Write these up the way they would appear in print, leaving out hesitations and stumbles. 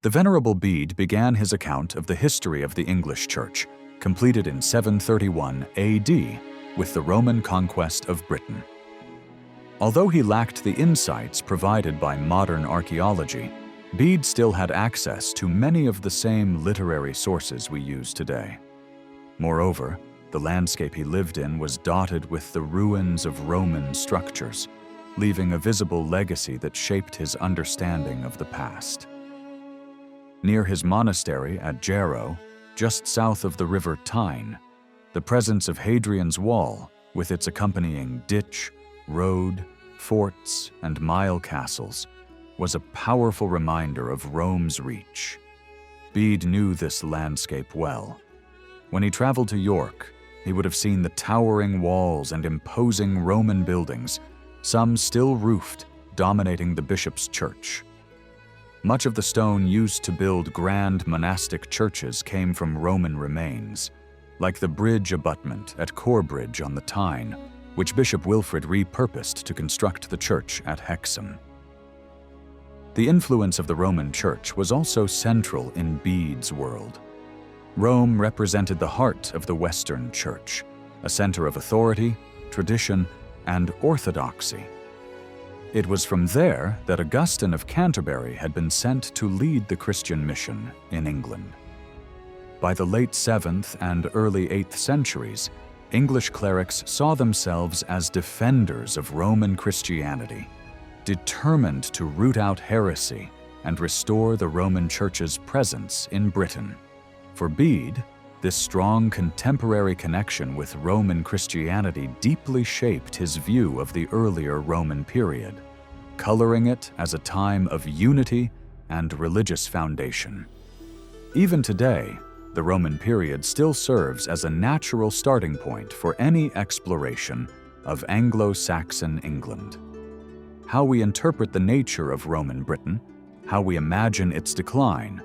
The Venerable Bede began his account of the history of the English Church, completed in 731 AD, with the Roman conquest of Britain. Although he lacked the insights provided by modern archaeology, Bede still had access to many of the same literary sources we use today. Moreover, the landscape he lived in was dotted with the ruins of Roman structures, leaving a visible legacy that shaped his understanding of the past. Near his monastery at Jarrow, just south of the river Tyne, the presence of Hadrian's Wall, with its accompanying ditch, road, forts, and mile castles, was a powerful reminder of Rome's reach. Bede knew this landscape well. When he traveled to York, he would have seen the towering walls and imposing Roman buildings, some still roofed, dominating the bishop's church. Much of the stone used to build grand monastic churches came from Roman remains, like the bridge abutment at Corbridge on the Tyne, which Bishop Wilfrid repurposed to construct the church at Hexham. The influence of the Roman Church was also central in Bede's world. Rome represented the heart of the Western Church, a center of authority, tradition, and orthodoxy. It was from there that Augustine of Canterbury had been sent to lead the Christian mission in England. By the late 7th and early 8th centuries, English clerics saw themselves as defenders of Roman Christianity, determined to root out heresy and restore the Roman Church's presence in Britain. For Bede, this strong contemporary connection with Roman Christianity deeply shaped his view of the earlier Roman period, coloring it as a time of unity and religious foundation. Even today, the Roman period still serves as a natural starting point for any exploration of Anglo-Saxon England. How we interpret the nature of Roman Britain, how we imagine its decline,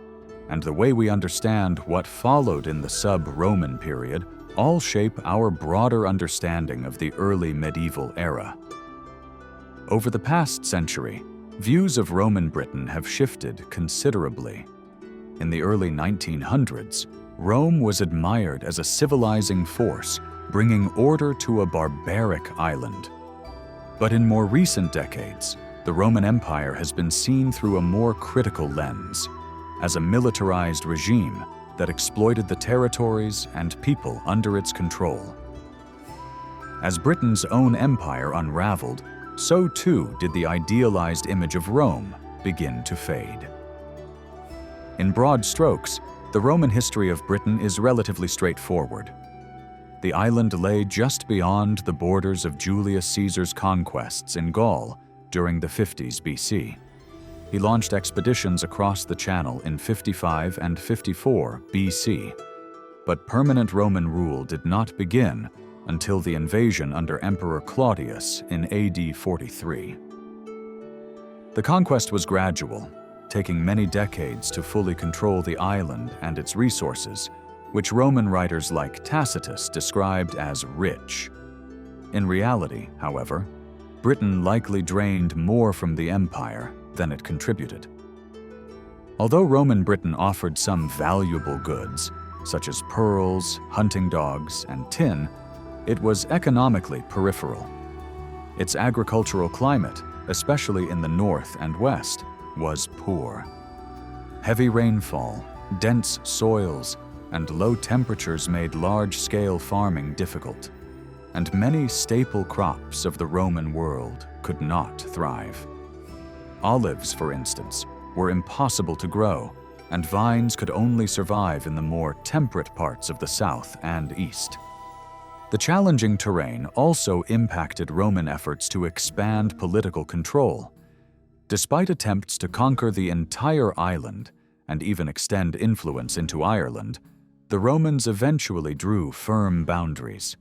and the way we understand what followed in the sub-Roman period all shape our broader understanding of the early medieval era. Over the past century, views of Roman Britain have shifted considerably. In the early 1900s, Rome was admired as a civilizing force, bringing order to a barbaric island. But in more recent decades, the Roman Empire has been seen through a more critical lens, as a militarized regime that exploited the territories and people under its control. As Britain's own empire unraveled, so too did the idealized image of Rome begin to fade. In broad strokes, the Roman history of Britain is relatively straightforward. The island lay just beyond the borders of Julius Caesar's conquests in Gaul during the 50s BC. He launched expeditions across the Channel in 55 and 54 BC, but permanent Roman rule did not begin until the invasion under Emperor Claudius in AD 43. The conquest was gradual, taking many decades to fully control the island and its resources, which Roman writers like Tacitus described as rich. In reality, however, Britain likely drained more from the empire than it contributed. Although Roman Britain offered some valuable goods, such as pearls, hunting dogs, and tin, it was economically peripheral. Its agricultural climate, especially in the north and west, was poor. Heavy rainfall, dense soils, and low temperatures made large-scale farming difficult, and many staple crops of the Roman world could not thrive. Olives, for instance, were impossible to grow, and vines could only survive in the more temperate parts of the south and east. The challenging terrain also impacted Roman efforts to expand political control. Despite attempts to conquer the entire island and even extend influence into Ireland, the Romans eventually drew firm boundaries.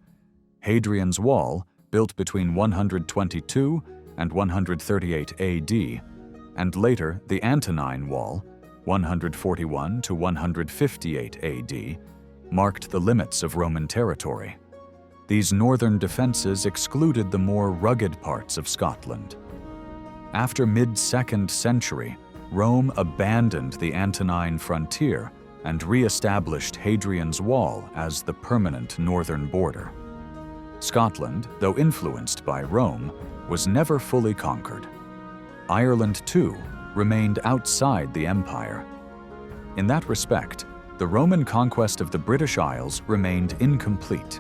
Hadrian's Wall, built between 122 and 138 AD, and later the Antonine Wall, 141 to 158 AD, marked the limits of Roman territory. These northern defenses excluded the more rugged parts of Scotland. After mid-2nd century, Rome abandoned the Antonine frontier and re-established Hadrian's Wall as the permanent northern border. Scotland, though influenced by Rome, was never fully conquered. Ireland, too, remained outside the empire. In that respect, the Roman conquest of the British Isles remained incomplete.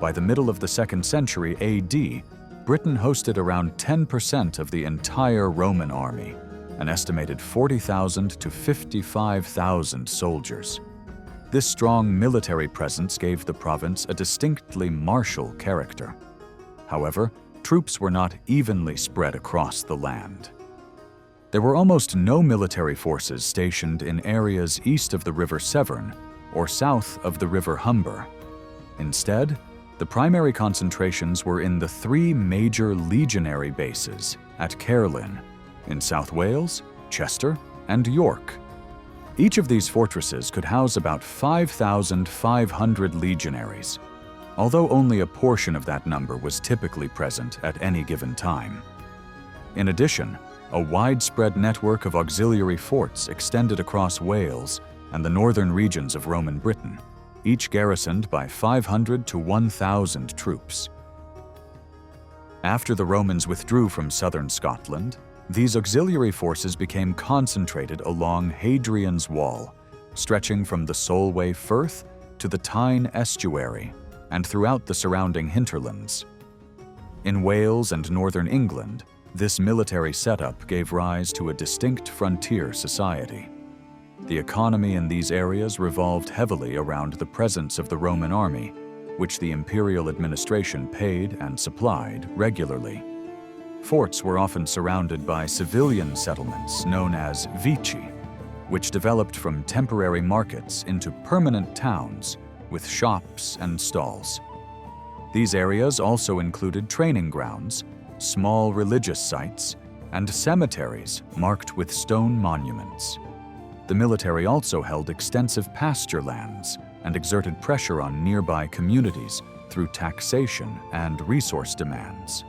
By the middle of the 2nd century AD, Britain hosted around 10% of the entire Roman army, an estimated 40,000 to 55,000 soldiers. This strong military presence gave the province a distinctly martial character. However, troops were not evenly spread across the land. There were almost no military forces stationed in areas east of the River Severn or south of the River Humber. Instead, the primary concentrations were in the 3 major legionary bases at Caerleon, in South Wales, Chester, and York. Each of these fortresses could house about 5,500 legionaries, although only a portion of that number was typically present at any given time. In addition, a widespread network of auxiliary forts extended across Wales and the northern regions of Roman Britain, each garrisoned by 500 to 1,000 troops. After the Romans withdrew from southern Scotland, these auxiliary forces became concentrated along Hadrian's Wall, stretching from the Solway Firth to the Tyne estuary and throughout the surrounding hinterlands. In Wales and northern England, this military setup gave rise to a distinct frontier society. The economy in these areas revolved heavily around the presence of the Roman army, which the imperial administration paid and supplied regularly. Forts were often surrounded by civilian settlements known as vici, which developed from temporary markets into permanent towns with shops and stalls. These areas also included training grounds, small religious sites, and cemeteries marked with stone monuments. The military also held extensive pasture lands and exerted pressure on nearby communities through taxation and resource demands.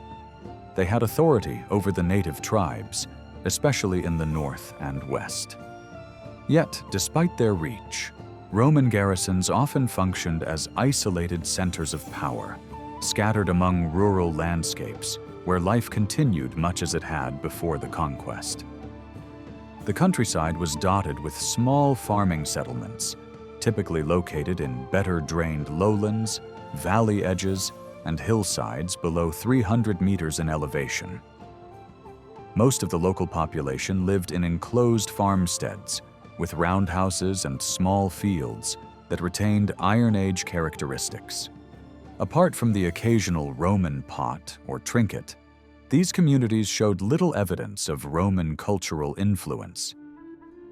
They had authority over the native tribes, especially in the north and west. Yet, despite their reach, Roman garrisons often functioned as isolated centers of power, scattered among rural landscapes where life continued much as it had before the conquest. The countryside was dotted with small farming settlements, typically located in better drained lowlands, valley edges, and hillsides below 300 meters in elevation. Most of the local population lived in enclosed farmsteads with roundhouses and small fields that retained Iron Age characteristics. Apart from the occasional Roman pot or trinket, these communities showed little evidence of Roman cultural influence.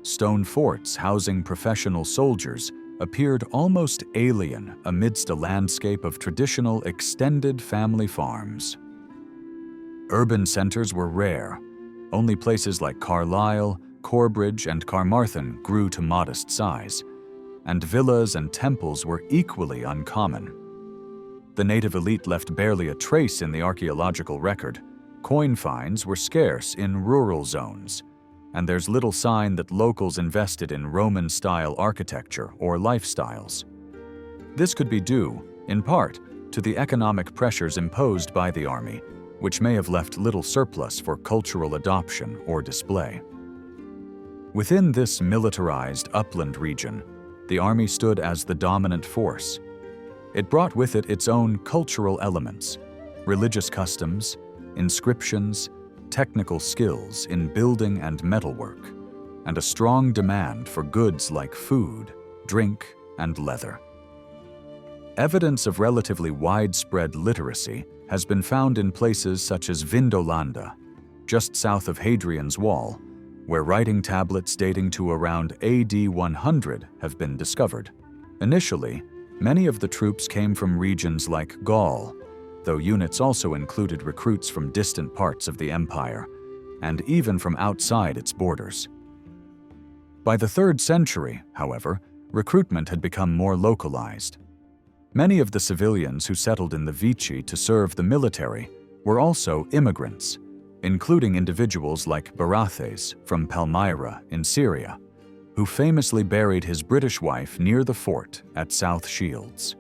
Stone forts housing professional soldiers appeared almost alien amidst a landscape of traditional extended family farms. Urban centers were rare. Only places like Carlisle, Corbridge, and Carmarthen grew to modest size, and villas and temples were equally uncommon. The native elite left barely a trace in the archaeological record. Coin finds were scarce in rural zones, and there's little sign that locals invested in Roman-style architecture or lifestyles. This could be due, in part, to the economic pressures imposed by the army, which may have left little surplus for cultural adoption or display. Within this militarized upland region, the army stood as the dominant force. It brought with it its own cultural elements, religious customs, inscriptions, technical skills in building and metalwork, and a strong demand for goods like food, drink, and leather. Evidence of relatively widespread literacy has been found in places such as Vindolanda, just south of Hadrian's Wall, where writing tablets dating to around AD 100 have been discovered. Initially, many of the troops came from regions like Gaul, though units also included recruits from distant parts of the empire, and even from outside its borders. By the 3rd century, however, recruitment had become more localized. Many of the civilians who settled in the Vici to serve the military were also immigrants, including individuals like Barathes from Palmyra in Syria, who famously buried his British wife near the fort at South Shields.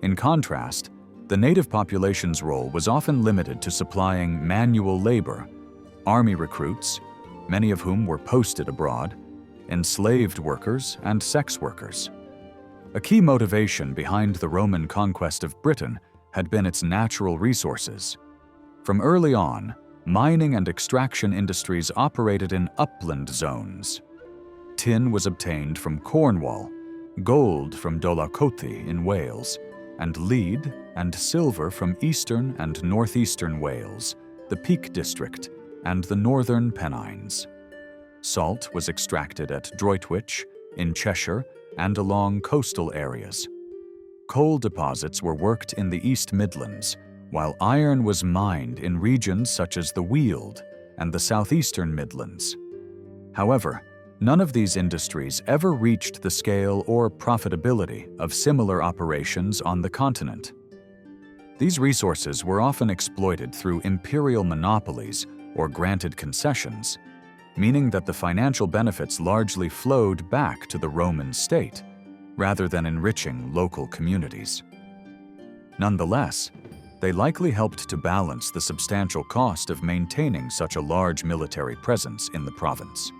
In contrast, the native population's role was often limited to supplying manual labor, army recruits, many of whom were posted abroad, enslaved workers, and sex workers. A key motivation behind the Roman conquest of Britain had been its natural resources. From early on, mining and extraction industries operated in upland zones. Tin was obtained from Cornwall, gold from Dolaucothi in Wales, and lead and silver from eastern and northeastern Wales, the Peak District, and the northern Pennines. Salt was extracted at Droitwich, in Cheshire, and along coastal areas. Coal deposits were worked in the East Midlands, while iron was mined in regions such as the Weald and the southeastern Midlands. However, none of these industries ever reached the scale or profitability of similar operations on the continent. These resources were often exploited through imperial monopolies or granted concessions, meaning that the financial benefits largely flowed back to the Roman state, rather than enriching local communities. Nonetheless, they likely helped to balance the substantial cost of maintaining such a large military presence in the province.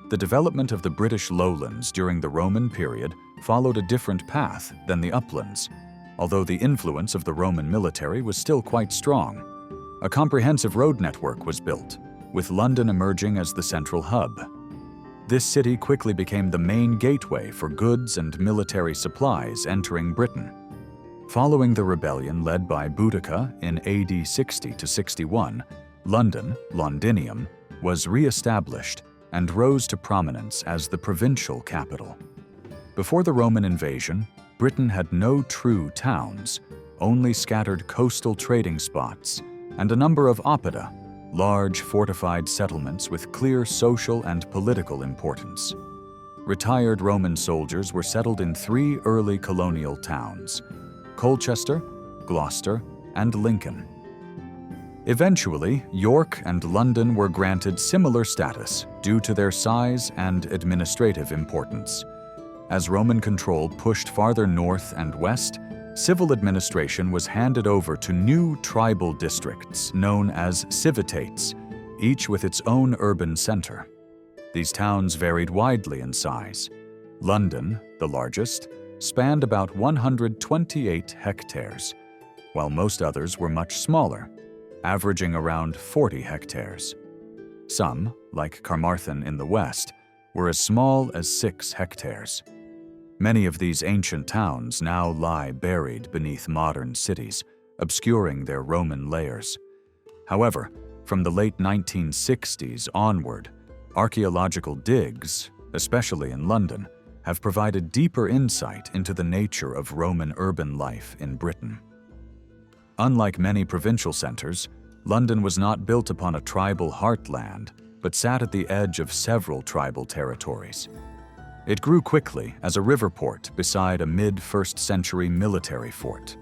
The development of the British lowlands during the Roman period followed a different path than the uplands, although the influence of the Roman military was still quite strong. A comprehensive road network was built, with London emerging as the central hub. This city quickly became the main gateway for goods and military supplies entering Britain. Following the rebellion led by Boudicca in AD 60 to 61, London, Londinium, was re-established and rose to prominence as the provincial capital. Before the Roman invasion, Britain had no true towns, only scattered coastal trading spots, and a number of oppida, large fortified settlements with clear social and political importance. Retired Roman soldiers were settled in 3 early colonial towns: Colchester, Gloucester, and Lincoln. Eventually, York and London were granted similar status due to their size and administrative importance. As Roman control pushed farther north and west, civil administration was handed over to new tribal districts known as civitates, each with its own urban center. These towns varied widely in size. London, the largest, spanned about 128 hectares, while most others were much smaller, averaging around 40 hectares. Some, like Carmarthen in the west, were as small as 6 hectares. Many of these ancient towns now lie buried beneath modern cities, obscuring their Roman layers. However, from the late 1960s onward, archaeological digs, especially in London, have provided deeper insight into the nature of Roman urban life in Britain. Unlike many provincial centers, London was not built upon a tribal heartland, but sat at the edge of several tribal territories. It grew quickly as a river port beside a mid-1st century military fort.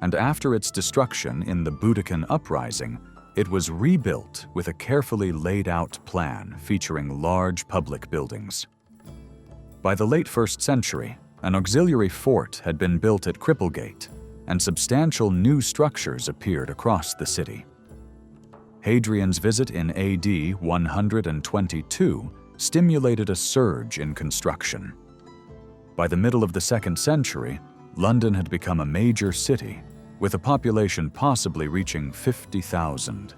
And after its destruction in the Boudiccan uprising, it was rebuilt with a carefully laid-out plan featuring large public buildings. By the late 1st century, an auxiliary fort had been built at Cripplegate, and substantial new structures appeared across the city. Hadrian's visit in AD 122 stimulated a surge in construction. By the middle of the 2nd century, London had become a major city, with a population possibly reaching 50,000.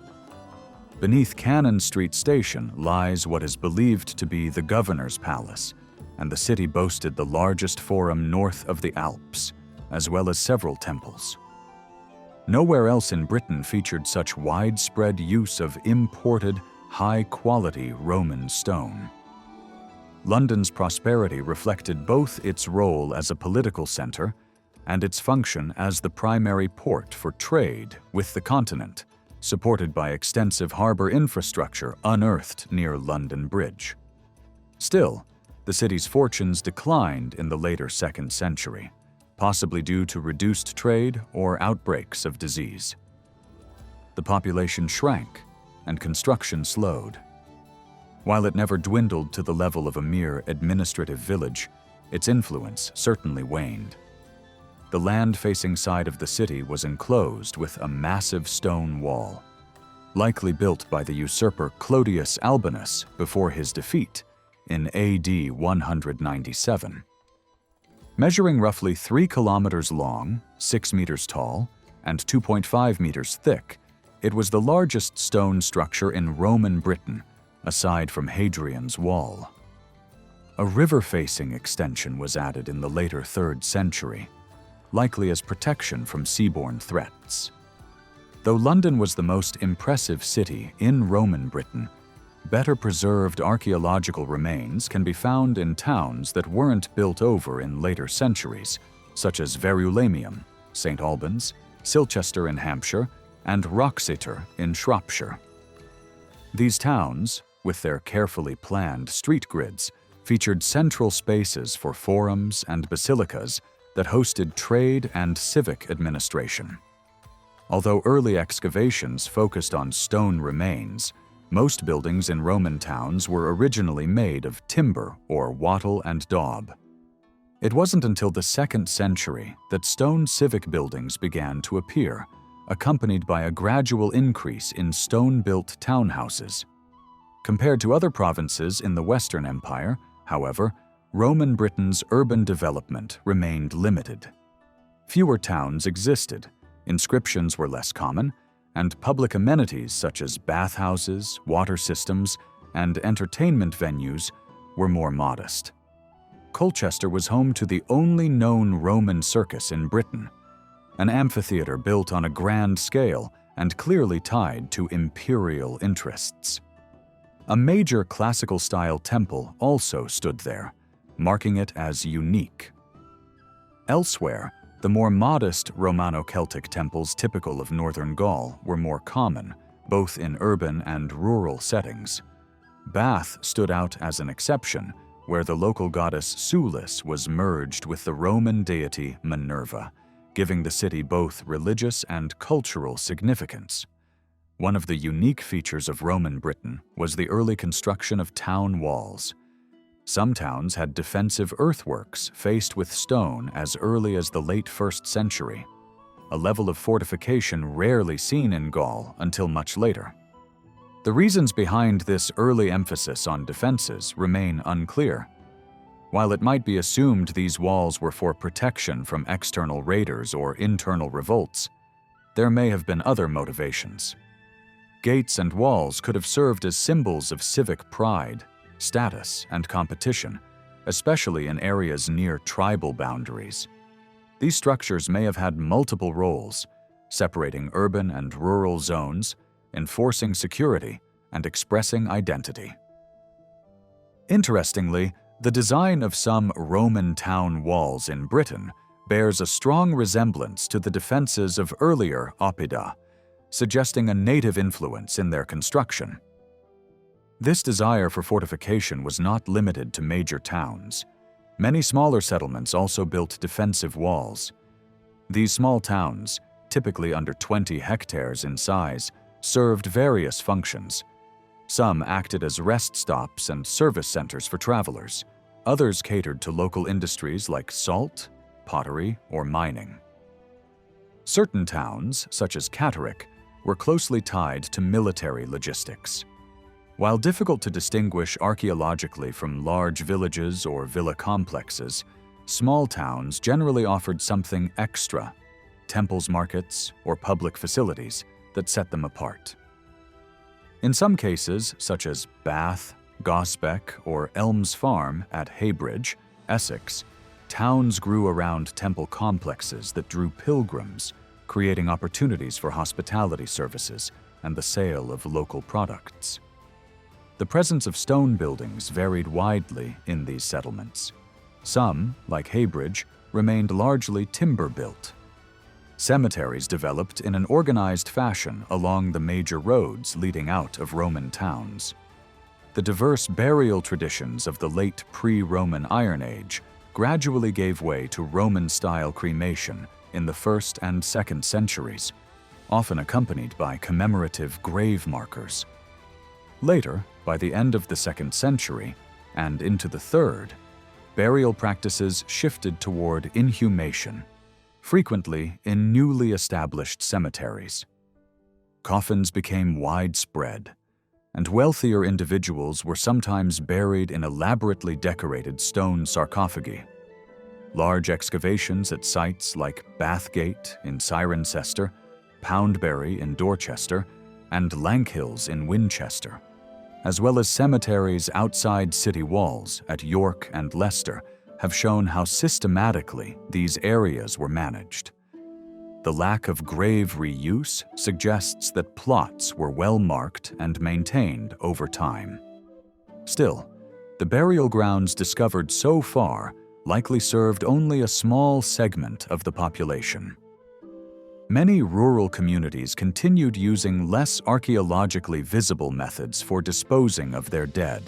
Beneath Cannon Street Station lies what is believed to be the Governor's Palace, and the city boasted the largest forum north of the Alps, as well as several temples. Nowhere else in Britain featured such widespread use of imported, high-quality Roman stone. London's prosperity reflected both its role as a political center and its function as the primary port for trade with the continent, supported by extensive harbor infrastructure unearthed near London Bridge. Still, the city's fortunes declined in the later 2nd century, possibly due to reduced trade or outbreaks of disease. The population shrank, and construction slowed. While it never dwindled to the level of a mere administrative village, its influence certainly waned. The land-facing side of the city was enclosed with a massive stone wall, likely built by the usurper Clodius Albinus before his defeat in AD 197. Measuring roughly 3 kilometers long, 6 meters tall, and 2.5 meters thick, it was the largest stone structure in Roman Britain, aside from Hadrian's Wall. A river-facing extension was added in the later 3rd century, likely as protection from seaborne threats. Though London was the most impressive city in Roman Britain, better preserved archaeological remains can be found in towns that weren't built over in later centuries, such as Verulamium, St. Albans, Silchester in Hampshire, and Wroxeter in Shropshire. These towns, with their carefully planned street grids, featured central spaces for forums and basilicas that hosted trade and civic administration. Although early excavations focused on stone remains, most buildings in Roman towns were originally made of timber or wattle and daub. It wasn't until the 2nd century that stone civic buildings began to appear, accompanied by a gradual increase in stone-built townhouses. Compared to other provinces in the Western Empire, however, Roman Britain's urban development remained limited. Fewer towns existed, inscriptions were less common, and public amenities such as bathhouses, water systems, and entertainment venues were more modest. Colchester was home to the only known Roman circus in Britain, an amphitheater built on a grand scale and clearly tied to imperial interests. A major classical-style temple also stood there, marking it as unique. Elsewhere, the more modest Romano-Celtic temples typical of northern Gaul were more common, both in urban and rural settings. Bath stood out as an exception, where the local goddess Sulis was merged with the Roman deity Minerva, giving the city both religious and cultural significance. One of the unique features of Roman Britain was the early construction of town walls. Some towns had defensive earthworks faced with stone as early as the late 1st century, a level of fortification rarely seen in Gaul until much later. The reasons behind this early emphasis on defenses remain unclear. While it might be assumed these walls were for protection from external raiders or internal revolts, there may have been other motivations. Gates and walls could have served as symbols of civic pride, status, and competition, especially in areas near tribal boundaries. These structures may have had multiple roles, separating urban and rural zones, enforcing security, and expressing identity. Interestingly, the design of some Roman town walls in Britain bears a strong resemblance to the defenses of earlier oppida, suggesting a native influence in their construction. This desire for fortification was not limited to major towns. Many smaller settlements also built defensive walls. These small towns, typically under 20 hectares in size, served various functions. Some acted as rest stops and service centers for travelers. Others catered to local industries like salt, pottery, or mining. Certain towns, such as Catterick, were closely tied to military logistics. While difficult to distinguish archaeologically from large villages or villa complexes, small towns generally offered something extra, temples, markets, or public facilities that set them apart. In some cases, such as Bath, Gosbeck, or Elms Farm at Heybridge, Essex, towns grew around temple complexes that drew pilgrims, creating opportunities for hospitality services and the sale of local products. The presence of stone buildings varied widely in these settlements. Some, like Heybridge, remained largely timber-built. Cemeteries developed in an organized fashion along the major roads leading out of Roman towns. The diverse burial traditions of the late pre-Roman Iron Age gradually gave way to Roman-style cremation in the 1st and 2nd centuries, often accompanied by commemorative grave markers Later, by the end of the 2nd century and into the 3rd, burial practices shifted toward inhumation, frequently in newly established cemeteries. Coffins became widespread, and wealthier individuals were sometimes buried in elaborately decorated stone sarcophagi. Large excavations at sites like Bathgate in Cirencester, Poundbury in Dorchester, and Lankhills in Winchester, as well as cemeteries outside city walls at York and Leicester, have shown how systematically these areas were managed. The lack of grave reuse suggests that plots were well marked and maintained over time. Still, the burial grounds discovered so far likely served only a small segment of the population. Many rural communities continued using less archaeologically visible methods for disposing of their dead.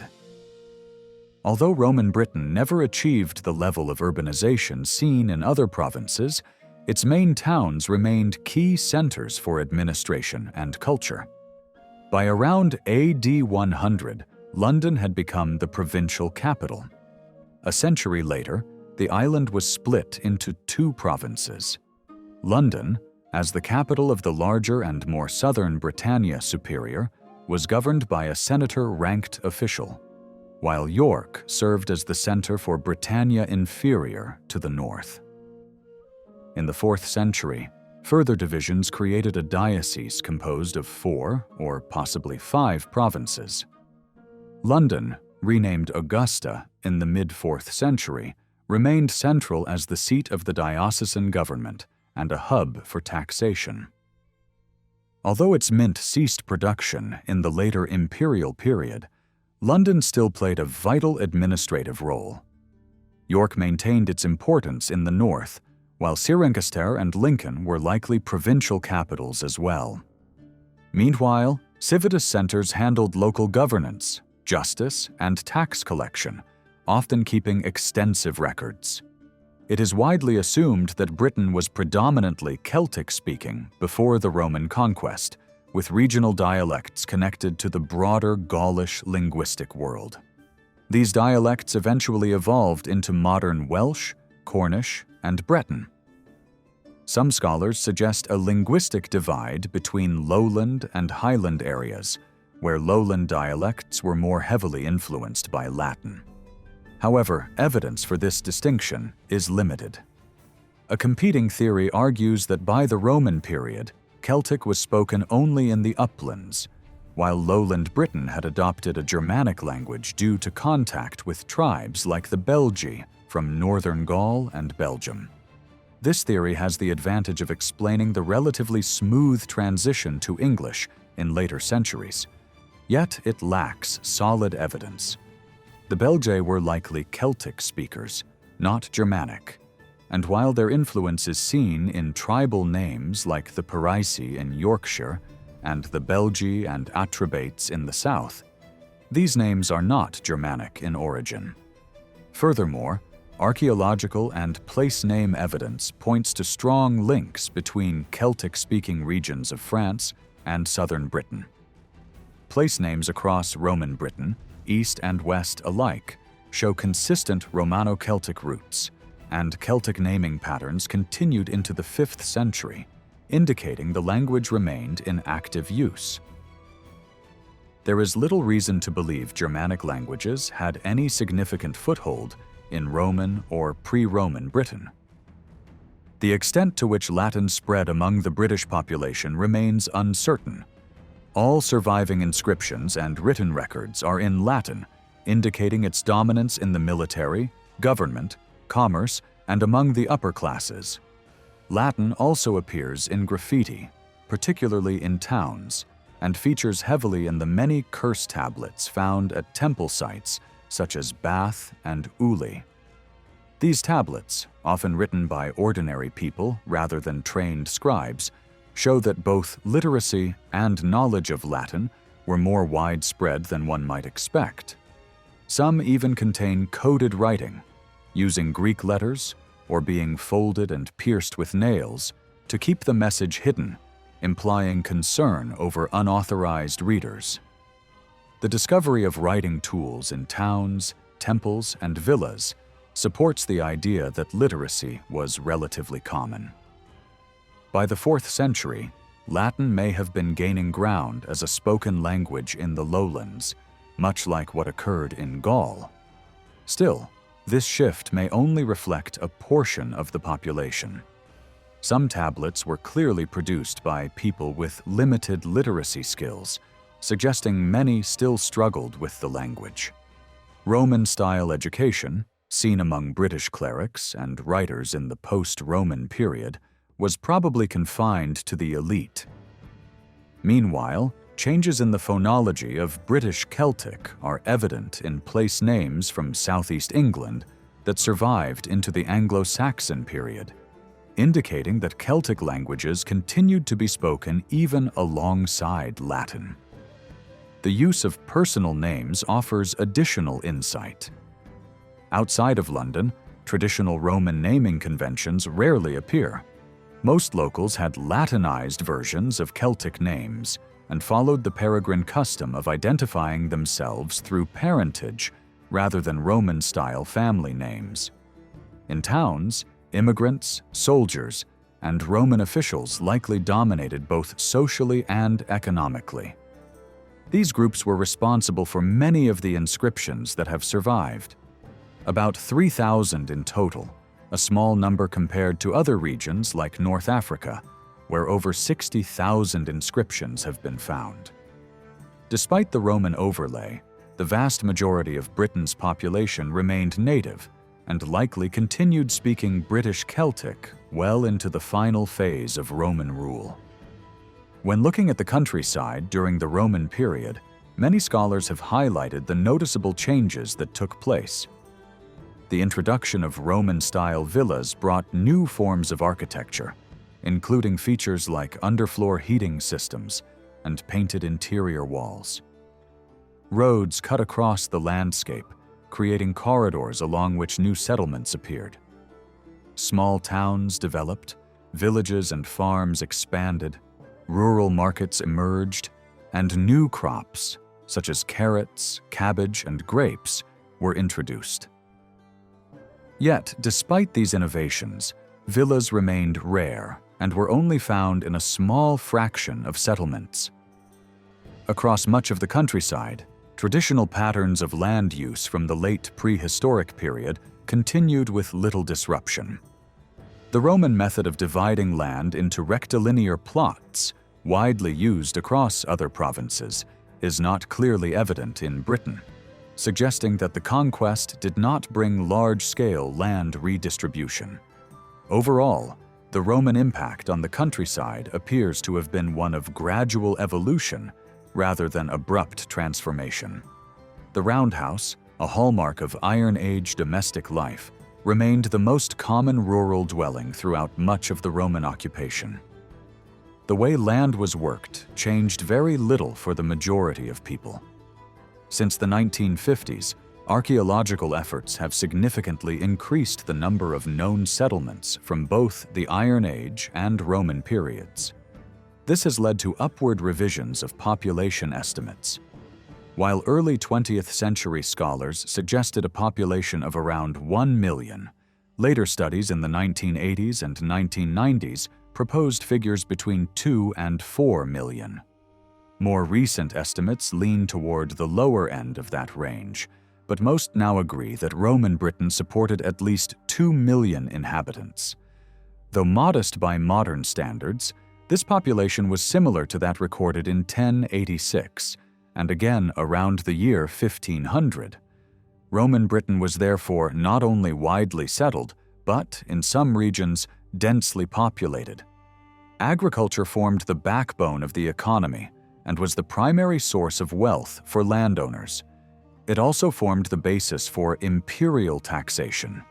Although Roman Britain never achieved the level of urbanization seen in other provinces, its main towns remained key centers for administration and culture. By around AD 100, London had become the provincial capital. A century later, the island was split into 2 provinces. London, as the capital of the larger and more southern Britannia Superior, was governed by a senator-ranked official, while York served as the center for Britannia Inferior to the north. In the 4th century, further divisions created a diocese composed of 4 or possibly 5 provinces. London, renamed Augusta in the mid-4th century, remained central as the seat of the diocesan government and a hub for taxation. Although its mint ceased production in the later imperial period, London still played a vital administrative role. York maintained its importance in the north, while Cirencester and Lincoln were likely provincial capitals as well. Meanwhile, civitas centers handled local governance, justice, and tax collection, often keeping extensive records. It is widely assumed that Britain was predominantly Celtic-speaking before the Roman conquest, with regional dialects connected to the broader Gaulish linguistic world. These dialects eventually evolved into modern Welsh, Cornish, and Breton. Some scholars suggest a linguistic divide between lowland and highland areas, where lowland dialects were more heavily influenced by Latin. However, evidence for this distinction is limited. A competing theory argues that by the Roman period, Celtic was spoken only in the uplands, while lowland Britain had adopted a Germanic language due to contact with tribes like the Belgi from northern Gaul and Belgium. This theory has the advantage of explaining the relatively smooth transition to English in later centuries, yet it lacks solid evidence. The Belgae were likely Celtic speakers, not Germanic, and while their influence is seen in tribal names like the Paraisi in Yorkshire and the Belgi and Atrebates in the south, these names are not Germanic in origin. Furthermore, archaeological and place name evidence points to strong links between Celtic-speaking regions of France and southern Britain. Place names across Roman Britain, east and west alike, show consistent Romano-Celtic roots, and Celtic naming patterns continued into the 5th century, indicating the language remained in active use. There is little reason to believe Germanic languages had any significant foothold in Roman or pre-Roman Britain. The extent to which Latin spread among the British population remains uncertain. All surviving inscriptions and written records are in Latin, indicating its dominance in the military, government, commerce, and among the upper classes. Latin also appears in graffiti, particularly in towns, and features heavily in the many curse tablets found at temple sites such as Bath and Uli. These tablets, often written by ordinary people rather than trained scribes, show that both literacy and knowledge of Latin were more widespread than one might expect. Some even contain coded writing, using Greek letters or being folded and pierced with nails to keep the message hidden, implying concern over unauthorized readers. The discovery of writing tools in towns, temples, and villas supports the idea that literacy was relatively common. By the 4th century, Latin may have been gaining ground as a spoken language in the lowlands, much like what occurred in Gaul. Still, this shift may only reflect a portion of the population. Some tablets were clearly produced by people with limited literacy skills, suggesting many still struggled with the language. Roman-style education, seen among British clerics and writers in the post-Roman period, was probably confined to the elite. Meanwhile, changes in the phonology of British Celtic are evident in place names from southeast England that survived into the Anglo-Saxon period, indicating that Celtic languages continued to be spoken even alongside Latin. The use of personal names offers additional insight. Outside of London, traditional Roman naming conventions rarely appear. Most locals had Latinized versions of Celtic names and followed the peregrine custom of identifying themselves through parentage rather than Roman-style family names. In towns, immigrants, soldiers, and Roman officials likely dominated both socially and economically. These groups were responsible for many of the inscriptions that have survived. About 3,000 in total, a small number compared to other regions like North Africa, where over 60,000 inscriptions have been found. Despite the Roman overlay, the vast majority of Britain's population remained native and likely continued speaking British Celtic well into the final phase of Roman rule. When looking at the countryside during the Roman period, many scholars have highlighted the noticeable changes that took place. The introduction of Roman-style villas brought new forms of architecture, including features like underfloor heating systems and painted interior walls. Roads cut across the landscape, creating corridors along which new settlements appeared. Small towns developed, villages and farms expanded, rural markets emerged, and new crops, such as carrots, cabbage, and grapes, were introduced. Yet, despite these innovations, villas remained rare and were only found in a small fraction of settlements. Across much of the countryside, traditional patterns of land use from the late prehistoric period continued with little disruption. The Roman method of dividing land into rectilinear plots, widely used across other provinces, is not clearly evident in Britain, suggesting that the conquest did not bring large-scale land redistribution. Overall, the Roman impact on the countryside appears to have been one of gradual evolution rather than abrupt transformation. The roundhouse, a hallmark of Iron Age domestic life, remained the most common rural dwelling throughout much of the Roman occupation. The way land was worked changed very little for the majority of people. Since the 1950s, archaeological efforts have significantly increased the number of known settlements from both the Iron Age and Roman periods. This has led to upward revisions of population estimates. While early 20th century scholars suggested a population of around 1 million, later studies in the 1980s and 1990s proposed figures between 2 and 4 million. More recent estimates lean toward the lower end of that range, but most now agree that Roman Britain supported at least 2 million inhabitants. Though modest by modern standards, this population was similar to that recorded in 1086, and again around the year 1500. Roman Britain was therefore not only widely settled, but, in some regions, densely populated. Agriculture formed the backbone of the economy and was the primary source of wealth for landowners. It also formed the basis for imperial taxation.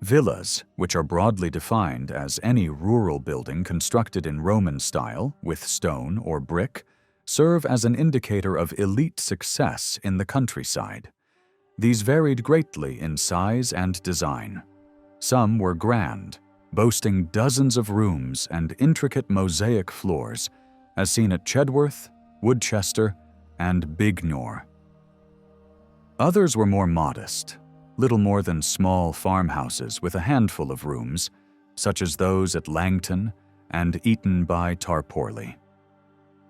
Villas, which are broadly defined as any rural building constructed in Roman style with stone or brick, serve as an indicator of elite success in the countryside. These varied greatly in size and design. Some were grand, boasting dozens of rooms and intricate mosaic floors, as seen at Chedworth, Woodchester, and Bignor. Others were more modest, little more than small farmhouses with a handful of rooms, such as those at Langton and Eton by Tarporley.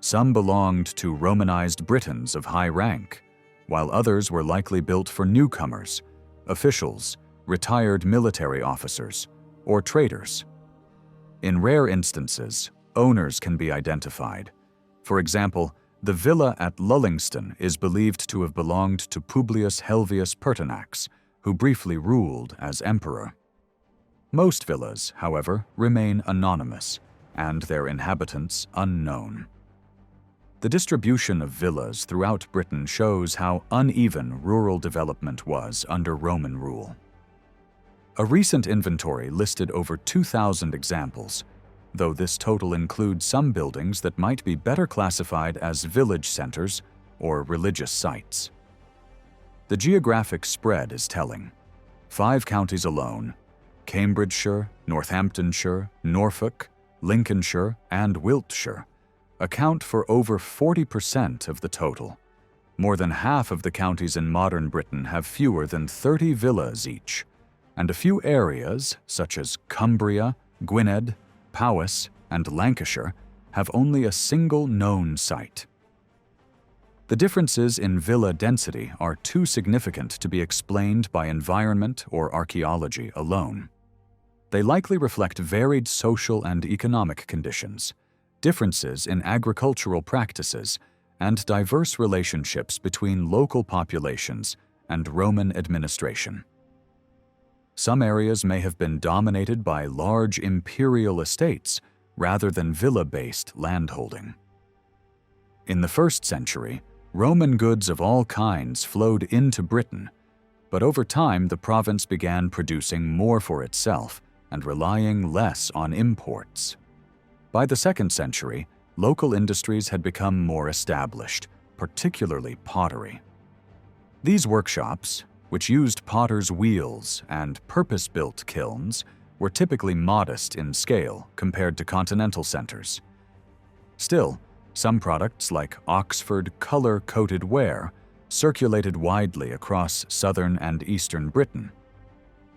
Some belonged to Romanized Britons of high rank, while others were likely built for newcomers, officials, retired military officers, or traders. In rare instances, owners can be identified. For example, the villa at Lullingston is believed to have belonged to Publius Helvius Pertinax, who briefly ruled as emperor. Most villas, however, remain anonymous, and their inhabitants unknown. The distribution of villas throughout Britain shows how uneven rural development was under Roman rule. A recent inventory listed over 2,000 examples, though this total includes some buildings that might be better classified as village centers or religious sites. The geographic spread is telling. 5 counties alone, Cambridgeshire, Northamptonshire, Norfolk, Lincolnshire, and Wiltshire, account for over 40% of the total. More than half of the counties in modern Britain have fewer than 30 villas each, and a few areas, such as Cumbria, Gwynedd, Powys, and Lancashire, have only a single known site. The differences in villa density are too significant to be explained by environment or archaeology alone. They likely reflect varied social and economic conditions, differences in agricultural practices, and diverse relationships between local populations and Roman administration. Some areas may have been dominated by large imperial estates rather than villa-based landholding. In the 1st century, Roman goods of all kinds flowed into Britain, but over time the province began producing more for itself and relying less on imports. By the 2nd century, local industries had become more established, particularly pottery. These workshops, which used potters' wheels and purpose-built kilns, were typically modest in scale compared to continental centers. Still, some products like Oxford color-coated ware circulated widely across southern and eastern Britain.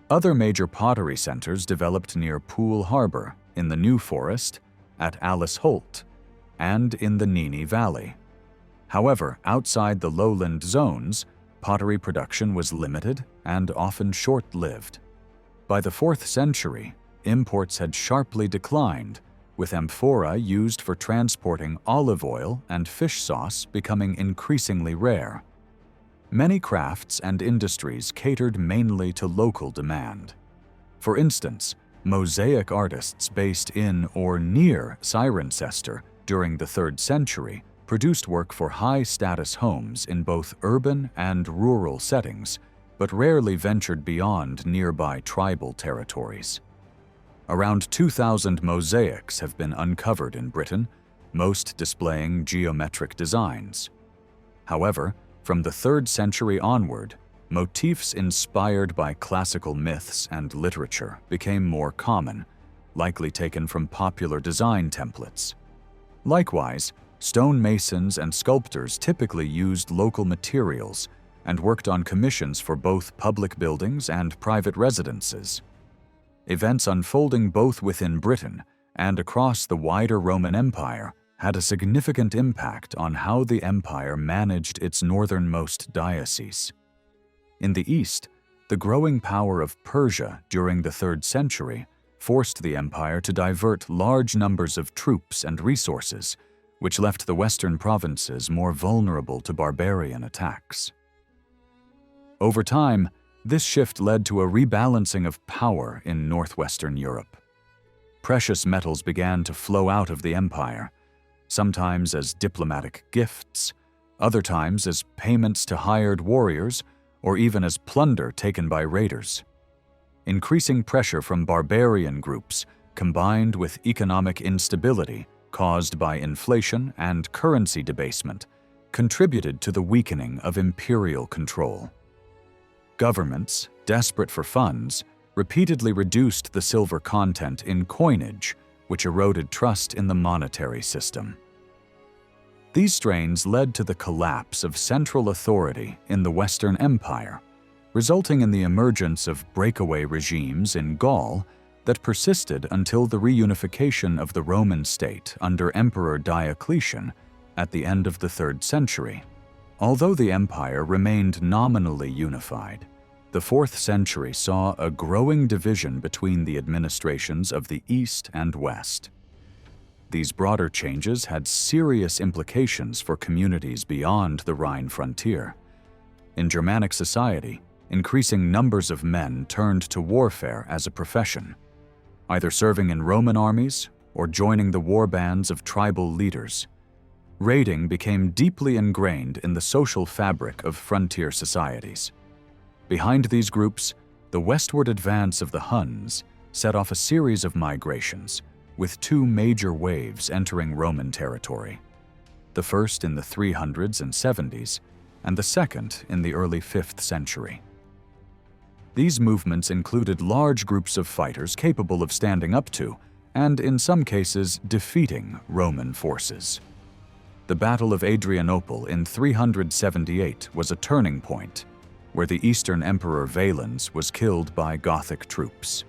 Other major pottery centers developed near Poole Harbour, in the New Forest, at Alice Holt, and in the Nene Valley. However, outside the lowland zones, pottery production was limited and often short-lived. By the 4th century, imports had sharply declined, with amphora used for transporting olive oil and fish sauce becoming increasingly rare. Many crafts and industries catered mainly to local demand. For instance, mosaic artists based in or near Cirencester during the 3rd century produced work for high-status homes in both urban and rural settings, but rarely ventured beyond nearby tribal territories. Around 2,000 mosaics have been uncovered in Britain, most displaying geometric designs. However, from the 3rd century onward, motifs inspired by classical myths and literature became more common, likely taken from popular design templates. Likewise, stonemasons and sculptors typically used local materials and worked on commissions for both public buildings and private residences. Events unfolding both within Britain and across the wider Roman Empire had a significant impact on how the empire managed its northernmost dioceses. In the east, the growing power of Persia during the 3rd century forced the empire to divert large numbers of troops and resources, which left the western provinces more vulnerable to barbarian attacks. Over time, this shift led to a rebalancing of power in northwestern Europe. Precious metals began to flow out of the empire, sometimes as diplomatic gifts, other times as payments to hired warriors, or even as plunder taken by raiders. Increasing pressure from barbarian groups, combined with economic instability caused by inflation and currency debasement, contributed to the weakening of imperial control. Governments, desperate for funds, repeatedly reduced the silver content in coinage, which eroded trust in the monetary system. These strains led to the collapse of central authority in the Western Empire, resulting in the emergence of breakaway regimes in Gaul that persisted until the reunification of the Roman state under Emperor Diocletian at the end of the 3rd century. Although the empire remained nominally unified, the 4th century saw a growing division between the administrations of the East and West. These broader changes had serious implications for communities beyond the Rhine frontier. In Germanic society, increasing numbers of men turned to warfare as a profession, either serving in Roman armies or joining the war bands of tribal leaders. Raiding became deeply ingrained in the social fabric of frontier societies. Behind these groups, the westward advance of the Huns set off a series of migrations, with 2 major waves entering Roman territory, the first in the 300s and 70s, and the second in the early 5th century. These movements included large groups of fighters capable of standing up to, and in some cases defeating, Roman forces. The Battle of Adrianople in 378 was a turning point, where the Eastern Emperor Valens was killed by Gothic troops.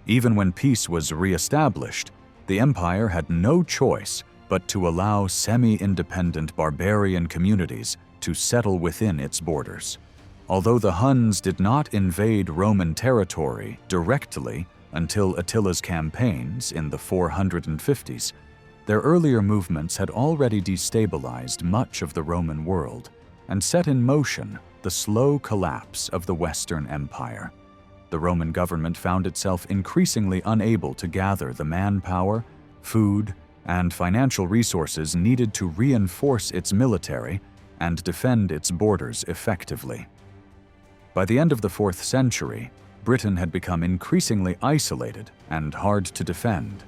Even when peace was re-established, the empire had no choice but to allow semi-independent barbarian communities to settle within its borders. Although the Huns did not invade Roman territory directly until Attila's campaigns in the 450s, their earlier movements had already destabilized much of the Roman world and set in motion the slow collapse of the Western Empire. The Roman government found itself increasingly unable to gather the manpower, food, and financial resources needed to reinforce its military and defend its borders effectively. By the end of the 4th century, Britain had become increasingly isolated and hard to defend.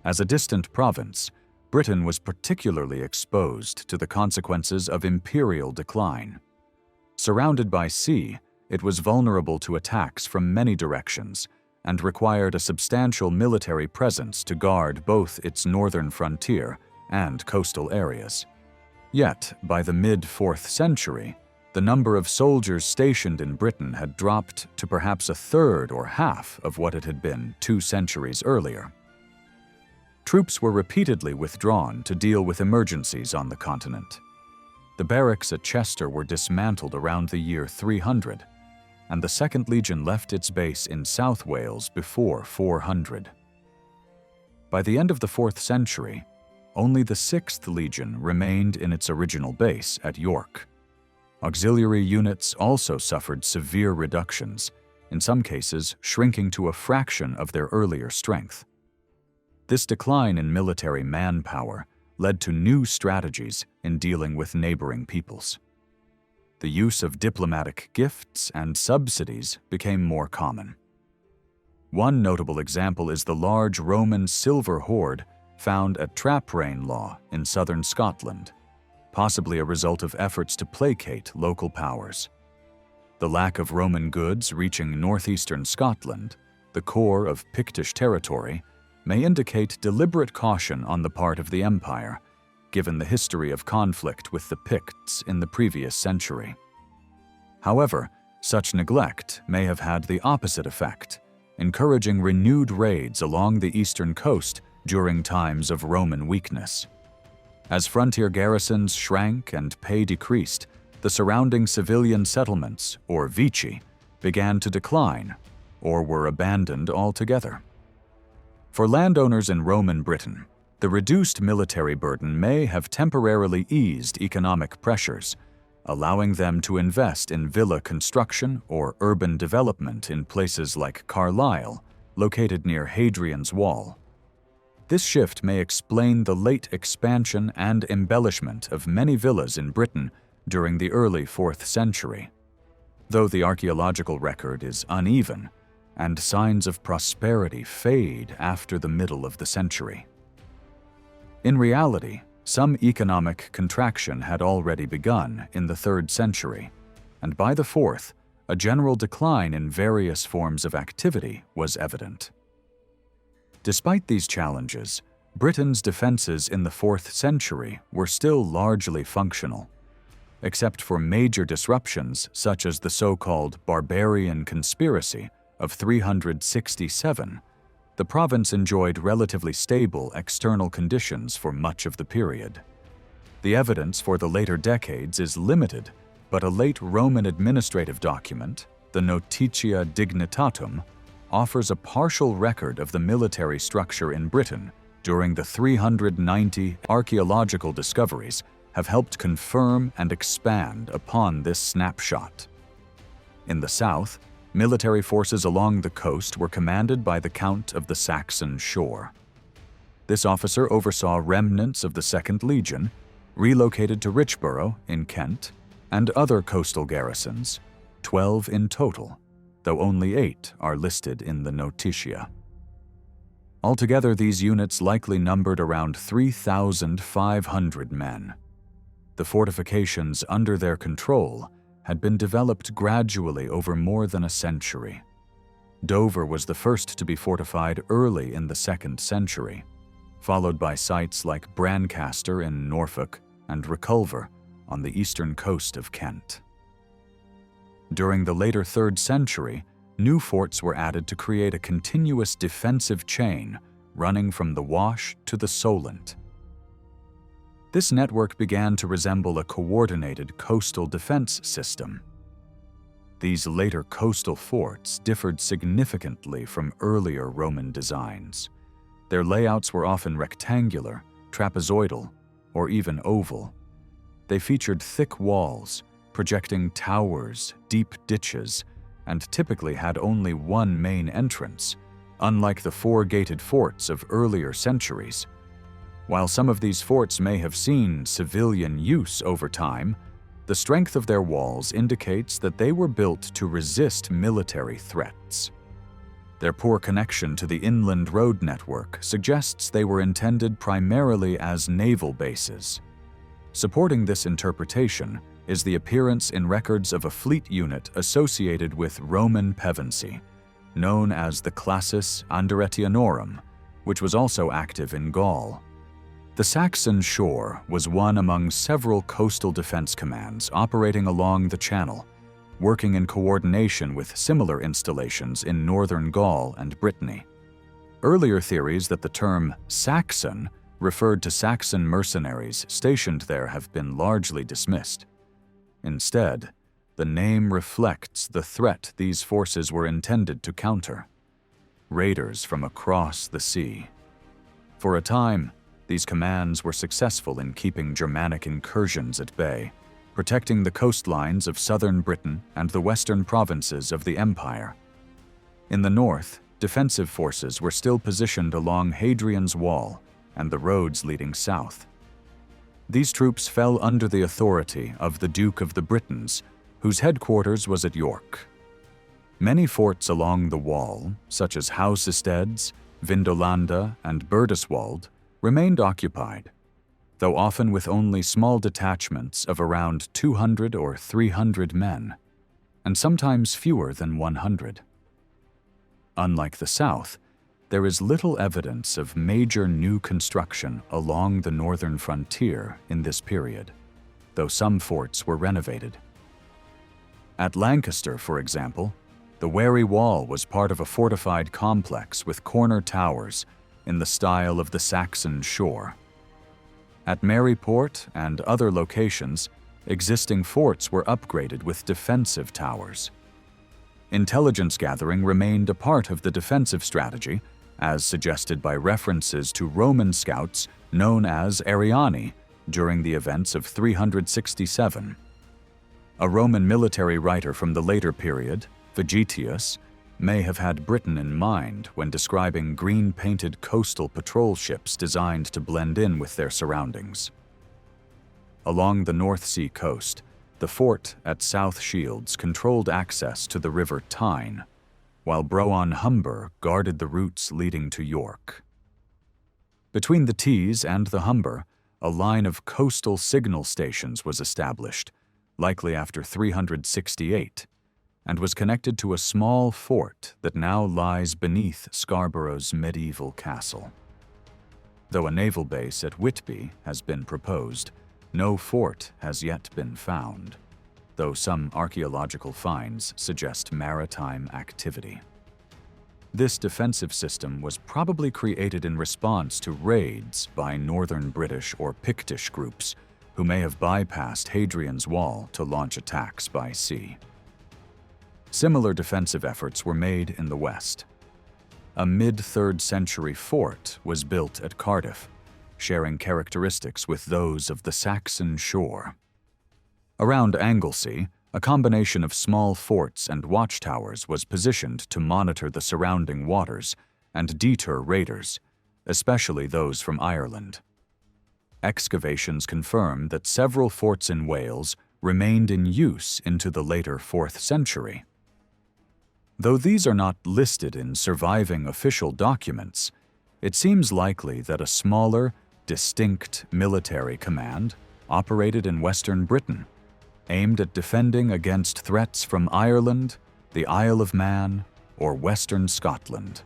As a distant province, Britain was particularly exposed to the consequences of imperial decline. Surrounded by sea, it was vulnerable to attacks from many directions and required a substantial military presence to guard both its northern frontier and coastal areas. Yet, by the mid-4th century, the number of soldiers stationed in Britain had dropped to perhaps a third or half of what it had been 2 centuries earlier. Troops were repeatedly withdrawn to deal with emergencies on the continent. The barracks at Chester were dismantled around the year 300, and the 2nd Legion left its base in South Wales before 400. By the end of the 4th century, only the 6th Legion remained in its original base at York. Auxiliary units also suffered severe reductions, in some cases shrinking to a fraction of their earlier strength. This decline in military manpower led to new strategies in dealing with neighboring peoples. The use of diplomatic gifts and subsidies became more common. One notable example is the large Roman silver hoard found at Traprainlaw in southern Scotland, possibly a result of efforts to placate local powers. The lack of Roman goods reaching northeastern Scotland, the core of Pictish territory, may indicate deliberate caution on the part of the empire, given the history of conflict with the Picts in the previous century. However, such neglect may have had the opposite effect, encouraging renewed raids along the eastern coast during times of Roman weakness. As frontier garrisons shrank and pay decreased, the surrounding civilian settlements, or vici, began to decline or were abandoned altogether. For landowners in Roman Britain, the reduced military burden may have temporarily eased economic pressures, allowing them to invest in villa construction or urban development in places like Carlisle, located near Hadrian's Wall. This shift may explain the late expansion and embellishment of many villas in Britain during the early 4th century, though the archaeological record is uneven and signs of prosperity fade after the middle of the century. In reality, some economic contraction had already begun in the 3rd century, and by the 4th, a general decline in various forms of activity was evident. Despite these challenges, Britain's defenses in the 4th century were still largely functional. Except for major disruptions such as the so-called Barbarian Conspiracy of 367, the province enjoyed relatively stable external conditions for much of the period. The evidence for the later decades is limited, but a late Roman administrative document, the Notitia Dignitatum, offers a partial record of the military structure in Britain during the 390 archaeological discoveries have helped confirm and expand upon this snapshot. In the south, military forces along the coast were commanded by the Count of the Saxon Shore. This officer oversaw remnants of the 2nd Legion, relocated to Richborough in Kent, and other coastal garrisons, 12 in total, though only 8 are listed in the Notitia. Altogether, these units likely numbered around 3,500 men. The fortifications under their control had been developed gradually over more than a century. Dover was the first to be fortified early in the 2nd century, followed by sites like Brancaster in Norfolk and Reculver on the eastern coast of Kent. During the later 3rd century, new forts were added to create a continuous defensive chain running from the Wash to the Solent. This network began to resemble a coordinated coastal defense system. These later coastal forts differed significantly from earlier Roman designs. Their layouts were often rectangular, trapezoidal, or even oval. They featured thick walls, projecting towers, deep ditches, and typically had only one main entrance, unlike the 4-gated forts of earlier centuries. While some of these forts may have seen civilian use over time, the strength of their walls indicates that they were built to resist military threats. Their poor connection to the inland road network suggests they were intended primarily as naval bases. Supporting this interpretation is the appearance in records of a fleet unit associated with Roman pevency, known as the Classis Anderetianorum, which was also active in Gaul. The Saxon Shore was one among several coastal defense commands operating along the Channel, working in coordination with similar installations in northern Gaul and Brittany. Earlier theories that the term Saxon referred to Saxon mercenaries stationed there have been largely dismissed. Instead, the name reflects the threat these forces were intended to counter: raiders from across the sea. For a time, these commands were successful in keeping Germanic incursions at bay, protecting the coastlines of southern Britain and the western provinces of the empire. In the north, defensive forces were still positioned along Hadrian's Wall and the roads leading south. These troops fell under the authority of the Duke of the Britons, whose headquarters was at York. Many forts along the wall, such as Housesteads, Vindolanda, and Burdiswald, remained occupied, though often with only small detachments of around 200 or 300 men, and sometimes fewer than 100. Unlike the south, there is little evidence of major new construction along the northern frontier in this period, though some forts were renovated. At Lancaster, for example, the Wary Wall was part of a fortified complex with corner towers in the style of the Saxon Shore. At Maryport and other locations, existing forts were upgraded with defensive towers. Intelligence gathering remained a part of the defensive strategy, as suggested by references to Roman scouts known as Ariani during the events of 367. A Roman military writer from the later period, Vegetius, may have had Britain in mind when describing green-painted coastal patrol ships designed to blend in with their surroundings. Along the North Sea coast, the fort at South Shields controlled access to the River Tyne, while Broughon Humber guarded the routes leading to York. Between the Tees and the Humber, a line of coastal signal stations was established, likely after 368, and was connected to a small fort that now lies beneath Scarborough's medieval castle. Though a naval base at Whitby has been proposed, no fort has yet been found, though some archaeological finds suggest maritime activity. This defensive system was probably created in response to raids by northern British or Pictish groups who may have bypassed Hadrian's Wall to launch attacks by sea. Similar defensive efforts were made in the west. A mid-3rd century fort was built at Cardiff, sharing characteristics with those of the Saxon shore. Around Anglesey, a combination of small forts and watchtowers was positioned to monitor the surrounding waters and deter raiders, especially those from Ireland. Excavations confirm that several forts in Wales remained in use into the later 4th century. Though these are not listed in surviving official documents, it seems likely that a smaller, distinct military command operated in Western Britain, aimed at defending against threats from Ireland, the Isle of Man, or Western Scotland.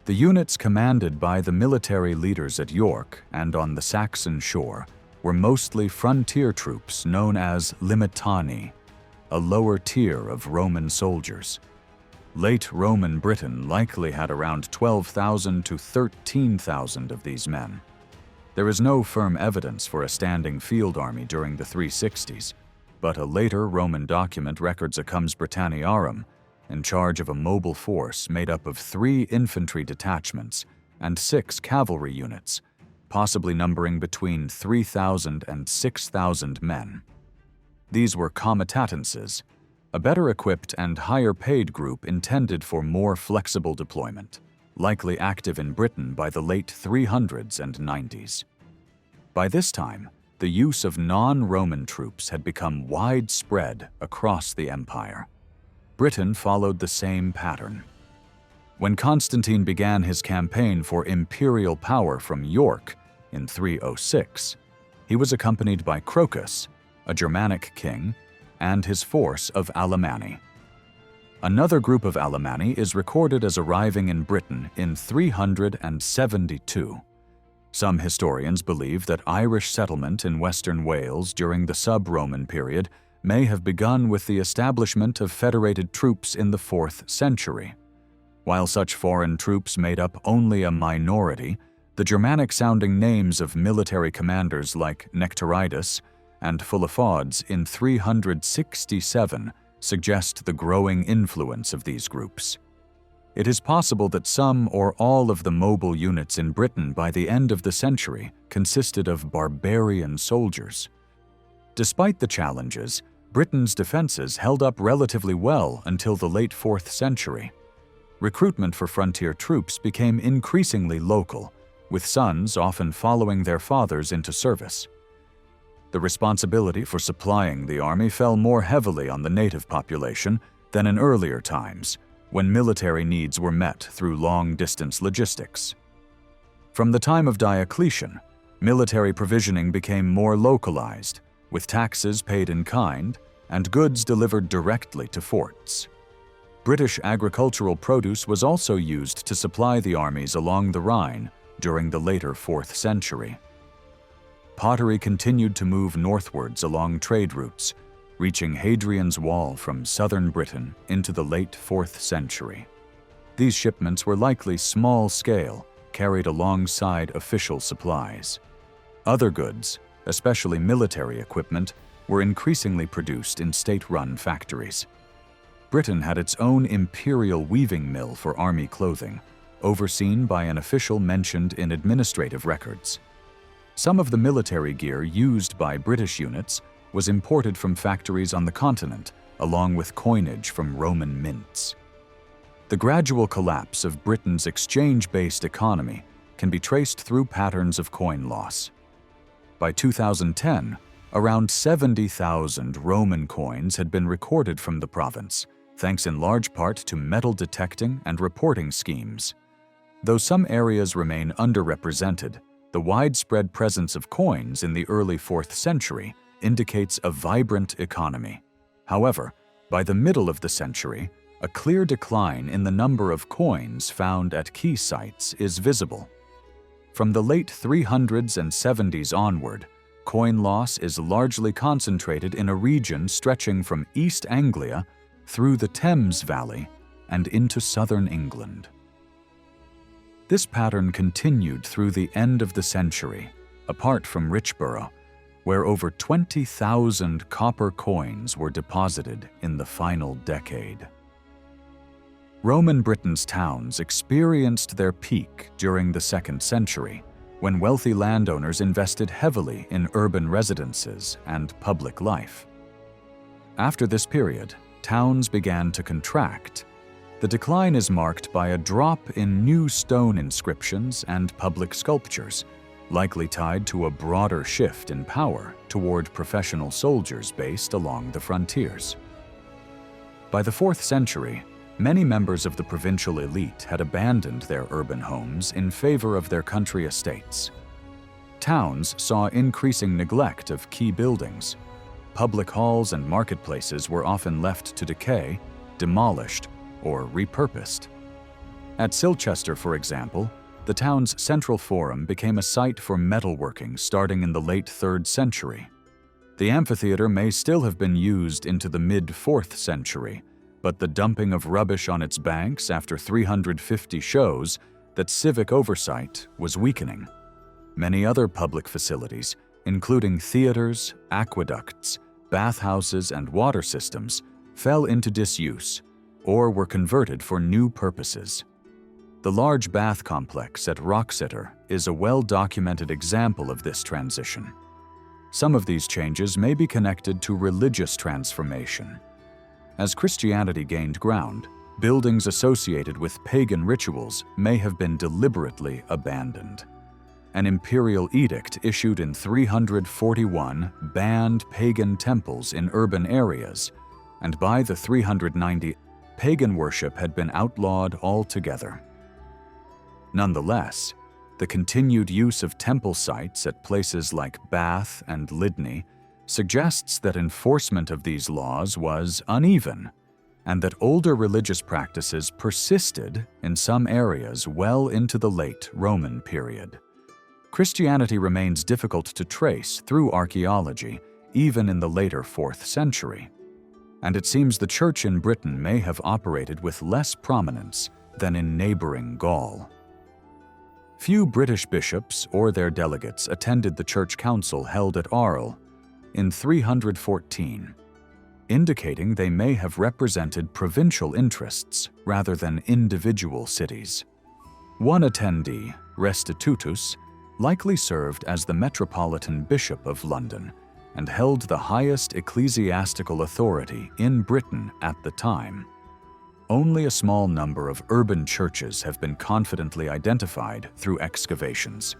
The units commanded by the military leaders at York and on the Saxon shore were mostly frontier troops known as limitani, a lower tier of Roman soldiers. Late Roman Britain likely had around 12,000 to 13,000 of these men. There is no firm evidence for a standing field army during the 360s, but a later Roman document records a Comes Britanniarum in charge of a mobile force made up of 3 infantry detachments and 6 cavalry units, possibly numbering between 3,000 and 6,000 men. These were comitatenses, a better-equipped and higher-paid group intended for more flexible deployment, likely active in Britain by the late 300s and 90s. By this time, the use of non-Roman troops had become widespread across the empire. Britain followed the same pattern. When Constantine began his campaign for imperial power from York in 306, he was accompanied by Crocus, a Germanic king, and his force of Alemanni. Another group of Alemanni is recorded as arriving in Britain in 372. Some historians believe that Irish settlement in western Wales during the sub-Roman period may have begun with the establishment of federated troops in the 4th century. While such foreign troops made up only a minority, the Germanic-sounding names of military commanders like Nectaridus and Philophodes in 367 suggest the growing influence of these groups. It is possible that some or all of the mobile units in Britain by the end of the century consisted of barbarian soldiers. Despite the challenges, Britain's defenses held up relatively well until the late 4th century. Recruitment for frontier troops became increasingly local, with sons often following their fathers into service. The responsibility for supplying the army fell more heavily on the native population than in earlier times, when military needs were met through long-distance logistics. From the time of Diocletian, military provisioning became more localized, with taxes paid in kind and goods delivered directly to forts. British agricultural produce was also used to supply the armies along the Rhine during the later 4th century. Pottery continued to move northwards along trade routes, reaching Hadrian's Wall from southern Britain into the late 4th century. These shipments were likely small-scale, carried alongside official supplies. Other goods, especially military equipment, were increasingly produced in state-run factories. Britain had its own imperial weaving mill for army clothing, overseen by an official mentioned in administrative records. Some of the military gear used by British units was imported from factories on the continent, along with coinage from Roman mints. The gradual collapse of Britain's exchange-based economy can be traced through patterns of coin loss. By 2010, around 70,000 Roman coins had been recorded from the province, thanks in large part to metal detecting and reporting schemes. Though some areas remain underrepresented, the widespread presence of coins in the early 4th century indicates a vibrant economy. However, by the middle of the century, a clear decline in the number of coins found at key sites is visible. From the late 300s and 70s onward, coin loss is largely concentrated in a region stretching from East Anglia through the Thames Valley and into southern England. This pattern continued through the end of the century, apart from Richborough, where over 20,000 copper coins were deposited in the final decade. Roman Britain's towns experienced their peak during the 2nd century, when wealthy landowners invested heavily in urban residences and public life. After this period, towns began to contract. The decline is marked by a drop in new stone inscriptions and public sculptures, likely tied to a broader shift in power toward professional soldiers based along the frontiers. By the 4th century, many members of the provincial elite had abandoned their urban homes in favor of their country estates. Towns saw increasing neglect of key buildings. Public halls and marketplaces were often left to decay, demolished, or repurposed. At Silchester, for example, the town's central forum became a site for metalworking starting in the late 3rd century. The amphitheater may still have been used into the mid-4th century, but the dumping of rubbish on its banks after 350 shows that civic oversight was weakening. Many other public facilities, including theaters, aqueducts, bathhouses, and water systems, fell into disuse or were converted for new purposes. The large bath complex at Wroxeter is a well-documented example of this transition. Some of these changes may be connected to religious transformation. As Christianity gained ground, buildings associated with pagan rituals may have been deliberately abandoned. An imperial edict issued in 341 banned pagan temples in urban areas, and by the 390, pagan worship had been outlawed altogether. Nonetheless, the continued use of temple sites at places like Bath and Lydney suggests that enforcement of these laws was uneven, and that older religious practices persisted in some areas well into the late Roman period. Christianity remains difficult to trace through archaeology, even in the later 4th century, and it seems the Church in Britain may have operated with less prominence than in neighboring Gaul. Few British bishops or their delegates attended the church council held at Arles in 314, indicating they may have represented provincial interests rather than individual cities. One attendee, Restitutus, likely served as the Metropolitan Bishop of London and held the highest ecclesiastical authority in Britain at the time. Only a small number of urban churches have been confidently identified through excavations.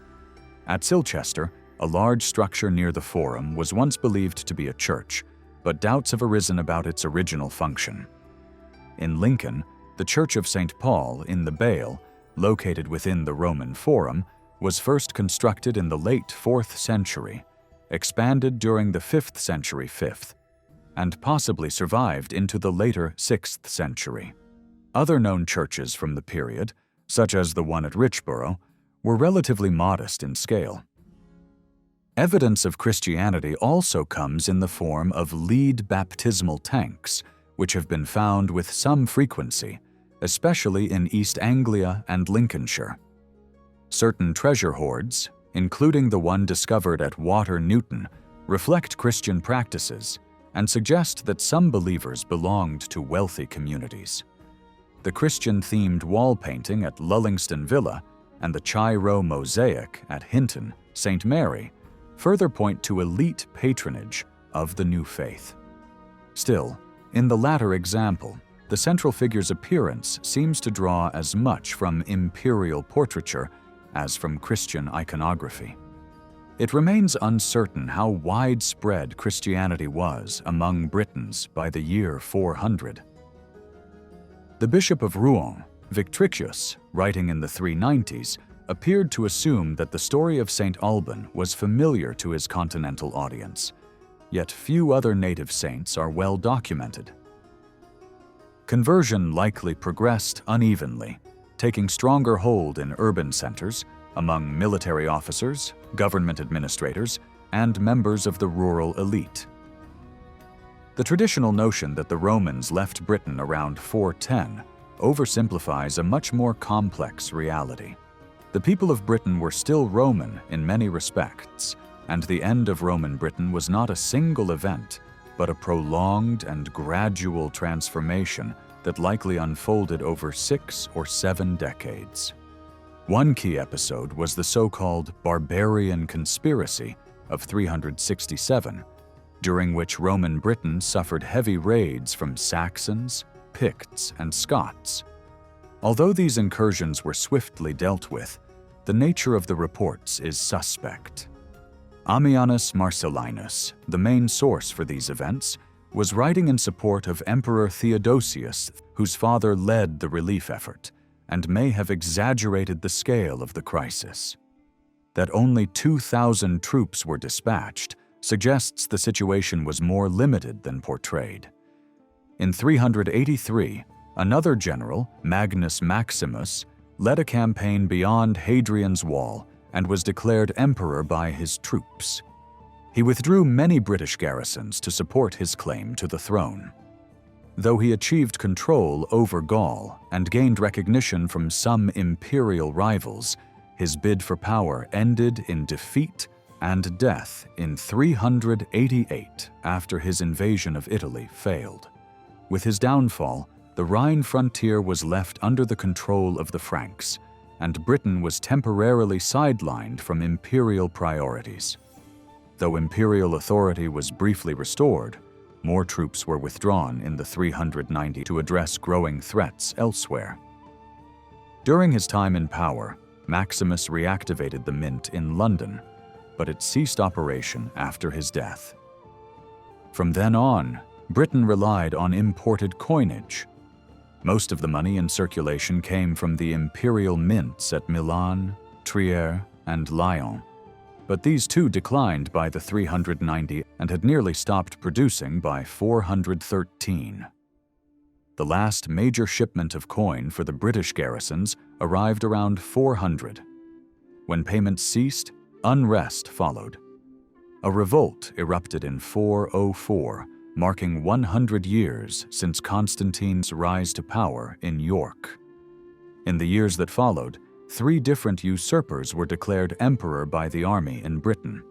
At Silchester, a large structure near the Forum was once believed to be a church, but doubts have arisen about its original function. In Lincoln, the Church of St. Paul in the Bale, located within the Roman Forum, was first constructed in the late 4th century, expanded during the 5th century, and possibly survived into the later 6th century. Other known churches from the period, such as the one at Richborough, were relatively modest in scale. Evidence of Christianity also comes in the form of lead baptismal tanks, which have been found with some frequency, especially in East Anglia and Lincolnshire. Certain treasure hoards, including the one discovered at Water Newton, reflect Christian practices and suggest that some believers belonged to wealthy communities. The Christian-themed wall painting at Lullingston Villa and the Chai Row mosaic at Hinton, St. Mary, further point to elite patronage of the new faith. Still, in the latter example, the central figure's appearance seems to draw as much from imperial portraiture as from Christian iconography. It remains uncertain how widespread Christianity was among Britons by the year 400. The Bishop of Rouen, Victricius, writing in the 390s, appeared to assume that the story of St. Alban was familiar to his continental audience, yet few other native saints are well documented. Conversion likely progressed unevenly, taking stronger hold in urban centers, among military officers, government administrators, and members of the rural elite. The traditional notion that the Romans left Britain around 410 oversimplifies a much more complex reality. The people of Britain were still Roman in many respects, and the end of Roman Britain was not a single event, but a prolonged and gradual transformation that likely unfolded over 6 or 7 decades. One key episode was the so-called Barbarian Conspiracy of 367, during which Roman Britain suffered heavy raids from Saxons, Picts, and Scots. Although these incursions were swiftly dealt with, the nature of the reports is suspect. Ammianus Marcellinus, the main source for these events, was writing in support of Emperor Theodosius, whose father led the relief effort, and may have exaggerated the scale of the crisis. That only 2,000 troops were dispatched suggests the situation was more limited than portrayed. In 383, another general, Magnus Maximus, led a campaign beyond Hadrian's Wall and was declared emperor by his troops. He withdrew many British garrisons to support his claim to the throne. Though he achieved control over Gaul and gained recognition from some imperial rivals, his bid for power ended in defeat and death in 388 after his invasion of Italy failed. With his downfall, the Rhine frontier was left under the control of the Franks, and Britain was temporarily sidelined from imperial priorities. Though imperial authority was briefly restored, more troops were withdrawn in the 390 to address growing threats elsewhere. During his time in power, Maximus reactivated the mint in London, but it ceased operation after his death. From then on, Britain relied on imported coinage. Most of the money in circulation came from the imperial mints at Milan, Trier, and Lyon, but these too declined by the 390 and had nearly stopped producing by 413. The last major shipment of coin for the British garrisons arrived around 400. When payments ceased, unrest followed. A revolt erupted in 404, marking 100 years since Constantine's rise to power in York. In the years that followed, 3 different usurpers were declared emperor by the army in Britain.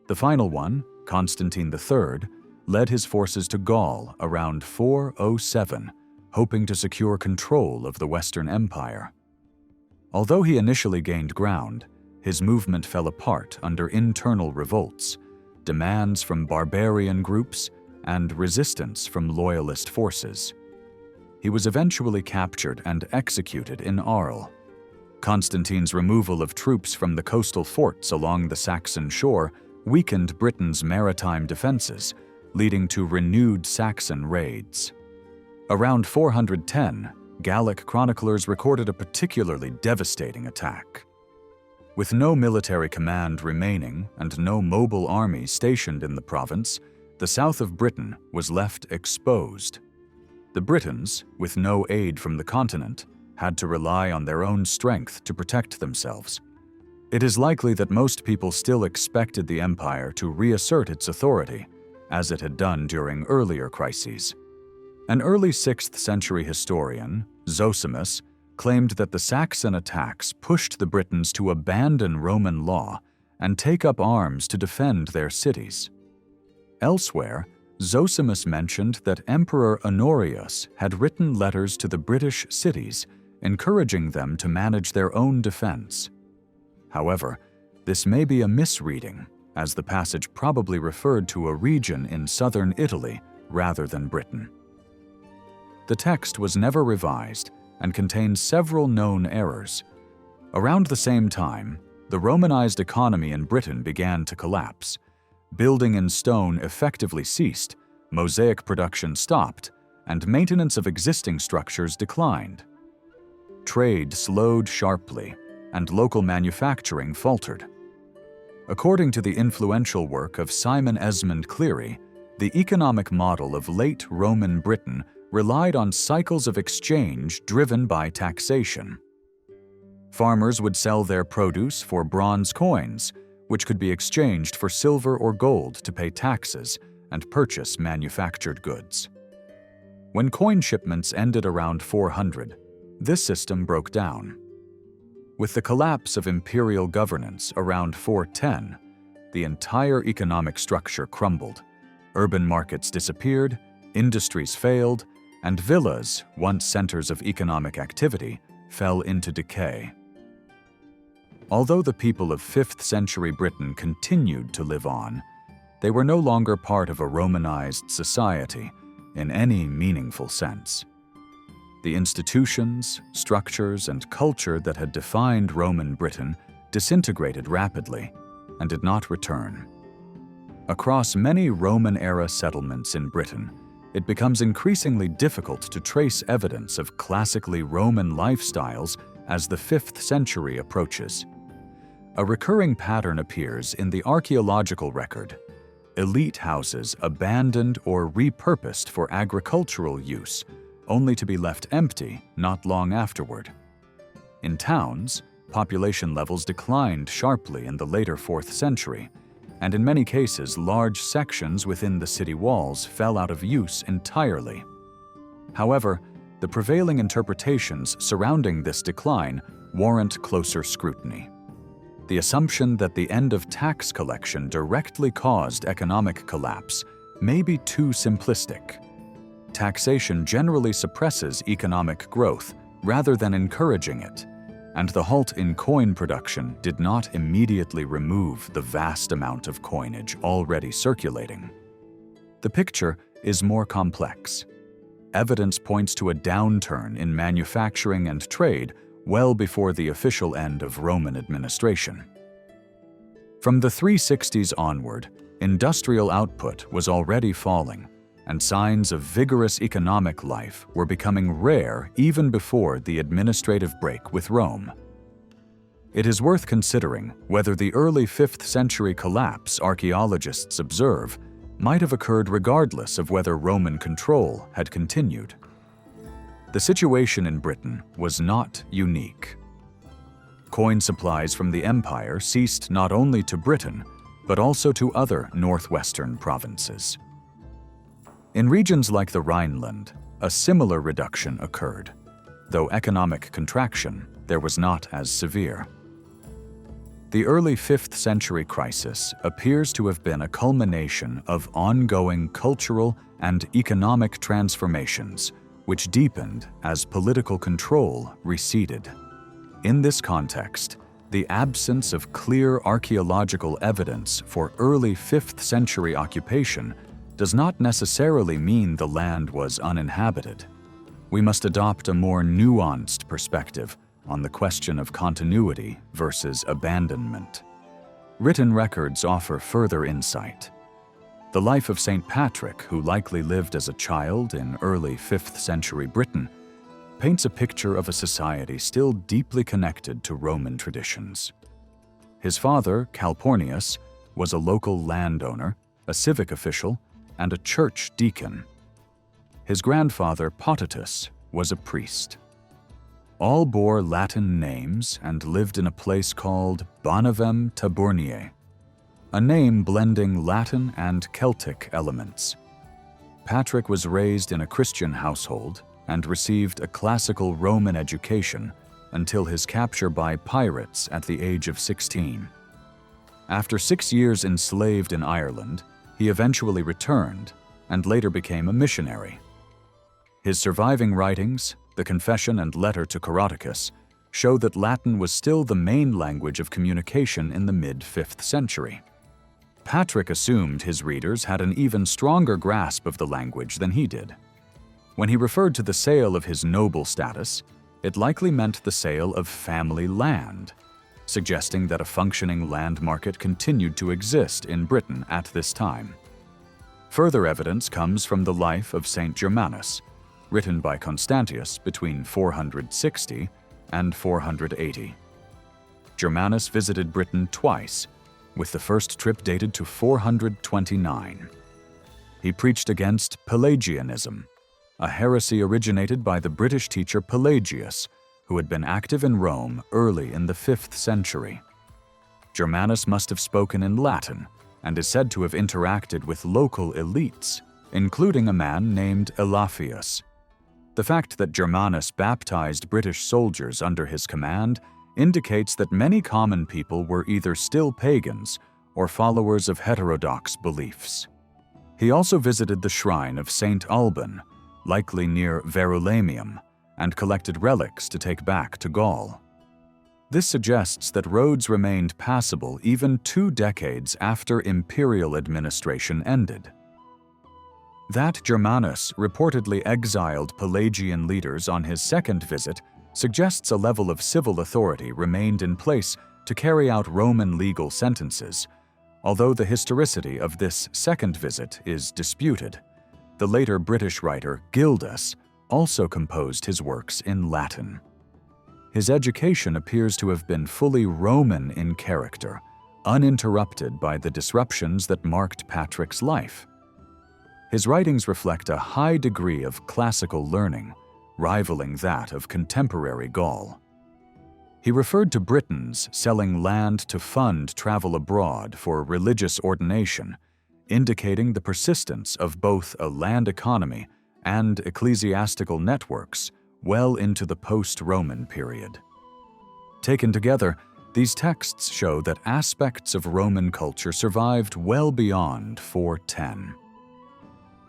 The final one, Constantine III, led his forces to Gaul around 407, hoping to secure control of the Western Empire. Although he initially gained ground, his movement fell apart under internal revolts, demands from barbarian groups, and resistance from loyalist forces. He was eventually captured and executed in Arles. Constantine's removal of troops from the coastal forts along the Saxon shore weakened Britain's maritime defenses, leading to renewed Saxon raids. Around 410, Gallic chroniclers recorded a particularly devastating attack. With no military command remaining and no mobile army stationed in the province, the south of Britain was left exposed. The Britons, with no aid from the continent, had to rely on their own strength to protect themselves. It is likely that most people still expected the empire to reassert its authority, as it had done during earlier crises. An early 6th century historian, Zosimus, claimed that the Saxon attacks pushed the Britons to abandon Roman law and take up arms to defend their cities. Elsewhere, Zosimus mentioned that Emperor Honorius had written letters to the British cities encouraging them to manage their own defense. However, this may be a misreading, as the passage probably referred to a region in southern Italy rather than Britain. The text was never revised and contains several known errors. Around the same time, the Romanized economy in Britain began to collapse. Building in stone effectively ceased, mosaic production stopped, and maintenance of existing structures declined. Trade slowed sharply, and local manufacturing faltered. According to the influential work of Simon Esmond Cleary, the economic model of late Roman Britain relied on cycles of exchange driven by taxation. Farmers would sell their produce for bronze coins, which could be exchanged for silver or gold to pay taxes and purchase manufactured goods. When coin shipments ended around 400, this system broke down. With the collapse of imperial governance around 410, the entire economic structure crumbled. Urban markets disappeared, industries failed, and villas, once centers of economic activity, fell into decay. Although the people of 5th century Britain continued to live on, they were no longer part of a Romanized society in any meaningful sense. The institutions, structures, and culture that had defined Roman Britain disintegrated rapidly and did not return. Across many Roman-era settlements in Britain, it becomes increasingly difficult to trace evidence of classically Roman lifestyles as the 5th century approaches. A recurring pattern appears in the archaeological record: elite houses abandoned or repurposed for agricultural use, only to be left empty not long afterward. In towns, population levels declined sharply in the later 4th century, and in many cases large sections within the city walls fell out of use entirely. However, the prevailing interpretations surrounding this decline warrant closer scrutiny. The assumption that the end of tax collection directly caused economic collapse may be too simplistic. Taxation generally suppresses economic growth rather than encouraging it, and the halt in coin production did not immediately remove the vast amount of coinage already circulating. The picture is more complex. Evidence points to a downturn in manufacturing and trade well before the official end of Roman administration. From the 360s onward, industrial output was already falling, and signs of vigorous economic life were becoming rare even before the administrative break with Rome. It is worth considering whether the early 5th century collapse archaeologists observe might have occurred regardless of whether Roman control had continued. The situation in Britain was not unique. Coin supplies from the empire ceased not only to Britain, but also to other northwestern provinces. In regions like the Rhineland, a similar reduction occurred, though economic contraction there was not as severe. The early 5th century crisis appears to have been a culmination of ongoing cultural and economic transformations, which deepened as political control receded. In this context, the absence of clear archaeological evidence for early 5th century occupation does not necessarily mean the land was uninhabited. We must adopt a more nuanced perspective on the question of continuity versus abandonment. Written records offer further insight. The life of St. Patrick, who likely lived as a child in early 5th century Britain, paints a picture of a society still deeply connected to Roman traditions. His father, Calpurnius, was a local landowner, a civic official, and a church deacon. His grandfather, Potitus, was a priest. All bore Latin names and lived in a place called Bonavem Taburniae, a name blending Latin and Celtic elements. Patrick was raised in a Christian household and received a classical Roman education until his capture by pirates at the age of 16. After 6 years enslaved in Ireland, he eventually returned and later became a missionary. His surviving writings, the Confession and Letter to Coroticus, show that Latin was still the main language of communication in the mid-5th century. Patrick assumed his readers had an even stronger grasp of the language than he did. When he referred to the sale of his noble status, it likely meant the sale of family land, suggesting that a functioning land market continued to exist in Britain at this time. Further evidence comes from the life of Saint Germanus, written by Constantius between 460 and 480. Germanus visited Britain twice, with the first trip dated to 429. He preached against Pelagianism, a heresy originated by the British teacher Pelagius, who had been active in Rome early in the 5th century. Germanus must have spoken in Latin and is said to have interacted with local elites, including a man named Elafius. The fact that Germanus baptized British soldiers under his command indicates that many common people were either still pagans or followers of heterodox beliefs. He also visited the shrine of Saint Alban, likely near Verulamium, and collected relics to take back to Gaul. This suggests that roads remained passable even 2 decades after imperial administration ended. That Germanus reportedly exiled Pelagian leaders on his second visit suggests a level of civil authority remained in place to carry out Roman legal sentences, although the historicity of this second visit is disputed. The later British writer Gildas also composed his works in Latin. His education appears to have been fully Roman in character, uninterrupted by the disruptions that marked Patrick's life. His writings reflect a high degree of classical learning, rivaling that of contemporary Gaul. He referred to Britons selling land to fund travel abroad for religious ordination, indicating the persistence of both a land economy and ecclesiastical networks well into the post-Roman period. Taken together, these texts show that aspects of Roman culture survived well beyond 410.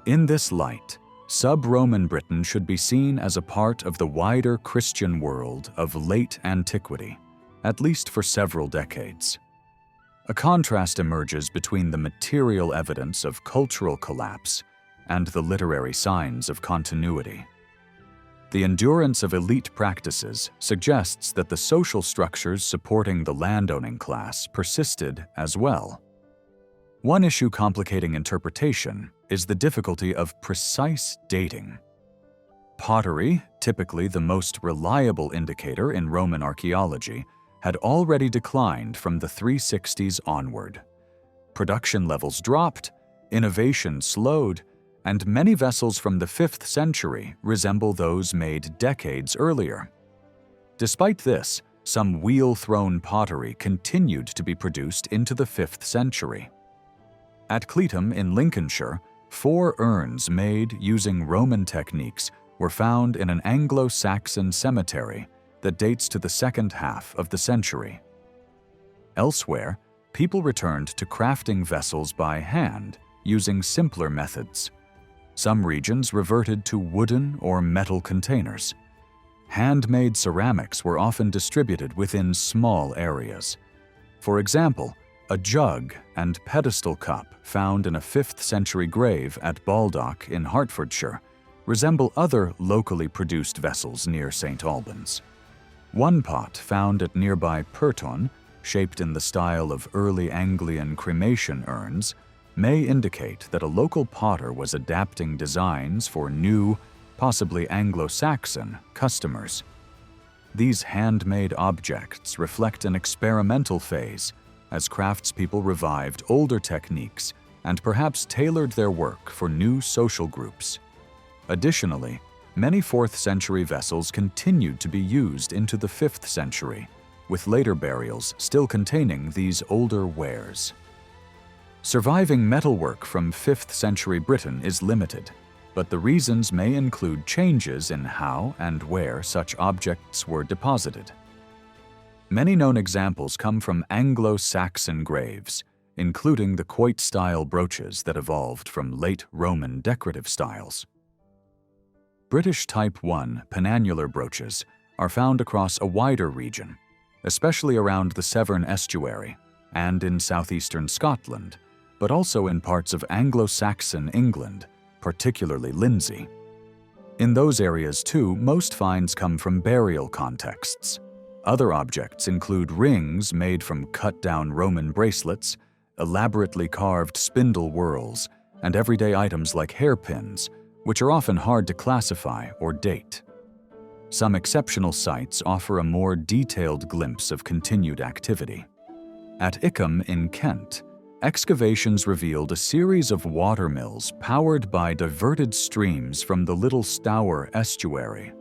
In this light, sub-Roman Britain should be seen as a part of the wider Christian world of late antiquity, at least for several decades. A contrast emerges between the material evidence of cultural collapse and the literary signs of continuity. The endurance of elite practices suggests that the social structures supporting the landowning class persisted as well. One issue complicating interpretation is the difficulty of precise dating. Pottery, typically the most reliable indicator in Roman archaeology, had already declined from the 360s onward. Production levels dropped, innovation slowed, and many vessels from the 5th century resemble those made decades earlier. Despite this, some wheel-thrown pottery continued to be produced into the 5th century. At Cleetham in Lincolnshire, 4 urns made using Roman techniques were found in an Anglo-Saxon cemetery that dates to the second half of the century. Elsewhere, people returned to crafting vessels by hand using simpler methods. Some regions reverted to wooden or metal containers. Handmade ceramics were often distributed within small areas. For example, a jug and pedestal cup found in a 5th century grave at Baldock in Hertfordshire resemble other locally produced vessels near St. Albans. One pot found at nearby Purton, shaped in the style of early Anglian cremation urns, may indicate that a local potter was adapting designs for new, possibly Anglo-Saxon, customers. These handmade objects reflect an experimental phase, as craftspeople revived older techniques and perhaps tailored their work for new social groups. Additionally, many 4th century vessels continued to be used into the 5th century, with later burials still containing these older wares. Surviving metalwork from 5th century Britain is limited, but the reasons may include changes in how and where such objects were deposited. Many known examples come from Anglo-Saxon graves, including the quoit-style brooches that evolved from late Roman decorative styles. British Type I penannular brooches are found across a wider region, especially around the Severn estuary and in southeastern Scotland, but also in parts of Anglo-Saxon England, particularly Lindsey. In those areas, too, most finds come from burial contexts. Other objects include rings made from cut-down Roman bracelets, elaborately carved spindle whorls, and everyday items like hairpins, which are often hard to classify or date. Some exceptional sites offer a more detailed glimpse of continued activity. At Ickham in Kent, excavations revealed a series of watermills powered by diverted streams from the Little Stour estuary.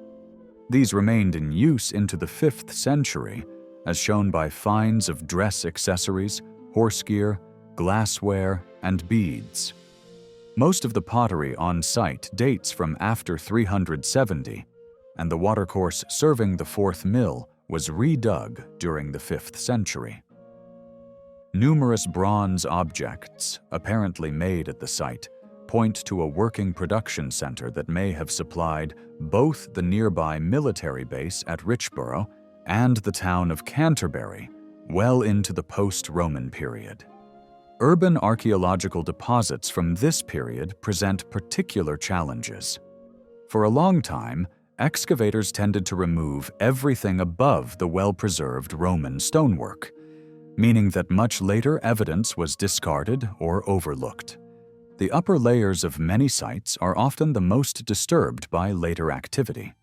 These remained in use into the 5th century, as shown by finds of dress accessories, horse gear, glassware, and beads. Most of the pottery on site dates from after 370, and the watercourse serving the 4th mill was redug during the 5th century. Numerous bronze objects, apparently made at the site, point to a working production center that may have supplied both the nearby military base at Richborough and the town of Canterbury well into the post-Roman period. Urban archaeological deposits from this period present particular challenges. For a long time, excavators tended to remove everything above the well-preserved Roman stonework, meaning that much later evidence was discarded or overlooked. The upper layers of many sites are often the most disturbed by later activity,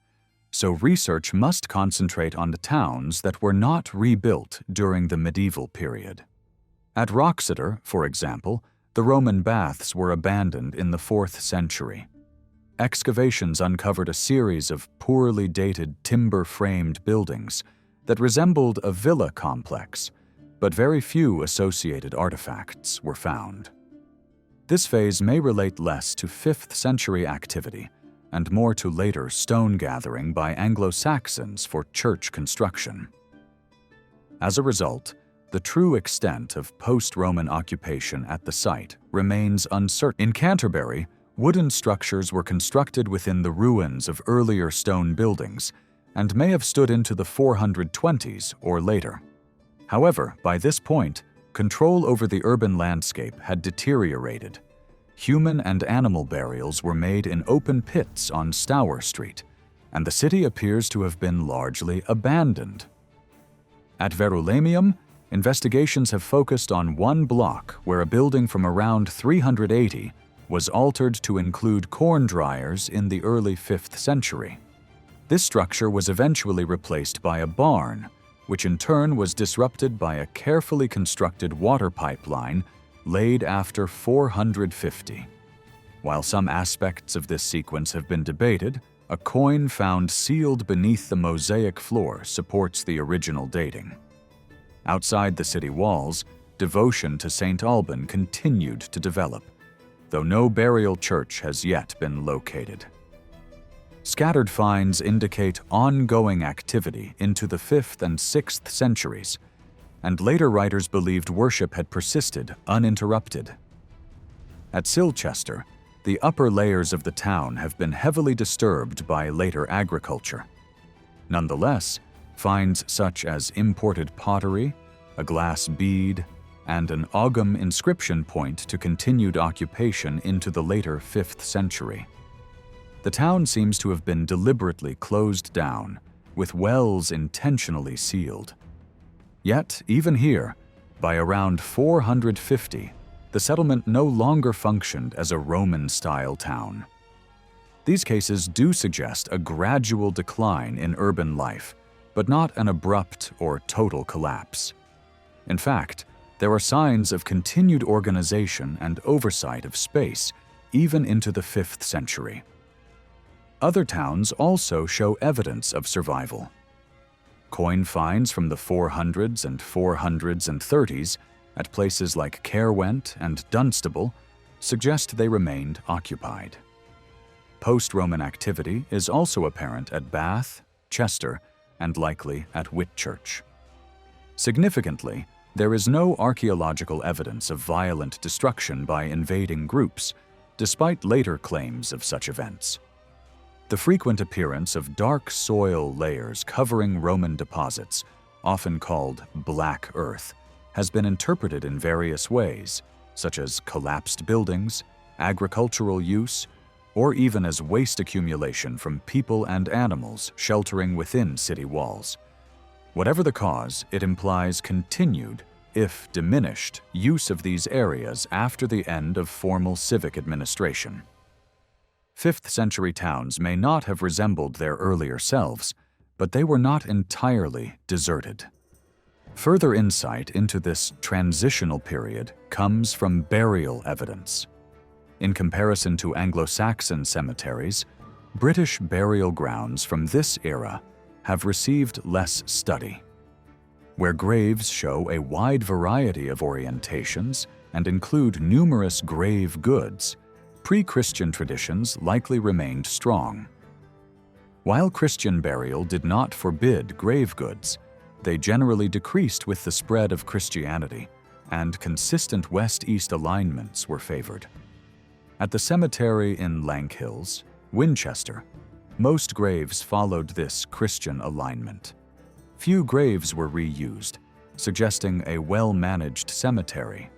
so research must concentrate on the towns that were not rebuilt during the medieval period. At Wroxeter, for example, the Roman baths were abandoned in the 4th century. Excavations uncovered a series of poorly dated timber-framed buildings that resembled a villa complex, but very few associated artifacts were found. This phase may relate less to 5th century activity and more to later stone gathering by Anglo-Saxons for church construction. As a result, the true extent of post-Roman occupation at the site remains uncertain. In Canterbury, wooden structures were constructed within the ruins of earlier stone buildings and may have stood into the 420s or later. However, by this point, control over the urban landscape had deteriorated. Human and animal burials were made in open pits on Stour Street, and the city appears to have been largely abandoned. At Verulamium, investigations have focused on one block where a building from around 380 was altered to include corn dryers in the early 5th century. This structure was eventually replaced by a barn, which in turn was disrupted by a carefully constructed water pipeline laid after 450. While some aspects of this sequence have been debated, a coin found sealed beneath the mosaic floor supports the original dating. Outside the city walls, devotion to St. Alban continued to develop, though no burial church has yet been located. Scattered finds indicate ongoing activity into the 5th and 6th centuries, and later writers believed worship had persisted uninterrupted. At Silchester, the upper layers of the town have been heavily disturbed by later agriculture. Nonetheless, finds such as imported pottery, a glass bead, and an Ogham inscription point to continued occupation into the later 5th century. The town seems to have been deliberately closed down, with wells intentionally sealed. Yet, even here, by around 450, the settlement no longer functioned as a Roman-style town. These cases do suggest a gradual decline in urban life, but not an abrupt or total collapse. In fact, there are signs of continued organization and oversight of space even into the 5th century. Other towns also show evidence of survival. Coin finds from the 400s and 430s at places like Caerwent and Dunstable suggest they remained occupied. Post-Roman activity is also apparent at Bath, Chester, and likely at Whitchurch. Significantly, there is no archaeological evidence of violent destruction by invading groups, despite later claims of such events. The frequent appearance of dark soil layers covering Roman deposits, often called black earth, has been interpreted in various ways, such as collapsed buildings, agricultural use, or even as waste accumulation from people and animals sheltering within city walls. Whatever the cause, it implies continued, if diminished, use of these areas after the end of formal civic administration. 5th century towns may not have resembled their earlier selves, but they were not entirely deserted. Further insight into this transitional period comes from burial evidence. In comparison to Anglo-Saxon cemeteries, British burial grounds from this era have received less study, where graves show a wide variety of orientations and include numerous grave goods. Pre-Christian traditions likely remained strong. While Christian burial did not forbid grave goods, they generally decreased with the spread of Christianity, and consistent west-east alignments were favored. At the cemetery in Lankhills, Winchester, most graves followed this Christian alignment. Few graves were reused, suggesting a well-managed cemetery.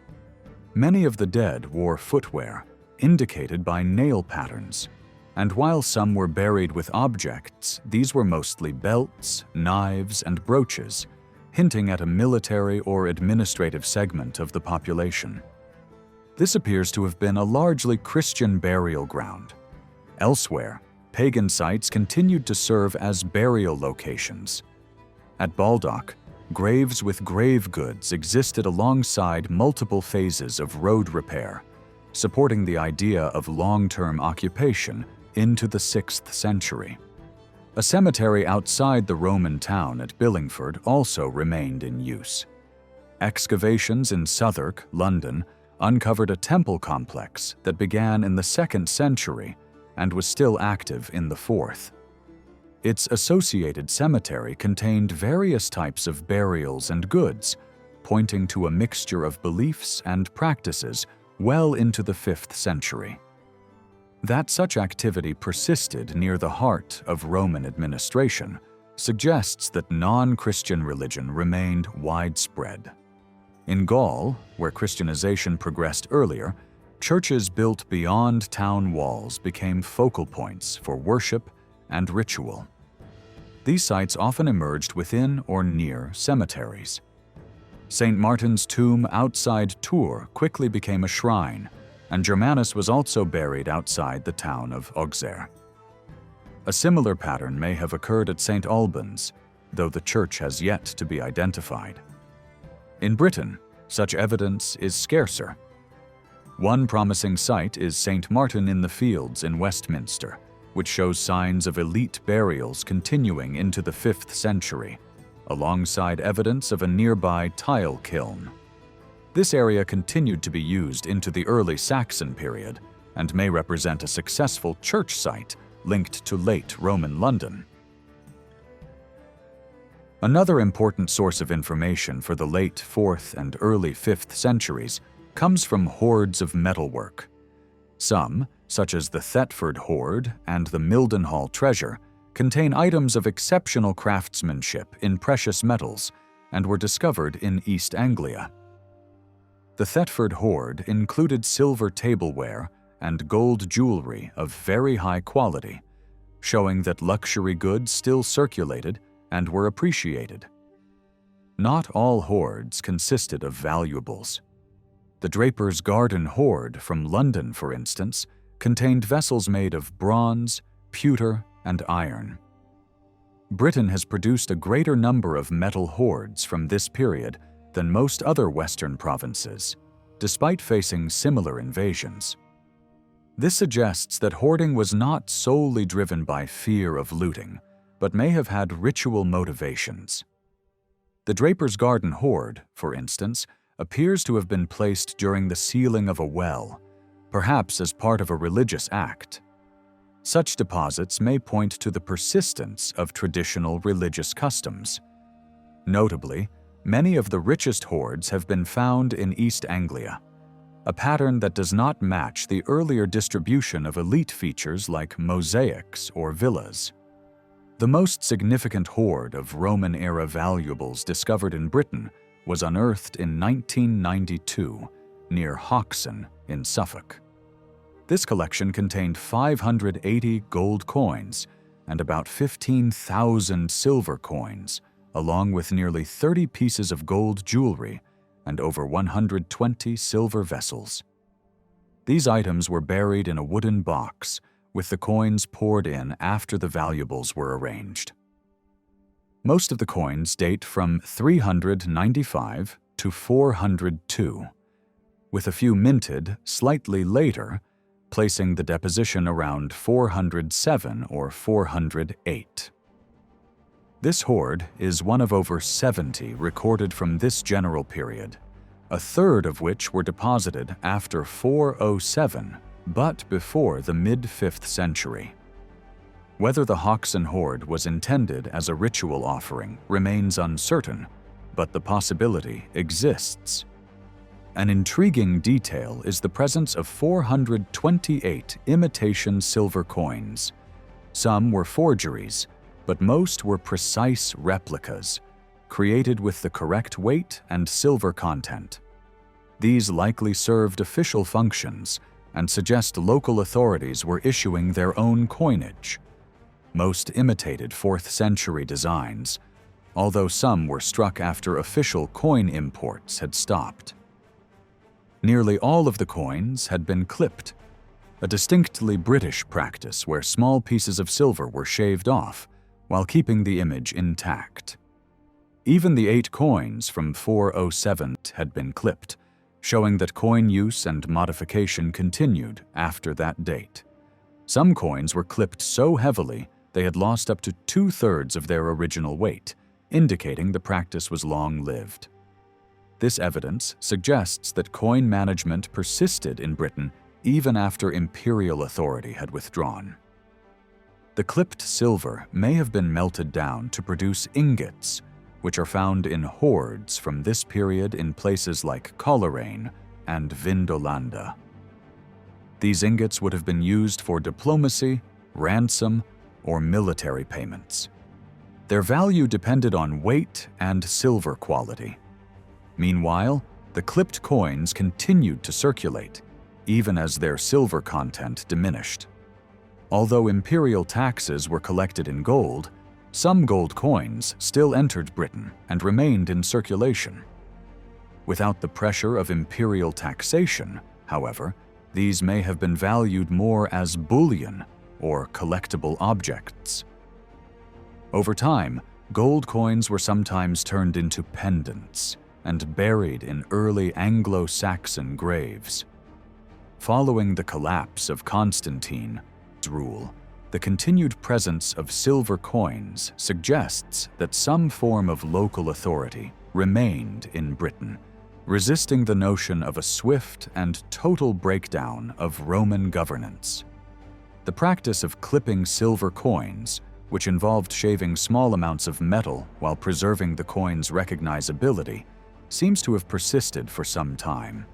Many of the dead wore footwear, indicated by nail patterns, and while some were buried with objects, these were mostly belts, knives, and brooches, hinting at a military or administrative segment of the population. This appears to have been a largely Christian burial ground. Elsewhere, pagan sites continued to serve as burial locations. At Baldock, graves with grave goods existed alongside multiple phases of road repair, supporting the idea of long-term occupation into the 6th century. A cemetery outside the Roman town at Billingford also remained in use. Excavations in Southwark, London, uncovered a temple complex that began in the 2nd century and was still active in the 4th. Its associated cemetery contained various types of burials and goods, pointing to a mixture of beliefs and practices well into the 5th century. That such activity persisted near the heart of Roman administration suggests that non-Christian religion remained widespread. In Gaul, where Christianization progressed earlier, churches built beyond town walls became focal points for worship and ritual. These sites often emerged within or near cemeteries. St. Martin's tomb outside Tours quickly became a shrine, and Germanus was also buried outside the town of Auxerre. A similar pattern may have occurred at St. Albans, though the church has yet to be identified. In Britain, such evidence is scarcer. One promising site is St. Martin in the Fields in Westminster, which shows signs of elite burials continuing into the 5th century, alongside evidence of a nearby tile kiln. This area continued to be used into the early Saxon period and may represent a successful church site linked to late Roman London. Another important source of information for the late 4th and early 5th centuries comes from hoards of metalwork. Some, such as the Thetford hoard and the Mildenhall treasure, contain items of exceptional craftsmanship in precious metals and were discovered in East Anglia. The Thetford hoard included silver tableware and gold jewelry of very high quality, showing that luxury goods still circulated and were appreciated. Not all hoards consisted of valuables. The Draper's Garden hoard from London, for instance, contained vessels made of bronze, pewter, and iron. Britain has produced a greater number of metal hoards from this period than most other Western provinces, despite facing similar invasions. This suggests that hoarding was not solely driven by fear of looting, but may have had ritual motivations. The Draper's Garden hoard, for instance, appears to have been placed during the sealing of a well, perhaps as part of a religious act. Such deposits may point to the persistence of traditional religious customs. Notably, many of the richest hoards have been found in East Anglia, a pattern that does not match the earlier distribution of elite features like mosaics or villas. The most significant hoard of Roman-era valuables discovered in Britain was unearthed in 1992 near Hoxton in Suffolk. This collection contained 580 gold coins and about 15,000 silver coins, along with nearly 30 pieces of gold jewelry and over 120 silver vessels. These items were buried in a wooden box, with the coins poured in after the valuables were arranged. Most of the coins date from 395 to 402, with a few minted slightly later, placing the deposition around 407 or 408. This hoard is one of over 70 recorded from this general period, a third of which were deposited after 407, but before the mid-5th century. Whether the Hoxton hoard was intended as a ritual offering remains uncertain, but the possibility exists. An intriguing detail is the presence of 428 imitation silver coins. Some were forgeries, but most were precise replicas, created with the correct weight and silver content. These likely served official functions and suggest local authorities were issuing their own coinage. Most imitated 4th century designs, although some were struck after official coin imports had stopped. Nearly all of the coins had been clipped, a distinctly British practice where small pieces of silver were shaved off while keeping the image intact. Even the 8 coins from 407 had been clipped, showing that coin use and modification continued after that date. Some coins were clipped so heavily they had lost up to 2/3 of their original weight, indicating the practice was long-lived. This evidence suggests that coin management persisted in Britain even after imperial authority had withdrawn. The clipped silver may have been melted down to produce ingots, which are found in hoards from this period in places like Coleraine and Vindolanda. These ingots would have been used for diplomacy, ransom, or military payments. Their value depended on weight and silver quality. Meanwhile, the clipped coins continued to circulate, even as their silver content diminished. Although imperial taxes were collected in gold, some gold coins still entered Britain and remained in circulation. Without the pressure of imperial taxation, however, these may have been valued more as bullion or collectible objects. Over time, gold coins were sometimes turned into pendants and buried in early Anglo-Saxon graves. Following the collapse of Constantine's rule, the continued presence of silver coins suggests that some form of local authority remained in Britain, resisting the notion of a swift and total breakdown of Roman governance. The practice of clipping silver coins, which involved shaving small amounts of metal while preserving the coin's recognizability, seems to have persisted for some time.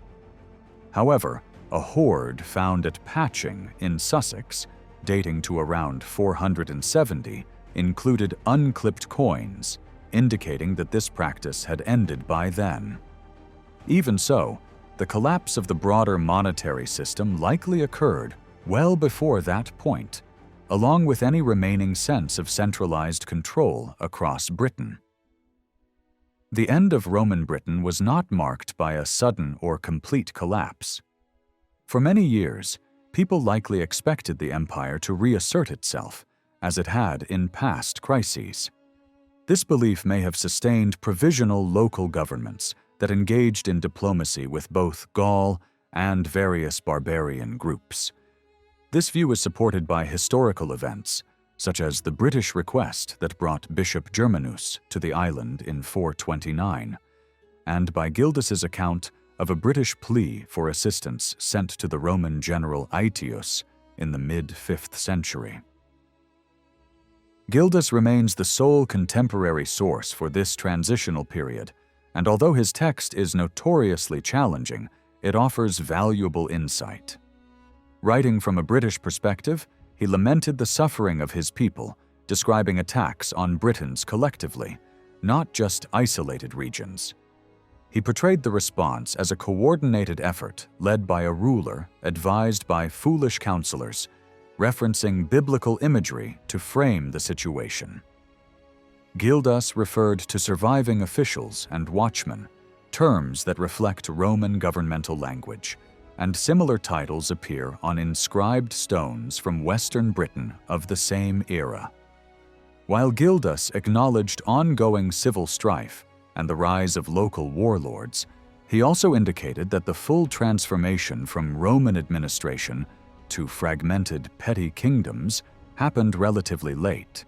However, a hoard found at Patching in Sussex, dating to around 470, included unclipped coins, indicating that this practice had ended by then. Even so, the collapse of the broader monetary system likely occurred well before that point, along with any remaining sense of centralized control across Britain. The end of Roman Britain was not marked by a sudden or complete collapse. For many years, people likely expected the empire to reassert itself, as it had in past crises. This belief may have sustained provisional local governments that engaged in diplomacy with both Gaul and various barbarian groups. This view is supported by historical events, such as the British request that brought Bishop Germanus to the island in 429, and by Gildas's account of a British plea for assistance sent to the Roman general Aetius in the mid-5th century. Gildas remains the sole contemporary source for this transitional period, and although his text is notoriously challenging, it offers valuable insight. Writing from a British perspective, he lamented the suffering of his people, describing attacks on Britons collectively, not just isolated regions. He portrayed the response as a coordinated effort led by a ruler advised by foolish counselors, referencing biblical imagery to frame the situation. Gildas referred to surviving officials and watchmen, terms that reflect Roman governmental language, and similar titles appear on inscribed stones from Western Britain of the same era. While Gildas acknowledged ongoing civil strife and the rise of local warlords, he also indicated that the full transformation from Roman administration to fragmented petty kingdoms happened relatively late.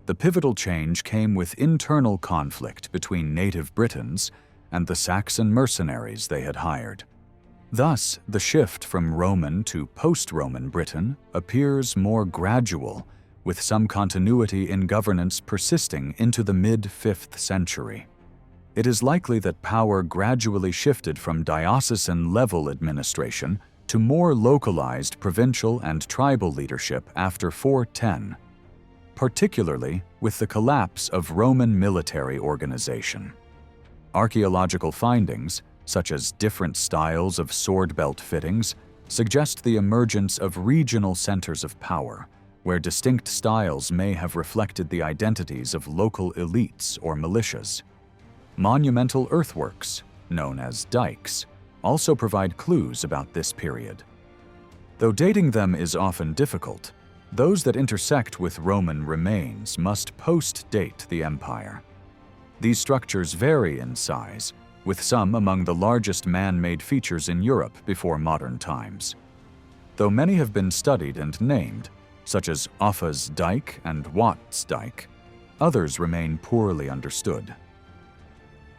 The pivotal change came with internal conflict between native Britons and the Saxon mercenaries they had hired. Thus, the shift from Roman to post-Roman Britain appears more gradual, with some continuity in governance persisting into the mid-5th century. It is likely that power gradually shifted from diocesan-level administration to more localized provincial and tribal leadership after 410, particularly with the collapse of Roman military organization. Archaeological findings, such as different styles of sword belt fittings, suggest the emergence of regional centers of power, where distinct styles may have reflected the identities of local elites or militias. Monumental earthworks, known as dikes, also provide clues about this period. Though dating them is often difficult, those that intersect with Roman remains must post-date the empire. These structures vary in size, with some among the largest man-made features in Europe before modern times. Though many have been studied and named, such as Offa's Dyke and Wat's Dyke, others remain poorly understood.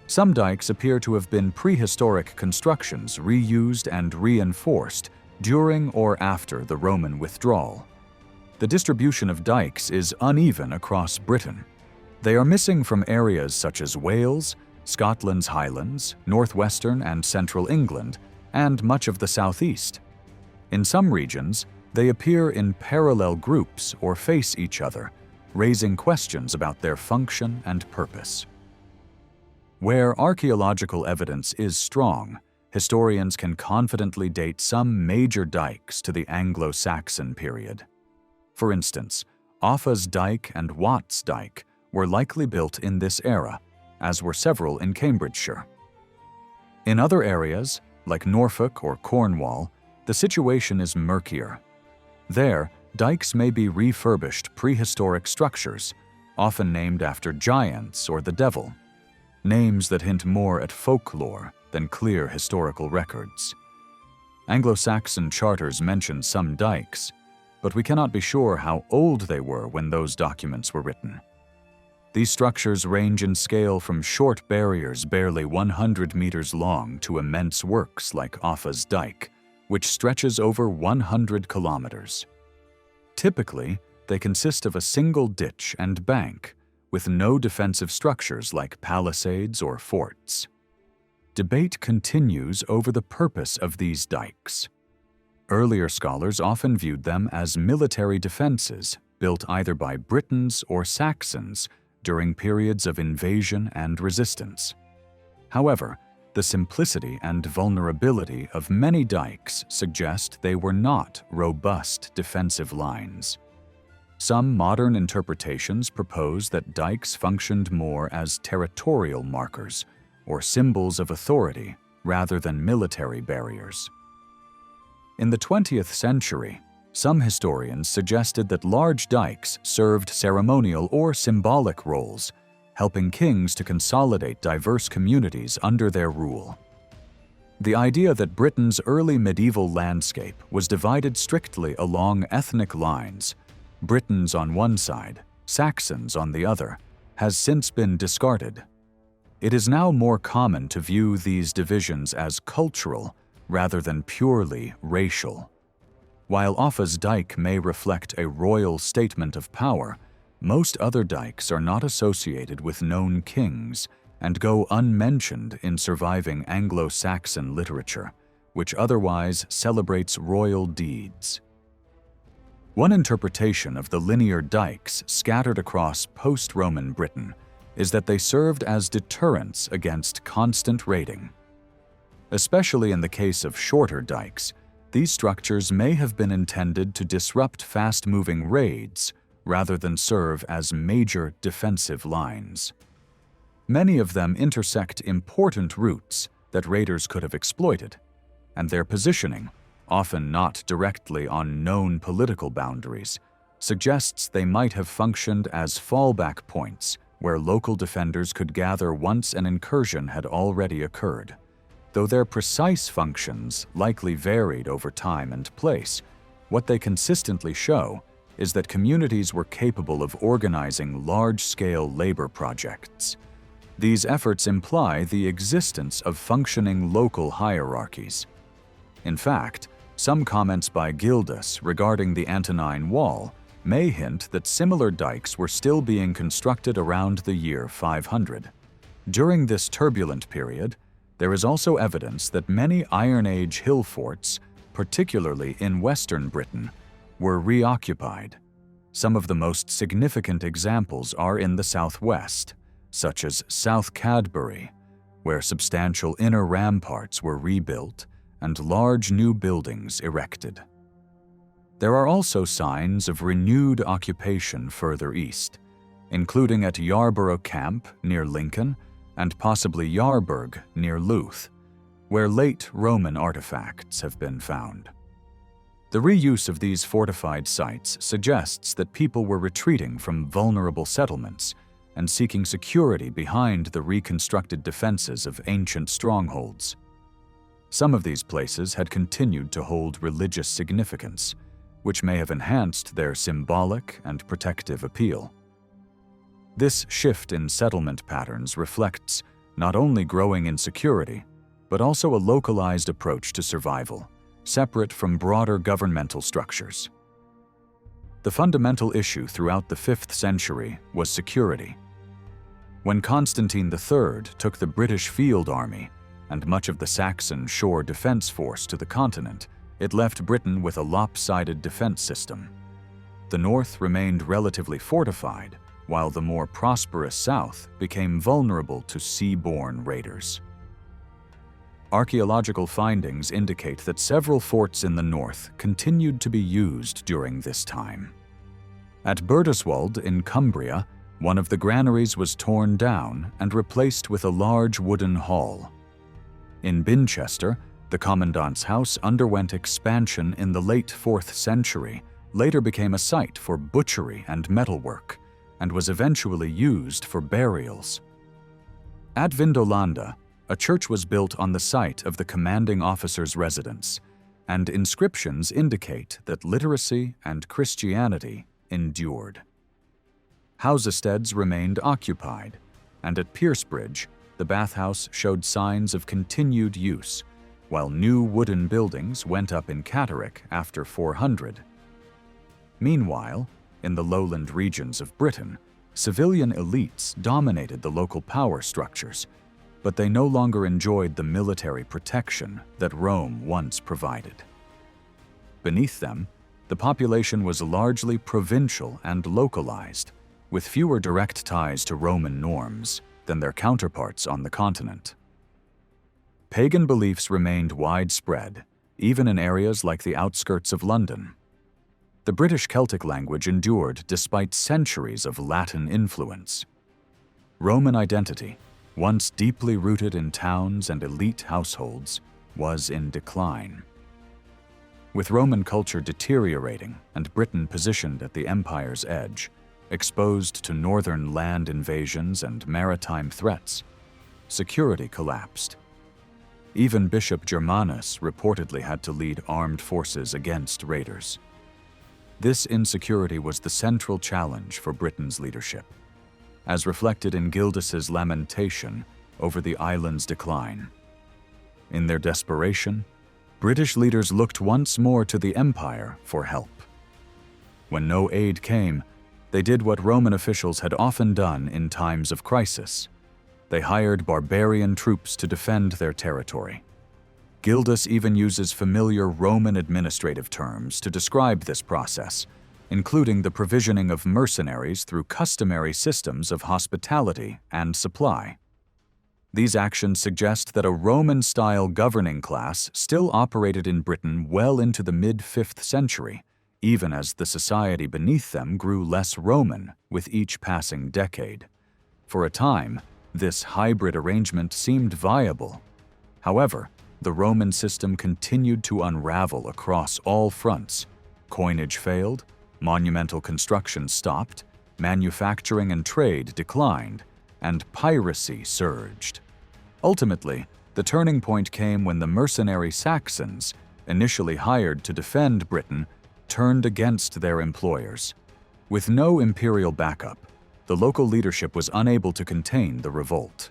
Some dikes appear to have been prehistoric constructions reused and reinforced during or after the Roman withdrawal. The distribution of dikes is uneven across Britain. They are missing from areas such as Wales, Scotland's Highlands, northwestern and central England, and much of the southeast. In some regions, they appear in parallel groups or face each other, raising questions about their function and purpose. Where archaeological evidence is strong, historians can confidently date some major dikes to the Anglo-Saxon period. For instance, Offa's Dyke and Wat's Dyke were likely built in this era, as were several in Cambridgeshire. In other areas, like Norfolk or Cornwall, the situation is murkier. There, dikes may be refurbished prehistoric structures, often named after giants or the devil, names that hint more at folklore than clear historical records. Anglo-Saxon charters mention some dikes, but we cannot be sure how old they were when those documents were written. These structures range in scale from short barriers barely 100 meters long to immense works like Offa's Dyke, which stretches over 100 kilometers. Typically, they consist of a single ditch and bank, with no defensive structures like palisades or forts. Debate continues over the purpose of these dikes. Earlier scholars often viewed them as military defenses built either by Britons or Saxons during periods of invasion and resistance. However, the simplicity and vulnerability of many dikes suggest they were not robust defensive lines. Some modern interpretations propose that dikes functioned more as territorial markers or symbols of authority rather than military barriers. In the 20th century, some historians suggested that large dikes served ceremonial or symbolic roles, helping kings to consolidate diverse communities under their rule. The idea that Britain's early medieval landscape was divided strictly along ethnic lines, Britons on one side, Saxons on the other, has since been discarded. It is now more common to view these divisions as cultural rather than purely racial. While Offa's Dyke may reflect a royal statement of power, most other dikes are not associated with known kings and go unmentioned in surviving Anglo-Saxon literature, which otherwise celebrates royal deeds. One interpretation of the linear dikes scattered across post-Roman Britain is that they served as deterrents against constant raiding. Especially in the case of shorter dikes, these structures may have been intended to disrupt fast-moving raids rather than serve as major defensive lines. Many of them intersect important routes that raiders could have exploited, and their positioning, often not directly on known political boundaries, suggests they might have functioned as fallback points where local defenders could gather once an incursion had already occurred. Though their precise functions likely varied over time and place, What they consistently show is that communities were capable of organizing large-scale labor projects. These efforts imply the existence of functioning local hierarchies. In fact, some comments by Gildas regarding the Antonine Wall may hint that similar dikes were still being constructed around the year 500. During this turbulent period, there is also evidence that many Iron Age hill forts, particularly in western Britain, were reoccupied. Some of the most significant examples are in the southwest, such as South Cadbury, where substantial inner ramparts were rebuilt and large new buildings erected. There are also signs of renewed occupation further east, including at Yarborough Camp near Lincoln and possibly Yarburg near Louth, where late Roman artifacts have been found. The reuse of these fortified sites suggests that people were retreating from vulnerable settlements and seeking security behind the reconstructed defenses of ancient strongholds. Some of these places had continued to hold religious significance, which may have enhanced their symbolic and protective appeal. This shift in settlement patterns reflects not only growing insecurity, but also a localized approach to survival, separate from broader governmental structures. The fundamental issue throughout the 5th century was security. When Constantine III took the British field army and much of the Saxon shore defense force to the continent, it left Britain with a lopsided defense system. The north remained relatively fortified, while the more prosperous south became vulnerable to sea-borne raiders. Archaeological findings indicate that several forts in the north continued to be used during this time. At Burdiswald in Cumbria, one of the granaries was torn down and replaced with a large wooden hall. In Binchester, the commandant's house underwent expansion in the late 4th century, later became a site for butchery and metalwork, and was eventually used for burials. At Vindolanda, a church was built on the site of the commanding officer's residence, and inscriptions indicate that literacy and Christianity endured. Housesteads remained occupied, and at Piercebridge, the bathhouse showed signs of continued use, while new wooden buildings went up in Catterick after 400. Meanwhile, in the lowland regions of Britain, civilian elites dominated the local power structures, but they no longer enjoyed the military protection that Rome once provided. Beneath them, the population was largely provincial and localized, with fewer direct ties to Roman norms than their counterparts on the continent. Pagan beliefs remained widespread, even in areas like the outskirts of London. The British Celtic language endured despite centuries of Latin influence. Roman identity, once deeply rooted in towns and elite households, was in decline. With Roman culture deteriorating and Britain positioned at the empire's edge, exposed to northern land invasions and maritime threats, security collapsed. Even Bishop Germanus reportedly had to lead armed forces against raiders. This insecurity was the central challenge for Britain's leadership, as reflected in Gildas's lamentation over the island's decline. In their desperation, British leaders looked once more to the empire for help. When no aid came, they did what Roman officials had often done in times of crisis. They hired barbarian troops to defend their territory. Gildas even uses familiar Roman administrative terms to describe this process, including the provisioning of mercenaries through customary systems of hospitality and supply. These actions suggest that a Roman-style governing class still operated in Britain well into the mid-5th century, even as the society beneath them grew less Roman with each passing decade. For a time, this hybrid arrangement seemed viable. However, the Roman system continued to unravel across all fronts. Coinage failed, monumental construction stopped, manufacturing and trade declined, and piracy surged. Ultimately, the turning point came when the mercenary Saxons, initially hired to defend Britain, turned against their employers. With no imperial backup, the local leadership was unable to contain the revolt.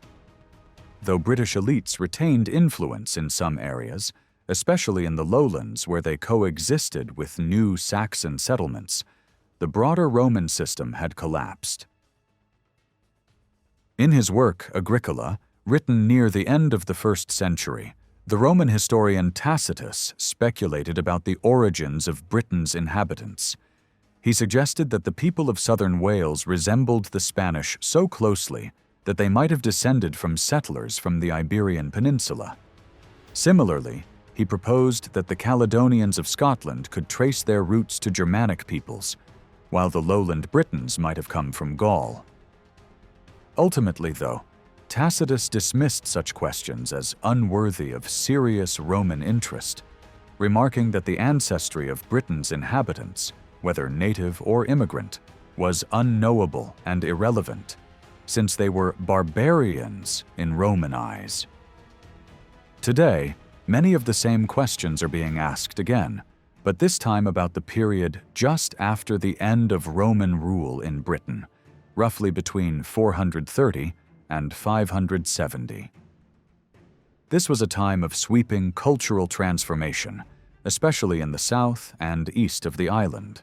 Though British elites retained influence in some areas, especially in the lowlands where they coexisted with new Saxon settlements, the broader Roman system had collapsed. In his work Agricola, written near the end of the 1st century, the Roman historian Tacitus speculated about the origins of Britain's inhabitants. He suggested that the people of southern Wales resembled the Spanish so closely that they might have descended from settlers from the Iberian Peninsula. Similarly, he proposed that the Caledonians of Scotland could trace their roots to Germanic peoples, while the lowland Britons might have come from Gaul. Ultimately, though, Tacitus dismissed such questions as unworthy of serious Roman interest, remarking that the ancestry of Britain's inhabitants, whether native or immigrant, was unknowable and irrelevant, since they were barbarians in Roman eyes. Today, many of the same questions are being asked again, but this time about the period just after the end of Roman rule in Britain, roughly between 430 and 570. This was a time of sweeping cultural transformation, especially in the south and east of the island.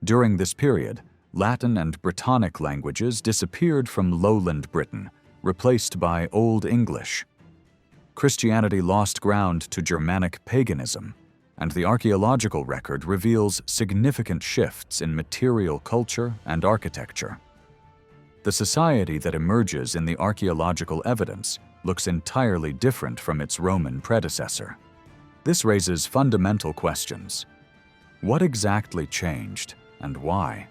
During this period, Latin and Brittonic languages disappeared from lowland Britain, replaced by Old English. Christianity lost ground to Germanic paganism, and the archaeological record reveals significant shifts in material culture and architecture. The society that emerges in the archaeological evidence looks entirely different from its Roman predecessor. This raises fundamental questions. What exactly changed, and why?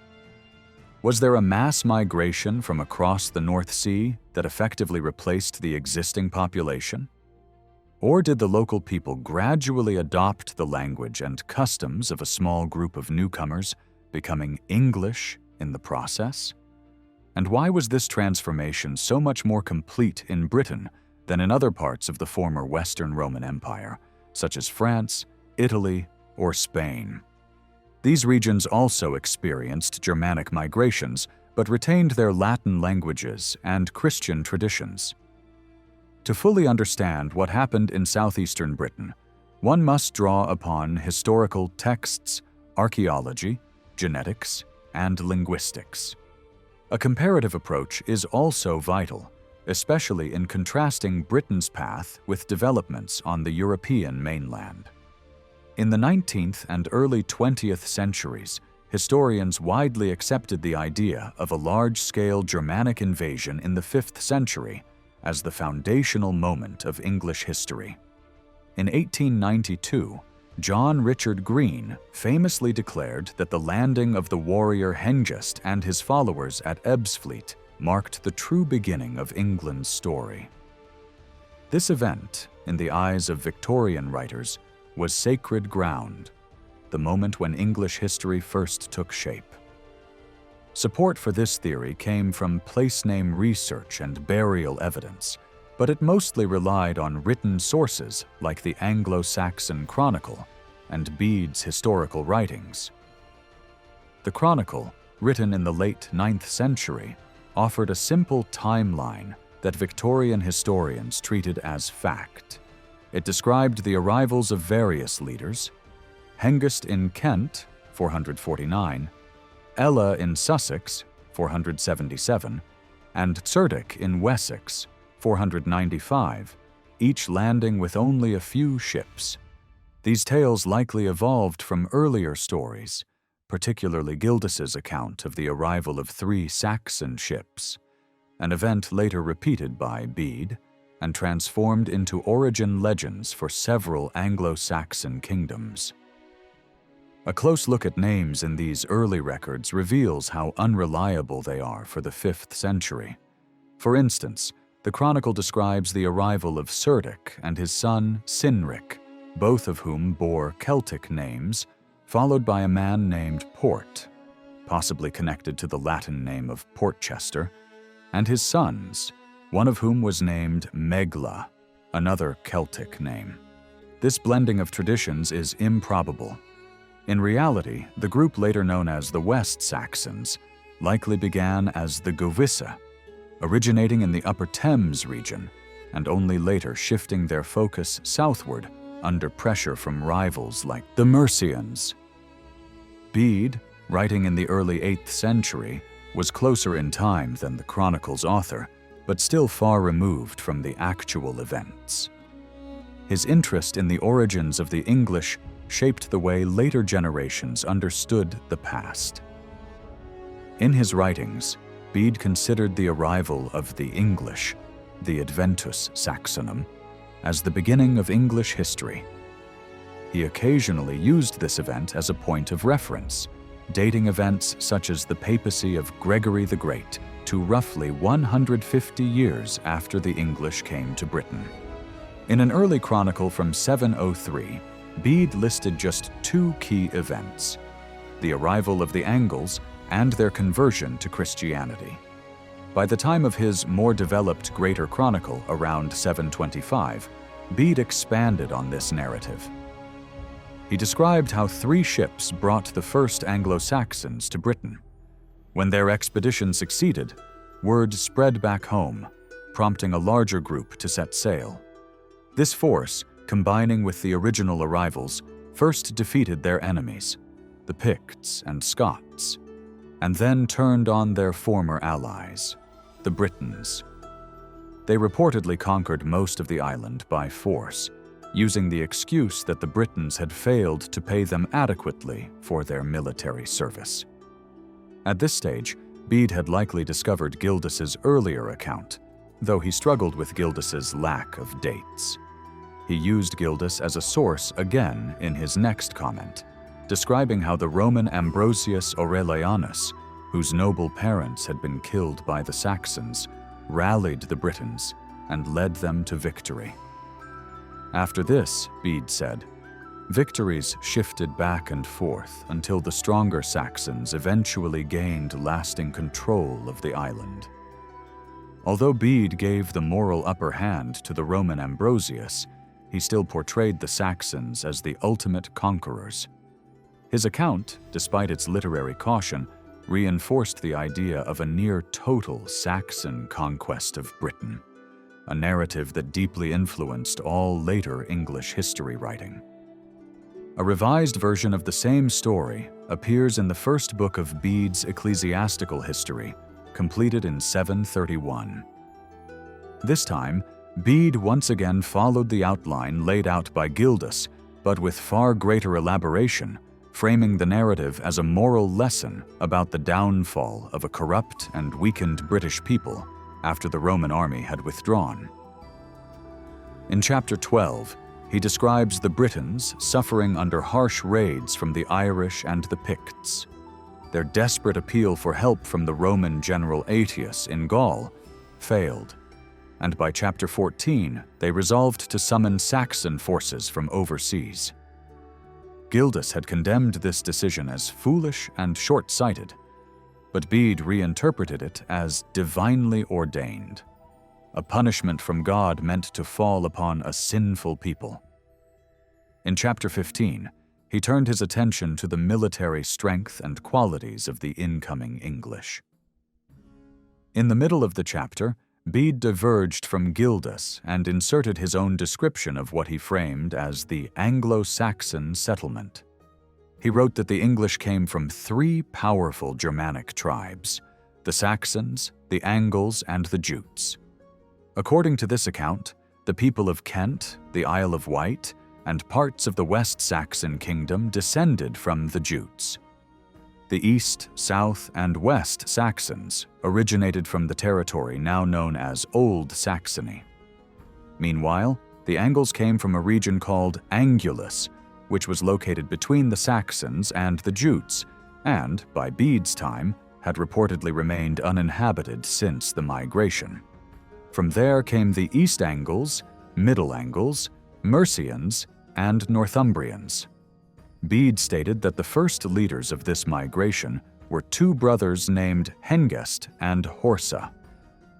Was there a mass migration from across the North Sea that effectively replaced the existing population? Or did the local people gradually adopt the language and customs of a small group of newcomers, becoming English in the process? And why was this transformation so much more complete in Britain than in other parts of the former Western Roman Empire, such as France, Italy, or Spain? These regions also experienced Germanic migrations, but retained their Latin languages and Christian traditions. To fully understand what happened in southeastern Britain, one must draw upon historical texts, archaeology, genetics, and linguistics. A comparative approach is also vital, especially in contrasting Britain's path with developments on the European mainland. In the 19th and early 20th centuries, historians widely accepted the idea of a large-scale Germanic invasion in the 5th century as the foundational moment of English history. In 1892, John Richard Green famously declared that the landing of the warrior Hengist and his followers at Ebbsfleet marked the true beginning of England's story. This event, in the eyes of Victorian writers, was sacred ground, the moment when English history first took shape. Support for this theory came from place name research and burial evidence, but it mostly relied on written sources like the Anglo-Saxon Chronicle and Bede's historical writings. The Chronicle, written in the late 9th century, offered a simple timeline that Victorian historians treated as fact. It described the arrivals of various leaders: Hengist in Kent, 449, Ella in Sussex, 477, and Cerdic in Wessex, 495, each landing with only a few ships. These tales likely evolved from earlier stories, particularly Gildas's account of the arrival of 3 Saxon ships, an event later repeated by Bede and transformed into origin legends for several Anglo-Saxon kingdoms. A close look at names in these early records reveals how unreliable they are for the 5th century. For instance, the Chronicle describes the arrival of Cerdic and his son Cynric, both of whom bore Celtic names, followed by a man named Port, possibly connected to the Latin name of Portchester, and his sons, one of whom was named Megla, another Celtic name. This blending of traditions is improbable. In reality, the group later known as the West Saxons likely began as the Govissa, originating in the Upper Thames region and only later shifting their focus southward under pressure from rivals like the Mercians. Bede, writing in the early 8th century, was closer in time than the chronicle's author, but still far removed from the actual events. His interest in the origins of the English shaped the way later generations understood the past. In his writings, Bede considered the arrival of the English, the Adventus Saxonum, as the beginning of English history. He occasionally used this event as a point of reference, dating events such as the papacy of Gregory the Great to roughly 150 years after the English came to Britain. In an early chronicle from 703, Bede listed just 2 key events: the arrival of the Angles and their conversion to Christianity. By the time of his more developed Greater Chronicle around 725, Bede expanded on this narrative. He described how 3 ships brought the first Anglo-Saxons to Britain. When their expedition succeeded, word spread back home, prompting a larger group to set sail. This force, combining with the original arrivals, first defeated their enemies, the Picts and Scots, and then turned on their former allies, the Britons. They reportedly conquered most of the island by force, using the excuse that the Britons had failed to pay them adequately for their military service. At this stage, Bede had likely discovered Gildas's earlier account, though he struggled with Gildas's lack of dates. He used Gildas as a source again in his next comment, describing how the Roman Ambrosius Aurelianus, whose noble parents had been killed by the Saxons, rallied the Britons and led them to victory. After this, Bede said, victories shifted back and forth until the stronger Saxons eventually gained lasting control of the island. Although Bede gave the moral upper hand to the Roman Ambrosius, he still portrayed the Saxons as the ultimate conquerors. His account, despite its literary caution, reinforced the idea of a near-total Saxon conquest of Britain, a narrative that deeply influenced all later English history writing. A revised version of the same story appears in the first book of Bede's ecclesiastical history, completed in 731. This time, Bede once again followed the outline laid out by Gildas, but with far greater elaboration, framing the narrative as a moral lesson about the downfall of a corrupt and weakened British people after the Roman army had withdrawn. In chapter 12, he describes the Britons suffering under harsh raids from the Irish and the Picts. Their desperate appeal for help from the Roman general Aetius in Gaul failed, and by chapter 14, they resolved to summon Saxon forces from overseas. Gildas had condemned this decision as foolish and short-sighted, but Bede reinterpreted it as divinely ordained, a punishment from God meant to fall upon a sinful people. In chapter 15, he turned his attention to the military strength and qualities of the incoming English. In the middle of the chapter, Bede diverged from Gildas and inserted his own description of what he framed as the Anglo-Saxon settlement. He wrote that the English came from 3 powerful Germanic tribes, the Saxons, the Angles, and the Jutes. According to this account, the people of Kent, the Isle of Wight, and parts of the West Saxon kingdom descended from the Jutes. The East, South, and West Saxons originated from the territory now known as Old Saxony. Meanwhile, the Angles came from a region called Angulus, which was located between the Saxons and the Jutes, and, by Bede's time, had reportedly remained uninhabited since the migration. From there came the East Angles, Middle Angles, Mercians, and Northumbrians. Bede stated that the first leaders of this migration were 2 brothers named Hengest and Horsa.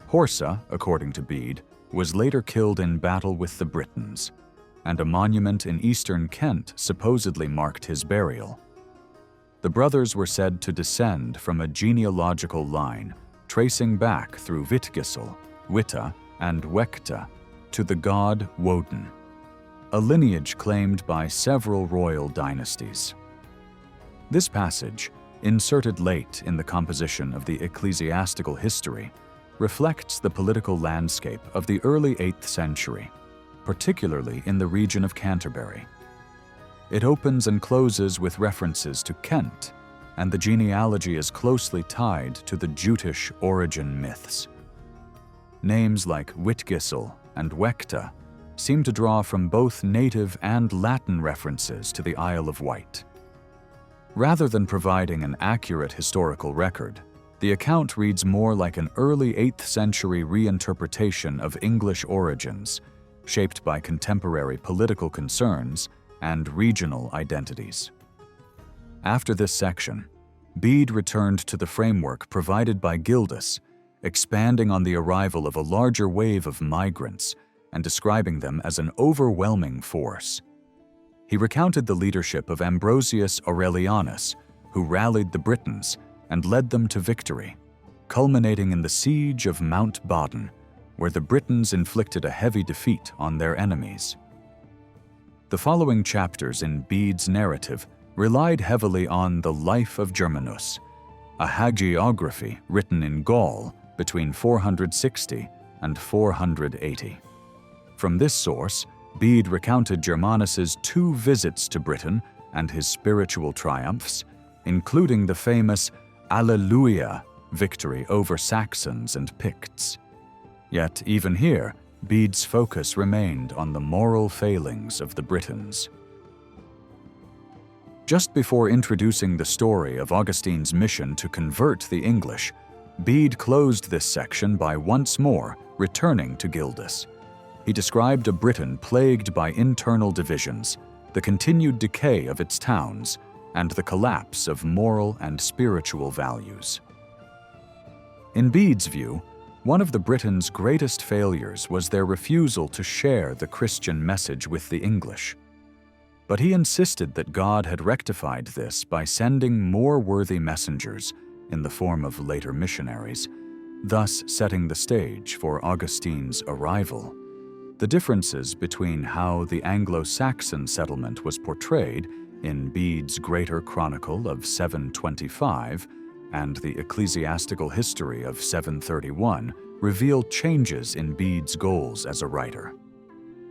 Horsa, according to Bede, was later killed in battle with the Britons, and a monument in eastern Kent supposedly marked his burial, The brothers were said to descend from a genealogical line tracing back through Vitgisl, Witta, and Wecta to the god Woden, a lineage claimed by several royal dynasties. This passage, inserted late in the composition of the ecclesiastical history, reflects the political landscape of the early 8th century, particularly in the region of Canterbury. It opens and closes with references to Kent, and the genealogy is closely tied to the Jutish origin myths. Names like Vitgisl and Wecta seem to draw from both native and Latin references to the Isle of Wight. Rather than providing an accurate historical record, the account reads more like an early 8th century reinterpretation of English origins, shaped by contemporary political concerns and regional identities. After this section, Bede returned to the framework provided by Gildas, expanding on the arrival of a larger wave of migrants and describing them as an overwhelming force. He recounted the leadership of Ambrosius Aurelianus, who rallied the Britons and led them to victory, culminating in the siege of Mount Badon, where the Britons inflicted a heavy defeat on their enemies. The following chapters in Bede's narrative relied heavily on the Life of Germanus, a hagiography written in Gaul between 460 and 480. From this source, Bede recounted Germanus's 2 visits to Britain and his spiritual triumphs, including the famous Alleluia victory over Saxons and Picts. Yet even here, Bede's focus remained on the moral failings of the Britons. Just before introducing the story of Augustine's mission to convert the English, Bede closed this section by once more returning to Gildas. He described a Britain plagued by internal divisions, the continued decay of its towns, and the collapse of moral and spiritual values. In Bede's view, one of the Britons' greatest failures was their refusal to share the Christian message with the English. But he insisted that God had rectified this by sending more worthy messengers in the form of later missionaries, thus setting the stage for Augustine's arrival. The differences between how the Anglo-Saxon settlement was portrayed in Bede's Greater Chronicle of 725 and the ecclesiastical history of 731 reveal changes in Bede's goals as a writer.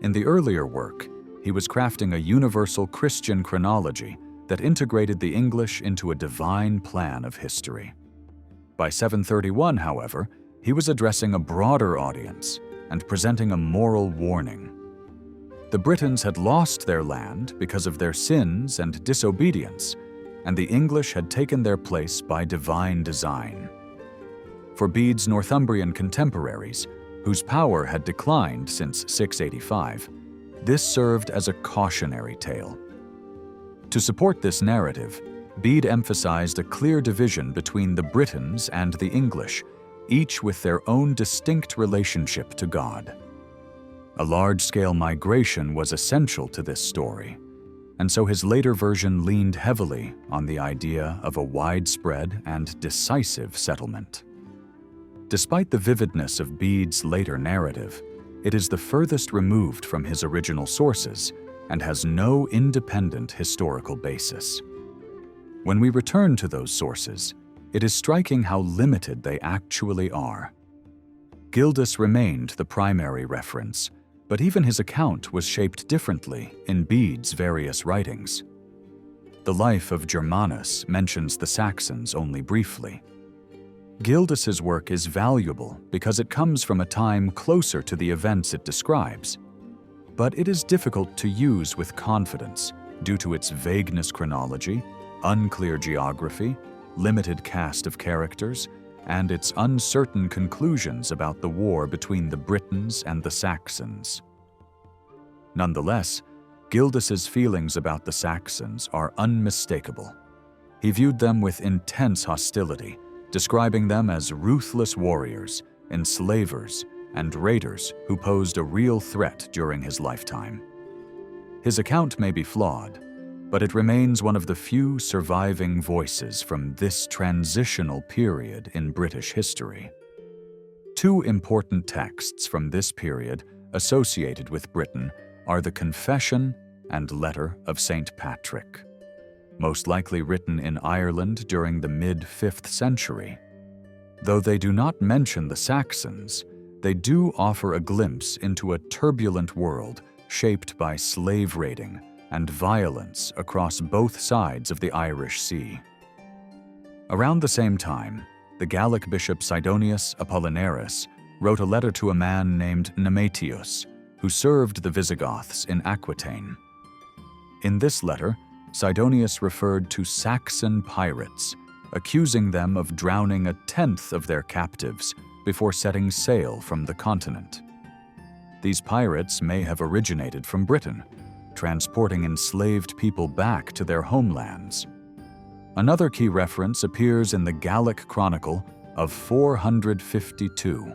In the earlier work, he was crafting a universal Christian chronology that integrated the English into a divine plan of history. By 731, however, he was addressing a broader audience and presenting a moral warning. The Britons had lost their land because of their sins and disobedience, and the English had taken their place by divine design. For Bede's Northumbrian contemporaries, whose power had declined since 685, this served as a cautionary tale. To support this narrative, Bede emphasized a clear division between the Britons and the English, each with their own distinct relationship to God. A large-scale migration was essential to this story, and so his later version leaned heavily on the idea of a widespread and decisive settlement. Despite the vividness of Bede's later narrative, it is the furthest removed from his original sources and has no independent historical basis. When we return to those sources, it is striking how limited they actually are. Gildas remained the primary reference, but even his account was shaped differently in Bede's various writings. The Life of Germanus mentions the Saxons only briefly. Gildas's work is valuable because it comes from a time closer to the events it describes, but it is difficult to use with confidence due to its vagueness chronology, unclear geography, limited cast of characters, and its uncertain conclusions about the war between the Britons and the Saxons. Nonetheless, Gildas's feelings about the Saxons are unmistakable. He viewed them with intense hostility, describing them as ruthless warriors, enslavers, and raiders who posed a real threat during his lifetime. His account may be flawed, but it remains one of the few surviving voices from this transitional period in British history. Two important texts from this period associated with Britain are the Confession and Letter of St. Patrick, most likely written in Ireland during the mid-5th century. Though they do not mention the Saxons, they do offer a glimpse into a turbulent world shaped by slave raiding and violence across both sides of the Irish Sea. Around the same time, the Gallic bishop Sidonius Apollinaris wrote a letter to a man named Nemetius, who served the Visigoths in Aquitaine. In this letter, Sidonius referred to Saxon pirates, accusing them of drowning a tenth of their captives before setting sail from the continent. These pirates may have originated from Britain, transporting enslaved people back to their homelands. Another key reference appears in the Gallic Chronicle of 452.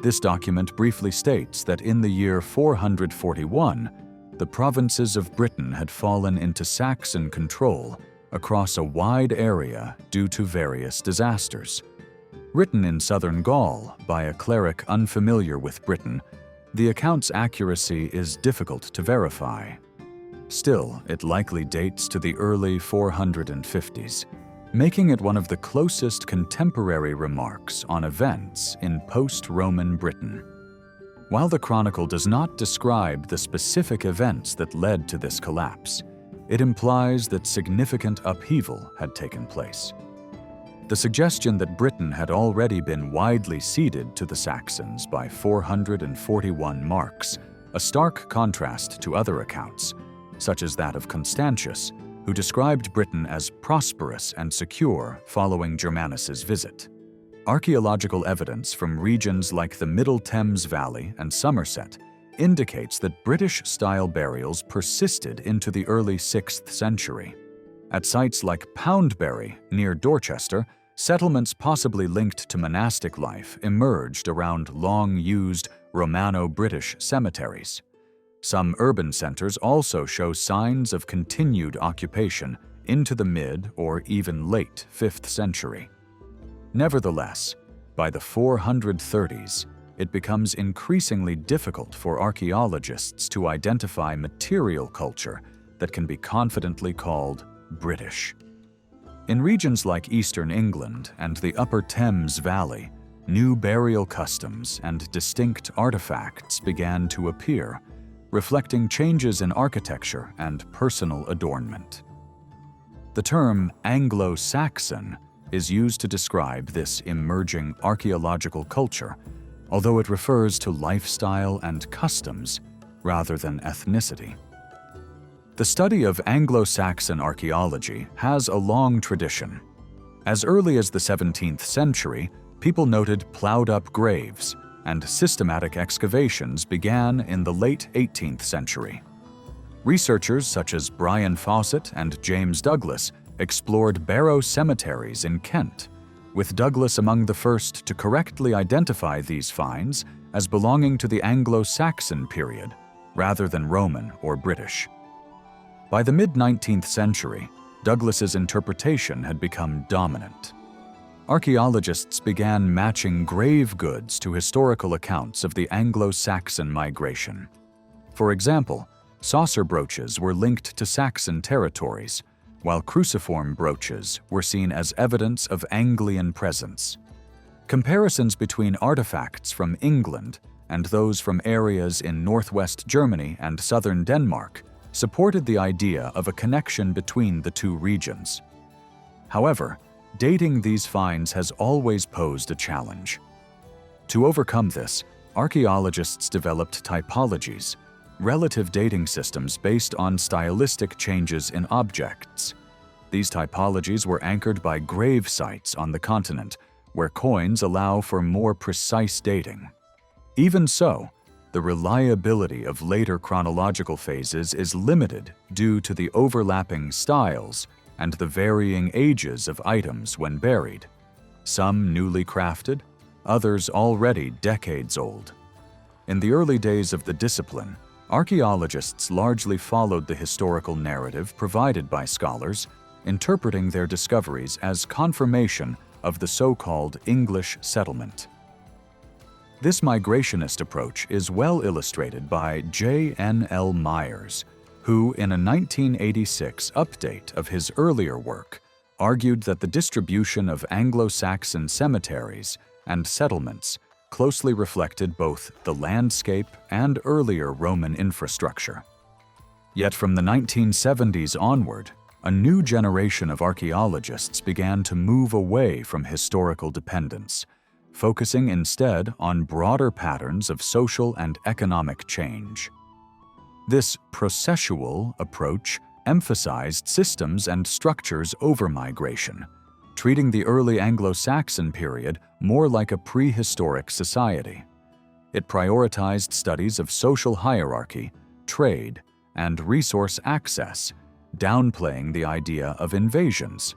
This document briefly states that in the year 441, the provinces of Britain had fallen into Saxon control across a wide area due to various disasters. Written in southern Gaul by a cleric unfamiliar with Britain, the account's accuracy is difficult to verify. Still, it likely dates to the early 450s, making it one of the closest contemporary remarks on events in post-Roman Britain. While the chronicle does not describe the specific events that led to this collapse, it implies that significant upheaval had taken place. The suggestion that Britain had already been widely ceded to the Saxons by 441 marks a stark contrast to other accounts, such as that of Constantius, who described Britain as prosperous and secure following Germanus's visit. Archaeological evidence from regions like the Middle Thames Valley and Somerset indicates that British-style burials persisted into the early 6th century. At sites like Poundbury, near Dorchester, settlements possibly linked to monastic life emerged around long-used Romano-British cemeteries. Some urban centers also show signs of continued occupation into the mid or even late 5th century. Nevertheless, by the 430s, it becomes increasingly difficult for archaeologists to identify material culture that can be confidently called British. In regions like eastern England and the Upper Thames Valley, new burial customs and distinct artifacts began to appear, reflecting changes in architecture and personal adornment. The term Anglo-Saxon is used to describe this emerging archaeological culture, although it refers to lifestyle and customs rather than ethnicity. The study of Anglo-Saxon archaeology has a long tradition. As early as the 17th century, people noted plowed-up graves, and systematic excavations began in the late 18th century. Researchers such as Brian Fawcett and James Douglas explored barrow cemeteries in Kent, with Douglas among the first to correctly identify these finds as belonging to the Anglo-Saxon period, rather than Roman or British. By the mid-19th century, Douglas's interpretation had become dominant. Archaeologists began matching grave goods to historical accounts of the Anglo-Saxon migration. For example, saucer brooches were linked to Saxon territories, while cruciform brooches were seen as evidence of Anglian presence. Comparisons between artifacts from England and those from areas in northwest Germany and southern Denmark supported the idea of a connection between the two regions. However, dating these finds has always posed a challenge. To overcome this, archaeologists developed typologies, relative dating systems based on stylistic changes in objects. These typologies were anchored by grave sites on the continent, where coins allow for more precise dating. Even so, the reliability of later chronological phases is limited due to the overlapping styles and the varying ages of items when buried, some newly crafted, others already decades old. In the early days of the discipline, Archaeologists largely followed the historical narrative provided by scholars, interpreting their discoveries as confirmation of the so-called English settlement. This migrationist approach is well illustrated by J.N.L. Myers, who, in a 1986 update of his earlier work, argued that the distribution of Anglo-Saxon cemeteries and settlements closely reflected both the landscape and earlier Roman infrastructure. Yet from the 1970s onward, a new generation of archaeologists began to move away from historical dependence, focusing instead on broader patterns of social and economic change. This processual approach emphasized systems and structures over migration, treating the early Anglo-Saxon period more like a prehistoric society. It prioritized studies of social hierarchy, trade, and resource access, downplaying the idea of invasions.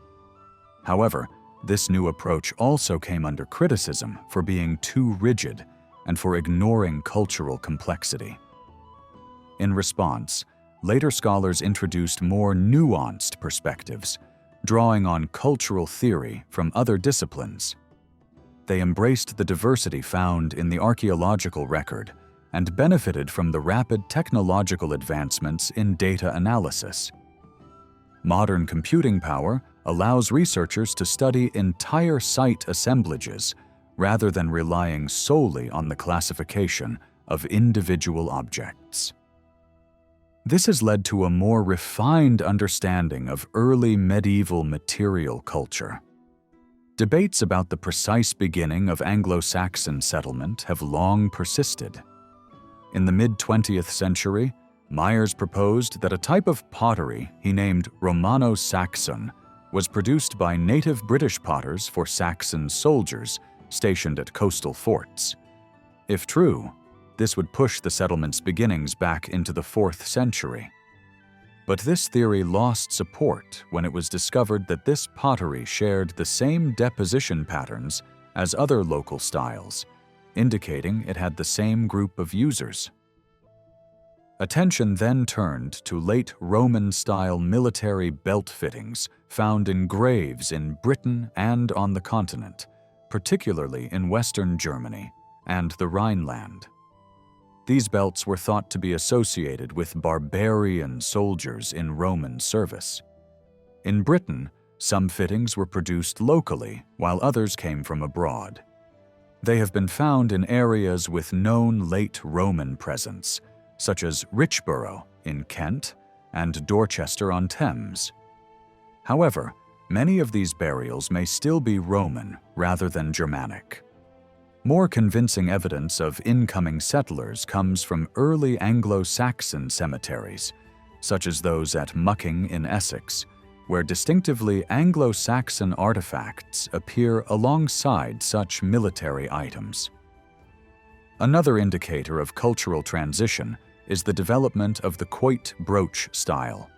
However, this new approach also came under criticism for being too rigid and for ignoring cultural complexity. In response, later scholars introduced more nuanced perspectives, drawing on cultural theory from other disciplines. They embraced the diversity found in the archaeological record and benefited from the rapid technological advancements in data analysis. Modern computing power allows researchers to study entire site assemblages rather than relying solely on the classification of individual objects. This has led to a more refined understanding of early medieval material culture. Debates about the precise beginning of Anglo-Saxon settlement have long persisted. In the mid-20th century, Myers proposed that a type of pottery he named Romano-Saxon was produced by native British potters for Saxon soldiers stationed at coastal forts. If true, this would push the settlement's beginnings back into the 4th century. But this theory lost support when it was discovered that this pottery shared the same deposition patterns as other local styles, indicating it had the same group of users. Attention then turned to late Roman-style military belt fittings found in graves in Britain and on the continent, particularly in Western Germany and the Rhineland. These belts were thought to be associated with barbarian soldiers in Roman service. In Britain, some fittings were produced locally, while others came from abroad. They have been found in areas with known late Roman presence, such as Richborough in Kent and Dorchester-on-Thames. However, many of these burials may still be Roman rather than Germanic. More convincing evidence of incoming settlers comes from early Anglo-Saxon cemeteries, such as those at Mucking in Essex, where distinctively Anglo-Saxon artifacts appear alongside such military items. Another indicator of cultural transition is the development of the quoit brooch style,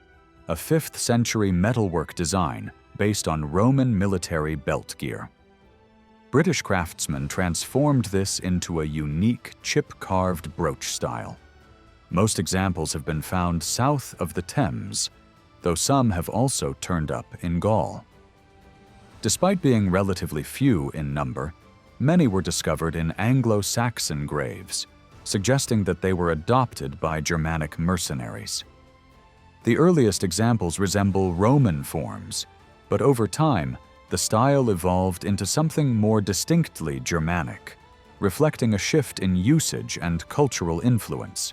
a 5th-century metalwork design based on Roman military belt gear. British craftsmen transformed this into a unique chip-carved brooch style. Most examples have been found south of the Thames, though some have also turned up in Gaul. Despite being relatively few in number, many were discovered in Anglo-Saxon graves, suggesting that they were adopted by Germanic mercenaries. The earliest examples resemble Roman forms, but over time, the style evolved into something more distinctly Germanic, reflecting a shift in usage and cultural influence.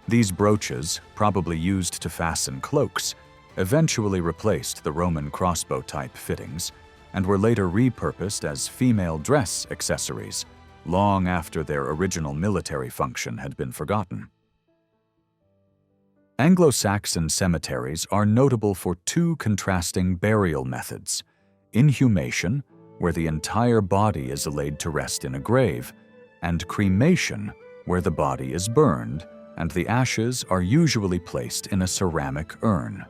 These brooches, probably used to fasten cloaks, eventually replaced the Roman crossbow-type fittings and were later repurposed as female dress accessories, long after their original military function had been forgotten. Anglo-Saxon cemeteries are notable for two contrasting burial methods: inhumation, where the entire body is laid to rest in a grave, and cremation, where the body is burned and the ashes are usually placed in a ceramic urn.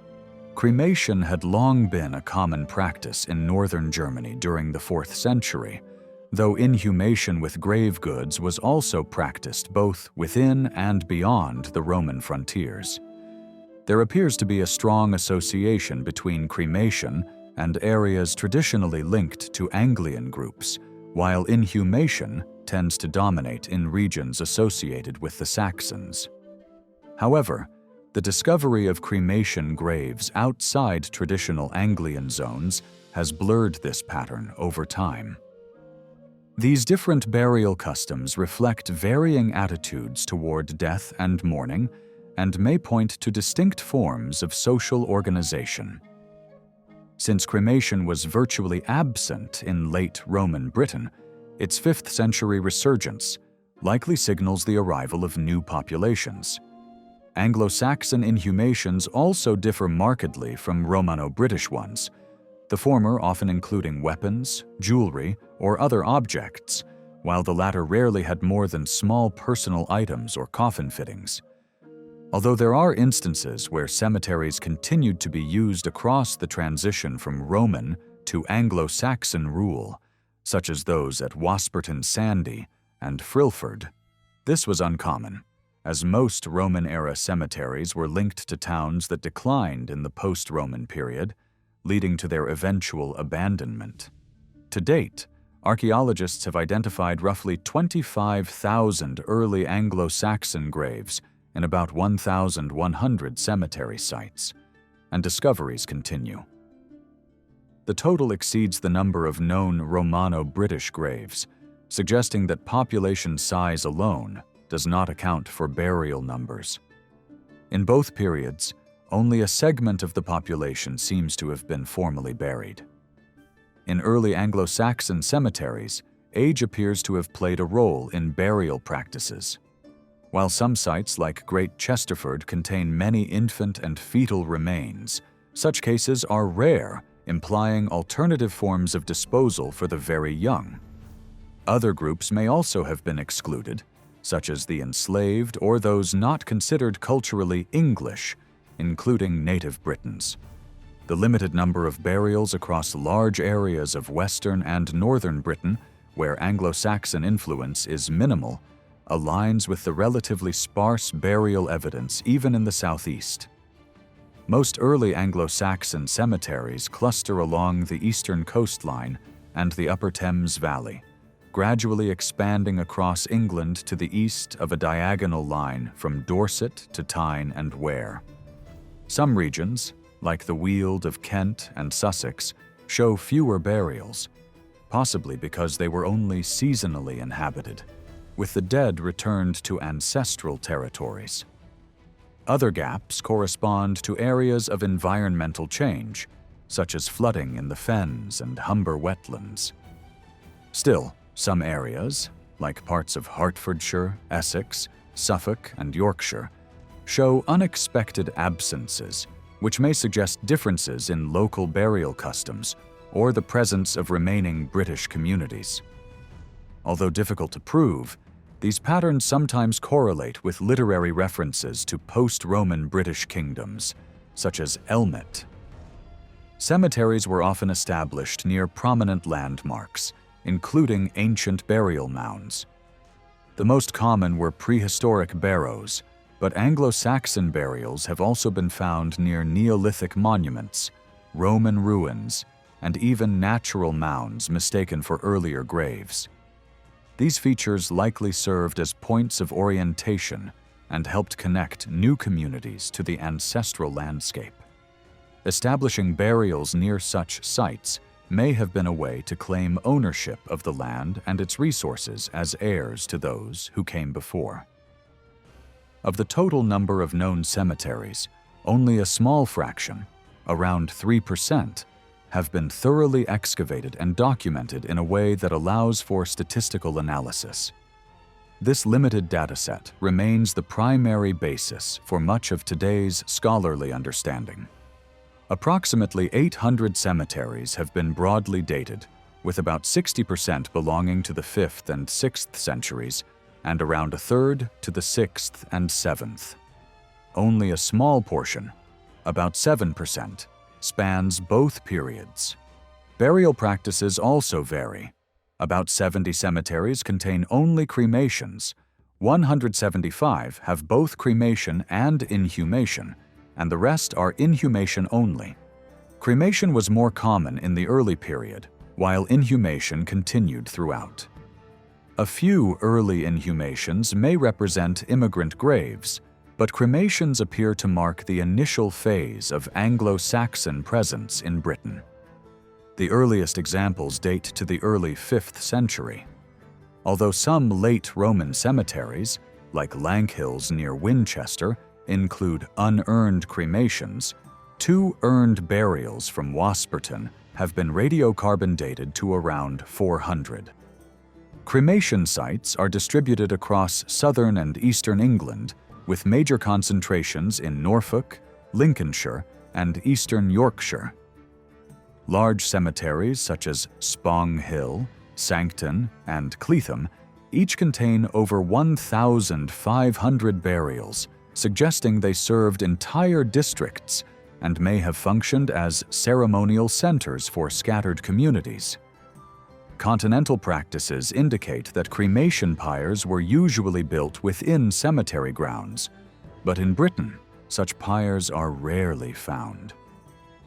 Cremation had long been a common practice in northern Germany during the 4th century, though inhumation with grave goods was also practiced both within and beyond the Roman frontiers. There appears to be a strong association between cremation and areas traditionally linked to Anglian groups, while inhumation tends to dominate in regions associated with the Saxons. However, the discovery of cremation graves outside traditional Anglian zones has blurred this pattern over time. These different burial customs reflect varying attitudes toward death and mourning, and may point to distinct forms of social organization. Since cremation was virtually absent in late Roman Britain, its 5th century resurgence likely signals the arrival of new populations. Anglo-Saxon inhumations also differ markedly from Romano-British ones, the former often including weapons, jewelry, or other objects, while the latter rarely had more than small personal items or coffin fittings. Although there are instances where cemeteries continued to be used across the transition from Roman to Anglo-Saxon rule, such as those at Wasperton Sandy and Frilford, this was uncommon, as most Roman-era cemeteries were linked to towns that declined in the post-Roman period, leading to their eventual abandonment. To date, archaeologists have identified roughly 25,000 early Anglo-Saxon graves in about 1,100 cemetery sites, and discoveries continue. The total exceeds the number of known Romano-British graves, suggesting that population size alone does not account for burial numbers. In both periods, only a segment of the population seems to have been formally buried. In early Anglo-Saxon cemeteries, age appears to have played a role in burial practices. While some sites like Great Chesterford contain many infant and fetal remains, such cases are rare, implying alternative forms of disposal for the very young. Other groups may also have been excluded, such as the enslaved or those not considered culturally English, including native Britons. The limited number of burials across large areas of Western and Northern Britain, where Anglo-Saxon influence is minimal, aligns with the relatively sparse burial evidence even in the southeast. Most early Anglo-Saxon cemeteries cluster along the eastern coastline and the upper Thames Valley, gradually expanding across England to the east of a diagonal line from Dorset to Tyne and Ware. Some regions, like the Weald of Kent and Sussex, show fewer burials, possibly because they were only seasonally inhabited, with the dead returned to ancestral territories. Other gaps correspond to areas of environmental change, such as flooding in the fens and Humber wetlands. Still, some areas, like parts of Hertfordshire, Essex, Suffolk, and Yorkshire, show unexpected absences, which may suggest differences in local burial customs or the presence of remaining British communities. Although difficult to prove, these patterns sometimes correlate with literary references to post-Roman British kingdoms, such as Elmet. Cemeteries were often established near prominent landmarks, including ancient burial mounds. The most common were prehistoric barrows, but Anglo-Saxon burials have also been found near Neolithic monuments, Roman ruins, and even natural mounds mistaken for earlier graves. These features likely served as points of orientation and helped connect new communities to the ancestral landscape. Establishing burials near such sites may have been a way to claim ownership of the land and its resources as heirs to those who came before. Of the total number of known cemeteries, only a small fraction, around 3%, have been thoroughly excavated and documented in a way that allows for statistical analysis. This limited dataset remains the primary basis for much of today's scholarly understanding. Approximately 800 cemeteries have been broadly dated, with about 60% belonging to the 5th and 6th centuries, and around a third to the 6th and 7th. Only a small portion, about 7%, spans both periods. Burial practices also vary. About 70 cemeteries contain only cremations. 175 have both cremation and inhumation, and the rest are inhumation only. Cremation was more common in the early period, while inhumation continued throughout. A few early inhumations may represent immigrant graves, but cremations appear to mark the initial phase of Anglo-Saxon presence in Britain. The earliest examples date to the early 5th century. Although some late Roman cemeteries, like Lankhill's near Winchester, include unurned cremations, 2 urned burials from Wasperton have been radiocarbon dated to around 400. Cremation sites are distributed across southern and eastern England, with major concentrations in Norfolk, Lincolnshire, and eastern Yorkshire. Large cemeteries such as Spong Hill, Sancton, and Cleetham each contain over 1,500 burials, suggesting they served entire districts and may have functioned as ceremonial centers for scattered communities. Continental practices indicate that cremation pyres were usually built within cemetery grounds, but in Britain, such pyres are rarely found.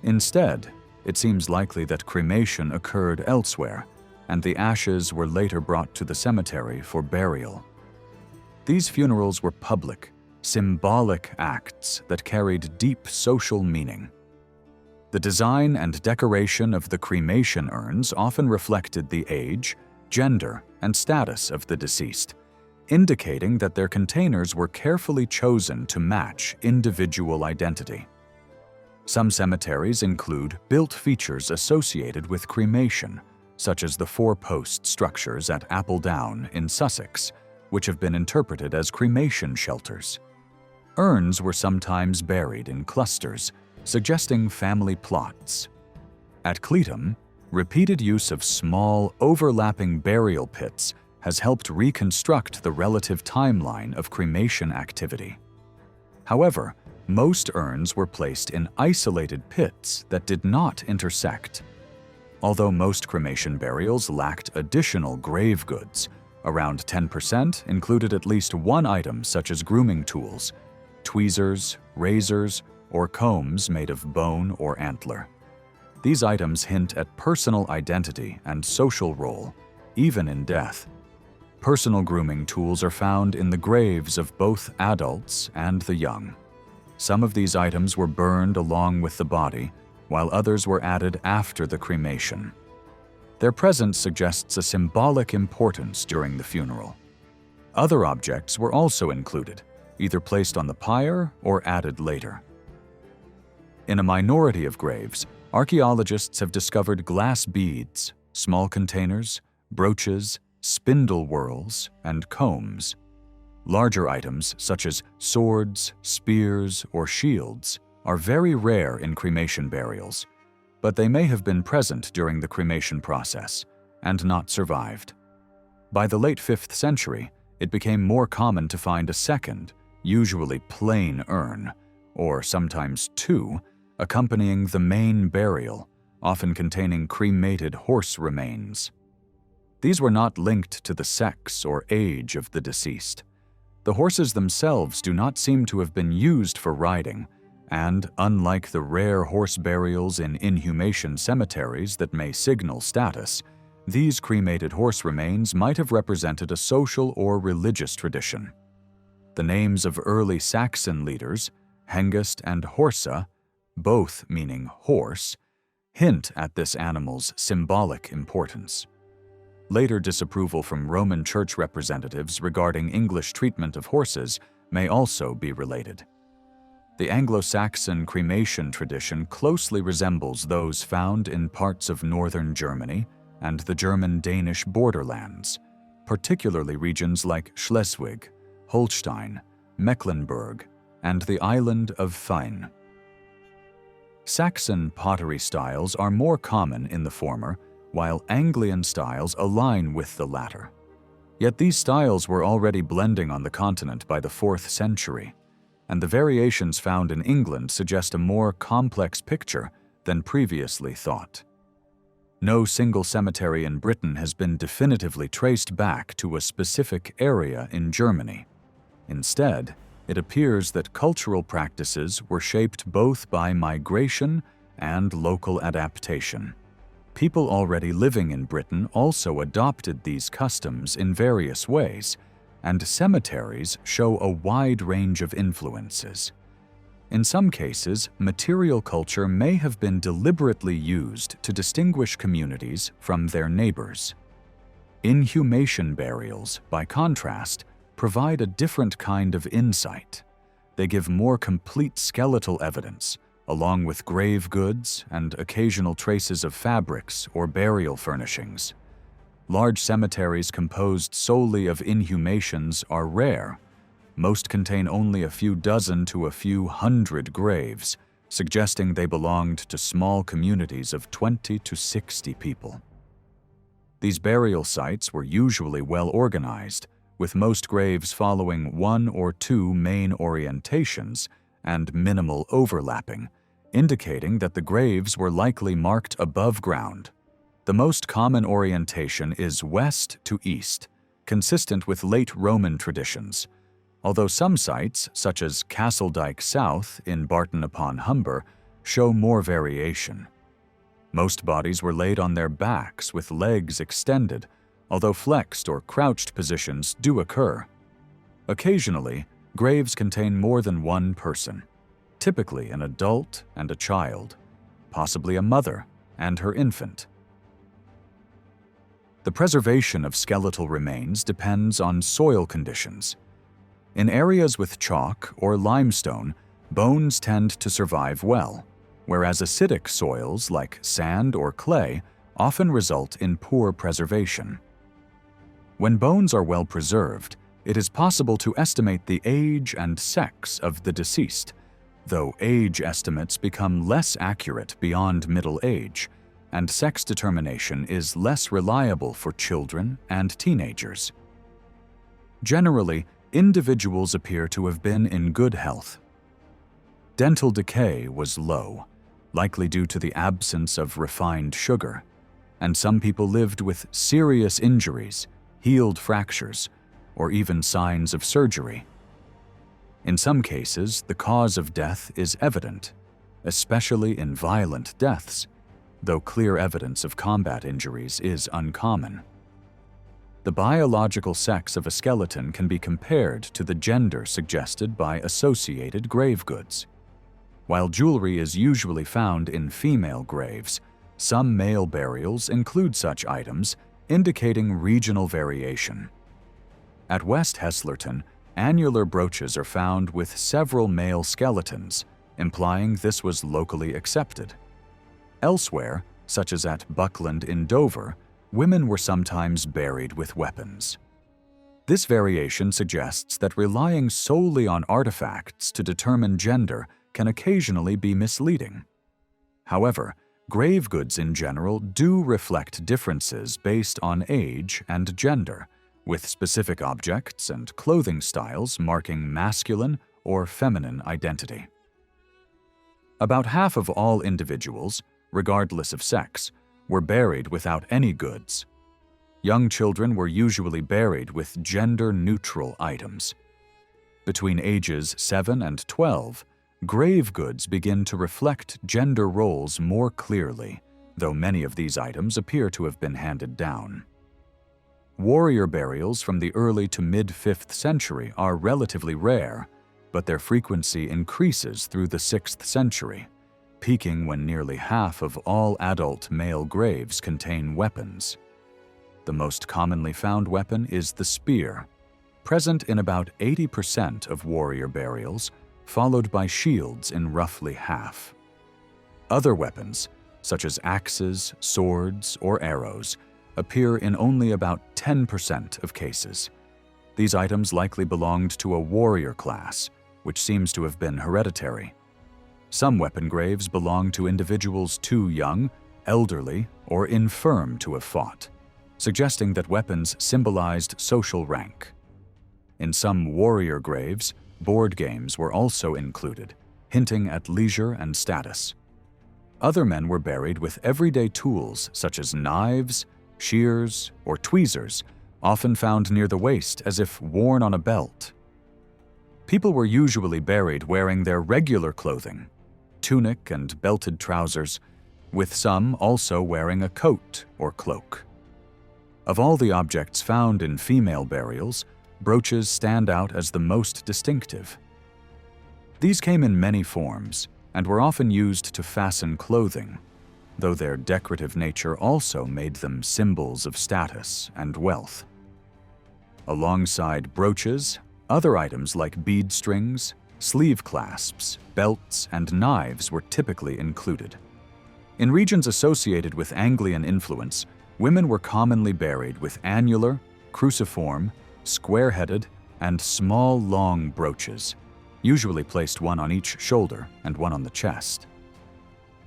Instead, it seems likely that cremation occurred elsewhere, and the ashes were later brought to the cemetery for burial. These funerals were public, symbolic acts that carried deep social meaning. The design and decoration of the cremation urns often reflected the age, gender, and status of the deceased, indicating that their containers were carefully chosen to match individual identity. Some cemeteries include built features associated with cremation, such as the 4-post structures at Appledown in Sussex, which have been interpreted as cremation shelters. Urns were sometimes buried in clusters, suggesting family plots. At Cleetham, repeated use of small, overlapping burial pits has helped reconstruct the relative timeline of cremation activity. However, most urns were placed in isolated pits that did not intersect. Although most cremation burials lacked additional grave goods, around 10% included at least one item such as grooming tools, tweezers, razors, or combs made of bone or antler. These items hint at personal identity and social role, even in death. Personal grooming tools are found in the graves of both adults and the young. Some of these items were burned along with the body, while others were added after the cremation. Their presence suggests a symbolic importance during the funeral. Other objects were also included, either placed on the pyre or added later. In a minority of graves, archaeologists have discovered glass beads, small containers, brooches, spindle whorls, and combs. Larger items such as swords, spears, or shields are very rare in cremation burials, but they may have been present during the cremation process and not survived. By the late 5th century, it became more common to find a second, usually plain urn, or sometimes 2, accompanying the main burial, often containing cremated horse remains. These were not linked to the sex or age of the deceased. The horses themselves do not seem to have been used for riding, and unlike the rare horse burials in inhumation cemeteries that may signal status, these cremated horse remains might have represented a social or religious tradition. The names of early Saxon leaders, Hengist and Horsa, both meaning horse, hint at this animal's symbolic importance. Later disapproval from Roman Church representatives regarding English treatment of horses may also be related. The Anglo-Saxon cremation tradition closely resembles those found in parts of northern Germany and the German-Danish borderlands, particularly regions like Schleswig, Holstein, Mecklenburg, and the island of Fyn. Saxon pottery styles are more common in the former, while Anglian styles align with the latter. Yet these styles were already blending on the continent by the 4th century, and the variations found in England suggest a more complex picture than previously thought. No single cemetery in Britain has been definitively traced back to a specific area in Germany. Instead, it appears that cultural practices were shaped both by migration and local adaptation. People already living in Britain also adopted these customs in various ways, and cemeteries show a wide range of influences. In some cases, material culture may have been deliberately used to distinguish communities from their neighbors. Inhumation burials, by contrast, provide a different kind of insight. They give more complete skeletal evidence, along with grave goods and occasional traces of fabrics or burial furnishings. Large cemeteries composed solely of inhumations are rare. Most contain only a few dozen to a few hundred graves, suggesting they belonged to small communities of 20 to 60 people. These burial sites were usually well organized, with most graves following one or two main orientations and minimal overlapping, indicating that the graves were likely marked above ground. The most common orientation is west to east, consistent with late Roman traditions, although some sites, such as Castledyke South in Barton-upon-Humber, show more variation. Most bodies were laid on their backs with legs extended, although flexed or crouched positions do occur. Occasionally, graves contain more than one person, typically an adult and a child, possibly a mother and her infant. The preservation of skeletal remains depends on soil conditions. In areas with chalk or limestone, bones tend to survive well, whereas acidic soils like sand or clay often result in poor preservation. When bones are well preserved, it is possible to estimate the age and sex of the deceased, though age estimates become less accurate beyond middle age, and sex determination is less reliable for children and teenagers. Generally, individuals appear to have been in good health. Dental decay was low, likely due to the absence of refined sugar, and some people lived with serious injuries, healed fractures, or even signs of surgery. In some cases, the cause of death is evident, especially in violent deaths, though clear evidence of combat injuries is uncommon. The biological sex of a skeleton can be compared to the gender suggested by associated grave goods. While jewelry is usually found in female graves, some male burials include such items, indicating regional variation. At West Heslerton, annular brooches are found with several male skeletons, implying this was locally accepted. Elsewhere, such as at Buckland in Dover, women were sometimes buried with weapons. This variation suggests that relying solely on artifacts to determine gender can occasionally be misleading. However, grave goods in general do reflect differences based on age and gender, with specific objects and clothing styles marking masculine or feminine identity. About half of all individuals, regardless of sex, were buried without any goods. Young children were usually buried with gender-neutral items. Between ages 7 and 12, grave goods begin to reflect gender roles more clearly, though many of these items appear to have been handed down. Warrior burials from the early to mid-5th century are relatively rare, but their frequency increases through the 6th century, peaking when nearly half of all adult male graves contain weapons. The most commonly found weapon is the spear, present in about 80% of warrior burials, followed by shields in roughly half. Other weapons, such as axes, swords, or arrows, appear in only about 10% of cases. These items likely belonged to a warrior class, which seems to have been hereditary. Some weapon graves belong to individuals too young, elderly, or infirm to have fought, suggesting that weapons symbolized social rank. In some warrior graves, board games were also included, hinting at leisure and status. Other men were buried with everyday tools such as knives, shears, or tweezers, often found near the waist as if worn on a belt. People were usually buried wearing their regular clothing, tunic and belted trousers, with some also wearing a coat or cloak. Of all the objects found in female burials, brooches stand out as the most distinctive. These came in many forms and were often used to fasten clothing, though their decorative nature also made them symbols of status and wealth. Alongside brooches, other items like bead strings, sleeve clasps, belts, and knives were typically included. In regions associated with Anglian influence, women were commonly buried with annular, cruciform, square-headed, and small, long brooches, usually placed one on each shoulder and one on the chest.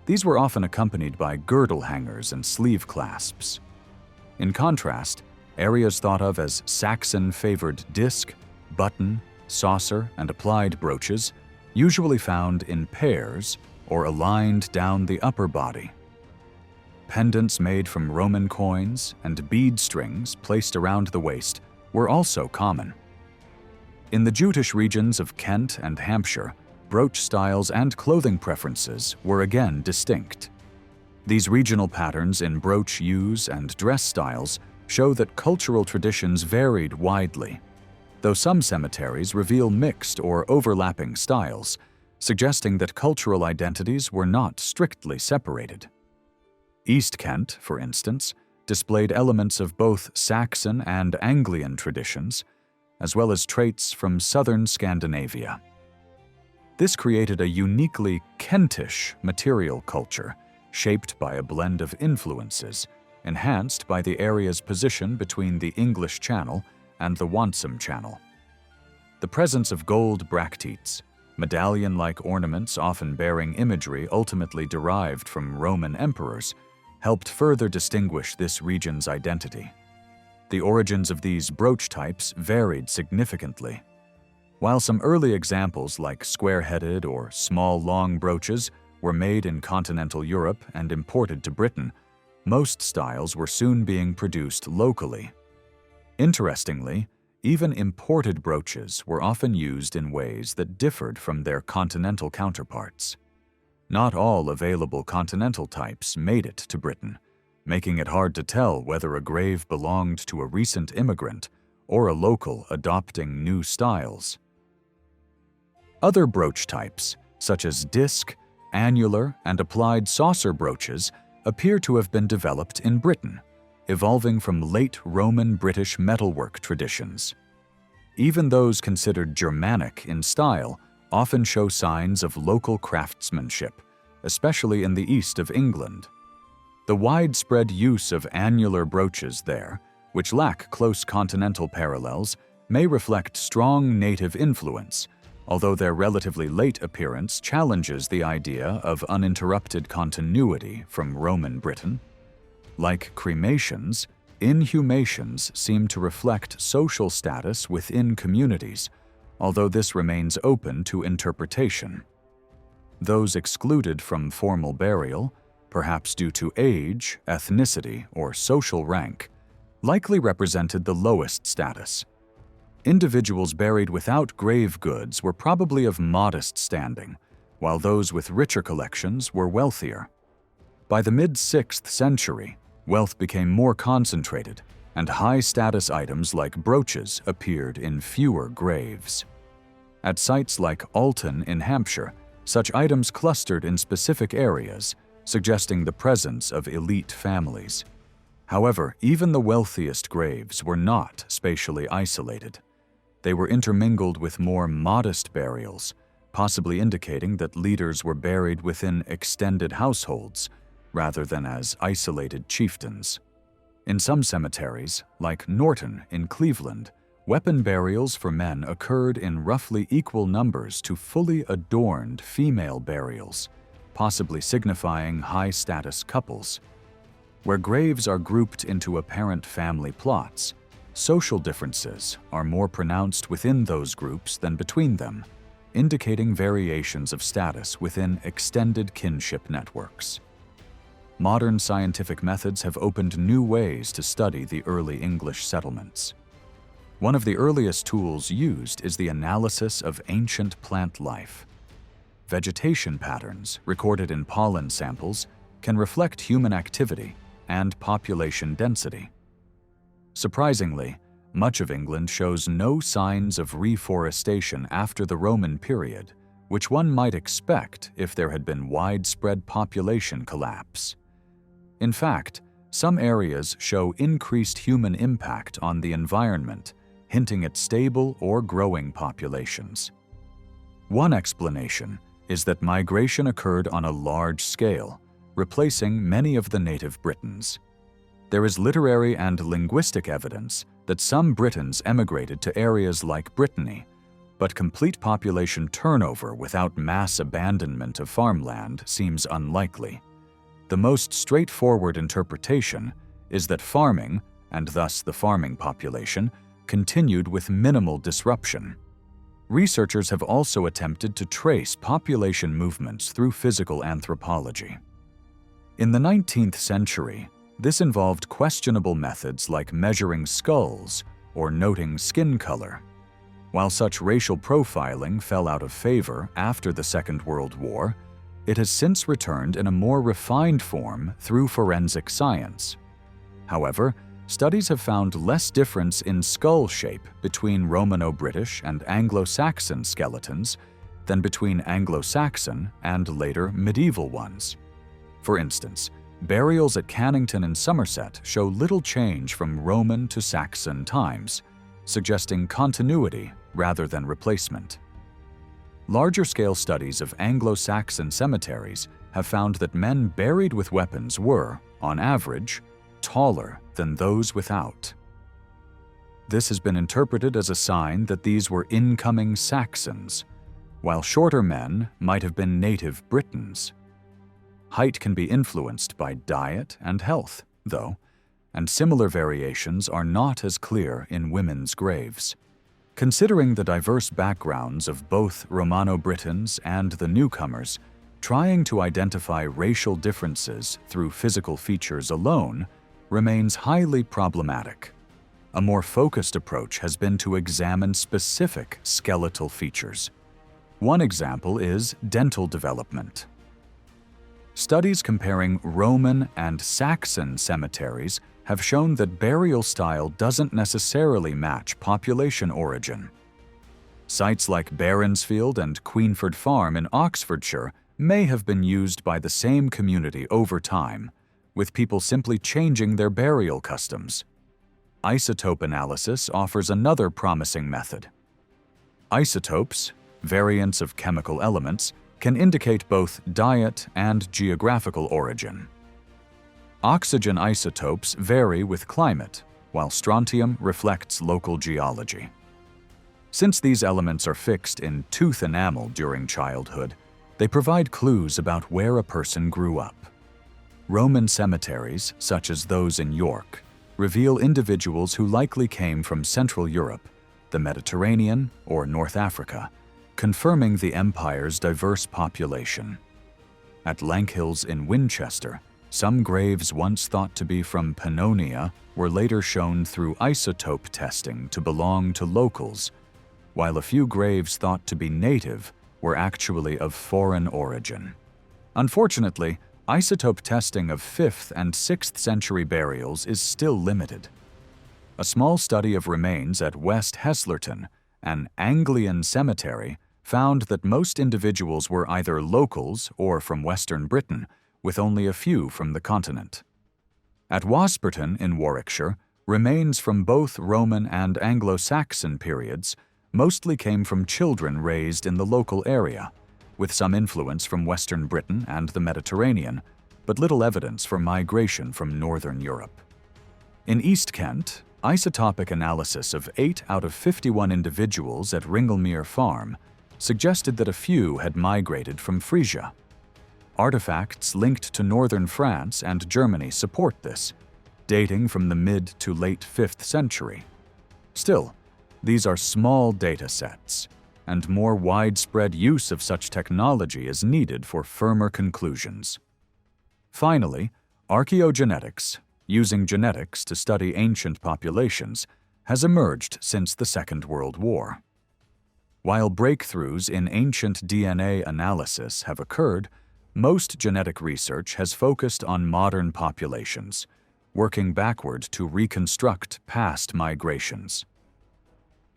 These were often accompanied by girdle hangers and sleeve clasps. In contrast, areas thought of as Saxon-favored disc, button, saucer, and applied brooches, usually found in pairs or aligned down the upper body. Pendants made from Roman coins and bead strings placed around the waist were also common. In the Jutish regions of Kent and Hampshire, brooch styles and clothing preferences were again distinct. These regional patterns in brooch use and dress styles show that cultural traditions varied widely, though some cemeteries reveal mixed or overlapping styles, suggesting that cultural identities were not strictly separated. East Kent, for instance, displayed elements of both Saxon and Anglian traditions, as well as traits from southern Scandinavia. This created a uniquely Kentish material culture, shaped by a blend of influences, enhanced by the area's position between the English Channel and the Wantsum Channel. The presence of gold bracteates, medallion-like ornaments often bearing imagery ultimately derived from Roman emperors, helped further distinguish this region's identity. The origins of these brooch types varied significantly. While some early examples like square-headed or small long brooches were made in continental Europe and imported to Britain, most styles were soon being produced locally. Interestingly, even imported brooches were often used in ways that differed from their continental counterparts. Not all available continental types made it to Britain, making it hard to tell whether a grave belonged to a recent immigrant or a local adopting new styles. Other brooch types, such as disc, annular, and applied saucer brooches, appear to have been developed in Britain, evolving from late Roman-British metalwork traditions. Even those considered Germanic in style often show signs of local craftsmanship, especially in the east of England. The widespread use of annular brooches there, which lack close continental parallels, may reflect strong native influence, although their relatively late appearance challenges the idea of uninterrupted continuity from Roman Britain. Like cremations, inhumations seem to reflect social status within communities, although this remains open to interpretation. Those excluded from formal burial, perhaps due to age, ethnicity, or social rank, likely represented the lowest status. Individuals buried without grave goods were probably of modest standing, while those with richer collections were wealthier. By the mid-6th century, wealth became more concentrated, and high-status items like brooches appeared in fewer graves. At sites like Alton in Hampshire, such items clustered in specific areas, suggesting the presence of elite families. However, even the wealthiest graves were not spatially isolated. They were intermingled with more modest burials, possibly indicating that leaders were buried within extended households, rather than as isolated chieftains. In some cemeteries, like Norton in Cleveland, weapon burials for men occurred in roughly equal numbers to fully adorned female burials, possibly signifying high-status couples. Where graves are grouped into apparent family plots, social differences are more pronounced within those groups than between them, indicating variations of status within extended kinship networks. modern scientific methods have opened new ways to study the early English settlements. One of the earliest tools used is the analysis of ancient plant life. Vegetation patterns recorded in pollen samples can reflect human activity and population density. Surprisingly, much of England shows no signs of reforestation after the Roman period, which one might expect if there had been widespread population collapse. In fact, some areas show increased human impact on the environment, hinting at stable or growing populations. One explanation is that migration occurred on a large scale, replacing many of the native Britons. There is literary and linguistic evidence that some Britons emigrated to areas like Brittany, but complete population turnover without mass abandonment of farmland seems unlikely. The most straightforward interpretation is that farming, and thus the farming population, continued with minimal disruption. Researchers have also attempted to trace population movements through physical anthropology. In the 19th century, this involved questionable methods like measuring skulls or noting skin color. While such racial profiling fell out of favor after the Second World War, it has since returned in a more refined form through forensic science. However, studies have found less difference in skull shape between Romano-British and Anglo-Saxon skeletons than between Anglo-Saxon and later medieval ones. For instance, burials at Cannington in Somerset show little change from Roman to Saxon times, suggesting continuity rather than replacement. Larger-scale studies of Anglo-Saxon cemeteries have found that men buried with weapons were, on average, taller than those without. This has been interpreted as a sign that these were incoming Saxons, while shorter men might have been native Britons. Height can be influenced by diet and health, though, and similar variations are not as clear in women's graves. Considering the diverse backgrounds of both Romano-Britons and the newcomers, trying to identify racial differences through physical features alone remains highly problematic. A more focused approach has been to examine specific skeletal features. One example is dental development. Studies comparing Roman and Saxon cemeteries have shown that burial style doesn't necessarily match population origin. Sites like Baronsfield and Queenford Farm in Oxfordshire may have been used by the same community over time, with people simply changing their burial customs. Isotope analysis offers another promising method. Isotopes, variants of chemical elements, can indicate both diet and geographical origin. Oxygen isotopes vary with climate, while strontium reflects local geology. Since these elements are fixed in tooth enamel during childhood, they provide clues about where a person grew up. Roman cemeteries, such as those in York, reveal individuals who likely came from Central Europe, the Mediterranean, or North Africa, confirming the empire's diverse population. At Lankhills in Winchester, some graves once thought to be from Pannonia were later shown through isotope testing to belong to locals, while a few graves thought to be native were actually of foreign origin. Unfortunately, isotope testing of 5th and 6th century burials is still limited. A small study of remains at West Heslerton, an Anglian cemetery, found that most individuals were either locals or from Western Britain, with only a few from the continent. At Wasperton in Warwickshire, remains from both Roman and Anglo-Saxon periods mostly came from children raised in the local area, with some influence from Western Britain and the Mediterranean, but little evidence for migration from Northern Europe. In East Kent, isotopic analysis of 8 out of 51 individuals at Ringlemere Farm suggested that a few had migrated from Frisia. Artifacts linked to northern France and Germany support this, dating from the mid to late 5th century. Still, these are small data sets, and more widespread use of such technology is needed for firmer conclusions. Finally, Archaeogenetics, using genetics to study ancient populations, has emerged since the Second World War. While breakthroughs in ancient DNA analysis have occurred, most genetic research has focused on modern populations, working backward to reconstruct past migrations.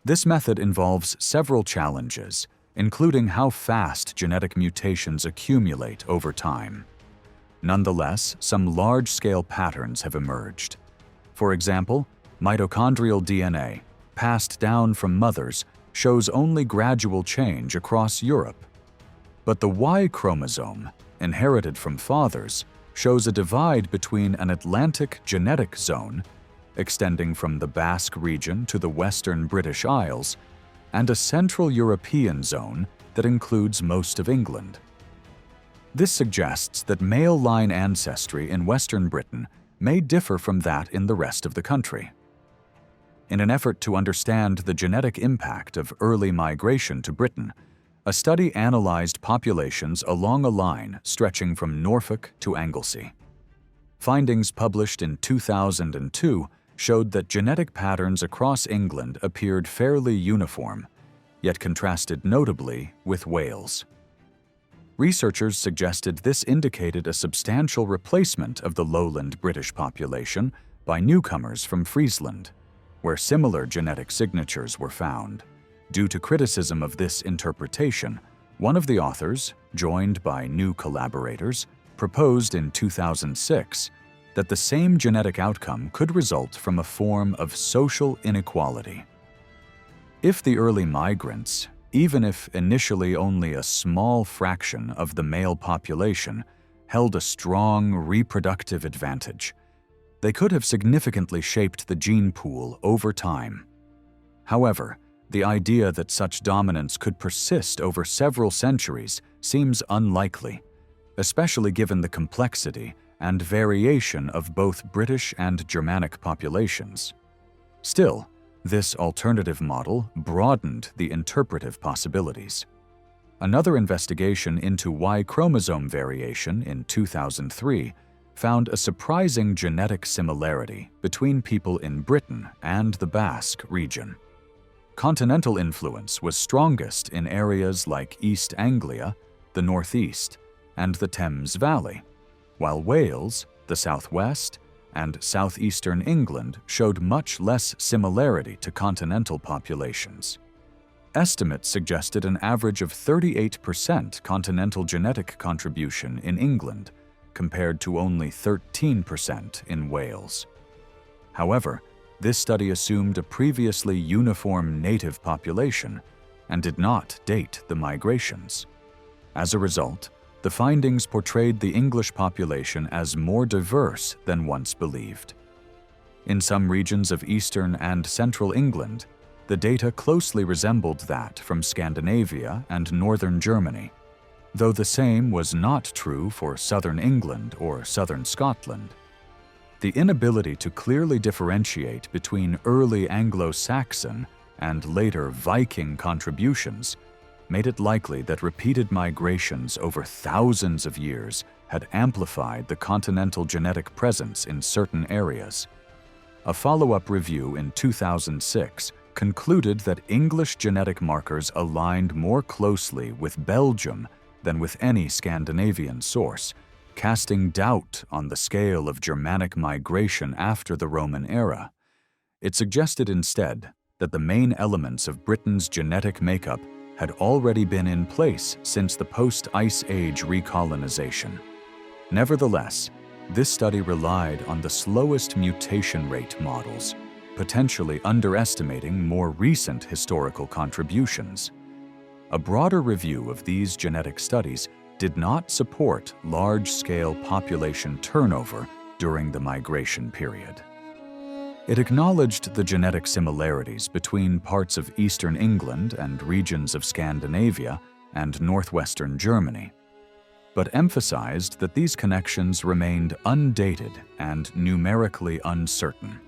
This method involves several challenges, including how fast genetic mutations accumulate over time. Nonetheless, some large-scale patterns have emerged. For example, mitochondrial DNA, passed down from mothers, shows only gradual change across Europe. But the Y chromosome, inherited from fathers, shows a divide between an Atlantic genetic zone, extending from the Basque region to the western British Isles, and a Central European zone that includes most of England. This suggests that male line ancestry in Western Britain may differ from that in the rest of the country. In an effort to understand the genetic impact of early migration to Britain, a study analyzed populations along a line stretching from Norfolk to Anglesey. Findings published in 2002 showed that genetic patterns across England appeared fairly uniform, yet contrasted notably with Wales. Researchers suggested this indicated a substantial replacement of the lowland British population by newcomers from Friesland, where similar genetic signatures were found. Due to criticism of this interpretation, one of the authors, joined by new collaborators, proposed in 2006 that the same genetic outcome could result from a form of social inequality. If the early migrants, even if initially only a small fraction of the male population, held a strong reproductive advantage, they could have significantly shaped the gene pool over time. However, the idea that such dominance could persist over several centuries seems unlikely, especially given the complexity and variation of both British and Germanic populations. Still, this alternative model broadened the interpretive possibilities. Another investigation into Y chromosome variation in 2003 found a surprising genetic similarity between people in Britain and the Basque region. Continental influence was strongest in areas like East Anglia, the northeast, and the Thames Valley, while Wales, the southwest, and southeastern England showed much less similarity to continental populations. Estimates suggested an average of 38% continental genetic contribution in England, compared to only 13% in Wales. However, this study assumed a previously uniform native population and did not date the migrations. As a result, the findings portrayed the English population as more diverse than once believed. In some regions of eastern and central England, the data closely resembled that from Scandinavia and northern Germany, though the same was not true for southern England or southern Scotland. The inability to clearly differentiate between early Anglo-Saxon and later Viking contributions made it likely that repeated migrations over thousands of years had amplified the continental genetic presence in certain areas. A follow-up review in 2006 concluded that English genetic markers aligned more closely with Belgium than with any Scandinavian source, casting doubt on the scale of Germanic migration after the Roman era. It suggested instead that the main elements of Britain's genetic makeup had already been in place since the post-Ice Age recolonization. Nevertheless, this study relied on the slowest mutation rate models, potentially underestimating more recent historical contributions. A broader review of these genetic studies did not support large-scale population turnover during the migration period. It acknowledged the genetic similarities between parts of eastern England and regions of Scandinavia and northwestern Germany, but emphasized that these connections remained undated and numerically uncertain.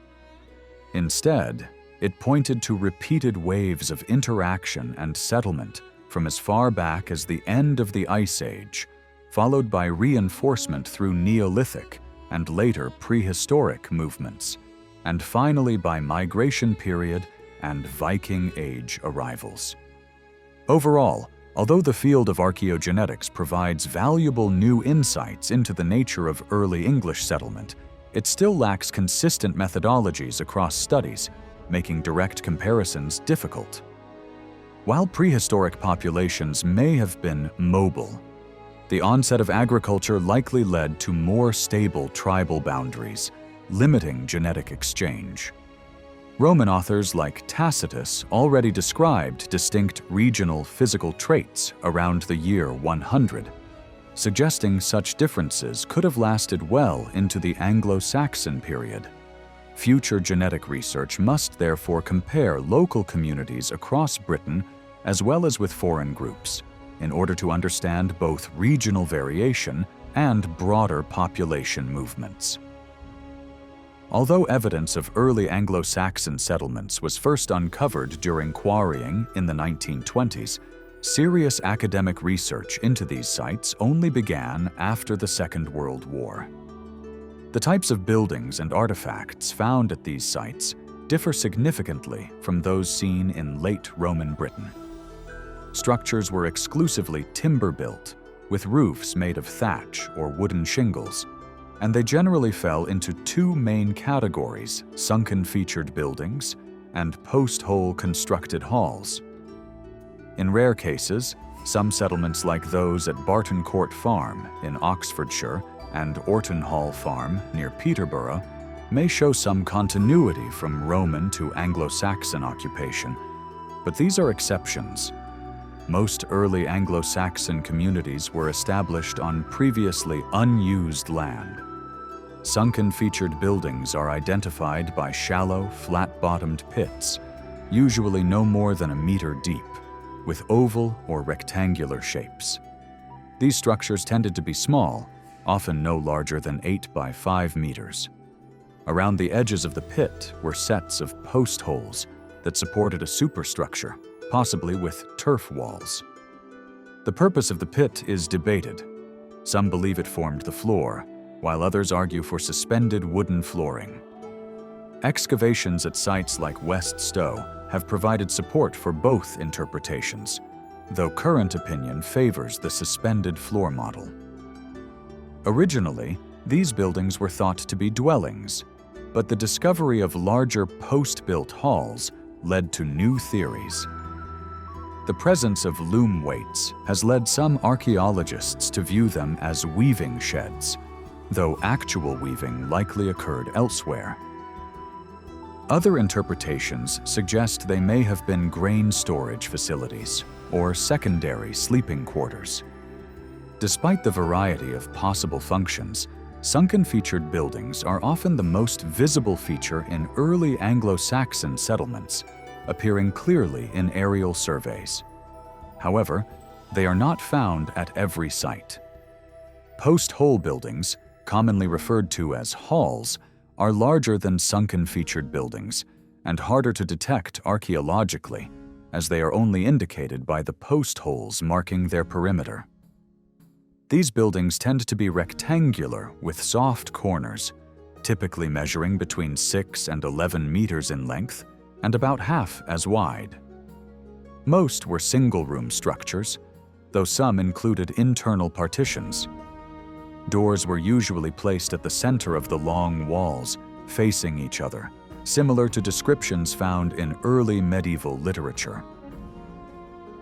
Instead, it pointed to repeated waves of interaction and settlement from as far back as the end of the Ice Age, followed by reinforcement through Neolithic and later prehistoric movements, and finally by migration period and Viking Age arrivals. Overall, although the field of archaeogenetics provides valuable new insights into the nature of early English settlement, it still lacks consistent methodologies across studies, making direct comparisons difficult. While prehistoric populations may have been mobile, the onset of agriculture likely led to more stable tribal boundaries, limiting genetic exchange. Roman authors like Tacitus already described distinct regional physical traits around the year 100, suggesting such differences could have lasted well into the Anglo-Saxon period. Future genetic research must therefore compare local communities across Britain as well as with foreign groups, in order to understand both regional variation and broader population movements. Although evidence of early Anglo-Saxon settlements was first uncovered during quarrying in the 1920s, serious academic research into these sites only began after the Second World War. The types of buildings and artifacts found at these sites differ significantly from those seen in late Roman Britain. Structures were exclusively timber-built, with roofs made of thatch or wooden shingles, and they generally fell into two main categories: sunken-featured buildings and post-hole constructed halls. In rare cases, some settlements like those at Barton Court Farm in Oxfordshire and Orton Hall Farm near Peterborough may show some continuity from Roman to Anglo-Saxon occupation, but these are exceptions. Most early Anglo-Saxon communities were established on previously unused land. Sunken featured buildings are identified by shallow, flat-bottomed pits, usually no more than a meter deep, with oval or rectangular shapes. These structures tended to be small, often no larger than 8 by 5 meters. Around the edges of the pit were sets of post holes that supported a superstructure, possibly with turf walls. The purpose of the pit is debated. Some believe it formed the floor, while others argue for suspended wooden flooring. Excavations at sites like West Stow have provided support for both interpretations, though current opinion favors the suspended floor model. Originally, these buildings were thought to be dwellings, but the discovery of larger post-built halls led to new theories. The presence of loom weights has led some archaeologists to view them as weaving sheds, though actual weaving likely occurred elsewhere. Other interpretations suggest they may have been grain storage facilities or secondary sleeping quarters. Despite the variety of possible functions, sunken-featured buildings are often the most visible feature in early Anglo-Saxon settlements, appearing clearly in aerial surveys. However, they are not found at every site. Post-hole buildings, commonly referred to as halls, are larger than sunken-featured buildings and harder to detect archaeologically, as they are only indicated by the post holes marking their perimeter. These buildings tend to be rectangular with soft corners, typically measuring between 6 and 11 meters in length and about half as wide. Most were single-room structures, though some included internal partitions. Doors were usually placed at the center of the long walls, facing each other, similar to descriptions found in early medieval literature.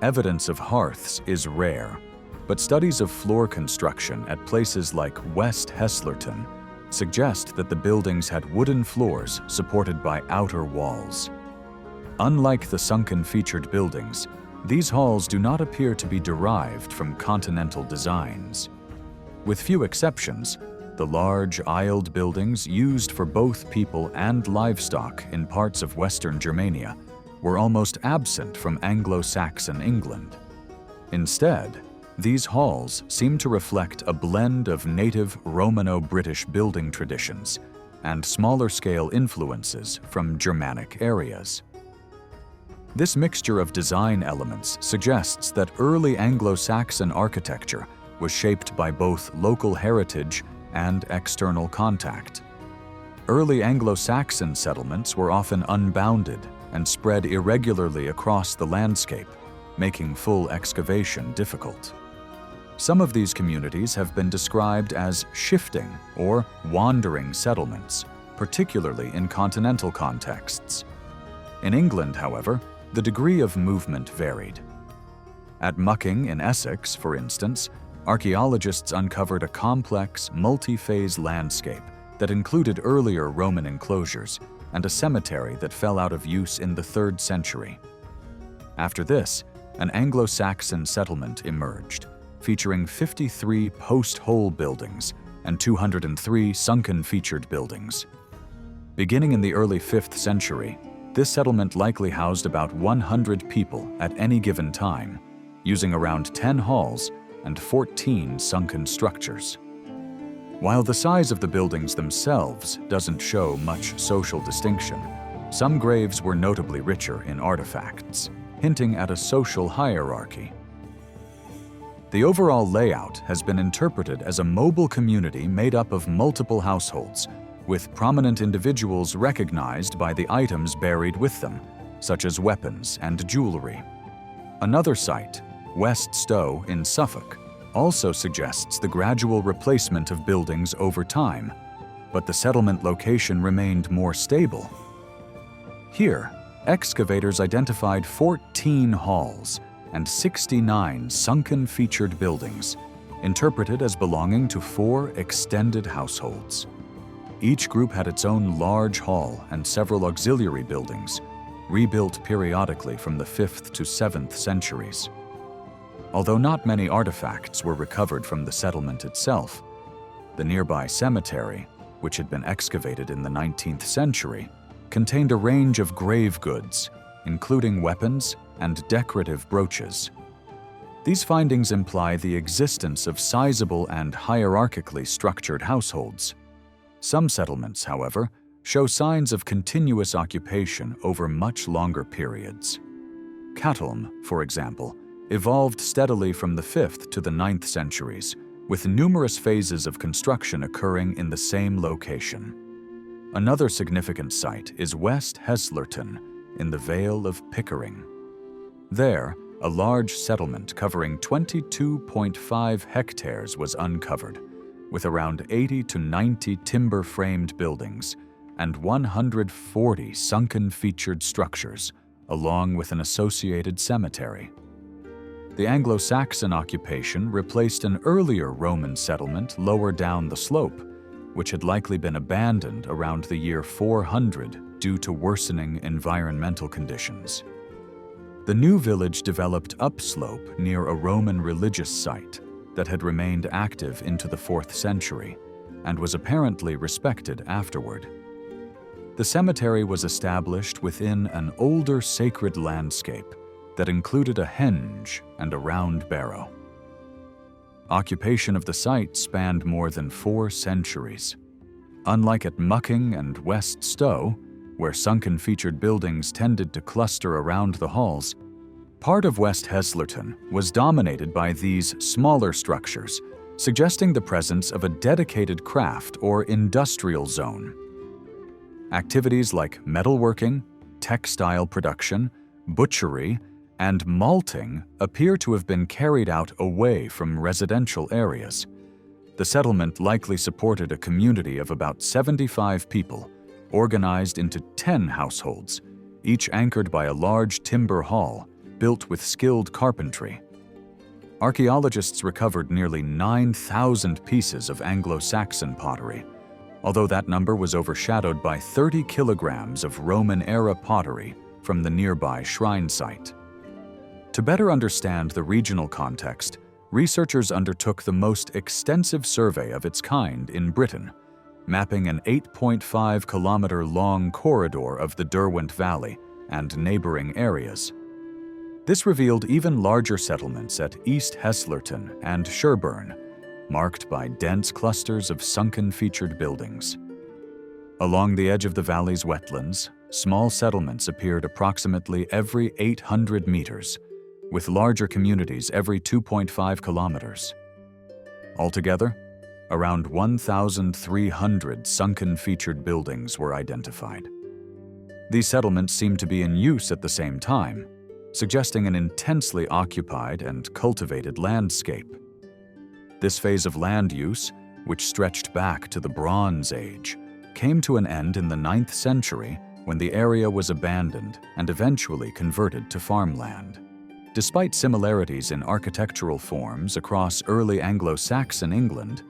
Evidence of hearths is rare, but studies of floor construction at places like West Heslerton suggest that the buildings had wooden floors supported by outer walls. Unlike the sunken-featured buildings, these halls do not appear to be derived from continental designs. With few exceptions, the large aisled buildings used for both people and livestock in parts of Western Germania were almost absent from Anglo-Saxon England. Instead, these halls seem to reflect a blend of native Romano-British building traditions and smaller-scale influences from Germanic areas. This mixture of design elements suggests that early Anglo-Saxon architecture was shaped by both local heritage and external contact. Early Anglo-Saxon settlements were often unbounded and spread irregularly across the landscape, making full excavation difficult. Some of these communities have been described as shifting or wandering settlements, particularly in continental contexts. In England, however, the degree of movement varied. At Mucking in Essex, for instance, archaeologists uncovered a complex, multi-phase landscape that included earlier Roman enclosures and a cemetery that fell out of use in the 3rd century. After this, an Anglo-Saxon settlement emerged, featuring 53 post-hole buildings and 203 sunken-featured buildings. Beginning in the early 5th century, this settlement likely housed about 100 people at any given time, using around 10 halls and 14 sunken structures. While the size of the buildings themselves doesn't show much social distinction, some graves were notably richer in artifacts, hinting at a social hierarchy. The overall layout has been interpreted as a mobile community made up of multiple households, with prominent individuals recognized by the items buried with them, such as weapons and jewelry. Another site, West Stow in Suffolk, also suggests the gradual replacement of buildings over time, but the settlement location remained more stable. Here, excavators identified 14 halls and 69 sunken featured buildings, interpreted as belonging to 4 extended households. Each group had its own large hall and several auxiliary buildings, rebuilt periodically from the 5th to 7th centuries. Although not many artifacts were recovered from the settlement itself, the nearby cemetery, which had been excavated in the 19th century, contained a range of grave goods, including weapons and decorative brooches. These findings imply the existence of sizable and hierarchically structured households. Some settlements, however, show signs of continuous occupation over much longer periods. Catalum, for example, evolved steadily from the 5th to the 9th centuries, with numerous phases of construction occurring in the same location. Another significant site is West Heslerton in the Vale of Pickering. There, a large settlement covering 22.5 hectares was uncovered, with around 80 to 90 timber-framed buildings and 140 sunken featured structures, along with an associated cemetery. The Anglo-Saxon occupation replaced an earlier Roman settlement lower down the slope, which had likely been abandoned around the year 400 due to worsening environmental conditions. The new village developed upslope near a Roman religious site that had remained active into the 4th century and was apparently respected afterward. The cemetery was established within an older sacred landscape that included a henge and a round barrow. Occupation of the site spanned more than 4 centuries. Unlike at Mucking and West Stow, where sunken featured buildings tended to cluster around the halls, part of West Heslerton was dominated by these smaller structures, suggesting the presence of a dedicated craft or industrial zone. Activities like metalworking, textile production, butchery, and malting appear to have been carried out away from residential areas. The settlement likely supported a community of about 75 people, organized into 10 households, each anchored by a large timber hall built with skilled carpentry. Archaeologists recovered nearly 9,000 pieces of Anglo-Saxon pottery, although that number was overshadowed by 30 kilograms of Roman-era pottery from the nearby shrine site. To better understand the regional context, researchers undertook the most extensive survey of its kind in Britain, mapping an 8.5-kilometer-long corridor of the Derwent Valley and neighboring areas. This revealed even larger settlements at East Heslerton and Sherburn, marked by dense clusters of sunken featured buildings. Along the edge of the valley's wetlands, small settlements appeared approximately every 800 meters, with larger communities every 2.5 kilometers. Altogether, Around 1,300 sunken featured buildings were identified. These settlements seemed to be in use at the same time, suggesting an intensely occupied and cultivated landscape. This phase of land use, which stretched back to the Bronze Age, came to an end in the 9th century when the area was abandoned and eventually converted to farmland. Despite similarities in architectural forms across early Anglo-Saxon England,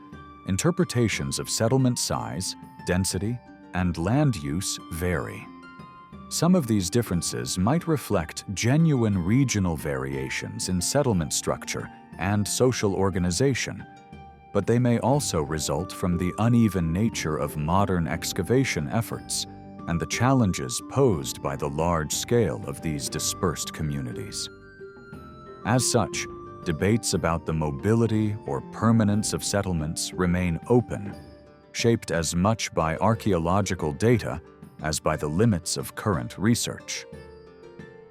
interpretations of settlement size, density, and land use vary. Some of these differences might reflect genuine regional variations in settlement structure and social organization, but they may also result from the uneven nature of modern excavation efforts and the challenges posed by the large scale of these dispersed communities. As such, debates about the mobility or permanence of settlements remain open, shaped as much by archaeological data as by the limits of current research.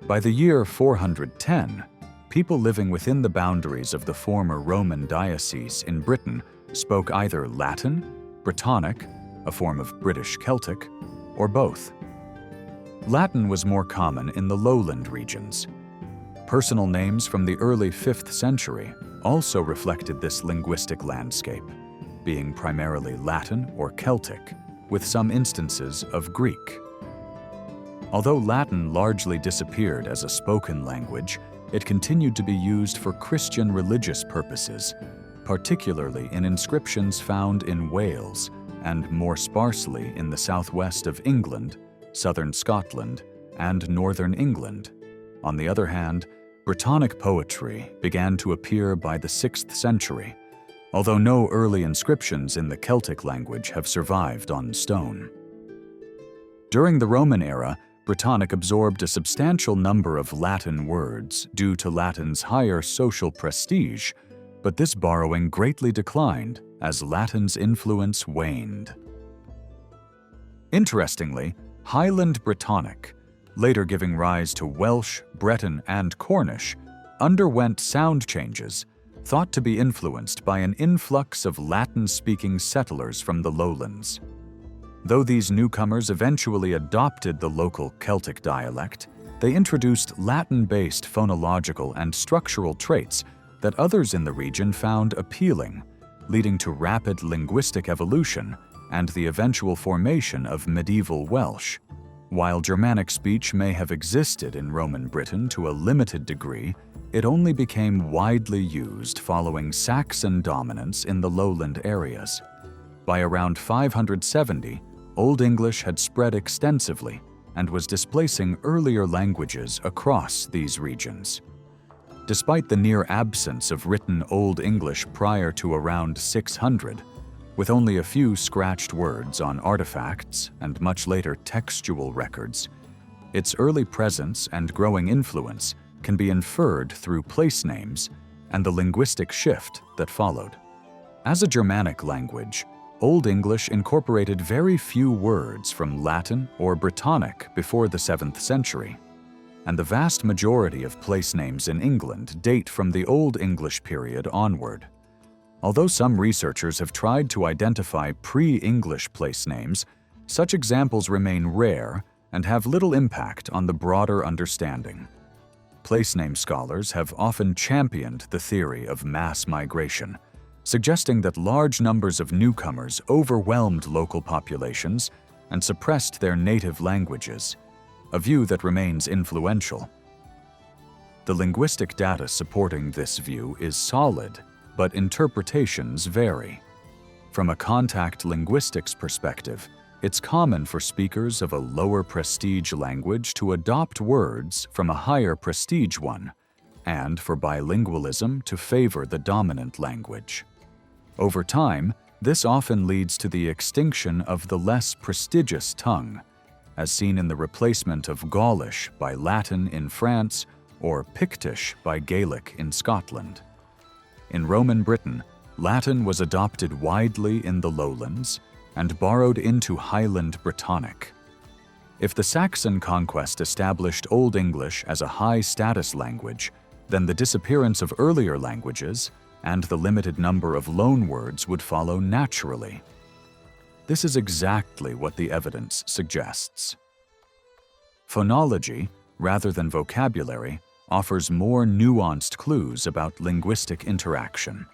By the year 410, people living within the boundaries of the former Roman diocese in Britain spoke either Latin, Brittonic, a form of British Celtic, or both. Latin was more common in the lowland regions. Personal names from the early 5th century also reflected this linguistic landscape, being primarily Latin or Celtic, with some instances of Greek. Although Latin largely disappeared as a spoken language, it continued to be used for Christian religious purposes, particularly in inscriptions found in Wales and more sparsely in the southwest of England, southern Scotland, and northern England. On the other hand, Brittonic poetry began to appear by the 6th century, although no early inscriptions in the Celtic language have survived on stone. During the Roman era, Brittonic absorbed a substantial number of Latin words due to Latin's higher social prestige, but this borrowing greatly declined as Latin's influence waned. Interestingly, Highland Brittonic, later giving rise to Welsh, Breton, and Cornish, underwent sound changes thought to be influenced by an influx of Latin-speaking settlers from the lowlands. Though these newcomers eventually adopted the local Celtic dialect, they introduced Latin-based phonological and structural traits that others in the region found appealing, leading to rapid linguistic evolution and the eventual formation of medieval Welsh. While Germanic speech may have existed in Roman Britain to a limited degree, it only became widely used following Saxon dominance in the lowland areas. By around 570, Old English had spread extensively and was displacing earlier languages across these regions. Despite the near absence of written Old English prior to around 600, with only a few scratched words on artifacts and much later textual records, its early presence and growing influence can be inferred through place names and the linguistic shift that followed. As a Germanic language, Old English incorporated very few words from Latin or Brittonic before the 7th century, and the vast majority of place names in England date from the Old English period onward. Although some researchers have tried to identify pre-English place names, such examples remain rare and have little impact on the broader understanding. Place name scholars have often championed the theory of mass migration, suggesting that large numbers of newcomers overwhelmed local populations and suppressed their native languages, a view that remains influential. The linguistic data supporting this view is solid, but interpretations vary. From a contact linguistics perspective, it's common for speakers of a lower prestige language to adopt words from a higher prestige one, and for bilingualism to favor the dominant language. Over time, this often leads to the extinction of the less prestigious tongue, as seen in the replacement of Gaulish by Latin in France or Pictish by Gaelic in Scotland. In Roman Britain, Latin was adopted widely in the lowlands and borrowed into Highland Brittonic. If the Saxon conquest established Old English as a high-status language, then the disappearance of earlier languages, and the limited number of loanwords would follow naturally. This is exactly what the evidence suggests. Phonology, rather than vocabulary, offers more nuanced clues about linguistic interaction.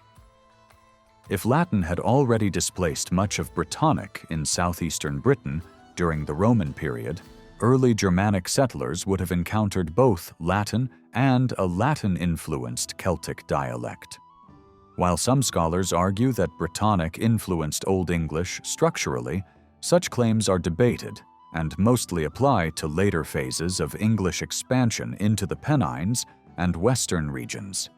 If Latin had already displaced much of Brittonic in southeastern Britain during the Roman period, early Germanic settlers would have encountered both Latin and a Latin-influenced Celtic dialect. While some scholars argue that Brittonic influenced Old English structurally, such claims are debated and mostly apply to later phases of English expansion into the Pennines and western regions.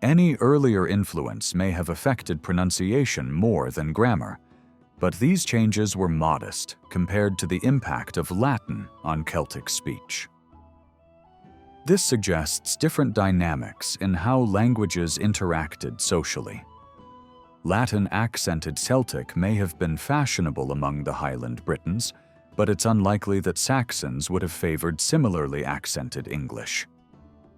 Any earlier influence may have affected pronunciation more than grammar, but these changes were modest compared to the impact of Latin on Celtic speech. This suggests different dynamics in how languages interacted socially. Latin-accented Celtic may have been fashionable among the Highland Britons, but it's unlikely that Saxons would have favored similarly accented English.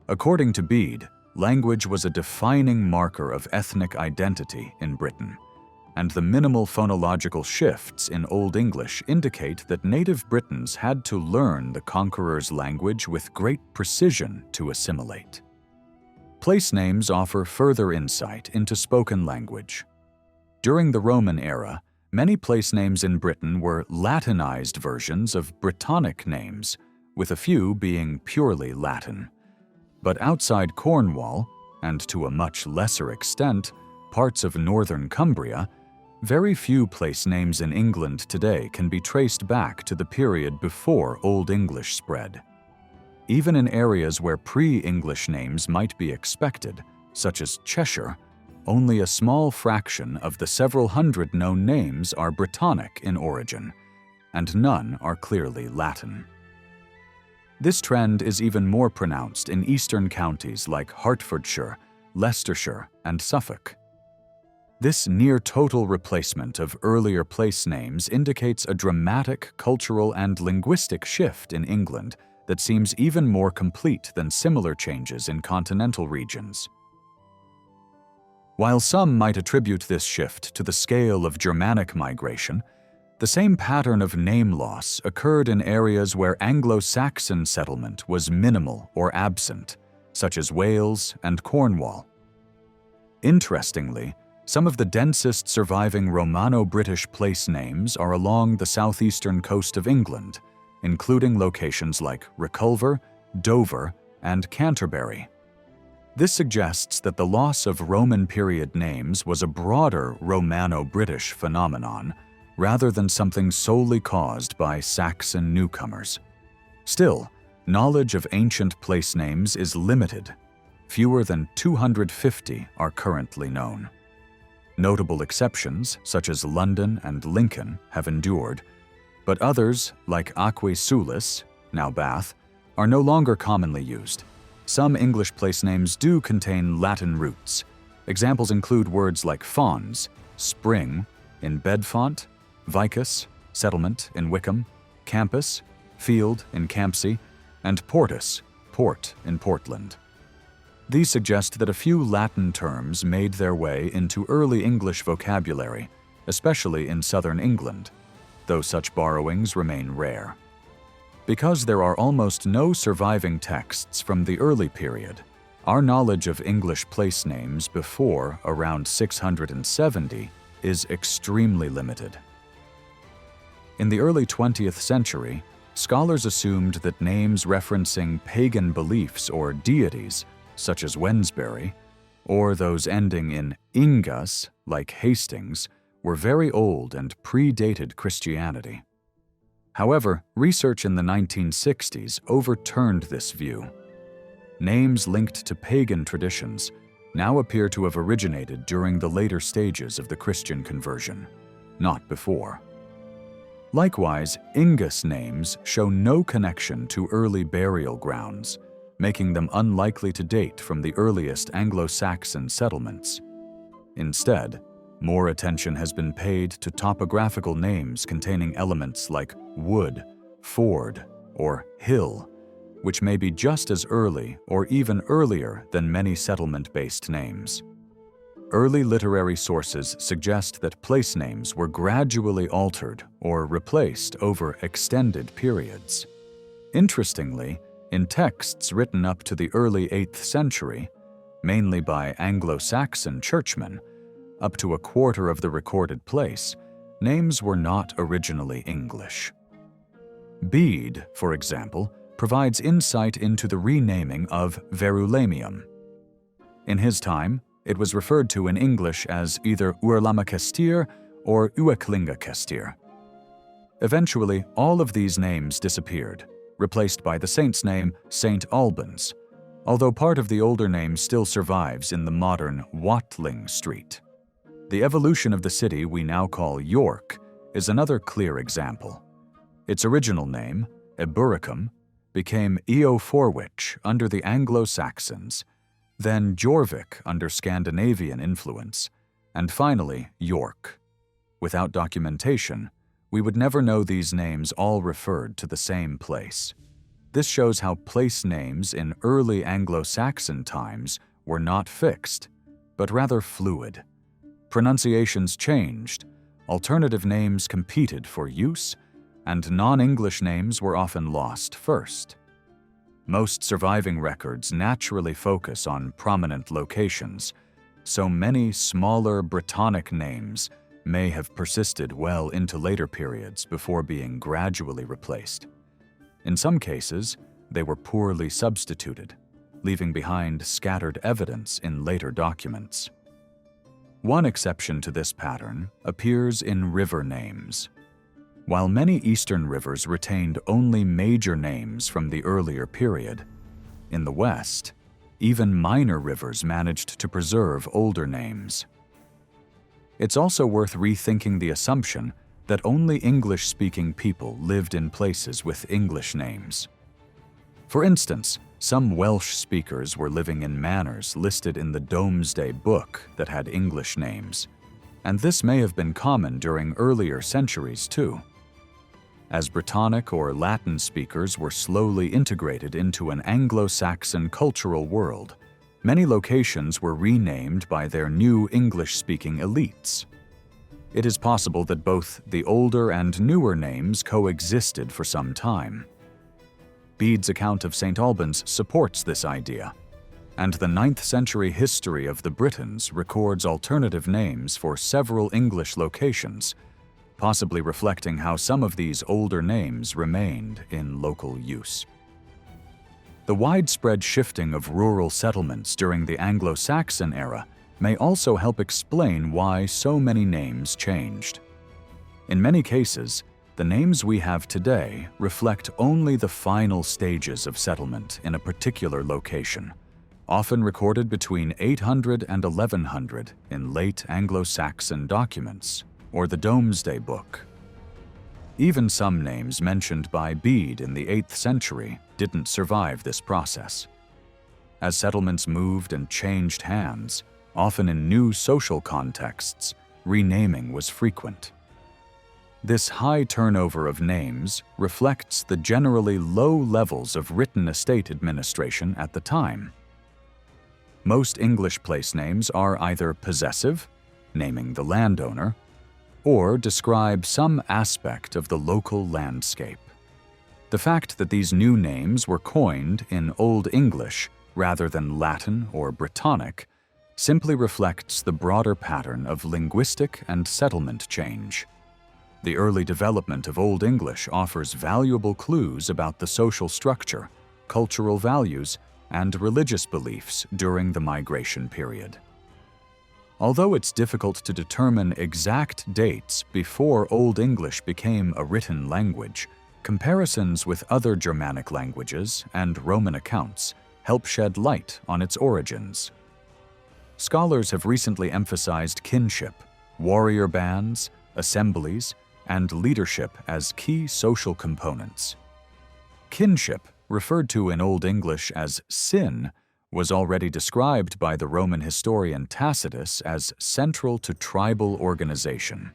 According to Bede, language was a defining marker of ethnic identity in Britain, and the minimal phonological shifts in Old English indicate that native Britons had to learn the conqueror's language with great precision to assimilate. Place names offer further insight into spoken language. During the Roman era, many place names in Britain were Latinized versions of Brittonic names, with a few being purely Latin. But outside Cornwall, and to a much lesser extent, parts of northern Cumbria, very few place names in England today can be traced back to the period before Old English spread. Even in areas where pre-English names might be expected, such as Cheshire, only a small fraction of the several hundred known names are Brittonic in origin, and none are clearly Latin. This trend is even more pronounced in eastern counties like Hertfordshire, Leicestershire, and Suffolk. This near-total replacement of earlier place names indicates a dramatic cultural and linguistic shift in England that seems even more complete than similar changes in continental regions. While some might attribute this shift to the scale of Germanic migration, the same pattern of name loss occurred in areas where Anglo-Saxon settlement was minimal or absent, such as Wales and Cornwall. Interestingly, some of the densest surviving Romano-British place names are along the southeastern coast of England, including locations like Reculver, Dover, and Canterbury. This suggests that the loss of Roman period names was a broader Romano-British phenomenon, rather than something solely caused by Saxon newcomers. Still, knowledge of ancient place names is limited. Fewer than 250 are currently known. Notable exceptions, such as London and Lincoln, have endured, but others, like Aquae Sulis, now Bath, are no longer commonly used. Some English place names do contain Latin roots. Examples include words like fons, spring, in Bedfont, vicus, settlement, in Wickham, campus, field, in Campsie, and portus, port, in Portland. These suggest that a few Latin terms made their way into early English vocabulary, especially in southern England, though such borrowings remain rare. Because there are almost no surviving texts from the early period, our knowledge of English place names before around 670 is extremely limited. In the early 20th century, scholars assumed that names referencing pagan beliefs or deities, such as Wednesbury, or those ending in ingas, like Hastings, were very old and predated Christianity. However, research in the 1960s overturned this view. Names linked to pagan traditions now appear to have originated during the later stages of the Christian conversion, not before. Likewise, Ingas names show no connection to early burial grounds, making them unlikely to date from the earliest Anglo-Saxon settlements. Instead, more attention has been paid to topographical names containing elements like wood, ford, or hill, which may be just as early or even earlier than many settlement-based names. Early literary sources suggest that place names were gradually altered or replaced over extended periods. Interestingly, in texts written up to the early 8th century, mainly by Anglo-Saxon churchmen, up to a quarter of the recorded place, names were not originally English. Bede, for example, provides insight into the renaming of Verulamium. In his time, it was referred to in English as either Uerlamacestir or Uecklingacestir. Eventually, all of these names disappeared, replaced by the saint's name St. Albans, although part of the older name still survives in the modern Watling Street. The evolution of the city we now call York is another clear example. Its original name, Eburicum, became Eoforwich under the Anglo-Saxons, then Jorvik under Scandinavian influence, and finally York. Without documentation, we would never know these names all referred to the same place. This shows how place names in early Anglo-Saxon times were not fixed, but rather fluid. Pronunciations changed, alternative names competed for use, and non-English names were often lost first. Most surviving records naturally focus on prominent locations, so many smaller Brittonic names may have persisted well into later periods before being gradually replaced. In some cases, they were poorly substituted, leaving behind scattered evidence in later documents. One exception to this pattern appears in river names. While many eastern rivers retained only major names from the earlier period, in the West, even minor rivers managed to preserve older names. It's also worth rethinking the assumption that only English-speaking people lived in places with English names. For instance, some Welsh speakers were living in manors listed in the Domesday Book that had English names, and this may have been common during earlier centuries too. As Brittonic or Latin speakers were slowly integrated into an Anglo-Saxon cultural world, many locations were renamed by their new English-speaking elites. It is possible that both the older and newer names coexisted for some time. Bede's account of St. Albans supports this idea, and the 9th century history of the Britons records alternative names for several English locations, possibly reflecting how some of these older names remained in local use. The widespread shifting of rural settlements during the Anglo-Saxon era may also help explain why so many names changed. In many cases, the names we have today reflect only the final stages of settlement in a particular location, often recorded between 800 and 1100 in late Anglo-Saxon documents or the Domesday Book. Even some names mentioned by Bede in the 8th century didn't survive this process. As settlements moved and changed hands, often in new social contexts, renaming was frequent. This high turnover of names reflects the generally low levels of written estate administration at the time. Most English place names are either possessive, naming the landowner, or describe some aspect of the local landscape. The fact that these new names were coined in Old English rather than Latin or Brittonic simply reflects the broader pattern of linguistic and settlement change. The early development of Old English offers valuable clues about the social structure, cultural values, and religious beliefs during the migration period. Although it's difficult to determine exact dates before Old English became a written language, comparisons with other Germanic languages and Roman accounts help shed light on its origins. Scholars have recently emphasized kinship, warrior bands, assemblies, and leadership as key social components. Kinship, referred to in Old English as sin, was already described by the Roman historian Tacitus as central to tribal organization.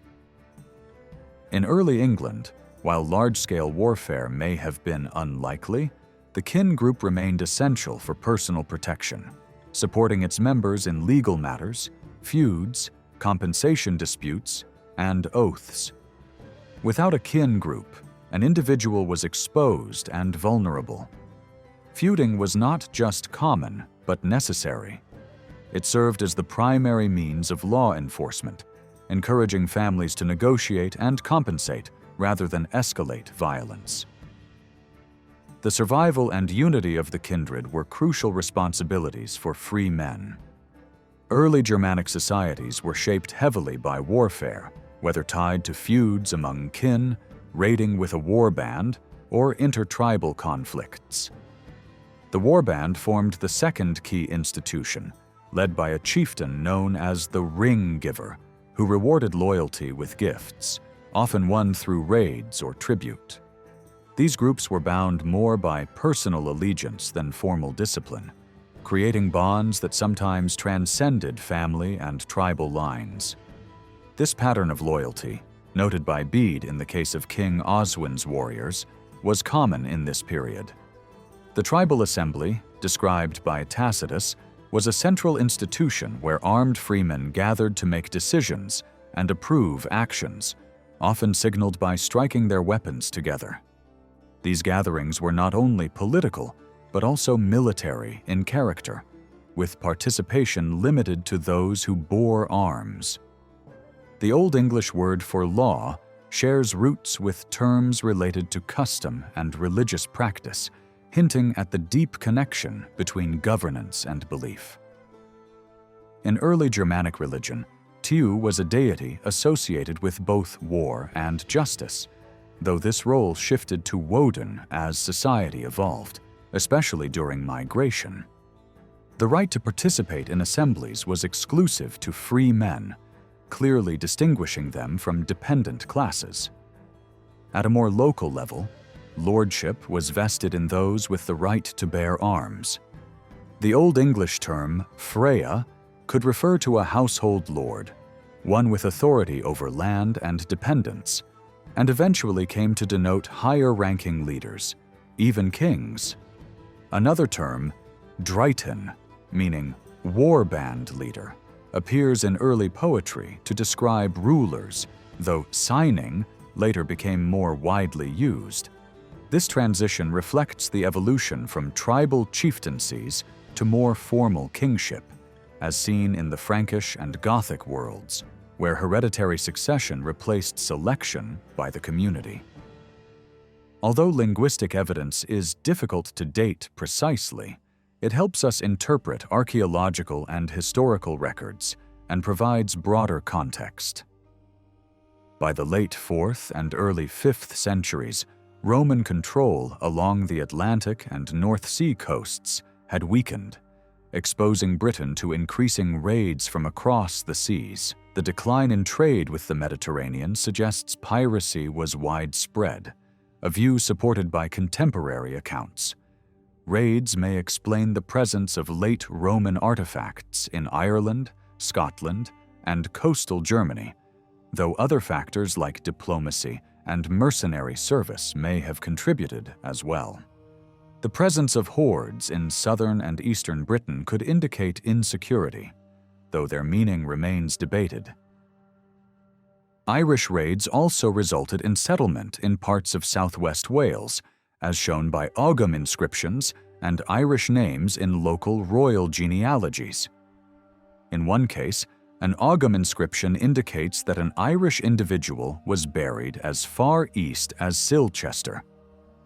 In early England, while large-scale warfare may have been unlikely, the kin group remained essential for personal protection, supporting its members in legal matters feuds, compensation disputes, and oaths. Without a kin group, an individual was exposed and vulnerable. Feuding was not just common, but necessary. It served as the primary means of law enforcement, encouraging families to negotiate and compensate rather than escalate violence. The survival and unity of the kindred were crucial responsibilities for free men. Early Germanic societies were shaped heavily by warfare, whether tied to feuds among kin, raiding with a warband, or intertribal conflicts. The warband formed the second key institution, led by a chieftain known as the ring giver, who rewarded loyalty with gifts, often won through raids or tribute. These groups were bound more by personal allegiance than formal discipline, creating bonds that sometimes transcended family and tribal lines. This pattern of loyalty, noted by Bede in the case of King Oswin's warriors, was common in this period. The tribal assembly, described by Tacitus, was a central institution where armed freemen gathered to make decisions and approve actions, often signaled by striking their weapons together. These gatherings were not only political, but also military in character, with participation limited to those who bore arms. The Old English word for law shares roots with terms related to custom and religious practice, hinting at the deep connection between governance and belief. In early Germanic religion, Tiw was a deity associated with both war and justice, though this role shifted to Woden as society evolved, especially during migration. The right to participate in assemblies was exclusive to free men, clearly distinguishing them from dependent classes. At a more local level, lordship was vested in those with the right to bear arms. The Old English term freya could refer to a household lord, one with authority over land and dependents, and eventually came to denote higher-ranking leaders, even kings. Another term, Dreyten, meaning warband leader, appears in early poetry to describe rulers, though signing later became more widely used. This transition reflects the evolution from tribal chieftaincies to more formal kingship, as seen in the Frankish and Gothic worlds, where hereditary succession replaced selection by the community. Although linguistic evidence is difficult to date precisely, it helps us interpret archaeological and historical records and provides broader context. By the late 4th and early 5th centuries, Roman control along the Atlantic and North Sea coasts had weakened, exposing Britain to increasing raids from across the seas. The decline in trade with the Mediterranean suggests piracy was widespread, a view supported by contemporary accounts. Raids may explain the presence of late Roman artifacts in Ireland, Scotland, and coastal Germany, though other factors like diplomacy and mercenary service may have contributed as well. The presence of hordes in southern and eastern Britain could indicate insecurity, though their meaning remains debated. Irish raids also resulted in settlement in parts of southwest Wales, as shown by Ogham inscriptions and Irish names in local royal genealogies. In one case, an Ogham inscription indicates that an Irish individual was buried as far east as Silchester.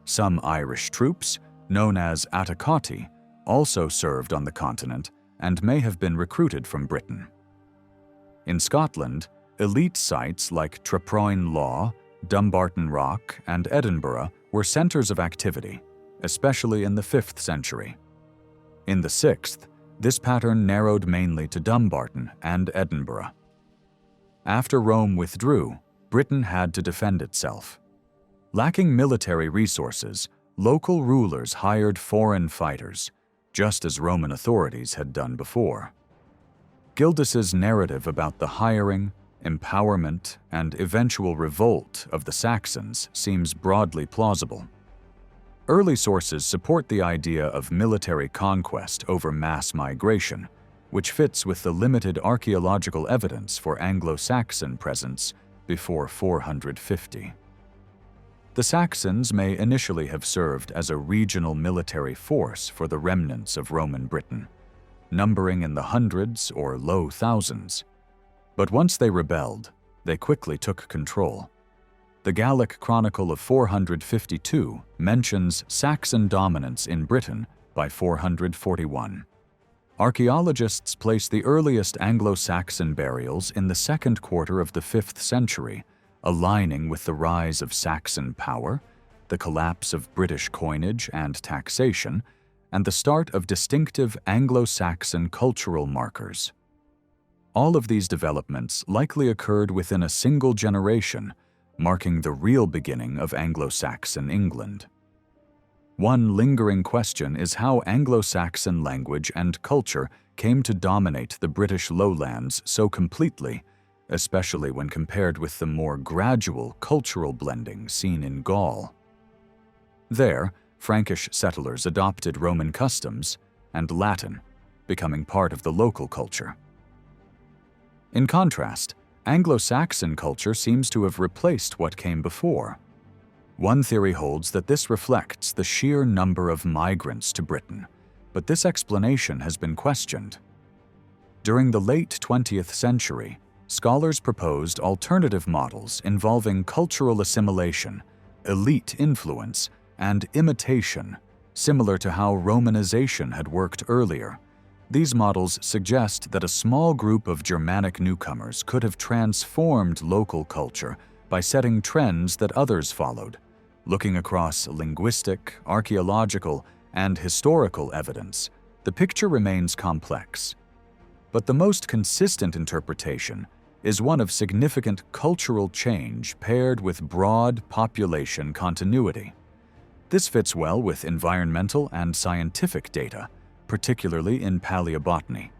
Some Irish troops, known as Attacati, also served on the continent and may have been recruited from Britain. In Scotland, elite sites like Traproin Law, Dumbarton Rock, and Edinburgh were centers of activity, especially in the 5th century. In the 6th, this pattern narrowed mainly to Dumbarton and Edinburgh. After Rome withdrew, Britain had to defend itself. Lacking military resources, local rulers hired foreign fighters, just as Roman authorities had done before. Gildas's narrative about the hiring, empowerment, and eventual revolt of the Saxons seems broadly plausible. Early sources support the idea of military conquest over mass migration, which fits with the limited archaeological evidence for Anglo-Saxon presence before 450. The Saxons may initially have served as a regional military force for the remnants of Roman Britain, numbering in the hundreds or low thousands. But once they rebelled, they quickly took control. The Gallic Chronicle of 452 mentions Saxon dominance in Britain by 441. Archaeologists place the earliest Anglo-Saxon burials in the second quarter of the 5th century, aligning with the rise of Saxon power, the collapse of British coinage and taxation, and the start of distinctive Anglo-Saxon cultural markers. All of these developments likely occurred within a single generation, marking the real beginning of Anglo-Saxon England. One lingering question is how Anglo-Saxon language and culture came to dominate the British lowlands so completely, especially when compared with the more gradual cultural blending seen in Gaul. There, Frankish settlers adopted Roman customs and Latin, becoming part of the local culture. In contrast, Anglo-Saxon culture seems to have replaced what came before. One theory holds that this reflects the sheer number of migrants to Britain, but this explanation has been questioned. During the late 20th century, scholars proposed alternative models involving cultural assimilation, elite influence, and imitation, similar to how Romanization had worked earlier. These models suggest that a small group of Germanic newcomers could have transformed local culture by setting trends that others followed. Looking across linguistic, archaeological, and historical evidence, the picture remains complex. But the most consistent interpretation is one of significant cultural change paired with broad population continuity. This fits well with environmental and scientific data, particularly in paleobotany.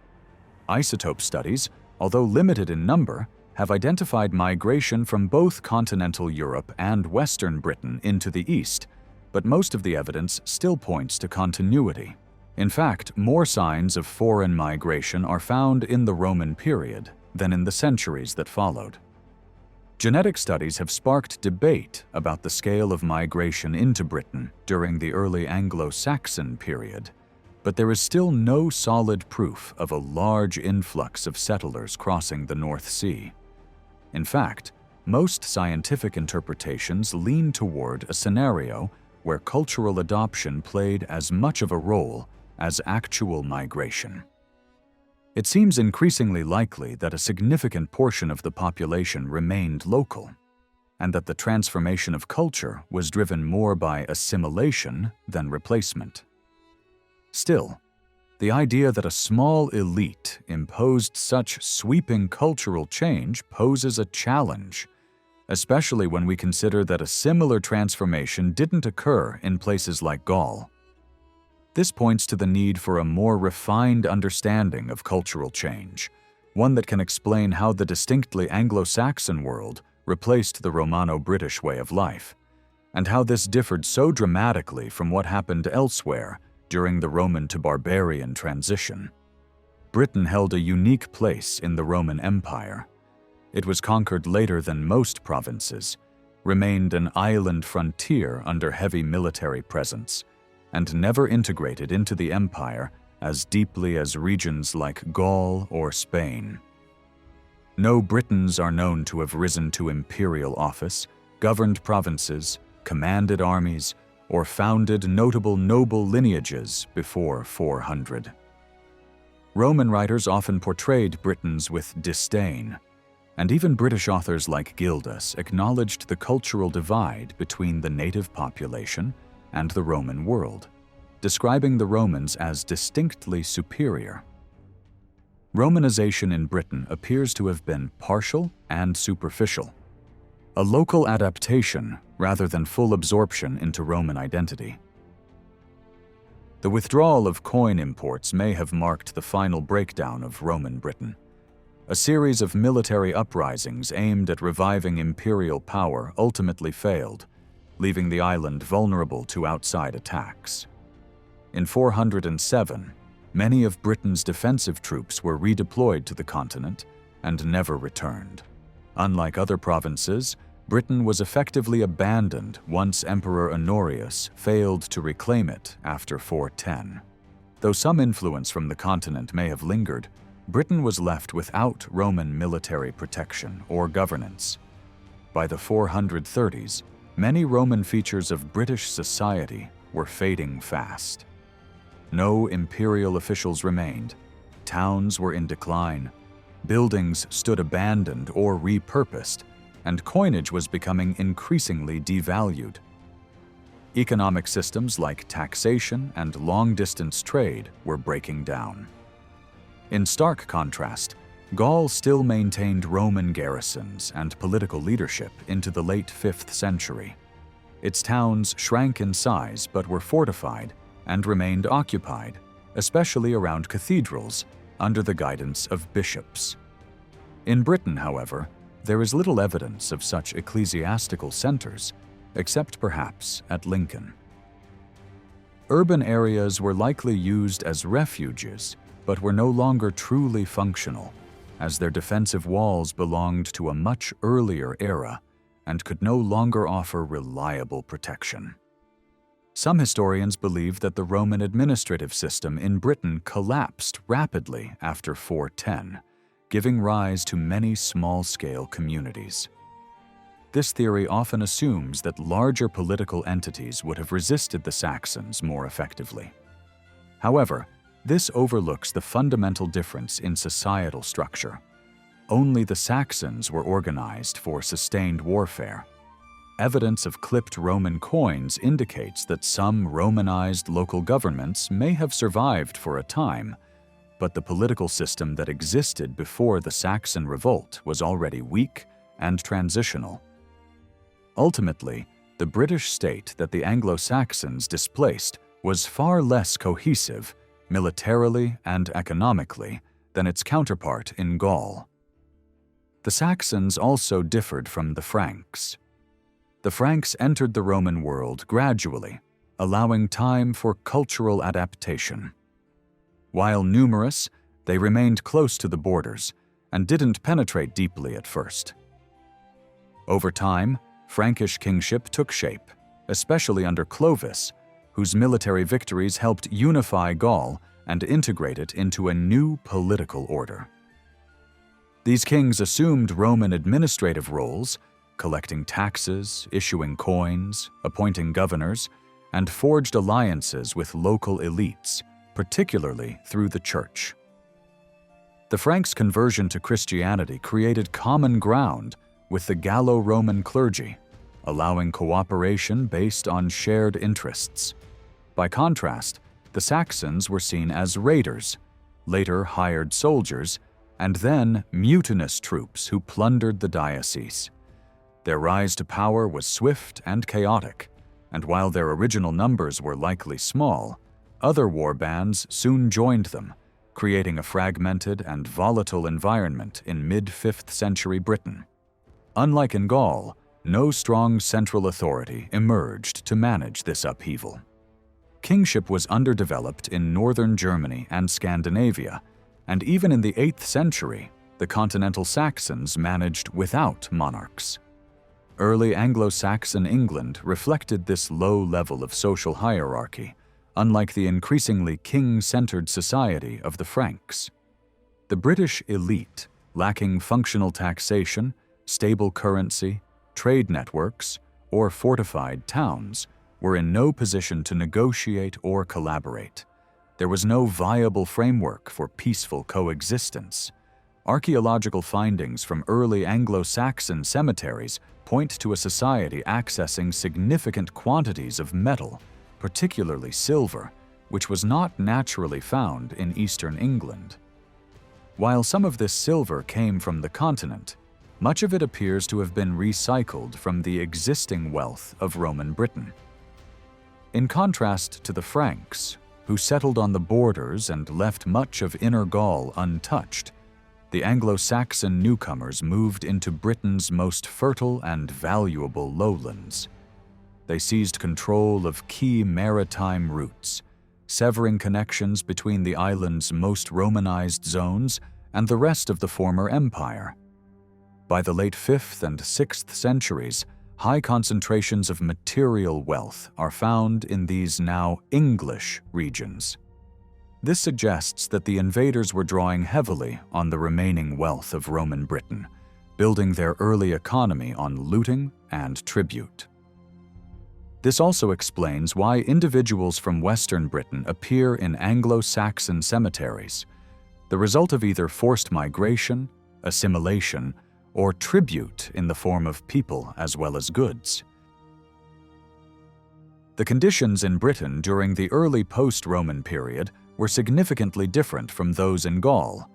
Isotope studies, although limited in number, have identified migration from both continental Europe and Western Britain into the East, but most of the evidence still points to continuity. In fact, more signs of foreign migration are found in the Roman period than in the centuries that followed. Genetic studies have sparked debate about the scale of migration into Britain during the early Anglo-Saxon period, but there is still no solid proof of a large influx of settlers crossing the North Sea. In fact, most scientific interpretations lean toward a scenario where cultural adoption played as much of a role as actual migration. It seems increasingly likely that a significant portion of the population remained local, and that the transformation of culture was driven more by assimilation than replacement. Still, the idea that a small elite imposed such sweeping cultural change poses a challenge, especially when we consider that a similar transformation didn't occur in places like Gaul. This points to the need for a more refined understanding of cultural change, one that can explain how the distinctly Anglo-Saxon world replaced the Romano-British way of life, and how this differed so dramatically from what happened elsewhere during the Roman to barbarian transition. Britain held a unique place in the Roman Empire. It was conquered later than most provinces, remained an island frontier under heavy military presence, and never integrated into the empire as deeply as regions like Gaul or Spain. No Britons are known to have risen to imperial office, governed provinces, commanded armies, or founded notable noble lineages before 400. Roman writers often portrayed Britons with disdain, and even British authors like Gildas acknowledged the cultural divide between the native population and the Roman world, describing the Romans as distinctly superior. Romanization in Britain appears to have been partial and superficial, a local adaptation rather than full absorption into Roman identity. The withdrawal of coin imports may have marked the final breakdown of Roman Britain. A series of military uprisings aimed at reviving imperial power ultimately failed, leaving the island vulnerable to outside attacks. In 407, many of Britain's defensive troops were redeployed to the continent and never returned. Unlike other provinces, Britain was effectively abandoned once Emperor Honorius failed to reclaim it after 410. Though some influence from the continent may have lingered, Britain was left without Roman military protection or governance. By the 430s, many Roman features of British society were fading fast. No imperial officials remained, towns were in decline, buildings stood abandoned or repurposed, and coinage was becoming increasingly devalued. Economic systems like taxation and long-distance trade were breaking down. In stark contrast, Gaul still maintained Roman garrisons and political leadership into the late 5th century. Its towns shrank in size but were fortified and remained occupied, especially around cathedrals, under the guidance of bishops. In Britain, however, there is little evidence of such ecclesiastical centers, except perhaps at Lincoln. Urban areas were likely used as refuges, but were no longer truly functional, as their defensive walls belonged to a much earlier era and could no longer offer reliable protection. Some historians believe that the Roman administrative system in Britain collapsed rapidly after 410, giving rise to many small-scale communities. This theory often assumes that larger political entities would have resisted the Saxons more effectively. However, this overlooks the fundamental difference in societal structure. Only the Saxons were organized for sustained warfare. Evidence of clipped Roman coins indicates that some Romanized local governments may have survived for a time, but the political system that existed before the Saxon revolt was already weak and transitional. Ultimately, the British state that the Anglo-Saxons displaced was far less cohesive, militarily and economically, than its counterpart in Gaul. The Saxons also differed from the Franks. The Franks entered the Roman world gradually, allowing time for cultural adaptation. While numerous, they remained close to the borders and didn't penetrate deeply at first. Over time, Frankish kingship took shape, especially under Clovis, whose military victories helped unify Gaul and integrate it into a new political order. These kings assumed Roman administrative roles, collecting taxes, issuing coins, appointing governors, and forged alliances with local elites, particularly through the church. The Franks' conversion to Christianity created common ground with the Gallo-Roman clergy, allowing cooperation based on shared interests. By contrast, the Saxons were seen as raiders, later hired soldiers, and then mutinous troops who plundered the diocese. Their rise to power was swift and chaotic, and while their original numbers were likely small, other war bands soon joined them, creating a fragmented and volatile environment in mid-5th century Britain. Unlike in Gaul, no strong central authority emerged to manage this upheaval. Kingship was underdeveloped in northern Germany and Scandinavia, and even in the 8th century, the continental Saxons managed without monarchs. Early Anglo-Saxon England reflected this low level of social hierarchy, unlike the increasingly king-centered society of the Franks. The British elite, lacking functional taxation, stable currency, trade networks, or fortified towns, were in no position to negotiate or collaborate. There was no viable framework for peaceful coexistence. Archaeological findings from early Anglo-Saxon cemeteries point to a society accessing significant quantities of metal, particularly silver, which was not naturally found in eastern England. While some of this silver came from the continent, much of it appears to have been recycled from the existing wealth of Roman Britain. In contrast to the Franks, who settled on the borders and left much of Inner Gaul untouched, the Anglo-Saxon newcomers moved into Britain's most fertile and valuable lowlands. They seized control of key maritime routes, severing connections between the island's most Romanized zones and the rest of the former empire. By the late 5th and 6th centuries, high concentrations of material wealth are found in these now English regions. This suggests that the invaders were drawing heavily on the remaining wealth of Roman Britain, building their early economy on looting and tribute. This also explains why individuals from Western Britain appear in Anglo-Saxon cemeteries, the result of either forced migration, assimilation, or tribute in the form of people as well as goods. The conditions in Britain during the early post-Roman period were significantly different from those in Gaul.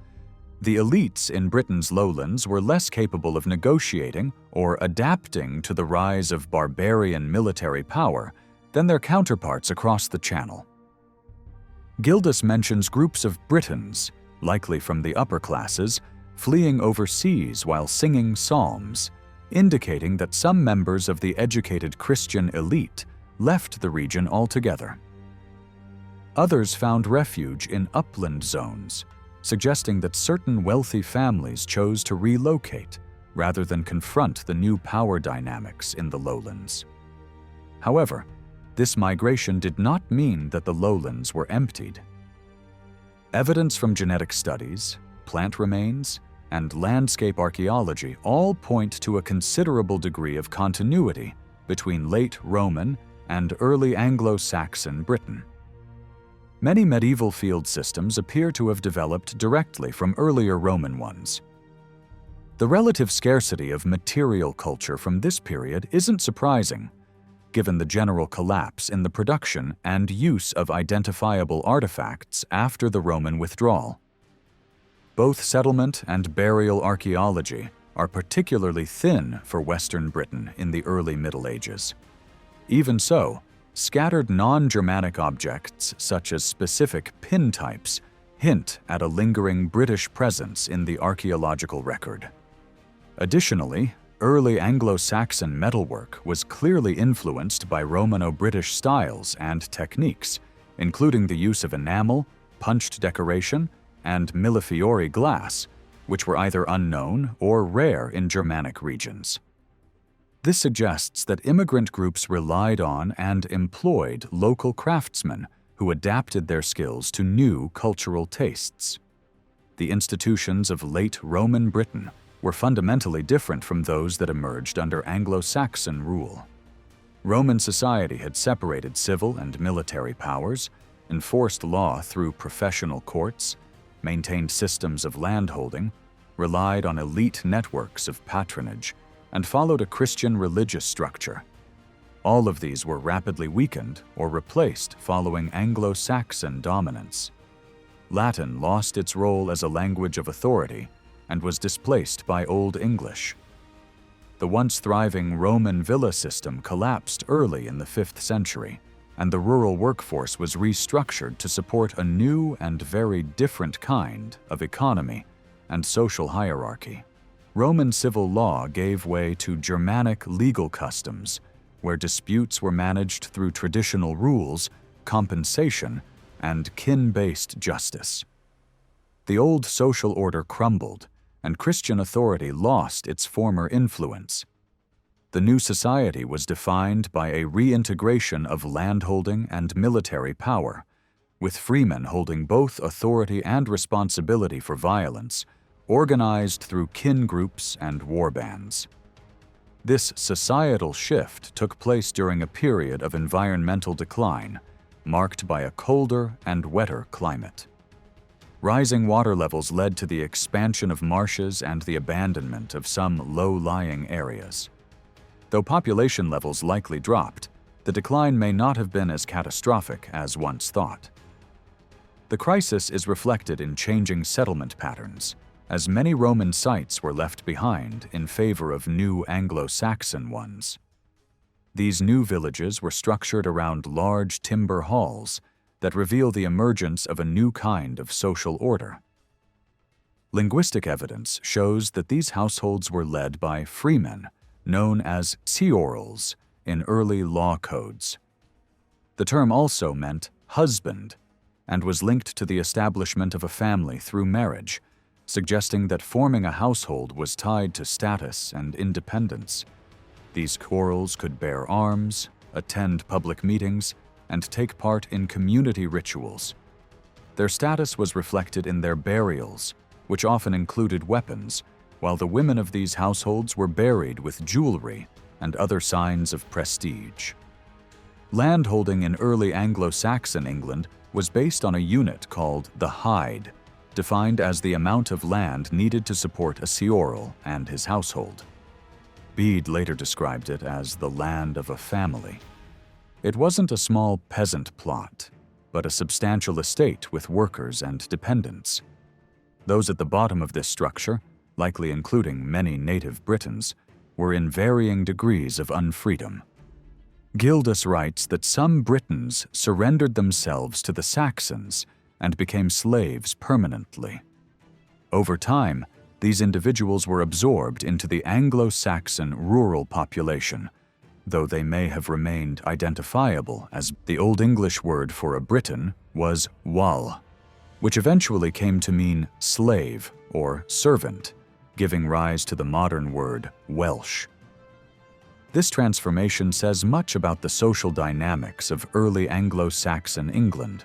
The elites in Britain's lowlands were less capable of negotiating or adapting to the rise of barbarian military power than their counterparts across the Channel. Gildas mentions groups of Britons, likely from the upper classes, fleeing overseas while singing psalms, indicating that some members of the educated Christian elite left the region altogether. Others found refuge in upland zones, suggesting that certain wealthy families chose to relocate rather than confront the new power dynamics in the lowlands. However, this migration did not mean that the lowlands were emptied. Evidence from genetic studies, plant remains, and landscape archaeology all point to a considerable degree of continuity between late Roman and early Anglo-Saxon Britain. Many medieval field systems appear to have developed directly from earlier Roman ones. The relative scarcity of material culture from this period isn't surprising, given the general collapse in the production and use of identifiable artifacts after the Roman withdrawal. Both settlement and burial archaeology are particularly thin for Western Britain in the early Middle Ages. Even so, scattered non-Germanic objects such as specific pin types hint at a lingering British presence in the archaeological record. Additionally, early Anglo-Saxon metalwork was clearly influenced by Romano-British styles and techniques, including the use of enamel, punched decoration, and millefiori glass, which were either unknown or rare in Germanic regions. This suggests that immigrant groups relied on and employed local craftsmen who adapted their skills to new cultural tastes. The institutions of late Roman Britain were fundamentally different from those that emerged under Anglo-Saxon rule. Roman society had separated civil and military powers, enforced law through professional courts, maintained systems of landholding, relied on elite networks of patronage, and followed a Christian religious structure. All of these were rapidly weakened or replaced following Anglo-Saxon dominance. Latin lost its role as a language of authority and was displaced by Old English. The once thriving Roman villa system collapsed early in the 5th century, and the rural workforce was restructured to support a new and very different kind of economy and social hierarchy. Roman civil law gave way to Germanic legal customs, where disputes were managed through traditional rules, compensation, and kin-based justice. The old social order crumbled, and Christian authority lost its former influence. The new society was defined by a reintegration of landholding and military power, with freemen holding both authority and responsibility for violence, organized through kin groups and warbands. This societal shift took place during a period of environmental decline, marked by a colder and wetter climate. Rising water levels led to the expansion of marshes and the abandonment of some low-lying areas. Though population levels likely dropped, the decline may not have been as catastrophic as once thought. The crisis is reflected in changing settlement patterns, as many Roman sites were left behind in favor of new Anglo-Saxon ones. These new villages were structured around large timber halls that reveal the emergence of a new kind of social order. Linguistic evidence shows that these households were led by freemen, known as ceorls in early law codes. The term also meant husband and was linked to the establishment of a family through marriage, suggesting that forming a household was tied to status and independence. These quarrels could bear arms, attend public meetings, and take part in community rituals. Their status was reflected in their burials, which often included weapons, while the women of these households were buried with jewelry and other signs of prestige. Landholding in early Anglo-Saxon England was based on a unit called the vied, defined as the amount of land needed to support a ceorl and his household. Bede later described it as the land of a family. It wasn't a small peasant plot, but a substantial estate with workers and dependents. Those at the bottom of this structure, likely including many native Britons, were in varying degrees of unfreedom. Gildas writes that some Britons surrendered themselves to the Saxons and became slaves permanently. Over time, these individuals were absorbed into the Anglo-Saxon rural population, though they may have remained identifiable as the Old English word for a Briton was wall, which eventually came to mean slave or servant, giving rise to the modern word Welsh. This transformation says much about the social dynamics of early Anglo-Saxon England.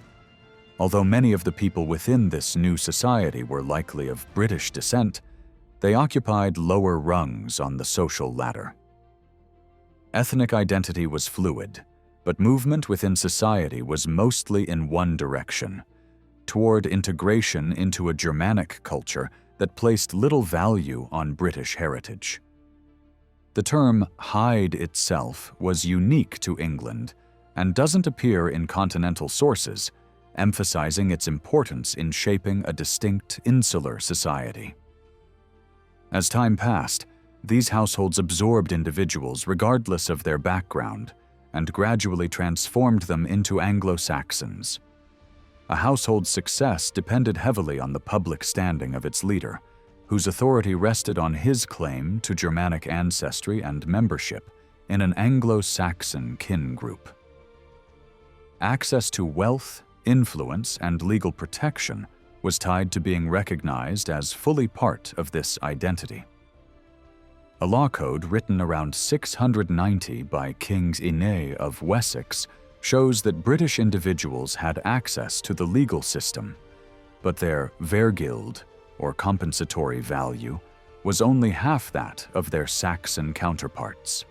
Although many of the people within this new society were likely of British descent, they occupied lower rungs on the social ladder. Ethnic identity was fluid, but movement within society was mostly in one direction, toward integration into a Germanic culture that placed little value on British heritage. The term vied itself was unique to England and doesn't appear in continental sources, emphasizing its importance in shaping a distinct insular society. As time passed, these households absorbed individuals regardless of their background and gradually transformed them into Anglo-Saxons. A household's success depended heavily on the public standing of its leader, whose authority rested on his claim to Germanic ancestry and membership in an Anglo-Saxon kin group. Access to wealth, influence, and legal protection was tied to being recognized as fully part of this identity. A law code written around 690 by King Alfred of Wessex shows that British individuals had access to the legal system, but their vergild, or compensatory value, was only half that of their Saxon counterparts.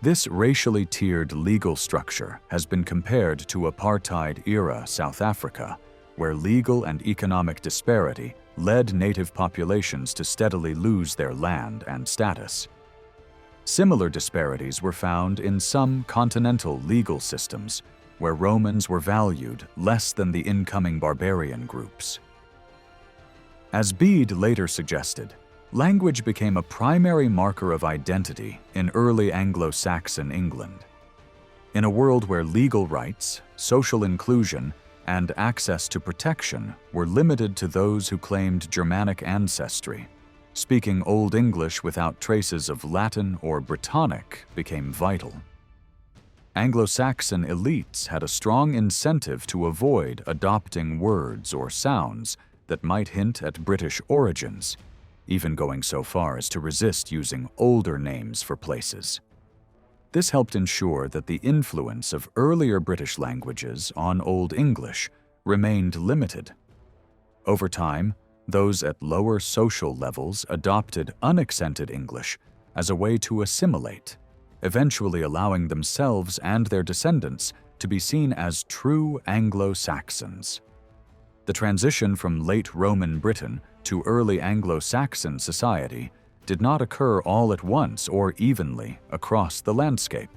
This racially tiered legal structure has been compared to apartheid-era South Africa, where legal and economic disparity led native populations to steadily lose their land and status. Similar disparities were found in some continental legal systems, where Romans were valued less than the incoming barbarian groups. As Bede later suggested, language became a primary marker of identity in early Anglo-Saxon England. In a world where legal rights, social inclusion, and access to protection were limited to those who claimed Germanic ancestry, speaking Old English without traces of Latin or Brittonic became vital. Anglo-Saxon elites had a strong incentive to avoid adopting words or sounds that might hint at British origins, even going so far as to resist using older names for places. This helped ensure that the influence of earlier British languages on Old English remained limited. Over time, those at lower social levels adopted unaccented English as a way to assimilate, eventually allowing themselves and their descendants to be seen as true Anglo-Saxons. The transition from late Roman Britain to early Anglo-Saxon society did not occur all at once or evenly across the landscape.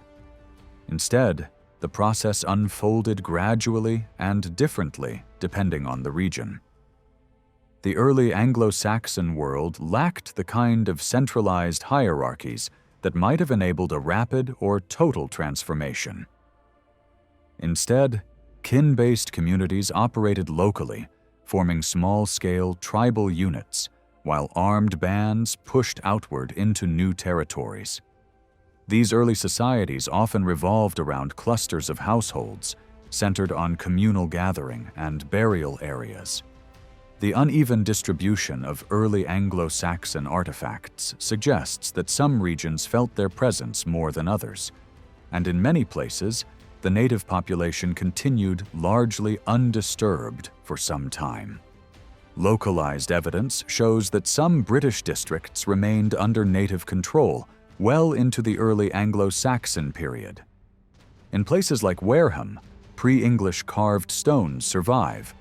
Instead, the process unfolded gradually and differently depending on the region. The early Anglo-Saxon world lacked the kind of centralized hierarchies that might have enabled a rapid or total transformation. Instead, kin-based communities operated locally, forming small-scale tribal units, while armed bands pushed outward into new territories. These early societies often revolved around clusters of households, centered on communal gathering and burial areas. The uneven distribution of early Anglo-Saxon artifacts suggests that some regions felt their presence more than others, and in many places, the native population continued largely undisturbed for some time. Localized evidence shows that some British districts remained under native control well into the early Anglo-Saxon period. In places like Wareham, pre-English carved stones survive,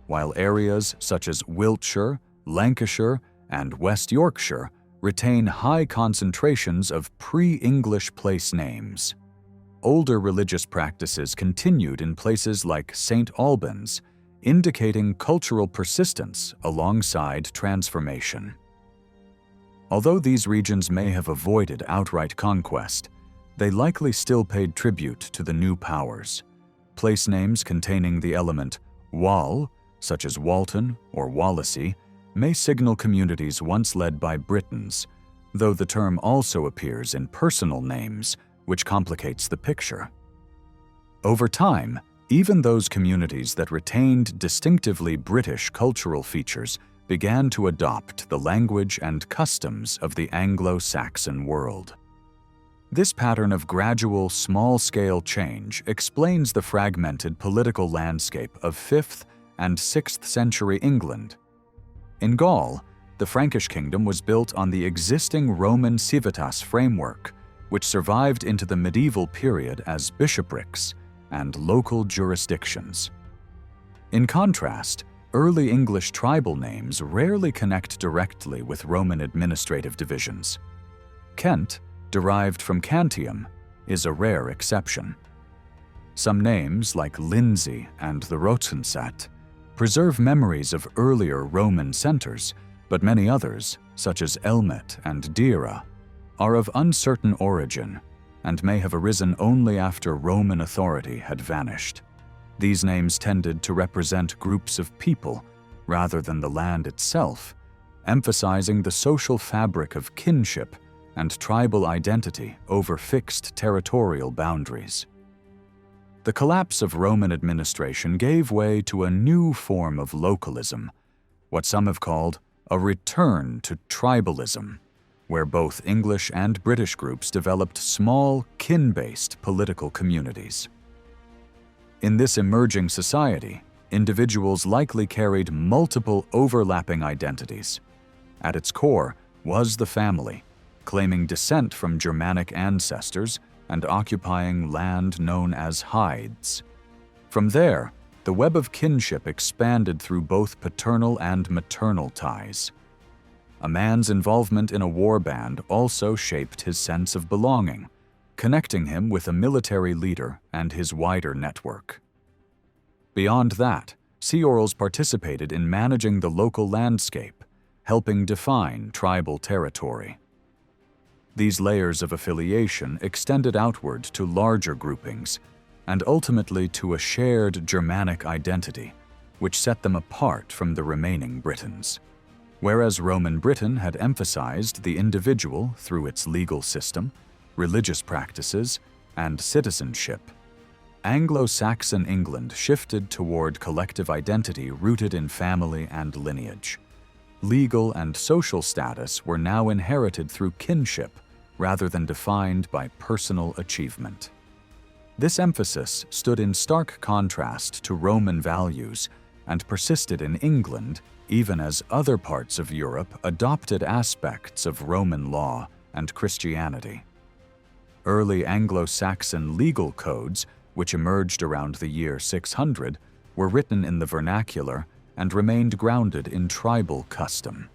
while areas such as Wiltshire, Lancashire, and West Yorkshire retain high concentrations of pre-English place names. Older religious practices continued in places like St. Albans, indicating cultural persistence alongside transformation. Although these regions may have avoided outright conquest, they likely still paid tribute to the new powers. Place names containing the element wall, such as Walton or Wallasey, may signal communities once led by Britons, though the term also appears in personal names, which complicates the picture. Over time, even those communities that retained distinctively British cultural features began to adopt the language and customs of the Anglo-Saxon world. This pattern of gradual, small-scale change explains the fragmented political landscape of 5th and 6th century England. In Gaul, the Frankish kingdom was built on the existing Roman civitas framework, which survived into the medieval period as bishoprics and local jurisdictions. In contrast, early English tribal names rarely connect directly with Roman administrative divisions. Kent, derived from Cantium, is a rare exception. Some names, like Lindsey and the Rotensat, preserve memories of earlier Roman centers, but many others, such as Elmet and Dira, are of uncertain origin and may have arisen only after Roman authority had vanished. These names tended to represent groups of people rather than the land itself, emphasizing the social fabric of kinship and tribal identity over fixed territorial boundaries. The collapse of Roman administration gave way to a new form of localism, what some have called a return to tribalism, where both English and British groups developed small, kin-based political communities. In this emerging society, individuals likely carried multiple overlapping identities. At its core was the family, claiming descent from Germanic ancestors and occupying land known as hides. From there, the web of kinship expanded through both paternal and maternal ties. A man's involvement in a war band also shaped his sense of belonging, connecting him with a military leader and his wider network. Beyond that, sea orls participated in managing the local landscape, helping define tribal territory. These layers of affiliation extended outward to larger groupings and ultimately to a shared Germanic identity, which set them apart from the remaining Britons. Whereas Roman Britain had emphasized the individual through its legal system, religious practices, and citizenship, Anglo-Saxon England shifted toward collective identity rooted in family and lineage. Legal and social status were now inherited through kinship rather than defined by personal achievement. This emphasis stood in stark contrast to Roman values and persisted in England even as other parts of Europe adopted aspects of Roman law and Christianity. Early Anglo-Saxon legal codes, which emerged around the year 600, were written in the vernacular and remained grounded in tribal custom.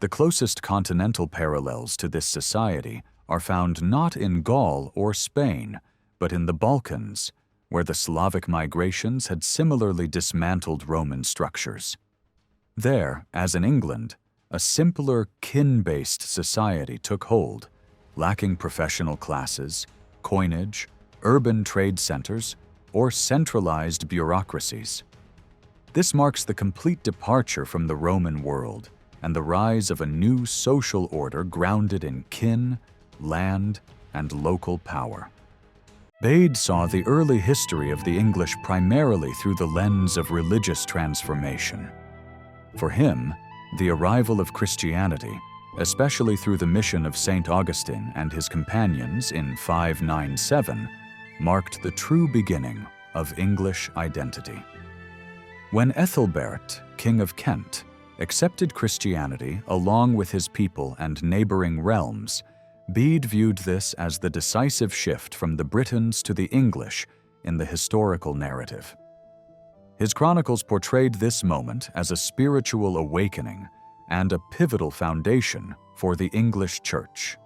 The closest continental parallels to this society are found not in Gaul or Spain, but in the Balkans, where the Slavic migrations had similarly dismantled Roman structures. There, as in England, a simpler kin-based society took hold, lacking professional classes, coinage, urban trade centers, or centralized bureaucracies. This marks the complete departure from the Roman world and the rise of a new social order grounded in kin, land, and local power. Bede saw the early history of the English primarily through the lens of religious transformation. For him, the arrival of Christianity, especially through the mission of St. Augustine and his companions in 597, marked the true beginning of English identity. When Ethelbert, King of Kent, accepted Christianity along with his people and neighboring realms, Bede viewed this as the decisive shift from the Britons to the English in the historical narrative. His chronicles portrayed this moment as a spiritual awakening and a pivotal foundation for the English Church.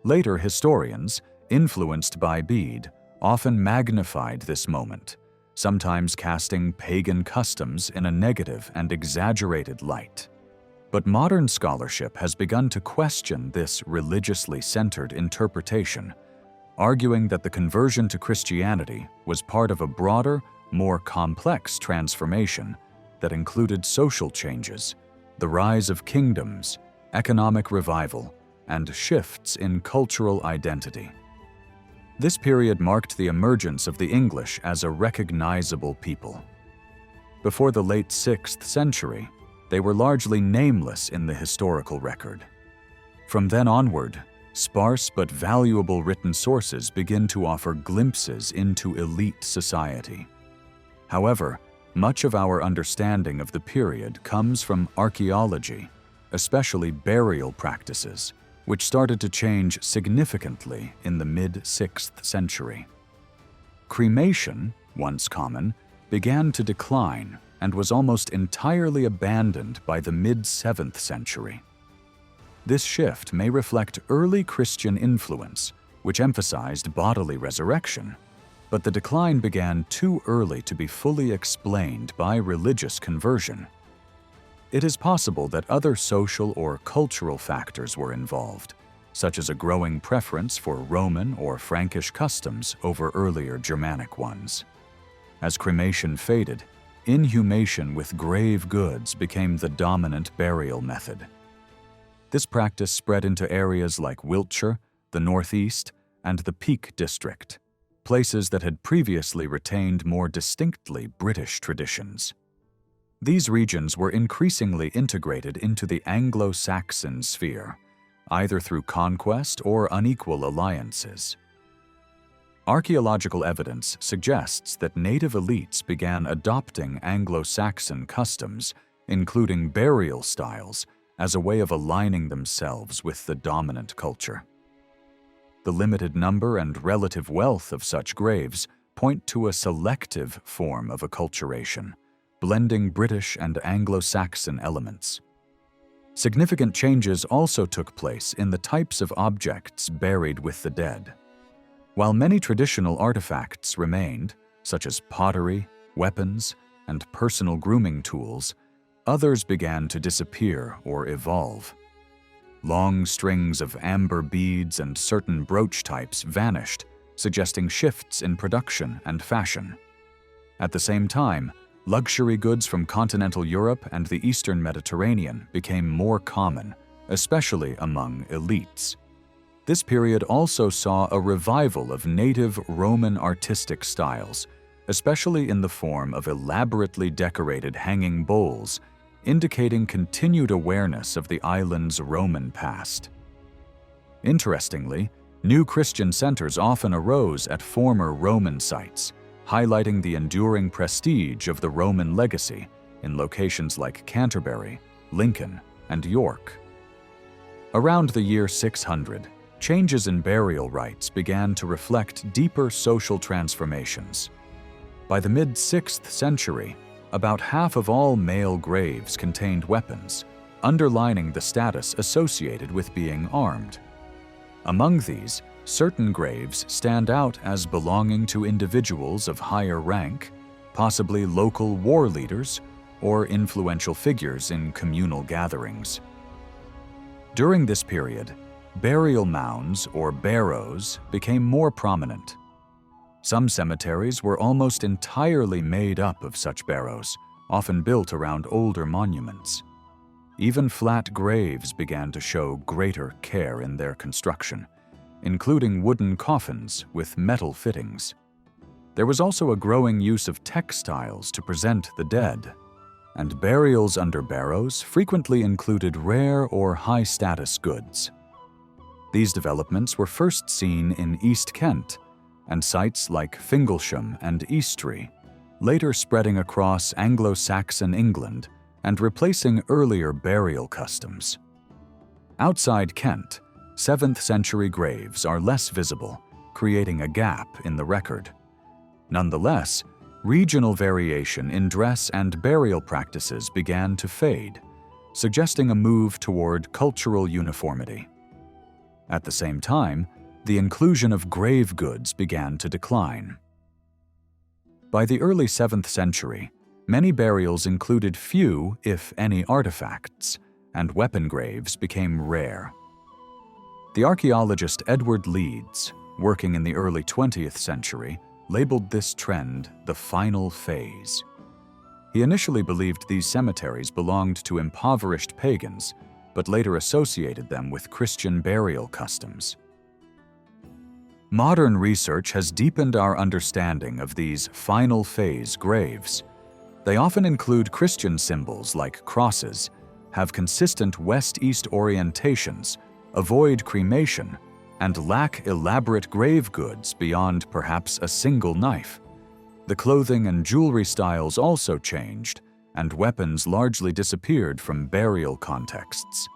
Later historians, influenced by Bede, often magnified this moment, sometimes casting pagan customs in a negative and exaggerated light. But modern scholarship has begun to question this religiously centered interpretation, arguing that the conversion to Christianity was part of a broader, more complex transformation that included social changes, the rise of kingdoms, economic revival, and shifts in cultural identity. This period marked the emergence of the English as a recognizable people. Before the late 6th century, they were largely nameless in the historical record. From then onward, sparse but valuable written sources begin to offer glimpses into elite society. However, much of our understanding of the period comes from archaeology, especially burial practices, which started to change significantly in the mid-6th century. Cremation, once common, began to decline and was almost entirely abandoned by the mid-7th century. This shift may reflect early Christian influence, which emphasized bodily resurrection, but the decline began too early to be fully explained by religious conversion. It is possible that other social or cultural factors were involved, such as a growing preference for Roman or Frankish customs over earlier Germanic ones. As cremation faded, inhumation with grave goods became the dominant burial method. This practice spread into areas like Wiltshire, the Northeast, and the Peak District, places that had previously retained more distinctly British traditions. These regions were increasingly integrated into the Anglo-Saxon sphere, either through conquest or unequal alliances. Archaeological evidence suggests that native elites began adopting Anglo-Saxon customs, including burial styles, as a way of aligning themselves with the dominant culture. The limited number and relative wealth of such graves point to a selective form of acculturation, blending British and Anglo-Saxon elements. Significant changes also took place in the types of objects buried with the dead. While many traditional artifacts remained, such as pottery, weapons, and personal grooming tools, others began to disappear or evolve. Long strings of amber beads and certain brooch types vanished, suggesting shifts in production and fashion. At the same time, luxury goods from continental Europe and the Eastern Mediterranean became more common, especially among elites. This period also saw a revival of native Roman artistic styles, especially in the form of elaborately decorated hanging bowls, indicating continued awareness of the island's Roman past. Interestingly, new Christian centers often arose at former Roman sites, highlighting the enduring prestige of the Roman legacy in locations like Canterbury, Lincoln, and York. Around the year 600, changes in burial rites began to reflect deeper social transformations. By the mid-6th century, about half of all male graves contained weapons, underlining the status associated with being armed. Among these, certain graves stand out as belonging to individuals of higher rank, possibly local war leaders or influential figures in communal gatherings. During this period, burial mounds, or boroughs, became more prominent. Some cemeteries were almost entirely made up of such barrows, often built around older monuments. Even flat graves began to show greater care in their construction, including wooden coffins with metal fittings. There was also a growing use of textiles to present the dead, and burials under barrows frequently included rare or high-status goods. These developments were first seen in East Kent, and sites like Fingalsham and Eastry, later spreading across Anglo-Saxon England and replacing earlier burial customs. Outside Kent, 7th century graves are less visible, creating a gap in the record. Nonetheless, regional variation in dress and burial practices began to fade, suggesting a move toward cultural uniformity. At the same time, the inclusion of grave goods began to decline. By the early 7th century, many burials included few, if any, artifacts, and weapon graves became rare. The archaeologist Edward Leeds, working in the early 20th century, labeled this trend the final phase. He initially believed these cemeteries belonged to impoverished pagans, but later associated them with Christian burial customs. Modern research has deepened our understanding of these final phase graves. They often include Christian symbols like crosses, have consistent west-east orientations, avoid cremation, and lack elaborate grave goods beyond perhaps a single knife. The clothing and jewelry styles also changed, and weapons largely disappeared from burial contexts.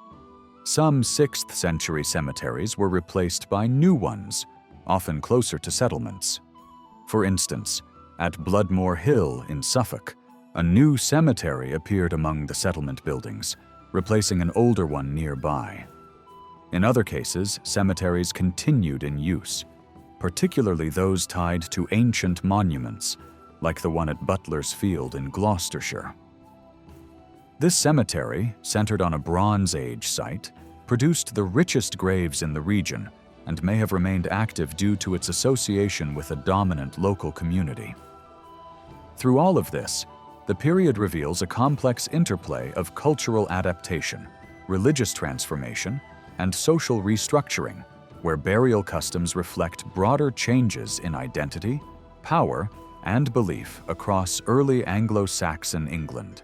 Some 6th century cemeteries were replaced by new ones, often closer to settlements. For instance, at Bloodmore Hill in Suffolk, a new cemetery appeared among the settlement buildings, replacing an older one nearby. In other cases, cemeteries continued in use, particularly those tied to ancient monuments, like the one at Butler's Field in Gloucestershire. This cemetery, centered on a Bronze Age site, produced the richest graves in the region and may have remained active due to its association with a dominant local community. Through all of this, the period reveals a complex interplay of cultural adaptation, religious transformation, and social restructuring, where burial customs reflect broader changes in identity, power, and belief across early Anglo-Saxon England.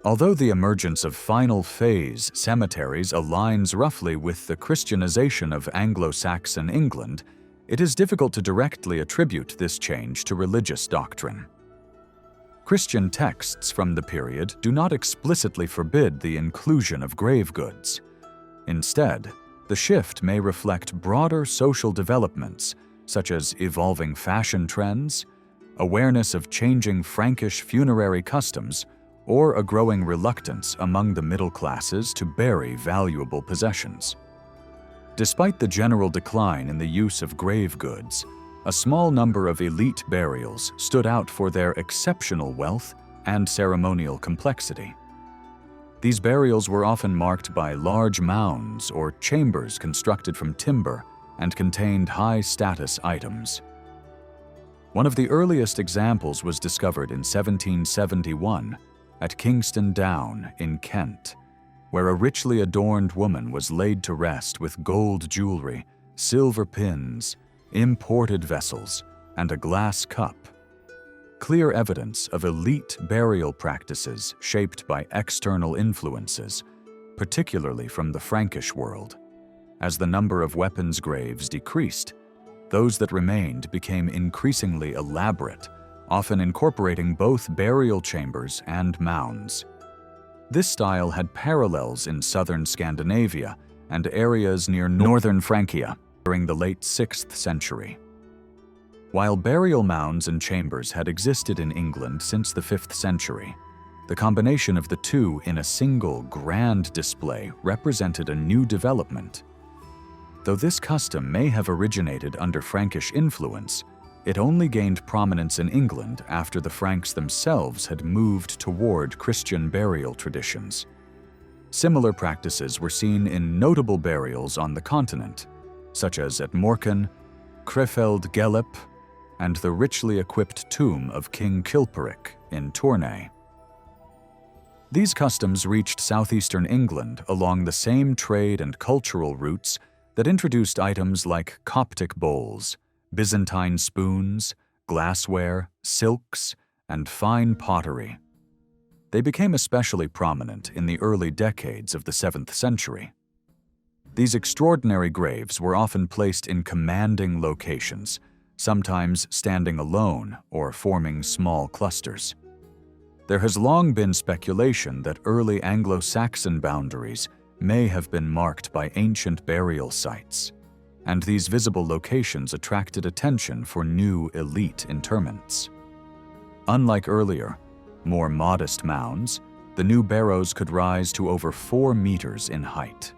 Although the emergence of final phase cemeteries aligns roughly with the Christianization of Anglo-Saxon England, it is difficult to directly attribute this change to religious doctrine. Christian texts from the period do not explicitly forbid the inclusion of grave goods. Instead, the shift may reflect broader social developments, such as evolving fashion trends, awareness of changing Frankish funerary customs, or a growing reluctance among the middle classes to bury valuable possessions. Despite the general decline in the use of grave goods, a small number of elite burials stood out for their exceptional wealth and ceremonial complexity. These burials were often marked by large mounds or chambers constructed from timber and contained high-status items. One of the earliest examples was discovered in 1771 at Kingston Down in Kent, where a richly adorned woman was laid to rest with gold jewelry, silver pins, imported vessels, and a glass cup. Clear evidence of elite burial practices shaped by external influences, particularly from the Frankish world. As the number of weapons graves decreased, those that remained became increasingly elaborate, often incorporating both burial chambers and mounds. This style had parallels in southern Scandinavia and areas near northern Francia during the late 6th century. While burial mounds and chambers had existed in England since the 5th century, the combination of the two in a single grand display represented a new development. Though this custom may have originated under Frankish influence, it only gained prominence in England after the Franks themselves had moved toward Christian burial traditions. Similar practices were seen in notable burials on the continent, such as at Morecambe, Crefeld Gelep, and the richly equipped tomb of King Kilperic in Tournai. These customs reached southeastern England along the same trade and cultural routes that introduced items like Coptic bowls, Byzantine spoons, glassware, silks, and fine pottery. They became especially prominent in the early decades of the 7th century. These extraordinary graves were often placed in commanding locations, sometimes standing alone or forming small clusters. There has long been speculation that early Anglo-Saxon boundaries may have been marked by ancient burial sites, and these visible locations attracted attention for new elite interments. Unlike earlier, more modest mounds, the new barrows could rise to over 4 meters in height.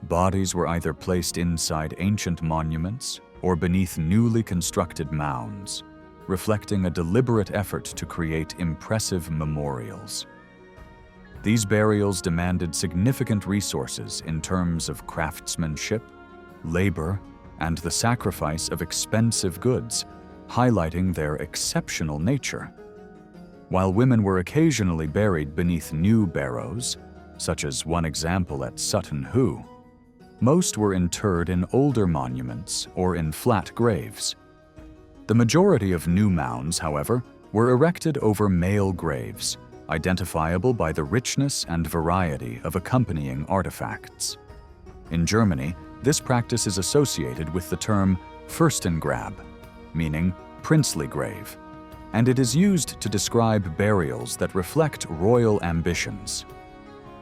Bodies were either placed inside ancient monuments or beneath newly constructed mounds, reflecting a deliberate effort to create impressive memorials. These burials demanded significant resources in terms of craftsmanship, labor, and the sacrifice of expensive goods, highlighting their exceptional nature. While women were occasionally buried beneath new barrows, such as one example at Sutton Hoo, most were interred in older monuments or in flat graves. The majority of new mounds, however, were erected over male graves, identifiable by the richness and variety of accompanying artifacts. In Germany, this practice is associated with the term Fürstengrab, meaning princely grave, and it is used to describe burials that reflect royal ambitions.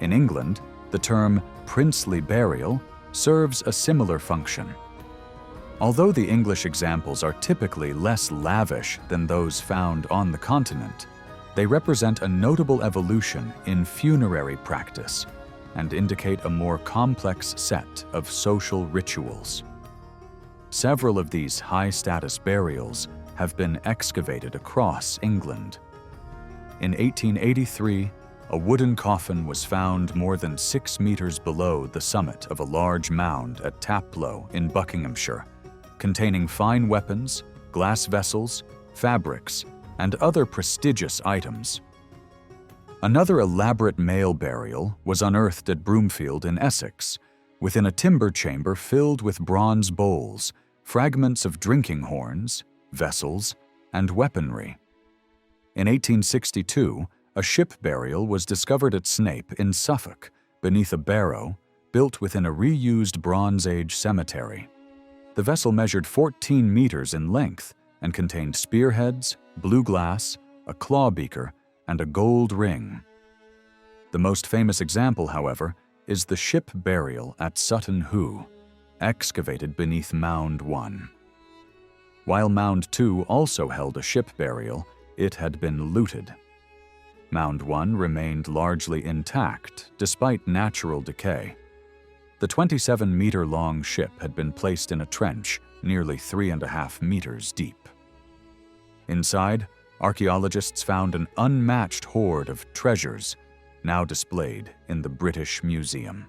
In England, the term princely burial serves a similar function. Although the English examples are typically less lavish than those found on the continent, they represent a notable evolution in funerary practice and indicate a more complex set of social rituals. Several of these high-status burials have been excavated across England. In 1883, a wooden coffin was found more than 6 meters below the summit of a large mound at Taplow in Buckinghamshire, containing fine weapons, glass vessels, fabrics, and other prestigious items. Another elaborate male burial was unearthed at Broomfield in Essex, within a timber chamber filled with bronze bowls, fragments of drinking horns, vessels, and weaponry. In 1862, a ship burial was discovered at Snape in Suffolk, beneath a barrow built within a reused Bronze Age cemetery. The vessel measured 14 meters in length and contained spearheads, blue glass, a claw beaker, and a gold ring. The most famous example, however, is the ship burial at Sutton Hoo, excavated beneath Mound 1. While Mound 2 also held a ship burial, it had been looted. Mound 1 remained largely intact despite natural decay. The 27-meter-long ship had been placed in a trench nearly 3.5 meters deep. Inside, archaeologists found an unmatched hoard of treasures, now displayed in the British Museum.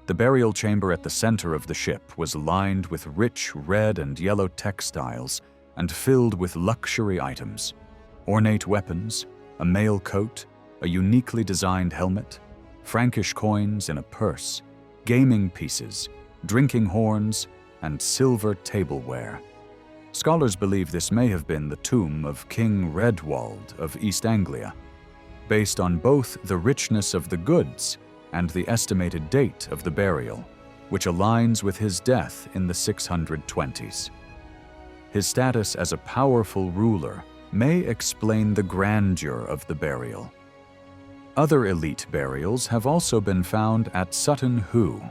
The burial chamber at the center of the ship was lined with rich red and yellow textiles and filled with luxury items, ornate weapons, a mail coat, a uniquely designed helmet, Frankish coins in a purse, gaming pieces, drinking horns, and silver tableware. Scholars believe this may have been the tomb of King Redwald of East Anglia, based on both the richness of the goods and the estimated date of the burial, which aligns with his death in the 620s. His status as a powerful ruler may explain the grandeur of the burial. Other elite burials have also been found at Sutton Hoo.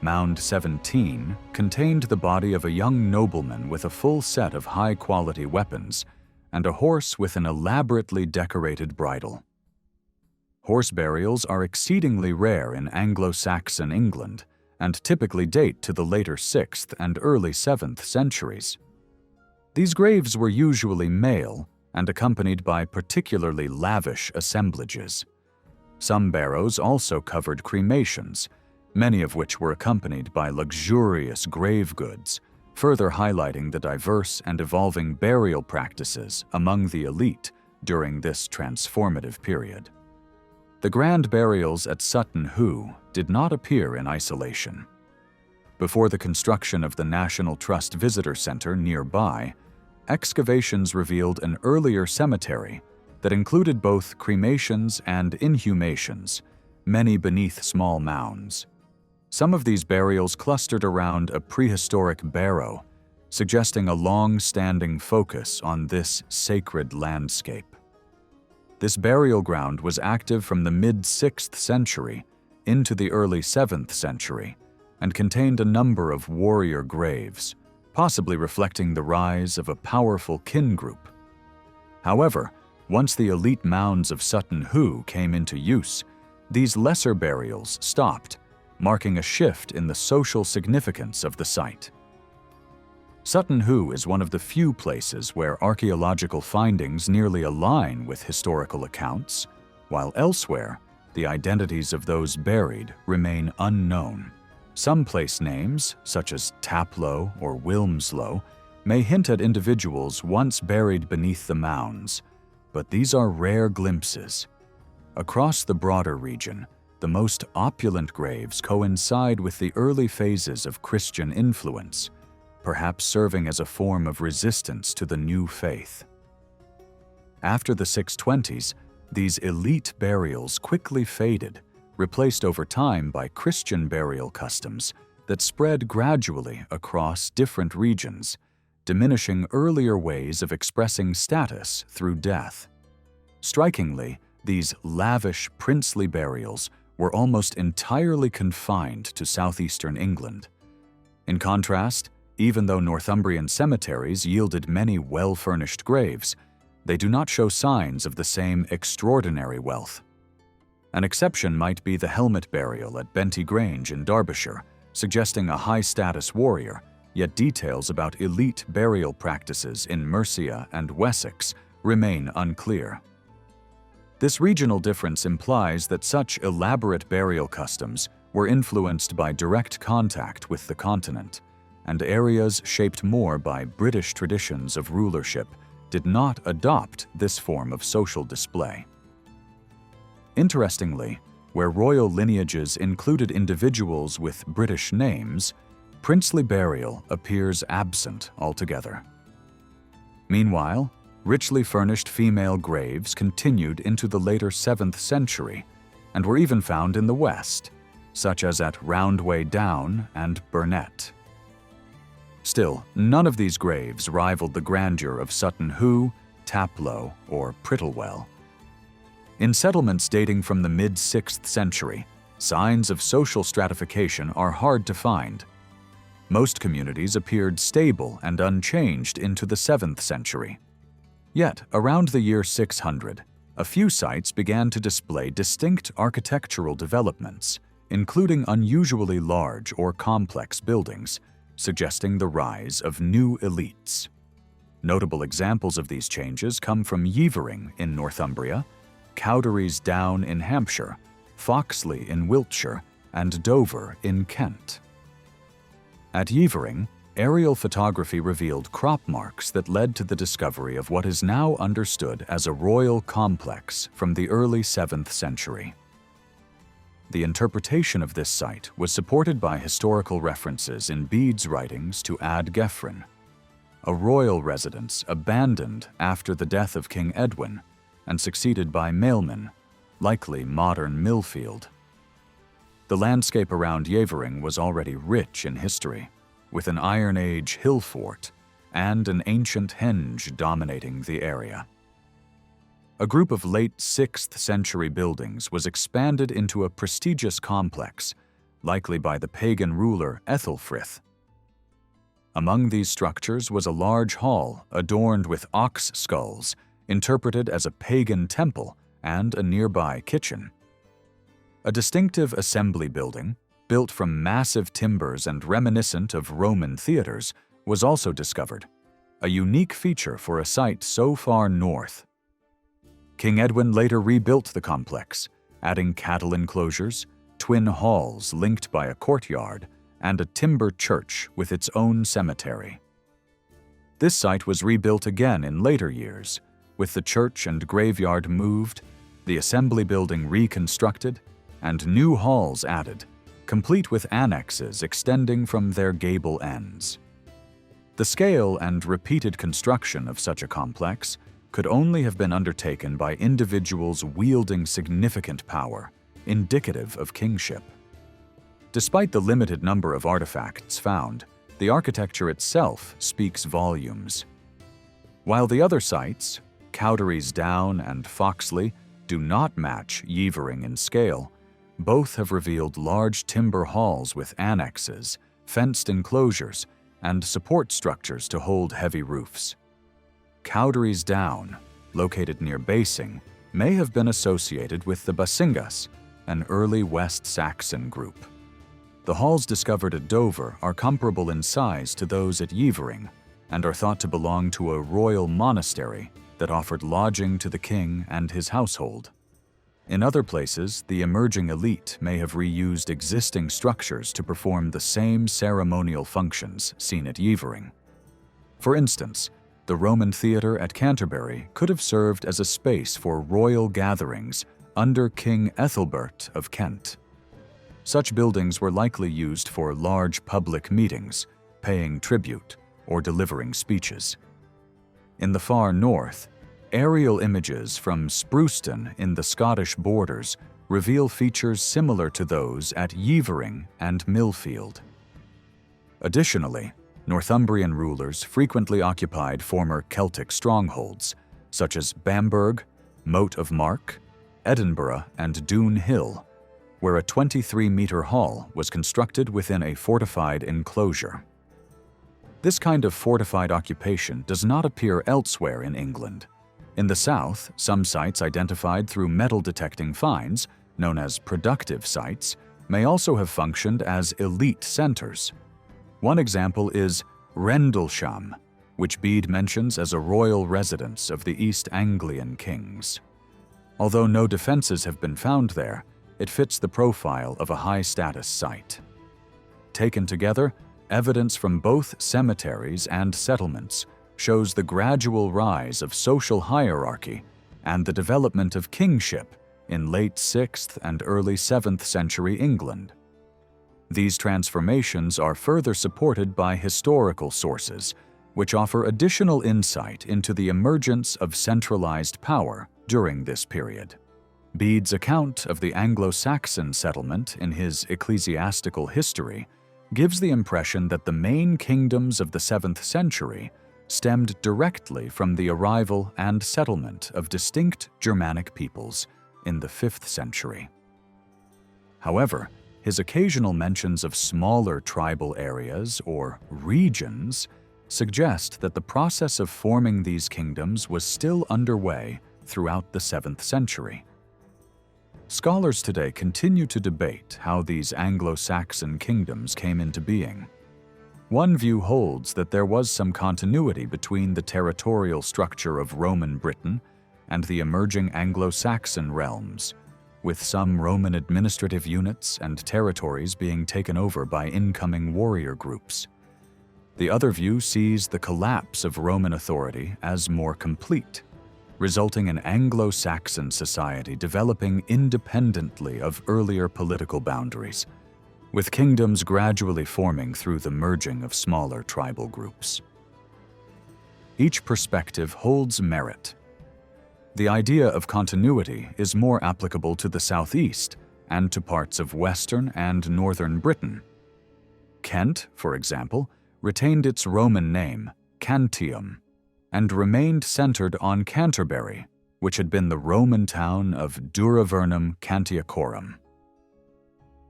Mound 17 contained the body of a young nobleman with a full set of high-quality weapons and a horse with an elaborately decorated bridle. Horse burials are exceedingly rare in Anglo-Saxon England and typically date to the later 6th and early 7th centuries. These graves were usually male and accompanied by particularly lavish assemblages. Some barrows also covered cremations, many of which were accompanied by luxurious grave goods, further highlighting the diverse and evolving burial practices among the elite during this transformative period. The grand burials at Sutton Hoo did not appear in isolation. Before the construction of the National Trust Visitor Center nearby, excavations revealed an earlier cemetery that included both cremations and inhumations, many beneath small mounds. Some of these burials clustered around a prehistoric barrow, suggesting a long-standing focus on this sacred landscape. This burial ground was active from the mid-6th century into the early 7th century and contained a number of warrior graves, possibly reflecting the rise of a powerful kin group. However, once the elite mounds of Sutton Hoo came into use, these lesser burials stopped, marking a shift in the social significance of the site. Sutton Hoo is one of the few places where archaeological findings nearly align with historical accounts, while elsewhere, the identities of those buried remain unknown. Some place names, such as Taplow or Wilmslow, may hint at individuals once buried beneath the mounds, but these are rare glimpses. Across the broader region, the most opulent graves coincide with the early phases of Christian influence, perhaps serving as a form of resistance to the new faith. After the 620s, these elite burials quickly faded, replaced over time by Christian burial customs that spread gradually across different regions, diminishing earlier ways of expressing status through death. Strikingly, these lavish princely burials were almost entirely confined to southeastern England. In contrast, even though Northumbrian cemeteries yielded many well-furnished graves, they do not show signs of the same extraordinary wealth. An exception might be the helmet burial at Benty Grange in Derbyshire, suggesting a high-status warrior, yet details about elite burial practices in Mercia and Wessex remain unclear. This regional difference implies that such elaborate burial customs were influenced by direct contact with the continent, and areas shaped more by British traditions of rulership did not adopt this form of social display. Interestingly, where royal lineages included individuals with British names, princely burial appears absent altogether. Meanwhile, richly furnished female graves continued into the later 7th century and were even found in the West, such as at Roundway Down and Burnet. Still, none of these graves rivaled the grandeur of Sutton Hoo, Taplow, or Prittlewell. In settlements dating from the mid-6th century, signs of social stratification are hard to find. Most communities appeared stable and unchanged into the 7th century. Yet, around the year 600, a few sites began to display distinct architectural developments, including unusually large or complex buildings, suggesting the rise of new elites. Notable examples of these changes come from Yeavering in Northumbria, Cowdery's Down in Hampshire, Foxley in Wiltshire, and Dover in Kent. At Yeavering, aerial photography revealed crop marks that led to the discovery of what is now understood as a royal complex from the early 7th century. The interpretation of this site was supported by historical references in Bede's writings to Ad Gefrin, a royal residence abandoned after the death of King Edwin and succeeded by Mailman, likely modern Millfield. The landscape around Yeavering was already rich in history, with an Iron Age hill fort and an ancient henge dominating the area. A group of late 6th century buildings was expanded into a prestigious complex, likely by the pagan ruler Ethelfrith. Among these structures was a large hall adorned with ox skulls, interpreted as a pagan temple, and a nearby kitchen. A distinctive assembly building, built from massive timbers and reminiscent of Roman theaters, was also discovered, a unique feature for a site so far north. King Edwin later rebuilt the complex, adding cattle enclosures, twin halls linked by a courtyard, and a timber church with its own cemetery. This site was rebuilt again in later years, with the church and graveyard moved, the assembly building reconstructed, and new halls added, complete with annexes extending from their gable ends. The scale and repeated construction of such a complex could only have been undertaken by individuals wielding significant power, indicative of kingship. Despite the limited number of artifacts found, the architecture itself speaks volumes. While the other sites, Cowdery's Down and Foxley, do not match Yeavering in scale, both have revealed large timber halls with annexes, fenced enclosures, and support structures to hold heavy roofs. Cowdery's Down, located near Basing, may have been associated with the Basingas, an early West Saxon group. The halls discovered at Dover are comparable in size to those at Yeavering and are thought to belong to a royal monastery that offered lodging to the king and his household. In other places, the emerging elite may have reused existing structures to perform the same ceremonial functions seen at Yeavering. For instance, the Roman theatre at Canterbury could have served as a space for royal gatherings under King Ethelbert of Kent. Such buildings were likely used for large public meetings, paying tribute, or delivering speeches. In the far north, aerial images from Spruceton in the Scottish borders reveal features similar to those at Yeavering and Millfield. Additionally, Northumbrian rulers frequently occupied former Celtic strongholds, such as Bamburgh, Moat of Mark, Edinburgh, and Doon Hill, where a 23-meter hall was constructed within a fortified enclosure. This kind of fortified occupation does not appear elsewhere in England. In the south, some sites identified through metal-detecting finds, known as productive sites, may also have functioned as elite centers. One example is Rendlesham, which Bede mentions as a royal residence of the East Anglian kings. Although no defenses have been found there, it fits the profile of a high-status site. Taken together, evidence from both cemeteries and settlements shows the gradual rise of social hierarchy and the development of kingship in late 6th and early 7th century England. These transformations are further supported by historical sources, which offer additional insight into the emergence of centralized power during this period. Bede's account of the Anglo-Saxon settlement in his Ecclesiastical History gives the impression that the main kingdoms of the 7th century stemmed directly from the arrival and settlement of distinct Germanic peoples in the 5th century. However, his occasional mentions of smaller tribal areas or regions suggest that the process of forming these kingdoms was still underway throughout the 7th century. Scholars today continue to debate how these Anglo-Saxon kingdoms came into being. One view holds that there was some continuity between the territorial structure of Roman Britain and the emerging Anglo-Saxon realms, with some Roman administrative units and territories being taken over by incoming warrior groups. The other view sees the collapse of Roman authority as more complete, resulting in Anglo-Saxon society developing independently of earlier political boundaries, with kingdoms gradually forming through the merging of smaller tribal groups. Each perspective holds merit. The idea of continuity is more applicable to the southeast and to parts of western and northern Britain. Kent, for example, retained its Roman name, Cantium, and remained centered on Canterbury, which had been the Roman town of Duravernum Cantiacorum.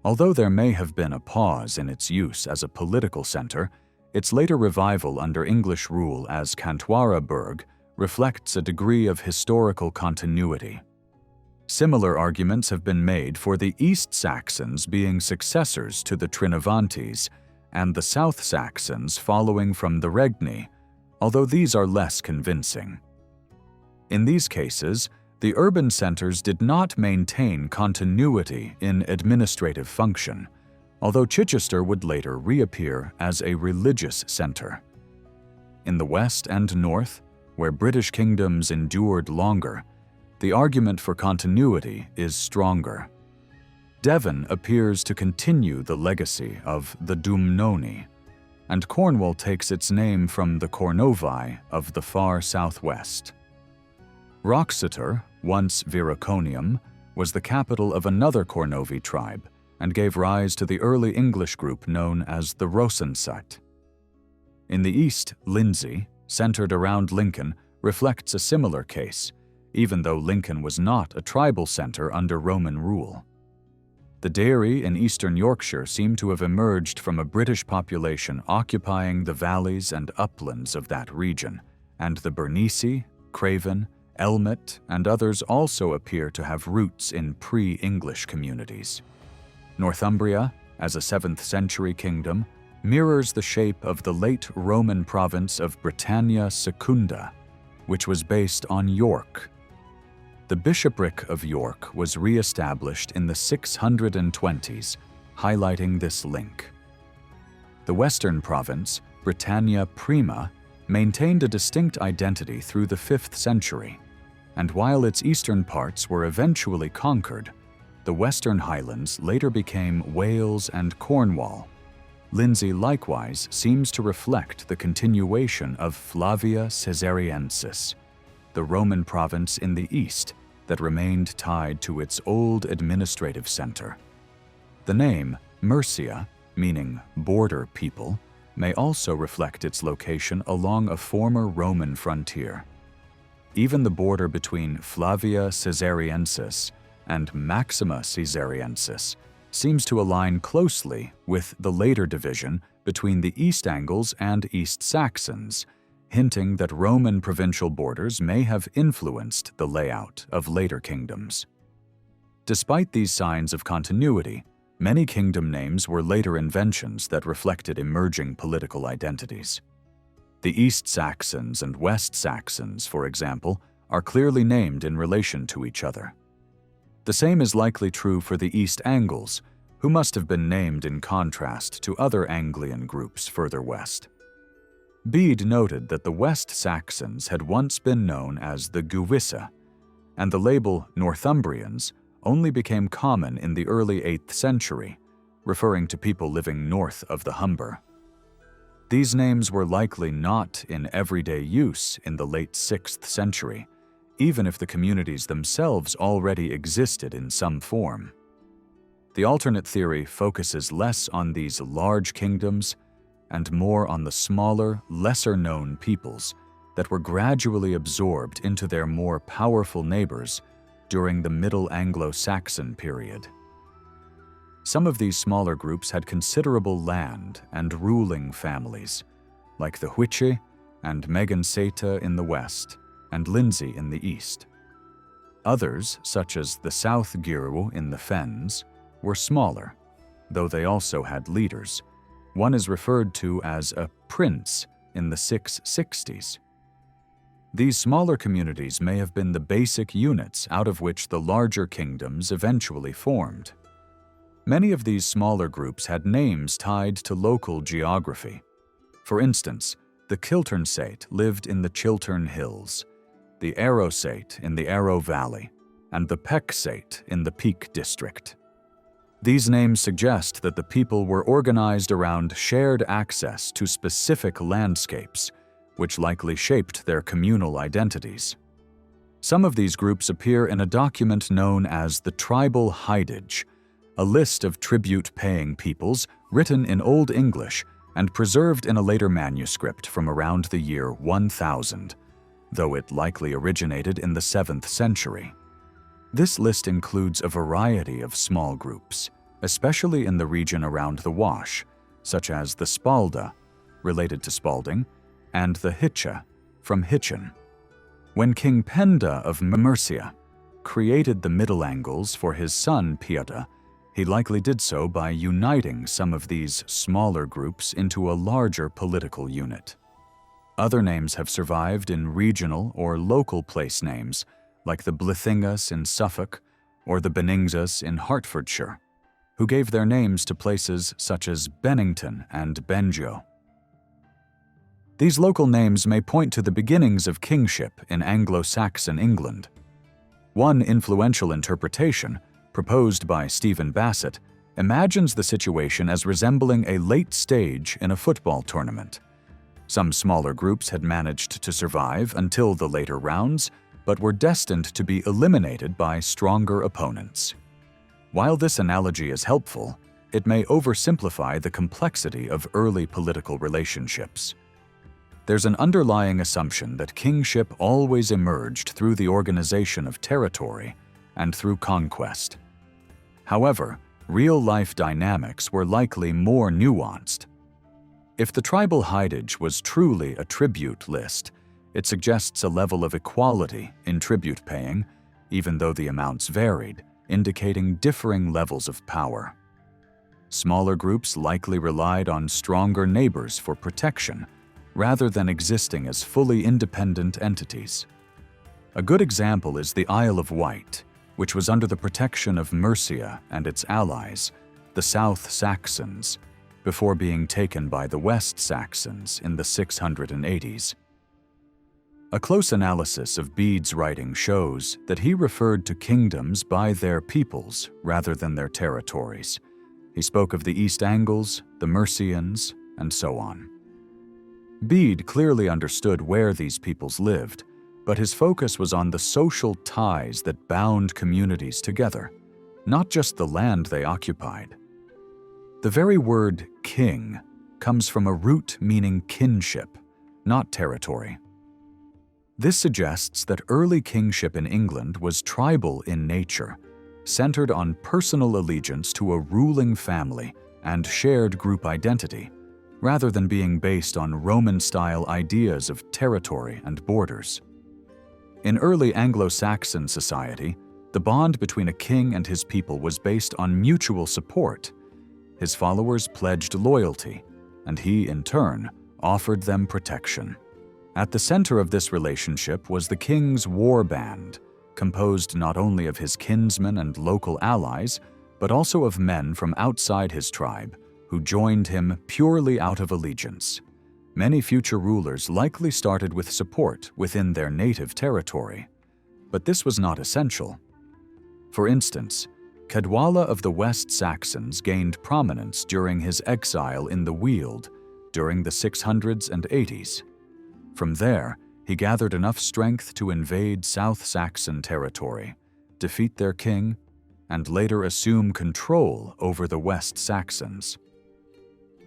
Although there may have been a pause in its use as a political center, its later revival under English rule as Cantwaraburg reflects a degree of historical continuity. Similar arguments have been made for the East Saxons being successors to the Trinovantes and the South Saxons following from the Regni, although these are less convincing. In these cases, the urban centers did not maintain continuity in administrative function, although Chichester would later reappear as a religious center. In the west and north, where British kingdoms endured longer, the argument for continuity is stronger. Devon appears to continue the legacy of the Dumnoni, and Cornwall takes its name from the Cornovi of the far southwest. Wroxeter, once Viraconium, was the capital of another Cornovi tribe and gave rise to the early English group known as the Rosensaat. In the east, Lindsey, centered around Lincoln, reflects a similar case, even though Lincoln was not a tribal center under Roman rule. The Deiri in eastern Yorkshire seem to have emerged from a British population occupying the valleys and uplands of that region, and the Bernese, Craven, Elmet, and others also appear to have roots in pre-English communities. Northumbria, as a 7th century kingdom, mirrors the shape of the late Roman province of Britannia Secunda, which was based on York. The bishopric of York was re-established in the 620s, highlighting this link. The western province, Britannia Prima, maintained a distinct identity through the 5th century, and while its eastern parts were eventually conquered, the Western Highlands later became Wales and Cornwall. Lindsey likewise seems to reflect the continuation of Flavia Caesariensis, the Roman province in the east that remained tied to its old administrative center. The name Mercia, meaning border people, may also reflect its location along a former Roman frontier. Even the border between Flavia Caesariensis and Maxima Caesariensis seems to align closely with the later division between the East Angles and East Saxons, hinting that Roman provincial borders may have influenced the layout of later kingdoms. Despite these signs of continuity, many kingdom names were later inventions that reflected emerging political identities. The East Saxons and West Saxons, for example, are clearly named in relation to each other. The same is likely true for the East Angles, who must have been named in contrast to other Anglian groups further west. Bede noted that the West Saxons had once been known as the Gewisse, and the label Northumbrians only became common in the early 8th century, referring to people living north of the Humber. These names were likely not in everyday use in the late 6th century, even if the communities themselves already existed in some form. The alternate theory focuses less on these large kingdoms and more on the smaller, lesser-known peoples that were gradually absorbed into their more powerful neighbors during the Middle Anglo-Saxon period. Some of these smaller groups had considerable land and ruling families, like the Huiche and Meganseta in the west, and Lindsey in the east. Others, such as the South Giru in the Fens, were smaller, though they also had leaders. One is referred to as a prince in the 660s. These smaller communities may have been the basic units out of which the larger kingdoms eventually formed. Many of these smaller groups had names tied to local geography. For instance, the Kilternsate lived in the Chiltern Hills, the Arrowsate in the Arrow Valley, and the Pecksate in the Peak District. These names suggest that the people were organized around shared access to specific landscapes, which likely shaped their communal identities. Some of these groups appear in a document known as the Tribal Hidage, a list of tribute-paying peoples written in Old English and preserved in a later manuscript from around the year 1000, though it likely originated in the 7th century. This list includes a variety of small groups, especially in the region around the Wash, such as the Spalda, related to Spalding, and the Hitcha, from Hitchin. When King Penda of Mercia created the Middle Angles for his son Piada, he likely did so by uniting some of these smaller groups into a larger political unit. Other names have survived in regional or local place names, like the Blythingas in Suffolk or the Benningsas in Hertfordshire, who gave their names to places such as Bennington and Benjo. These local names may point to the beginnings of kingship in Anglo-Saxon England. One influential interpretation proposed by Stephen Bassett, imagines the situation as resembling a late stage in a football tournament. Some smaller groups had managed to survive until the later rounds, but were destined to be eliminated by stronger opponents. While this analogy is helpful, it may oversimplify the complexity of early political relationships. There's an underlying assumption that kingship always emerged through the organization of territory and through conquest. However, real-life dynamics were likely more nuanced. If the tribal hidage was truly a tribute list, it suggests a level of equality in tribute paying, even though the amounts varied, indicating differing levels of power. Smaller groups likely relied on stronger neighbors for protection, rather than existing as fully independent entities. A good example is the Isle of Wight, which was under the protection of Mercia and its allies, the South Saxons, before being taken by the West Saxons in the 680s. A close analysis of Bede's writing shows that he referred to kingdoms by their peoples rather than their territories. He spoke of the East Angles, the Mercians, and so on. Bede clearly understood where these peoples lived, but his focus was on the social ties that bound communities together, not just the land they occupied. The very word king comes from a root meaning kinship, not territory. This suggests that early kingship in England was tribal in nature, centered on personal allegiance to a ruling family and shared group identity, rather than being based on Roman-style ideas of territory and borders. In early Anglo-Saxon society, the bond between a king and his people was based on mutual support. His followers pledged loyalty, and he, in turn, offered them protection. At the center of this relationship was the king's war band, composed not only of his kinsmen and local allies, but also of men from outside his tribe, who joined him purely out of allegiance. Many future rulers likely started with support within their native territory, but this was not essential. For instance, Cadwalla of the West Saxons gained prominence during his exile in the Weald during the 600s and 80s. From there, he gathered enough strength to invade South Saxon territory, defeat their king, and later assume control over the West Saxons.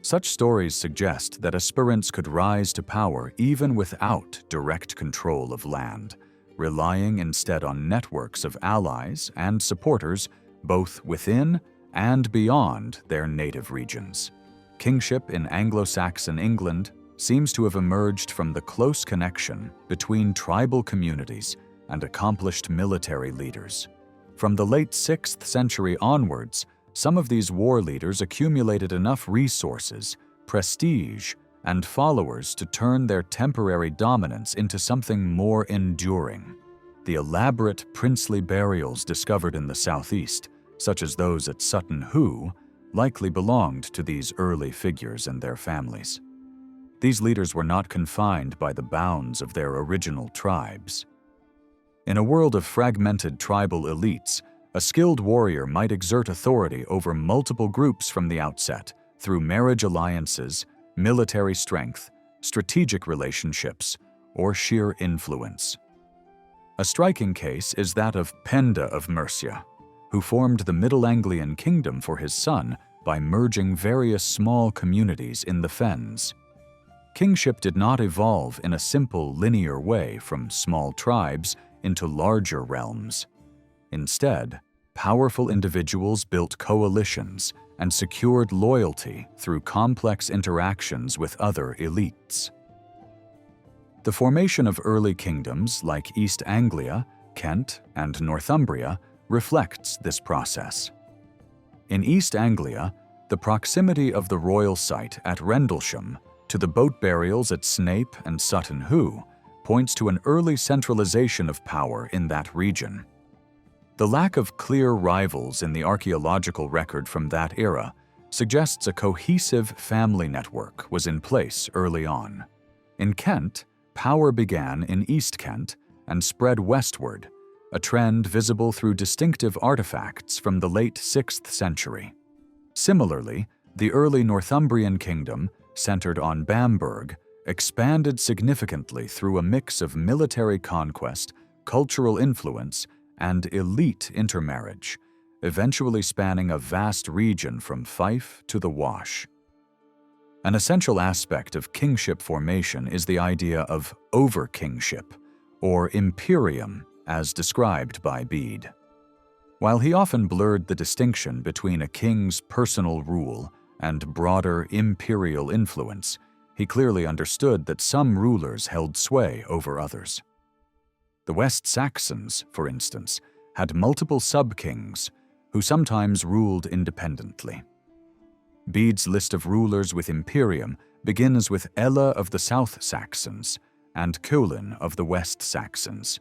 Such stories suggest that aspirants could rise to power even without direct control of land, relying instead on networks of allies and supporters both within and beyond their native regions. Kingship in Anglo-Saxon England seems to have emerged from the close connection between tribal communities and accomplished military leaders. From the late 6th century onwards, some of these war leaders accumulated enough resources, prestige, and followers to turn their temporary dominance into something more enduring. The elaborate princely burials discovered in the southeast, such as those at Sutton Hoo, likely belonged to these early figures and their families. These leaders were not confined by the bounds of their original tribes. In a world of fragmented tribal elites, a skilled warrior might exert authority over multiple groups from the outset through marriage alliances, military strength, strategic relationships, or sheer influence. A striking case is that of Penda of Mercia, who formed the Middle Anglian kingdom for his son by merging various small communities in the fens. Kingship did not evolve in a simple linear way from small tribes into larger realms. Instead, powerful individuals built coalitions and secured loyalty through complex interactions with other elites. The formation of early kingdoms like East Anglia, Kent, and Northumbria reflects this process. In East Anglia, the proximity of the royal site at Rendlesham to the boat burials at Snape and Sutton Hoo points to an early centralization of power in that region. The lack of clear rivals in the archaeological record from that era suggests a cohesive family network was in place early on. In Kent, power began in East Kent and spread westward, a trend visible through distinctive artifacts from the late 6th century. Similarly, the early Northumbrian kingdom, centered on Bamberg, expanded significantly through a mix of military conquest, cultural influence, and elite intermarriage, eventually spanning a vast region from Fife to the Wash. An essential aspect of kingship formation is the idea of over-kingship, or imperium, as described by Bede. While he often blurred the distinction between a king's personal rule and broader imperial influence, he clearly understood that some rulers held sway over others. The West Saxons, for instance, had multiple sub-kings who sometimes ruled independently. Bede's list of rulers with imperium begins with Ella of the South Saxons and Ceawlin of the West Saxons,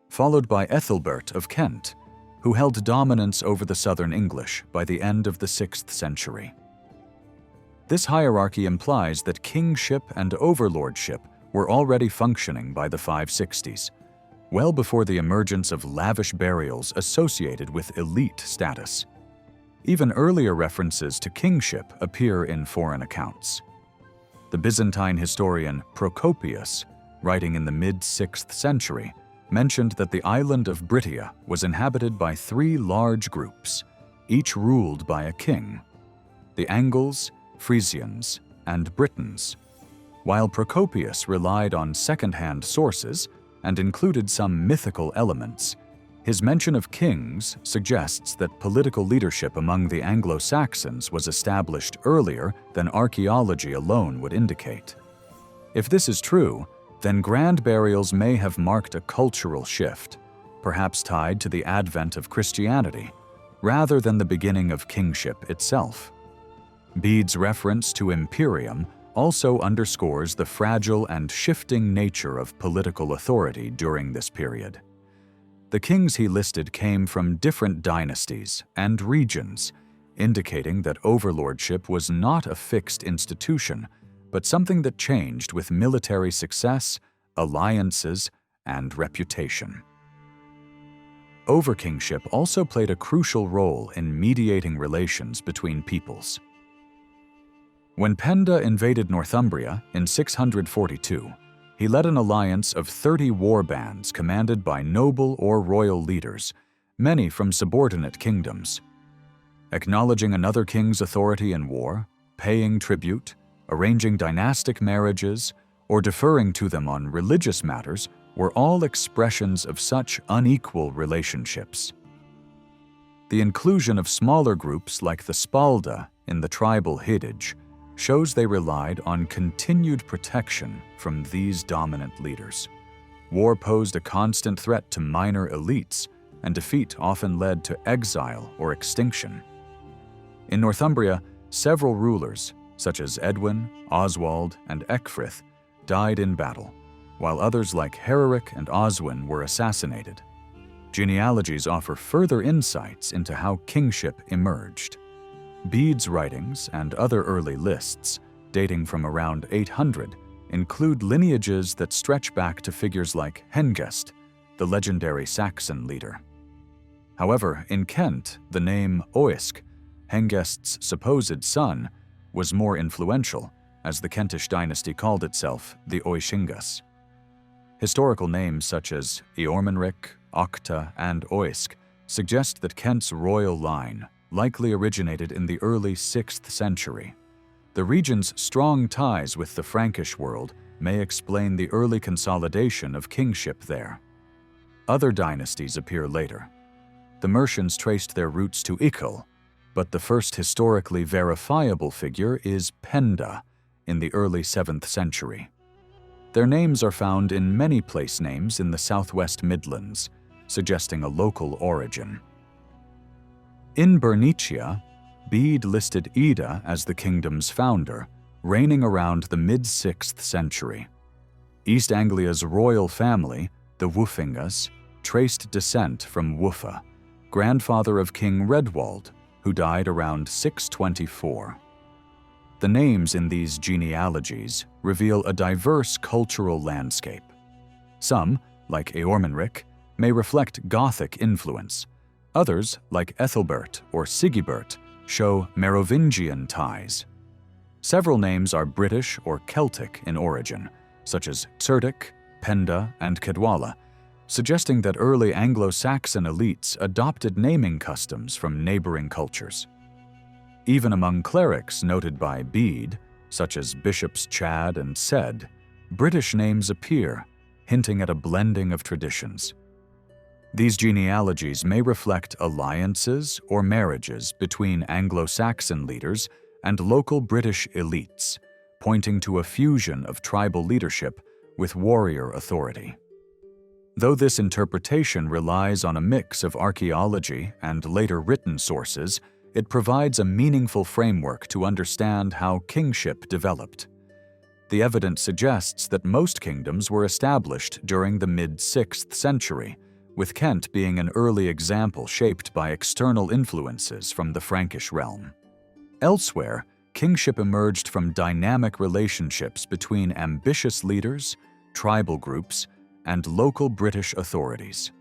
followed by Ethelbert of Kent, who held dominance over the southern English by the end of the 6th century. This hierarchy implies that kingship and overlordship were already functioning by the 560s, well before the emergence of lavish burials associated with elite status. Even earlier references to kingship appear in foreign accounts. The Byzantine historian Procopius, writing in the mid-6th century, mentioned that the island of Brittia was inhabited by 3 large groups, each ruled by a king: the Angles, Frisians, and Britons. While Procopius relied on second-hand sources and included some mythical elements, his mention of kings suggests that political leadership among the Anglo-Saxons was established earlier than archaeology alone would indicate. If this is true, then grand burials may have marked a cultural shift, perhaps tied to the advent of Christianity, rather than the beginning of kingship itself. Bede's reference to imperium also underscores the fragile and shifting nature of political authority during this period. The kings he listed came from different dynasties and regions, indicating that overlordship was not a fixed institution, but something that changed with military success, alliances, and reputation. Overkingship also played a crucial role in mediating relations between peoples. When Penda invaded Northumbria in 642, he led an alliance of 30 war bands commanded by noble or royal leaders, many from subordinate kingdoms. Acknowledging another king's authority in war, paying tribute, arranging dynastic marriages, or deferring to them on religious matters were all expressions of such unequal relationships. The inclusion of smaller groups like the Spalda in the tribal hidage shows they relied on continued protection from these dominant leaders. War posed a constant threat to minor elites, and defeat often led to exile or extinction. In Northumbria, several rulers, such as Edwin, Oswald, and Ecgfrith, died in battle, while others like Hereric and Oswin were assassinated. Genealogies offer further insights into how kingship emerged. Bede's writings and other early lists, dating from around 800, include lineages that stretch back to figures like Hengest, the legendary Saxon leader. However, in Kent, the name Oisc, Hengest's supposed son, was more influential, as the Kentish dynasty called itself the Oiscingas. Historical names such as Eormenric, Octa, and Oisc suggest that Kent's royal line likely originated in the early 6th century. The region's strong ties with the Frankish world may explain the early consolidation of kingship there. Other dynasties appear later. The Mercians traced their roots to Ical, but the first historically verifiable figure is Penda in the early 7th century. Their names are found in many place names in the southwest Midlands, suggesting a local origin. In Bernicia, Bede listed Ida as the kingdom's founder, reigning around the mid-6th century. East Anglia's royal family, the Wulfingas, traced descent from Wuffa, grandfather of King Redwald, who died around 624. The names in these genealogies reveal a diverse cultural landscape. Some, like Eormenric, may reflect Gothic influence. Others, like Ethelbert or Sigibert, show Merovingian ties. Several names are British or Celtic in origin, such as Cerdic, Penda, and Cadwalla, suggesting that early Anglo-Saxon elites adopted naming customs from neighboring cultures. Even among clerics noted by Bede, such as Bishops Chad and Cedd, British names appear, hinting at a blending of traditions. These genealogies may reflect alliances or marriages between Anglo-Saxon leaders and local British elites, pointing to a fusion of tribal leadership with warrior authority. Though this interpretation relies on a mix of archaeology and later written sources, it provides a meaningful framework to understand how kingship developed. The evidence suggests that most kingdoms were established during the mid-6th century, with Kent being an early example shaped by external influences from the Frankish realm. Elsewhere, kingship emerged from dynamic relationships between ambitious leaders, tribal groups, and local British authorities.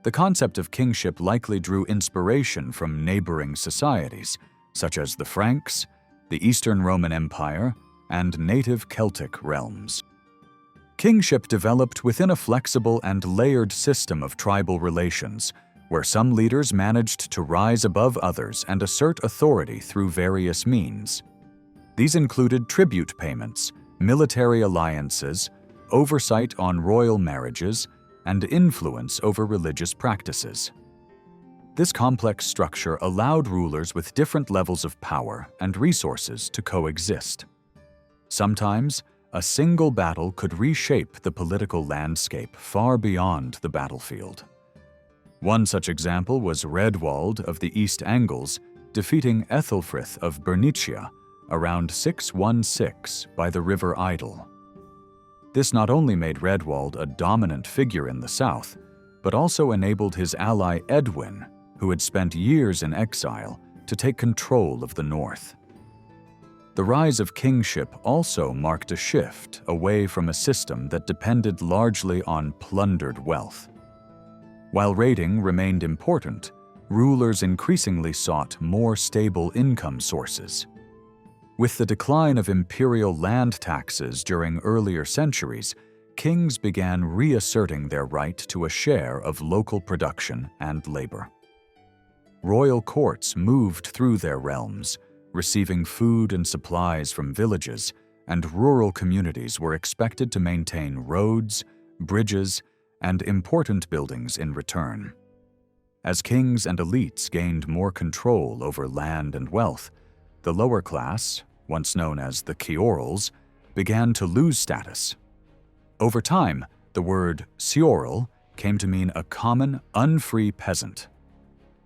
The concept of kingship likely drew inspiration from neighboring societies, such as the Franks, the Eastern Roman Empire, and native Celtic realms. Kingship developed within a flexible and layered system of tribal relations, where some leaders managed to rise above others and assert authority through various means. These included tribute payments, military alliances, oversight on royal marriages, and influence over religious practices. This complex structure allowed rulers with different levels of power and resources to coexist. Sometimes, a single battle could reshape the political landscape far beyond the battlefield. One such example was Redwald of the East Angles defeating Ethelfrith of Bernicia around 616 by the river Idle. This not only made Redwald a dominant figure in the south, but also enabled his ally Edwin, who had spent years in exile, to take control of the north. The rise of kingship also marked a shift away from a system that depended largely on plundered wealth. While raiding remained important, rulers increasingly sought more stable income sources. With the decline of imperial land taxes during earlier centuries, kings began reasserting their right to a share of local production and labor. Royal courts moved through their realms, receiving food and supplies from villages, and rural communities were expected to maintain roads, bridges, and important buildings in return. As kings and elites gained more control over land and wealth, the lower class, once known as the ceorls, began to lose status. Over time, the word ceorl came to mean a common, unfree peasant.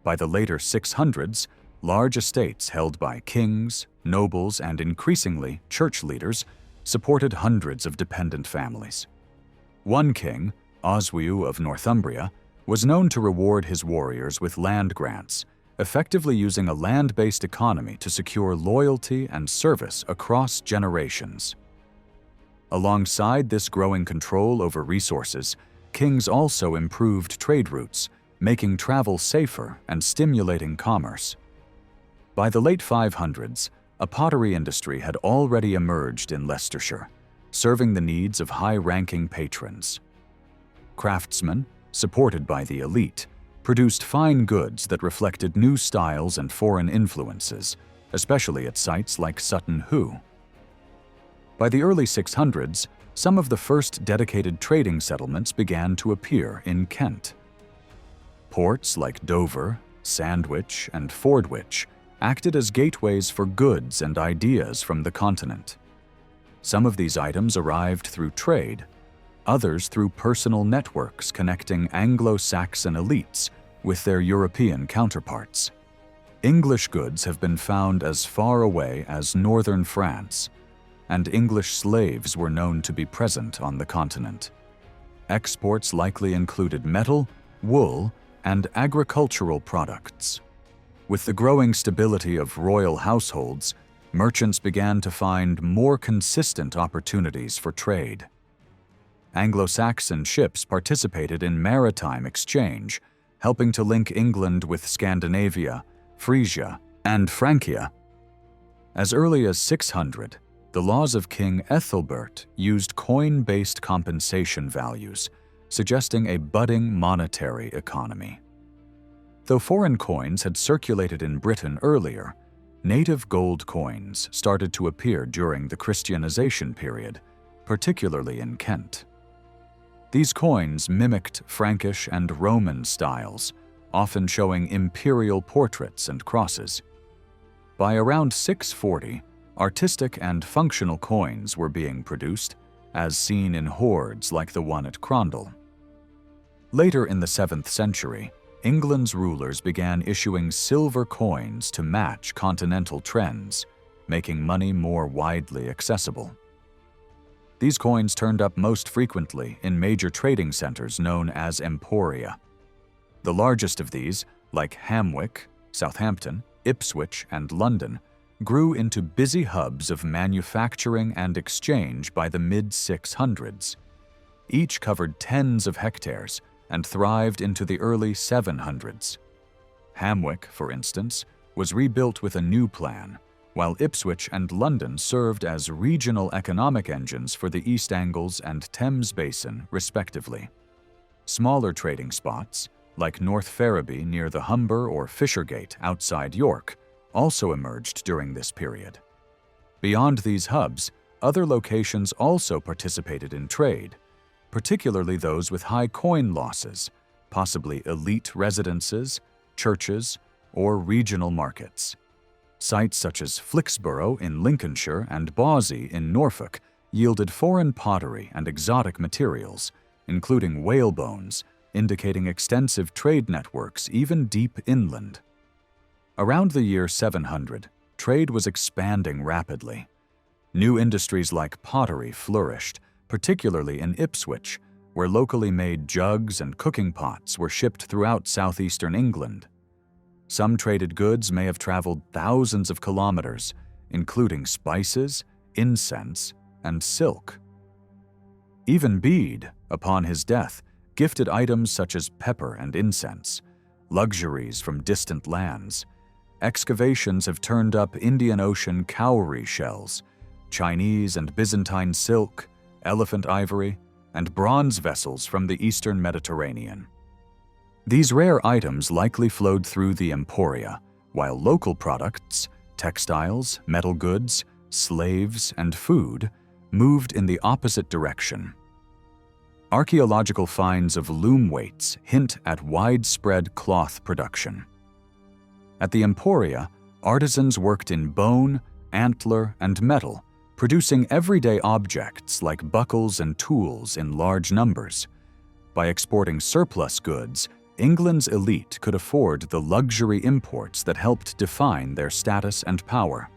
By the later 600s, large estates held by kings, nobles, and increasingly church leaders supported hundreds of dependent families. One king, Oswiu of Northumbria, was known to reward his warriors with land grants, effectively using a land-based economy to secure loyalty and service across generations. Alongside this growing control over resources, kings also improved trade routes, making travel safer and stimulating commerce. By the late 500s, a pottery industry had already emerged in Leicestershire, serving the needs of high-ranking patrons. Craftsmen, supported by the elite, produced fine goods that reflected new styles and foreign influences, especially at sites like Sutton Hoo. By the early 600s, some of the first dedicated trading settlements began to appear in Kent. Ports like Dover, Sandwich, and Fordwich acted as gateways for goods and ideas from the continent. Some of these items arrived through trade, others through personal networks connecting Anglo-Saxon elites with their European counterparts. English goods have been found as far away as northern France, and English slaves were known to be present on the continent. Exports likely included metal, wool, and agricultural products. With the growing stability of royal households, merchants began to find more consistent opportunities for trade. Anglo-Saxon ships participated in maritime exchange, helping to link England with Scandinavia, Frisia, and Francia. As early as 600, the laws of King Ethelbert used coin-based compensation values, suggesting a budding monetary economy. Though foreign coins had circulated in Britain earlier, native gold coins started to appear during the Christianization period, particularly in Kent. These coins mimicked Frankish and Roman styles, often showing imperial portraits and crosses. By around 640, artistic and functional coins were being produced, as seen in hoards like the one at Crondall. Later in the 7th century, England's rulers began issuing silver coins to match continental trends, making money more widely accessible. These coins turned up most frequently in major trading centers known as emporia. The largest of these, like Hamwick, Southampton, Ipswich, and London, grew into busy hubs of manufacturing and exchange by the mid-600s. Each covered tens of hectares and thrived into the early 700s. Hamwick, for instance, was rebuilt with a new plan, while Ipswich and London served as regional economic engines for the East Angles and Thames Basin, respectively. Smaller trading spots, like North Ferriby near the Humber or Fishergate outside York, also emerged during this period. Beyond these hubs, other locations also participated in trade, particularly those with high coin losses, possibly elite residences, churches, or regional markets. Sites such as Flixborough in Lincolnshire and Bawsey in Norfolk yielded foreign pottery and exotic materials, including whale bones, indicating extensive trade networks even deep inland. Around the year 700, trade was expanding rapidly. New industries like pottery flourished, particularly in Ipswich, where locally made jugs and cooking pots were shipped throughout southeastern England. Some traded goods may have traveled thousands of kilometers, including spices, incense, and silk. Even Bede, upon his death, gifted items such as pepper and incense, luxuries from distant lands. Excavations have turned up Indian Ocean cowrie shells, Chinese and Byzantine silk, elephant ivory, and bronze vessels from the eastern Mediterranean. These rare items likely flowed through the emporia, while local products, textiles, metal goods, slaves, and food moved in the opposite direction. Archaeological finds of loom weights hint at widespread cloth production. At the emporia, artisans worked in bone, antler, and metal, producing everyday objects like buckles and tools in large numbers. By exporting surplus goods, England's elite could afford the luxury imports that helped define their status and power.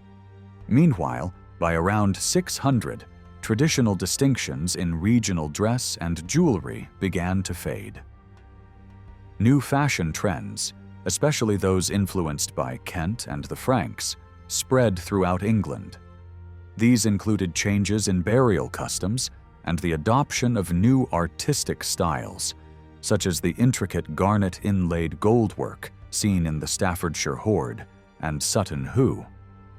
Meanwhile, by around 600, traditional distinctions in regional dress and jewelry began to fade. New fashion trends, especially those influenced by Kent and the Franks, spread throughout England. These included changes in burial customs and the adoption of new artistic styles, such as the intricate garnet inlaid goldwork seen in the Staffordshire Hoard and Sutton Hoo.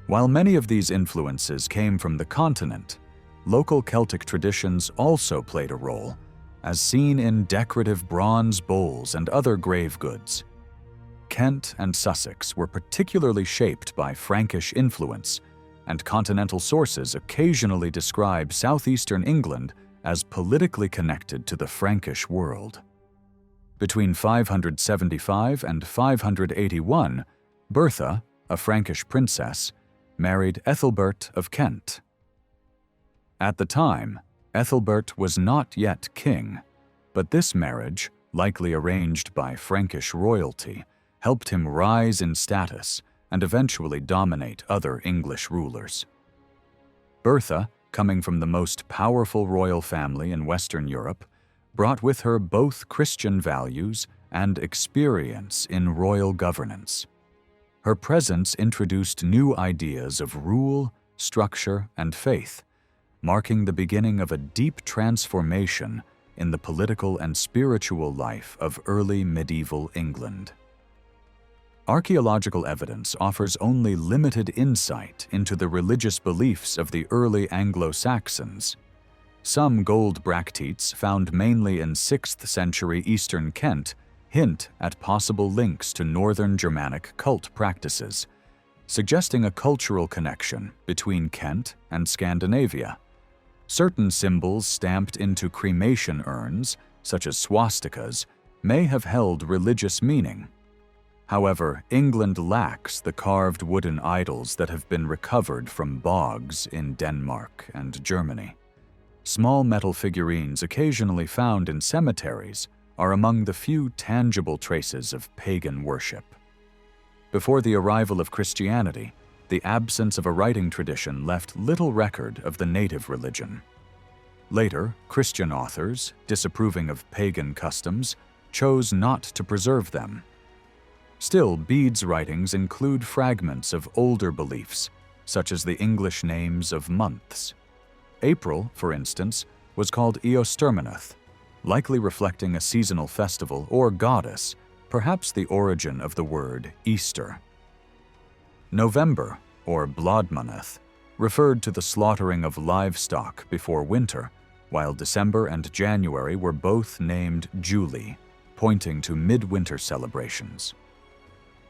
While many of these influences came from the continent, local Celtic traditions also played a role, as seen in decorative bronze bowls and other grave goods. Kent and Sussex were particularly shaped by Frankish influence, and continental sources occasionally describe southeastern England as politically connected to the Frankish world. Between 575 and 581, Bertha, a Frankish princess, married Ethelbert of Kent. At the time, Ethelbert was not yet king, but this marriage, likely arranged by Frankish royalty, helped him rise in status and eventually dominate other English rulers. Bertha, coming from the most powerful royal family in Western Europe, brought with her both Christian values and experience in royal governance. Her presence introduced new ideas of rule, structure, and faith, marking the beginning of a deep transformation in the political and spiritual life of early medieval England. Archaeological evidence offers only limited insight into the religious beliefs of the early Anglo-Saxons. Some gold bracteates found mainly in 6th century eastern Kent hint at possible links to northern Germanic cult practices, suggesting a cultural connection between Kent and Scandinavia. Certain symbols stamped into cremation urns, such as swastikas, may have held religious meaning. However, England lacks the carved wooden idols that have been recovered from bogs in Denmark and Germany. Small metal figurines occasionally found in cemeteries are among the few tangible traces of pagan worship. Before the arrival of Christianity, the absence of a writing tradition left little record of the native religion. Later, Christian authors, disapproving of pagan customs, chose not to preserve them. Still, Bede's writings include fragments of older beliefs, such as the English names of months. April, for instance, was called Eosterminath, likely reflecting a seasonal festival or goddess, perhaps the origin of the word Easter. November, or Blodmanath, referred to the slaughtering of livestock before winter, while December and January were both named Julie, pointing to midwinter celebrations.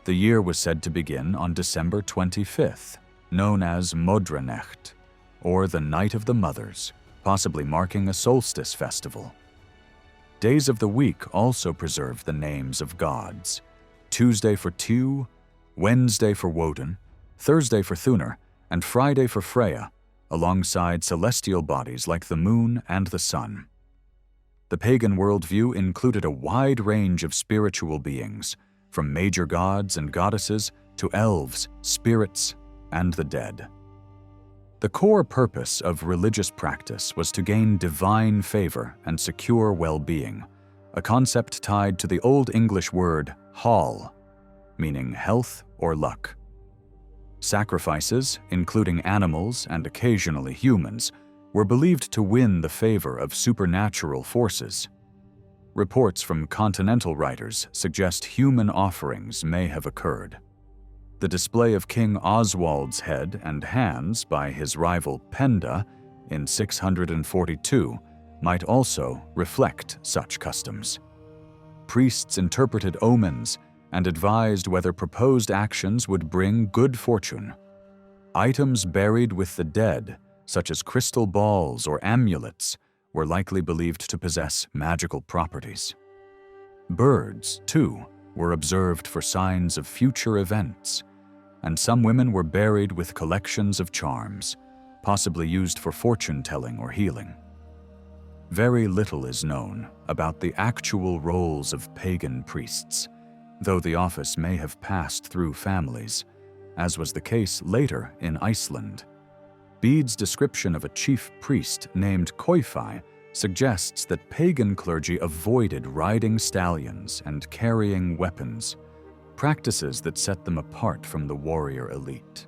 The year was said to begin on December 25th, known as Modrenecht, or the Night of the Mothers, possibly marking a solstice festival. Days of the week also preserve the names of gods: Tuesday for Tu, Wednesday for Woden, Thursday for Thunar, and Friday for Freya, alongside celestial bodies like the moon and the sun. The pagan worldview included a wide range of spiritual beings, from major gods and goddesses to elves, spirits, and the dead. The core purpose of religious practice was to gain divine favor and secure well-being, a concept tied to the Old English word hall, meaning health or luck. Sacrifices, including animals and occasionally humans, were believed to win the favor of supernatural forces. Reports from continental writers suggest human offerings may have occurred. The display of King Oswald's head and hands by his rival Penda in 642 might also reflect such customs. Priests interpreted omens and advised whether proposed actions would bring good fortune. Items buried with the dead, such as crystal balls or amulets, were likely believed to possess magical properties. Birds, too, were observed for signs of future events, and some women were buried with collections of charms, possibly used for fortune-telling or healing. Very little is known about the actual roles of pagan priests, though the office may have passed through families, as was the case later in Iceland. Bede's description of a chief priest named Koifi suggests that pagan clergy avoided riding stallions and carrying weapons, practices that set them apart from the warrior elite.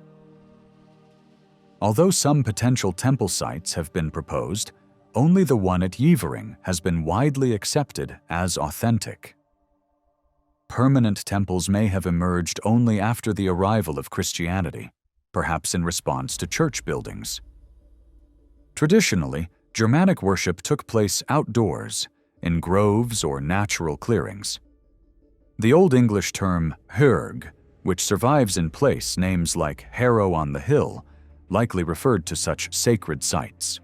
Although some potential temple sites have been proposed, only the one at Yevering has been widely accepted as authentic. Permanent temples may have emerged only after the arrival of Christianity, perhaps in response to church buildings. Traditionally, Germanic worship took place outdoors, in groves or natural clearings. The Old English term "hyrg," which survives in place names like Harrow on the Hill, likely referred to such sacred sites.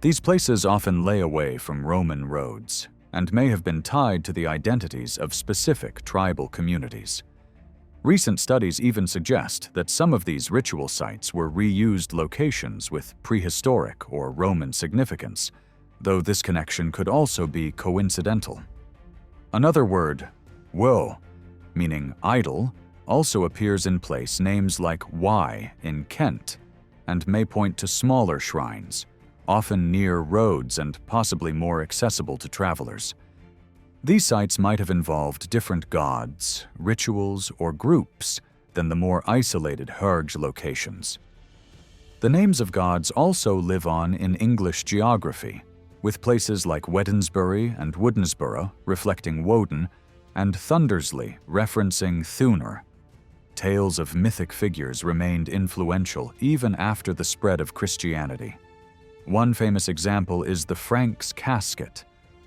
These places often lay away from Roman roads, and may have been tied to the identities of specific tribal communities. Recent studies even suggest that some of these ritual sites were reused locations with prehistoric or Roman significance, though this connection could also be coincidental. Another word, wo, meaning idol, also appears in place names like Wye in Kent, and may point to smaller shrines, often near roads and possibly more accessible to travelers. These sites might have involved different gods, rituals, or groups than the more isolated Hyrg locations. The names of gods also live on in English geography, with places like Wednesbury and Woodensborough reflecting Woden, and Thundersley referencing Thunor. Tales of mythic figures remained influential even after the spread of Christianity. One famous example is the Frank's casket,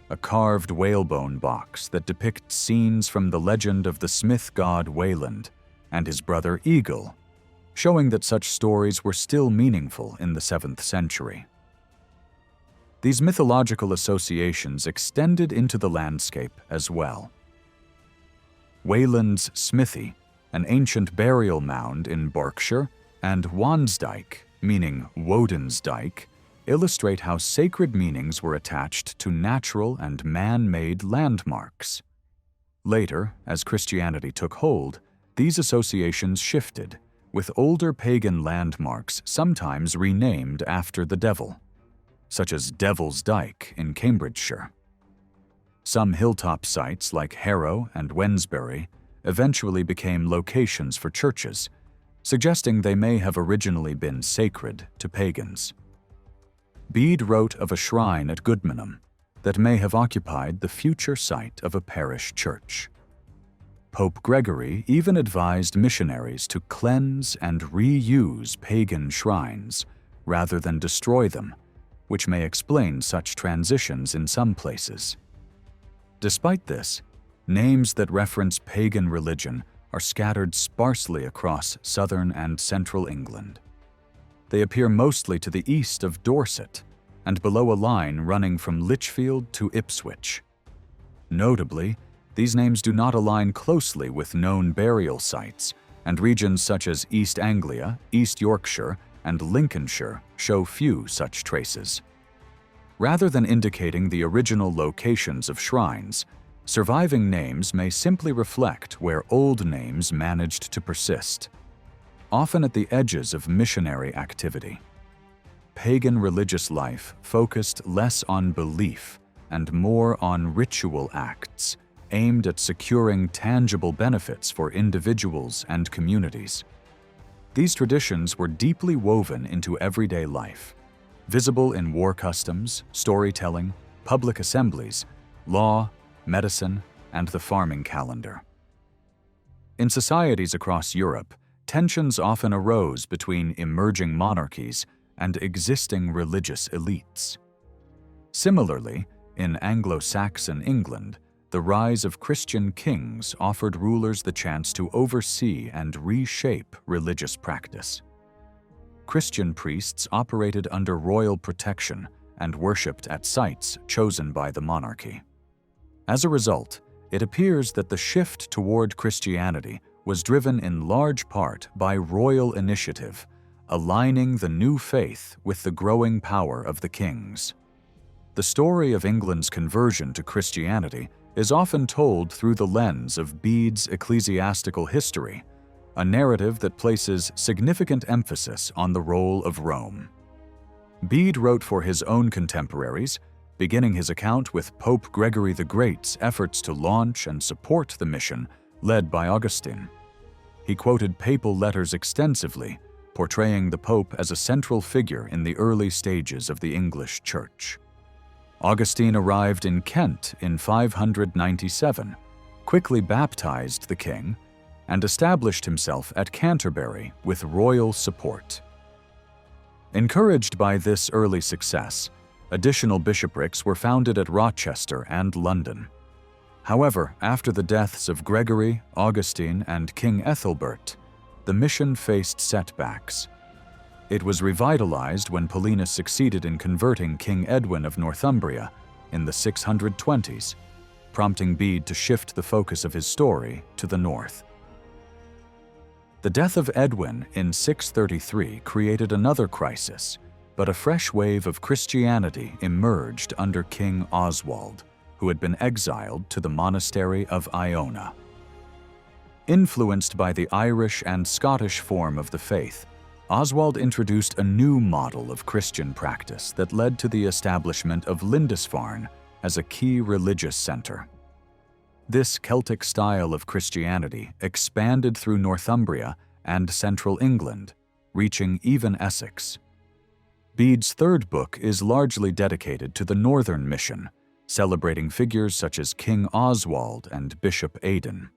a carved whalebone box that depicts scenes from the legend of the smith god Wayland and his brother Eagle, showing that such stories were still meaningful in the 7th century. These mythological associations extended into the landscape as well. Wayland's Smithy, an ancient burial mound in Berkshire, and Wansdyke, meaning Woden's Dyke, illustrate how sacred meanings were attached to natural and man-made landmarks. Later, as Christianity took hold, these associations shifted, with older pagan landmarks sometimes renamed after the devil, such as Devil's Dyke in Cambridgeshire. Some hilltop sites like Harrow and Wednesbury eventually became locations for churches, suggesting they may have originally been sacred to pagans. Bede wrote of a shrine at Goodmanham that may have occupied the future site of a parish church. Pope Gregory even advised missionaries to cleanse and reuse pagan shrines rather than destroy them, which may explain such transitions in some places. Despite this, names that reference pagan religion are scattered sparsely across southern and central England. They appear mostly to the east of Dorset and below a line running from Lichfield to Ipswich. Notably, these names do not align closely with known burial sites, and regions such as East Anglia, East Yorkshire, and Lincolnshire show few such traces. Rather than indicating the original locations of shrines, surviving names may simply reflect where old names managed to persist, often at the edges of missionary activity. Pagan religious life focused less on belief and more on ritual acts, aimed at securing tangible benefits for individuals and communities. These traditions were deeply woven into everyday life, visible in war customs, storytelling, public assemblies, law, medicine, and the farming calendar. In societies across Europe, tensions often arose between emerging monarchies and existing religious elites. Similarly, in Anglo-Saxon England, the rise of Christian kings offered rulers the chance to oversee and reshape religious practice. Christian priests operated under royal protection and worshipped at sites chosen by the monarchy. As a result, it appears that the shift toward Christianity was driven in large part by royal initiative, aligning the new faith with the growing power of the kings. The story of England's conversion to Christianity is often told through the lens of Bede's ecclesiastical history, a narrative that places significant emphasis on the role of Rome. Bede wrote for his own contemporaries, beginning his account with Pope Gregory the Great's efforts to launch and support the mission led by Augustine. He quoted papal letters extensively, portraying the Pope as a central figure in the early stages of the English Church. Augustine arrived in Kent in 597, quickly baptized the king, and established himself at Canterbury with royal support. Encouraged by this early success, additional bishoprics were founded at Rochester and London. However, after the deaths of Gregory, Augustine, and King Ethelbert, the mission faced setbacks. It was revitalized when Paulinus succeeded in converting King Edwin of Northumbria in the 620s, prompting Bede to shift the focus of his story to the north. The death of Edwin in 633 created another crisis, but a fresh wave of Christianity emerged under King Oswald, who had been exiled to the monastery of Iona. Influenced by the Irish and Scottish form of the faith, Oswald introduced a new model of Christian practice that led to the establishment of Lindisfarne as a key religious center. This Celtic style of Christianity expanded through Northumbria and central England, reaching even Essex, Bede's third book is largely dedicated to the northern mission, celebrating figures such as King Oswald and Bishop Aidan.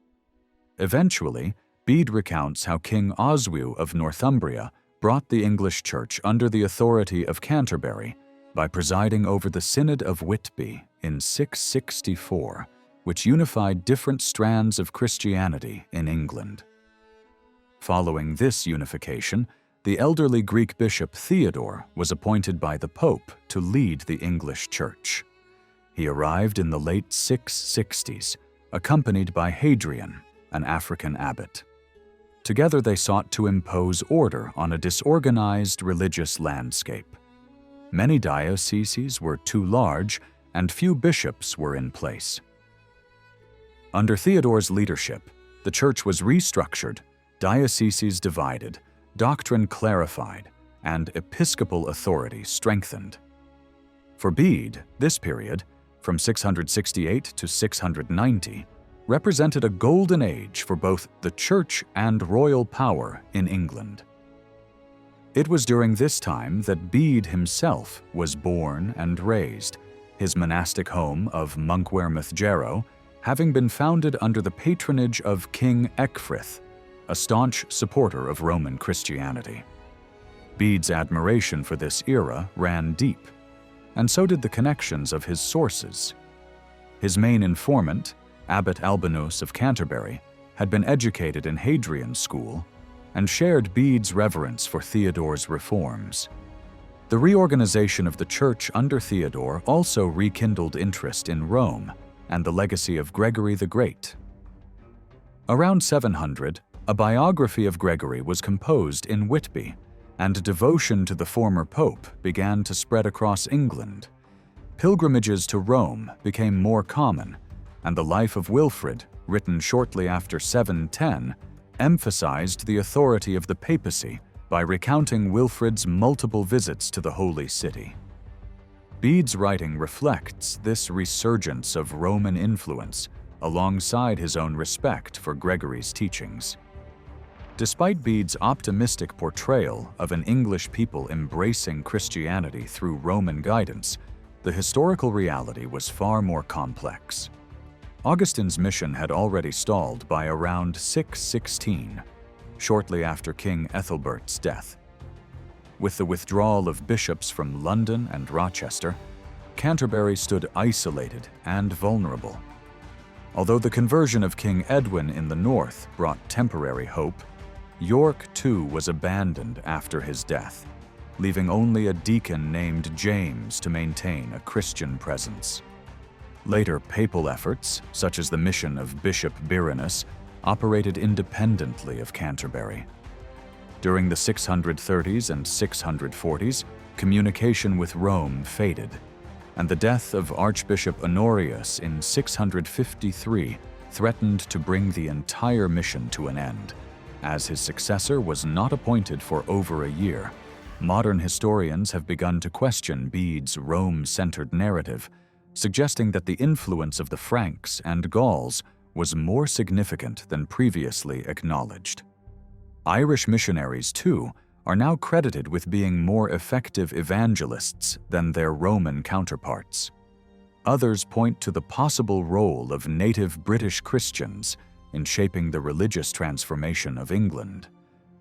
Eventually, Bede recounts how King Oswiu of Northumbria brought the English Church under the authority of Canterbury by presiding over the Synod of Whitby in 664, which unified different strands of Christianity in England. Following this unification, the elderly Greek bishop Theodore was appointed by the Pope to lead the English Church. He arrived in the late 660s, accompanied by Hadrian, an African abbot. Together they sought to impose order on a disorganized religious landscape. Many dioceses were too large, and few bishops were in place. Under Theodore's leadership, the church was restructured, dioceses divided, doctrine clarified, and episcopal authority strengthened. For Bede, this period, from 668 to 690, represented a golden age for both the church and royal power in England. It was during this time that Bede himself was born and raised, his monastic home of Monkwearmouth Jarrow having been founded under the patronage of King Ecgfrith, a staunch supporter of Roman Christianity. Bede's admiration for this era ran deep, and so did the connections of his sources. His main informant, Abbot Albinus of Canterbury, had been educated in Hadrian's school and shared Bede's reverence for Theodore's reforms. The reorganization of the church under Theodore also rekindled interest in Rome and the legacy of Gregory the Great. Around 700, a biography of Gregory was composed in Whitby, and devotion to the former pope began to spread across England. Pilgrimages to Rome became more common, and the life of Wilfrid, written shortly after 710, emphasized the authority of the papacy by recounting Wilfrid's multiple visits to the Holy City. Bede's writing reflects this resurgence of Roman influence alongside his own respect for Gregory's teachings. Despite Bede's optimistic portrayal of an English people embracing Christianity through Roman guidance, the historical reality was far more complex. Augustine's mission had already stalled by around 616, shortly after King Ethelbert's death. With the withdrawal of bishops from London and Rochester, Canterbury stood isolated and vulnerable. Although the conversion of King Edwin in the north brought temporary hope, York too was abandoned after his death, leaving only a deacon named James to maintain a Christian presence. Later papal efforts, such as the mission of Bishop Birinus, operated independently of Canterbury. During the 630s and 640s, communication with Rome faded, and the death of Archbishop Honorius in 653 threatened to bring the entire mission to an end. As his successor was not appointed for over a year, modern historians have begun to question Bede's Rome-centered narrative, suggesting that the influence of the Franks and Gauls was more significant than previously acknowledged. Irish missionaries, too, are now credited with being more effective evangelists than their Roman counterparts. Others point to the possible role of native British Christians in shaping the religious transformation of England.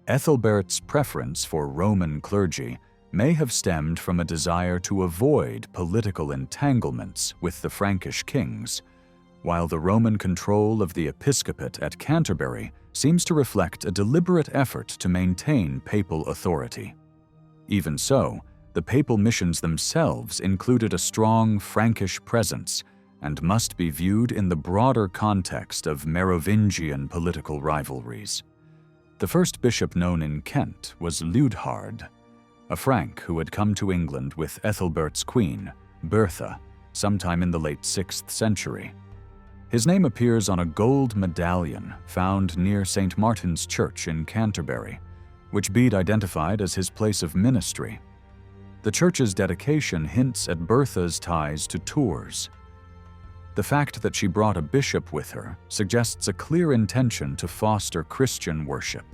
Ethelbert's preference for Roman clergy may have stemmed from a desire to avoid political entanglements with the Frankish kings, while the Roman control of the episcopate at Canterbury seems to reflect a deliberate effort to maintain papal authority. Even so, the papal missions themselves included a strong Frankish presence and must be viewed in the broader context of Merovingian political rivalries. The first bishop known in Kent was Liudhard, a Frank who had come to England with Ethelbert's queen, Bertha, sometime in the late 6th century. His name appears on a gold medallion found near St. Martin's Church in Canterbury, which Bede identified as his place of ministry. The church's dedication hints at Bertha's ties to Tours. The fact that she brought a bishop with her suggests a clear intention to foster Christian worship.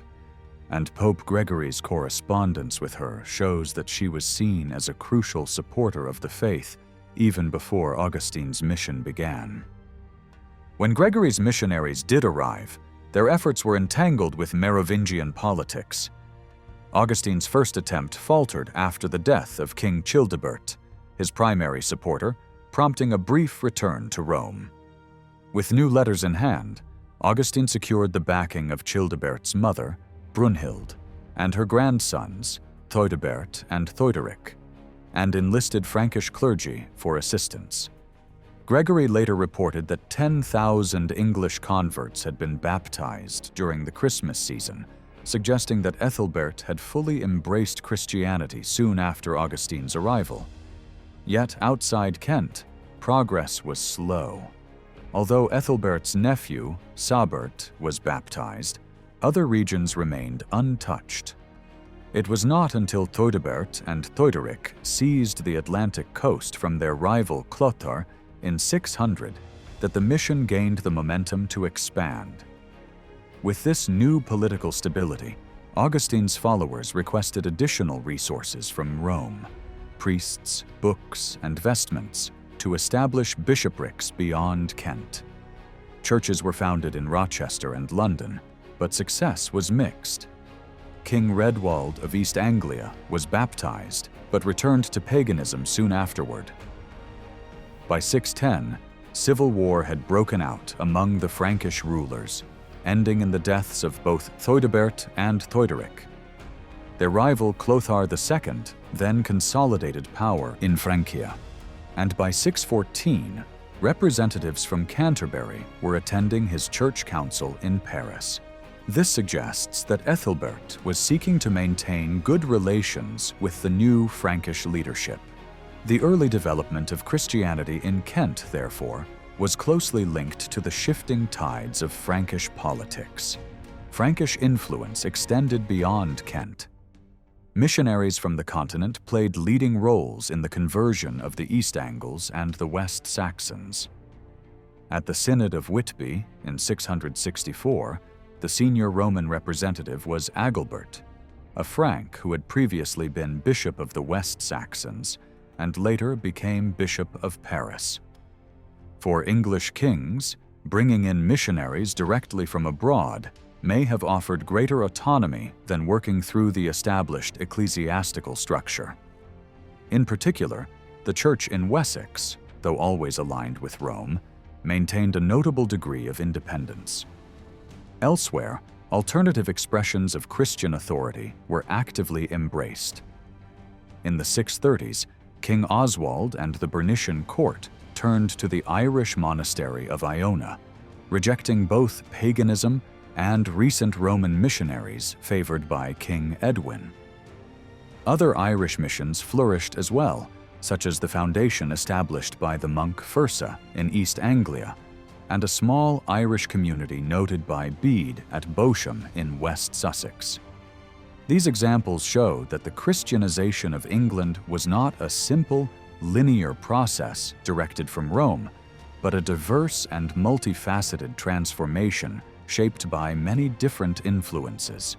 and Pope Gregory's correspondence with her shows that she was seen as a crucial supporter of the faith even before Augustine's mission began. When Gregory's missionaries did arrive, their efforts were entangled with Merovingian politics. Augustine's first attempt faltered after the death of King Childebert, his primary supporter, prompting a brief return to Rome. With new letters in hand, Augustine secured the backing of Childebert's mother, Brunhild, and her grandsons, Theudebert and Theuderic, and enlisted Frankish clergy for assistance. Gregory later reported that 10,000 English converts had been baptized during the Christmas season, suggesting that Ethelbert had fully embraced Christianity soon after Augustine's arrival. Yet outside Kent, progress was slow. Although Ethelbert's nephew, Sabert, was baptized, other regions remained untouched. It was not until Theudebert and Theuderic seized the Atlantic coast from their rival Clothar in 600 that the mission gained the momentum to expand. With this new political stability, Augustine's followers requested additional resources from Rome: priests, books, and vestments to establish bishoprics beyond Kent. Churches were founded in Rochester and London, but success was mixed. King Redwald of East Anglia was baptized, but returned to paganism soon afterward. By 610, civil war had broken out among the Frankish rulers, ending in the deaths of both Theudebert and Theuderic. Their rival Clothar II then consolidated power in Francia, and by 614, representatives from Canterbury were attending his church council in Paris. This suggests that Ethelbert was seeking to maintain good relations with the new Frankish leadership. The early development of Christianity in Kent, therefore, was closely linked to the shifting tides of Frankish politics. Frankish influence extended beyond Kent. Missionaries from the continent played leading roles in the conversion of the East Angles and the West Saxons. At the Synod of Whitby in 664, the senior Roman representative was Agilbert, a Frank who had previously been bishop of the West Saxons and later became Bishop of Paris. For English kings, bringing in missionaries directly from abroad may have offered greater autonomy than working through the established ecclesiastical structure. In particular, the church in Wessex, though always aligned with Rome, maintained a notable degree of independence. Elsewhere, alternative expressions of Christian authority were actively embraced. In the 630s, King Oswald and the Bernician court turned to the Irish monastery of Iona, rejecting both paganism and recent Roman missionaries favored by King Edwin. Other Irish missions flourished as well, such as the foundation established by the monk Fursa in East Anglia, and a small Irish community noted by Bede at Bosham in West Sussex. These examples show that the Christianization of England was not a simple, linear process directed from Rome, but a diverse and multifaceted transformation shaped by many different influences.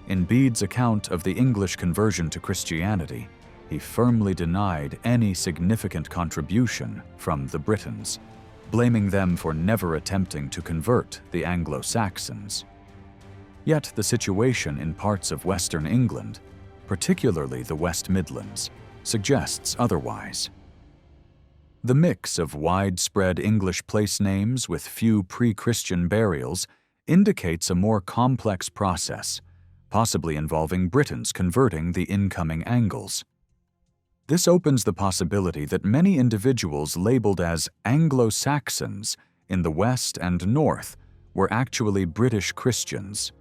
In Bede's account of the English conversion to Christianity, he firmly denied any significant contribution from the Britons, blaming them for never attempting to convert the Anglo-Saxons. Yet the situation in parts of Western England, particularly the West Midlands, suggests otherwise. The mix of widespread English place names with few pre-Christian burials indicates a more complex process, possibly involving Britons converting the incoming Angles. This opens the possibility that many individuals labeled as Anglo-Saxons in the West and North were actually British Christians.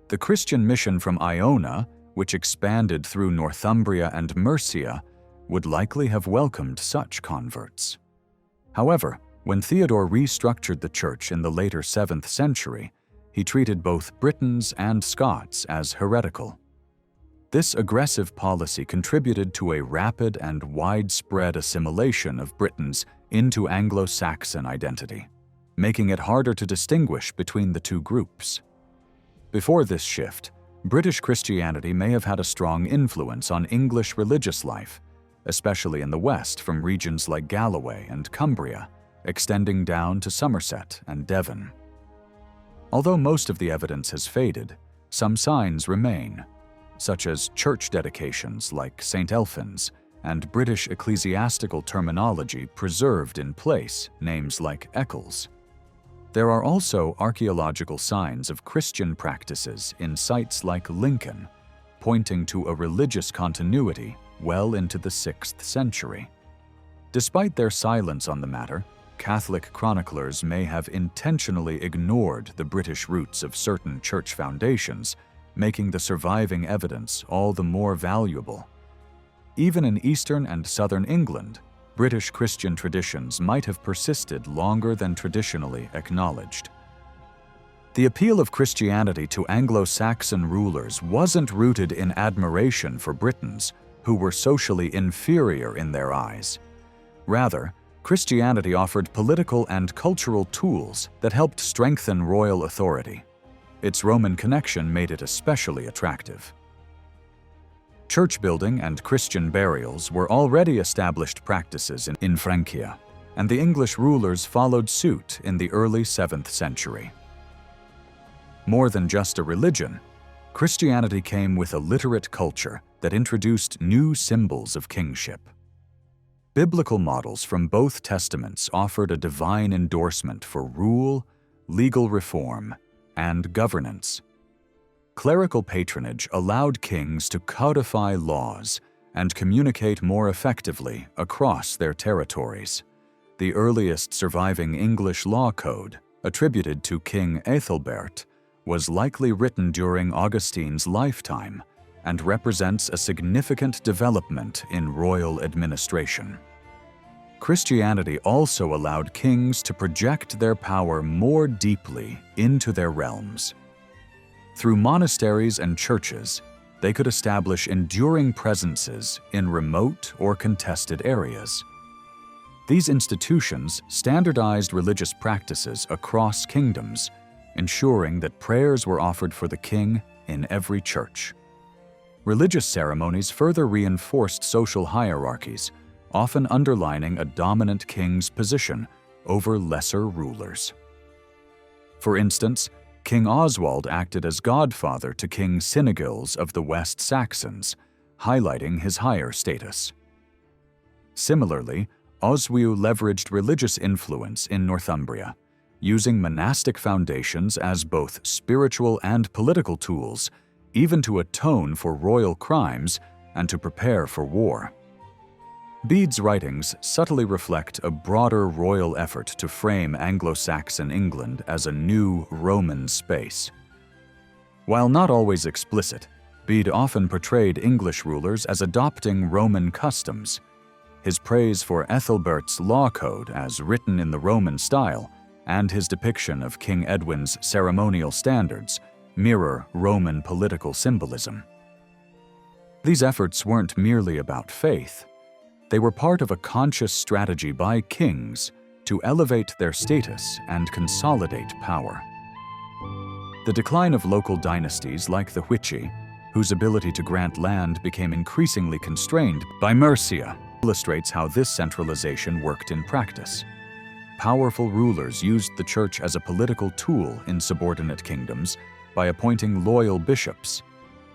The Christian mission from Iona, which expanded through Northumbria and Mercia, would likely have welcomed such converts. However, when Theodore restructured the church in the later 7th century, he treated both Britons and Scots as heretical. This aggressive policy contributed to a rapid and widespread assimilation of Britons into Anglo-Saxon identity, making it harder to distinguish between the two groups. Before this shift, British Christianity may have had a strong influence on English religious life, especially in the West from regions like Galloway and Cumbria, extending down to Somerset and Devon. Although most of the evidence has faded, some signs remain, such as church dedications like St. Elphin's and British ecclesiastical terminology preserved in place, names like Eccles. There are also archaeological signs of Christian practices in sites like Lincoln, pointing to a religious continuity well into the 6th century. Despite their silence on the matter, Catholic chroniclers may have intentionally ignored the British roots of certain church foundations, making the surviving evidence all the more valuable. Even in eastern and southern England, British Christian traditions might have persisted longer than traditionally acknowledged. The appeal of Christianity to Anglo-Saxon rulers wasn't rooted in admiration for Britons, who were socially inferior in their eyes. Rather, Christianity offered political and cultural tools that helped strengthen royal authority. Its Roman connection made it especially attractive. Church building and Christian burials were already established practices in Francia, and the English rulers followed suit in the early 7th century. More than just a religion, Christianity came with a literate culture that introduced new symbols of kingship. Biblical models from both testaments offered a divine endorsement for rule, legal reform, and governance. Clerical patronage allowed kings to codify laws and communicate more effectively across their territories. The earliest surviving English law code, attributed to King Ethelbert, was likely written during Augustine's lifetime and represents a significant development in royal administration. Christianity also allowed kings to project their power more deeply into their realms. Through monasteries and churches, they could establish enduring presences in remote or contested areas. These institutions standardized religious practices across kingdoms, ensuring that prayers were offered for the king in every church. Religious ceremonies further reinforced social hierarchies, often underlining a dominant king's position over lesser rulers. For instance, King Oswald acted as godfather to King Cynegils of the West Saxons, highlighting his higher status. Similarly, Oswiu leveraged religious influence in Northumbria, using monastic foundations as both spiritual and political tools, even to atone for royal crimes and to prepare for war. Bede's writings subtly reflect a broader royal effort to frame Anglo-Saxon England as a new Roman space. While not always explicit, Bede often portrayed English rulers as adopting Roman customs. His praise for Ethelbert's law code as written in the Roman style and his depiction of King Edwin's ceremonial standards mirror Roman political symbolism. These efforts weren't merely about faith. They were part of a conscious strategy by kings to elevate their status and consolidate power. The decline of local dynasties like the Huici, whose ability to grant land became increasingly constrained by Mercia, illustrates how this centralization worked in practice. Powerful rulers used the church as a political tool in subordinate kingdoms by appointing loyal bishops.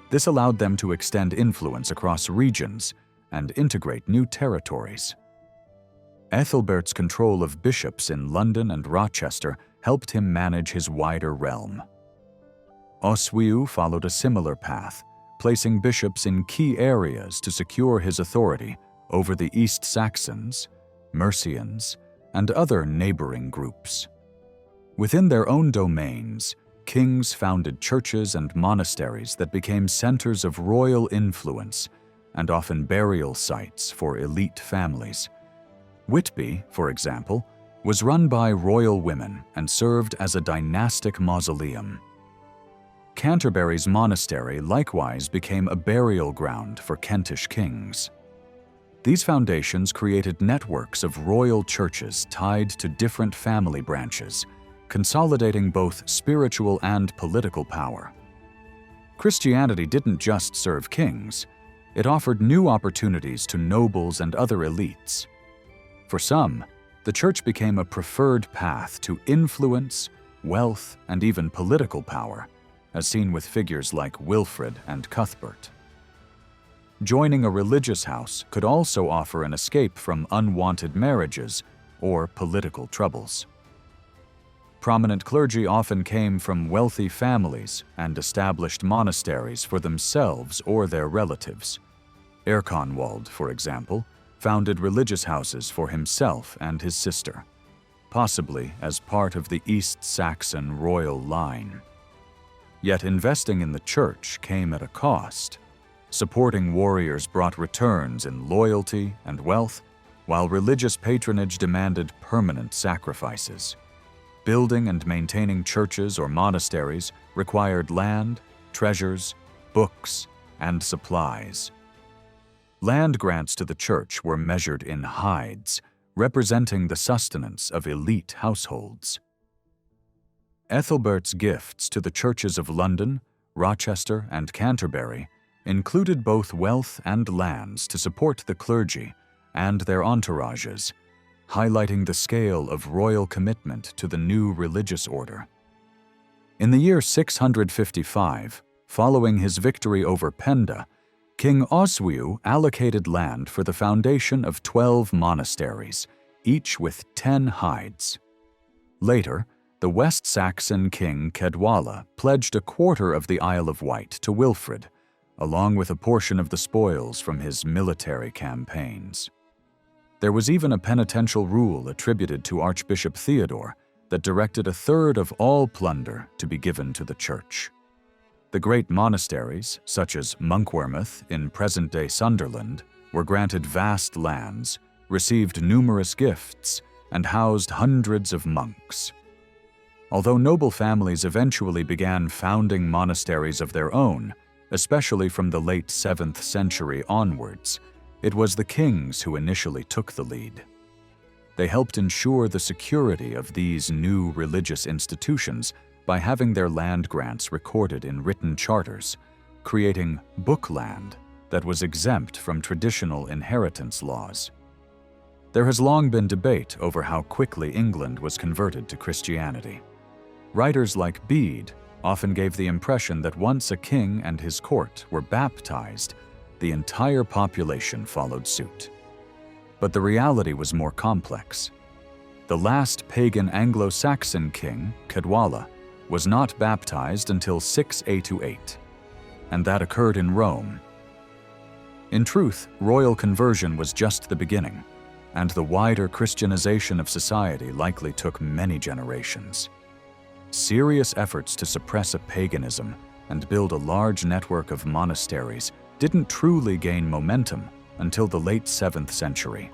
This allowed them to extend influence across regions and integrate new territories. Ethelbert's control of bishops in London and Rochester helped him manage his wider realm. Oswiu followed a similar path, placing bishops in key areas to secure his authority over the East Saxons, Mercians, and other neighboring groups. Within their own domains, kings founded churches and monasteries that became centers of royal influence and often burial sites for elite families. Whitby, for example, was run by royal women and served as a dynastic mausoleum. Canterbury's monastery likewise became a burial ground for Kentish kings. These foundations created networks of royal churches tied to different family branches, consolidating both spiritual and political power. Christianity didn't just serve kings, it offered new opportunities to nobles and other elites. For some, the church became a preferred path to influence, wealth, and even political power, as seen with figures like Wilfrid and Cuthbert. Joining a religious house could also offer an escape from unwanted marriages or political troubles. Prominent clergy often came from wealthy families and established monasteries for themselves or their relatives. Erconwald, for example, founded religious houses for himself and his sister, possibly as part of the East Saxon royal line. Yet investing in the church came at a cost. Supporting warriors brought returns in loyalty and wealth, while religious patronage demanded permanent sacrifices. Building and maintaining churches or monasteries required land, treasures, books, and supplies. Land grants to the church were measured in hides, representing the sustenance of elite households. Ethelbert's gifts to the churches of London, Rochester, and Canterbury included both wealth and lands to support the clergy and their entourages, highlighting the scale of royal commitment to the new religious order. In the year 655, following his victory over Penda, King Oswiu allocated land for the foundation of 12 monasteries, each with 10 hides. Later, the West Saxon king Caedwalla pledged a quarter of the Isle of Wight to Wilfrid, along with a portion of the spoils from his military campaigns. There was even a penitential rule attributed to Archbishop Theodore that directed a third of all plunder to be given to the church. The great monasteries, such as Monkwearmouth in present-day Sunderland, were granted vast lands, received numerous gifts, and housed hundreds of monks. Although noble families eventually began founding monasteries of their own, especially from the late 7th century onwards, it was the kings who initially took the lead. They helped ensure the security of these new religious institutions by having their land grants recorded in written charters, creating bookland that was exempt from traditional inheritance laws. There has long been debate over how quickly England was converted to Christianity. Writers like Bede often gave the impression that once a king and his court were baptized, the entire population followed suit. But the reality was more complex. The last pagan Anglo-Saxon king, Caedwalla, was not baptized until 628, and that occurred in Rome. In truth, royal conversion was just the beginning, and the wider Christianization of society likely took many generations. Serious efforts to suppress a paganism and build a large network of monasteries didn't truly gain momentum until the late 7th century.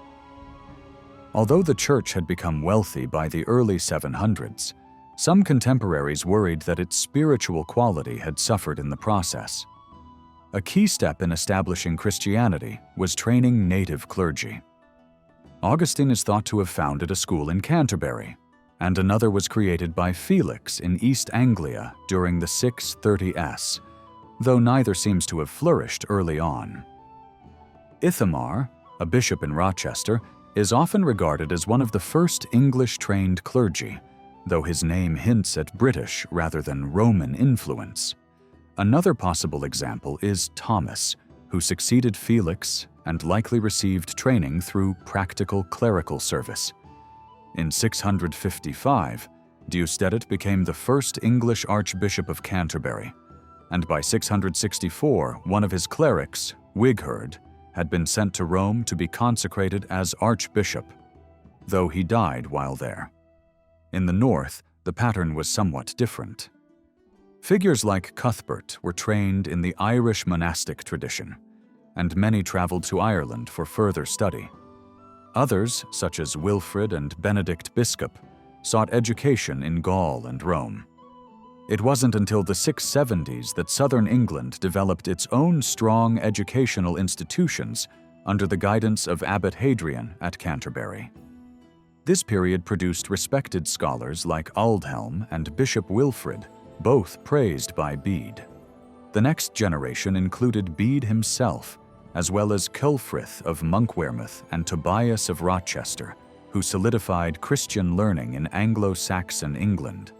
Although the church had become wealthy by the early 700s, some contemporaries worried that its spiritual quality had suffered in the process. A key step in establishing Christianity was training native clergy. Augustine is thought to have founded a school in Canterbury, and another was created by Felix in East Anglia during the 630s, though neither seems to have flourished early on. Ithamar, a bishop in Rochester, is often regarded as one of the first English-trained clergy, though his name hints at British rather than Roman influence. Another possible example is Thomas, who succeeded Felix and likely received training through practical clerical service. In 655, Diustedet became the first English Archbishop of Canterbury, and by 664, one of his clerics, Wigherd, had been sent to Rome to be consecrated as archbishop, though he died while there. In the north, the pattern was somewhat different. Figures like Cuthbert were trained in the Irish monastic tradition, and many traveled to Ireland for further study. Others, such as Wilfrid and Benedict Biscop, sought education in Gaul and Rome. It wasn't until the 670s that southern England developed its own strong educational institutions under the guidance of Abbot Hadrian at Canterbury. This period produced respected scholars like Aldhelm and Bishop Wilfrid, both praised by Bede. The next generation included Bede himself, as well as Culfrith of Monkwearmouth and Tobias of Rochester, who solidified Christian learning in Anglo-Saxon England.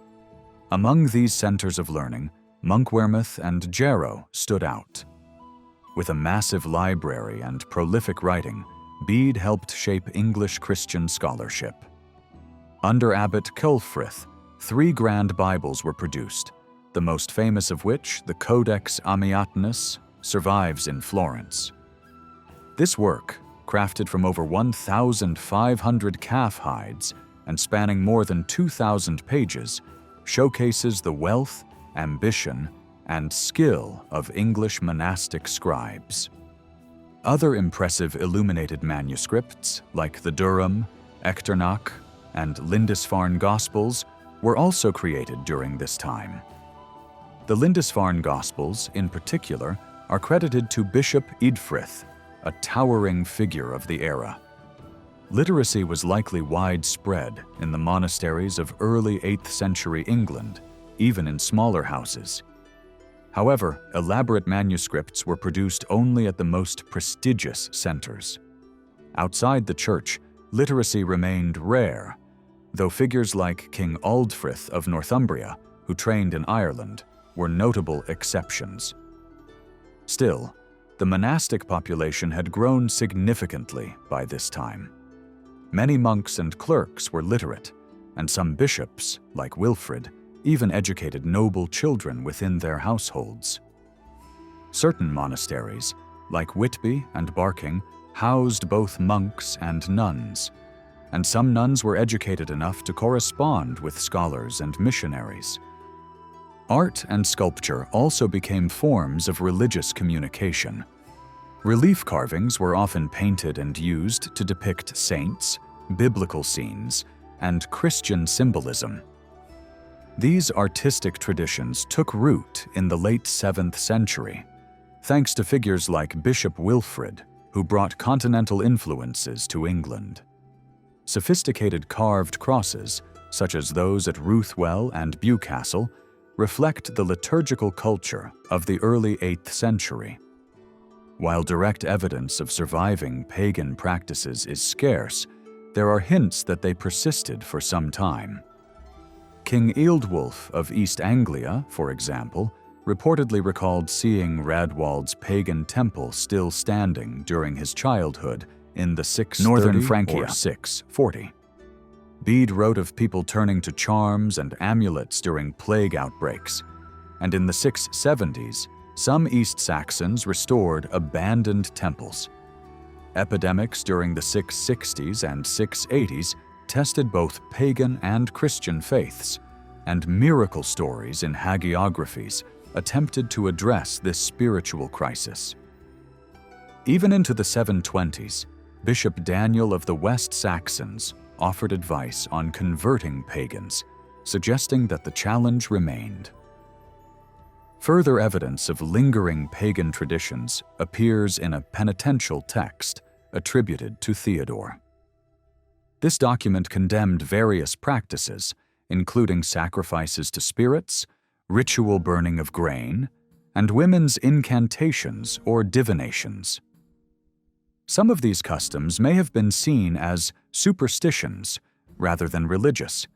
Among these centers of learning, Monkwearmouth and Jarrow stood out. With a massive library and prolific writing, Bede helped shape English Christian scholarship. Under Abbot Culfrith, 3 grand Bibles were produced, the most famous of which, the Codex Amiatinus, survives in Florence. This work, crafted from over 1,500 calf hides and spanning more than 2,000 pages, showcases the wealth, ambition, and skill of English monastic scribes. Other impressive illuminated manuscripts, like the Durham, Echternach, and Lindisfarne Gospels, were also created during this time. The Lindisfarne Gospels, in particular, are credited to Bishop Eadfrith, a towering figure of the era. Literacy was likely widespread in the monasteries of early 8th century England, even in smaller houses. However, elaborate manuscripts were produced only at the most prestigious centers. Outside the church, literacy remained rare, though figures like King Aldfrith of Northumbria, who trained in Ireland, were notable exceptions. Still, the monastic population had grown significantly by this time. Many monks and clerks were literate, and some bishops, like Wilfrid, even educated noble children within their households. Certain monasteries, like Whitby and Barking, housed both monks and nuns, and some nuns were educated enough to correspond with scholars and missionaries. Art and sculpture also became forms of religious communication. Relief carvings were often painted and used to depict saints, biblical scenes, and Christian symbolism. These artistic traditions took root in the late 7th century, thanks to figures like Bishop Wilfrid, who brought continental influences to England. Sophisticated carved crosses, such as those at Ruthwell and Bewcastle, reflect the liturgical culture of the early 8th century. While direct evidence of surviving pagan practices is scarce, there are hints that they persisted for some time. King Ealdwulf of East Anglia, for example, reportedly recalled seeing Radwald's pagan temple still standing during his childhood in the 630 Northern Francia or 640. Bede wrote of people turning to charms and amulets during plague outbreaks, and in the 670s, some East Saxons restored abandoned temples. Epidemics during the 660s and 680s tested both pagan and Christian faiths, and miracle stories in hagiographies attempted to address this spiritual crisis. Even into the 720s, Bishop Daniel of the West Saxons offered advice on converting pagans, suggesting that the challenge remained. Further evidence of lingering pagan traditions appears in a penitential text attributed to Theodore. This document condemned various practices, including sacrifices to spirits, ritual burning of grain, and women's incantations or divinations. Some of these customs may have been seen as superstitions rather than religious,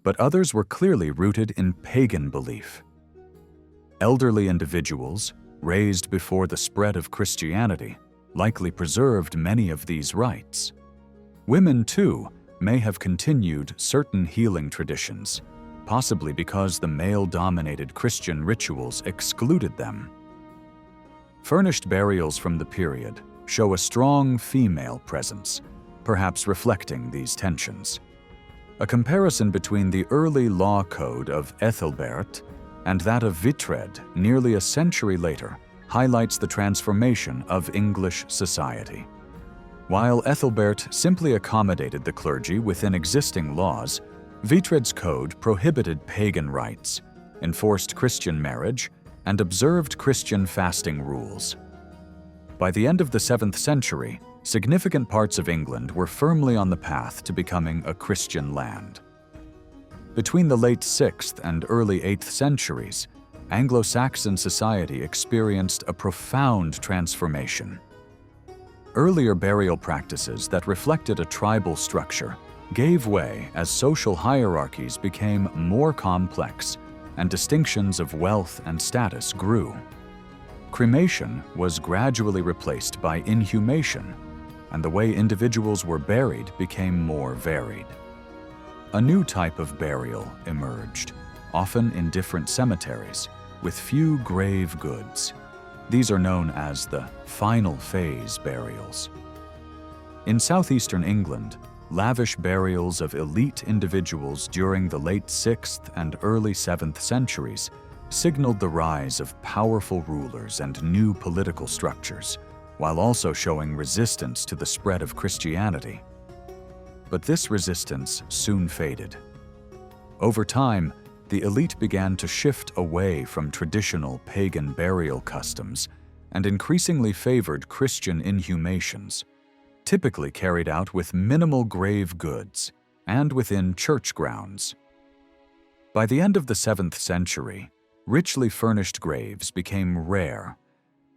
but others were clearly rooted in pagan belief. Elderly individuals, raised before the spread of Christianity, likely preserved many of these rites. Women, too, may have continued certain healing traditions, possibly because the male-dominated Christian rituals excluded them. Furnished burials from the period show a strong female presence, perhaps reflecting these tensions. A comparison between the early law code of Ethelbert and that of Vitred nearly a century later highlights the transformation of English society. While Ethelbert simply accommodated the clergy within existing laws, Vitred's code prohibited pagan rites, enforced Christian marriage, and observed Christian fasting rules. By the end of the 7th century, significant parts of England were firmly on the path to becoming a Christian land. Between the late 6th and early 8th centuries, Anglo-Saxon society experienced a profound transformation. Earlier burial practices that reflected a tribal structure gave way as social hierarchies became more complex and distinctions of wealth and status grew. Cremation was gradually replaced by inhumation, and the way individuals were buried became more varied. A new type of burial emerged, often in different cemeteries, with few grave goods. These are known as the final phase burials. In southeastern England, lavish burials of elite individuals during the late 6th and early 7th centuries signaled the rise of powerful rulers and new political structures, while also showing resistance to the spread of Christianity. But this resistance soon faded. Over time, the elite began to shift away from traditional pagan burial customs and increasingly favored Christian inhumations, typically carried out with minimal grave goods and within church grounds. By the end of the 7th century, richly furnished graves became rare,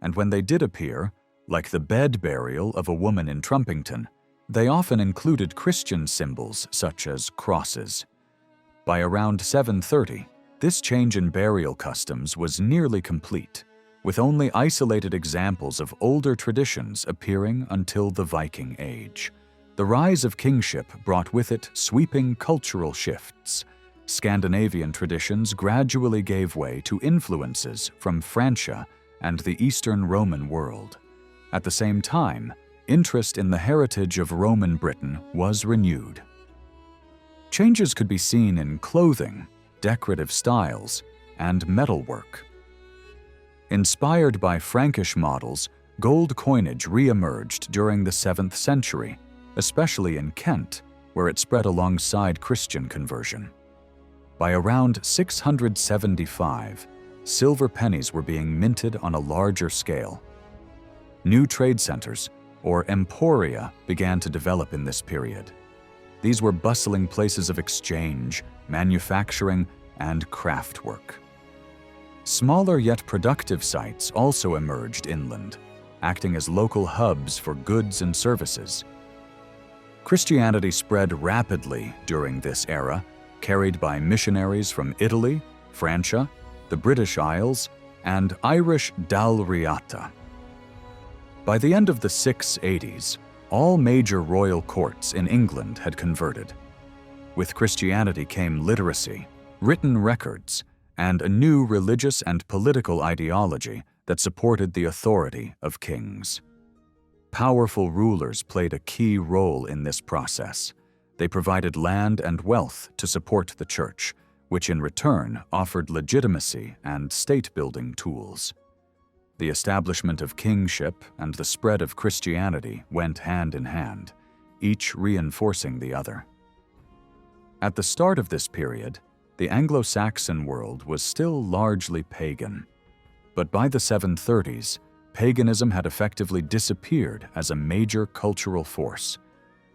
and when they did appear, like the bed burial of a woman in Trumpington, they often included Christian symbols such as crosses. By around 730, this change in burial customs was nearly complete, with only isolated examples of older traditions appearing until the Viking Age. The rise of kingship brought with it sweeping cultural shifts. Scandinavian traditions gradually gave way to influences from Francia and the Eastern Roman world. At the same time, interest in the heritage of Roman Britain was renewed. Changes could be seen in clothing, decorative styles, and metalwork. Inspired by Frankish models, gold coinage re-emerged during the 7th century, especially in Kent, where it spread alongside Christian conversion. By around 675, silver pennies were being minted on a larger scale. New trade centers, or emporia, began to develop in this period. These were bustling places of exchange, manufacturing, and craft work. Smaller yet productive sites also emerged inland, acting as local hubs for goods and services. Christianity spread rapidly during this era, carried by missionaries from Italy, Francia, the British Isles, and Irish Dalriata. By the end of the 680s, all major royal courts in England had converted. With Christianity came literacy, written records, and a new religious and political ideology that supported the authority of kings. Powerful rulers played a key role in this process. They provided land and wealth to support the church, which in return offered legitimacy and state-building tools. The establishment of kingship and the spread of Christianity went hand in hand, each reinforcing the other. At the start of this period, the Anglo-Saxon world was still largely pagan. But by the 730s, paganism had effectively disappeared as a major cultural force.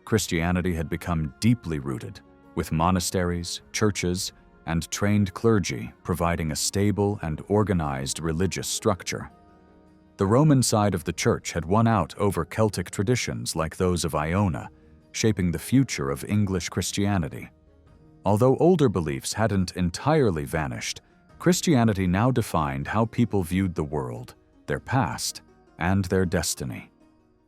Christianity had become deeply rooted, with monasteries, churches, and trained clergy providing a stable and organized religious structure. The Roman side of the church had won out over Celtic traditions like those of Iona, shaping the future of English Christianity. Although older beliefs hadn't entirely vanished, Christianity now defined how people viewed the world, their past, and their destiny.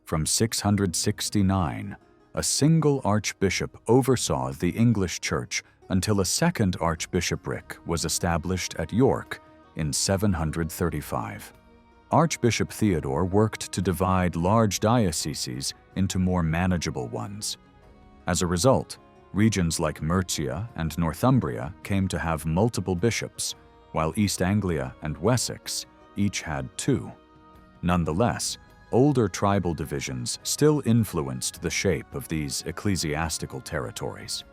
From 669, a single archbishop oversaw the English church until a second archbishopric was established at York in 735. Archbishop Theodore worked to divide large dioceses into more manageable ones. As a result, regions like Mercia and Northumbria came to have multiple bishops, while East Anglia and Wessex each had 2. Nonetheless, older tribal divisions still influenced the shape of these ecclesiastical territories.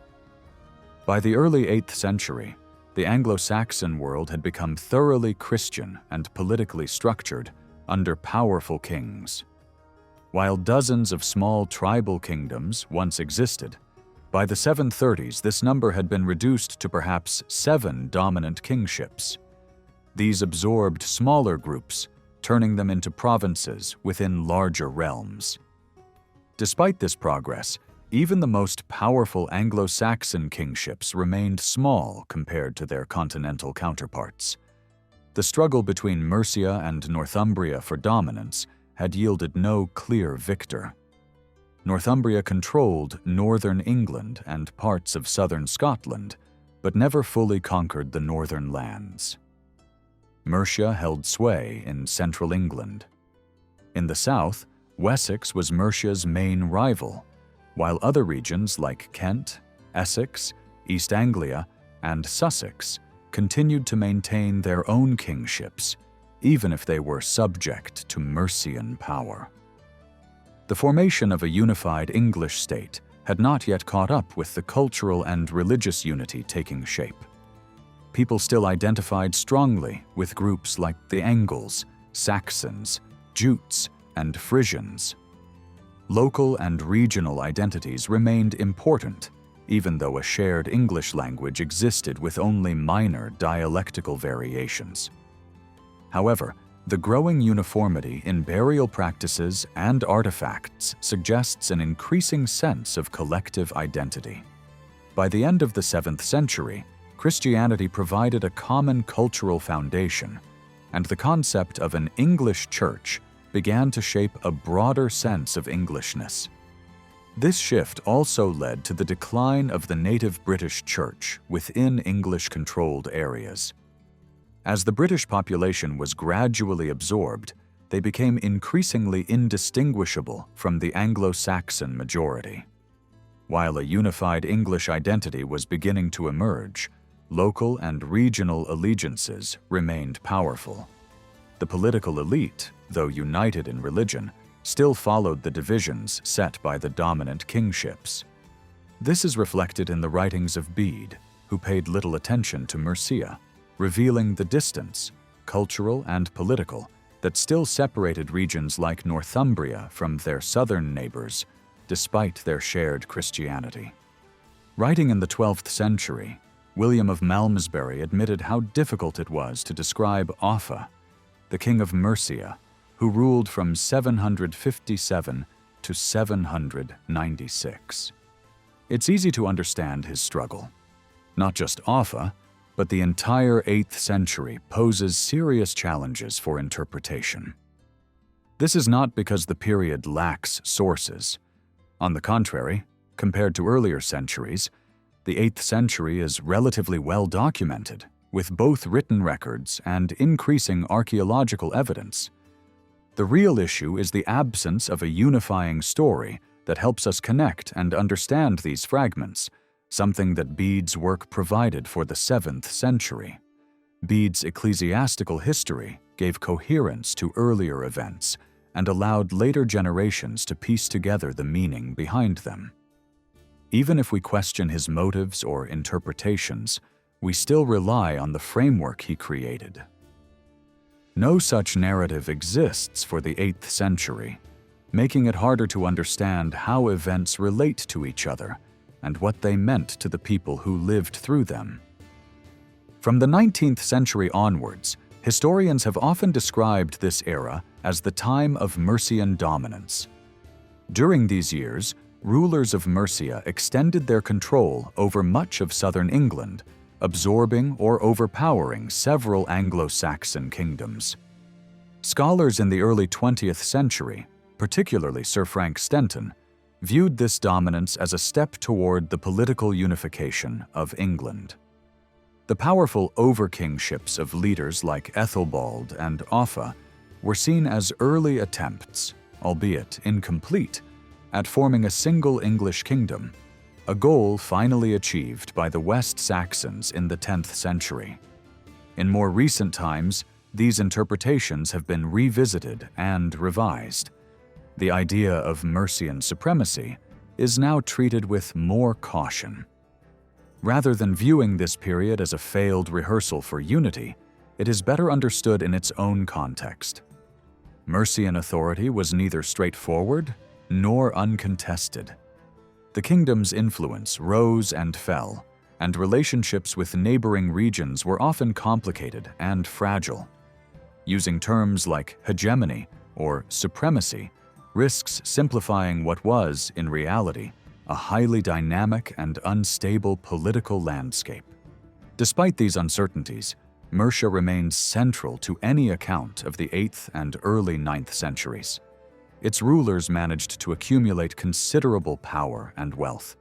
By the early 8th century, the Anglo-Saxon world had become thoroughly Christian and politically structured under powerful kings. While dozens of small tribal kingdoms once existed, by the 730s this number had been reduced to perhaps 7 dominant kingships. These absorbed smaller groups, turning them into provinces within larger realms. Despite this progress, even the most powerful Anglo-Saxon kingships remained small compared to their continental counterparts. The struggle between Mercia and Northumbria for dominance had yielded no clear victor. Northumbria controlled northern England and parts of southern Scotland, but never fully conquered the northern lands. Mercia held sway in central England. In the south, Wessex was Mercia's main rival, while other regions like Kent, Essex, East Anglia, and Sussex continued to maintain their own kingships, even if they were subject to Mercian power. The formation of a unified English state had not yet caught up with the cultural and religious unity taking shape. People still identified strongly with groups like the Angles, Saxons, Jutes, and Frisians. Local and regional identities remained important, even though a shared English language existed with only minor dialectical variations. However, the growing uniformity in burial practices and artifacts suggests an increasing sense of collective identity. By the end of the 7th century, Christianity provided a common cultural foundation, and the concept of an English church began to shape a broader sense of Englishness. This shift also led to the decline of the native British church within English-controlled areas. As the British population was gradually absorbed, they became increasingly indistinguishable from the Anglo-Saxon majority. While a unified English identity was beginning to emerge, local and regional allegiances remained powerful. The political elite, though united in religion, still followed the divisions set by the dominant kingships. This is reflected in the writings of Bede, who paid little attention to Mercia, revealing the distance, cultural and political, that still separated regions like Northumbria from their southern neighbors, despite their shared Christianity. Writing in the 12th century, William of Malmesbury admitted how difficult it was to describe Offa, the king of Mercia, who ruled from 757 to 796. It's easy to understand his struggle. Not just Offa, but the entire 8th century poses serious challenges for interpretation. This is not because the period lacks sources. On the contrary, compared to earlier centuries, the 8th century is relatively well documented, with both written records and increasing archaeological evidence. The real issue is the absence of a unifying story that helps us connect and understand these fragments, something that Bede's work provided for the 7th century. Bede's ecclesiastical history gave coherence to earlier events and allowed later generations to piece together the meaning behind them. Even if we question his motives or interpretations, we still rely on the framework he created. No such narrative exists for the 8th century, making it harder to understand how events relate to each other and what they meant to the people who lived through them. From the 19th century onwards, historians have often described this era as the time of Mercian dominance. During these years, rulers of Mercia extended their control over much of southern England, absorbing or overpowering several Anglo-Saxon kingdoms. Scholars in the early 20th century, particularly Sir Frank Stenton, viewed this dominance as a step toward the political unification of England. The powerful over-kingships of leaders like Ethelbald and Offa were seen as early attempts, albeit incomplete, at forming a single English kingdom, a goal finally achieved by the West Saxons in the 10th century. In more recent times, these interpretations have been revisited and revised. The idea of Mercian supremacy is now treated with more caution. Rather than viewing this period as a failed rehearsal for unity, it is better understood in its own context. Mercian authority was neither straightforward nor uncontested. The kingdom's influence rose and fell, and relationships with neighboring regions were often complicated and fragile. Using terms like hegemony or supremacy risks simplifying what was, in reality, a highly dynamic and unstable political landscape. Despite these uncertainties, Mercia remains central to any account of the 8th and early 9th centuries. Its rulers managed to accumulate considerable power and wealth,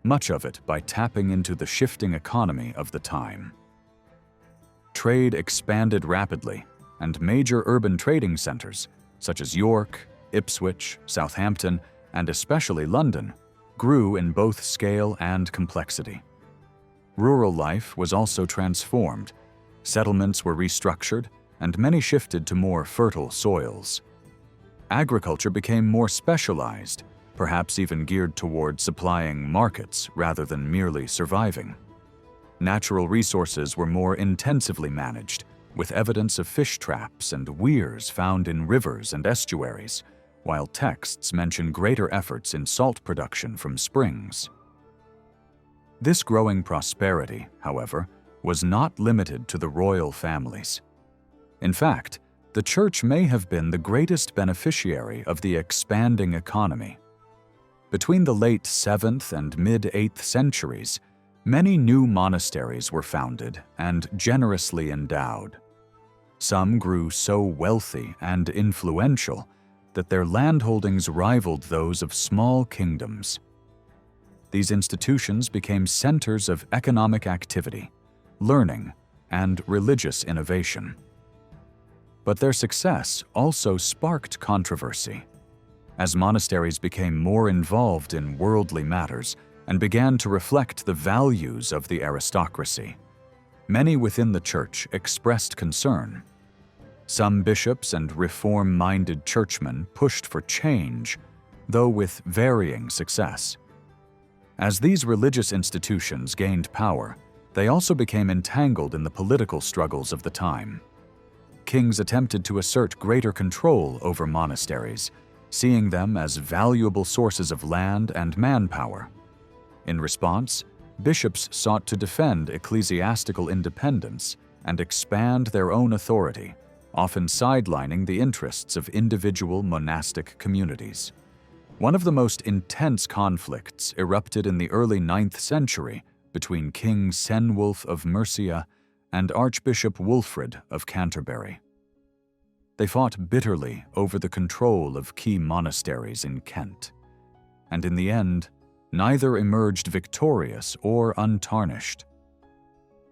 much of it by tapping into the shifting economy of the time. Trade expanded rapidly, and major urban trading centers, such as York, Ipswich, Southampton, and especially London, grew in both scale and complexity. Rural life was also transformed. Settlements were restructured, and many shifted to more fertile soils. Agriculture became more specialized, perhaps even geared toward supplying markets rather than merely surviving. Natural resources were more intensively managed, with evidence of fish traps and weirs found in rivers and estuaries, while texts mention greater efforts in salt production from springs. This growing prosperity, however, was not limited to the royal families. In fact, the church may have been the greatest beneficiary of the expanding economy. Between the late 7th and mid-8th centuries, many new monasteries were founded and generously endowed. Some grew so wealthy and influential that their landholdings rivaled those of small kingdoms. These institutions became centers of economic activity, learning, and religious innovation. But their success also sparked controversy. As monasteries became more involved in worldly matters and began to reflect the values of the aristocracy, many within the church expressed concern. Some bishops and reform-minded churchmen pushed for change, though with varying success. As these religious institutions gained power, they also became entangled in the political struggles of the time. Kings attempted to assert greater control over monasteries, seeing them as valuable sources of land and manpower. In response, bishops sought to defend ecclesiastical independence and expand their own authority, often sidelining the interests of individual monastic communities. One of the most intense conflicts erupted in the early 9th century between King Cenwulf of Mercia and Archbishop Wulfrid of Canterbury. They fought bitterly over the control of key monasteries in Kent, and in the end, neither emerged victorious or untarnished.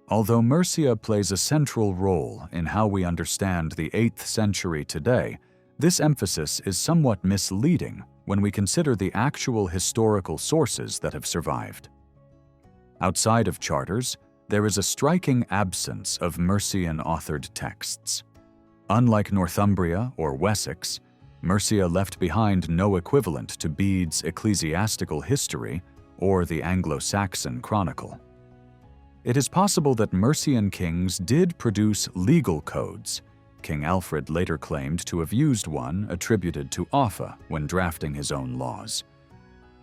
Although Mercia plays a central role in how we understand the 8th century today, this emphasis is somewhat misleading when we consider the actual historical sources that have survived. Outside of charters, there is a striking absence of Mercian-authored texts. Unlike Northumbria or Wessex, Mercia left behind no equivalent to Bede's Ecclesiastical History or the Anglo-Saxon Chronicle. It is possible that Mercian kings did produce legal codes. King Alfred later claimed to have used one attributed to Offa when drafting his own laws.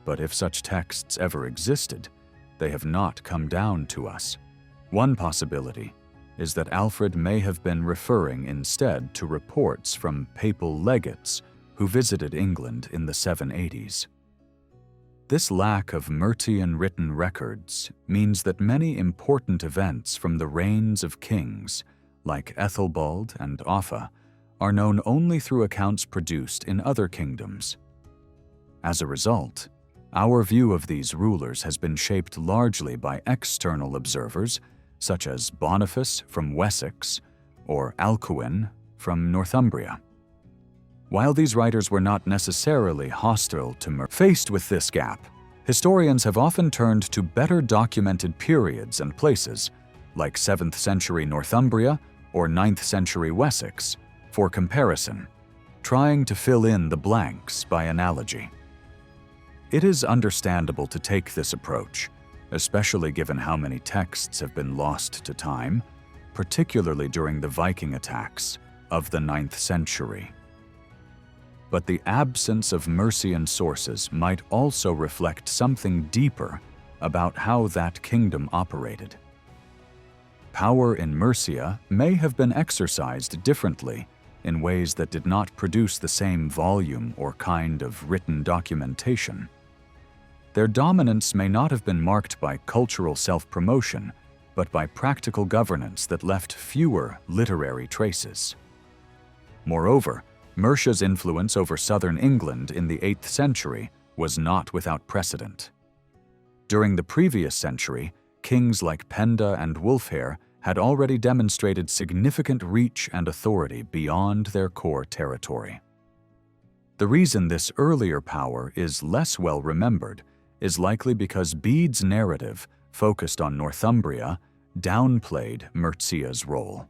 But if such texts ever existed, they have not come down to us. One possibility is that Alfred may have been referring instead to reports from papal legates who visited England in the 780s. This lack of Mercian written records means that many important events from the reigns of kings, like Ethelbald and Offa, are known only through accounts produced in other kingdoms. As a result, our view of these rulers has been shaped largely by external observers, such as Boniface from Wessex or Alcuin from Northumbria. While these writers were not necessarily hostile to Mercia, faced with this gap, historians have often turned to better documented periods and places, like 7th century Northumbria or 9th century Wessex, for comparison, trying to fill in the blanks by analogy. It is understandable to take this approach, especially given how many texts have been lost to time, particularly during the Viking attacks of the 9th century. But the absence of Mercian sources might also reflect something deeper about how that kingdom operated. Power in Mercia may have been exercised differently in ways that did not produce the same volume or kind of written documentation. Their dominance may not have been marked by cultural self-promotion, but by practical governance that left fewer literary traces. Moreover, Mercia's influence over southern England in the 8th century was not without precedent. During the previous century, kings like Penda and Wulfhere had already demonstrated significant reach and authority beyond their core territory. The reason this earlier power is less well remembered is likely because Bede's narrative, focused on Northumbria, downplayed Mercia's role.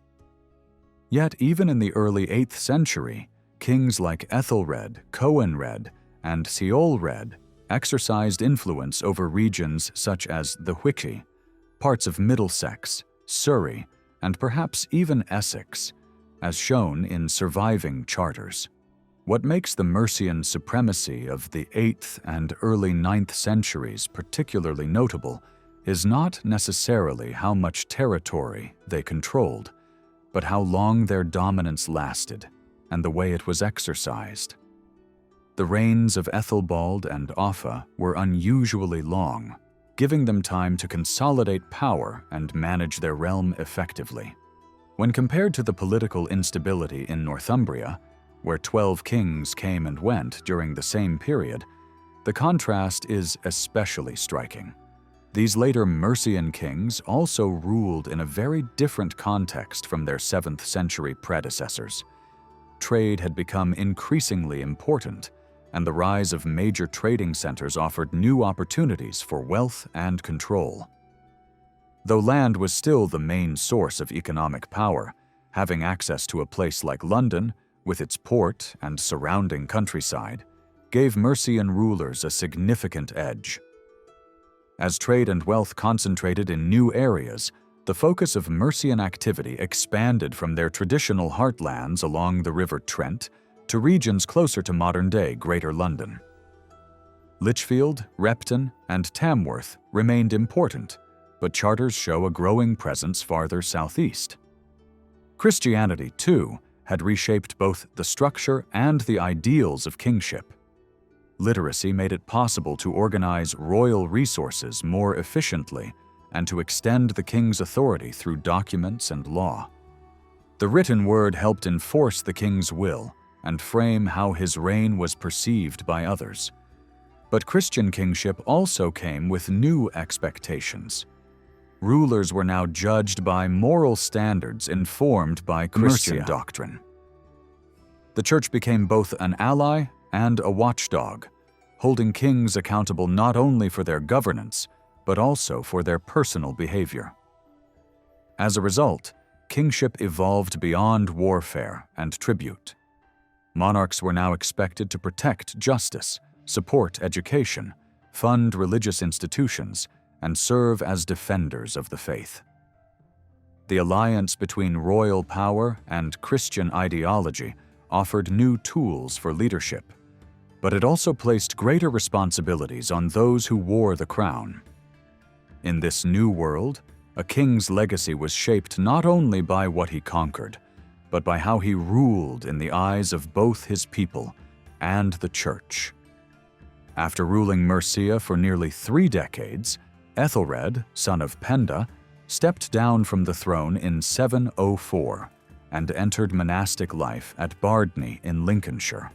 Yet even in the early 8th century, kings like Ethelred, Coenred, and Ceolred exercised influence over regions such as the Hwicce, parts of Middlesex, Surrey, and perhaps even Essex, as shown in surviving charters. What makes the Mercian supremacy of the 8th and early 9th centuries particularly notable is not necessarily how much territory they controlled, but how long their dominance lasted and the way it was exercised. The reigns of Ethelbald and Offa were unusually long, giving them time to consolidate power and manage their realm effectively. When compared to the political instability in Northumbria, where 12 kings came and went during the same period, the contrast is especially striking. These later Mercian kings also ruled in a very different context from their 7th century predecessors. Trade had become increasingly important, and the rise of major trading centers offered new opportunities for wealth and control. Though land was still the main source of economic power, having access to a place like London, with its port and surrounding countryside, gave Mercian rulers a significant edge. As trade and wealth concentrated in new areas, the focus of Mercian activity expanded from their traditional heartlands along the River Trent to regions closer to modern-day Greater London. Lichfield, Repton, and Tamworth remained important, but charters show a growing presence farther southeast. Christianity, too, had reshaped both the structure and the ideals of kingship. Literacy made it possible to organize royal resources more efficiently and to extend the king's authority through documents and law. The written word helped enforce the king's will and frame how his reign was perceived by others. But Christian kingship also came with new expectations. Rulers were now judged by moral standards informed by Christian doctrine. The church became both an ally and a watchdog, holding kings accountable not only for their governance, but also for their personal behavior. As a result, kingship evolved beyond warfare and tribute. Monarchs were now expected to protect justice, support education, fund religious institutions, and serve as defenders of the faith. The alliance between royal power and Christian ideology offered new tools for leadership, but it also placed greater responsibilities on those who wore the crown. In this new world, a king's legacy was shaped not only by what he conquered, but by how he ruled in the eyes of both his people and the church. After ruling Mercia for nearly 3 decades, Ethelred, son of Penda, stepped down from the throne in 704 and entered monastic life at Bardney in Lincolnshire.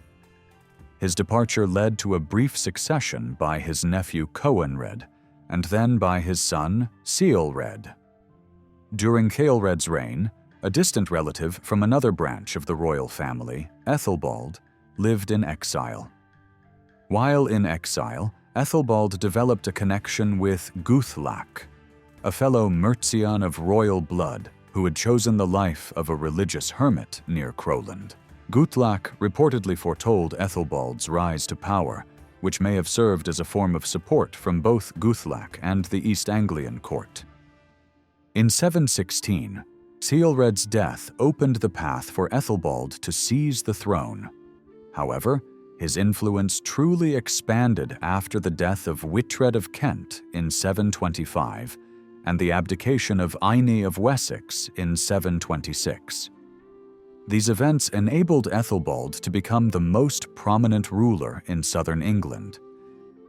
His departure led to a brief succession by his nephew Coenred, and then by his son Ceolred. During Ceolred's reign, a distant relative from another branch of the royal family, Ethelbald, lived in exile. While in exile, Ethelbald developed a connection with Guthlac, a fellow Mercian of royal blood who had chosen the life of a religious hermit near Crowland. Guthlac reportedly foretold Ethelbald's rise to power, which may have served as a form of support from both Guthlac and the East Anglian court. In 716, Ceolred's death opened the path for Ethelbald to seize the throne. However, His influence truly expanded after the death of Witred of Kent in 725 and the abdication of Ine of Wessex in 726. These events enabled Ethelbald to become the most prominent ruler in southern England.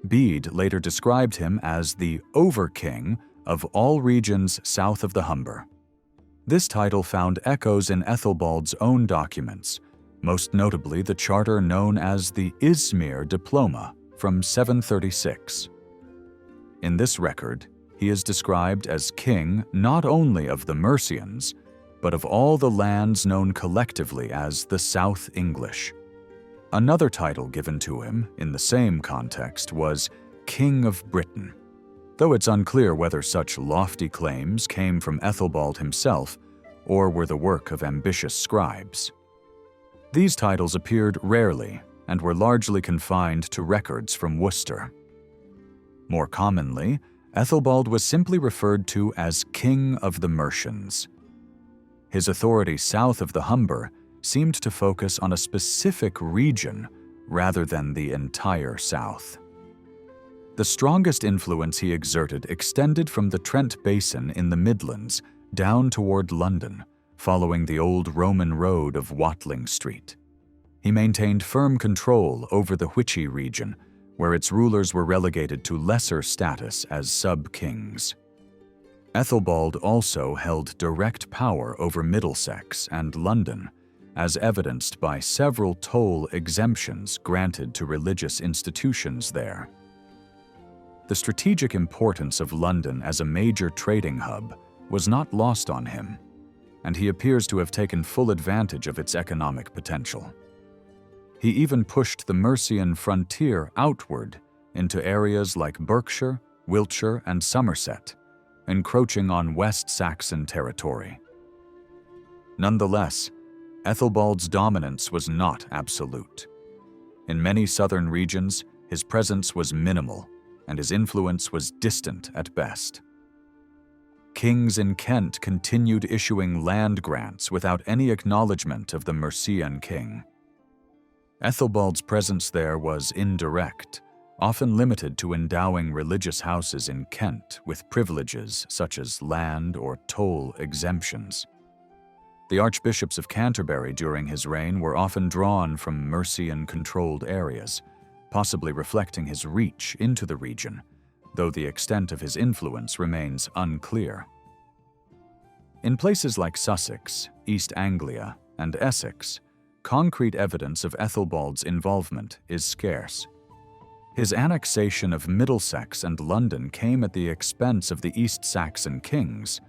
Bede later described him as the over-king of all regions south of the Humber. This title found echoes in Ethelbald's own documents, most notably the charter known as the Izmir Diploma from 736. In this record, he is described as king not only of the Mercians, but of all the lands known collectively as the South English. Another title given to him in the same context was King of Britain, though it's unclear whether such lofty claims came from Ethelbald himself or were the work of ambitious scribes. These titles appeared rarely and were largely confined to records from Worcester. More commonly, Ethelbald was simply referred to as King of the Mercians. His authority south of the Humber seemed to focus on a specific region rather than the entire south. The strongest influence he exerted extended from the Trent Basin in the Midlands down toward London, following the old Roman road of Watling Street. He maintained firm control over the Whitchy region, where its rulers were relegated to lesser status as sub-kings. Ethelbald also held direct power over Middlesex and London, as evidenced by several toll exemptions granted to religious institutions there. The strategic importance of London as a major trading hub was not lost on him, and he appears to have taken full advantage of its economic potential. He even pushed the Mercian frontier outward into areas like Berkshire, Wiltshire, and Somerset, encroaching on West Saxon territory. Nonetheless, Ethelbald's dominance was not absolute. In many southern regions, his presence was minimal, and his influence was distant at best. Kings in Kent continued issuing land grants without any acknowledgement of the Mercian king. Ethelbald's presence there was indirect, often limited to endowing religious houses in Kent with privileges such as land or toll exemptions. The archbishops of Canterbury during his reign were often drawn from Mercian-controlled areas, possibly reflecting his reach into the region, though the extent of his influence remains unclear. In places like Sussex, East Anglia, and Essex, concrete evidence of Ethelbald's involvement is scarce. His annexation of Middlesex and London came at the expense of the East Saxon kings,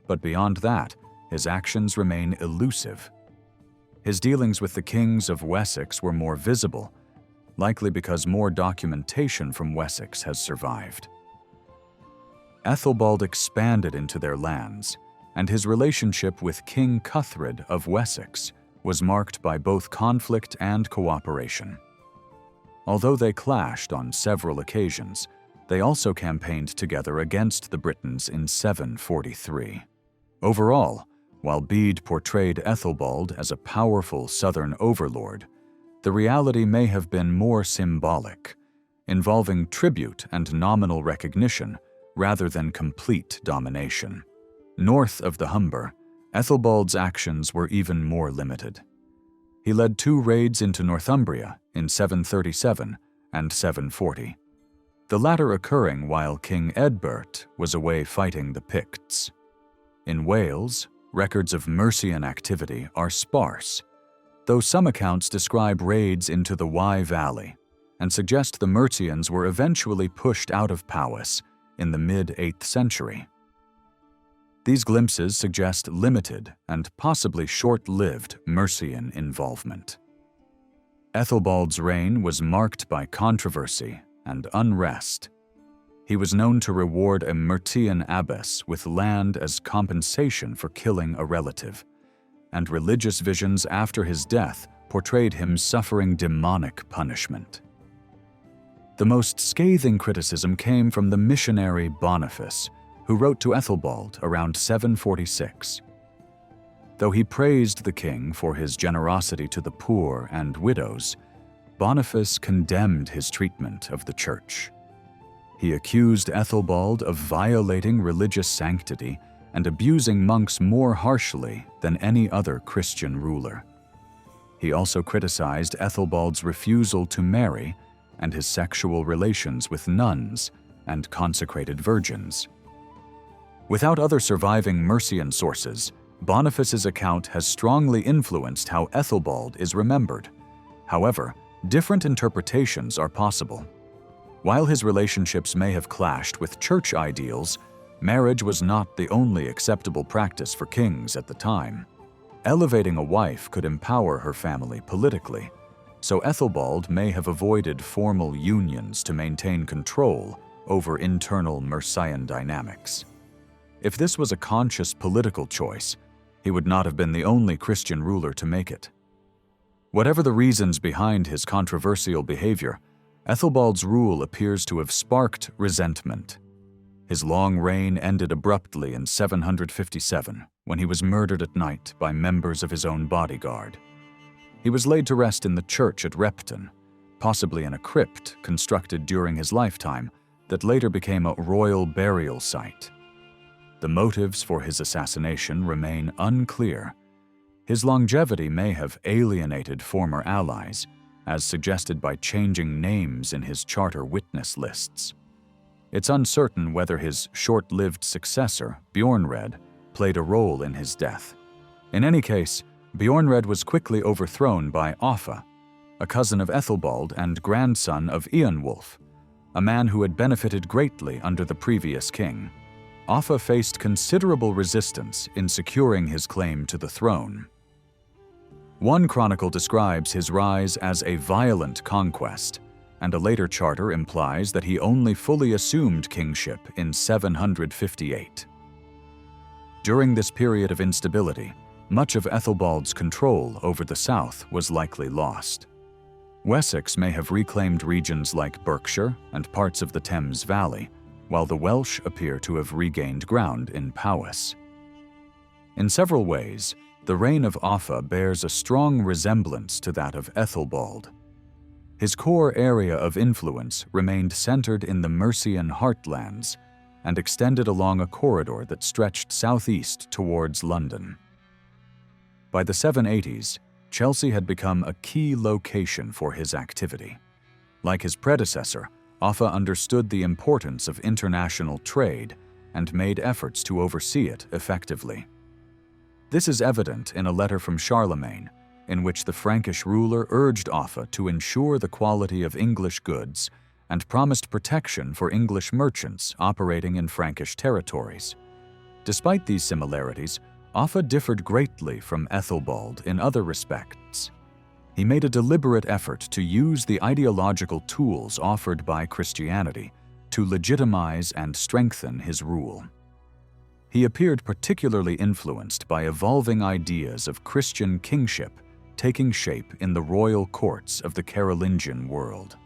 but beyond that, his actions remain elusive. His dealings with the kings of Wessex were more visible, likely because more documentation from Wessex has survived. Ethelbald expanded into their lands, and his relationship with King Cuthred of Wessex was marked by both conflict and cooperation. Although they clashed on several occasions, they also campaigned together against the Britons in 743. Overall, while Bede portrayed Ethelbald as a powerful southern overlord, the reality may have been more symbolic, involving tribute and nominal recognition rather than complete domination. North of the Humber, Ethelbald's actions were even more limited. He led 2 raids into Northumbria in 737 and 740, the latter occurring while King Eadbert was away fighting the Picts. In Wales, records of Mercian activity are sparse, though some accounts describe raids into the Wye Valley and suggest the Mercians were eventually pushed out of Powys in the mid-8th century. These glimpses suggest limited and possibly short-lived Mercian involvement. Ethelbald's reign was marked by controversy and unrest. He was known to reward a Mercian abbess with land as compensation for killing a relative, and religious visions after his death portrayed him suffering demonic punishment. The most scathing criticism came from the missionary Boniface, who wrote to Ethelbald around 746. Though he praised the king for his generosity to the poor and widows, Boniface condemned his treatment of the church. He accused Ethelbald of violating religious sanctity and abusing monks more harshly than any other Christian ruler. He also criticized Ethelbald's refusal to marry and his sexual relations with nuns and consecrated virgins. Without other surviving Mercian sources, Boniface's account has strongly influenced how Ethelbald is remembered. However, different interpretations are possible. While his relationships may have clashed with church ideals, marriage was not the only acceptable practice for kings at the time. Elevating a wife could empower her family politically, so Ethelbald may have avoided formal unions to maintain control over internal Mercian dynamics. If this was a conscious political choice, he would not have been the only Christian ruler to make it. Whatever the reasons behind his controversial behavior, Ethelbald's rule appears to have sparked resentment. His long reign ended abruptly in 757, when he was murdered at night by members of his own bodyguard. He was laid to rest in the church at Repton, possibly in a crypt constructed during his lifetime that later became a royal burial site. The motives for his assassination remain unclear. His longevity may have alienated former allies, as suggested by changing names in his charter witness lists. It's uncertain whether his short-lived successor, Bjornred, played a role in his death. In any case, Bjornred was quickly overthrown by Offa, a cousin of Ethelbald and grandson of Eonwulf, a man who had benefited greatly under the previous king. Offa faced considerable resistance in securing his claim to the throne. One chronicle describes his rise as a violent conquest, and a later charter implies that he only fully assumed kingship in 758. During this period of instability, much of Ethelbald's control over the south was likely lost. Wessex may have reclaimed regions like Berkshire and parts of the Thames Valley, while the Welsh appear to have regained ground in Powys. In several ways, the reign of Offa bears a strong resemblance to that of Ethelbald. His core area of influence remained centered in the Mercian heartlands and extended along a corridor that stretched southeast towards London. By the 780s, Chelsea had become a key location for his activity. Like his predecessor, Offa understood the importance of international trade and made efforts to oversee it effectively. This is evident in a letter from Charlemagne, in which the Frankish ruler urged Offa to ensure the quality of English goods and promised protection for English merchants operating in Frankish territories. Despite these similarities, Offa differed greatly from Ethelbald in other respects. He made a deliberate effort to use the ideological tools offered by Christianity to legitimize and strengthen his rule. He appeared particularly influenced by evolving ideas of Christian kingship taking shape in the royal courts of the Carolingian world.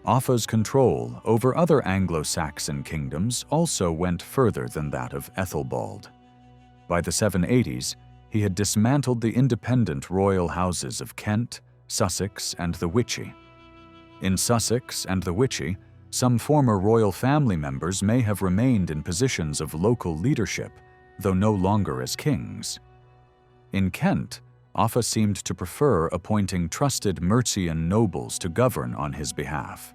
Offa's control over other Anglo-Saxon kingdoms also went further than that of Ethelbald. By the 780s, he had dismantled the independent royal houses of Kent, Sussex, and the Wyche. In Sussex and the Wyche, some former royal family members may have remained in positions of local leadership, though no longer as kings. In Kent, Offa seemed to prefer appointing trusted Mercian nobles to govern on his behalf.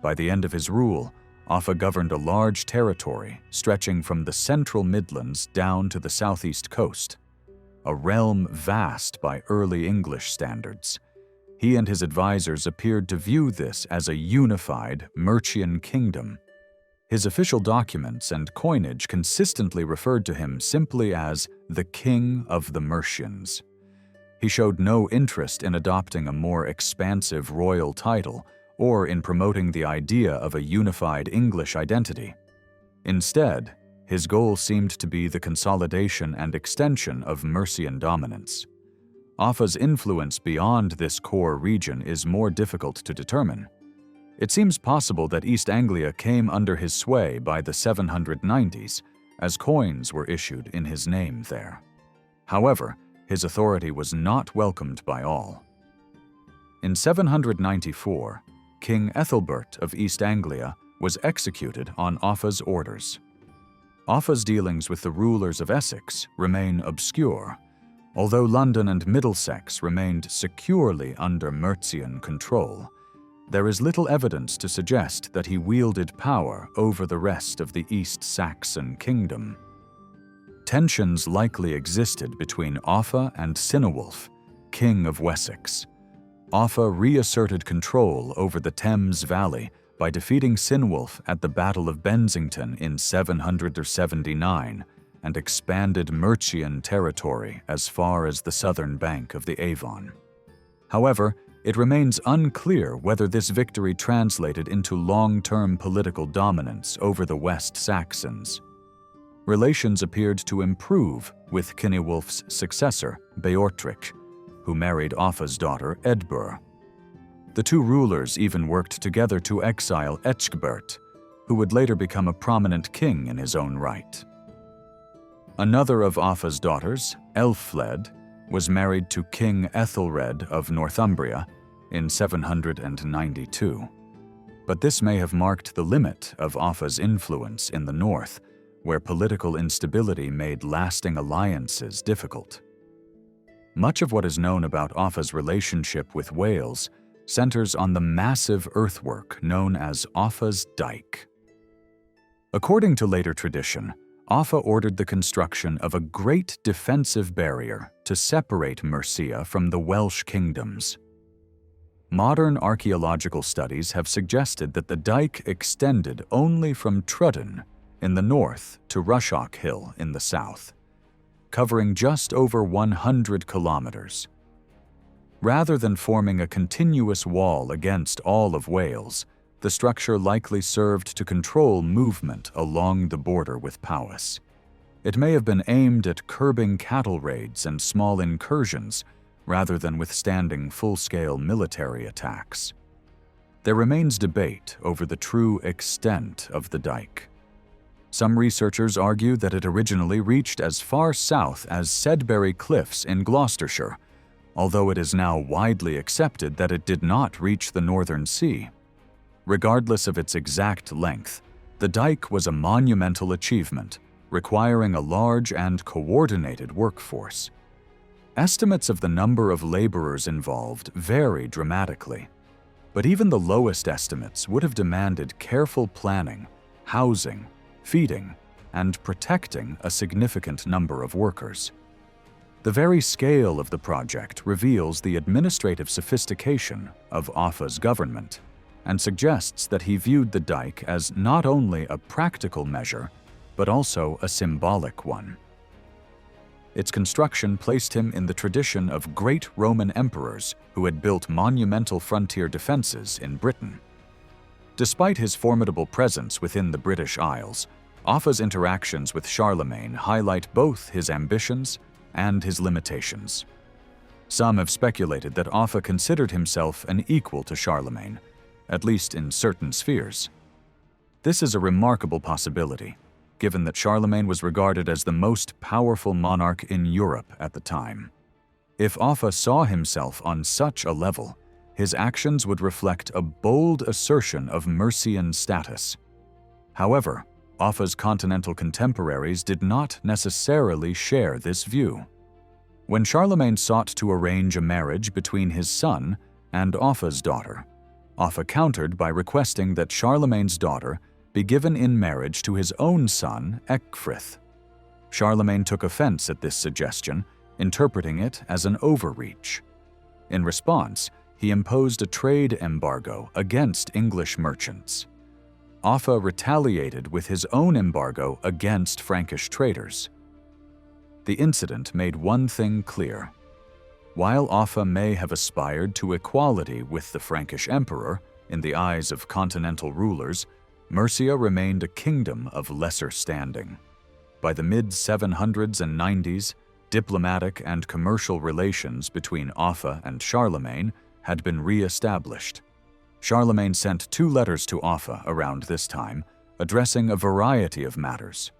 By the end of his rule, Offa governed a large territory stretching from the central Midlands down to the southeast coast, a realm vast by early English standards. He and his advisors appeared to view this as a unified Mercian kingdom. His official documents and coinage consistently referred to him simply as the King of the Mercians. He showed no interest in adopting a more expansive royal title or in promoting the idea of a unified English identity. Instead, his goal seemed to be the consolidation and extension of Mercian dominance. Offa's influence beyond this core region is more difficult to determine. It seems possible that East Anglia came under his sway by the 790s, as coins were issued in his name there. However, his authority was not welcomed by all. In 794, King Ethelbert of East Anglia was executed on Offa's orders. Offa's dealings with the rulers of Essex remain obscure, although London and Middlesex remained securely under Mercian control. There is little evidence to suggest that he wielded power over the rest of the East Saxon kingdom. Tensions likely existed between Offa and Cynewulf, King of Wessex. Offa reasserted control over the Thames Valley by defeating Cynewulf at the Battle of Bensington in 779 and expanded Mercian territory as far as the southern bank of the Avon. However, it remains unclear whether this victory translated into long-term political dominance over the West Saxons. Relations appeared to improve with Cynewulf's successor, Beorhtric, who married Offa's daughter, Eadburh. The two rulers even worked together to exile Ecgbert, who would later become a prominent king in his own right. Another of Offa's daughters, Elfled, was married to King Ethelred of Northumbria in 792. But this may have marked the limit of Offa's influence in the north, where political instability made lasting alliances difficult. Much of what is known about Offa's relationship with Wales centers on the massive earthwork known as Offa's Dyke. According to later tradition, Offa ordered the construction of a great defensive barrier to separate Mercia from the Welsh kingdoms. Modern archaeological studies have suggested that the dike extended only from Trudden in the north to Rushock Hill in the south, covering just over 100 kilometers. Rather than forming a continuous wall against all of Wales, the structure likely served to control movement along the border with Powys. It may have been aimed at curbing cattle raids and small incursions, rather than withstanding full-scale military attacks. There remains debate over the true extent of the dike. Some researchers argue that it originally reached as far south as Sedberry Cliffs in Gloucestershire, although it is now widely accepted that it did not reach the Northern Sea. Regardless of its exact length, the dike was a monumental achievement, requiring a large and coordinated workforce. Estimates of the number of laborers involved vary dramatically, but even the lowest estimates would have demanded careful planning, housing, feeding, and protecting a significant number of workers. The very scale of the project reveals the administrative sophistication of Offa's government and suggests that he viewed the dike as not only a practical measure, but also a symbolic one. Its construction placed him in the tradition of great Roman emperors who had built monumental frontier defenses in Britain. Despite his formidable presence within the British Isles, Offa's interactions with Charlemagne highlight both his ambitions and his limitations. Some have speculated that Offa considered himself an equal to Charlemagne, at least in certain spheres. This is a remarkable possibility, given that Charlemagne was regarded as the most powerful monarch in Europe at the time. If Offa saw himself on such a level, his actions would reflect a bold assertion of Mercian status. However, Offa's continental contemporaries did not necessarily share this view. When Charlemagne sought to arrange a marriage between his son and Offa's daughter, Offa countered by requesting that Charlemagne's daughter be given in marriage to his own son, Ecgfrith. Charlemagne took offense at this suggestion, interpreting it as an overreach. In response, he imposed a trade embargo against English merchants. Offa retaliated with his own embargo against Frankish traders. The incident made one thing clear. While Offa may have aspired to equality with the Frankish emperor, in the eyes of continental rulers, Mercia remained a kingdom of lesser standing. By the mid-700s and 90s, diplomatic and commercial relations between Offa and Charlemagne had been re-established. Charlemagne sent 2 letters to Offa around this time, addressing a variety of matters.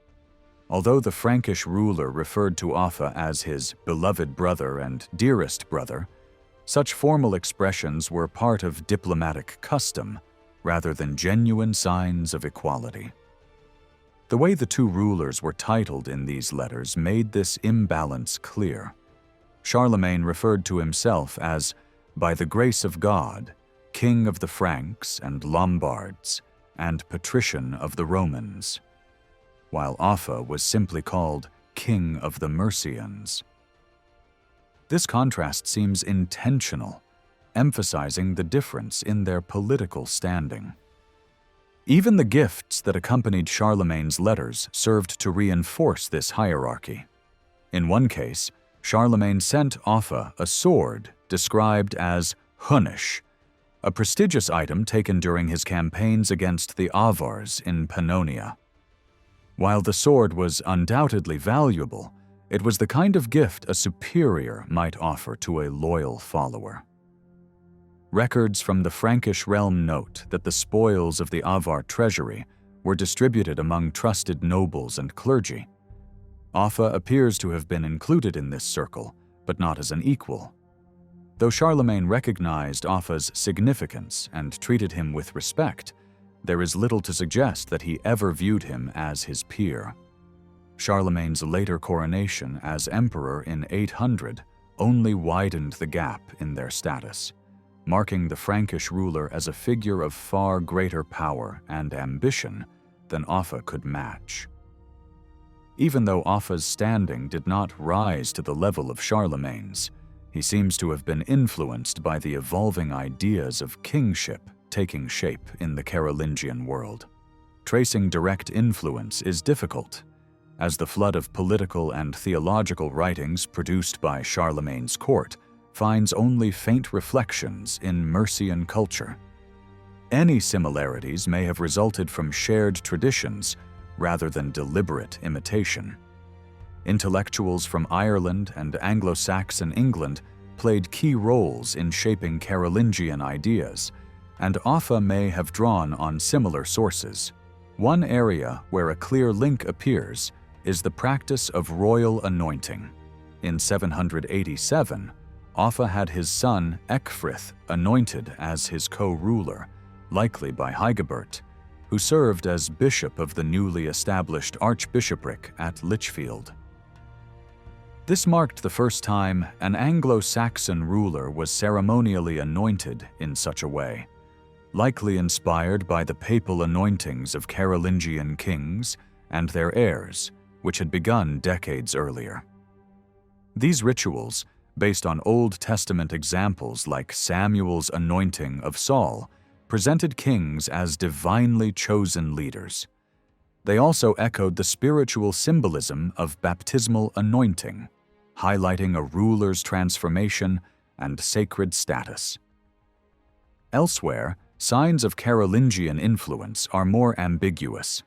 Although the Frankish ruler referred to Offa as his beloved brother and dearest brother, Such formal expressions were part of diplomatic custom, rather than genuine signs of equality. The way the two rulers were titled in these letters made this imbalance clear. Charlemagne referred to himself as, "by the grace of God, King of the Franks and Lombards, and Patrician of the Romans," while Offa was simply called King of the Mercians. This contrast seems intentional, emphasizing the difference in their political standing. Even the gifts that accompanied Charlemagne's letters served to reinforce this hierarchy. In one case, Charlemagne sent Offa a sword described as Hunnish, a prestigious item taken during his campaigns against the Avars in Pannonia. While the sword was undoubtedly valuable, it was the kind of gift a superior might offer to a loyal follower. Records from the Frankish realm note that the spoils of the Avar treasury were distributed among trusted nobles and clergy. Offa appears to have been included in this circle, but not as an equal. Though Charlemagne recognized Offa's significance and treated him with respect, there is little to suggest that he ever viewed him as his peer. Charlemagne's later coronation as emperor in 800 only widened the gap in their status, marking the Frankish ruler as a figure of far greater power and ambition than Offa could match. Even though Offa's standing did not rise to the level of Charlemagne's, he seems to have been influenced by the evolving ideas of kingship taking shape in the Carolingian world. Tracing direct influence is difficult, as the flood of political and theological writings produced by Charlemagne's court finds only faint reflections in Mercian culture. Any similarities may have resulted from shared traditions rather than deliberate imitation. Intellectuals from Ireland and Anglo-Saxon England played key roles in shaping Carolingian ideas, and Offa may have drawn on similar sources. One area where a clear link appears is the practice of royal anointing. In 787, Offa had his son Ecgfrith anointed as his co-ruler, likely by Hygebert, who served as bishop of the newly established archbishopric at Lichfield. This marked the first time an Anglo-Saxon ruler was ceremonially anointed in such a way, likely inspired by the papal anointings of Carolingian kings and their heirs, which had begun decades earlier. These rituals, based on Old Testament examples like Samuel's anointing of Saul, presented kings as divinely chosen leaders. They also echoed the spiritual symbolism of baptismal anointing, highlighting a ruler's transformation and sacred status. Elsewhere, signs of Carolingian influence are more ambiguous.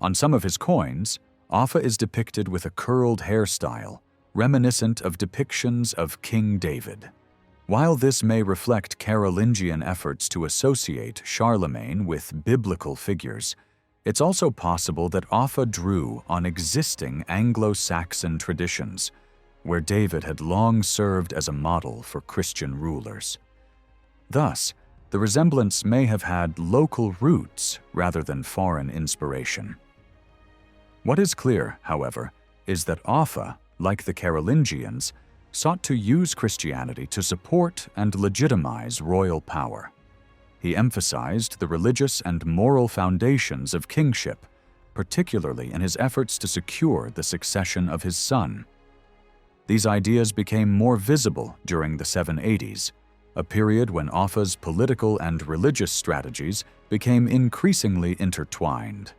On some of his coins, Offa is depicted with a curled hairstyle, reminiscent of depictions of King David. While this may reflect Carolingian efforts to associate Charlemagne with biblical figures, it's also possible that Offa drew on existing Anglo-Saxon traditions, where David had long served as a model for Christian rulers. Thus, the resemblance may have had local roots rather than foreign inspiration. What is clear, however, is that Offa, like the Carolingians, sought to use Christianity to support and legitimize royal power. He emphasized the religious and moral foundations of kingship, particularly in his efforts to secure the succession of his son. These ideas became more visible during the 780s, a period when Offa's political and religious strategies became increasingly intertwined.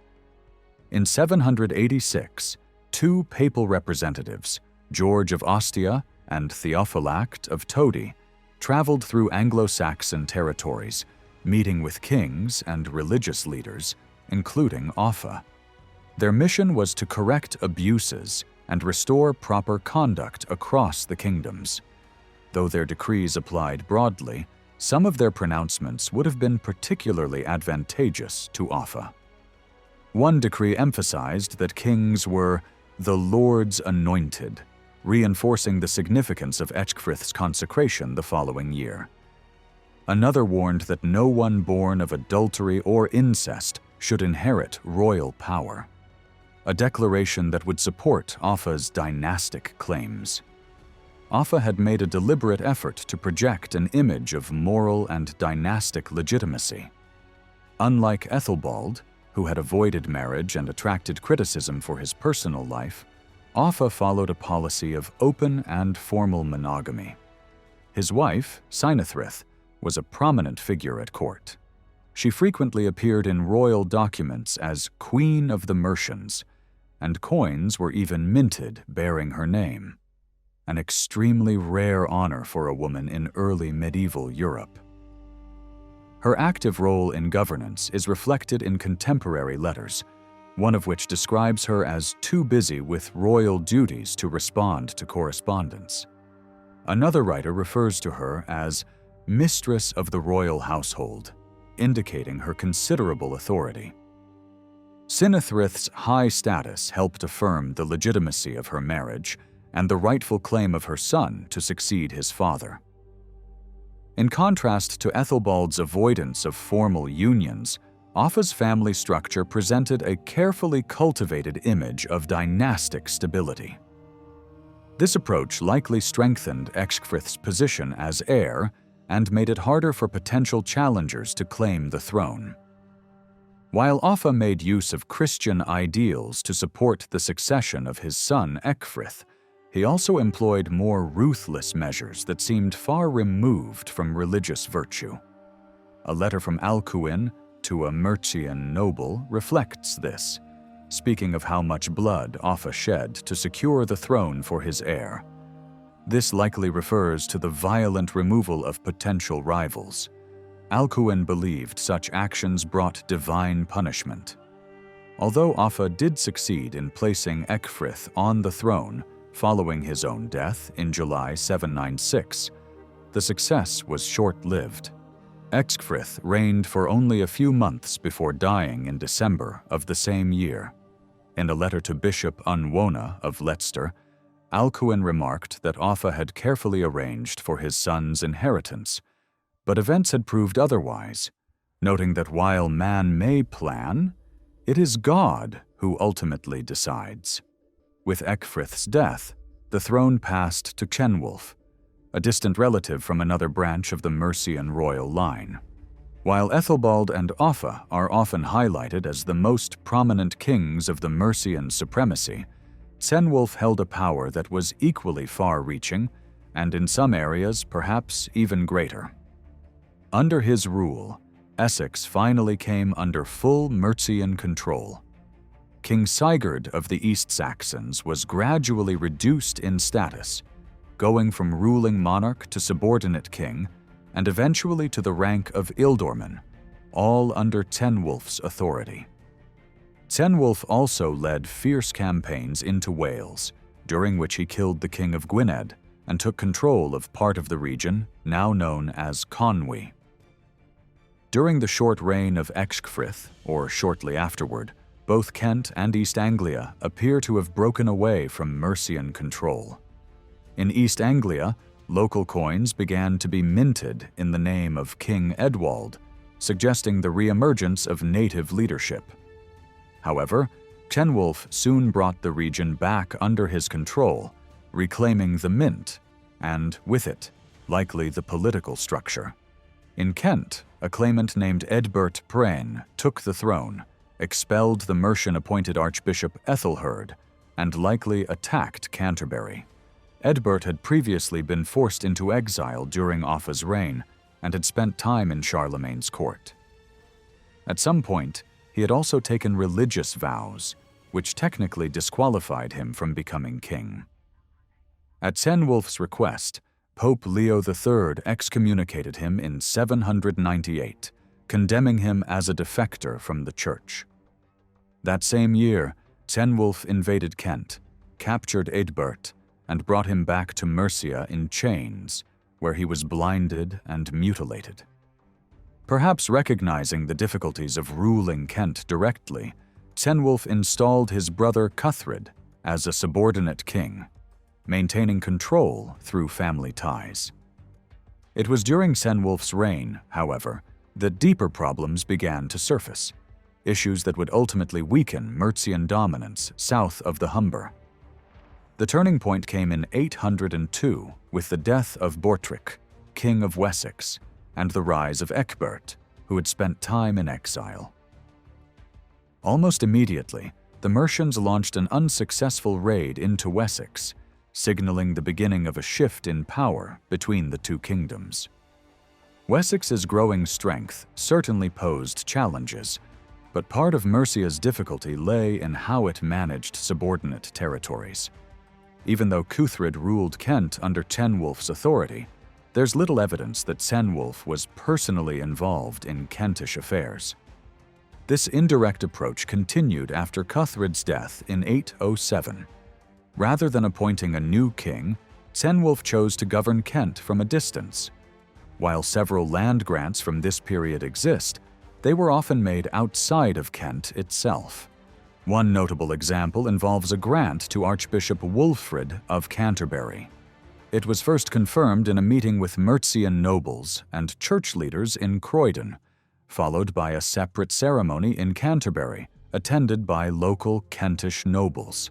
In 786, two papal representatives, George of Ostia and Theophylact of Todi, traveled through Anglo-Saxon territories, meeting with kings and religious leaders, including Offa. Their mission was to correct abuses and restore proper conduct across the kingdoms. Though their decrees applied broadly, some of their pronouncements would have been particularly advantageous to Offa. One decree emphasized that kings were the Lord's anointed, reinforcing the significance of Ecgfrith's consecration the following year. Another warned that no one born of adultery or incest should inherit royal power, a declaration that would support Offa's dynastic claims. Offa had made a deliberate effort to project an image of moral and dynastic legitimacy. Unlike Ethelbald, who had avoided marriage and attracted criticism for his personal life, Offa followed a policy of open and formal monogamy. His wife, Cynethryth, was a prominent figure at court. She frequently appeared in royal documents as Queen of the Mercians, and coins were even minted bearing her name, an extremely rare honor for a woman in early medieval Europe. Her active role in governance is reflected in contemporary letters, one of which describes her as too busy with royal duties to respond to correspondence. Another writer refers to her as mistress of the royal household, indicating her considerable authority. Cynethryth's high status helped affirm the legitimacy of her marriage and the rightful claim of her son to succeed his father. In contrast to Ethelbald's avoidance of formal unions, Offa's family structure presented a carefully cultivated image of dynastic stability. This approach likely strengthened Ecgfrith's position as heir and made it harder for potential challengers to claim the throne. While Offa made use of Christian ideals to support the succession of his son Ecgfrith, he also employed more ruthless measures that seemed far removed from religious virtue. A letter from Alcuin to a Mercian noble reflects this, speaking of how much blood Offa shed to secure the throne for his heir. This likely refers to the violent removal of potential rivals. Alcuin believed such actions brought divine punishment. Although Offa did succeed in placing Ecgfrith on the throne following his own death in July 796, the success was short-lived. Ecgfrith reigned for only a few months before dying in December of the same year. In a letter to Bishop Unwona of Leicester, Alcuin remarked that Offa had carefully arranged for his son's inheritance, but events had proved otherwise, noting that while man may plan, it is God who ultimately decides. With Ecgfrith's death, the throne passed to Cenwulf, a distant relative from another branch of the Mercian royal line. While Ethelbald and Offa are often highlighted as the most prominent kings of the Mercian supremacy, Cenwulf held a power that was equally far-reaching, and in some areas perhaps even greater. Under his rule, Essex finally came under full Mercian control. King Sigurd of the East Saxons was gradually reduced in status, going from ruling monarch to subordinate king, and eventually to the rank of Ealdorman, all under Cenwulf's authority. Cenwulf also led fierce campaigns into Wales, during which he killed the king of Gwynedd and took control of part of the region now known as Conwy. During the short reign of Ecgfrith, or shortly afterward, both Kent and East Anglia appear to have broken away from Mercian control. In East Anglia, local coins began to be minted in the name of King Edwald, suggesting the re-emergence of native leadership. However, Cenwulf soon brought the region back under his control, reclaiming the mint, and with it, likely the political structure. In Kent, a claimant named Edbert Prane took the throne, expelled the Mercian-appointed Archbishop Ethelherd, and likely attacked Canterbury. Edbert had previously been forced into exile during Offa's reign and had spent time in Charlemagne's court. At some point, he had also taken religious vows, which technically disqualified him from becoming king. At Cenwulf's request, Pope Leo III excommunicated him in 798, condemning him as a defector from the church. That same year, Cenwulf invaded Kent, captured Eadbert, and brought him back to Mercia in chains, where he was blinded and mutilated. Perhaps recognizing the difficulties of ruling Kent directly, Cenwulf installed his brother Cuthred as a subordinate king. maintaining control through family ties. It was during Cenwulf's reign, however, that deeper problems began to surface, issues that would ultimately weaken Mercian dominance south of the Humber. The turning point came in 802 with the death of Bortric, King of Wessex, and the rise of Ecgbert, who had spent time in exile. Almost immediately, the Mercians launched an unsuccessful raid into Wessex, signaling the beginning of a shift in power between the two kingdoms. Wessex's growing strength certainly posed challenges, but part of Mercia's difficulty lay in how it managed subordinate territories. Even though Cuthred ruled Kent under Cenwulf's authority, there's little evidence that Cenwulf was personally involved in Kentish affairs. This indirect approach continued after Cuthred's death in 807. Rather than appointing a new king, Cenwulf chose to govern Kent from a distance. While several land grants from this period exist, they were often made outside of Kent itself. One notable example involves a grant to Archbishop Wulfrid of Canterbury. It was first confirmed in a meeting with Mercian nobles and church leaders in Croydon, followed by a separate ceremony in Canterbury, attended by local Kentish nobles.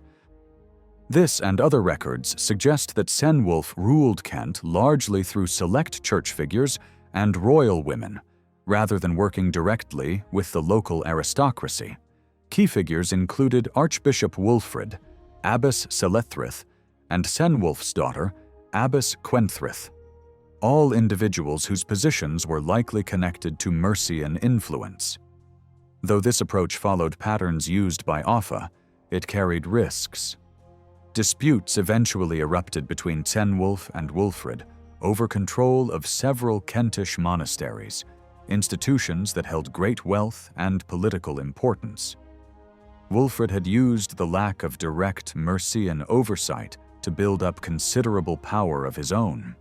This and other records suggest that Cenwulf ruled Kent largely through select church figures and royal women, rather than working directly with the local aristocracy. Key figures included Archbishop Wulfrid, Abbess Selethryth, and Cenwulf's daughter, Abbess Cwenthryth, all individuals whose positions were likely connected to Mercian influence. Though this approach followed patterns used by Offa, it carried risks. Disputes eventually erupted between Cenwulf and Wulfrid over control of several Kentish monasteries, institutions that held great wealth and political importance. Wulfrid had used the lack of direct Mercian oversight to build up considerable power of his own.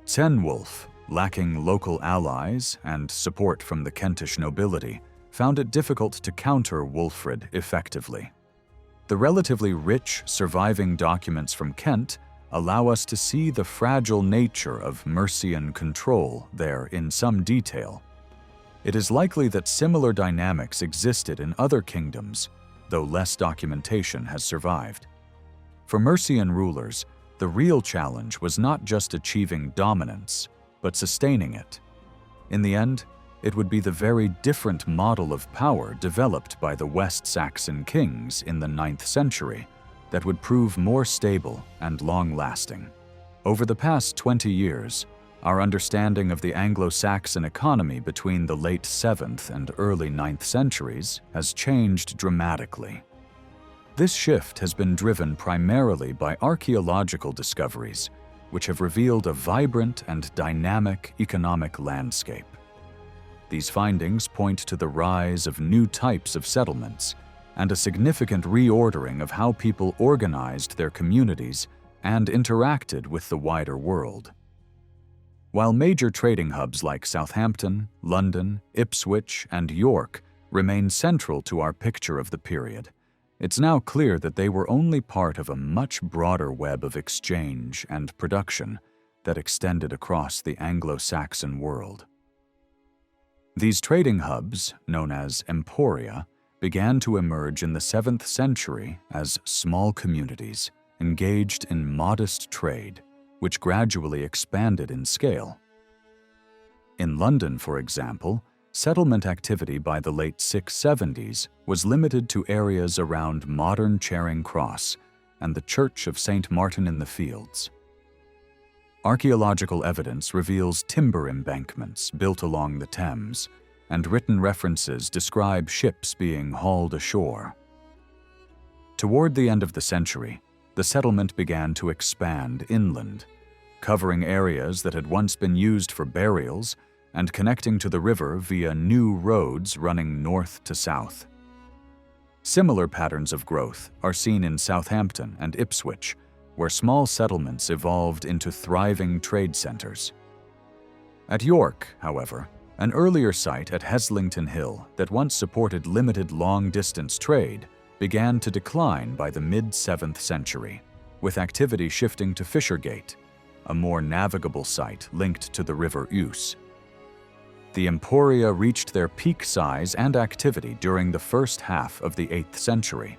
Cenwulf, lacking local allies and support from the Kentish nobility, found it difficult to counter Wulfrid effectively. The relatively rich surviving documents from Kent allow us to see the fragile nature of Mercian control there in some detail. It is likely that similar dynamics existed in other kingdoms, though less documentation has survived. For Mercian rulers, the real challenge was not just achieving dominance, but sustaining it. In the end, it would be the very different model of power developed by the West Saxon kings in the 9th century that would prove more stable and long-lasting. Over the past 20 years, our understanding of the Anglo-Saxon economy between the late 7th and early 9th centuries has changed dramatically. This shift has been driven primarily by archaeological discoveries, which have revealed a vibrant and dynamic economic landscape. These findings point to the rise of new types of settlements and a significant reordering of how people organized their communities and interacted with the wider world. While major trading hubs like Southampton, London, Ipswich, and York remain central to our picture of the period, it's now clear that they were only part of a much broader web of exchange and production that extended across the Anglo-Saxon world. These trading hubs, known as emporia, began to emerge in the 7th century as small communities engaged in modest trade, which gradually expanded in scale. In London, for example, settlement activity by the late 670s was limited to areas around modern Charing Cross and the Church of St. Martin in the Fields. Archaeological evidence reveals timber embankments built along the Thames, and written references describe ships being hauled ashore. Toward the end of the century, the settlement began to expand inland, covering areas that had once been used for burials and connecting to the river via new roads running north to south. Similar patterns of growth are seen in Southampton and Ipswich, where small settlements evolved into thriving trade centers. At York, however, an earlier site at Heslington Hill that once supported limited long-distance trade began to decline by the mid-7th century, with activity shifting to Fishergate, a more navigable site linked to the River Ouse. The emporia reached their peak size and activity during the first half of the 8th century.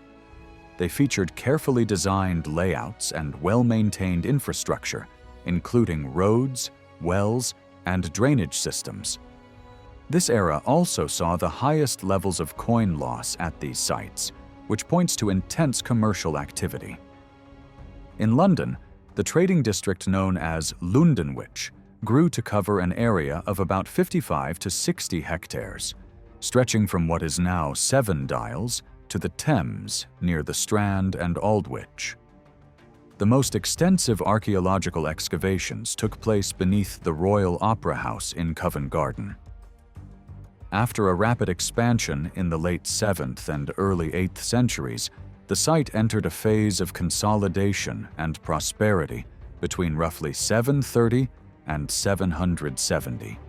They featured carefully designed layouts and well-maintained infrastructure, including roads, wells, and drainage systems. This era also saw the highest levels of coin loss at these sites, which points to intense commercial activity. In London, the trading district known as Londonwich grew to cover an area of about 55 to 60 hectares, stretching from what is now Seven Dials to the Thames near the Strand and Aldwych. The most extensive archaeological excavations took place beneath the Royal Opera House in Covent Garden. After a rapid expansion in the late 7th and early 8th centuries, the site entered a phase of consolidation and prosperity between roughly 730 and 770.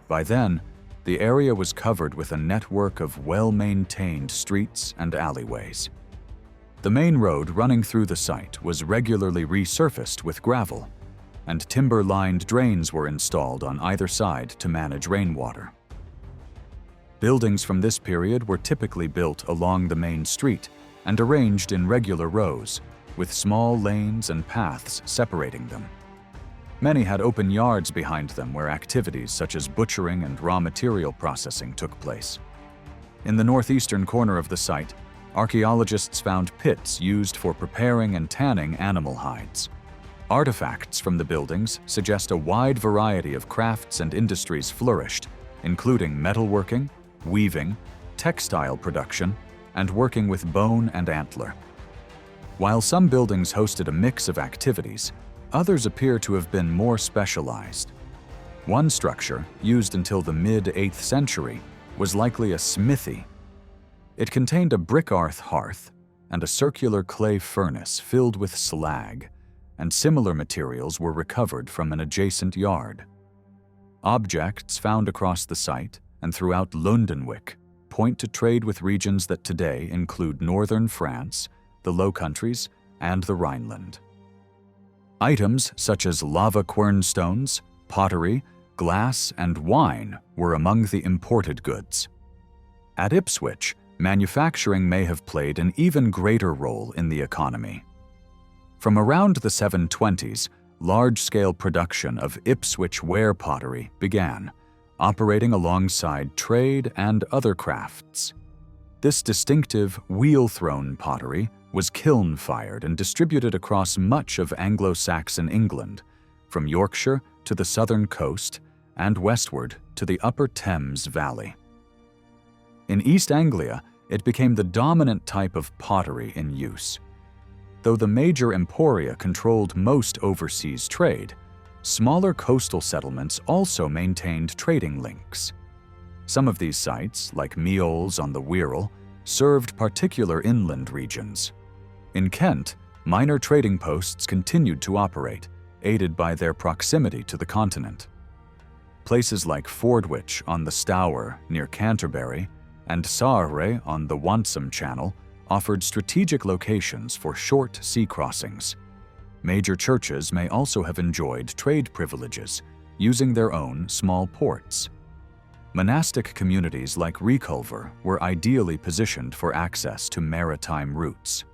By then, the area was covered with a network of well-maintained streets and alleyways. The main road running through the site was regularly resurfaced with gravel, and timber-lined drains were installed on either side to manage rainwater. Buildings from this period were typically built along the main street and arranged in regular rows, with small lanes and paths separating them. Many had open yards behind them where activities such as butchering and raw material processing took place. In the northeastern corner of the site, archaeologists found pits used for preparing and tanning animal hides. Artifacts from the buildings suggest a wide variety of crafts and industries flourished, including metalworking, weaving, textile production, and working with bone and antler. While some buildings hosted a mix of activities, others appear to have been more specialized. One structure, used until the mid-8th century, was likely a smithy. It contained a brick-earth hearth and a circular clay furnace filled with slag, and similar materials were recovered from an adjacent yard. Objects found across the site and throughout Londonwich point to trade with regions that today include northern France, the Low Countries, and the Rhineland. Items such as lava quernstones, pottery, glass, and wine were among the imported goods. At Ipswich, manufacturing may have played an even greater role in the economy. From around the 720s, large-scale production of Ipswich ware pottery began, operating alongside trade and other crafts. This distinctive wheel-thrown pottery was kiln-fired and distributed across much of Anglo-Saxon England, from Yorkshire to the southern coast and westward to the upper Thames Valley. In East Anglia, it became the dominant type of pottery in use. Though the major emporia controlled most overseas trade, smaller coastal settlements also maintained trading links. Some of these sites, like Meols on the Wirral, served particular inland regions. In Kent, minor trading posts continued to operate, aided by their proximity to the continent. Places like Fordwich on the Stour near Canterbury and Saare on the Wantsum Channel offered strategic locations for short sea crossings. Major churches may also have enjoyed trade privileges, using their own small ports. Monastic communities like Reculver were ideally positioned for access to maritime routes.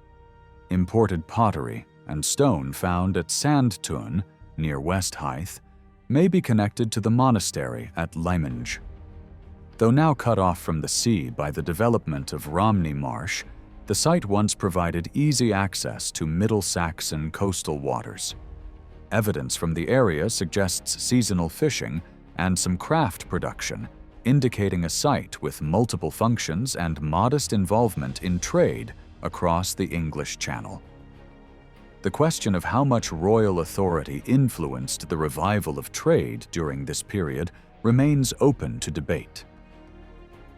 Imported pottery and stone found at Sandtun, near West Hythe, may be connected to the monastery at Lyminge. Though now cut off from the sea by the development of Romney Marsh, the site once provided easy access to Middle Saxon coastal waters. Evidence from the area suggests seasonal fishing and some craft production, indicating a site with multiple functions and modest involvement in trade across the English Channel. The question of how much royal authority influenced the revival of trade during this period remains open to debate.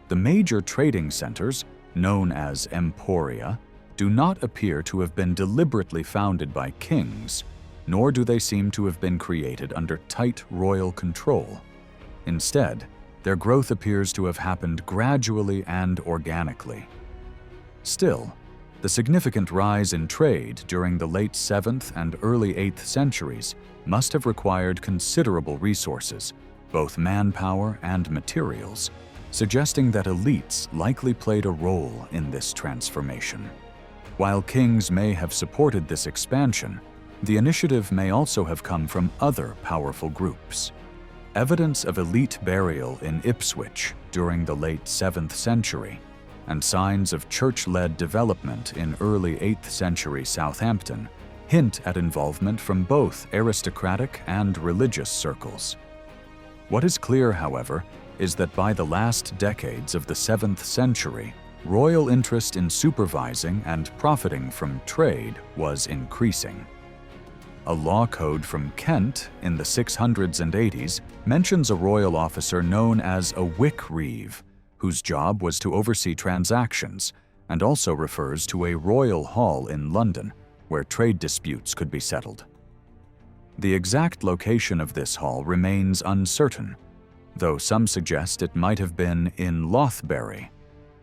The major trading centers, known as emporia, do not appear to have been deliberately founded by kings, nor do they seem to have been created under tight royal control. Instead, their growth appears to have happened gradually and organically. Still, The significant rise in trade during the late 7th and early 8th centuries must have required considerable resources, both manpower and materials, suggesting that elites likely played a role in this transformation. While kings may have supported this expansion, the initiative may also have come from other powerful groups. Evidence of elite burial in Ipswich during the late 7th century and signs of church-led development in early 8th century Southampton hint at involvement from both aristocratic and religious circles. What is clear, however, is that by the last decades of the 7th century, royal interest in supervising and profiting from trade was increasing. A law code from Kent in the 600s and 80s mentions a royal officer known as a wick reeve, whose job was to oversee transactions, and also refers to a royal hall in London, where trade disputes could be settled. The exact location of this hall remains uncertain, though some suggest it might have been in Lothbury,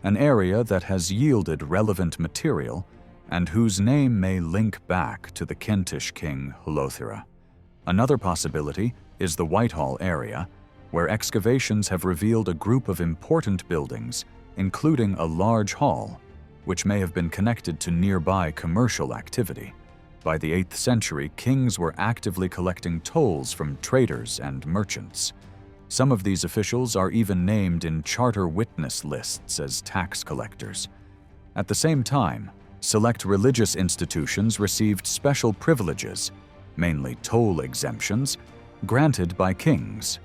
an area that has yielded relevant material and whose name may link back to the Kentish king Hlothere. Another possibility is the Whitehall area, where excavations have revealed a group of important buildings, including a large hall, which may have been connected to nearby commercial activity. By the 8th century, kings were actively collecting tolls from traders and merchants. Some of these officials are even named in charter witness lists as tax collectors. At the same time, select religious institutions received special privileges, mainly toll exemptions, granted by kings.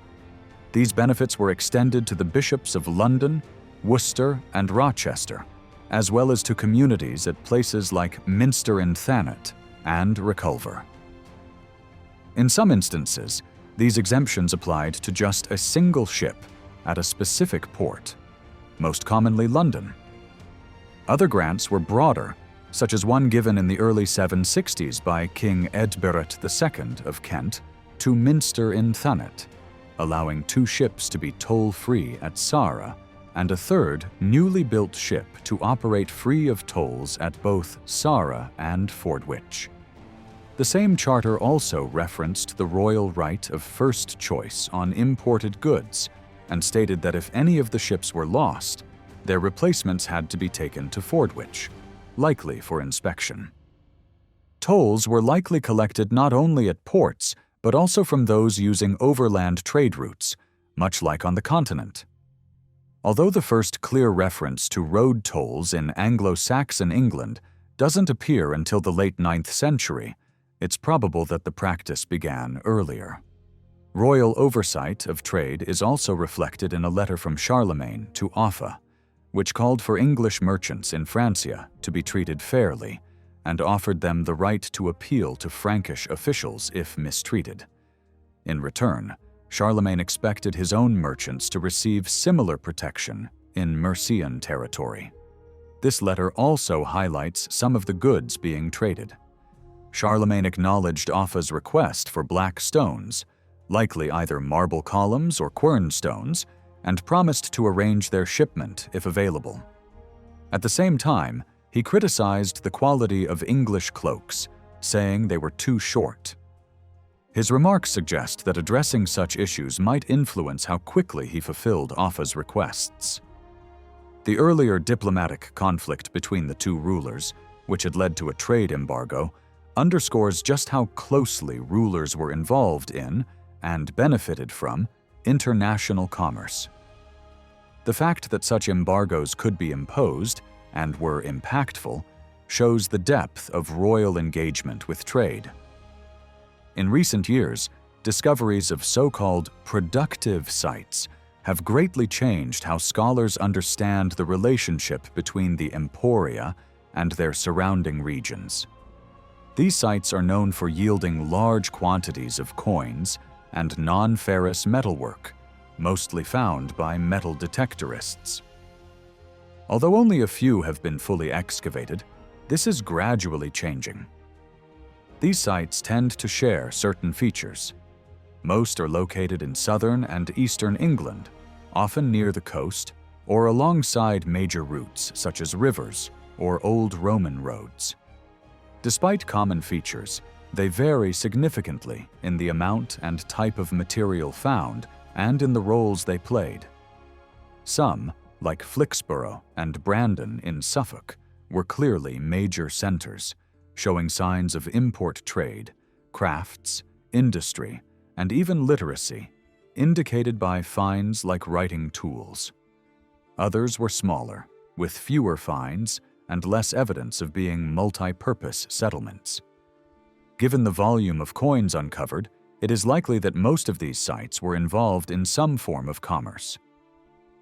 These benefits were extended to the bishops of London, Worcester, and Rochester, as well as to communities at places like Minster-in-Thanet and Reculver. In some instances, these exemptions applied to just a single ship at a specific port, most commonly London. Other grants were broader, such as one given in the early 760s by King Edberht II of Kent to Minster-in-Thanet, allowing 2 ships to be toll-free at Sara and a third newly built ship to operate free of tolls at both Sara and Fordwich. The same charter also referenced the royal right of first choice on imported goods and stated that if any of the ships were lost, their replacements had to be taken to Fordwich, likely for inspection. Tolls were likely collected not only at ports, but also from those using overland trade routes, much like on the continent. Although the first clear reference to road tolls in Anglo-Saxon England doesn't appear until the late 9th century, it's probable that the practice began earlier. Royal oversight of trade is also reflected in a letter from Charlemagne to Offa, which called for English merchants in Francia to be treated fairly and offered them the right to appeal to Frankish officials if mistreated. In return, Charlemagne expected his own merchants to receive similar protection in Mercian territory. This letter also highlights some of the goods being traded. Charlemagne acknowledged Offa's request for black stones, likely either marble columns or quernstones, and promised to arrange their shipment if available. At the same time, he criticized the quality of English cloaks, saying they were too short. His remarks suggest that addressing such issues might influence how quickly he fulfilled Offa's requests. The earlier diplomatic conflict between the two rulers, which had led to a trade embargo, underscores just how closely rulers were involved in, and benefited from, international commerce. The fact that such embargoes could be imposed and were impactful shows the depth of royal engagement with trade. In recent years, discoveries of so-called productive sites have greatly changed how scholars understand the relationship between the emporia and their surrounding regions. These sites are known for yielding large quantities of coins and non-ferrous metalwork, mostly found by metal detectorists. Although only a few have been fully excavated, this is gradually changing. These sites tend to share certain features. Most are located in southern and eastern England, often near the coast or alongside major routes such as rivers or Old Roman roads. Despite common features, they vary significantly in the amount and type of material found and in the roles they played. Some, like Flixborough and Brandon in Suffolk, were clearly major centers, showing signs of import trade, crafts, industry, and even literacy, indicated by finds like writing tools. Others were smaller, with fewer finds and less evidence of being multi-purpose settlements. Given the volume of coins uncovered, it is likely that most of these sites were involved in some form of commerce.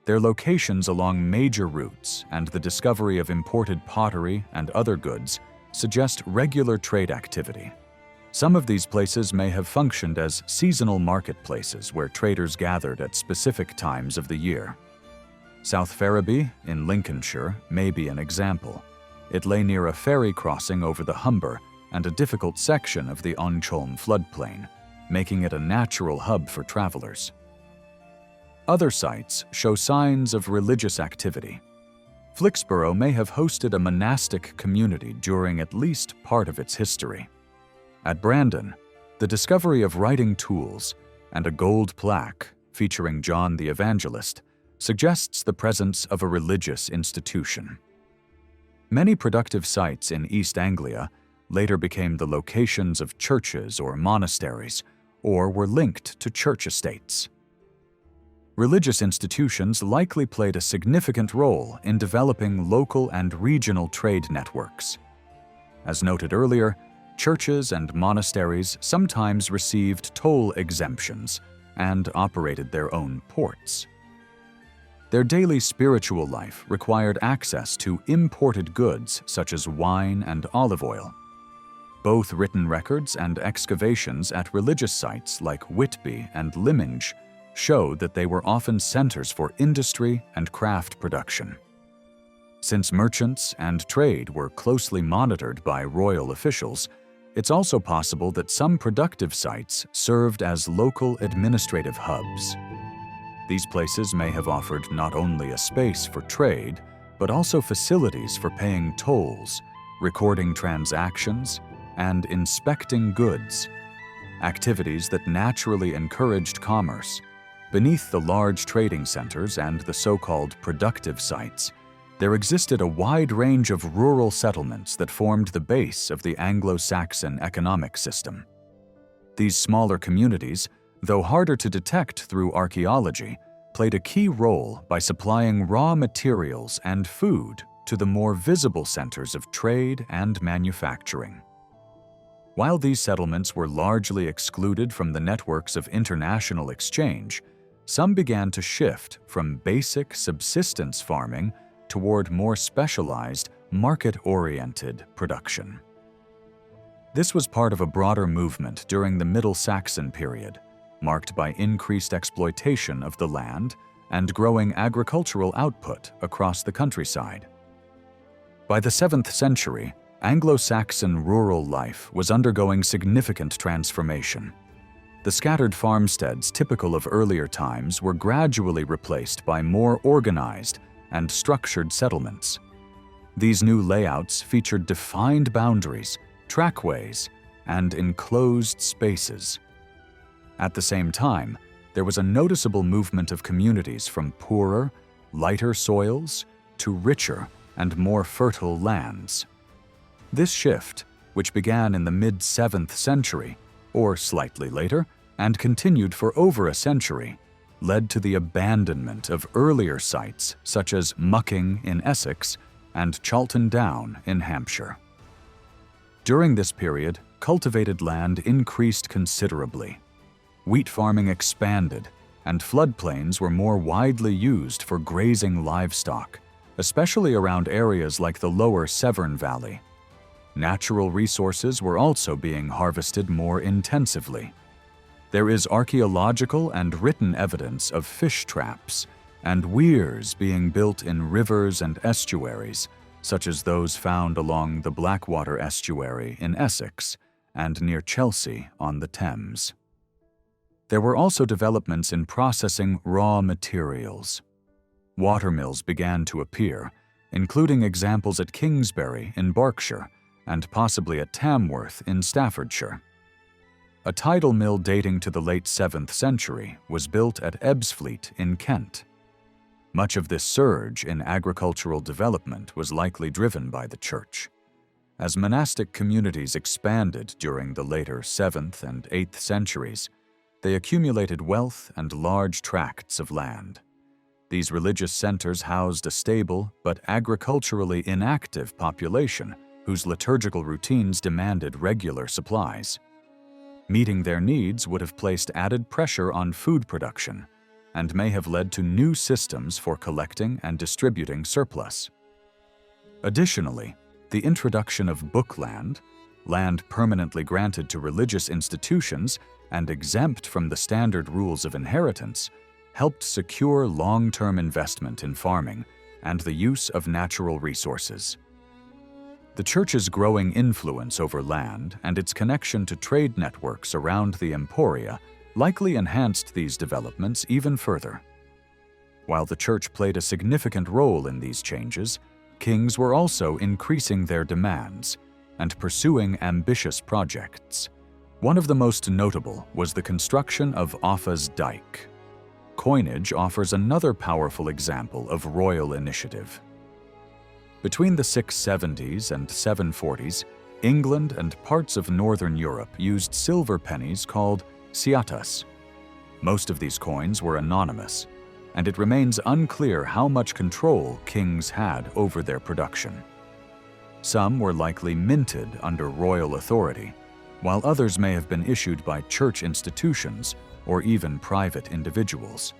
Their locations along major routes and the discovery of imported pottery and other goods suggest regular trade activity. Some of these places may have functioned as seasonal marketplaces where traders gathered at specific times of the year. South Ferriby in Lincolnshire may be an example. It lay near a ferry crossing over the Humber and a difficult section of the Oncholm floodplain, making it a natural hub for travelers. Other sites show signs of religious activity. Flixborough may have hosted a monastic community during at least part of its history. At Brandon, the discovery of writing tools and a gold plaque featuring John the Evangelist suggests the presence of a religious institution. Many productive sites in East Anglia later became the locations of churches or monasteries, or were linked to church estates. Religious institutions likely played a significant role in developing local and regional trade networks. As noted earlier, churches and monasteries sometimes received toll exemptions and operated their own ports. Their daily spiritual life required access to imported goods such as wine and olive oil. Both written records and excavations at religious sites like Whitby and Lyminge show that they were often centers for industry and craft production. Since merchants and trade were closely monitored by royal officials, it's also possible that some productive sites served as local administrative hubs. These places may have offered not only a space for trade, but also facilities for paying tolls, recording transactions, and inspecting goods, activities that naturally encouraged commerce. Beneath the large trading centers and the so-called productive sites, there existed a wide range of rural settlements that formed the base of the Anglo-Saxon economic system. These smaller communities, though harder to detect through archaeology, played a key role by supplying raw materials and food to the more visible centers of trade and manufacturing. While these settlements were largely excluded from the networks of international exchange, some began to shift from basic subsistence farming toward more specialized, market-oriented production. This was part of a broader movement during the Middle Saxon period, marked by increased exploitation of the land and growing agricultural output across the countryside. By the 7th century, Anglo-Saxon rural life was undergoing significant transformation. The scattered farmsteads typical of earlier times were gradually replaced by more organized and structured settlements. These new layouts featured defined boundaries, trackways, and enclosed spaces. At the same time, there was a noticeable movement of communities from poorer, lighter soils to richer and more fertile lands. This shift, which began in the mid-7th century, or slightly later, and continued for over a century, led to the abandonment of earlier sites such as Mucking in Essex and Chalton Down in Hampshire. During this period, cultivated land increased considerably. Wheat farming expanded, and floodplains were more widely used for grazing livestock, especially around areas like the lower Severn Valley. Natural resources were also being harvested more intensively. There is archaeological and written evidence of fish traps and weirs being built in rivers and estuaries, such as those found along the Blackwater estuary in Essex and near Chelsea on the Thames. There were also developments in processing raw materials. Watermills began to appear, including examples at Kingsbury in Berkshire and possibly at Tamworth in Staffordshire. A tidal mill dating to the late 7th century was built at Ebbsfleet in Kent. Much of this surge in agricultural development was likely driven by the church. As monastic communities expanded during the later 7th and 8th centuries, they accumulated wealth and large tracts of land. These religious centers housed a stable but agriculturally inactive population whose liturgical routines demanded regular supplies. Meeting their needs would have placed added pressure on food production and may have led to new systems for collecting and distributing surplus. Additionally, the introduction of bookland, land permanently granted to religious institutions and exempt from the standard rules of inheritance, helped secure long-term investment in farming and the use of natural resources. The church's growing influence over land and its connection to trade networks around the Emporia likely enhanced these developments even further. While the church played a significant role in these changes, kings were also increasing their demands and pursuing ambitious projects. One of the most notable was the construction of Offa's Dyke. Coinage offers another powerful example of royal initiative. Between the 670s and 740s, England and parts of northern Europe used silver pennies called ciatas. Most of these coins were anonymous, and it remains unclear how much control kings had over their production. Some were likely minted under royal authority, while others may have been issued by church institutions or even private individuals.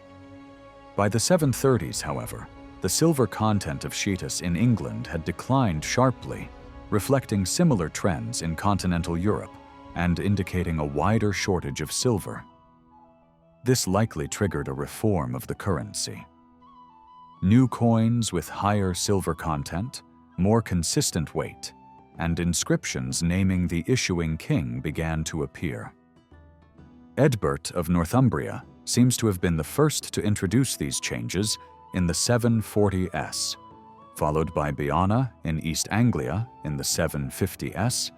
By the 730s, however, the silver content of ciatas in England had declined sharply, reflecting similar trends in continental Europe and indicating a wider shortage of silver. This likely triggered a reform of the currency. New coins with higher silver content, more consistent weight, and inscriptions naming the issuing king began to appear. Eadbert of Northumbria seems to have been the first to introduce these changes in the 740s, followed by Biana in East Anglia in the 750s,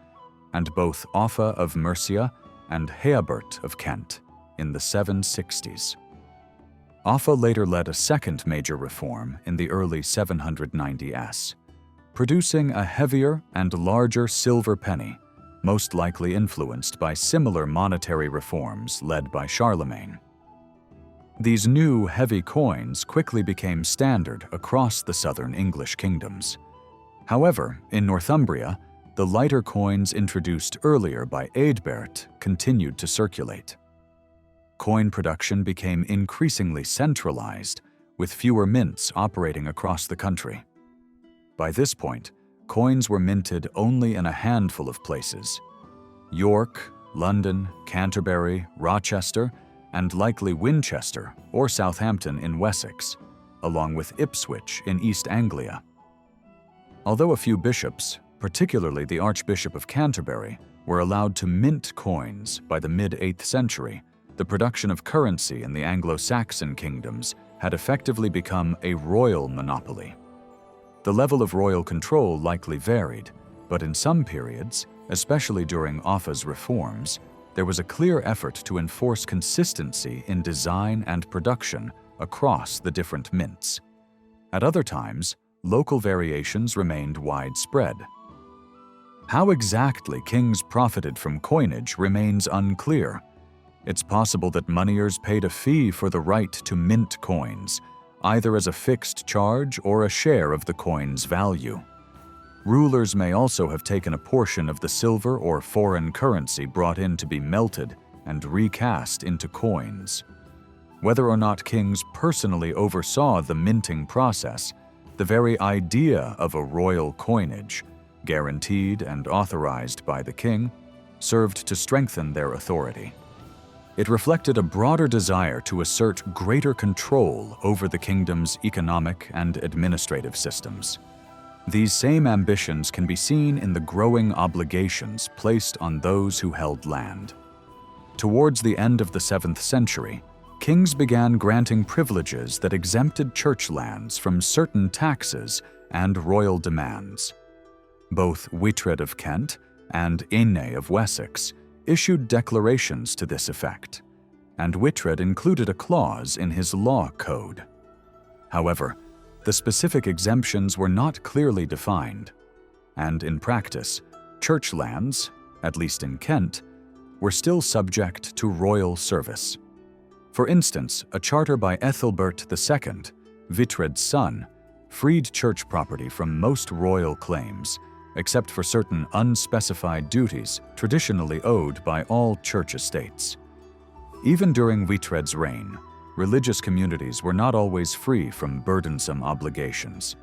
and both Offa of Mercia and Heabert of Kent in the 760s. Offa later led a second major reform in the early 790s, producing a heavier and larger silver penny, most likely influenced by similar monetary reforms led by Charlemagne. These new heavy coins quickly became standard across the southern English kingdoms. However, in Northumbria, the lighter coins introduced earlier by Eadbert continued to circulate. Coin production became increasingly centralized, with fewer mints operating across the country. By this point, coins were minted only in a handful of places: York, London, Canterbury, Rochester, and likely Winchester or Southampton in Wessex, along with Ipswich in East Anglia. Although a few bishops, particularly the Archbishop of Canterbury, were allowed to mint coins by the mid-8th century, the production of currency in the Anglo-Saxon kingdoms had effectively become a royal monopoly. The level of royal control likely varied, but in some periods, especially during Offa's reforms, there was a clear effort to enforce consistency in design and production across the different mints. At other times, local variations remained widespread. How exactly kings profited from coinage remains unclear. It's possible that moneyers paid a fee for the right to mint coins, either as a fixed charge or a share of the coin's value. Rulers may also have taken a portion of the silver or foreign currency brought in to be melted and recast into coins. Whether or not kings personally oversaw the minting process, the very idea of a royal coinage, guaranteed and authorized by the king, served to strengthen their authority. It reflected a broader desire to assert greater control over the kingdom's economic and administrative systems. These same ambitions can be seen in the growing obligations placed on those who held land. Towards the end of the 7th century, kings began granting privileges that exempted church lands from certain taxes and royal demands. Both Wihtred of Kent and Aine of Wessex issued declarations to this effect, and Wihtred included a clause in his law code. However, the specific exemptions were not clearly defined, and in practice, church lands, at least in Kent, were still subject to royal service. For instance, a charter by Ethelbert II, Wihtred's son, freed church property from most royal claims, except for certain unspecified duties traditionally owed by all church estates. Even during Wihtred's reign, religious communities were not always free from burdensome obligations.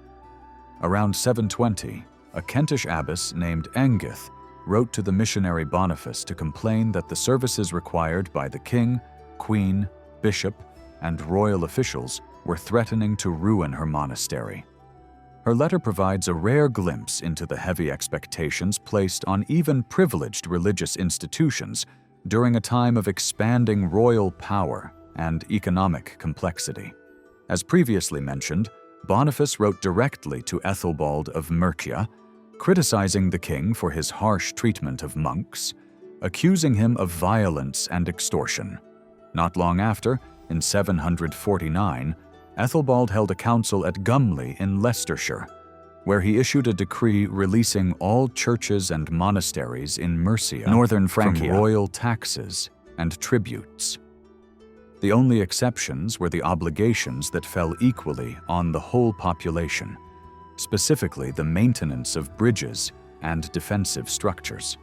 Around 720, a Kentish abbess named Engith wrote to the missionary Boniface to complain that the services required by the king, queen, bishop, and royal officials were threatening to ruin her monastery. Her letter provides a rare glimpse into the heavy expectations placed on even privileged religious institutions during a time of expanding royal power and economic complexity. As previously mentioned, Boniface wrote directly to Ethelbald of Mercia, criticizing the king for his harsh treatment of monks, accusing him of violence and extortion. Not long after, in 749, Ethelbald held a council at Gumley in Leicestershire, where he issued a decree releasing all churches and monasteries in Mercia, northern Francia, from royal taxes and tributes. The only exceptions were the obligations that fell equally on the whole population, specifically the maintenance of bridges and defensive structures.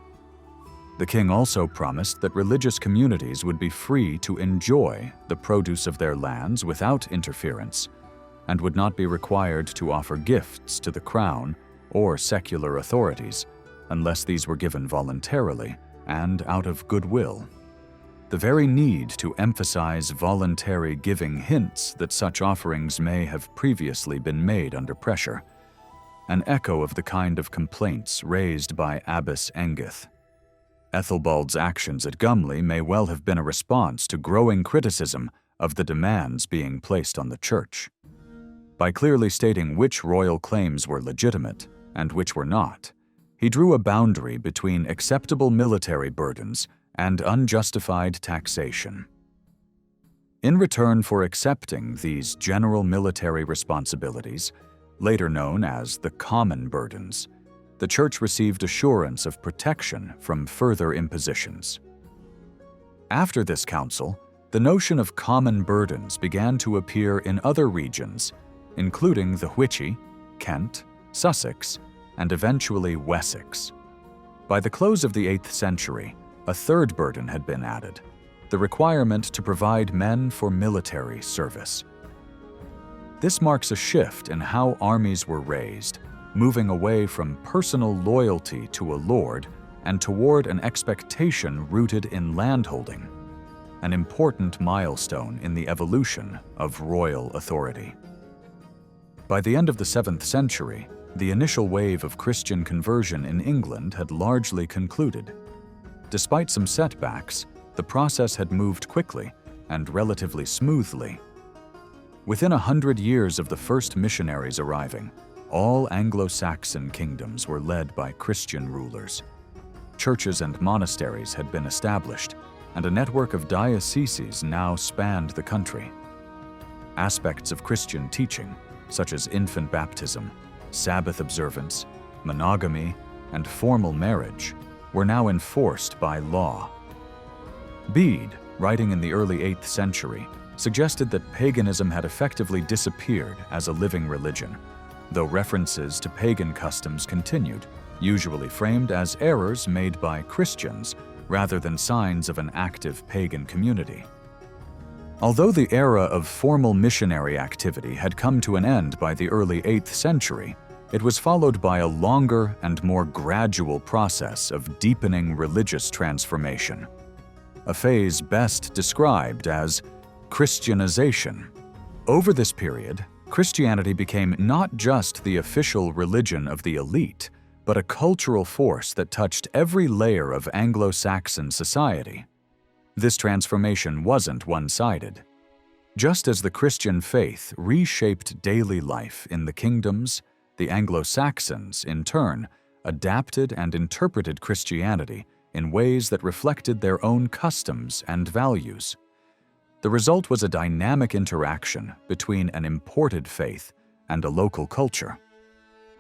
The king also promised that religious communities would be free to enjoy the produce of their lands without interference, and would not be required to offer gifts to the crown or secular authorities unless these were given voluntarily and out of goodwill. The very need to emphasize voluntary giving hints that such offerings may have previously been made under pressure, an echo of the kind of complaints raised by Abbess Engith. Ethelbald's actions at Gumley may well have been a response to growing criticism of the demands being placed on the church. By clearly stating which royal claims were legitimate and which were not, he drew a boundary between acceptable military burdens and unjustified taxation. In return for accepting these general military responsibilities, later known as the common burdens, the church received assurance of protection from further impositions. After this council, the notion of common burdens began to appear in other regions, including the Hwicce, Kent, Sussex, and eventually Wessex. By the close of the 8th century, a third burden had been added, the requirement to provide men for military service. This marks a shift in how armies were raised, moving away from personal loyalty to a lord and toward an expectation rooted in landholding, an important milestone in the evolution of royal authority. By the end of the 7th century, the initial wave of Christian conversion in England had largely concluded. Despite some setbacks, the process had moved quickly and relatively smoothly. Within 100 years of the first missionaries arriving, all Anglo-Saxon kingdoms were led by Christian rulers. Churches and monasteries had been established, and a network of dioceses now spanned the country. Aspects of Christian teaching, such as infant baptism, Sabbath observance, monogamy, and formal marriage, were now enforced by law. Bede, writing in the early 8th century, suggested that paganism had effectively disappeared as a living religion, though references to pagan customs continued, usually framed as errors made by Christians rather than signs of an active pagan community. Although the era of formal missionary activity had come to an end by the early 8th century, it was followed by a longer and more gradual process of deepening religious transformation, a phase best described as Christianization. Over this period, Christianity became not just the official religion of the elite, but a cultural force that touched every layer of Anglo-Saxon society. This transformation wasn't one-sided. Just as the Christian faith reshaped daily life in the kingdoms, The Anglo-Saxons, in turn, adapted and interpreted Christianity in ways that reflected their own customs and values. The result was a dynamic interaction between an imported faith and a local culture.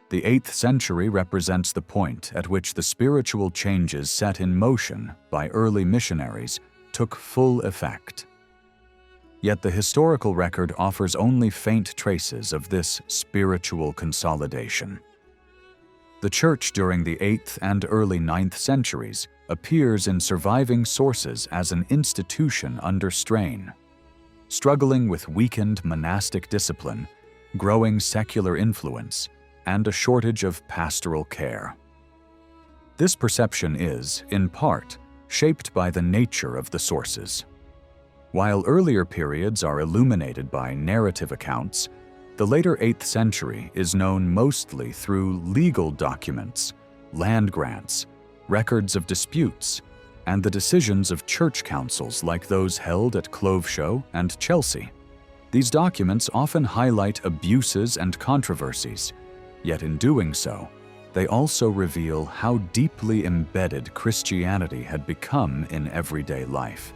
The 8th century represents the point at which the spiritual changes set in motion by early missionaries took full effect. Yet the historical record offers only faint traces of this spiritual consolidation. The Church during the 8th and early 9th centuries appears in surviving sources as an institution under strain, struggling with weakened monastic discipline, growing secular influence, and a shortage of pastoral care. This perception is, in part, shaped by the nature of the sources. While earlier periods are illuminated by narrative accounts, the later 8th century is known mostly through legal documents, land grants, records of disputes, and the decisions of church councils like those held at Cloveshow and Chelsea. These documents often highlight abuses and controversies, yet in doing so, they also reveal how deeply embedded Christianity had become in everyday life.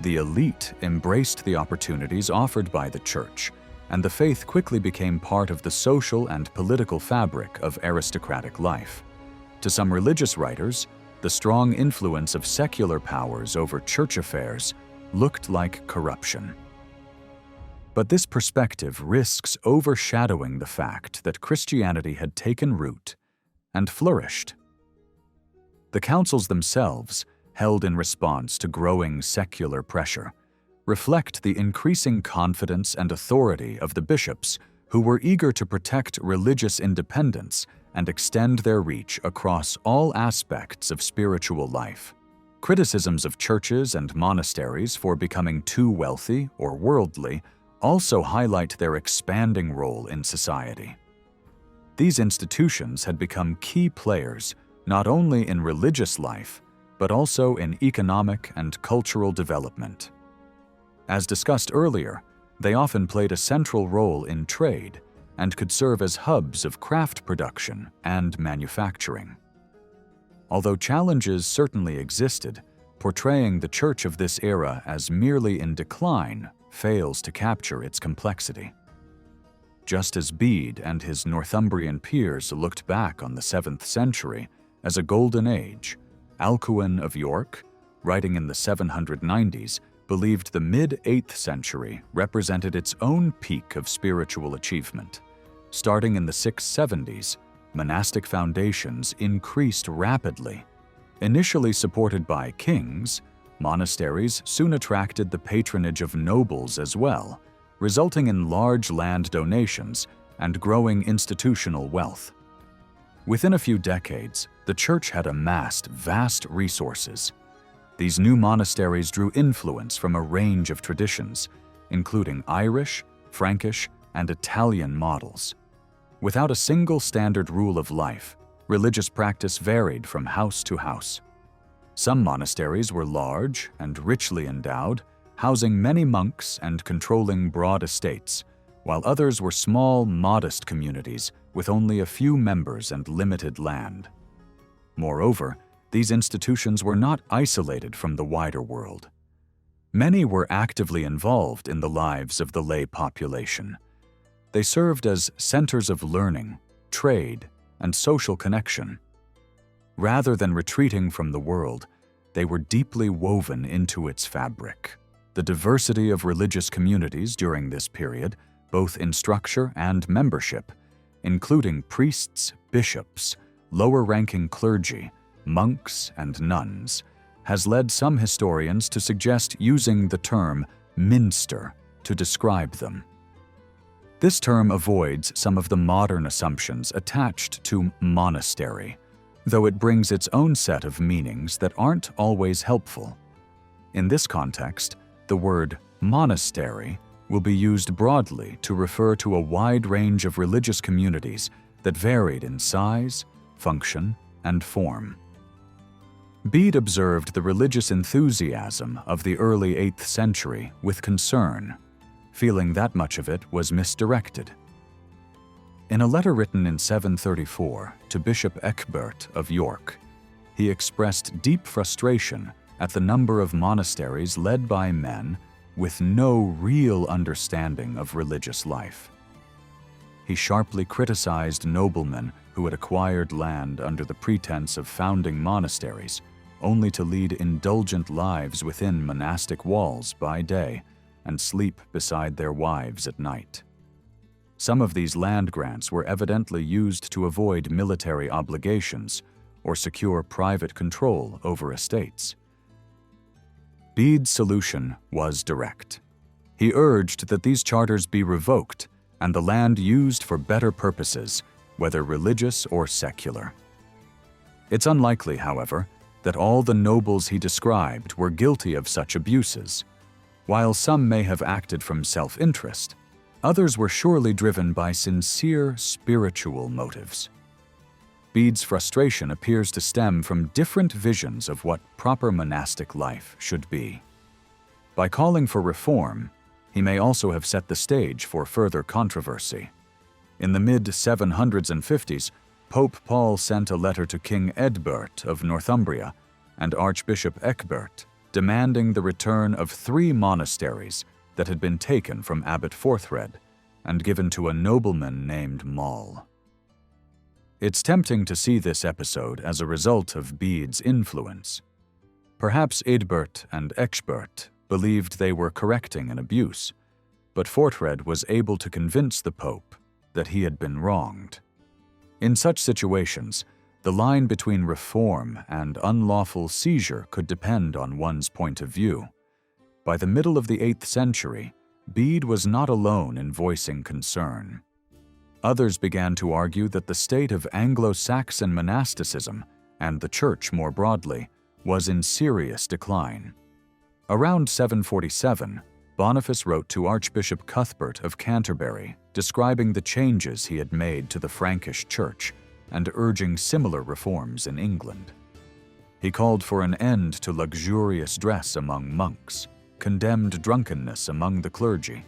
The elite embraced the opportunities offered by the Church, and the faith quickly became part of the social and political fabric of aristocratic life. To some religious writers, the strong influence of secular powers over church affairs looked like corruption. But this perspective risks overshadowing the fact that Christianity had taken root and flourished. The councils themselves, held in response to growing secular pressure, reflect the increasing confidence and authority of the bishops who were eager to protect religious independence and extend their reach across all aspects of spiritual life. Criticisms of churches and monasteries for becoming too wealthy or worldly also highlight their expanding role in society. These institutions had become key players not only in religious life, but also in economic and cultural development. As discussed earlier, they often played a central role in trade and could serve as hubs of craft production and manufacturing. Although challenges certainly existed, portraying the church of this era as merely in decline fails to capture its complexity. Just as Bede and his Northumbrian peers looked back on the 7th century as a golden age, Alcuin of York, writing in the 790s, believed the mid-8th century represented its own peak of spiritual achievement. Starting in the 670s, monastic foundations increased rapidly. Initially supported by kings, monasteries soon attracted the patronage of nobles as well, resulting in large land donations and growing institutional wealth. Within a few decades, the church had amassed vast resources. These new monasteries drew influence from a range of traditions, including Irish, Frankish, and Italian models. Without a single standard rule of life, religious practice varied from house to house. Some monasteries were large and richly endowed, housing many monks and controlling broad estates, while others were small, modest communities with only a few members and limited land. Moreover, these institutions were not isolated from the wider world. Many were actively involved in the lives of the lay population. They served as centers of learning, trade, and social connection. Rather than retreating from the world, they were deeply woven into its fabric. The diversity of religious communities during this period, both in structure and membership, including priests, bishops, lower-ranking clergy, monks, and nuns, has led some historians to suggest using the term minster to describe them. This term avoids some of the modern assumptions attached to monastery, though it brings its own set of meanings that aren't always helpful. In this context, the word monastery will be used broadly to refer to a wide range of religious communities that varied in size, function, and form. Bede observed the religious enthusiasm of the early 8th century with concern, feeling that much of it was misdirected. In a letter written in 734 to Bishop Ecgbert of York, he expressed deep frustration at the number of monasteries led by men with no real understanding of religious life. He sharply criticized noblemen who had acquired land under the pretense of founding monasteries, only to lead indulgent lives within monastic walls by day and sleep beside their wives at night. Some of these land grants were evidently used to avoid military obligations or secure private control over estates. Bede's solution was direct. He urged that these charters be revoked and the land used for better purposes, whether religious or secular. It's unlikely, however, that all the nobles he described were guilty of such abuses. While some may have acted from self-interest, others were surely driven by sincere spiritual motives. Bede's frustration appears to stem from different visions of what proper monastic life should be. By calling for reform, he may also have set the stage for further controversy. In the mid-750s, Pope Paul sent a letter to King Eadbert of Northumbria and Archbishop Ecgbert, demanding the return of 3 monasteries that had been taken from Abbot Forthred and given to a nobleman named Mall. It's tempting to see this episode as a result of Bede's influence. Perhaps Eadbert and Ecgbert believed they were correcting an abuse, but Forthred was able to convince the Pope that he had been wronged. In such situations, the line between reform and unlawful seizure could depend on one's point of view. By the middle of the 8th century, Bede was not alone in voicing concern. Others began to argue that the state of Anglo-Saxon monasticism, and the Church more broadly, was in serious decline. Around 747, Boniface wrote to Archbishop Cuthbert of Canterbury, describing the changes he had made to the Frankish Church and urging similar reforms in England. He called for an end to luxurious dress among monks, condemned drunkenness among the clergy,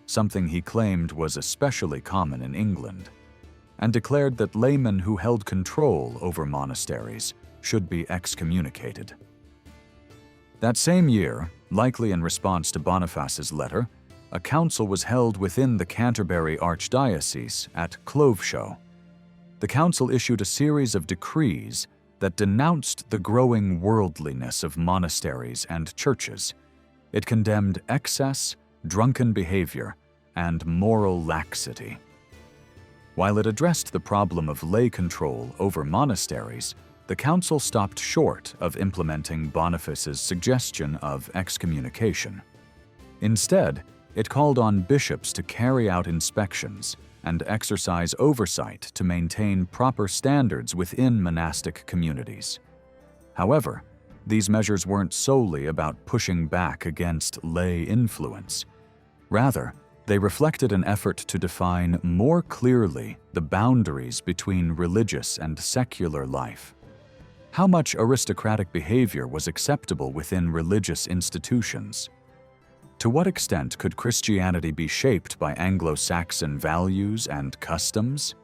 something he claimed was especially common in England, and declared that laymen who held control over monasteries should be excommunicated. That same year, likely in response to Boniface's letter, a council was held within the Canterbury Archdiocese at Cloveshow. The council issued a series of decrees that denounced the growing worldliness of monasteries and churches. It condemned excess, drunken behavior, and moral laxity. While it addressed the problem of lay control over monasteries, the council stopped short of implementing Boniface's suggestion of excommunication. Instead, it called on bishops to carry out inspections and exercise oversight to maintain proper standards within monastic communities. However, these measures weren't solely about pushing back against lay influence. Rather, they reflected an effort to define more clearly the boundaries between religious and secular life. How much aristocratic behavior was acceptable within religious institutions? To what extent could Christianity be shaped by Anglo-Saxon values and customs?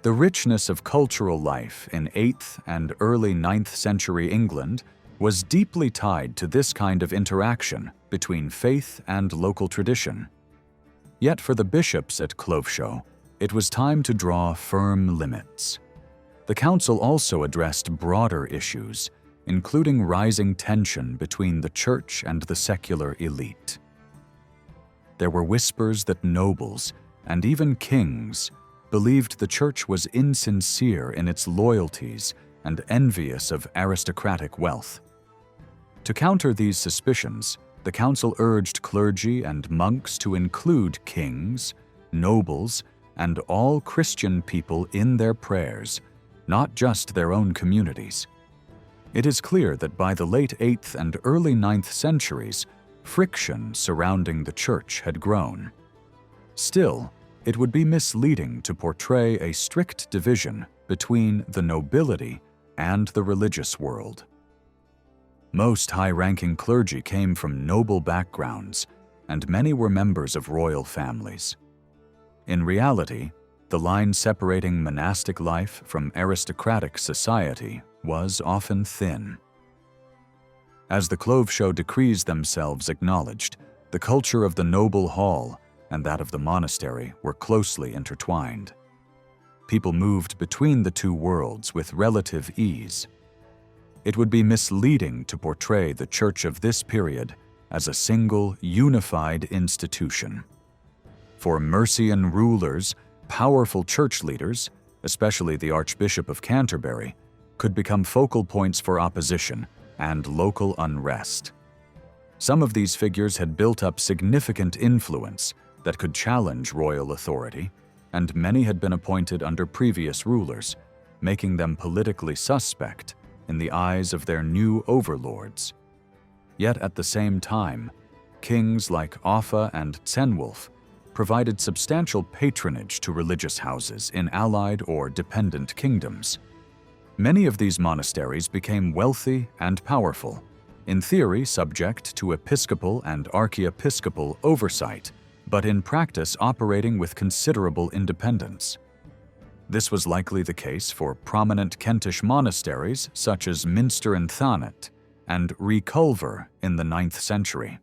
The richness of cultural life in 8th and early 9th century England was deeply tied to this kind of interaction between faith and local tradition. Yet for the bishops at Cloveshow, it was time to draw firm limits. The council also addressed broader issues, including rising tension between the church and the secular elite. There were whispers that nobles, and even kings, believed the church was insincere in its loyalties and envious of aristocratic wealth. To counter these suspicions, the council urged clergy and monks to include kings, nobles, and all Christian people in their prayers, not just their own communities. It is clear that by the late 8th and early 9th centuries, friction surrounding the church had grown. Still, it would be misleading to portray a strict division between the nobility and the religious world. Most high-ranking clergy came from noble backgrounds, and many were members of royal families. In reality, The line separating monastic life from aristocratic society was often thin. As the Clove Show decrees themselves acknowledged, the culture of the noble hall and that of the monastery were closely intertwined. People moved between the two worlds with relative ease. It would be misleading to portray the church of this period as a single, unified institution. For Mercian rulers, powerful church leaders, especially the Archbishop of Canterbury, could become focal points for opposition and local unrest. Some of these figures had built up significant influence that could challenge royal authority, and many had been appointed under previous rulers, making them politically suspect in the eyes of their new overlords. Yet at the same time, kings like Offa and Cenwulf provided substantial patronage to religious houses in allied or dependent kingdoms. Many of these monasteries became wealthy and powerful, in theory subject to episcopal and archiepiscopal oversight, but in practice operating with considerable independence. This was likely the case for prominent Kentish monasteries such as Minster and Thanet and Reculver in the 9th century.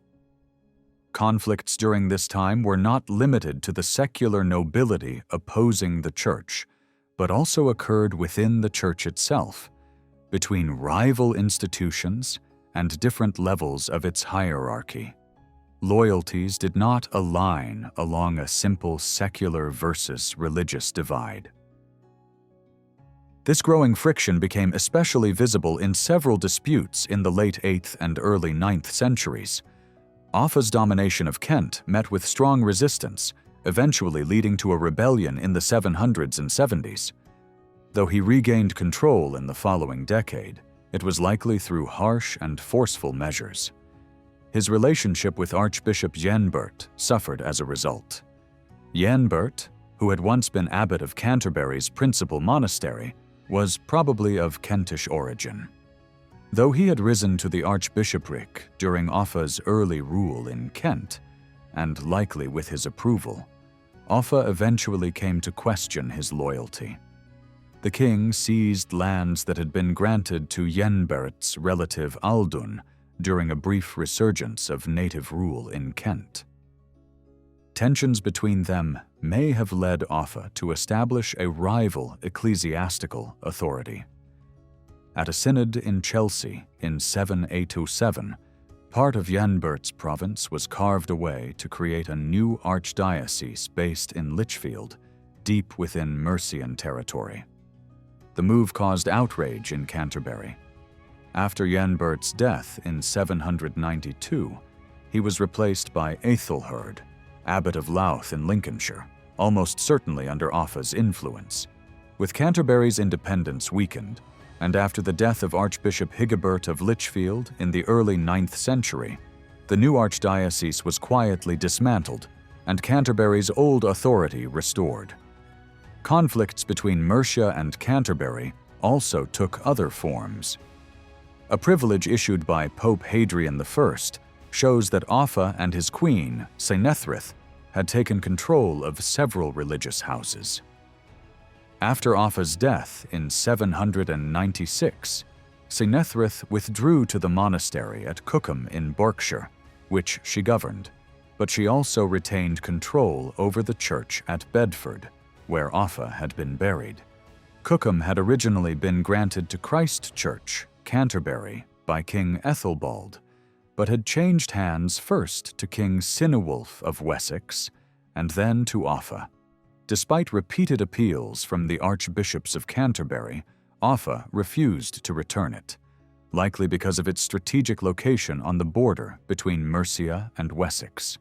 Conflicts during this time were not limited to the secular nobility opposing the church, but also occurred within the church itself, between rival institutions and different levels of its hierarchy. Loyalties did not align along a simple secular versus religious divide. This growing friction became especially visible in several disputes in the late 8th and early 9th centuries. Offa's domination of Kent met with strong resistance, eventually leading to a rebellion in the 700s and 70s. Though he regained control in the following decade, it was likely through harsh and forceful measures. His relationship with Archbishop Jenbert suffered as a result. Jenbert, who had once been abbot of Canterbury's principal monastery, was probably of Kentish origin. Though he had risen to the archbishopric during Offa's early rule in Kent, and likely with his approval, Offa eventually came to question his loyalty. The king seized lands that had been granted to Jenbert's relative Aldun during a brief resurgence of native rule in Kent. Tensions between them may have led Offa to establish a rival ecclesiastical authority. At a synod in Chelsea in 707, part of Jenbert's province was carved away to create a new archdiocese based in Lichfield, deep within Mercian territory. The move caused outrage in Canterbury. After Jenbert's death in 792, he was replaced by Aethelherd, abbot of Louth in Lincolnshire, almost certainly under Offa's influence. With Canterbury's independence weakened, and after the death of Archbishop Higibert of Lichfield in the early 9th century, the new archdiocese was quietly dismantled and Canterbury's old authority restored. Conflicts between Mercia and Canterbury also took other forms. A privilege issued by Pope Hadrian I shows that Offa and his queen, Cynethryth, had taken control of several religious houses. After Offa's death in 796, Cynethryth withdrew to the monastery at Cookham in Berkshire, which she governed, but she also retained control over the church at Bedford, where Offa had been buried. Cookham had originally been granted to Christ Church, Canterbury, by King Ethelbald, but had changed hands first to King Cynewulf of Wessex and then to Offa. Despite repeated appeals from the archbishops of Canterbury, Offa refused to return it, likely because of its strategic location on the border between Mercia and Wessex.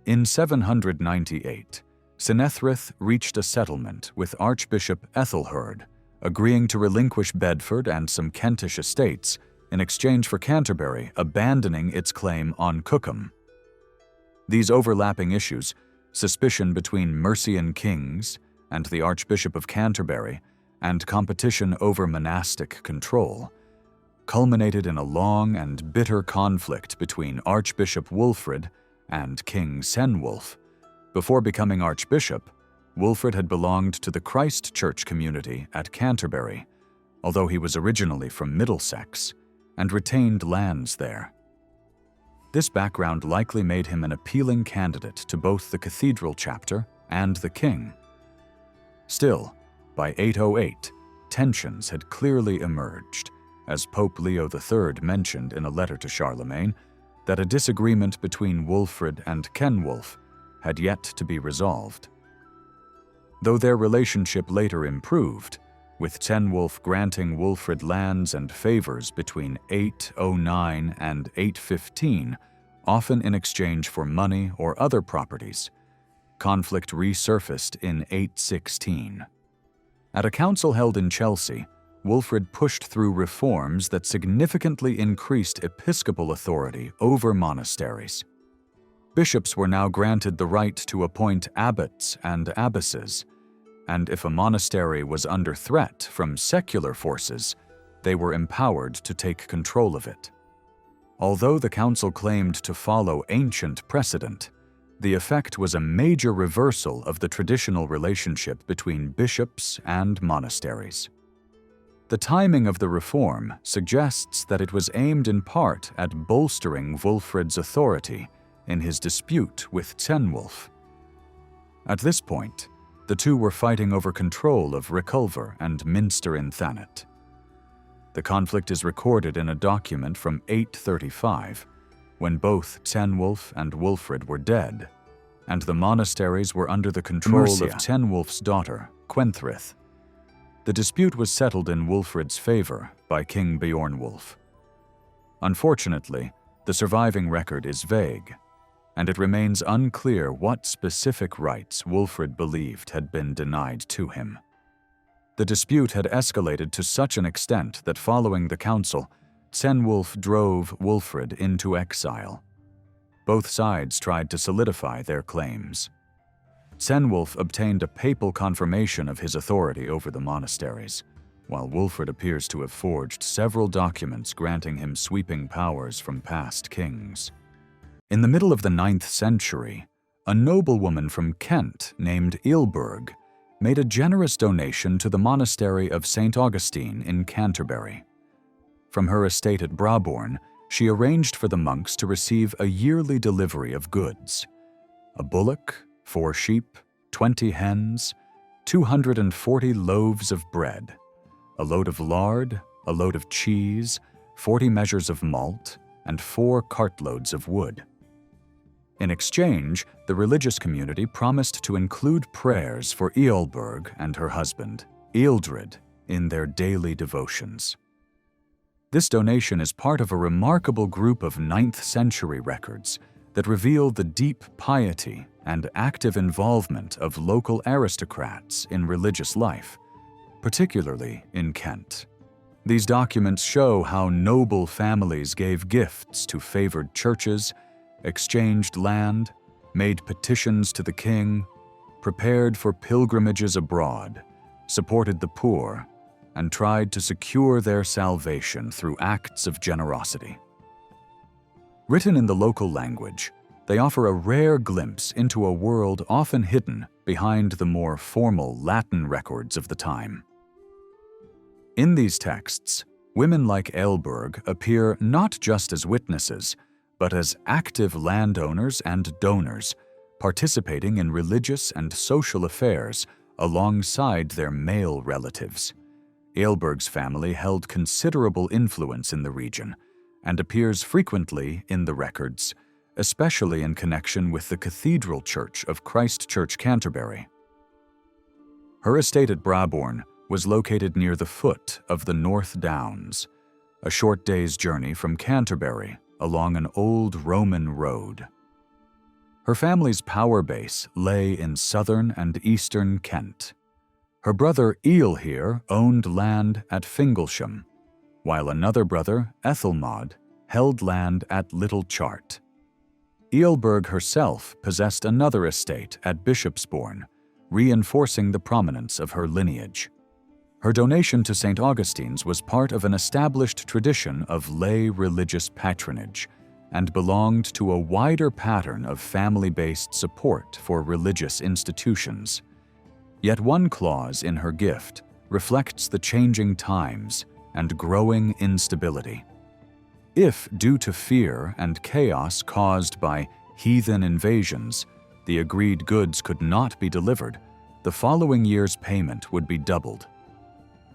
In 798, Cynethryth reached a settlement with Archbishop Ethelherd, agreeing to relinquish Bedford and some Kentish estates in exchange for Canterbury abandoning its claim on Cookham. These overlapping issues, suspicion between Mercian kings and the Archbishop of Canterbury, and competition over monastic control, culminated in a long and bitter conflict between Archbishop Wulfrid and King Cenwulf. Before becoming archbishop, Wulfred had belonged to the Christ Church community at Canterbury, although he was originally from Middlesex, and retained lands there. This background likely made him an appealing candidate to both the cathedral chapter and the king. Still, by 808, tensions had clearly emerged, as Pope Leo III mentioned in a letter to Charlemagne that a disagreement between Wulfred and Cenwulf had yet to be resolved. Though their relationship later improved, with Cenwulf granting Wulfred lands and favors between 809 and 815, often in exchange for money or other properties, conflict resurfaced in 816. At a council held in Chelsea, Wulfred pushed through reforms that significantly increased episcopal authority over monasteries. Bishops were now granted the right to appoint abbots and abbesses, and if a monastery was under threat from secular forces, they were empowered to take control of it. Although the council claimed to follow ancient precedent, the effect was a major reversal of the traditional relationship between bishops and monasteries. The timing of the reform suggests that it was aimed in part at bolstering Wulfred's authority in his dispute with Cenwulf. At this point, the two were fighting over control of Reculver and Minster in Thanet. The conflict is recorded in a document from 835, when both Cenwulf and Wulfred were dead, and the monasteries were under the control Mercia. of Cenwulf's daughter, Gwenthryth. The dispute was settled in Wulfred's favor by King Beornwulf. Unfortunately, the surviving record is vague, and it remains unclear what specific rights Wulfred believed had been denied to him. The dispute had escalated to such an extent that following the council, Cenwulf drove Wulfred into exile. Both sides tried to solidify their claims. Cenwulf obtained a papal confirmation of his authority over the monasteries, while Wulfred appears to have forged several documents granting him sweeping powers from past kings. In the middle of the 9th century, a noblewoman from Kent named Eilburg made a generous donation to the monastery of St. Augustine in Canterbury. From her estate at Brabourne, she arranged for the monks to receive a yearly delivery of goods: a bullock, 4 sheep, 20 hens, 240 loaves of bread, a load of lard, a load of cheese, 40 measures of malt, and 4 cartloads of wood. In exchange, the religious community promised to include prayers for Eilburg and her husband, Ealdred, in their daily devotions. This donation is part of a remarkable group of 9th century records that reveal the deep piety and active involvement of local aristocrats in religious life, particularly in Kent. These documents show how noble families gave gifts to favored churches, exchanged land, made petitions to the king, prepared for pilgrimages abroad, supported the poor, and tried to secure their salvation through acts of generosity. Written in the local language, they offer a rare glimpse into a world often hidden behind the more formal Latin records of the time. In these texts, women like Eilburg appear not just as witnesses, but as active landowners and donors, participating in religious and social affairs alongside their male relatives. Eilburg's family held considerable influence in the region and appears frequently in the records, especially in connection with the Cathedral Church of Christ Church, Canterbury. Her estate at Brabourne was located near the foot of the North Downs, a short day's journey from Canterbury along an old Roman road. Her family's power base lay in southern and eastern Kent. Her brother Ealhir owned land at Fingalsham, while another brother, Ethelmod, held land at Little Chart. Eilburg herself possessed another estate at Bishopsbourne, reinforcing the prominence of her lineage. Her donation to St. Augustine's was part of an established tradition of lay religious patronage and belonged to a wider pattern of family-based support for religious institutions, Yet one clause in her gift reflects the changing times and growing instability. If, due to fear and chaos caused by heathen invasions, the agreed goods could not be delivered, the following year's payment would be doubled.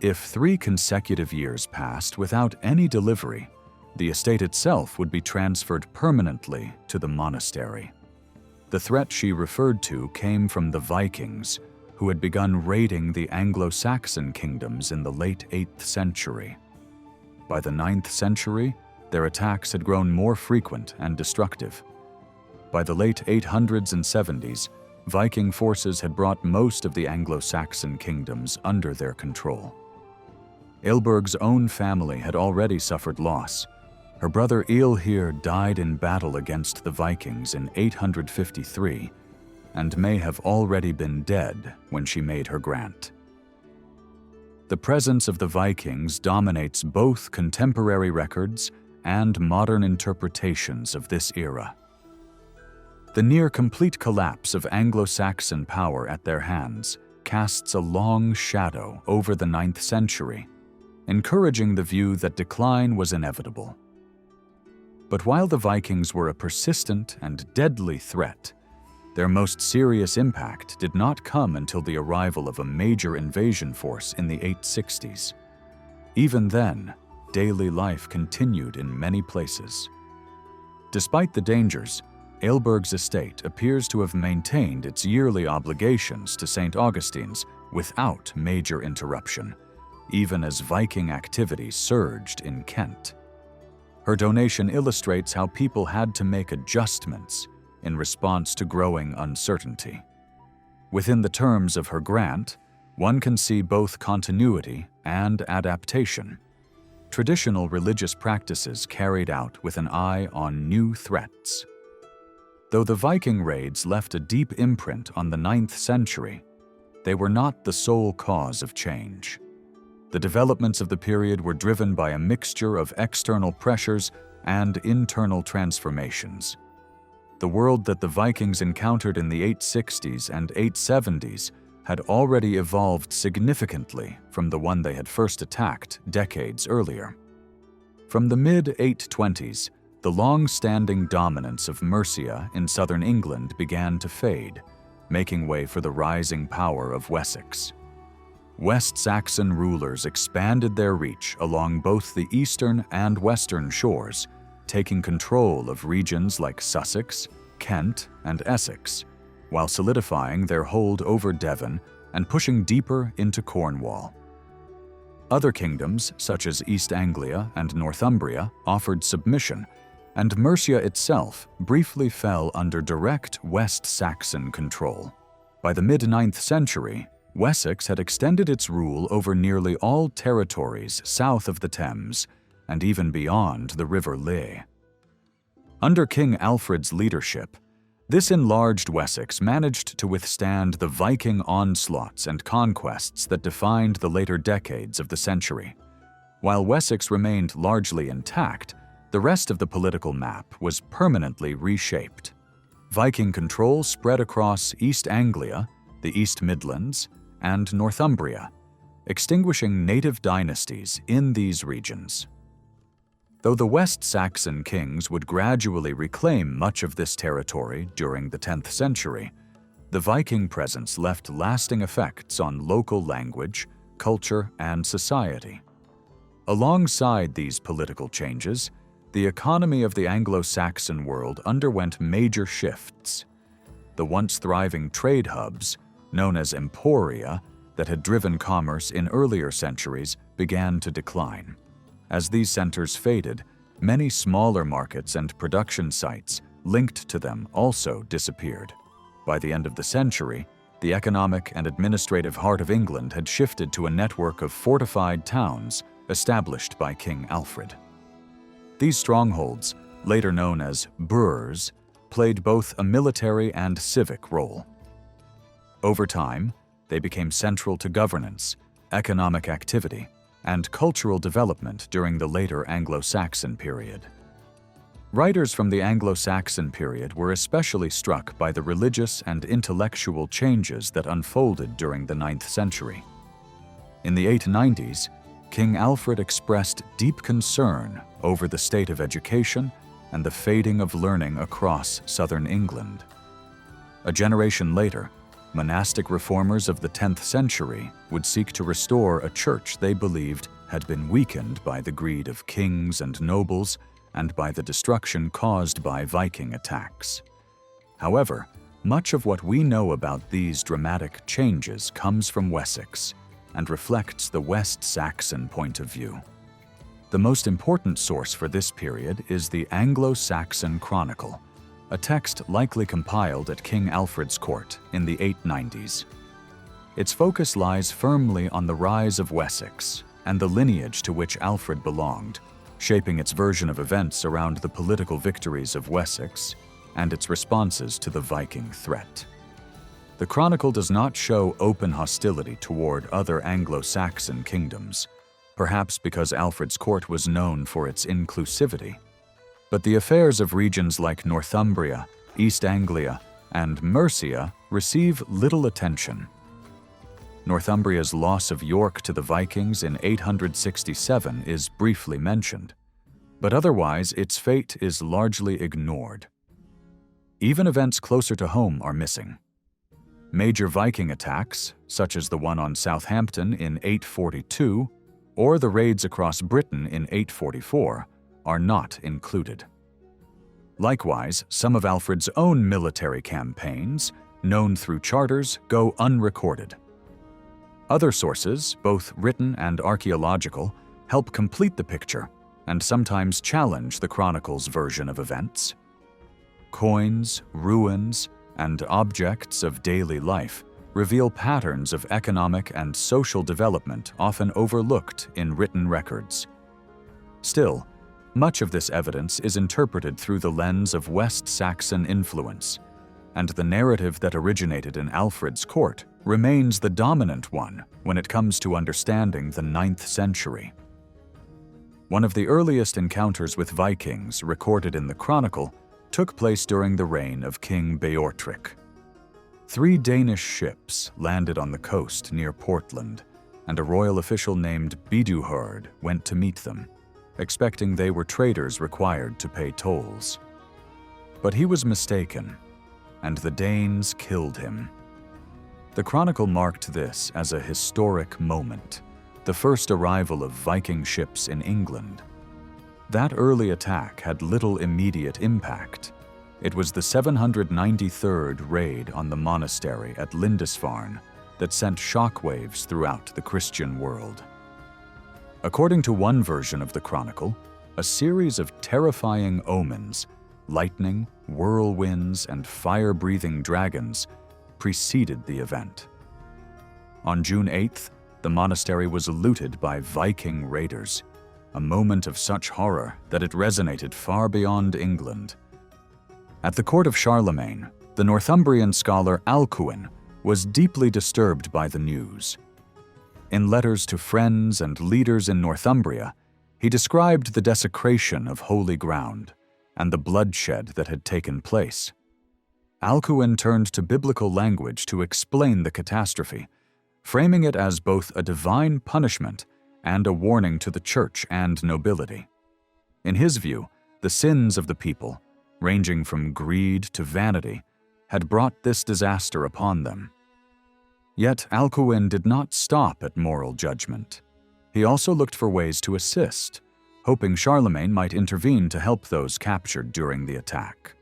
If 3 consecutive years passed without any delivery, the estate itself would be transferred permanently to the monastery. The threat she referred to came from the Vikings, who had begun raiding the Anglo-Saxon kingdoms in the late 8th century. By the 9th century, their attacks had grown more frequent and destructive. By the late 800s and 70s, Viking forces had brought most of the Anglo-Saxon kingdoms under their control. Aelberg's own family had already suffered loss. Her brother Aelhir died in battle against the Vikings in 853, and may have already been dead when she made her grant. The presence of the Vikings dominates both contemporary records and modern interpretations of this era. The near-complete collapse of Anglo-Saxon power at their hands casts a long shadow over the 9th century, encouraging the view that decline was inevitable. But while the Vikings were a persistent and deadly threat, their most serious impact did not come until the arrival of a major invasion force in the 860s. Even then, daily life continued in many places. Despite the dangers, Aelberg's estate appears to have maintained its yearly obligations to St. Augustine's without major interruption, even as Viking activity surged in Kent. Her donation illustrates how people had to make adjustments in response to growing uncertainty. Within the terms of her grant, one can see both continuity and adaptation. Traditional religious practices carried out with an eye on new threats. Though the Viking raids left a deep imprint on the 9th century, they were not the sole cause of change. The developments of the period were driven by a mixture of external pressures and internal transformations. The world that the Vikings encountered in the 860s and 870s had already evolved significantly from the one they had first attacked decades earlier. From the mid-820s, the long-standing dominance of Mercia in southern England began to fade, making way for the rising power of Wessex. West Saxon rulers expanded their reach along both the eastern and western shores, taking control of regions like Sussex, Kent, and Essex, while solidifying their hold over Devon and pushing deeper into Cornwall. Other kingdoms, such as East Anglia and Northumbria, offered submission, and Mercia itself briefly fell under direct West Saxon control. By the mid-9th century, Wessex had extended its rule over nearly all territories south of the Thames and even beyond the River Lea. Under King Alfred's leadership, this enlarged Wessex managed to withstand the Viking onslaughts and conquests that defined the later decades of the century. While Wessex remained largely intact, the rest of the political map was permanently reshaped. Viking control spread across East Anglia, the East Midlands, and Northumbria, extinguishing native dynasties in these regions. Though the West Saxon kings would gradually reclaim much of this territory during the 10th century, the Viking presence left lasting effects on local language, culture, and society. Alongside these political changes, the economy of the Anglo-Saxon world underwent major shifts. The once thriving trade hubs, known as emporia, that had driven commerce in earlier centuries began to decline. As these centers faded, many smaller markets and production sites linked to them also disappeared. By the end of the century, the economic and administrative heart of England had shifted to a network of fortified towns established by King Alfred. These strongholds, later known as boroughs, played both a military and civic role. Over time, they became central to governance, economic activity, and cultural development during the later Anglo-Saxon period. Writers from the Anglo-Saxon period were especially struck by the religious and intellectual changes that unfolded during the 9th century. In the 890s, King Alfred expressed deep concern over the state of education and the fading of learning across southern England. A generation later, monastic reformers of the 10th century would seek to restore a church they believed had been weakened by the greed of kings and nobles and by the destruction caused by Viking attacks. However, much of what we know about these dramatic changes comes from Wessex and reflects the West Saxon point of view. The most important source for this period is the Anglo-Saxon Chronicle, a text likely compiled at King Alfred's court in the 890s. Its focus lies firmly on the rise of Wessex and the lineage to which Alfred belonged, shaping its version of events around the political victories of Wessex and its responses to the Viking threat. The Chronicle does not show open hostility toward other Anglo-Saxon kingdoms, perhaps because Alfred's court was known for its inclusivity. But the affairs of regions like Northumbria, East Anglia, and Mercia receive little attention. Northumbria's loss of York to the Vikings in 867 is briefly mentioned, but otherwise its fate is largely ignored. Even events closer to home are missing. Major Viking attacks, such as the one on Southampton in 842, or the raids across Britain in 844, are not included. Likewise, some of Alfred's own military campaigns, known through charters, go unrecorded. Other sources, both written and archaeological, help complete the picture and sometimes challenge the Chronicle's version of events. Coins, ruins, and objects of daily life reveal patterns of economic and social development often overlooked in written records. Still, much of this evidence is interpreted through the lens of West Saxon influence, and the narrative that originated in Alfred's court remains the dominant one when it comes to understanding the 9th century. One of the earliest encounters with Vikings recorded in the Chronicle took place during the reign of King Beorhtric. 3 Danish ships landed on the coast near Portland, and a royal official named Biduherd went to meet them, expecting they were traders required to pay tolls. But he was mistaken, and the Danes killed him. The Chronicle marked this as a historic moment, the first arrival of Viking ships in England. That early attack had little immediate impact. It was the 793rd raid on the monastery at Lindisfarne that sent shockwaves throughout the Christian world. According to one version of the Chronicle, a series of terrifying omens, lightning, whirlwinds, and fire-breathing dragons, preceded the event. On June 8th, the monastery was looted by Viking raiders, a moment of such horror that it resonated far beyond England. At the court of Charlemagne, the Northumbrian scholar Alcuin was deeply disturbed by the news. In letters to friends and leaders in Northumbria, he described the desecration of holy ground and the bloodshed that had taken place. Alcuin turned to biblical language to explain the catastrophe, framing it as both a divine punishment and a warning to the church and nobility. In his view, the sins of the people, ranging from greed to vanity, had brought this disaster upon them. Yet Alcuin did not stop at moral judgment. He also looked for ways to assist, hoping Charlemagne might intervene to help those captured during the attack.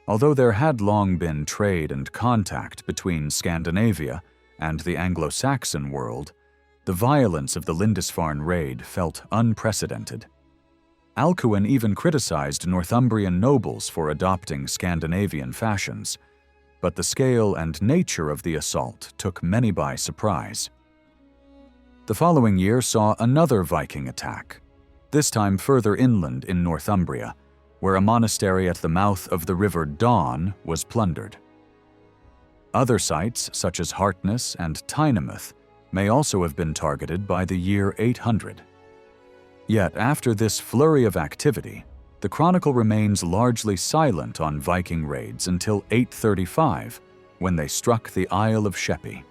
Although there had long been trade and contact between Scandinavia and the Anglo-Saxon world, the violence of the Lindisfarne raid felt unprecedented. Alcuin even criticized Northumbrian nobles for adopting Scandinavian fashions, but the scale and nature of the assault took many by surprise. The following year saw another Viking attack, this time further inland in Northumbria, where a monastery at the mouth of the river Don was plundered. Other sites, such as Hartness and Tynemouth, may also have been targeted by the year 800. Yet after this flurry of activity, the chronicle remains largely silent on Viking raids until 835, when they struck the Isle of Sheppey.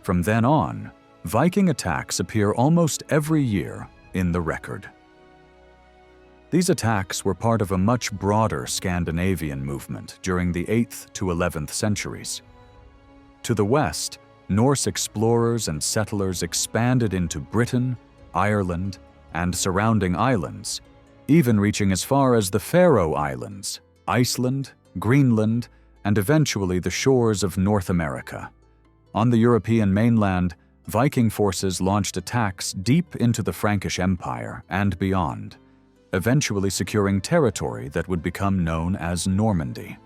From then on, Viking attacks appear almost every year in the record. These attacks were part of a much broader Scandinavian movement during the 8th to 11th centuries. To the west, Norse explorers and settlers expanded into Britain, Ireland, and surrounding islands, even reaching as far as the Faroe Islands, Iceland, Greenland, and eventually the shores of North America. On the European mainland, Viking forces launched attacks deep into the Frankish Empire and beyond, eventually securing territory that would become known as Normandy.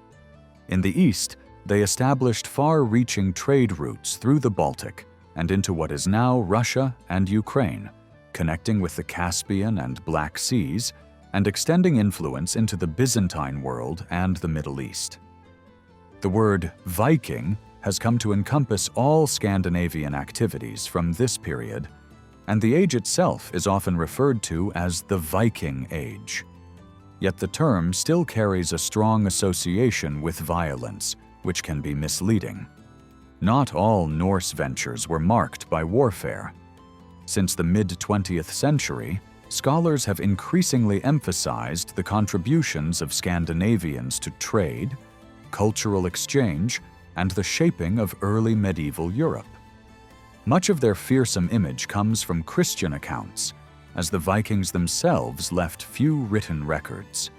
In the east, they established far-reaching trade routes through the Baltic and into what is now Russia and Ukraine, connecting with the Caspian and Black Seas and extending influence into the Byzantine world and the Middle East. The word Viking has come to encompass all Scandinavian activities from this period, and the age itself is often referred to as the Viking Age. Yet the term still carries a strong association with violence, which can be misleading. Not all Norse ventures were marked by warfare. Since the mid-20th century, scholars have increasingly emphasized the contributions of Scandinavians to trade, cultural exchange, and the shaping of early medieval Europe. Much of their fearsome image comes from Christian accounts, as the Vikings themselves left few written records.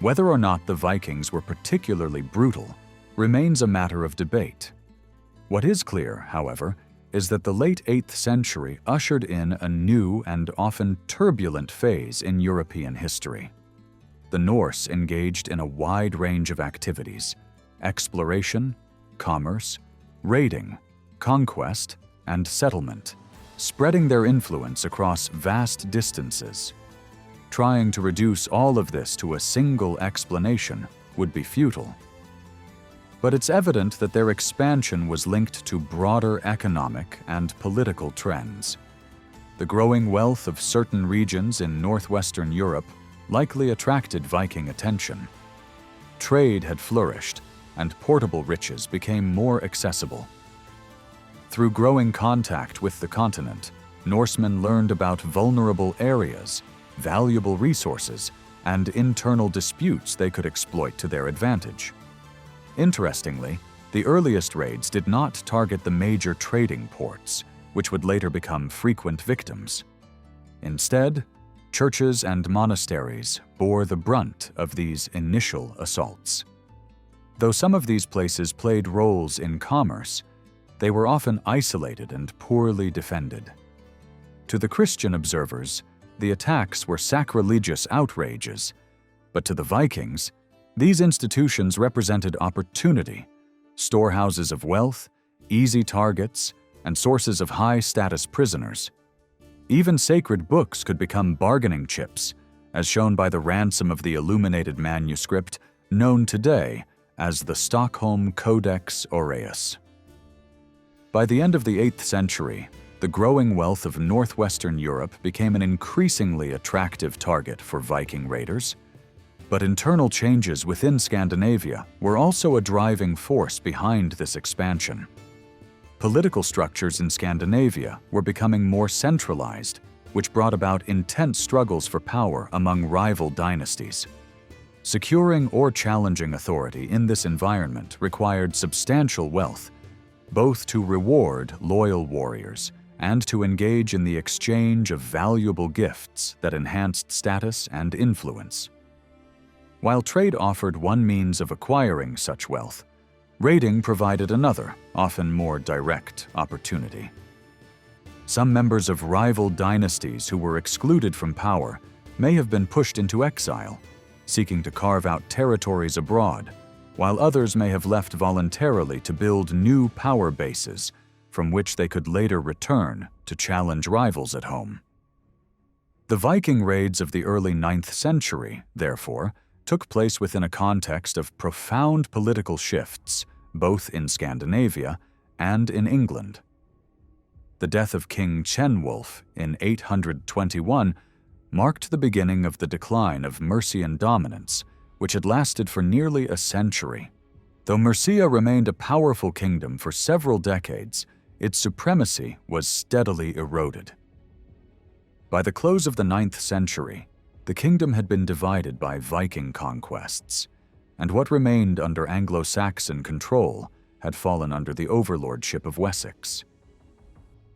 Whether or not the Vikings were particularly brutal remains a matter of debate. What is clear, however, is that the late 8th century ushered in a new and often turbulent phase in European history. The Norse engaged in a wide range of activities: exploration, commerce, raiding, conquest, and settlement, spreading their influence across vast distances. Trying to reduce all of this to a single explanation would be futile. But it's evident that their expansion was linked to broader economic and political trends. The growing wealth of certain regions in northwestern Europe likely attracted Viking attention. Trade had flourished, and portable riches became more accessible. Through growing contact with the continent, Norsemen learned about vulnerable areas, valuable resources, and internal disputes they could exploit to their advantage. Interestingly, the earliest raids did not target the major trading ports, which would later become frequent victims. Instead, churches and monasteries bore the brunt of these initial assaults. Though some of these places played roles in commerce, they were often isolated and poorly defended. To the Christian observers, the attacks were sacrilegious outrages, but to the Vikings, these institutions represented opportunity, storehouses of wealth, easy targets, and sources of high-status prisoners. Even sacred books could become bargaining chips, as shown by the ransom of the illuminated manuscript known today as the Stockholm Codex Aureus. By the end of the 8th century, the growing wealth of northwestern Europe became an increasingly attractive target for Viking raiders. But internal changes within Scandinavia were also a driving force behind this expansion. Political structures in Scandinavia were becoming more centralized, which brought about intense struggles for power among rival dynasties. Securing or challenging authority in this environment required substantial wealth, both to reward loyal warriors and to engage in the exchange of valuable gifts that enhanced status and influence. While trade offered one means of acquiring such wealth, raiding provided another, often more direct, opportunity. Some members of rival dynasties who were excluded from power may have been pushed into exile, seeking to carve out territories abroad, while others may have left voluntarily to build new power bases from which they could later return to challenge rivals at home. The Viking raids of the early 9th century, therefore, took place within a context of profound political shifts, both in Scandinavia and in England. The death of King Cenwulf in 821 marked the beginning of the decline of Mercian dominance, which had lasted for nearly a century. Though Mercia remained a powerful kingdom for several decades, its supremacy was steadily eroded. By the close of the 9th century, the kingdom had been divided by Viking conquests, and what remained under Anglo-Saxon control had fallen under the overlordship of Wessex.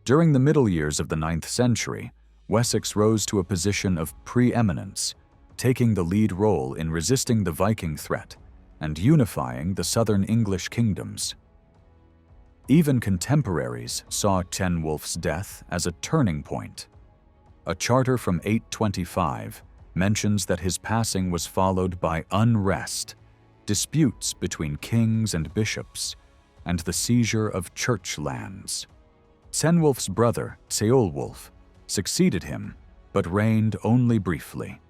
During the middle years of the 9th century, Wessex rose to a position of preeminence, taking the lead role in resisting the Viking threat and unifying the southern English kingdoms. Even contemporaries saw Cenwulf's death as a turning point. A charter from 825 mentions that his passing was followed by unrest, disputes between kings and bishops, and the seizure of church lands. Cenwulf's brother, Ceolwulf, succeeded him, but reigned only briefly.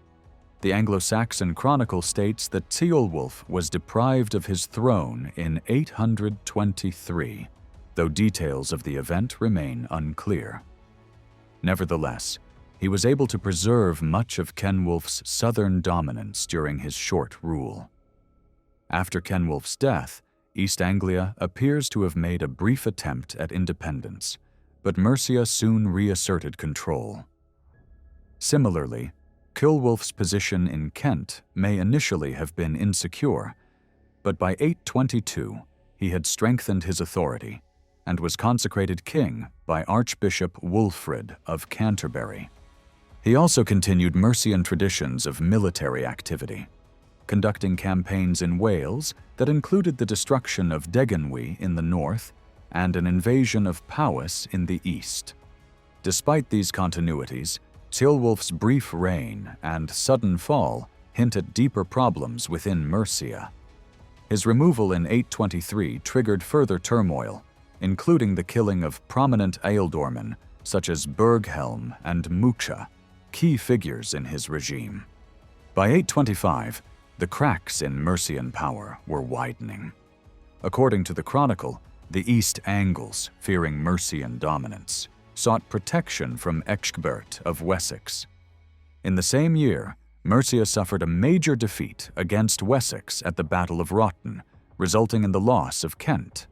The Anglo-Saxon Chronicle states that Ceolwulf was deprived of his throne in 823, though details of the event remain unclear. Nevertheless, he was able to preserve much of Cenwulf's southern dominance during his short rule. After Cenwulf's death, East Anglia appears to have made a brief attempt at independence, but Mercia soon reasserted control. Similarly, Ceolwulf's position in Kent may initially have been insecure, but by 822 he had strengthened his authority and was consecrated king by Archbishop Wulfrid of Canterbury. He also continued Mercian traditions of military activity, conducting campaigns in Wales that included the destruction of Deganwy in the north and an invasion of Powys in the east. Despite these continuities, Ceolwulf's brief reign and sudden fall hint at deeper problems within Mercia. His removal in 823 triggered further turmoil, including the killing of prominent ealdormen such as Berghelm and Mucha, key figures in his regime. By 825, the cracks in Mercian power were widening. According to the Chronicle, the East Angles, fearing Mercian dominance, sought protection from Ecgbert of Wessex. In the same year, Mercia suffered a major defeat against Wessex at the Battle of Rotten, resulting in the loss of Kent.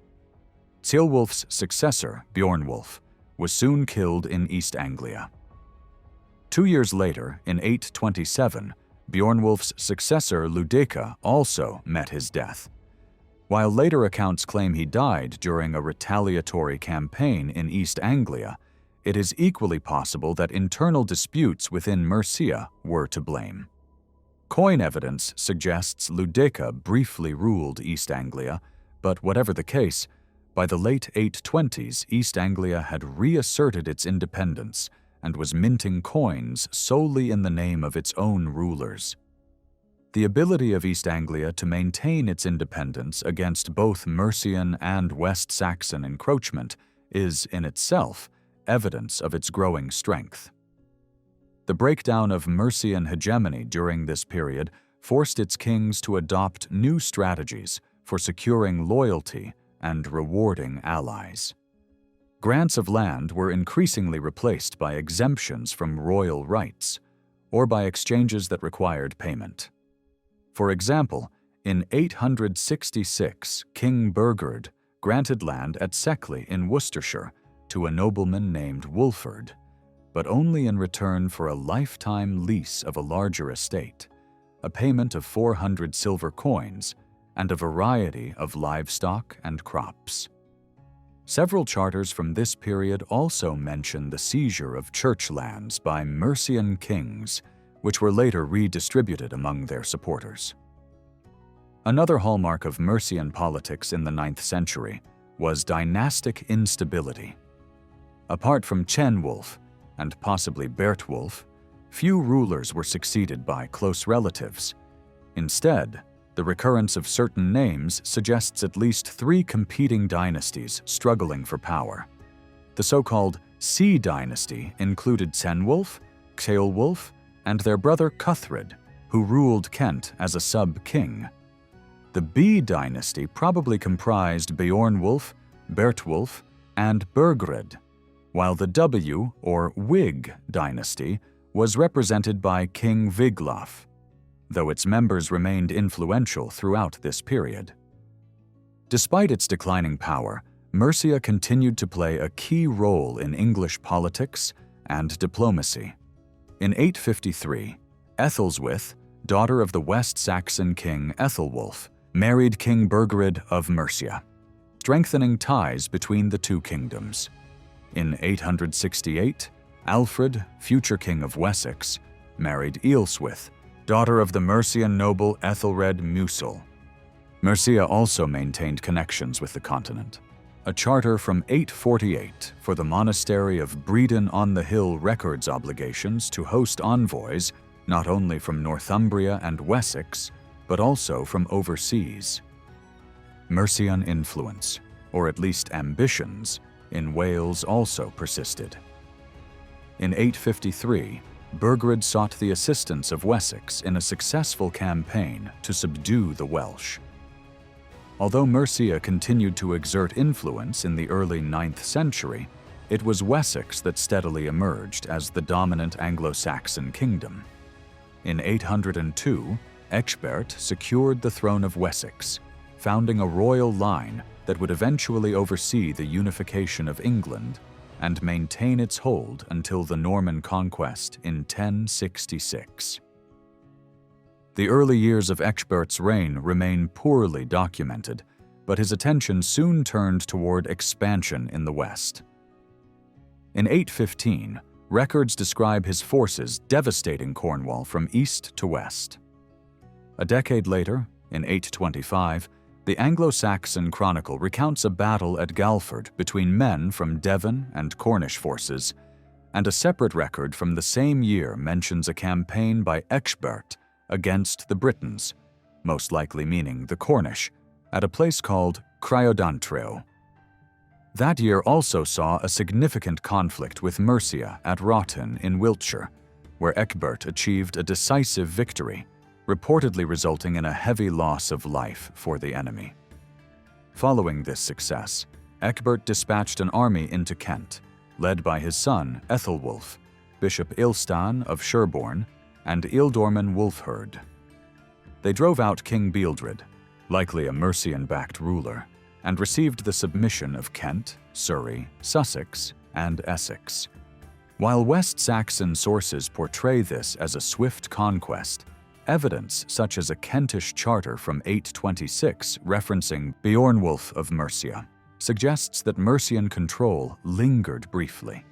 Ceolwulf's successor, Bjornwulf, was soon killed in East Anglia. 2 years later, in 827, Bjornwulf's successor Ludeka also met his death. While later accounts claim he died during a retaliatory campaign in East Anglia, it is equally possible that internal disputes within Mercia were to blame. Coin evidence suggests Ludeka briefly ruled East Anglia, but whatever the case, by the late 820s, East Anglia had reasserted its independence and was minting coins solely in the name of its own rulers. The ability of East Anglia to maintain its independence against both Mercian and West Saxon encroachment is, in itself, evidence of its growing strength. The breakdown of Mercian hegemony during this period forced its kings to adopt new strategies for securing loyalty and rewarding allies. Grants of land were increasingly replaced by exemptions from royal rights, or by exchanges that required payment. For example, in 866, King Burgred granted land at Seckley in Worcestershire to a nobleman named Wulford, but only in return for a lifetime lease of a larger estate, a payment of 400 silver coins, and a variety of livestock and crops. Several charters from this period also mention the seizure of church lands by Mercian kings, which were later redistributed among their supporters. Another hallmark of Mercian politics in the 9th century was dynastic instability. Apart from Cenwulf, and possibly Bertwulf, few rulers were succeeded by close relatives. Instead, the recurrence of certain names suggests at least 3 competing dynasties struggling for power. The so-called C dynasty included Cenwulf, Ceolwulf, and their brother Cuthred, who ruled Kent as a sub-king. The B dynasty probably comprised Beornwulf, Bertwulf, and Burgred, while the W, or Whig, dynasty was represented by King Wiglaf, though its members remained influential throughout this period. Despite its declining power, Mercia continued to play a key role in English politics and diplomacy. In 853, Ethelswith, daughter of the West Saxon king Ethelwulf, married King Burgred of Mercia, strengthening ties between the two kingdoms. In 868, Alfred, future king of Wessex, married Ealhswith, daughter of the Mercian noble Ethelred Musil. Mercia also maintained connections with the continent. A charter from 848 for the monastery of Bredon-on-the-Hill records obligations to host envoys not only from Northumbria and Wessex, but also from overseas. Mercian influence, or at least ambitions, in Wales also persisted. In 853, Burgred sought the assistance of Wessex in a successful campaign to subdue the Welsh. Although Mercia continued to exert influence in the early 9th century, it was Wessex that steadily emerged as the dominant Anglo-Saxon kingdom. In 802, Ecgbert secured the throne of Wessex, founding a royal line that would eventually oversee the unification of England and maintain its hold until the Norman conquest in 1066. The early years of Ecgbert's reign remain poorly documented, but his attention soon turned toward expansion in the west. In 815, records describe his forces devastating Cornwall from east to west. A decade later, in 825, the Anglo-Saxon Chronicle recounts a battle at Galford between men from Devon and Cornish forces, and a separate record from the same year mentions a campaign by Ecgbert against the Britons, most likely meaning the Cornish, at a place called Criodantreo. That year also saw a significant conflict with Mercia at Wroughton in Wiltshire, where Ecgbert achieved a decisive victory, reportedly resulting in a heavy loss of life for the enemy. Following this success, Ecgbert dispatched an army into Kent, led by his son Ethelwulf, Bishop Ilstan of Sherborne, and Ealdorman Wulfherd. They drove out King Bealdred, likely a Mercian-backed ruler, and received the submission of Kent, Surrey, Sussex, and Essex. While West Saxon sources portray this as a swift conquest, evidence such as a Kentish charter from 826 referencing Beornwulf of Mercia suggests that Mercian control lingered briefly.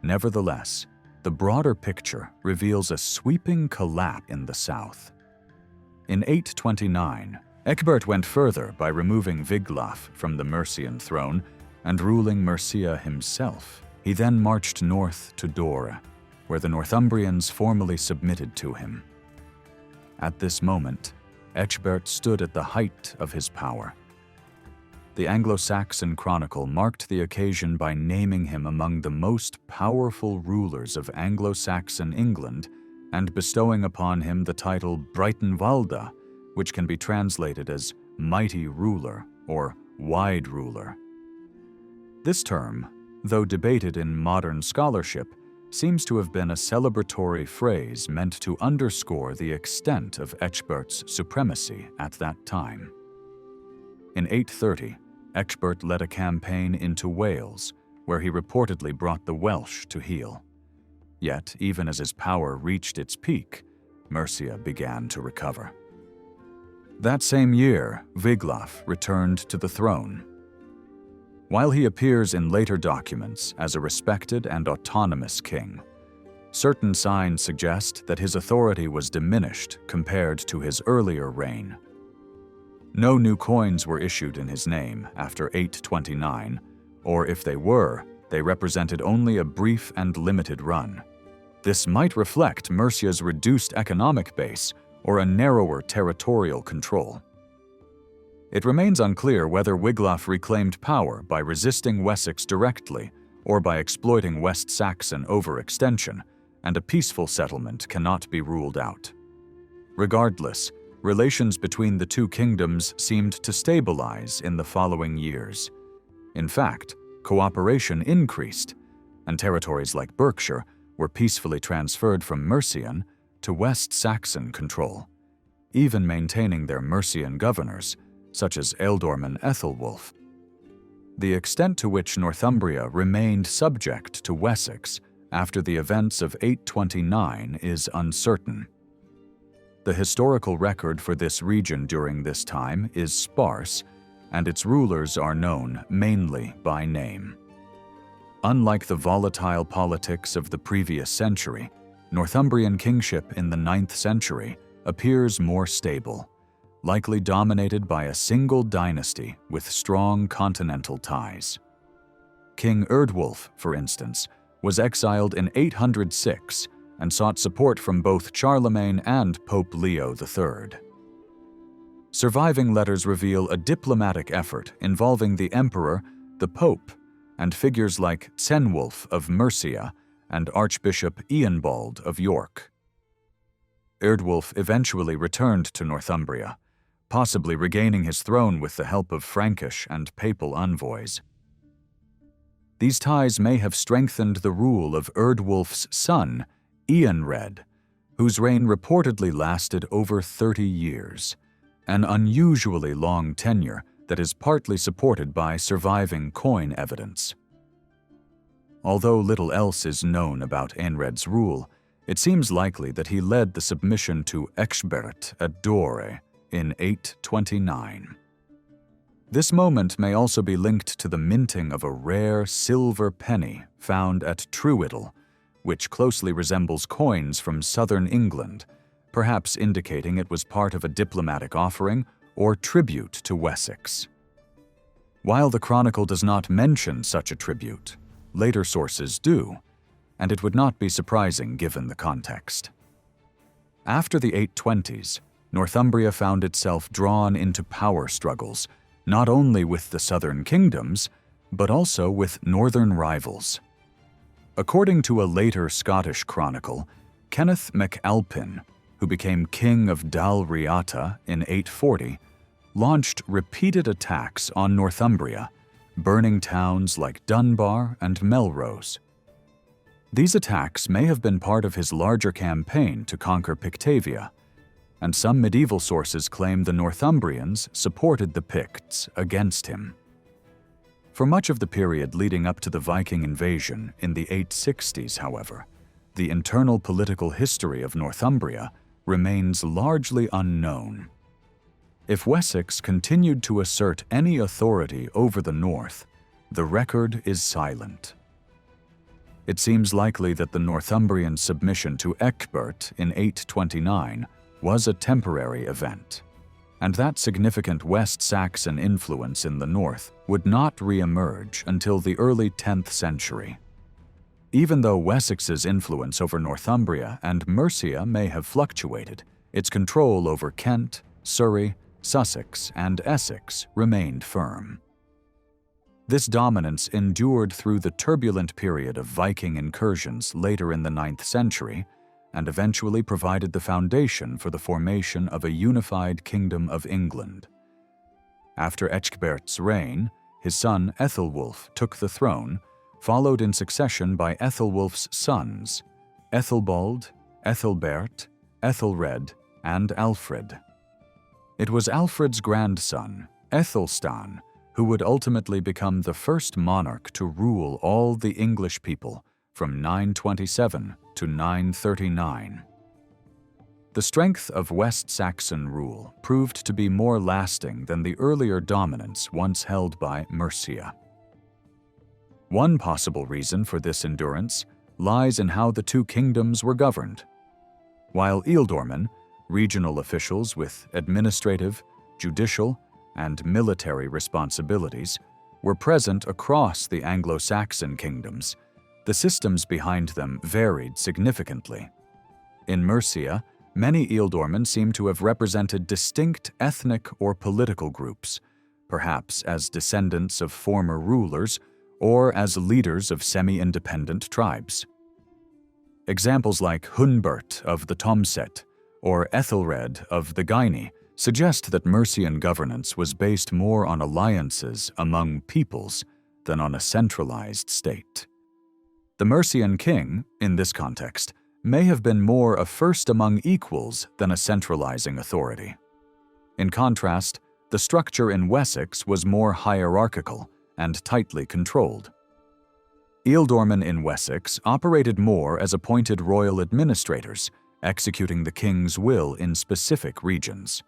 Nevertheless, the broader picture reveals a sweeping collapse in the south. In 829, Ecgbert went further by removing Wiglaf from the Mercian throne and ruling Mercia himself. He then marched north to Dora, where the Northumbrians formally submitted to him. At this moment, Ecgbert stood at the height of his power. The Anglo-Saxon Chronicle marked the occasion by naming him among the most powerful rulers of Anglo-Saxon England and bestowing upon him the title Breitenwalda, which can be translated as mighty ruler or wide ruler. This term, though debated in modern scholarship, seems to have been a celebratory phrase meant to underscore the extent of Ecgbert's supremacy at that time. In 830, Ecgbert led a campaign into Wales, where he reportedly brought the Welsh to heel. Yet, even as his power reached its peak, Mercia began to recover. That same year, Wiglaf returned to the throne. While he appears in later documents as a respected and autonomous king, certain signs suggest that his authority was diminished compared to his earlier reign. No new coins were issued in his name after 829, or if they were, they represented only a brief and limited run. This might reflect Mercia's reduced economic base or a narrower territorial control. It remains unclear whether Wiglaf reclaimed power by resisting Wessex directly or by exploiting West Saxon overextension, and a peaceful settlement cannot be ruled out. Regardless, relations between the two kingdoms seemed to stabilize in the following years. In fact, cooperation increased, and territories like Berkshire were peacefully transferred from Mercian to West Saxon control, even maintaining their Mercian governors, such as Ealdorman Ethelwulf. The extent to which Northumbria remained subject to Wessex after the events of 829 is uncertain. The historical record for this region during this time is sparse, and its rulers are known mainly by name. Unlike the volatile politics of the previous century, Northumbrian kingship in the 9th century appears more stable, likely dominated by a single dynasty with strong continental ties. King Eardwulf, for instance, was exiled in 806 and sought support from both Charlemagne and Pope Leo III. Surviving letters reveal a diplomatic effort involving the emperor, the pope, and figures like Cenwulf of Mercia and Archbishop Eanbald of York. Eardwulf eventually returned to Northumbria, possibly regaining his throne with the help of Frankish and papal envoys. These ties may have strengthened the rule of Eardwulf's son, Eanred, whose reign reportedly lasted over 30 years, an unusually long tenure that is partly supported by surviving coin evidence. Although little else is known about Eanred's rule, it seems likely that he led the submission to Ecgbert at Dore in 829. This moment may also be linked to the minting of a rare silver penny found at Trewhiddle, which closely resembles coins from southern England, perhaps indicating it was part of a diplomatic offering or tribute to Wessex. While the chronicle does not mention such a tribute, later sources do, and it would not be surprising given the context. After the 820s, Northumbria found itself drawn into power struggles, not only with the southern kingdoms, but also with northern rivals. According to a later Scottish chronicle, Kenneth MacAlpin, who became king of Dalriata in 840, launched repeated attacks on Northumbria, burning towns like Dunbar and Melrose. These attacks may have been part of his larger campaign to conquer Pictavia, and some medieval sources claim the Northumbrians supported the Picts against him. For much of the period leading up to the Viking invasion in the 860s, however, the internal political history of Northumbria remains largely unknown. If Wessex continued to assert any authority over the north, the record is silent. It seems likely that the Northumbrian submission to Ecgbert in 829 was a temporary event, and that significant West Saxon influence in the north would not re-emerge until the early 10th century. Even though Wessex's influence over Northumbria and Mercia may have fluctuated, its control over Kent, Surrey, Sussex, and Essex remained firm. This dominance endured through the turbulent period of Viking incursions later in the 9th century and eventually provided the foundation for the formation of a unified Kingdom of England. After Ecgbert's reign, his son Ethelwulf took the throne, followed in succession by Ethelwulf's sons, Ethelbald, Ethelbert, Ethelred, and Alfred. It was Alfred's grandson, Ethelstan, who would ultimately become the first monarch to rule all the English people from 927 to 939. The strength of West Saxon rule proved to be more lasting than the earlier dominance once held by Mercia. One possible reason for this endurance lies in how the two kingdoms were governed. While Ealdormen, regional officials with administrative, judicial, and military responsibilities, were present across the Anglo-Saxon kingdoms, the systems behind them varied significantly. In Mercia, many Ealdormen seem to have represented distinct ethnic or political groups, perhaps as descendants of former rulers or as leaders of semi-independent tribes. Examples like Hunbert of the Tomset or Ethelred of the Gaini suggest that Mercian governance was based more on alliances among peoples than on a centralized state. The Mercian king, in this context, may have been more a first among equals than a centralizing authority. In contrast, the structure in Wessex was more hierarchical and tightly controlled. Ealdormen in Wessex operated more as appointed royal administrators, executing the king's will in specific regions.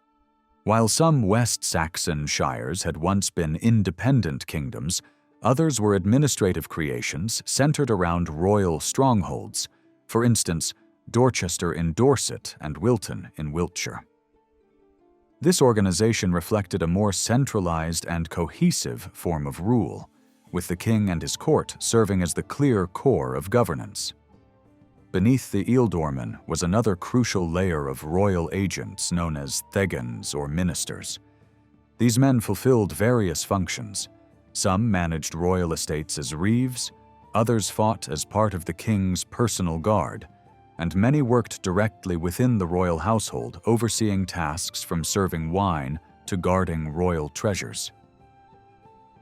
While some West Saxon shires had once been independent kingdoms, others were administrative creations centered around royal strongholds, for instance, Dorchester in Dorset and Wilton in Wiltshire. This organization reflected a more centralized and cohesive form of rule, with the king and his court serving as the clear core of governance. Beneath the Ealdormen was another crucial layer of royal agents known as thegns or ministers. These men fulfilled various functions. Some managed royal estates as reeves, others fought as part of the king's personal guard, and many worked directly within the royal household, overseeing tasks from serving wine to guarding royal treasures.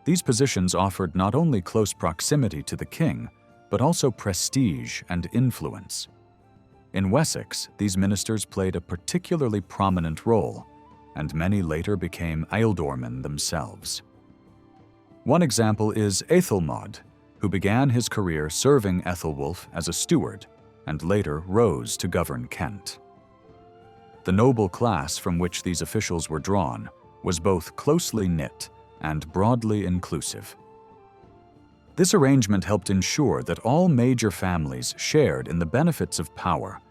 These positions offered not only close proximity to the king, but also prestige and influence. In Wessex, these ministers played a particularly prominent role, and many later became ealdormen themselves. One example is Aethelmod, who began his career serving Ethelwulf as a steward, and later rose to govern Kent. The noble class from which these officials were drawn was both closely knit and broadly inclusive. This arrangement helped ensure that all major families shared in the benefits of power,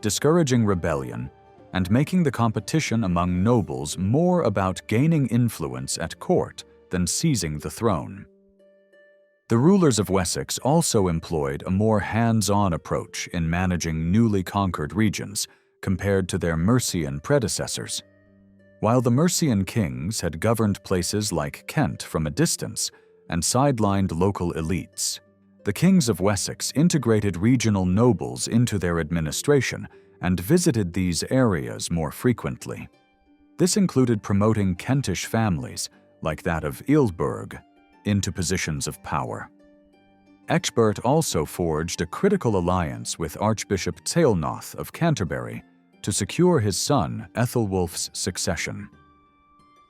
discouraging rebellion and making the competition among nobles more about gaining influence at court than seizing the throne. The rulers of Wessex also employed a more hands-on approach in managing newly conquered regions compared to their Mercian predecessors. While the Mercian kings had governed places like Kent from a distance and sidelined local elites, the kings of Wessex integrated regional nobles into their administration and visited these areas more frequently. This included promoting Kentish families, like that of Ealdburg, into positions of power. Ecgbert also forged a critical alliance with Archbishop Ceolnoth of Canterbury to secure his son Ethelwulf's succession.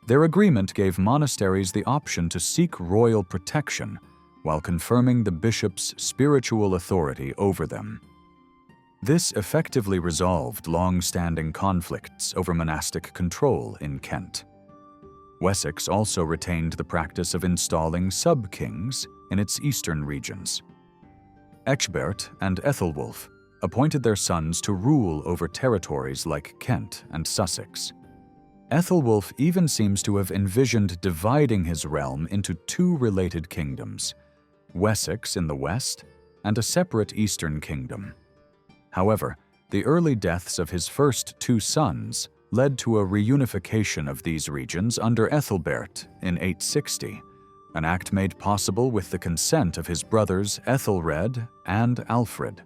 Their agreement gave monasteries the option to seek royal protection while confirming the bishop's spiritual authority over them. This effectively resolved long-standing conflicts over monastic control in Kent. Wessex also retained the practice of installing sub-kings in its eastern regions. Ecgbert and Ethelwulf appointed their sons to rule over territories like Kent and Sussex. Ethelwulf even seems to have envisioned dividing his realm into two related kingdoms, Wessex in the west and a separate eastern kingdom. However, the early deaths of his first two sons led to a reunification of these regions under Ethelbert in 860, an act made possible with the consent of his brothers Ethelred and Alfred.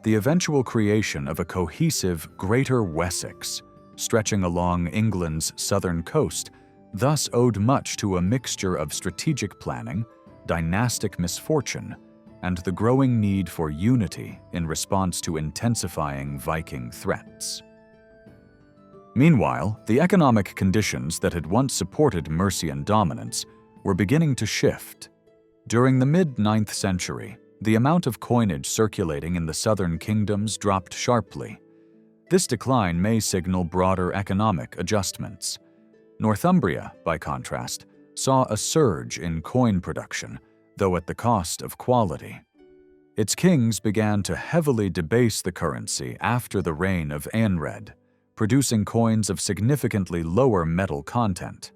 The eventual creation of a cohesive Greater Wessex, stretching along England's southern coast, thus owed much to a mixture of strategic planning, dynastic misfortune, and the growing need for unity in response to intensifying Viking threats. Meanwhile, the economic conditions that had once supported Mercian dominance were beginning to shift. During the mid-9th century, the amount of coinage circulating in the southern kingdoms dropped sharply. This decline may signal broader economic adjustments. Northumbria, by contrast, saw a surge in coin production, though at the cost of quality. Its kings began to heavily debase the currency after the reign of Eanred, producing coins of significantly lower metal content.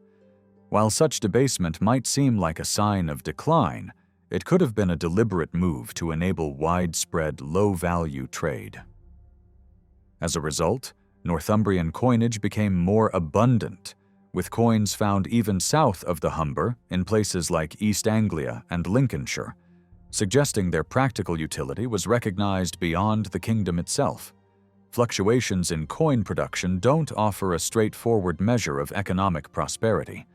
While such debasement might seem like a sign of decline, it could have been a deliberate move to enable widespread low-value trade. As a result, Northumbrian coinage became more abundant, with coins found even south of the Humber in places like East Anglia and Lincolnshire, suggesting their practical utility was recognized beyond the kingdom itself. Fluctuations in coin production don't offer a straightforward measure of economic prosperity.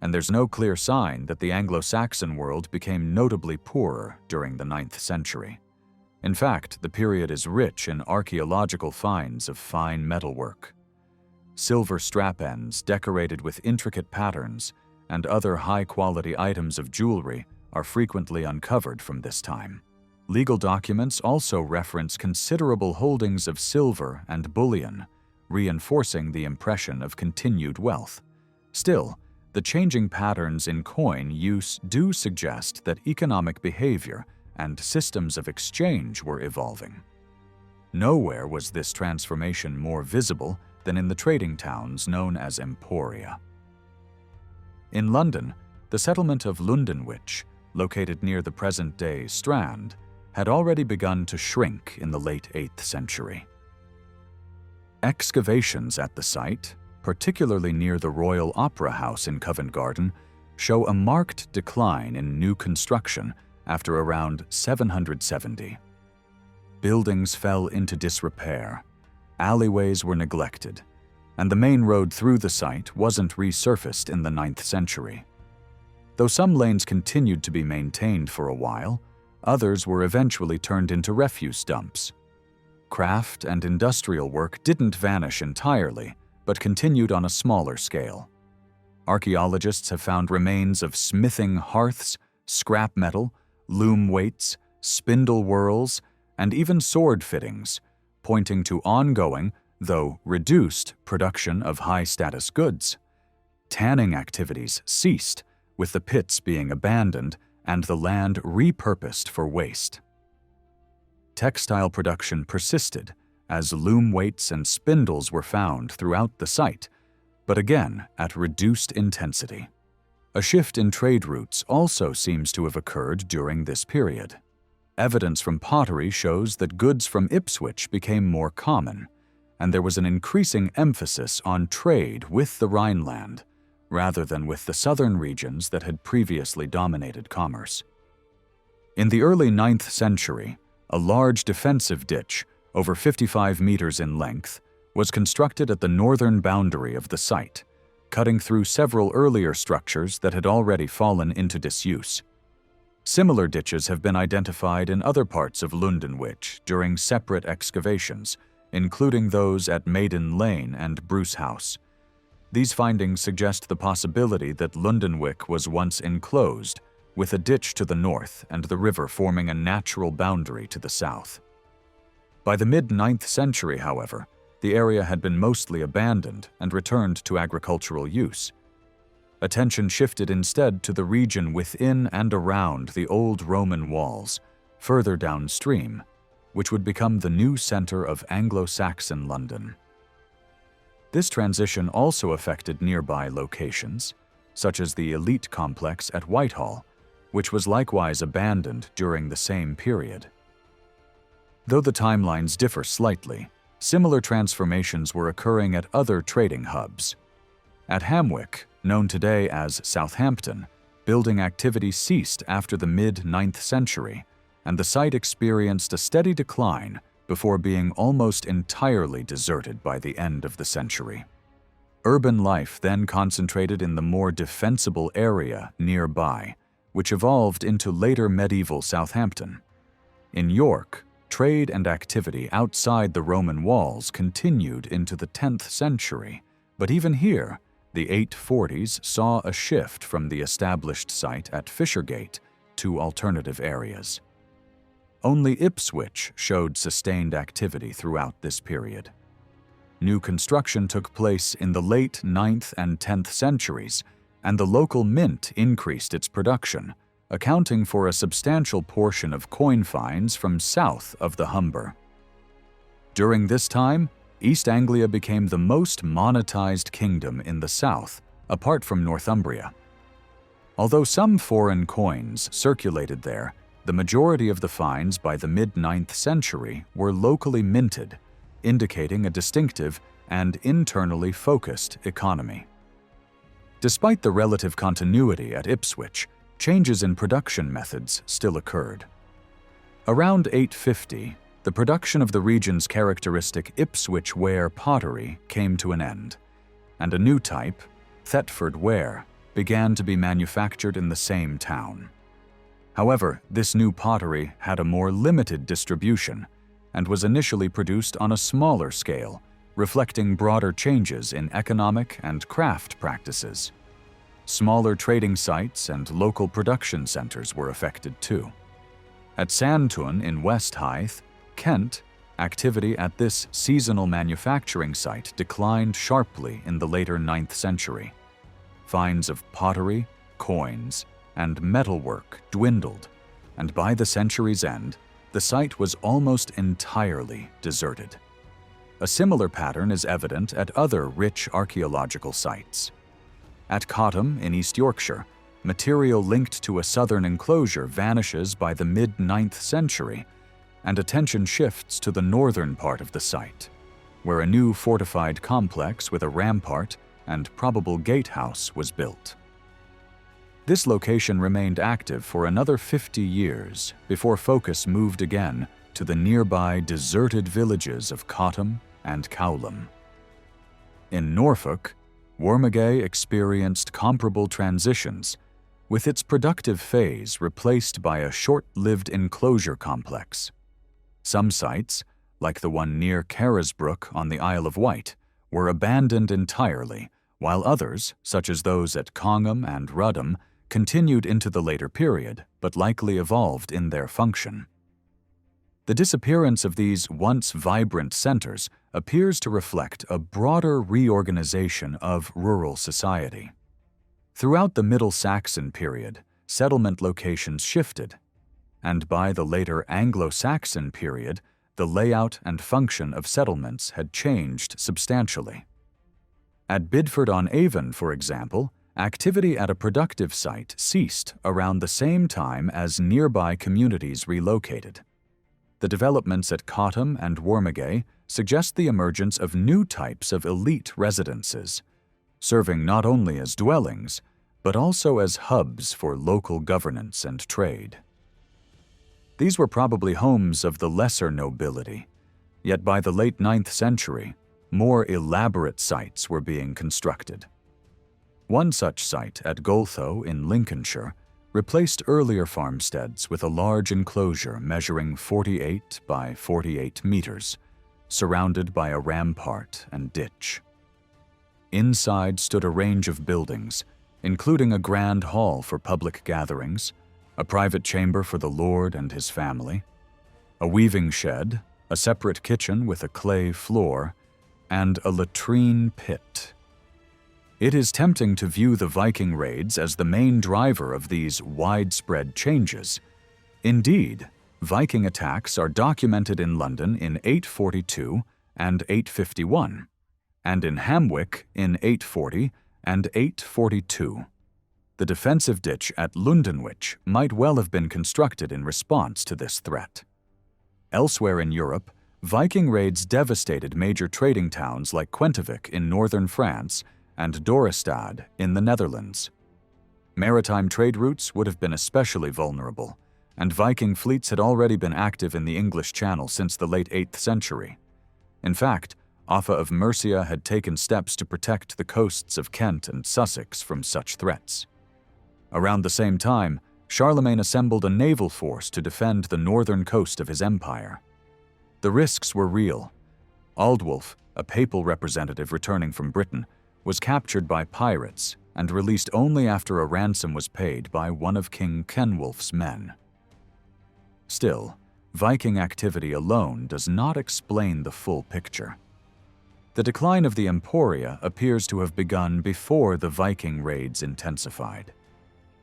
and there's no clear sign that the Anglo-Saxon world became notably poorer during the 9th century. In fact, the period is rich in archaeological finds of fine metalwork. Silver strap ends decorated with intricate patterns and other high-quality items of jewelry are frequently uncovered from this time. Legal documents also reference considerable holdings of silver and bullion, reinforcing the impression of continued wealth. Still, the changing patterns in coin use do suggest that economic behavior and systems of exchange were evolving. Nowhere was this transformation more visible than in the trading towns known as emporia. In London, the settlement of Lundenwich, located near the present-day Strand, had already begun to shrink in the late 8th century. Excavations at the site, particularly near the Royal Opera House in Covent Garden, show a marked decline in new construction after around 770. Buildings fell into disrepair, alleyways were neglected, and the main road through the site wasn't resurfaced in the 9th century. Though some lanes continued to be maintained for a while, others were eventually turned into refuse dumps. Craft and industrial work didn't vanish entirely, but continued on a smaller scale. Archaeologists have found remains of smithing hearths, scrap metal, loom weights, spindle whorls, and even sword fittings, pointing to ongoing, though reduced, production of high-status goods. Tanning activities ceased, with the pits being abandoned and the land repurposed for waste. Textile production persisted, as loom weights and spindles were found throughout the site, but again at reduced intensity. A shift in trade routes also seems to have occurred during this period. Evidence from pottery shows that goods from Ipswich became more common, and there was an increasing emphasis on trade with the Rhineland, rather than with the southern regions that had previously dominated commerce. In the early 9th century, a large defensive ditch, over 55 meters in length, was constructed at the northern boundary of the site, cutting through several earlier structures that had already fallen into disuse. Similar ditches have been identified in other parts of Lundenwich during separate excavations, including those at Maiden Lane and Bruce House. These findings suggest the possibility that Lundenwic was once enclosed, with a ditch to the north and the river forming a natural boundary to the south. By the mid-9th century, however, the area had been mostly abandoned and returned to agricultural use. Attention shifted instead to the region within and around the old Roman walls, further downstream, which would become the new center of Anglo-Saxon London. This transition also affected nearby locations, such as the elite complex at Whitehall, which was likewise abandoned during the same period. Though the timelines differ slightly, similar transformations were occurring at other trading hubs. At Hamwick, known today as Southampton, building activity ceased after the mid-9th century, and the site experienced a steady decline before being almost entirely deserted by the end of the century. Urban life then concentrated in the more defensible area nearby, which evolved into later medieval Southampton. In York, trade and activity outside the Roman walls continued into the 10th century, but even here, the 840s saw a shift from the established site at Fishergate to alternative areas. Only Ipswich showed sustained activity throughout this period. New construction took place in the late 9th and 10th centuries, and the local mint increased its production, accounting for a substantial portion of coin finds from south of the Humber. During this time, East Anglia became the most monetized kingdom in the south, apart from Northumbria. Although some foreign coins circulated there, the majority of the finds by the mid-9th century were locally minted, indicating a distinctive and internally focused economy. Despite the relative continuity at Ipswich, changes in production methods still occurred. Around 850, the production of the region's characteristic Ipswich ware pottery came to an end, and a new type, Thetford ware, began to be manufactured in the same town. However, this new pottery had a more limited distribution and was initially produced on a smaller scale, reflecting broader changes in economic and craft practices. Smaller trading sites and local production centers were affected too. At Sandtun in West Hythe, Kent, activity at this seasonal manufacturing site declined sharply in the later 9th century. Finds of pottery, coins, and metalwork dwindled, and by the century's end, the site was almost entirely deserted. A similar pattern is evident at other rich archaeological sites. At Cottam in East Yorkshire, material linked to a southern enclosure vanishes by the mid-9th century, and attention shifts to the northern part of the site, where a new fortified complex with a rampart and probable gatehouse was built. This location remained active for another 50 years before focus moved again to the nearby deserted villages of Cottam and Cowlam. In Norfolk, Wormegay experienced comparable transitions, with its productive phase replaced by a short-lived enclosure complex. Some sites, like the one near Carisbrooke on the Isle of Wight, were abandoned entirely, while others, such as those at Congham and Rudham, continued into the later period, but likely evolved in their function. The disappearance of these once vibrant centers appears to reflect a broader reorganization of rural society. Throughout the Middle Saxon period, settlement locations shifted, and by the later Anglo-Saxon period, the layout and function of settlements had changed substantially. At Bidford-on-Avon, for example, activity at a productive site ceased around the same time as nearby communities relocated. The developments at Cottam and Wormegay suggest the emergence of new types of elite residences, serving not only as dwellings, but also as hubs for local governance and trade. These were probably homes of the lesser nobility, yet by the late 9th century, more elaborate sites were being constructed. One such site at Golthoe in Lincolnshire replaced earlier farmsteads with a large enclosure measuring 48 by 48 meters, surrounded by a rampart and ditch. Inside stood a range of buildings, including a grand hall for public gatherings, a private chamber for the lord and his family, a weaving shed, a separate kitchen with a clay floor, and a latrine pit. It is tempting to view the Viking raids as the main driver of these widespread changes. Indeed, Viking attacks are documented in London in 842 and 851, and in Hamwick in 840 and 842. The defensive ditch at Lundenwich might well have been constructed in response to this threat. Elsewhere in Europe, Viking raids devastated major trading towns like Quentivik in northern France and Dorestad in the Netherlands. Maritime trade routes would have been especially vulnerable, and Viking fleets had already been active in the English Channel since the late 8th century. In fact, Offa of Mercia had taken steps to protect the coasts of Kent and Sussex from such threats. Around the same time, Charlemagne assembled a naval force to defend the northern coast of his empire. The risks were real. Aldwulf, a papal representative returning from Britain, was captured by pirates and released only after a ransom was paid by one of King Kenwulf's men. Still, Viking activity alone does not explain the full picture. The decline of the Emporia appears to have begun before the Viking raids intensified.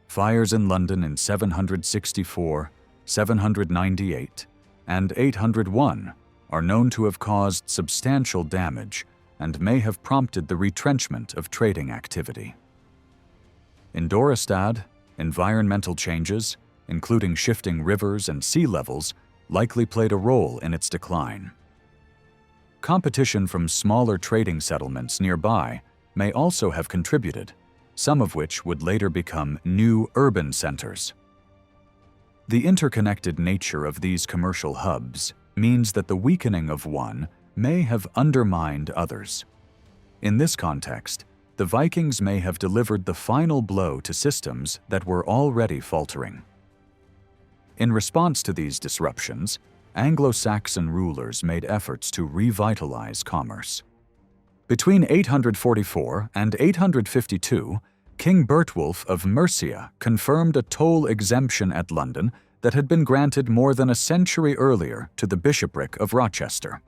Fires in London in 764, 798, and 801 are known to have caused substantial damage and may have prompted the retrenchment of trading activity. In Dorestad, environmental changes, including shifting rivers and sea levels, likely played a role in its decline. Competition from smaller trading settlements nearby may also have contributed, some of which would later become new urban centers. The interconnected nature of these commercial hubs means that the weakening of one may have undermined others. In this context, the Vikings may have delivered the final blow to systems that were already faltering. In response to these disruptions, Anglo-Saxon rulers made efforts to revitalize commerce. Between 844 and 852, King Bertwulf of Mercia confirmed a toll exemption at London that had been granted more than a century earlier to the bishopric of Rochester.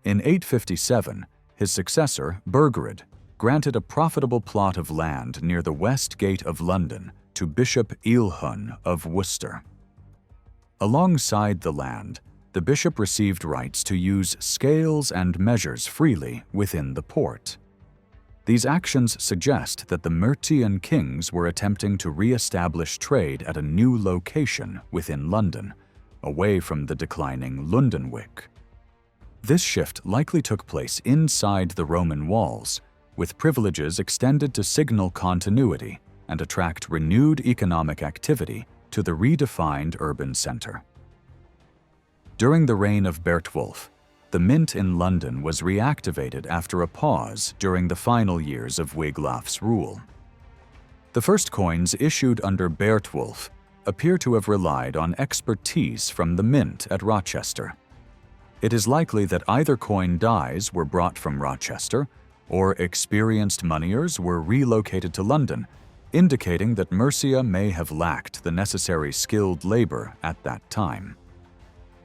In 857, his successor, Burgred, granted a profitable plot of land near the west gate of London to Bishop Ealhun of Worcester. Alongside the land, the bishop received rights to use scales and measures freely within the port. These actions suggest that the Mercian kings were attempting to re-establish trade at a new location within London, away from the declining Lundenwic. This shift likely took place inside the Roman walls, with privileges extended to signal continuity and attract renewed economic activity to the redefined urban center. During the reign of Bertwulf, the mint in London was reactivated after a pause during the final years of Wiglaf's rule. The first coins issued under Bertwulf appear to have relied on expertise from the mint at Rochester. It is likely that either coin dies were brought from Rochester, or experienced moneyers were relocated to London, indicating that Mercia may have lacked the necessary skilled labor at that time.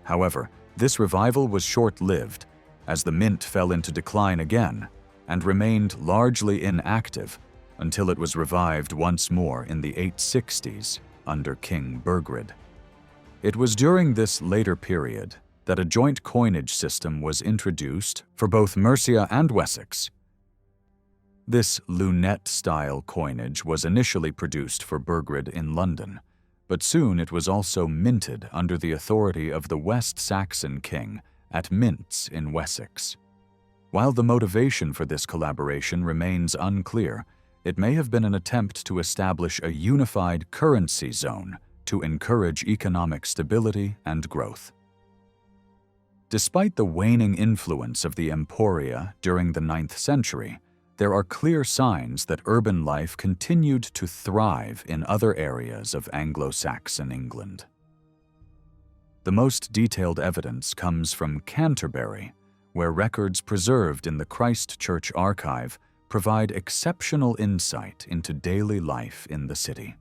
However, this revival was short-lived, as the mint fell into decline again and remained largely inactive until it was revived once more in the 860s under King Burgred. It was during this later period that a joint coinage system was introduced for both Mercia and Wessex. This lunette-style coinage was initially produced for Burgred in London, but soon it was also minted under the authority of the West Saxon king at mints in Wessex. While the motivation for this collaboration remains unclear, it may have been an attempt to establish a unified currency zone to encourage economic stability and growth. Despite the waning influence of the emporia during the 9th century, there are clear signs that urban life continued to thrive in other areas of Anglo-Saxon England. The most detailed evidence comes from Canterbury, where records preserved in the Christ Church archive provide exceptional insight into daily life in the city.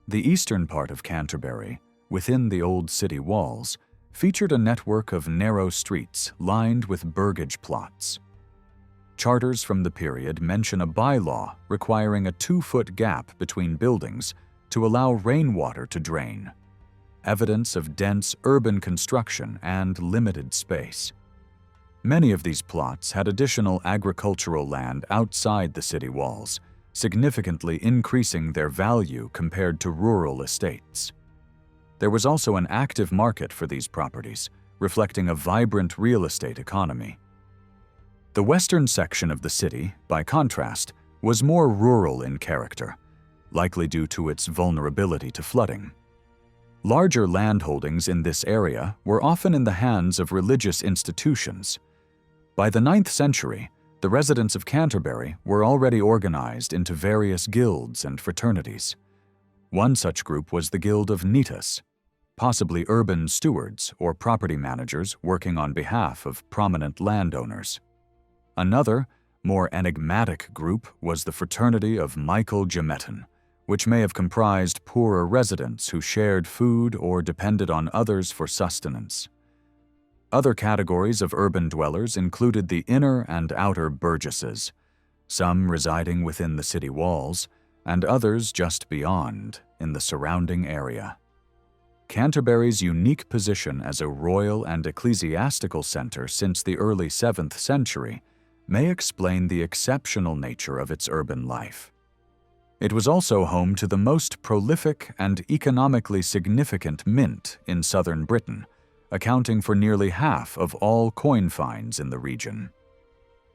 The eastern part of Canterbury, within the old city walls, featured a network of narrow streets lined with burgage plots. Charters from the period mention a bylaw requiring a 2-foot gap between buildings to allow rainwater to drain, evidence of dense urban construction and limited space. Many of these plots had additional agricultural land outside the city walls, significantly increasing their value compared to rural estates. There was also an active market for these properties, reflecting a vibrant real estate economy. The western section of the city, by contrast, was more rural in character, likely due to its vulnerability to flooding. Larger landholdings in this area were often in the hands of religious institutions. By the 9th century, the residents of Canterbury were already organized into various guilds and fraternities. One such group was the Guild of Neatus, possibly urban stewards or property managers working on behalf of prominent landowners. Another, more enigmatic group was the Fraternity of Michael Gemetan, which may have comprised poorer residents who shared food or depended on others for sustenance. Other categories of urban dwellers included the inner and outer burgesses, some residing within the city walls, and others just beyond, in the surrounding area. Canterbury's unique position as a royal and ecclesiastical center since the early 7th century may explain the exceptional nature of its urban life. It was also home to the most prolific and economically significant mint in southern Britain, accounting for nearly half of all coin finds in the region.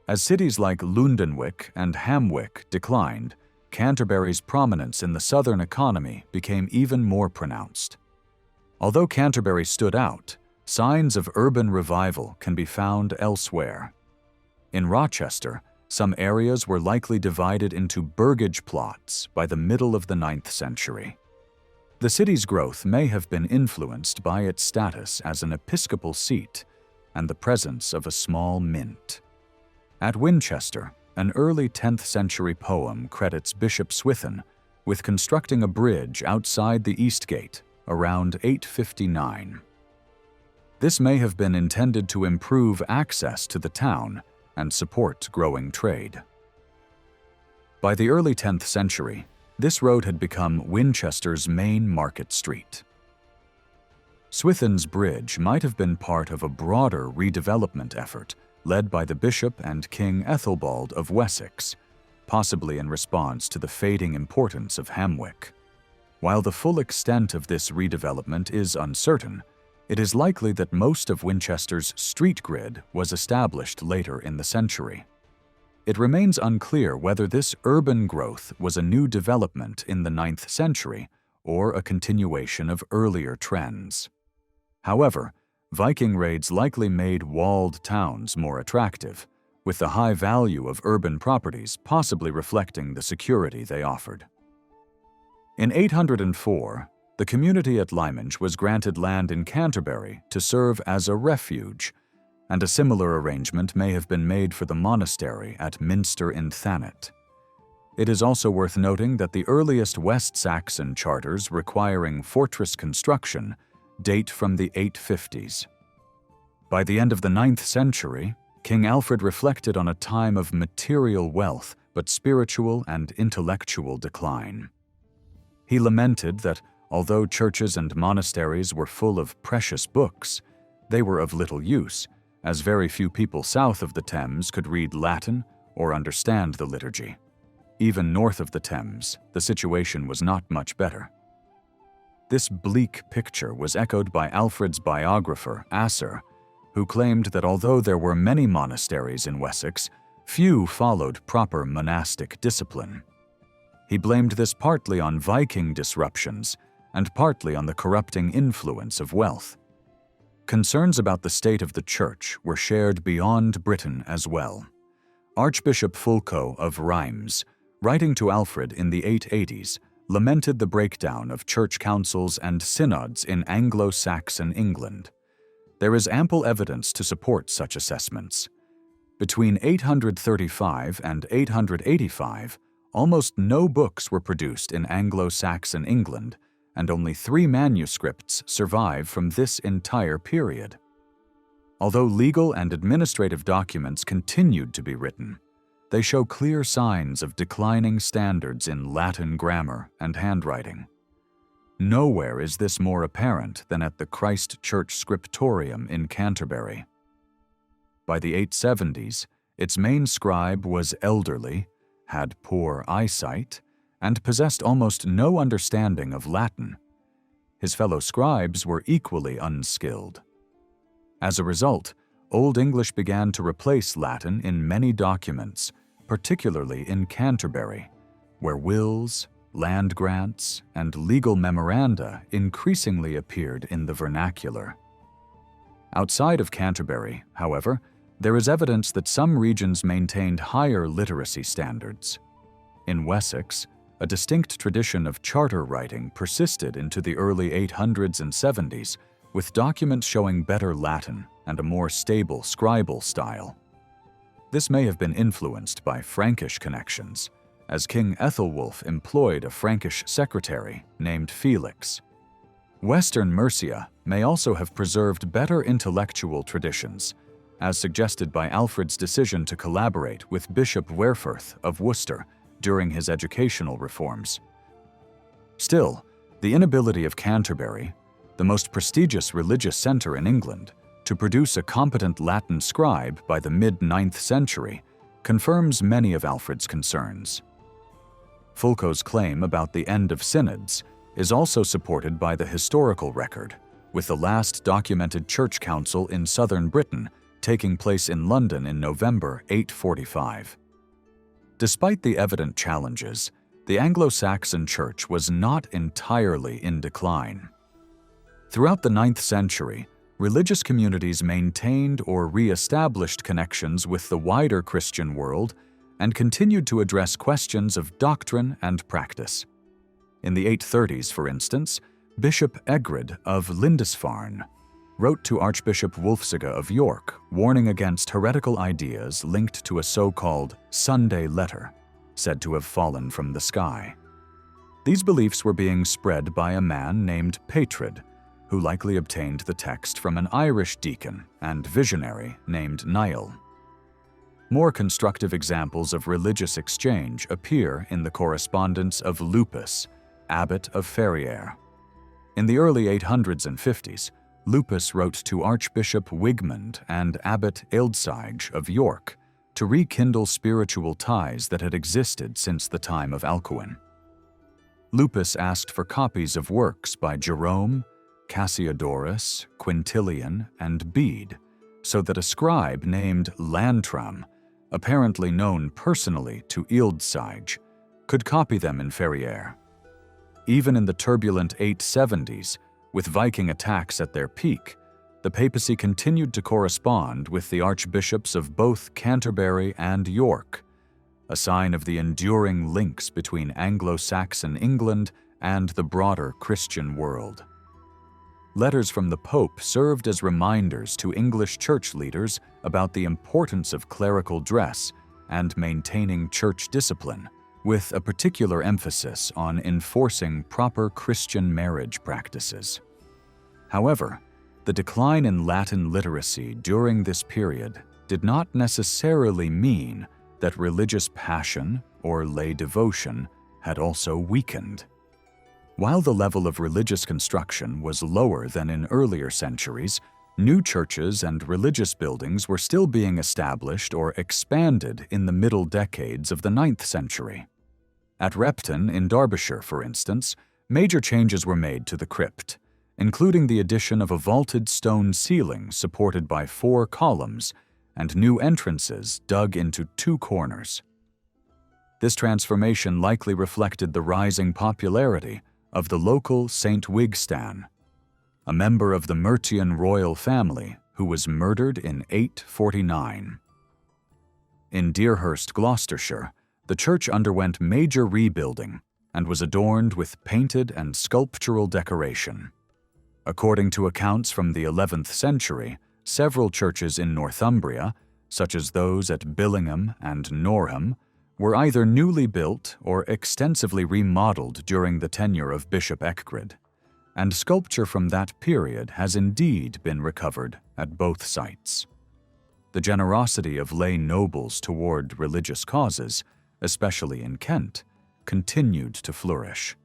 As cities like Lundenwic and Hamwic declined, Canterbury's prominence in the southern economy became even more pronounced. Although Canterbury stood out, signs of urban revival can be found elsewhere. In Rochester, Some areas were likely divided into burgage plots by the middle of the 9th century. The city's growth may have been influenced by its status as an episcopal seat and the presence of a small mint. At Winchester, an early 10th century poem credits Bishop Swithin with constructing a bridge outside the East Gate around 859. This may have been intended to improve access to the town and support growing trade. By the early 10th century, this road had become Winchester's main market street. Swithin's bridge might have been part of a broader redevelopment effort led by the bishop and King Ethelbald of Wessex, possibly in response to the fading importance of Hamwick. While the full extent of this redevelopment is uncertain, it is likely that most of Winchester's street grid was established later in the century. It remains unclear whether this urban growth was a new development in the 9th century or a continuation of earlier trends. However, Viking raids likely made walled towns more attractive, with the high value of urban properties possibly reflecting the security they offered. In 804, the community at Lyminge was granted land in Canterbury to serve as a refuge, and a similar arrangement may have been made for the monastery at Minster in Thanet. It is also worth noting that the earliest West Saxon charters requiring fortress construction date from the 850s. By the end of the 9th century, King Alfred reflected on a time of material wealth but spiritual and intellectual decline. He lamented that, although churches and monasteries were full of precious books, they were of little use, as very few people south of the Thames could read Latin or understand the liturgy. Even north of the Thames, the situation was not much better. This bleak picture was echoed by Alfred's biographer, Asser, who claimed that although there were many monasteries in Wessex, few followed proper monastic discipline. He blamed this partly on Viking disruptions and partly on the corrupting influence of wealth. Concerns about the state of the Church were shared beyond Britain as well. Archbishop Fulco of Rheims, writing to Alfred in the 880s, lamented the breakdown of church councils and synods in Anglo-Saxon England. There is ample evidence to support such assessments. Between 835 and 885, almost no books were produced in Anglo-Saxon England, and only 3 manuscripts survive from this entire period. Although legal and administrative documents continued to be written, they show clear signs of declining standards in Latin grammar and handwriting. Nowhere is this more apparent than at the Christ Church Scriptorium in Canterbury. By the 870s, its main scribe was elderly, had poor eyesight, and possessed almost no understanding of Latin. His fellow scribes were equally unskilled. As a result, Old English began to replace Latin in many documents, particularly in Canterbury, where wills, land grants, and legal memoranda increasingly appeared in the vernacular. Outside of Canterbury, however, there is evidence that some regions maintained higher literacy standards. In Wessex, a distinct tradition of charter writing persisted into the early 800s and 70s, with documents showing better Latin and a more stable scribal style. This may have been influenced by Frankish connections, as King Ethelwulf employed a Frankish secretary named Felix. Western Mercia may also have preserved better intellectual traditions, as suggested by Alfred's decision to collaborate with Bishop Werfurth of Worcester during his educational reforms. Still, the inability of Canterbury, the most prestigious religious center in England, to produce a competent Latin scribe by the mid-9th century confirms many of Alfred's concerns. Fulco's claim about the end of synods is also supported by the historical record, with the last documented church council in southern Britain taking place in London in November 845. Despite the evident challenges, the Anglo-Saxon Church was not entirely in decline. Throughout the 9th century, religious communities maintained or re-established connections with the wider Christian world and continued to address questions of doctrine and practice. In the 830s, for instance, Bishop Egrid of Lindisfarne wrote to Archbishop Wulfsige of York, warning against heretical ideas linked to a so-called Sunday letter, said to have fallen from the sky. These beliefs were being spread by a man named Patrid, who likely obtained the text from an Irish deacon and visionary named Niall. More constructive examples of religious exchange appear in the correspondence of Lupus, abbot of Ferrières. In the early 800s and 50s, Lupus wrote to Archbishop Wigmund and Abbot Ealdsaige of York to rekindle spiritual ties that had existed since the time of Alcuin. Lupus asked for copies of works by Jerome, Cassiodorus, Quintilian, and Bede, so that a scribe named Lantram, apparently known personally to Ealdsaige, could copy them in Ferrières. Even in the turbulent 870s, with Viking attacks at their peak, the papacy continued to correspond with the archbishops of both Canterbury and York, a sign of the enduring links between Anglo-Saxon England and the broader Christian world. Letters from the Pope served as reminders to English church leaders about the importance of clerical dress and maintaining church discipline, with a particular emphasis on enforcing proper Christian marriage practices. However, the decline in Latin literacy during this period did not necessarily mean that religious passion or lay devotion had also weakened. While the level of religious construction was lower than in earlier centuries, new churches and religious buildings were still being established or expanded in the middle decades of the 9th century. At Repton in Derbyshire, for instance, major changes were made to the crypt, including the addition of a vaulted stone ceiling supported by 4 columns and new entrances dug into 2 corners. This transformation likely reflected the rising popularity of the local St. Wigstan, a member of the Mercian royal family who was murdered in 849. In Deerhurst, Gloucestershire, the church underwent major rebuilding and was adorned with painted and sculptural decoration. According to accounts from the 11th century, several churches in Northumbria, such as those at Billingham and Norham, were either newly built or extensively remodeled during the tenure of Bishop Ecgrid, and sculpture from that period has indeed been recovered at both sites. The generosity of lay nobles toward religious causes, especially in Kent, continued to flourish.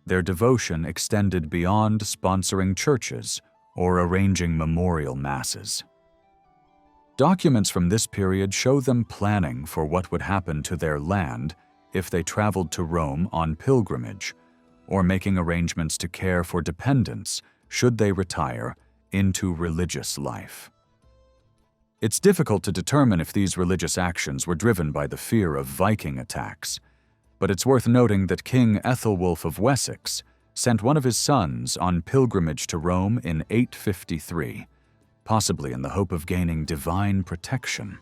Their devotion extended beyond sponsoring churches or arranging memorial masses. Documents from this period show them planning for what would happen to their land if they traveled to Rome on pilgrimage, or making arrangements to care for dependents should they retire into religious life. It's difficult to determine if these religious actions were driven by the fear of Viking attacks, but it's worth noting that King Ethelwulf of Wessex sent one of his sons on pilgrimage to Rome in 853, possibly in the hope of gaining divine protection.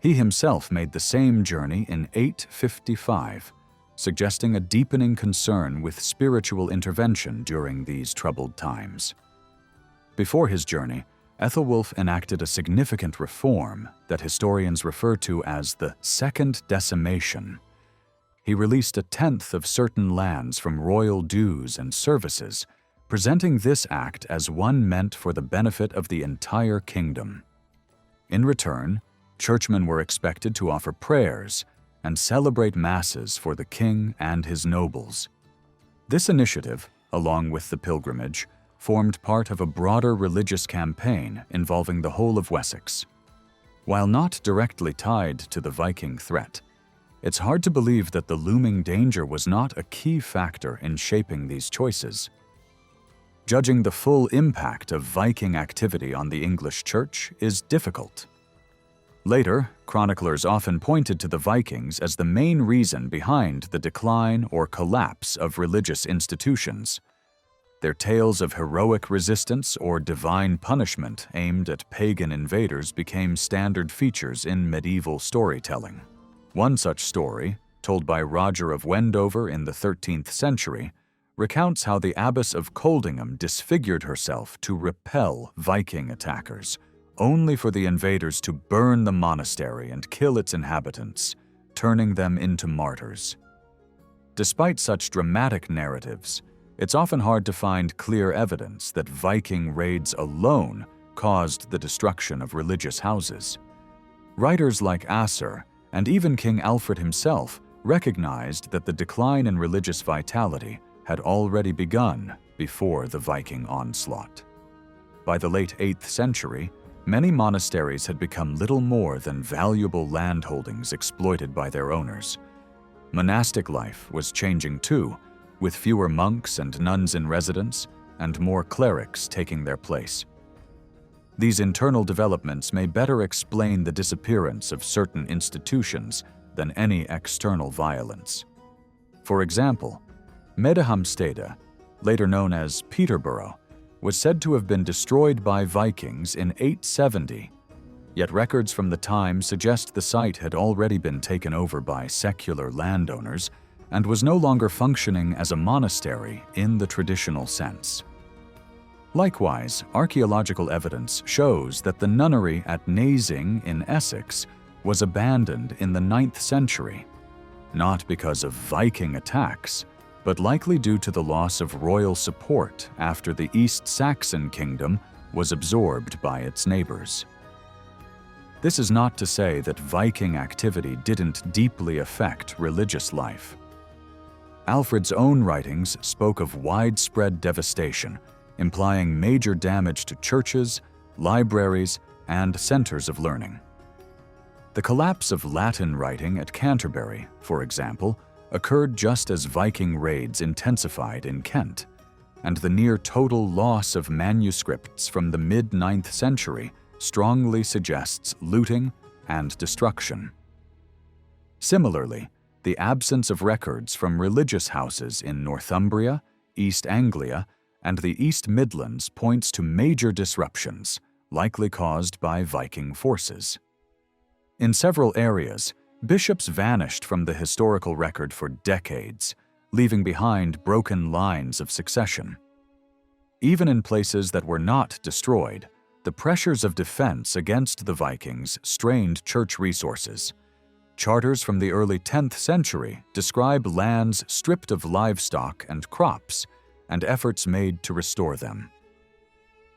He himself made the same journey in 855, suggesting a deepening concern with spiritual intervention during these troubled times. Before his journey, Ethelwulf enacted a significant reform that historians refer to as the Second Decimation. He released a tenth of certain lands from royal dues and services, presenting this act as one meant for the benefit of the entire kingdom. In return, churchmen were expected to offer prayers and celebrate masses for the king and his nobles. This initiative, along with the pilgrimage, formed part of a broader religious campaign involving the whole of Wessex. While not directly tied to the Viking threat, it's hard to believe that the looming danger was not a key factor in shaping these choices. Judging the full impact of Viking activity on the English Church is difficult. Later, chroniclers often pointed to the Vikings as the main reason behind the decline or collapse of religious institutions. Their tales of heroic resistance or divine punishment aimed at pagan invaders became standard features in medieval storytelling. One such story, told by Roger of Wendover in the 13th century, recounts how the abbess of Coldingham disfigured herself to repel Viking attackers, only for the invaders to burn the monastery and kill its inhabitants, turning them into martyrs. Despite such dramatic narratives, it's often hard to find clear evidence that Viking raids alone caused the destruction of religious houses. Writers like Asser, and even King Alfred himself, recognized that the decline in religious vitality had already begun before the Viking onslaught. By the late 8th century, many monasteries had become little more than valuable landholdings exploited by their owners. Monastic life was changing too, with fewer monks and nuns in residence and more clerics taking their place. These internal developments may better explain the disappearance of certain institutions than any external violence. For example, Mediehamstede, later known as Peterborough, was said to have been destroyed by Vikings in 870, yet records from the time suggest the site had already been taken over by secular landowners and was no longer functioning as a monastery in the traditional sense. Likewise, archaeological evidence shows that the nunnery at Nasing in Essex was abandoned in the 9th century, not because of Viking attacks, but likely due to the loss of royal support after the East Saxon kingdom was absorbed by its neighbors. This is not to say that Viking activity didn't deeply affect religious life. Alfred's own writings spoke of widespread devastation, implying major damage to churches, libraries, and centers of learning. The collapse of Latin writing at Canterbury, for example, occurred just as Viking raids intensified in Kent, and the near-total loss of manuscripts from the mid-9th century strongly suggests looting and destruction. Similarly, the absence of records from religious houses in Northumbria, East Anglia, and the East Midlands points to major disruptions, likely caused by Viking forces. In several areas, bishops vanished from the historical record for decades, leaving behind broken lines of succession. Even in places that were not destroyed, the pressures of defense against the Vikings strained church resources. Charters from the early 10th century describe lands stripped of livestock and crops, and efforts made to restore them.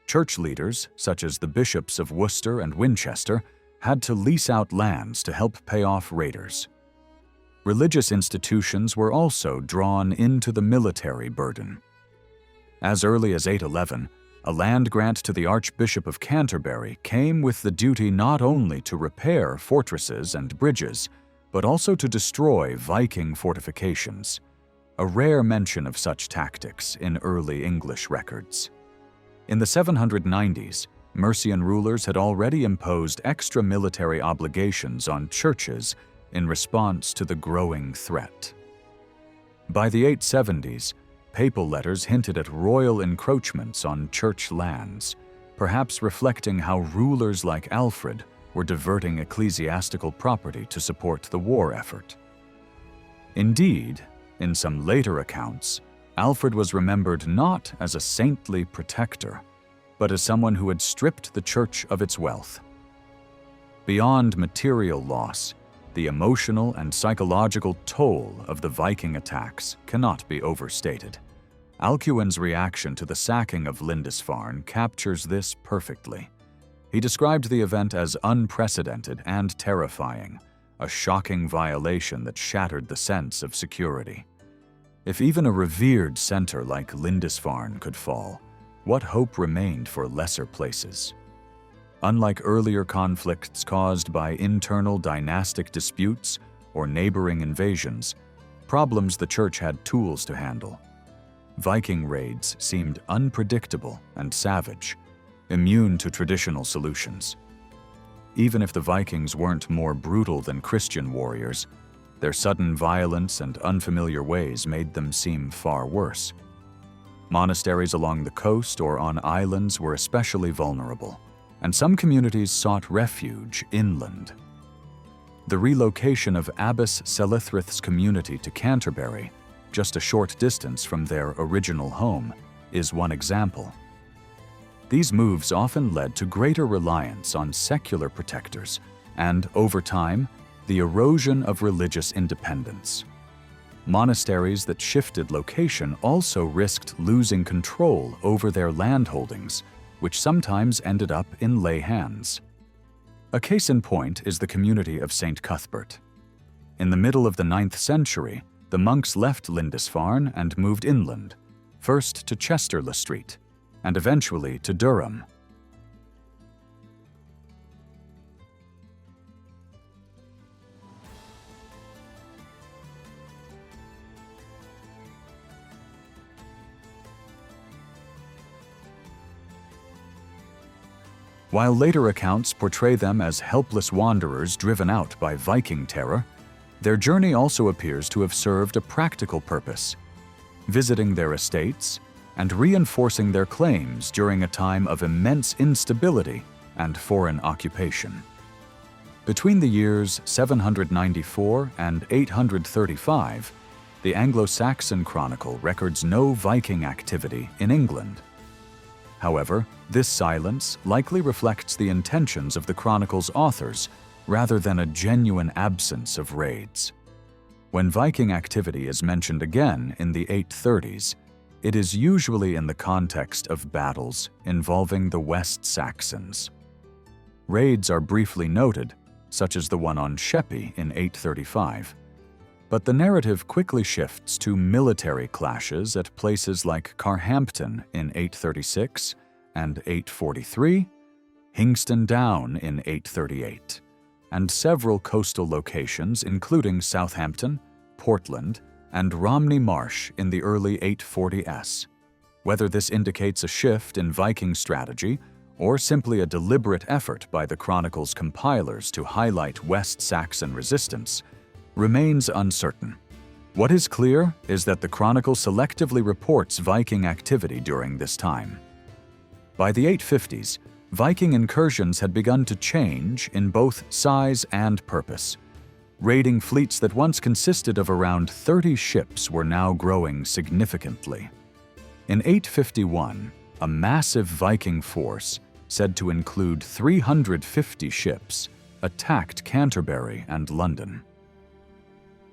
Church leaders, such as the bishops of Worcester and Winchester, had to lease out lands to help pay off raiders. Religious institutions were also drawn into the military burden. As early as 811, a land grant to the Archbishop of Canterbury came with the duty not only to repair fortresses and bridges, but also to destroy Viking fortifications, a rare mention of such tactics in early English records. In the 790s, Mercian rulers had already imposed extra military obligations on churches in response to the growing threat. By the 870s, papal letters hinted at royal encroachments on church lands, perhaps reflecting how rulers like Alfred were diverting ecclesiastical property to support the war effort. Indeed, in some later accounts, Alfred was remembered not as a saintly protector, but as someone who had stripped the church of its wealth. Beyond material loss, the emotional and psychological toll of the Viking attacks cannot be overstated. Alcuin's reaction to the sacking of Lindisfarne captures this perfectly. He described the event as unprecedented and terrifying, a shocking violation that shattered the sense of security. If even a revered center like Lindisfarne could fall, what hope remained for lesser places? Unlike earlier conflicts caused by internal dynastic disputes or neighboring invasions, problems the church had tools to handle. Viking raids seemed unpredictable and savage, immune to traditional solutions. Even if the Vikings weren't more brutal than Christian warriors, their sudden violence and unfamiliar ways made them seem far worse. Monasteries along the coast or on islands were especially vulnerable, and some communities sought refuge inland. The relocation of Abbess Selithryth's community to Canterbury, just a short distance from their original home, is one example. These moves often led to greater reliance on secular protectors and, over time, the erosion of religious independence. Monasteries that shifted location also risked losing control over their landholdings, which sometimes ended up in lay hands. A case in point is the community of St. Cuthbert. In the middle of the 9th century, the monks left Lindisfarne and moved inland, first to Chester-le Street, and eventually to Durham. While later accounts portray them as helpless wanderers driven out by Viking terror, their journey also appears to have served a practical purpose, visiting their estates and reinforcing their claims during a time of immense instability and foreign occupation. Between the years 794 and 835, the Anglo-Saxon Chronicle records no Viking activity in England. However, this silence likely reflects the intentions of the Chronicle's authors rather than a genuine absence of raids. When Viking activity is mentioned again in the 830s, it is usually in the context of battles involving the West Saxons. Raids are briefly noted, such as the one on Sheppey in 835, but the narrative quickly shifts to military clashes at places like Carhampton in 836 and 843, Hingston Down in 838, and several coastal locations including Southampton, Portland, and Romney Marsh in the early 840s. Whether this indicates a shift in Viking strategy or simply a deliberate effort by the Chronicle's compilers to highlight West Saxon resistance remains uncertain. What is clear is that the Chronicle selectively reports Viking activity during this time. By the 850s, Viking incursions had begun to change in both size and purpose. Raiding fleets that once consisted of around 30 ships were now growing significantly. In 851, a massive Viking force, said to include 350 ships, attacked Canterbury and London.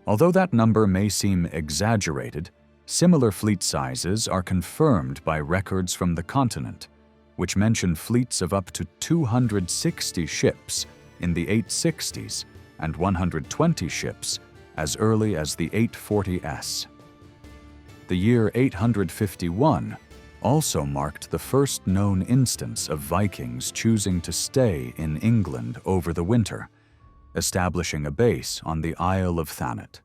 Although that number may seem exaggerated, similar fleet sizes are confirmed by records from the continent, which mention fleets of up to 260 ships in the 860s and 120 ships as early as the 840s. The year 851 also marked the first known instance of Vikings choosing to stay in England over the winter, establishing a base on the Isle of Thanet.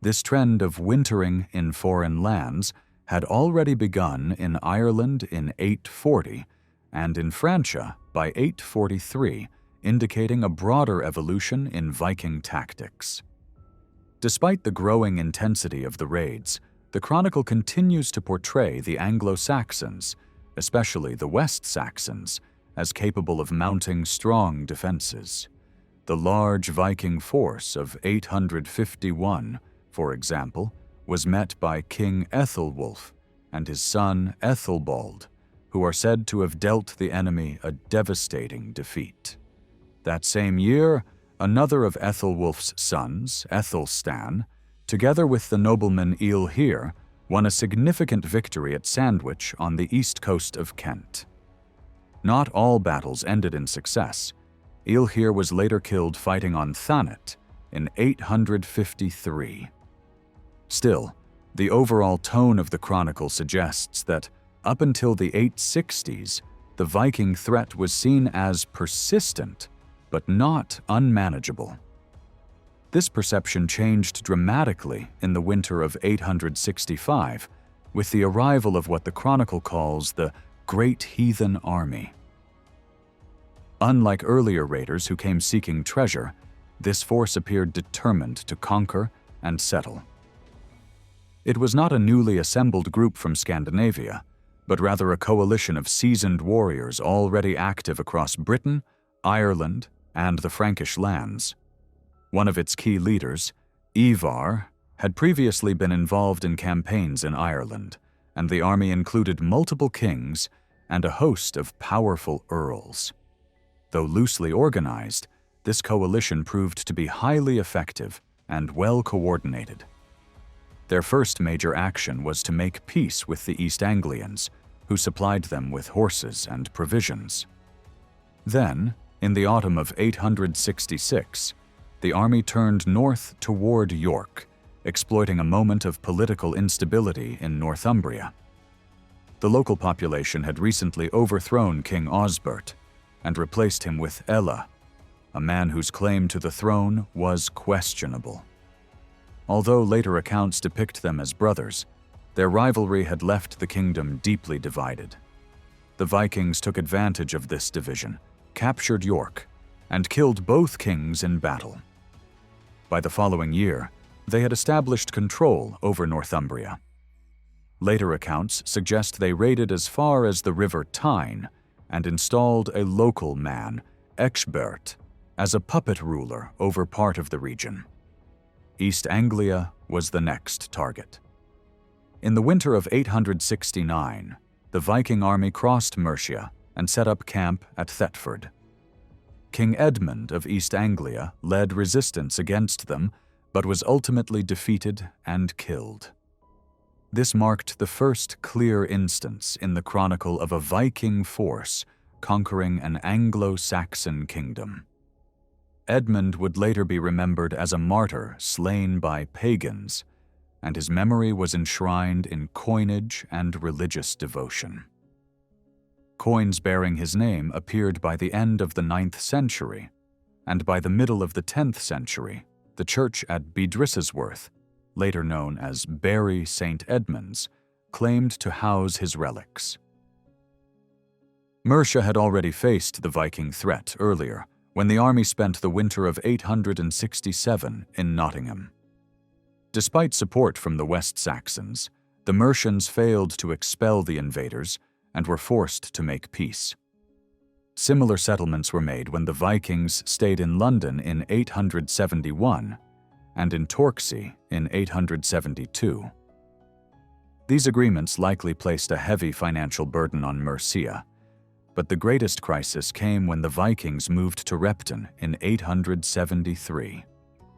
This trend of wintering in foreign lands had already begun in Ireland in 840 and in Francia by 843, indicating a broader evolution in Viking tactics. Despite the growing intensity of the raids, the Chronicle continues to portray the Anglo-Saxons, especially the West Saxons, as capable of mounting strong defenses. The large Viking force of 851, for example, was met by King Ethelwulf and his son Ethelbald, who are said to have dealt the enemy a devastating defeat. That same year, another of Ethelwulf's sons, Ethelstan, together with the nobleman Aelhir, won a significant victory at Sandwich on the east coast of Kent. Not all battles ended in success. Aelhir was later killed fighting on Thanet in 853. Still, the overall tone of the Chronicle suggests that, up until the 860s, the Viking threat was seen as persistent, but not unmanageable. This perception changed dramatically in the winter of 865, with the arrival of what the Chronicle calls the Great Heathen Army. Unlike earlier raiders who came seeking treasure, this force appeared determined to conquer and settle. It was not a newly assembled group from Scandinavia, but rather a coalition of seasoned warriors already active across Britain, Ireland, and the Frankish lands. One of its key leaders, Ivar, had previously been involved in campaigns in Ireland, and the army included multiple kings and a host of powerful earls. Though loosely organized, this coalition proved to be highly effective and well coordinated. Their first major action was to make peace with the East Anglians, who supplied them with horses and provisions. Then, in the autumn of 866, the army turned north toward York, exploiting a moment of political instability in Northumbria. The local population had recently overthrown King Osbert and replaced him with Ella, a man whose claim to the throne was questionable. Although later accounts depict them as brothers, their rivalry had left the kingdom deeply divided. The Vikings took advantage of this division, captured York, and killed both kings in battle. By the following year, they had established control over Northumbria. Later accounts suggest they raided as far as the River Tyne and installed a local man, Ecgbert, as a puppet ruler over part of the region. East Anglia was the next target. In the winter of 869, the Viking army crossed Mercia and set up camp at Thetford. King Edmund of East Anglia led resistance against them, but was ultimately defeated and killed. This marked the first clear instance in the chronicle of a Viking force conquering an Anglo-Saxon kingdom. Edmund would later be remembered as a martyr slain by pagans, and his memory was enshrined in coinage and religious devotion. Coins bearing his name appeared by the end of the 9th century, and by the middle of the 10th century, the church at Bedrisesworth, later known as Bury St. Edmunds, claimed to house his relics. Mercia had already faced the Viking threat earlier, when the army spent the winter of 867 in Nottingham. Despite support from the West Saxons, the Mercians failed to expel the invaders and were forced to make peace. Similar settlements were made when the Vikings stayed in London in 871 and in Torksey in 872. These agreements likely placed a heavy financial burden on Mercia, but the greatest crisis came when the Vikings moved to Repton in 873.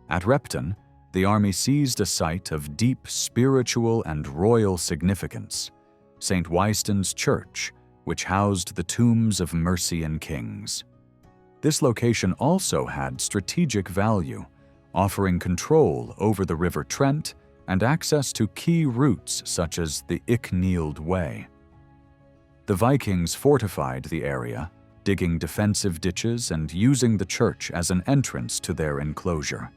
At Repton, the army seized a site of deep spiritual and royal significance, St. Wyston's Church, which housed the tombs of Mercian kings. This location also had strategic value, offering control over the River Trent and access to key routes such as the Icknield Way. The Vikings fortified the area, digging defensive ditches and using the church as an entrance to their enclosure.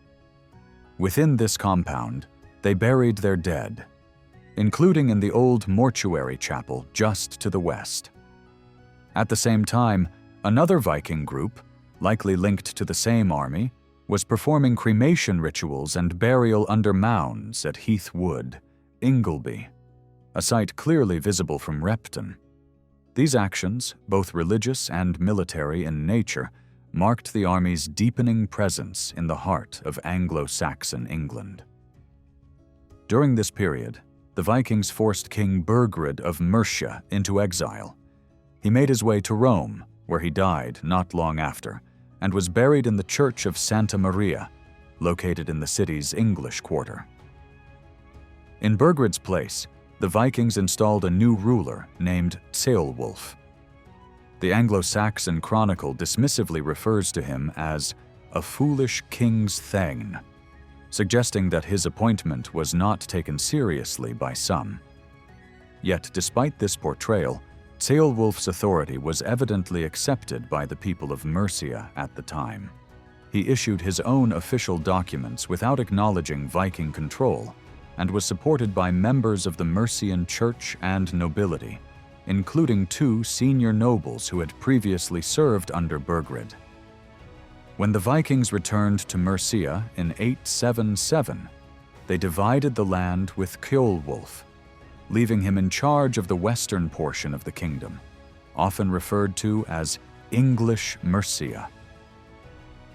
Within this compound, they buried their dead, including in the old mortuary chapel just to the west. At the same time, another Viking group, likely linked to the same army, was performing cremation rituals and burial under mounds at Heath Wood, Ingleby, a site clearly visible from Repton. These actions, both religious and military in nature, marked the army's deepening presence in the heart of Anglo-Saxon England. During this period, the Vikings forced King Burgred of Mercia into exile. He made his way to Rome, where he died not long after, and was buried in the Church of Santa Maria, located in the city's English quarter. In Burgred's place, the Vikings installed a new ruler named Ceolwulf. The Anglo-Saxon chronicle dismissively refers to him as a foolish king's thegn, suggesting that his appointment was not taken seriously by some. Yet, despite this portrayal, Ceolwulf's authority was evidently accepted by the people of Mercia at the time. He issued his own official documents without acknowledging Viking control, and was supported by members of the Mercian church and nobility, including 2 senior nobles who had previously served under Burgred. When the Vikings returned to Mercia in 877, they divided the land with Ceolwulf, leaving him in charge of the western portion of the kingdom, often referred to as English Mercia.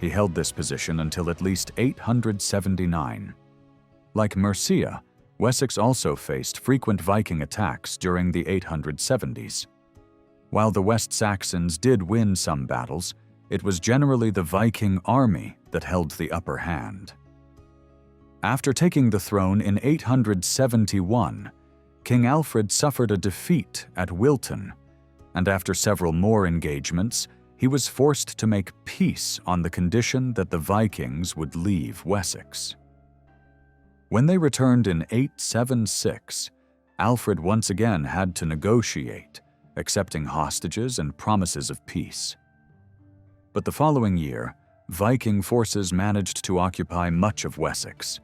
He held this position until at least 879. Like Mercia, Wessex also faced frequent Viking attacks during the 870s. While the West Saxons did win some battles, it was generally the Viking army that held the upper hand. After taking the throne in 871, King Alfred suffered a defeat at Wilton, and after several more engagements, he was forced to make peace on the condition that the Vikings would leave Wessex. When they returned in 876, Alfred once again had to negotiate, accepting hostages and promises of peace. But the following year, Viking forces managed to occupy much of Wessex,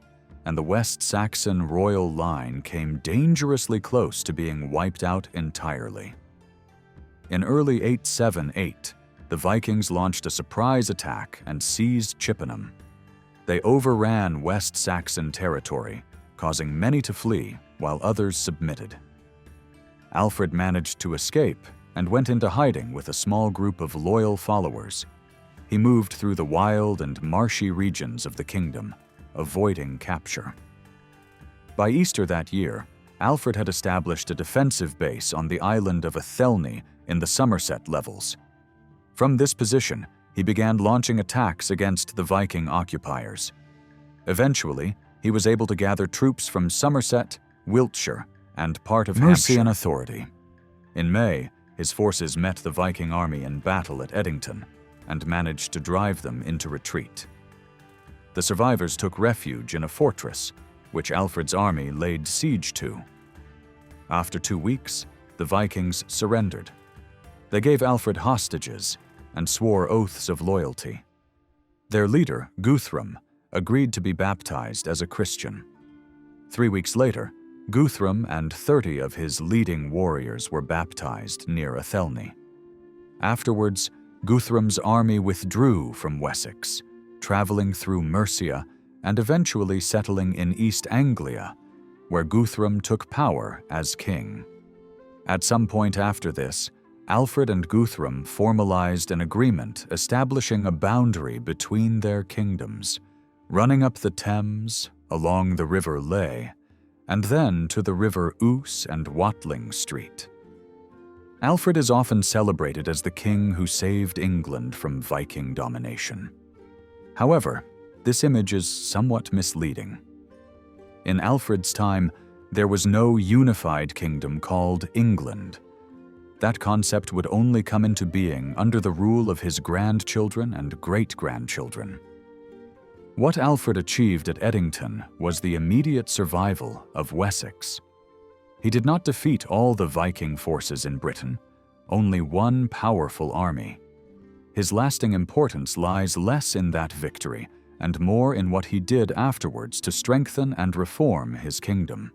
and the West Saxon royal line came dangerously close to being wiped out entirely. In early 878, the Vikings launched a surprise attack and seized Chippenham. They overran West Saxon territory, causing many to flee while others submitted. Alfred managed to escape and went into hiding with a small group of loyal followers. He moved through the wild and marshy regions of the kingdom, avoiding capture. By Easter that year, Alfred had established a defensive base on the island of Athelney in the Somerset levels. From this position, he began launching attacks against the Viking occupiers. Eventually, he was able to gather troops from Somerset, Wiltshire, and part of Mercian authority. In May, his forces met the Viking army in battle at Edington and managed to drive them into retreat. The survivors took refuge in a fortress, which Alfred's army laid siege to. After 2 weeks, the Vikings surrendered. They gave Alfred hostages and swore oaths of loyalty. Their leader, Guthrum, agreed to be baptized as a Christian. 3 weeks later, Guthrum and 30 of his leading warriors were baptized near Athelney. Afterwards, Guthrum's army withdrew from Wessex, traveling through Mercia and eventually settling in East Anglia, where Guthrum took power as king. At some point after this, Alfred and Guthrum formalized an agreement establishing a boundary between their kingdoms, running up the Thames, along the River Lea, and then to the River Ouse and Watling Street. Alfred is often celebrated as the king who saved England from Viking domination. However, this image is somewhat misleading. In Alfred's time, there was no unified kingdom called England. That concept would only come into being under the rule of his grandchildren and great-grandchildren. What Alfred achieved at Edington was the immediate survival of Wessex. He did not defeat all the Viking forces in Britain, only one powerful army. His lasting importance lies less in that victory and more in what he did afterwards to strengthen and reform his kingdom.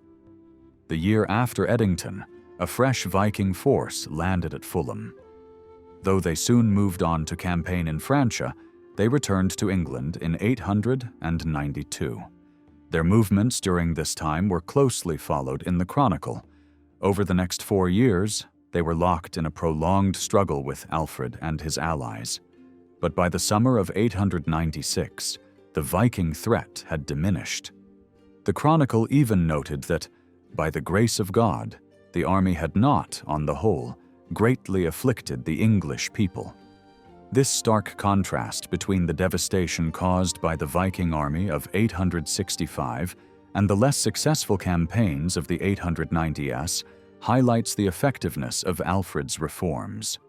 The year after Edington, a fresh Viking force landed at Fulham. Though they soon moved on to campaign in Francia, they returned to England in 892. Their movements during this time were closely followed in the Chronicle. Over the next 4 years, they were locked in a prolonged struggle with Alfred and his allies. But by the summer of 896, the Viking threat had diminished. The Chronicle even noted that, by the grace of God, the army had not, on the whole, greatly afflicted the English people. This stark contrast between the devastation caused by the Viking army of 865 and the less successful campaigns of the 890s highlights the effectiveness of Alfred's reforms.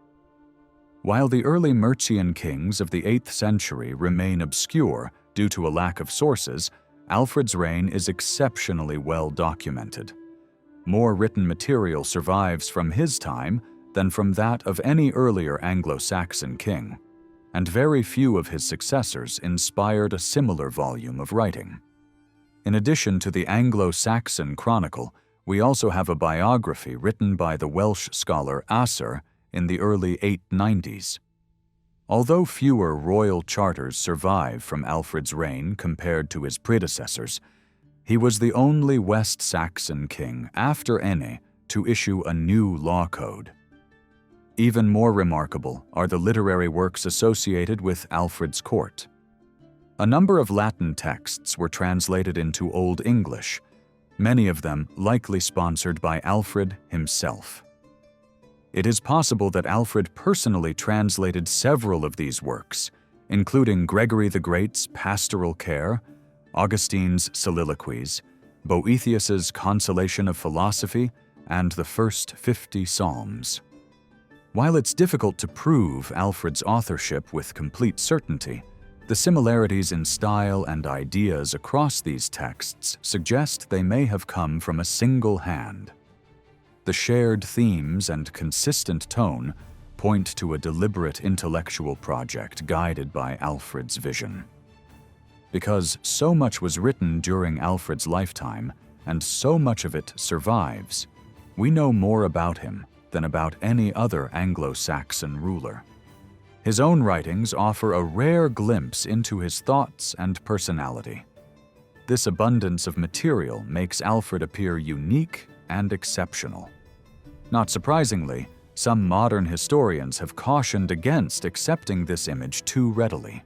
While the early Mercian kings of the 8th century remain obscure due to a lack of sources, Alfred's reign is exceptionally well documented. More written material survives from his time than from that of any earlier Anglo-Saxon king, and very few of his successors inspired a similar volume of writing. In addition to the Anglo-Saxon Chronicle, we also have a biography written by the Welsh scholar Asser in the early 890s. Although fewer royal charters survive from Alfred's reign compared to his predecessors, he was the only West Saxon king after Enne to issue a new law code. Even more remarkable are the literary works associated with Alfred's court. A number of Latin texts were translated into Old English, many of them likely sponsored by Alfred himself. It is possible that Alfred personally translated several of these works, including Gregory the Great's Pastoral Care, Augustine's Soliloquies, Boethius's Consolation of Philosophy, and the first 50 Psalms. While it's difficult to prove Alfred's authorship with complete certainty, the similarities in style and ideas across these texts suggest they may have come from a single hand. The shared themes and consistent tone point to a deliberate intellectual project guided by Alfred's vision. Because so much was written during Alfred's lifetime, and so much of it survives, we know more about him than about any other Anglo-Saxon ruler. His own writings offer a rare glimpse into his thoughts and personality. This abundance of material makes Alfred appear unique and exceptional. Not surprisingly, some modern historians have cautioned against accepting this image too readily.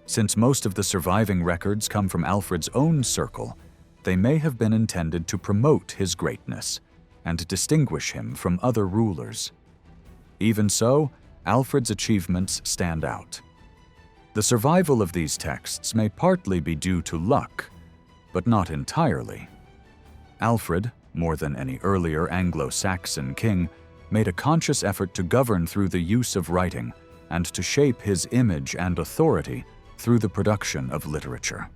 Since most of the surviving records come from Alfred's own circle, they may have been intended to promote his greatness and distinguish him from other rulers. Even so, Alfred's achievements stand out. The survival of these texts may partly be due to luck, but not entirely. Alfred, more than any earlier Anglo-Saxon king, made a conscious effort to govern through the use of writing and to shape his image and authority through the production of literature.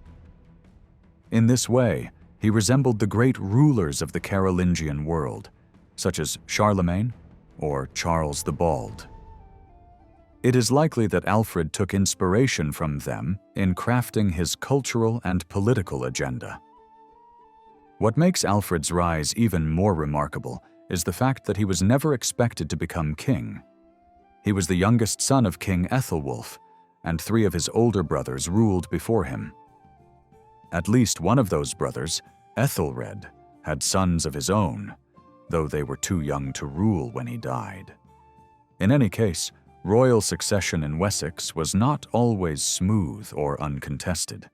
In this way, he resembled the great rulers of the Carolingian world, such as Charlemagne or Charles the Bald. It is likely that Alfred took inspiration from them in crafting his cultural and political agenda. What makes Alfred's rise even more remarkable is the fact that he was never expected to become king. He was the youngest son of King Ethelwulf, and 3 of his older brothers ruled before him. At least one of those brothers, Ethelred, had sons of his own, though they were too young to rule when he died. In any case, royal succession in Wessex was not always smooth or uncontested.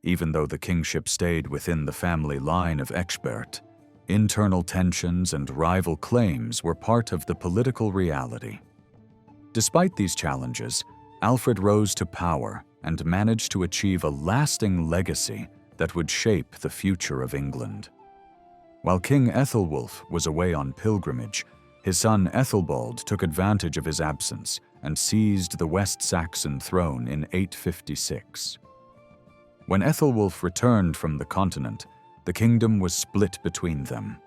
Even though the kingship stayed within the family line of Ecgbert, internal tensions and rival claims were part of the political reality. Despite these challenges, Alfred rose to power and managed to achieve a lasting legacy that would shape the future of England. While King Ethelwulf was away on pilgrimage, his son Ethelbald took advantage of his absence and seized the West Saxon throne in 856. When Ethelwulf returned from the continent, the kingdom was split between them.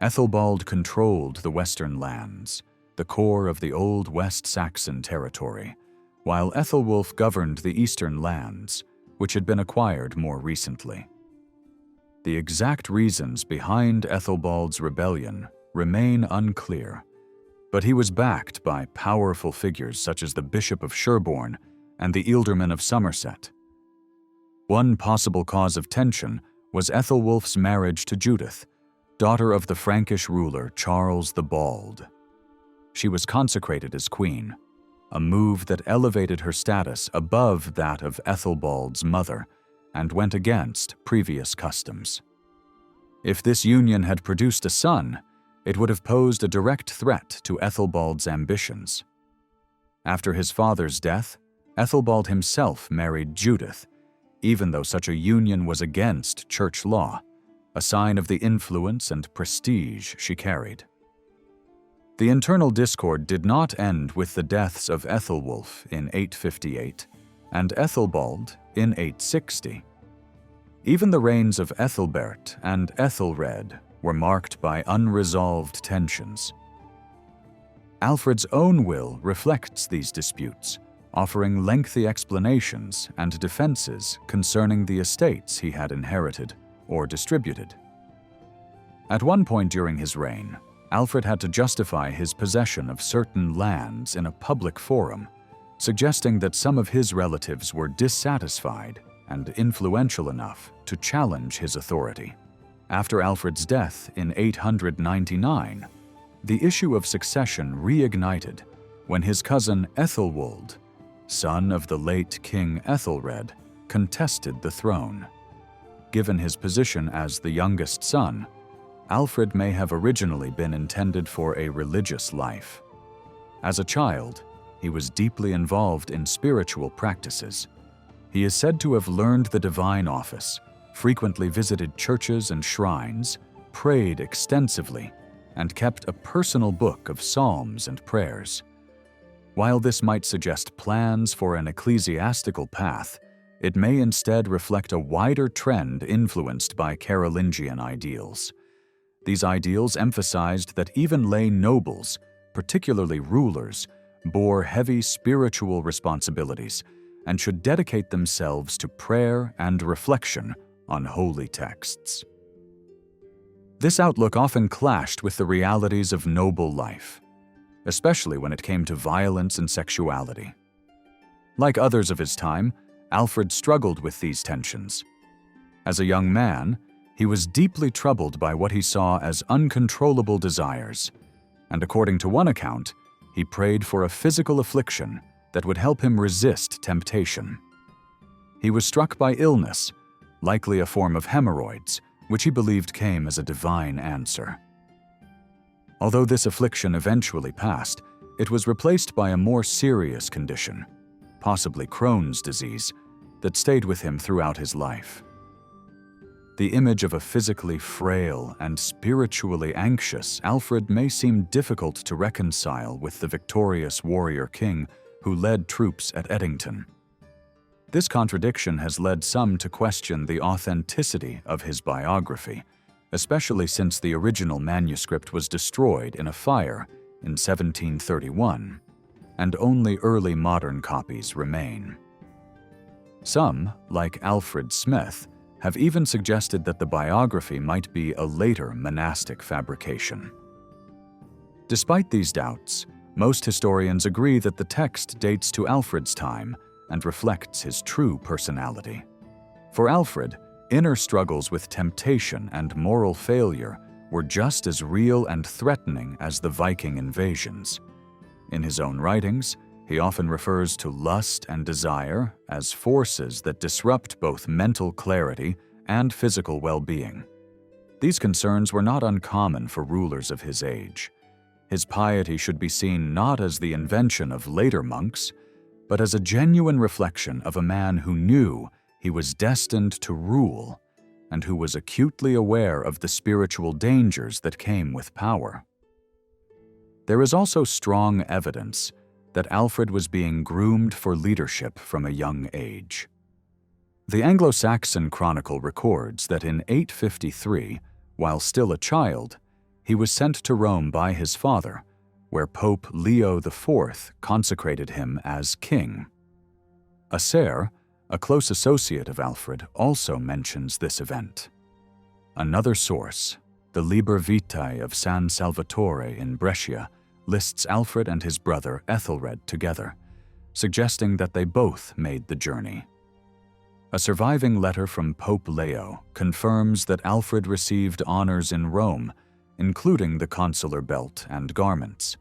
Ethelbald controlled the western lands, the core of the old West Saxon territory, while Ethelwulf governed the eastern lands, which had been acquired more recently. The exact reasons behind Ethelbald's rebellion remain unclear, but he was backed by powerful figures such as the Bishop of Sherborne and the Ealdorman of Somerset. One possible cause of tension was Ethelwulf's marriage to Judith, daughter of the Frankish ruler Charles the Bald. She was consecrated as queen, a move that elevated her status above that of Ethelbald's mother and went against previous customs. If this union had produced a son, it would have posed a direct threat to Ethelbald's ambitions. After his father's death, Ethelbald himself married Judith, even though such a union was against church law, a sign of the influence and prestige she carried. The internal discord did not end with the deaths of Ethelwulf in 858 and Ethelbald in 860. Even the reigns of Ethelbert and Ethelred were marked by unresolved tensions. Alfred's own will reflects these disputes, offering lengthy explanations and defenses concerning the estates he had inherited or distributed. At one point during his reign, Alfred had to justify his possession of certain lands in a public forum, suggesting that some of his relatives were dissatisfied and influential enough to challenge his authority. After Alfred's death in 899, the issue of succession reignited when his cousin Ethelwold, son of the late King Ethelred, contested the throne. Given his position as the youngest son, Alfred may have originally been intended for a religious life. As a child, he was deeply involved in spiritual practices. He is said to have learned the divine office, frequently visited churches and shrines, prayed extensively, and kept a personal book of psalms and prayers. While this might suggest plans for an ecclesiastical path, it may instead reflect a wider trend influenced by Carolingian ideals. These ideals emphasized that even lay nobles, particularly rulers, bore heavy spiritual responsibilities and should dedicate themselves to prayer and reflection on holy texts. This outlook often clashed with the realities of noble life, especially when it came to violence and sexuality. Like others of his time, Alfred struggled with these tensions. As a young man, he was deeply troubled by what he saw as uncontrollable desires, and according to one account, he prayed for a physical affliction that would help him resist temptation. He was struck by illness, likely a form of hemorrhoids, which he believed came as a divine answer. Although this affliction eventually passed, it was replaced by a more serious condition, possibly Crohn's disease, that stayed with him throughout his life. The image of a physically frail and spiritually anxious Alfred may seem difficult to reconcile with the victorious warrior king who led troops at Edington. This contradiction has led some to question the authenticity of his biography, especially since the original manuscript was destroyed in a fire in 1731, and only early modern copies remain. Some, like Alfred Smith, have even suggested that the biography might be a later monastic fabrication. Despite these doubts, most historians agree that the text dates to Alfred's time and reflects his true personality. For Alfred, inner struggles with temptation and moral failure were just as real and threatening as the Viking invasions. In his own writings, he often refers to lust and desire as forces that disrupt both mental clarity and physical well-being. These concerns were not uncommon for rulers of his age. His piety should be seen not as the invention of later monks, but as a genuine reflection of a man who knew he was destined to rule and who was acutely aware of the spiritual dangers that came with power. There is also strong evidence that Alfred was being groomed for leadership from a young age. The Anglo-Saxon Chronicle records that in 853, while still a child, he was sent to Rome by his father, where Pope Leo IV consecrated him as king. Acer, a close associate of Alfred, also mentions this event. Another source, the Liber Vitae of San Salvatore in Brescia, lists Alfred and his brother Ethelred together, suggesting that they both made the journey. A surviving letter from Pope Leo confirms that Alfred received honors in Rome, including the consular belt and garments,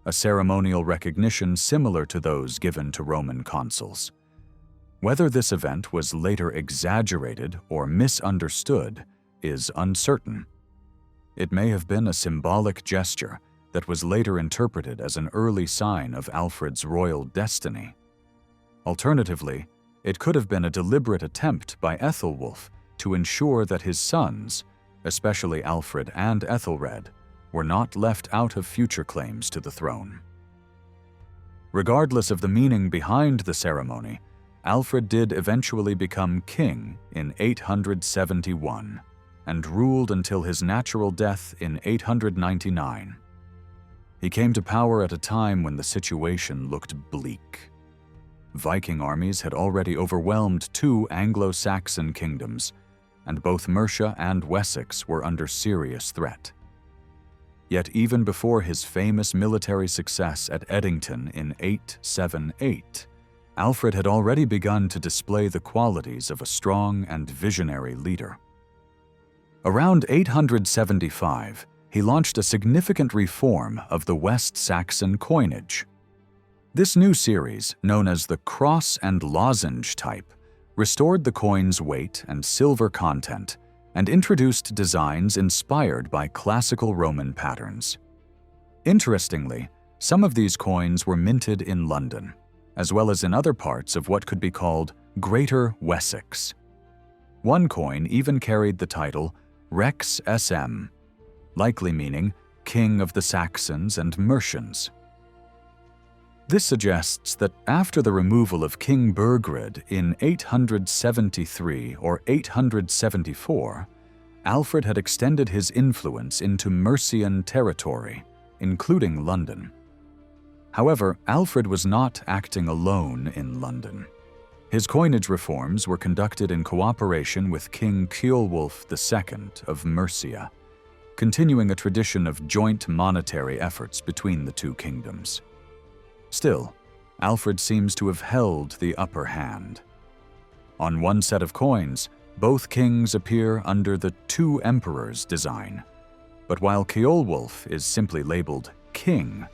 a ceremonial recognition similar to those given to Roman consuls. Whether this event was later exaggerated or misunderstood is uncertain. It may have been a symbolic gesture that was later interpreted as an early sign of Alfred's royal destiny. Alternatively, it could have been a deliberate attempt by Ethelwulf to ensure that his sons, especially Alfred and Ethelred, were not left out of future claims to the throne. Regardless of the meaning behind the ceremony, Alfred did eventually become king in 871 and ruled until his natural death in 899. He came to power at a time when the situation looked bleak. Viking armies had already overwhelmed two Anglo-Saxon kingdoms, and both Mercia and Wessex were under serious threat. Yet even before his famous military success at Edington in 878, Alfred had already begun to display the qualities of a strong and visionary leader. Around 875, he launched a significant reform of the West Saxon coinage. This new series, known as the cross and lozenge type, restored the coin's weight and silver content and introduced designs inspired by classical Roman patterns. Interestingly, some of these coins were minted in London, as well as in other parts of what could be called Greater Wessex. One coin even carried the title Rex SM, likely meaning King of the Saxons and Mercians. This suggests that after the removal of King Burgred in 873 or 874, Alfred had extended his influence into Mercian territory, including London. However, Alfred was not acting alone in London. His coinage reforms were conducted in cooperation with King Ceolwulf II of Mercia, continuing a tradition of joint monetary efforts between the two kingdoms. Still, Alfred seems to have held the upper hand. On one set of coins, both kings appear under the two emperors design. But while Ceolwulf is simply labeled King,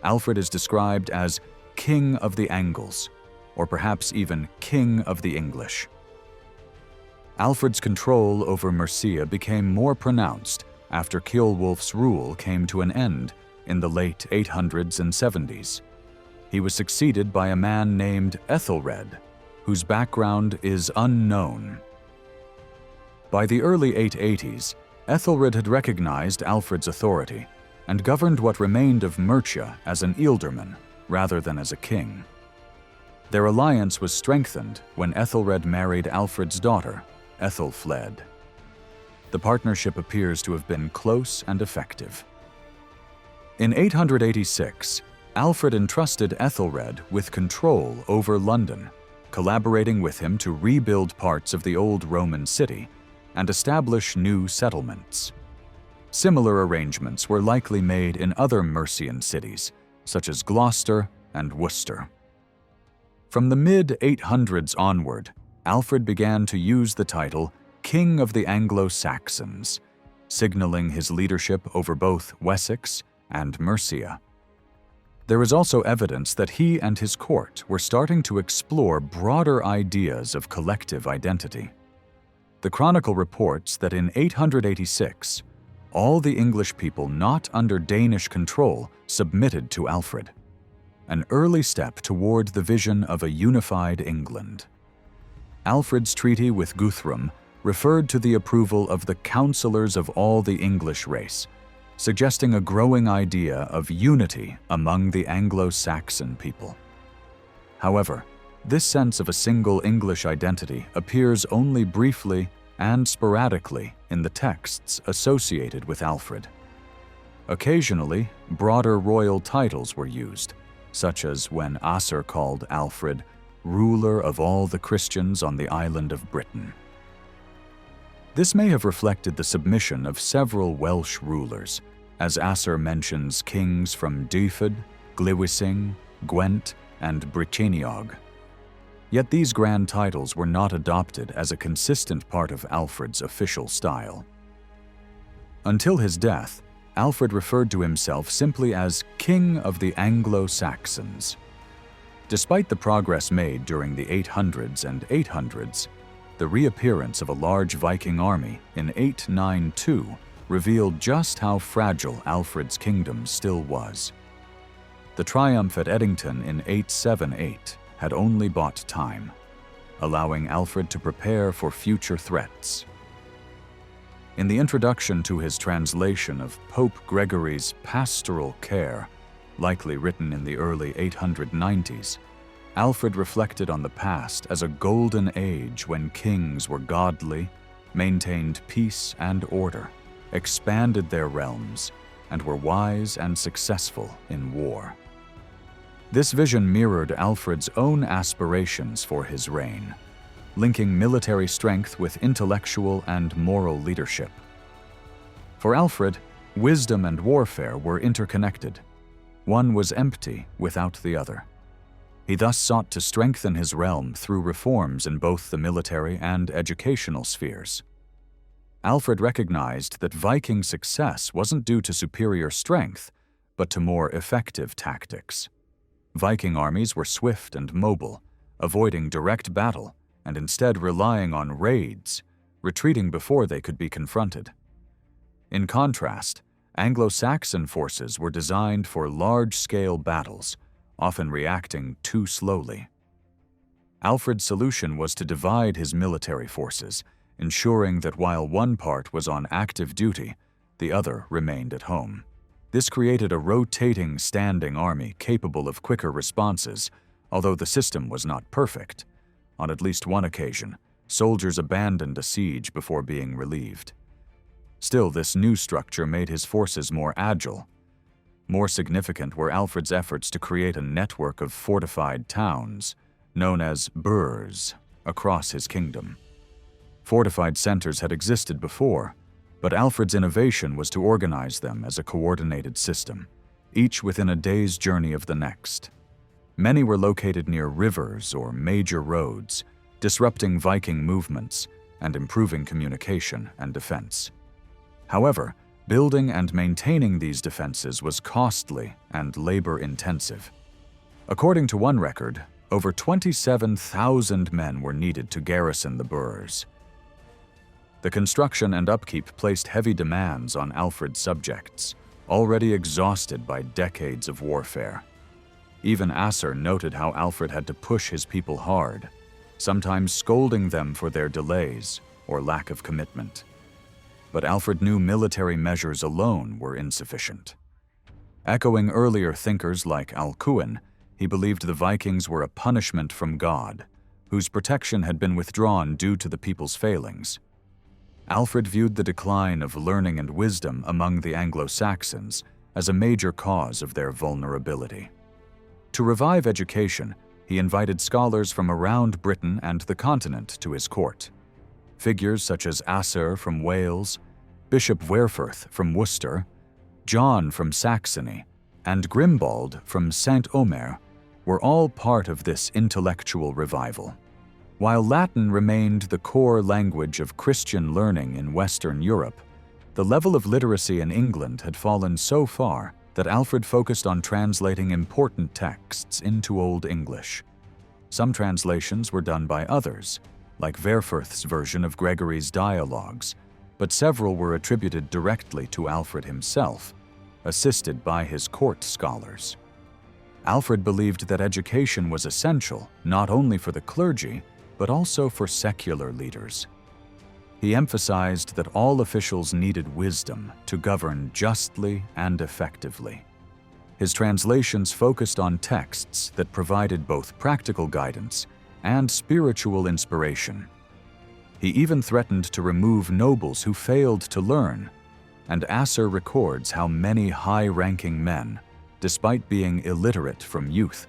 Alfred is described as King of the Angles, or perhaps even King of the English. Alfred's control over Mercia became more pronounced after Ceolwulf's rule came to an end in the late 800s and 70s. He was succeeded by a man named Ethelred, whose background is unknown. By the early 880s, Ethelred had recognized Alfred's authority and governed what remained of Mercia as an ealdorman rather than as a king. Their alliance was strengthened when Ethelred married Alfred's daughter, Ethelfled. The partnership appears to have been close and effective. In 886, Alfred entrusted Ethelred with control over London, collaborating with him to rebuild parts of the old Roman city and establish new settlements. Similar arrangements were likely made in other Mercian cities, such as Gloucester and Worcester. From the mid-800s onward, Alfred began to use the title King of the Anglo-Saxons, signaling his leadership over both Wessex and Mercia. There is also evidence that he and his court were starting to explore broader ideas of collective identity. The Chronicle reports that in 886, all the English people not under Danish control submitted to Alfred, an early step toward the vision of a unified England. Alfred's treaty with Guthrum referred to the approval of the councillors of all the English race, suggesting a growing idea of unity among the Anglo-Saxon people. However, this sense of a single English identity appears only briefly and sporadically in the texts associated with Alfred. Occasionally, broader royal titles were used, such as when Asser called Alfred ruler of all the Christians on the island of Britain. This may have reflected the submission of several Welsh rulers, as Asser mentions kings from Dyfed, Glywysing, Gwent, and Brycheiniog. Yet these grand titles were not adopted as a consistent part of Alfred's official style. Until his death, Alfred referred to himself simply as King of the Anglo-Saxons. Despite the progress made during the 800s and 800s, the reappearance of a large Viking army in 892 revealed just how fragile Alfred's kingdom still was. The triumph at Edington in 878 had only bought time, allowing Alfred to prepare for future threats. In the introduction to his translation of Pope Gregory's Pastoral Care, likely written in the early 890s, Alfred reflected on the past as a golden age when kings were godly, maintained peace and order, expanded their realms, and were wise and successful in war. This vision mirrored Alfred's own aspirations for his reign, linking military strength with intellectual and moral leadership. For Alfred, wisdom and warfare were interconnected. One was empty without the other. He thus sought to strengthen his realm through reforms in both the military and educational spheres. Alfred recognized that Viking success wasn't due to superior strength, but to more effective tactics. Viking armies were swift and mobile, avoiding direct battle and instead relying on raids, retreating before they could be confronted. In contrast, Anglo-Saxon forces were designed for large-scale battles, often reacting too slowly. Alfred's solution was to divide his military forces, ensuring that while one part was on active duty, the other remained at home. This created a rotating standing army capable of quicker responses, although the system was not perfect. On at least one occasion, soldiers abandoned a siege before being relieved. Still, this new structure made his forces more agile. More significant were Alfred's efforts to create a network of fortified towns, known as boroughs, across his kingdom. Fortified centers had existed before, but Alfred's innovation was to organize them as a coordinated system, each within a day's journey of the next. Many were located near rivers or major roads, disrupting Viking movements and improving communication and defense. However, building and maintaining these defenses was costly and labor-intensive. According to one record, over 27,000 men were needed to garrison the boroughs. The construction and upkeep placed heavy demands on Alfred's subjects, already exhausted by decades of warfare. Even Asser noted how Alfred had to push his people hard, sometimes scolding them for their delays or lack of commitment. But Alfred knew military measures alone were insufficient. Echoing earlier thinkers like Alcuin, he believed the Vikings were a punishment from God, whose protection had been withdrawn due to the people's failings. Alfred viewed the decline of learning and wisdom among the Anglo-Saxons as a major cause of their vulnerability. To revive education, he invited scholars from around Britain and the continent to his court. Figures such as Asser from Wales, Bishop Werferth from Worcester, John from Saxony, and Grimbald from Saint-Omer were all part of this intellectual revival. While Latin remained the core language of Christian learning in Western Europe, the level of literacy in England had fallen so far that Alfred focused on translating important texts into Old English. Some translations were done by others, like Werferth's version of Gregory's Dialogues, but several were attributed directly to Alfred himself, assisted by his court scholars. Alfred believed that education was essential not only for the clergy, but also for secular leaders. He emphasized that all officials needed wisdom to govern justly and effectively. His translations focused on texts that provided both practical guidance and spiritual inspiration. He even threatened to remove nobles who failed to learn, and Asser records how many high-ranking men, despite being illiterate from youth,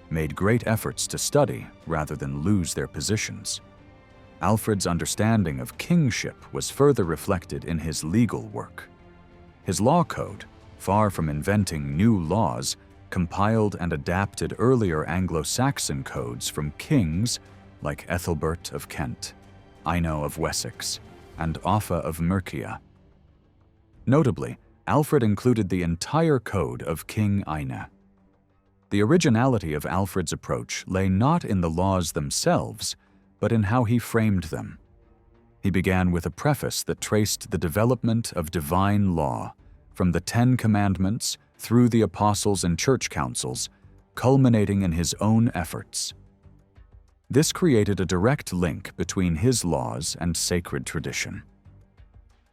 made great efforts to study rather than lose their positions. Alfred's understanding of kingship was further reflected in his legal work. His law code, far from inventing new laws, compiled and adapted earlier Anglo-Saxon codes from kings like Ethelbert of Kent, Ino of Wessex, and Offa of Mercia. Notably, Alfred included the entire code of King Ina. The originality of Alfred's approach lay not in the laws themselves, but in how he framed them. He began with a preface that traced the development of divine law, from the 10 Commandments through the Apostles and Church Councils, culminating in his own efforts. This created a direct link between his laws and sacred tradition.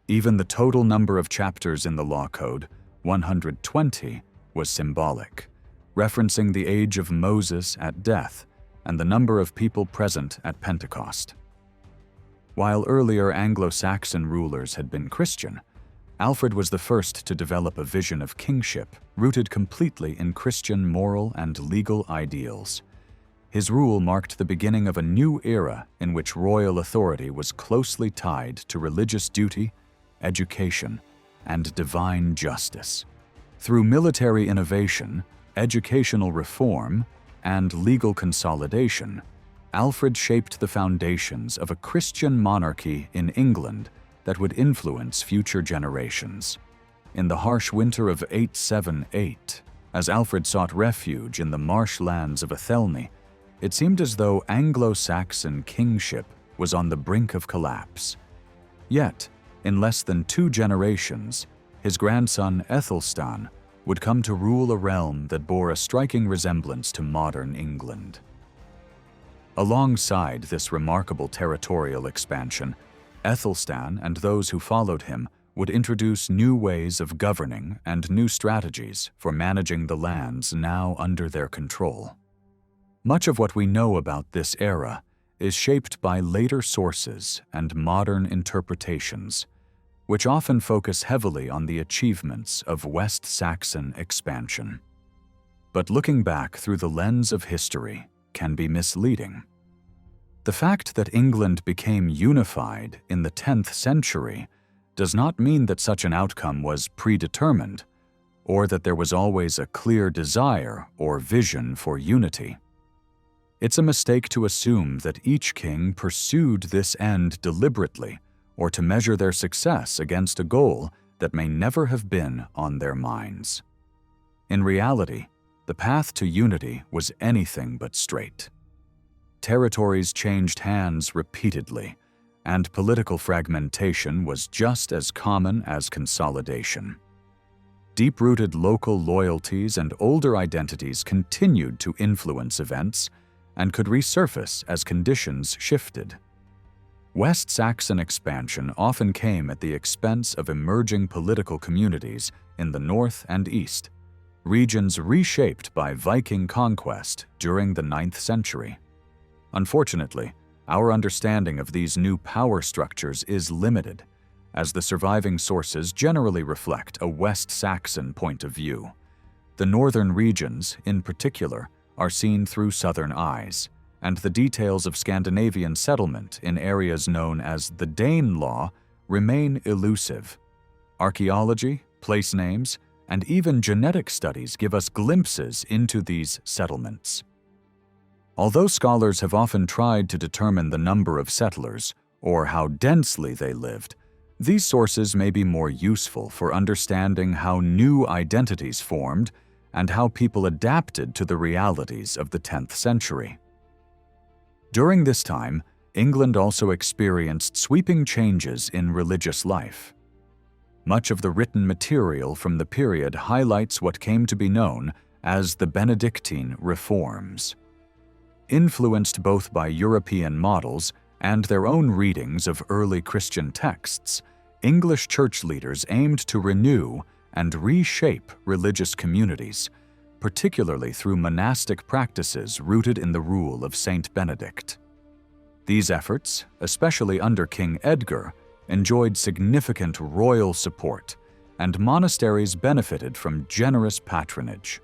Even the total number of chapters in the Law Code, 120, was symbolic, referencing the age of Moses at death and the number of people present at Pentecost. While earlier Anglo-Saxon rulers had been Christian, Alfred was the first to develop a vision of kingship rooted completely in Christian moral and legal ideals. His rule marked the beginning of a new era in which royal authority was closely tied to religious duty, education, and divine justice. Through military innovation, educational reform, and legal consolidation, Alfred shaped the foundations of a Christian monarchy in England that would influence future generations. In the harsh winter of 878, As Alfred sought refuge in the marshlands of Athelney, it seemed as though Anglo-Saxon kingship was on the brink of collapse. Yet, in less than 2 generations, his grandson Ethelstan would come to rule a realm that bore a striking resemblance to modern England. Alongside this remarkable territorial expansion, Ethelstan and those who followed him would introduce new ways of governing and new strategies for managing the lands now under their control. Much of what we know about this era is shaped by later sources and modern interpretations, which often focus heavily on the achievements of West Saxon expansion. But looking back through the lens of history can be misleading. The fact that England became unified in the 10th century does not mean that such an outcome was predetermined, or that there was always a clear desire or vision for unity. It's a mistake to assume that each king pursued this end deliberately, or to measure their success against a goal that may never have been on their minds. In reality, the path to unity was anything but straight. Territories changed hands repeatedly, and political fragmentation was just as common as consolidation. Deep-rooted local loyalties and older identities continued to influence events and could resurface as conditions shifted. West Saxon expansion often came at the expense of emerging political communities in the north and east, regions reshaped by Viking conquest during the 9th century. Unfortunately, our understanding of these new power structures is limited, as the surviving sources generally reflect a West Saxon point of view. The northern regions, in particular, are seen through southern eyes, and the details of Scandinavian settlement in areas known as the Danelaw remain elusive. Archaeology, place names, and even genetic studies give us glimpses into these settlements. Although scholars have often tried to determine the number of settlers or how densely they lived, these sources may be more useful for understanding how new identities formed and how people adapted to the realities of the 10th century. During this time, England also experienced sweeping changes in religious life. Much of the written material from the period highlights what came to be known as the Benedictine reforms. Influenced both by European models and their own readings of early Christian texts, English church leaders aimed to renew and reshape religious communities, particularly through monastic practices rooted in the rule of Saint Benedict. These efforts, especially under King Edgar, enjoyed significant royal support, and monasteries benefited from generous patronage.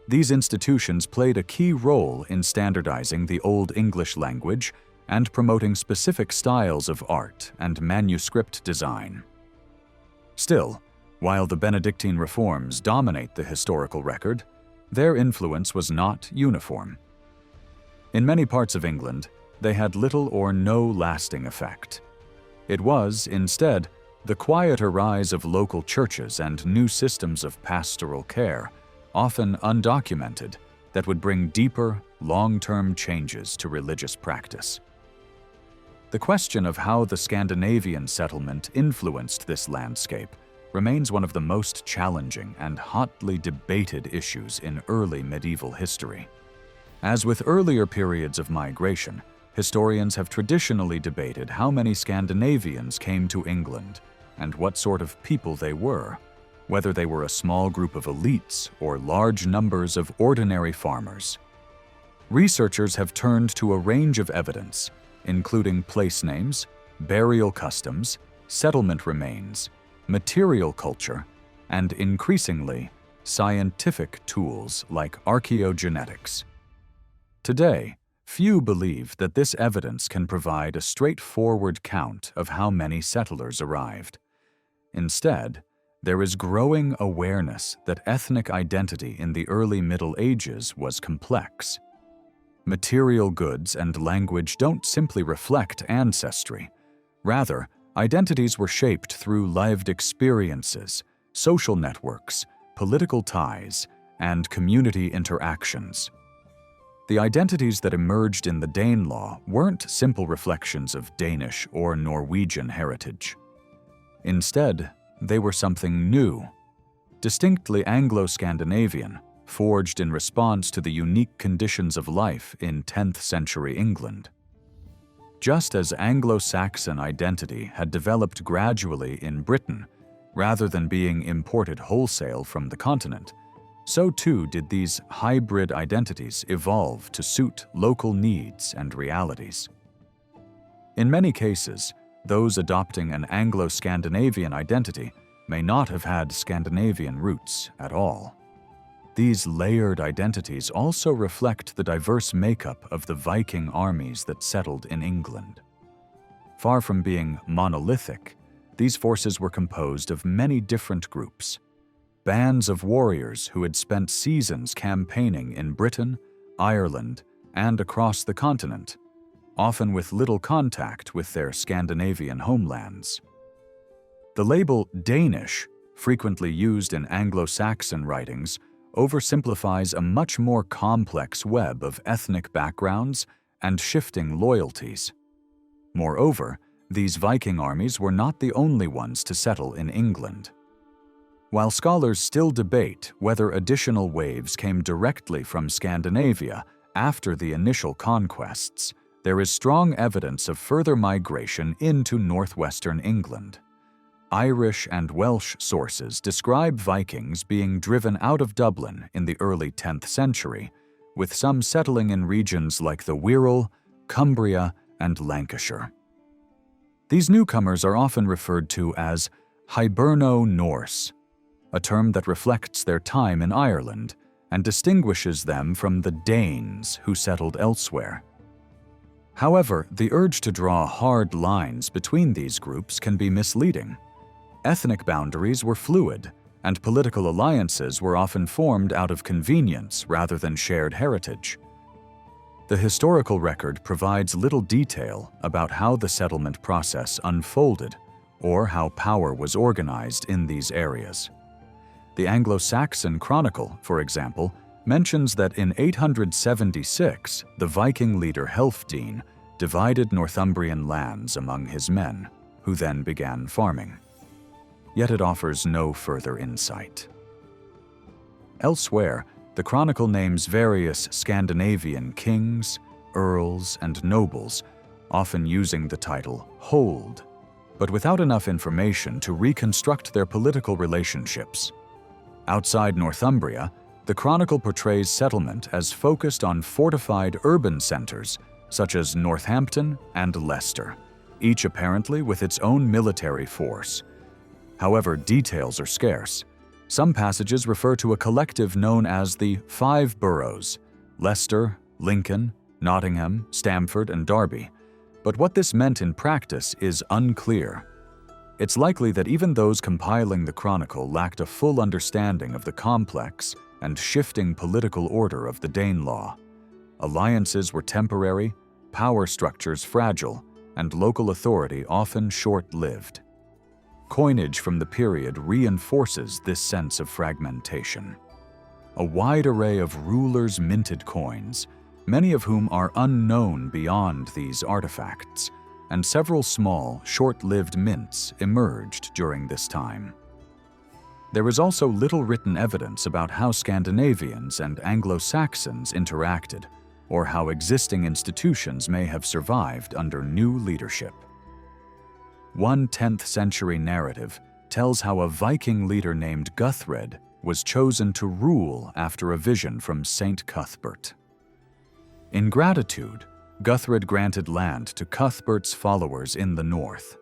These institutions played a key role in standardizing the Old English language and promoting specific styles of art and manuscript design. Still, while the Benedictine reforms dominate the historical record, their influence was not uniform. In many parts of England, they had little or no lasting effect. It was, instead, the quieter rise of local churches and new systems of pastoral care, often undocumented, that would bring deeper, long-term changes to religious practice. The question of how the Scandinavian settlement influenced this landscape remains one of the most challenging and hotly debated issues in early medieval history. As with earlier periods of migration, historians have traditionally debated how many Scandinavians came to England and what sort of people they were, whether they were a small group of elites or large numbers of ordinary farmers. Researchers have turned to a range of evidence, including place names, burial customs, settlement remains, material culture, and increasingly, scientific tools like archaeogenetics. Today, few believe that this evidence can provide a straightforward count of how many settlers arrived. Instead, there is growing awareness that ethnic identity in the early Middle Ages was complex. Material goods and language don't simply reflect ancestry. Rather, identities were shaped through lived experiences, social networks, political ties, and community interactions. The identities that emerged in the Danelaw weren't simple reflections of Danish or Norwegian heritage. Instead, they were something new, distinctly Anglo-Scandinavian, forged in response to the unique conditions of life in 10th century England. Just as Anglo-Saxon identity had developed gradually in Britain, rather than being imported wholesale from the continent, so too did these hybrid identities evolve to suit local needs and realities. In many cases, those adopting an Anglo-Scandinavian identity may not have had Scandinavian roots at all. These layered identities also reflect the diverse makeup of the Viking armies that settled in England. Far from being monolithic, these forces were composed of many different groups, bands of warriors who had spent seasons campaigning in Britain, Ireland, and across the continent, often with little contact with their Scandinavian homelands. The label Danish, frequently used in Anglo-Saxon writings, oversimplifies a much more complex web of ethnic backgrounds and shifting loyalties. Moreover, these Viking armies were not the only ones to settle in England. While scholars still debate whether additional waves came directly from Scandinavia after the initial conquests, there is strong evidence of further migration into northwestern England. Irish and Welsh sources describe Vikings being driven out of Dublin in the early 10th century, with some settling in regions like the Wirral, Cumbria, and Lancashire. These newcomers are often referred to as Hiberno-Norse, a term that reflects their time in Ireland and distinguishes them from the Danes who settled elsewhere. However, the urge to draw hard lines between these groups can be misleading. Ethnic boundaries were fluid, and political alliances were often formed out of convenience rather than shared heritage. The historical record provides little detail about how the settlement process unfolded or how power was organized in these areas. The Anglo-Saxon Chronicle, for example, mentions that in 876, the Viking leader Helfdine divided Northumbrian lands among his men, who then began farming. Yet it offers no further insight. Elsewhere, the chronicle names various Scandinavian kings, earls, and nobles, often using the title hold, but without enough information to reconstruct their political relationships. Outside Northumbria, the chronicle portrays settlement as focused on fortified urban centers such as Northampton and Leicester, each apparently with its own military force. However, details are scarce. Some passages refer to a collective known as the 5 boroughs: Leicester, Lincoln, Nottingham, Stamford, and Derby. But what this meant in practice is unclear. It's likely that even those compiling the chronicle lacked a full understanding of the complex and shifting political order of the Danelaw. Alliances were temporary, power structures fragile, and local authority often short-lived. Coinage from the period reinforces this sense of fragmentation. A wide array of rulers minted coins, many of whom are unknown beyond these artifacts, and several small, short-lived mints emerged during this time. There is also little written evidence about how Scandinavians and Anglo-Saxons interacted, or how existing institutions may have survived under new leadership. One 10th century narrative tells how a Viking leader named Guthred was chosen to rule after a vision from Saint Cuthbert. In gratitude, Guthred granted land to Cuthbert's followers in the north.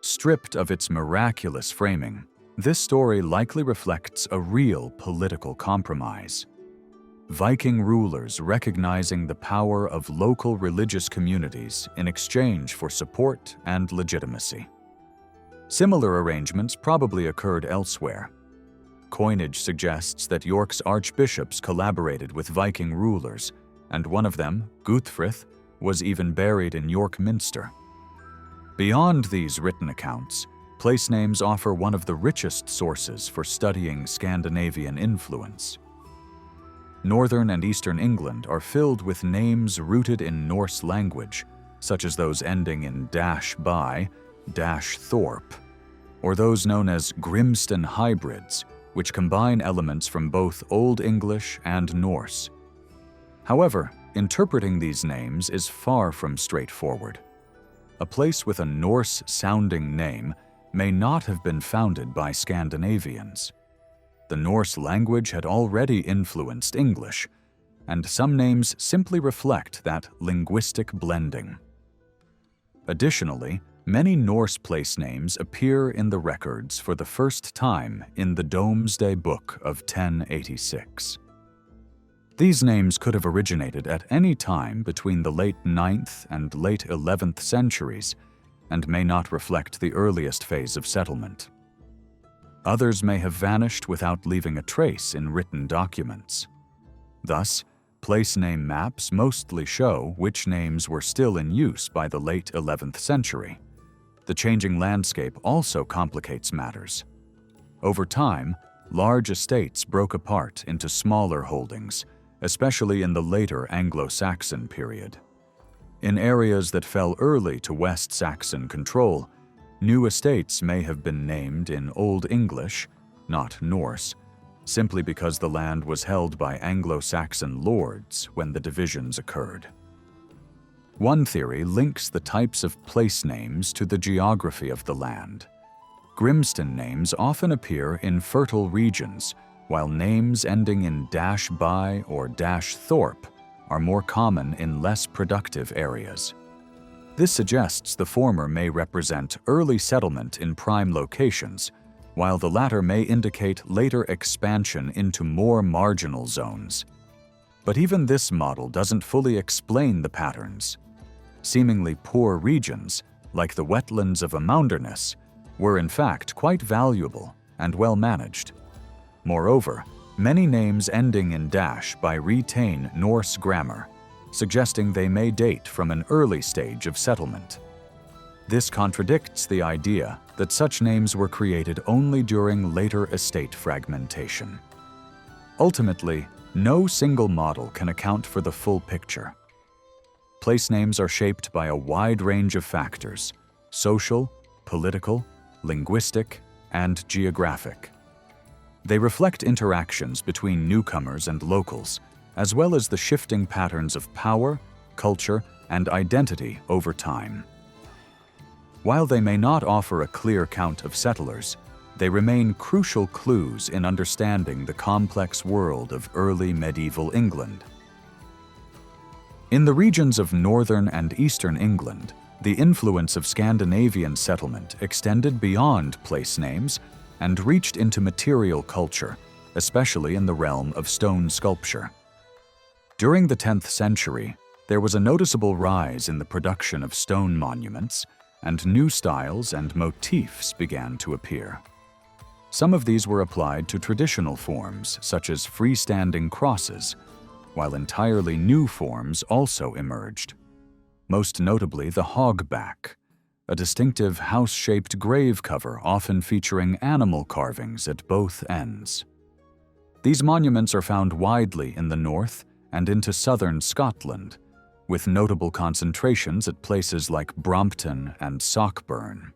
Stripped of its miraculous framing, this story likely reflects a real political compromise. Viking rulers recognizing the power of local religious communities in exchange for support and legitimacy. Similar arrangements probably occurred elsewhere. Coinage suggests that York's archbishops collaborated with Viking rulers, and one of them, Guthfrith, was even buried in York Minster. Beyond these written accounts, place names offer one of the richest sources for studying Scandinavian influence. northern and eastern England are filled with names rooted in Norse language, such as those ending in -by, -thorpe, or those known as Grimston hybrids, which combine elements from both Old English and Norse. However, interpreting these names is far from straightforward. A place with a Norse-sounding name may not have been founded by Scandinavians. The Norse language had already influenced English, and some names simply reflect that linguistic blending. Additionally, many Norse place names appear in the records for the first time in the Domesday Book of 1086. These names could have originated at any time between the late 9th and late 11th centuries and may not reflect the earliest phase of settlement. Others may have vanished without leaving a trace in written documents. Thus, place name maps mostly show which names were still in use by the late 11th century. The changing landscape also complicates matters. Over time, large estates broke apart into smaller holdings, especially in the later Anglo-Saxon period. In areas that fell early to West Saxon control, new estates may have been named in Old English, not Norse, simply because the land was held by Anglo-Saxon lords when the divisions occurred. One theory links the types of place names to the geography of the land. Grimston names often appear in fertile regions, while names ending in -by or -thorpe are more common in less productive areas. This suggests the former may represent early settlement in prime locations, while the latter may indicate later expansion into more marginal zones. But even this model doesn't fully explain the patterns. Seemingly poor regions, like the wetlands of Amounderness, were in fact quite valuable and well managed. Moreover, many names ending in -by retain Norse grammar, suggesting they may date from an early stage of settlement. This contradicts the idea that such names were created only during later estate fragmentation. Ultimately, no single model can account for the full picture. Place names are shaped by a wide range of factors: social, political, linguistic, and geographic. They reflect interactions between newcomers and locals, as well as the shifting patterns of power, culture, and identity over time. While they may not offer a clear count of settlers, they remain crucial clues in understanding the complex world of early medieval England. In the regions of northern and eastern England, the influence of Scandinavian settlement extended beyond place names and reached into material culture, especially in the realm of stone sculpture. During the 10th century, there was a noticeable rise in the production of stone monuments, and new styles and motifs began to appear. Some of these were applied to traditional forms, such as freestanding crosses, while entirely new forms also emerged. Most notably the hogback, a distinctive house-shaped grave cover often featuring animal carvings at both ends. These monuments are found widely in the north and into southern Scotland, with notable concentrations at places like Brompton and Sockburn.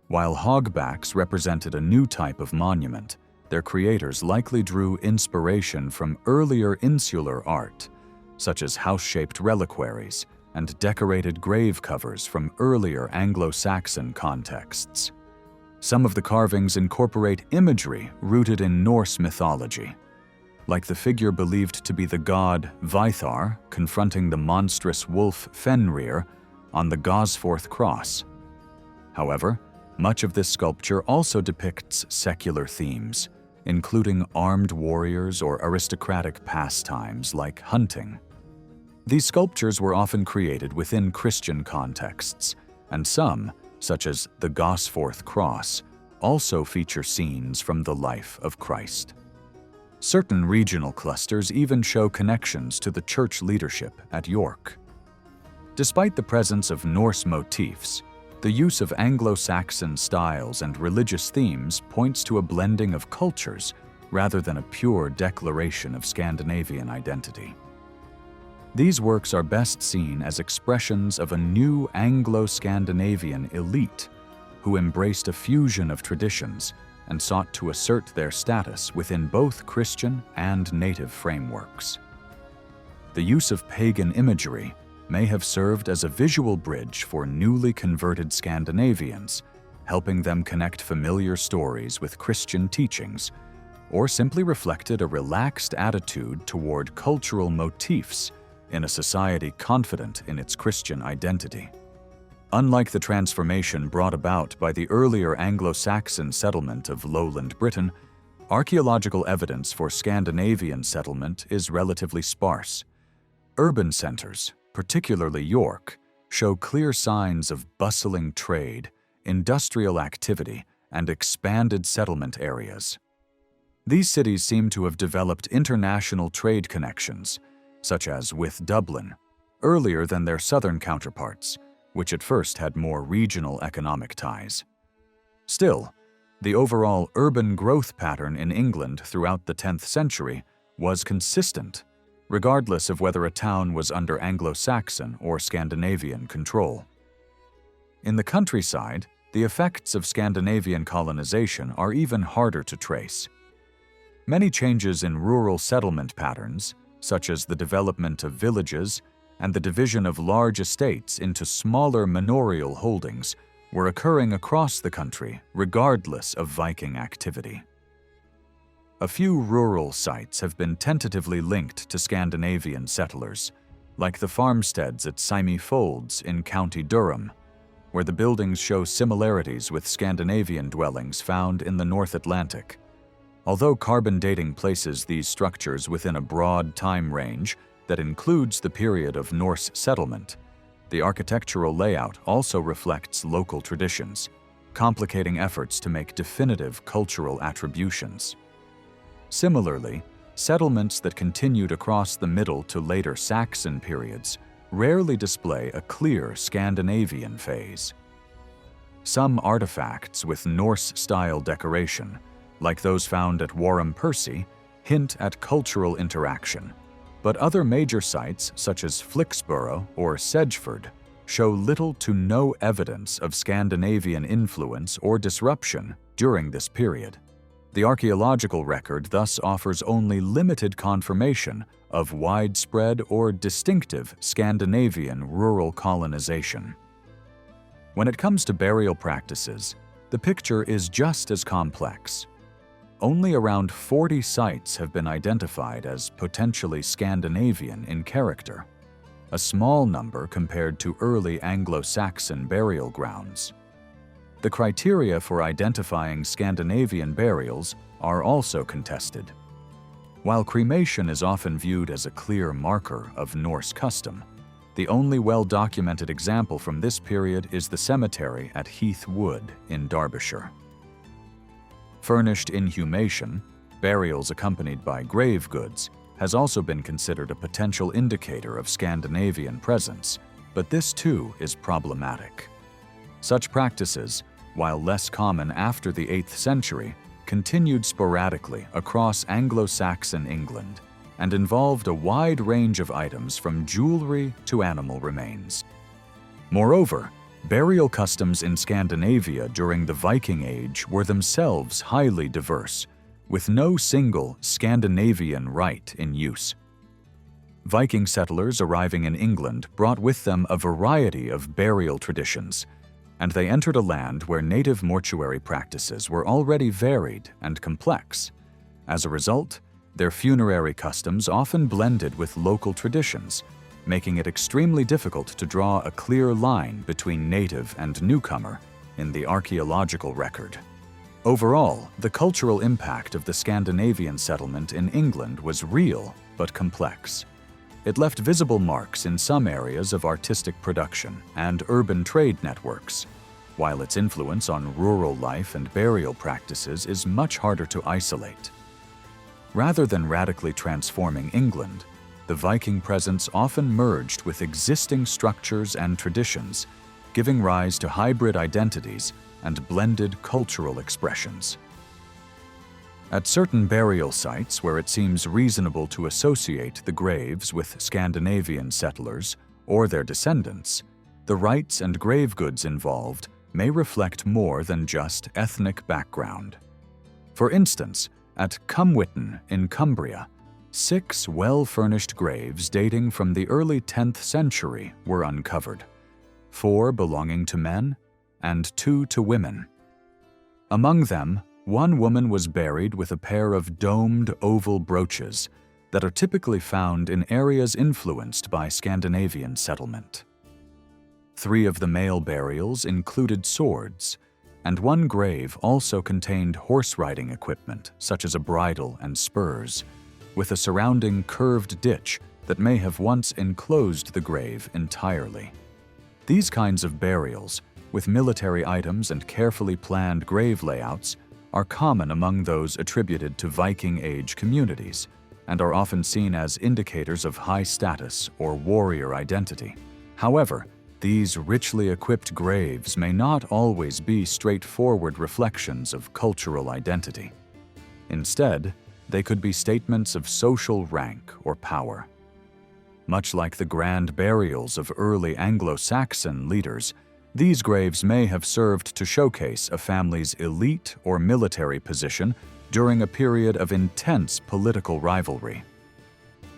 While hogbacks represented a new type of monument, their creators likely drew inspiration from earlier insular art, such as house-shaped reliquaries and decorated grave covers from earlier Anglo-Saxon contexts. Some of the carvings incorporate imagery rooted in Norse mythology, like the figure believed to be the god Vithar confronting the monstrous wolf Fenrir on the Gosforth cross. However, much of this sculpture also depicts secular themes, including armed warriors or aristocratic pastimes like hunting. These sculptures were often created within Christian contexts, and some, such as the Gosforth cross, also feature scenes from the life of Christ. Certain regional clusters even show connections to the church leadership at York. Despite the presence of Norse motifs, the use of Anglo-Saxon styles and religious themes points to a blending of cultures rather than a pure declaration of Scandinavian identity. These works are best seen as expressions of a new Anglo-Scandinavian elite who embraced a fusion of traditions and sought to assert their status within both Christian and native frameworks. The use of pagan imagery may have served as a visual bridge for newly converted Scandinavians, helping them connect familiar stories with Christian teachings, or simply reflected a relaxed attitude toward cultural motifs in a society confident in its Christian identity. Unlike the transformation brought about by the earlier Anglo-Saxon settlement of lowland Britain, archaeological evidence for Scandinavian settlement is relatively sparse. Urban centers, particularly York, show clear signs of bustling trade, industrial activity, and expanded settlement areas. These cities seem to have developed international trade connections, such as with Dublin, earlier than their southern counterparts, which at first had more regional economic ties. Still, the overall urban growth pattern in England throughout the 10th century was consistent, regardless of whether a town was under Anglo-Saxon or Scandinavian control. In the countryside, the effects of Scandinavian colonization are even harder to trace. Many changes in rural settlement patterns, such as the development of villages and the division of large estates into smaller manorial holdings, were occurring across the country regardless of Viking activity. A few rural sites have been tentatively linked to Scandinavian settlers, like the farmsteads at Symie Folds in County Durham, where the buildings show similarities with Scandinavian dwellings found in the North Atlantic. Although carbon dating places these structures within a broad time range that includes the period of Norse settlement, the architectural layout also reflects local traditions, complicating efforts to make definitive cultural attributions. Similarly, settlements that continued across the Middle to later Saxon periods rarely display a clear Scandinavian phase. Some artifacts with Norse-style decoration, like those found at Warham Percy, hint at cultural interaction, but other major sites such as Flixborough or Sedgeford show little to no evidence of Scandinavian influence or disruption during this period. The archaeological record thus offers only limited confirmation of widespread or distinctive Scandinavian rural colonization. When it comes to burial practices, the picture is just as complex. Only around 40 sites have been identified as potentially Scandinavian in character, a small number compared to early Anglo-Saxon burial grounds. The criteria for identifying Scandinavian burials are also contested. While cremation is often viewed as a clear marker of Norse custom, the only well-documented example from this period is the cemetery at Heath Wood in Derbyshire. Furnished inhumation, burials accompanied by grave goods, has also been considered a potential indicator of Scandinavian presence, but this too is problematic. Such practices, while less common after the 8th century, continued sporadically across Anglo-Saxon England and involved a wide range of items from jewelry to animal remains. Moreover, burial customs in Scandinavia during the Viking Age were themselves highly diverse, with no single Scandinavian rite in use. Viking settlers arriving in England brought with them a variety of burial traditions, and they entered a land where native mortuary practices were already varied and complex. As a result, their funerary customs often blended with local traditions, making it extremely difficult to draw a clear line between native and newcomer in the archaeological record. Overall, the cultural impact of the Scandinavian settlement in England was real but complex. It left visible marks in some areas of artistic production and urban trade networks, while its influence on rural life and burial practices is much harder to isolate. Rather than radically transforming England, the Viking presence often merged with existing structures and traditions, giving rise to hybrid identities and blended cultural expressions. At certain burial sites where it seems reasonable to associate the graves with Scandinavian settlers or their descendants, the rites and grave goods involved may reflect more than just ethnic background. For instance, at Cumwhitten in Cumbria, 6 well-furnished graves dating from the early 10th century were uncovered, 4 belonging to men and 2 to women. Among them, one woman was buried with a pair of domed oval brooches that are typically found in areas influenced by Scandinavian settlement. 3 of the male burials included swords, and one grave also contained horse-riding equipment such as a bridle and spurs, with a surrounding curved ditch that may have once enclosed the grave entirely. These kinds of burials, with military items and carefully planned grave layouts, are common among those attributed to Viking Age communities and are often seen as indicators of high status or warrior identity. However, these richly equipped graves may not always be straightforward reflections of cultural identity. Instead, they could be statements of social rank or power. Much like the grand burials of early Anglo-Saxon leaders, these graves may have served to showcase a family's elite or military position during a period of intense political rivalry.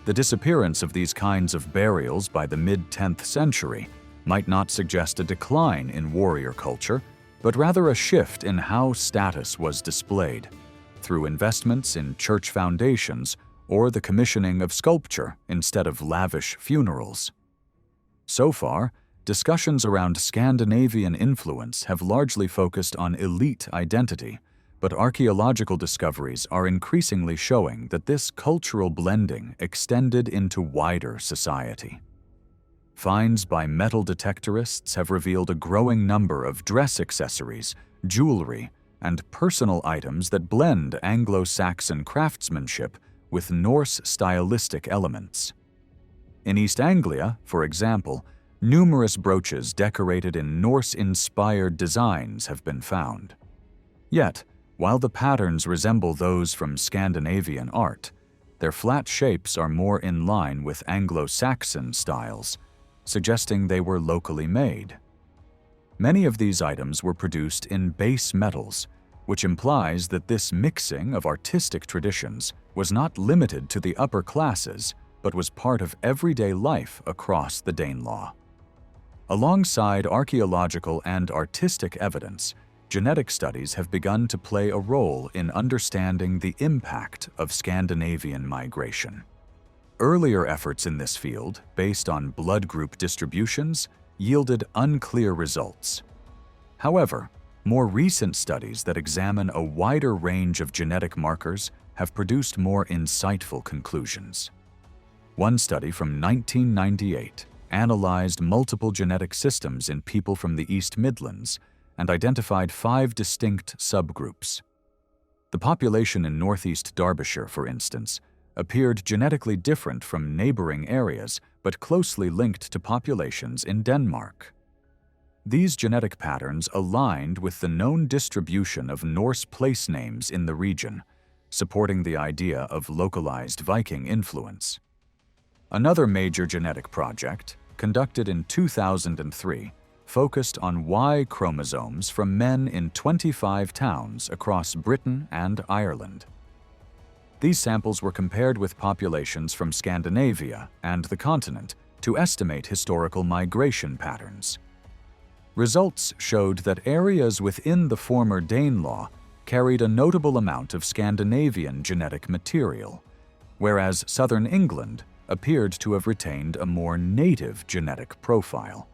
The disappearance of these kinds of burials by the mid-10th century might not suggest a decline in warrior culture, but rather a shift in how status was displayed, through investments in church foundations or the commissioning of sculpture instead of lavish funerals. So far, discussions around Scandinavian influence have largely focused on elite identity, but archaeological discoveries are increasingly showing that this cultural blending extended into wider society. Finds by metal detectorists have revealed a growing number of dress accessories, jewelry, and personal items that blend Anglo-Saxon craftsmanship with Norse stylistic elements. In East Anglia, for example, numerous brooches decorated in Norse-inspired designs have been found. Yet, while the patterns resemble those from Scandinavian art, their flat shapes are more in line with Anglo-Saxon styles, suggesting they were locally made. Many of these items were produced in base metals, which implies that this mixing of artistic traditions was not limited to the upper classes, but was part of everyday life across the Danelaw. Alongside archaeological and artistic evidence, genetic studies have begun to play a role in understanding the impact of Scandinavian migration. Earlier efforts in this field, based on blood group distributions, yielded unclear results. However, more recent studies that examine a wider range of genetic markers have produced more insightful conclusions. One study from 1998 analyzed multiple genetic systems in people from the East Midlands and identified 5 distinct subgroups. The population in northeast Derbyshire, for instance, appeared genetically different from neighboring areas but closely linked to populations in Denmark. These genetic patterns aligned with the known distribution of Norse place names in the region, supporting the idea of localized Viking influence. Another major genetic project, conducted in 2003, focused on Y chromosomes from men in 25 towns across Britain and Ireland. These samples were compared with populations from Scandinavia and the continent to estimate historical migration patterns. Results showed that areas within the former Danelaw carried a notable amount of Scandinavian genetic material, whereas southern England appeared to have retained a more native genetic profile.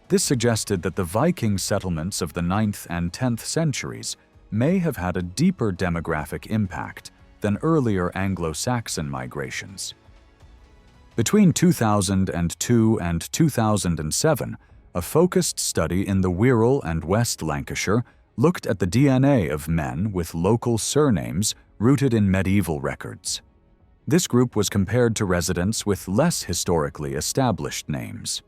This suggested that the Viking settlements of the 9th and 10th centuries may have had a deeper demographic impact than earlier Anglo-Saxon migrations. Between 2002 and 2007, a focused study in the Wirral and West Lancashire looked at the DNA of men with local surnames rooted in medieval records. This group was compared to residents with less historically established names.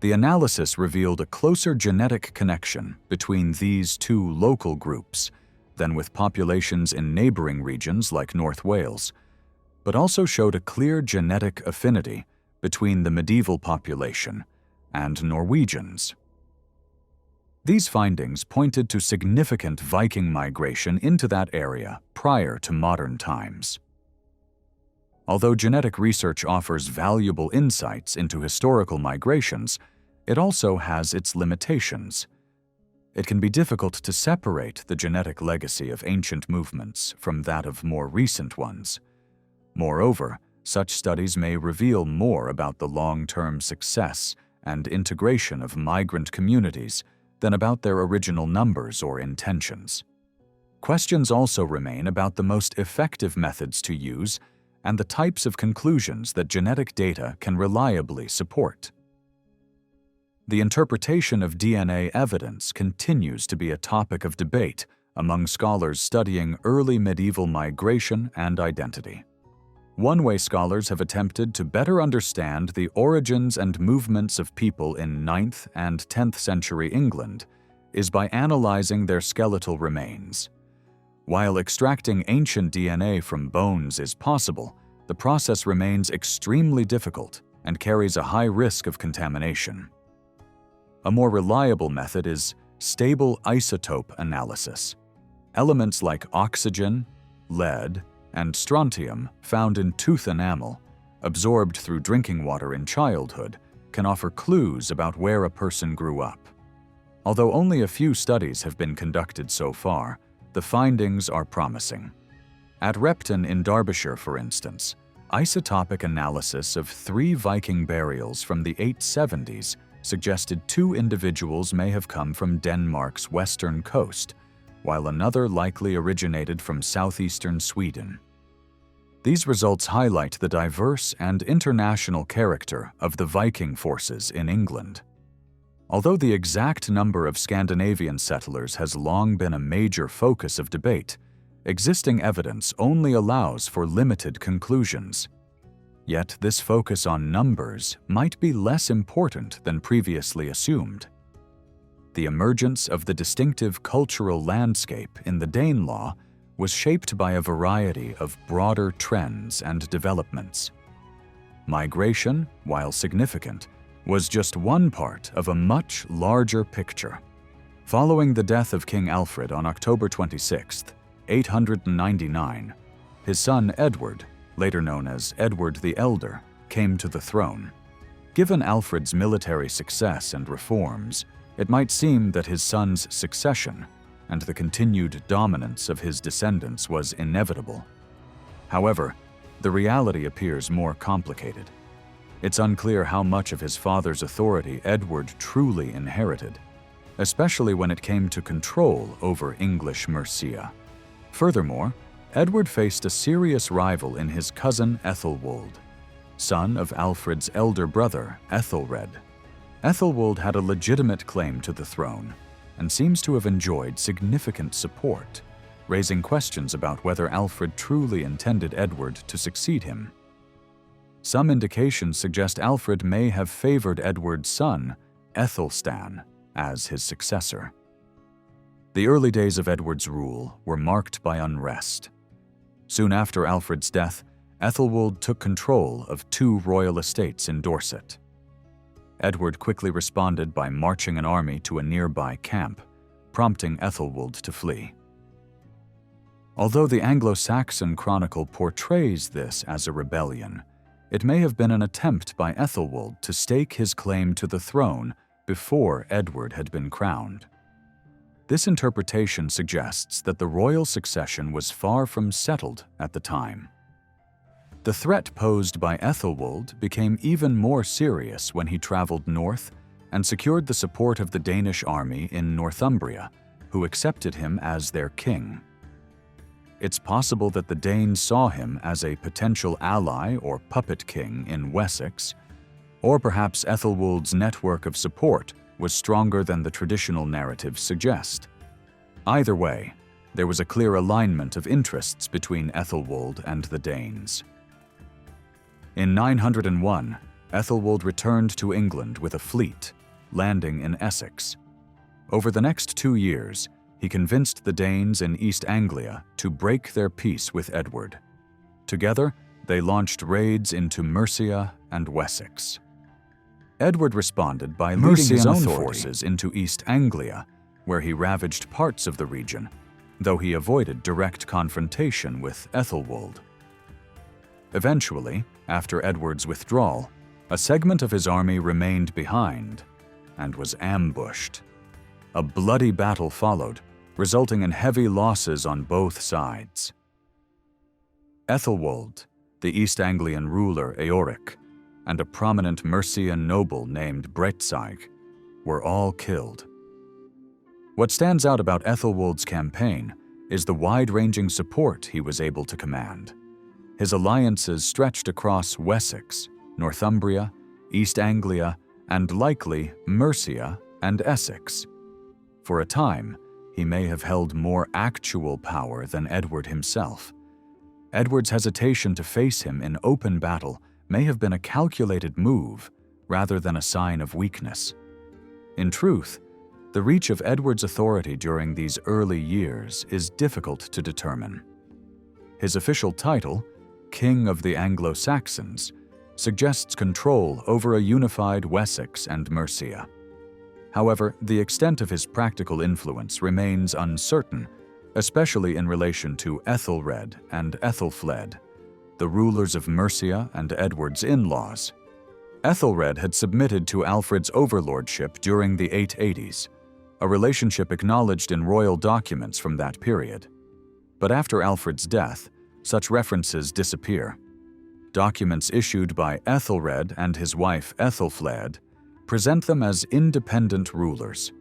The analysis revealed a closer genetic connection between these 2 local groups, than with populations in neighboring regions like North Wales, but also showed a clear genetic affinity between the medieval population and Norwegians. These findings pointed to significant Viking migration into that area prior to modern times. Although genetic research offers valuable insights into historical migrations, it also has its limitations. It can be difficult to separate the genetic legacy of ancient movements from that of more recent ones. Moreover, such studies may reveal more about the long-term success and integration of migrant communities than about their original numbers or intentions. Questions also remain about the most effective methods to use and the types of conclusions that genetic data can reliably support. The interpretation of DNA evidence continues to be a topic of debate among scholars studying early medieval migration and identity. One way scholars have attempted to better understand the origins and movements of people in 9th and 10th century England is by analyzing their skeletal remains. While extracting ancient DNA from bones is possible, the process remains extremely difficult and carries a high risk of contamination. A more reliable method is stable isotope analysis. Elements like oxygen, lead, and strontium found in tooth enamel, absorbed through drinking water in childhood, can offer clues about where a person grew up. Although only a few studies have been conducted so far, the findings are promising. At Repton in Derbyshire, for instance, isotopic analysis of 3 Viking burials from the 870s suggested 2 individuals may have come from Denmark's western coast, while another likely originated from southeastern Sweden. These results highlight the diverse and international character of the Viking forces in England. Although the exact number of Scandinavian settlers has long been a major focus of debate, existing evidence only allows for limited conclusions. Yet this focus on numbers might be less important than previously assumed. The emergence of the distinctive cultural landscape in the Danelaw was shaped by a variety of broader trends and developments. Migration, while significant, was just one part of a much larger picture. Following the death of King Alfred on October 26, 899, his son Edward, later known as Edward the Elder, came to the throne. Given Alfred's military success and reforms, it might seem that his son's succession and the continued dominance of his descendants was inevitable. However, the reality appears more complicated. It's unclear how much of his father's authority Edward truly inherited, especially when it came to control over English Mercia. Furthermore, Edward faced a serious rival in his cousin Ethelwold, son of Alfred's elder brother, Ethelred. Ethelwold had a legitimate claim to the throne and seems to have enjoyed significant support, raising questions about whether Alfred truly intended Edward to succeed him. Some indications suggest Alfred may have favored Edward's son, Ethelstan, as his successor. The early days of Edward's rule were marked by unrest. Soon after Alfred's death, Ethelwold took control of 2 royal estates in Dorset. Edward quickly responded by marching an army to a nearby camp, prompting Ethelwold to flee. Although the Anglo-Saxon chronicle portrays this as a rebellion, it may have been an attempt by Ethelwold to stake his claim to the throne before Edward had been crowned. This interpretation suggests that the royal succession was far from settled at the time. The threat posed by Ethelwold became even more serious when he traveled north and secured the support of the Danish army in Northumbria, who accepted him as their king. It's possible that the Danes saw him as a potential ally or puppet king in Wessex, or perhaps Ethelwold's network of support was stronger than the traditional narratives suggest. Either way, there was a clear alignment of interests between Ethelwold and the Danes. In 901, Ethelwold returned to England with a fleet, landing in Essex. Over the next 2 years, he convinced the Danes in East Anglia to break their peace with Edward. Together, they launched raids into Mercia and Wessex. Edward responded by leading his own forces into East Anglia, where he ravaged parts of the region, though he avoided direct confrontation with Ethelwold. Eventually, after Edward's withdrawal, a segment of his army remained behind and was ambushed. A bloody battle followed, resulting in heavy losses on both sides. Ethelwold, the East Anglian ruler Eoric, and a prominent Mercian noble named Breitzeig were all killed. What stands out about Ethelwold's campaign is the wide-ranging support he was able to command. His alliances stretched across Wessex, Northumbria, East Anglia, and likely Mercia and Essex. For a time, he may have held more actual power than Edward himself. Edward's hesitation to face him in open battle may have been a calculated move rather than a sign of weakness. In truth, the reach of Edward's authority during these early years is difficult to determine. His official title, King of the Anglo-Saxons, suggests control over a unified Wessex and Mercia. However, the extent of his practical influence remains uncertain, especially in relation to Ethelred and Ethelfled, the rulers of Mercia and Edward's in-laws. Ethelred had submitted to Alfred's overlordship during the 880s, a relationship acknowledged in royal documents from that period. But after Alfred's death, such references disappear. Documents issued by Ethelred and his wife Ethelfled present them as independent rulers.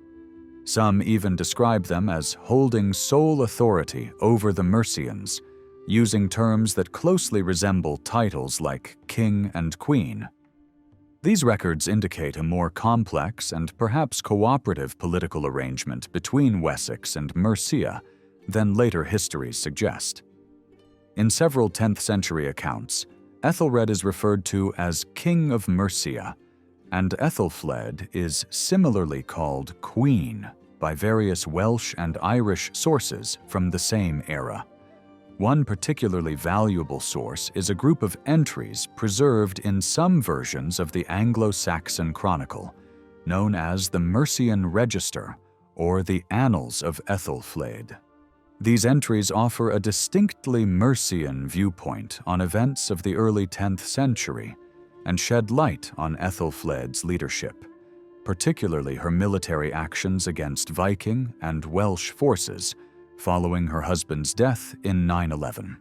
Some even describe them as holding sole authority over the Mercians, using terms that closely resemble titles like king and queen. These records indicate a more complex and perhaps cooperative political arrangement between Wessex and Mercia than later histories suggest. In several 10th century accounts, Ethelred is referred to as King of Mercia, and Ethelfled is similarly called Queen by various Welsh and Irish sources from the same era. One particularly valuable source is a group of entries preserved in some versions of the Anglo-Saxon Chronicle, known as the Mercian Register or the Annals of Ethelfled. These entries offer a distinctly Mercian viewpoint on events of the early 10th century and shed light on Ethelfled's leadership, particularly her military actions against Viking and Welsh forces following her husband's death in 911.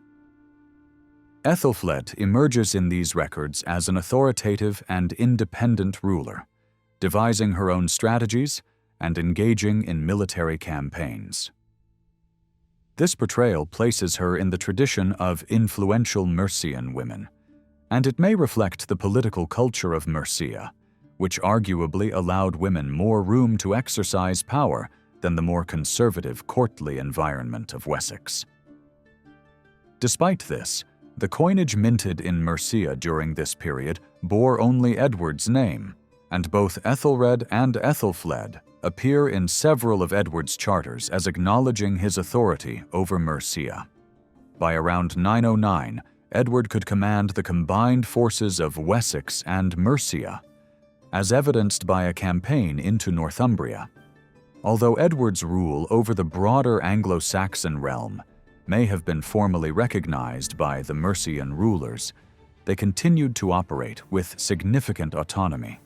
Ethelfled emerges in these records as an authoritative and independent ruler, devising her own strategies and engaging in military campaigns. This portrayal places her in the tradition of influential Mercian women, and it may reflect the political culture of Mercia, which arguably allowed women more room to exercise power than the more conservative courtly environment of Wessex. Despite this, the coinage minted in Mercia during this period bore only Edward's name, and both Ethelred and Ethelfled appear in several of Edward's charters as acknowledging his authority over Mercia. By around 909, Edward could command the combined forces of Wessex and Mercia, as evidenced by a campaign into Northumbria. Although Edward's rule over the broader Anglo-Saxon realm may have been formally recognized by the Mercian rulers, they continued to operate with significant autonomy,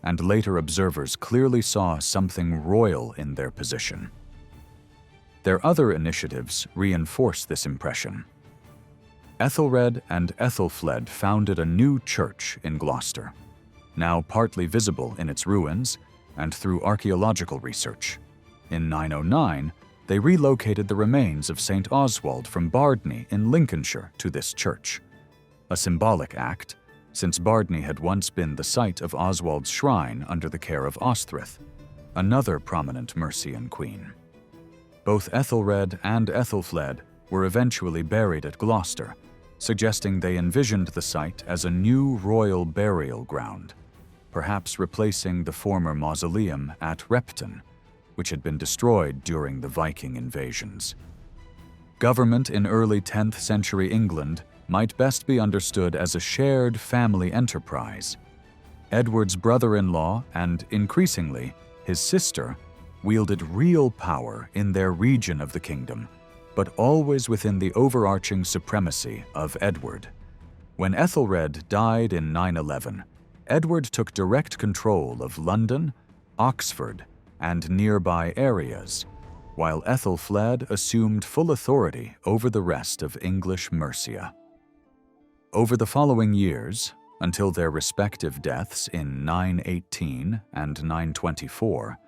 and later observers clearly saw something royal in their position. Their other initiatives reinforce this impression. Ethelred and Ethelfled founded a new church in Gloucester, now partly visible in its ruins and through archaeological research. In 909, they relocated the remains of St. Oswald from Bardney in Lincolnshire to this church, a symbolic act, since Bardney had once been the site of Oswald's shrine under the care of Osthryth, another prominent Mercian queen. Both Ethelred and Ethelfled were eventually buried at Gloucester, suggesting they envisioned the site as a new royal burial ground, perhaps replacing the former mausoleum at Repton, which had been destroyed during the Viking invasions. Government in early 10th century England might best be understood as a shared family enterprise. Edward's brother-in-law and, increasingly, his sister wielded real power in their region of the kingdom, but always within the overarching supremacy of Edward. When Ethelred died in 911, Edward took direct control of London, Oxford, and nearby areas, while Ethelfled assumed full authority over the rest of English Mercia. Over the following years, until their respective deaths in 918 and 924,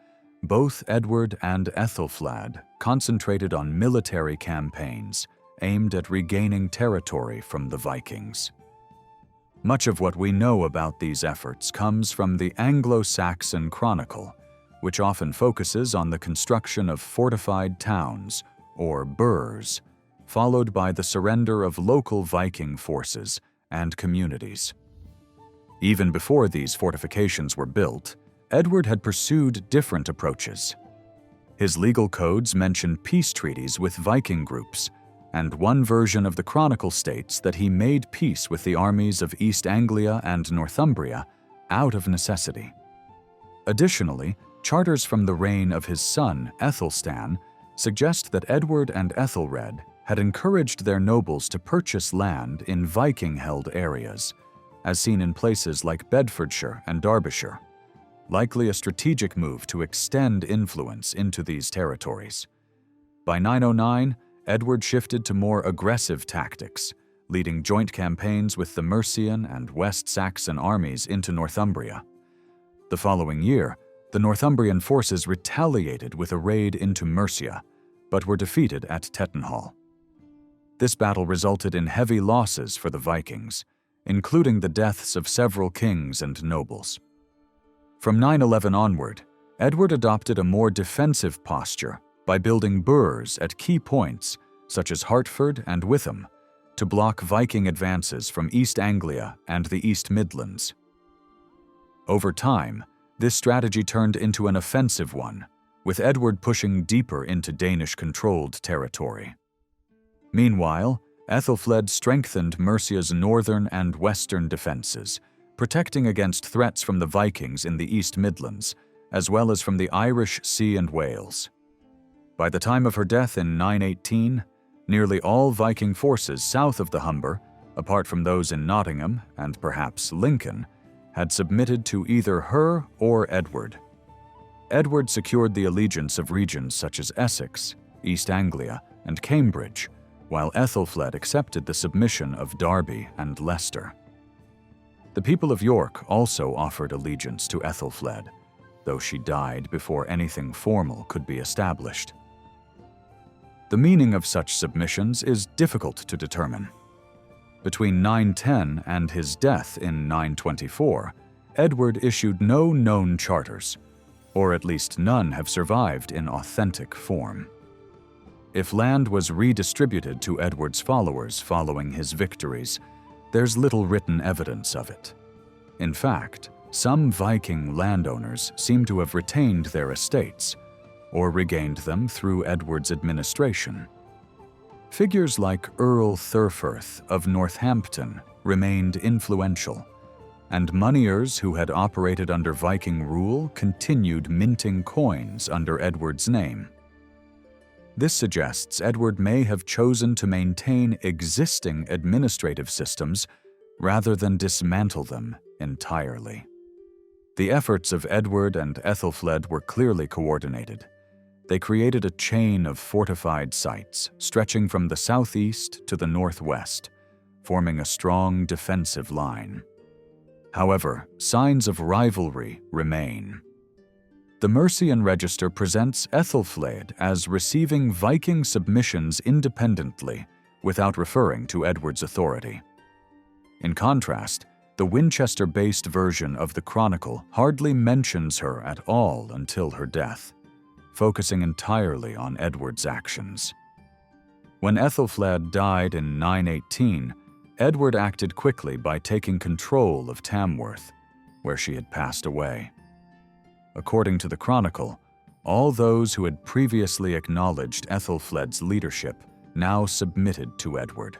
both Edward and Ethelfled concentrated on military campaigns aimed at regaining territory from the Vikings. Much of what we know about these efforts comes from the Anglo-Saxon Chronicle, which often focuses on the construction of fortified towns, or boroughs, followed by the surrender of local Viking forces and communities. Even before these fortifications were built, Edward had pursued different approaches. His legal codes mention peace treaties with Viking groups, and one version of the Chronicle states that he made peace with the armies of East Anglia and Northumbria out of necessity. Additionally, charters from the reign of his son, Ethelstan, suggest that Edward and Ethelred had encouraged their nobles to purchase land in Viking-held areas, as seen in places like Bedfordshire and Derbyshire, likely a strategic move to extend influence into these territories. By 909, Edward shifted to more aggressive tactics, leading joint campaigns with the Mercian and West Saxon armies into Northumbria. The following year, the Northumbrian forces retaliated with a raid into Mercia, but were defeated at Tettenhall. This battle resulted in heavy losses for the Vikings, including the deaths of several kings and nobles. From 911 onward, Edward adopted a more defensive posture by building boroughs at key points such as Hertford and Witham to block Viking advances from East Anglia and the East Midlands. Over time, this strategy turned into an offensive one, with Edward pushing deeper into Danish-controlled territory. Meanwhile, Ethelfled strengthened Mercia's northern and western defenses, protecting against threats from the Vikings in the East Midlands, as well as from the Irish Sea and Wales. By the time of her death in 918, nearly all Viking forces south of the Humber, apart from those in Nottingham and perhaps Lincoln, had submitted to either her or Edward. Edward secured the allegiance of regions such as Essex, East Anglia, and Cambridge, while Ethelfled accepted the submission of Derby and Leicester. The people of York also offered allegiance to Ethelfled, though she died before anything formal could be established. The meaning of such submissions is difficult to determine. Between 910 and his death in 924, Edward issued no known charters, or at least none have survived in authentic form. If land was redistributed to Edward's followers following his victories, there's little written evidence of it. In fact, some Viking landowners seem to have retained their estates, or regained them through Edward's administration. Figures like Earl Thurforth of Northampton remained influential, and moneyers who had operated under Viking rule continued minting coins under Edward's name. This suggests Edward may have chosen to maintain existing administrative systems rather than dismantle them entirely. The efforts of Edward and Ethelfled were clearly coordinated. They created a chain of fortified sites stretching from the southeast to the northwest, forming a strong defensive line. However, signs of rivalry remain. The Mercian Register presents Ethelfled as receiving Viking submissions independently without referring to Edward's authority. In contrast, the Winchester-based version of the Chronicle hardly mentions her at all until her death, focusing entirely on Edward's actions. When Ethelfled died in 918, Edward acted quickly by taking control of Tamworth, where she had passed away. According to the Chronicle, all those who had previously acknowledged Ethelflaed's leadership now submitted to Edward.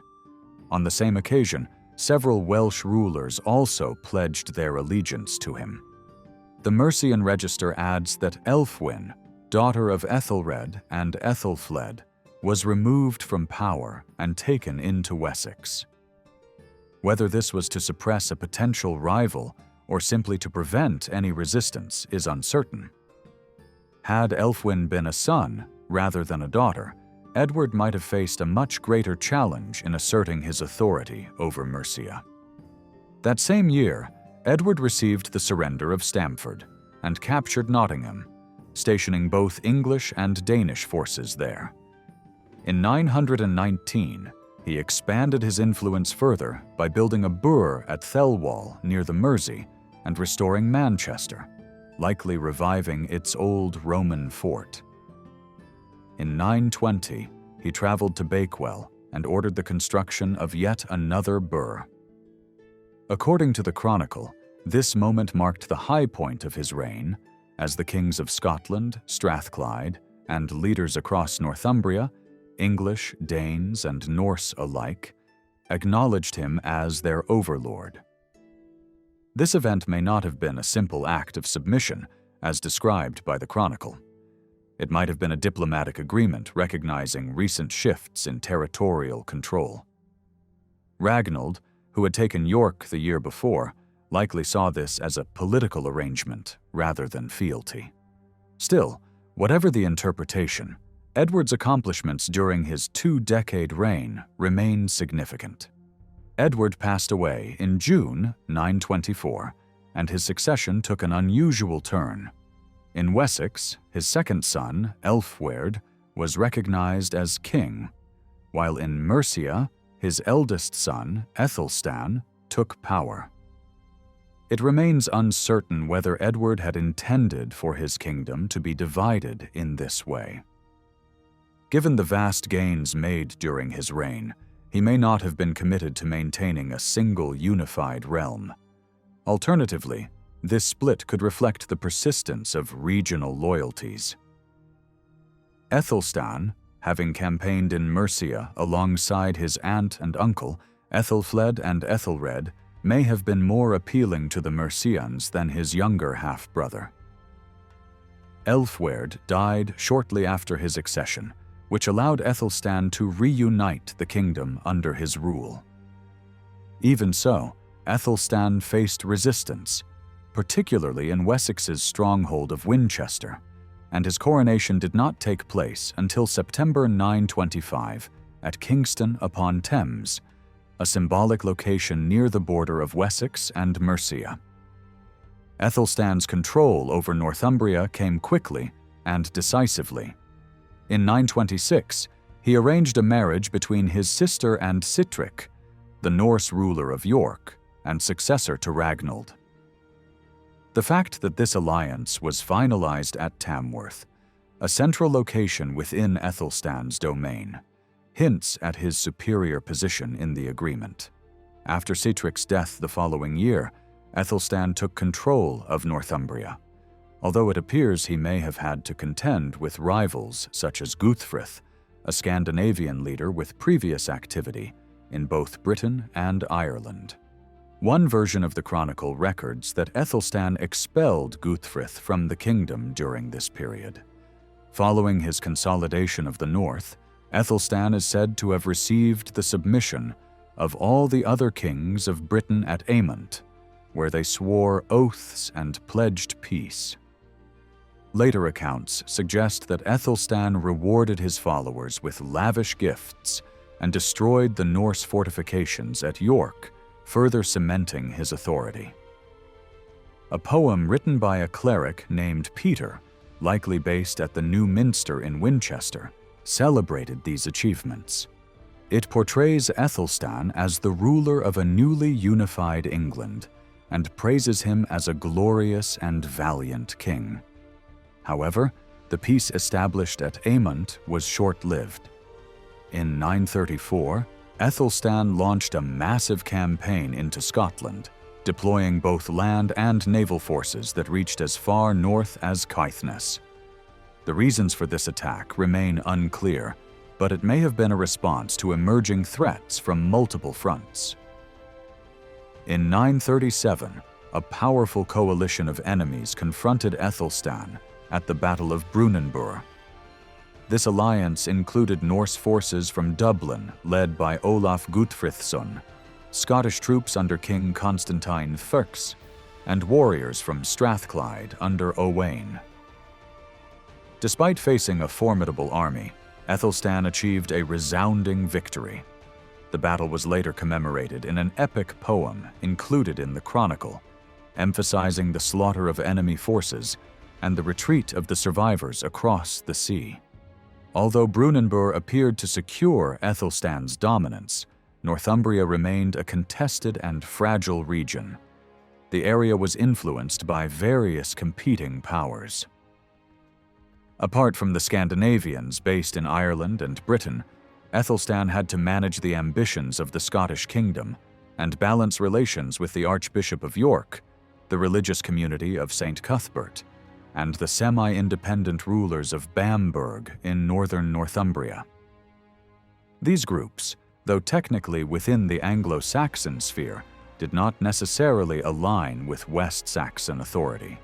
On the same occasion, several Welsh rulers also pledged their allegiance to him. The Mercian register adds that Elfwin, daughter of Ethelred and Ethelflaed, was removed from power and taken into Wessex. Whether this was to suppress a potential rival or simply to prevent any resistance is uncertain. Had Elfwin been a son rather than a daughter, Edward might have faced a much greater challenge in asserting his authority over Mercia. That same year, Edward received the surrender of Stamford and captured Nottingham, stationing both English and Danish forces there. In 919, he expanded his influence further by building a burh at Thelwall near the Mersey and restoring Manchester, likely reviving its old Roman fort. In 920, he traveled to Bakewell and ordered the construction of yet another burh. According to the Chronicle, this moment marked the high point of his reign, as the kings of Scotland, Strathclyde, and leaders across Northumbria, English, Danes, and Norse alike, acknowledged him as their overlord. This event may not have been a simple act of submission, as described by the Chronicle. It might have been a diplomatic agreement recognizing recent shifts in territorial control. Ragnald, who had taken York the year before, likely saw this as a political arrangement rather than fealty. Still, whatever the interpretation, Edward's accomplishments during his two-decade reign remain significant. Edward passed away in June 924, and his succession took an unusual turn. In Wessex, his second son, Elfweard, was recognized as king, while in Mercia, his eldest son, Ethelstan, took power. It remains uncertain whether Edward had intended for his kingdom to be divided in this way. Given the vast gains made during his reign, he may not have been committed to maintaining a single unified realm. Alternatively, this split could reflect the persistence of regional loyalties. Ethelstan, having campaigned in Mercia alongside his aunt and uncle, Ethelflaed and Ethelred, may have been more appealing to the Mercians than his younger half-brother. Elfweard died shortly after his accession, which allowed Ethelstan to reunite the kingdom under his rule. Even so, Ethelstan faced resistance, particularly in Wessex's stronghold of Winchester, and his coronation did not take place until September 925 at Kingston upon Thames, a symbolic location near the border of Wessex and Mercia. Ethelstan's control over Northumbria came quickly and decisively. In 926, he arranged a marriage between his sister and Sitric, the Norse ruler of York and successor to Ragnald. The fact that this alliance was finalized at Tamworth, a central location within Ethelstan's domain, hints at his superior position in the agreement. After Sitric's death the following year, Ethelstan took control of Northumbria, although it appears he may have had to contend with rivals such as Guthfrith, a Scandinavian leader with previous activity in both Britain and Ireland. One version of the Chronicle records that Ethelstan expelled Guthfrith from the kingdom during this period. Following his consolidation of the north, Ethelstan is said to have received the submission of all the other kings of Britain at Aemont, where they swore oaths and pledged peace. Later accounts suggest that Ethelstan rewarded his followers with lavish gifts and destroyed the Norse fortifications at York, further cementing his authority. A poem written by a cleric named Peter, likely based at the New Minster in Winchester, celebrated these achievements. It portrays Ethelstan as the ruler of a newly unified England and praises him as a glorious and valiant king. However, the peace established at Aemont was short-lived. In 934, Ethelstan launched a massive campaign into Scotland, deploying both land and naval forces that reached as far north as Caithness. The reasons for this attack remain unclear, but it may have been a response to emerging threats from multiple fronts. In 937, a powerful coalition of enemies confronted Aethelstan at the Battle of Brunanburh. This alliance included Norse forces from Dublin led by Olaf Guthfrithson, Scottish troops under King Constantine Thurx, and warriors from Strathclyde under Owain. Despite facing a formidable army, Aethelstan achieved a resounding victory. The battle was later commemorated in an epic poem included in the Chronicle, emphasizing the slaughter of enemy forces and the retreat of the survivors across the sea. Although Brunanburh appeared to secure Aethelstan's dominance, Northumbria remained a contested and fragile region. The area was influenced by various competing powers. Apart from the Scandinavians based in Ireland and Britain, Aethelstan had to manage the ambitions of the Scottish kingdom and balance relations with the Archbishop of York, the religious community of St. Cuthbert, and the semi-independent rulers of Bamburgh in northern Northumbria. These groups, though technically within the Anglo-Saxon sphere, did not necessarily align with West Saxon authority.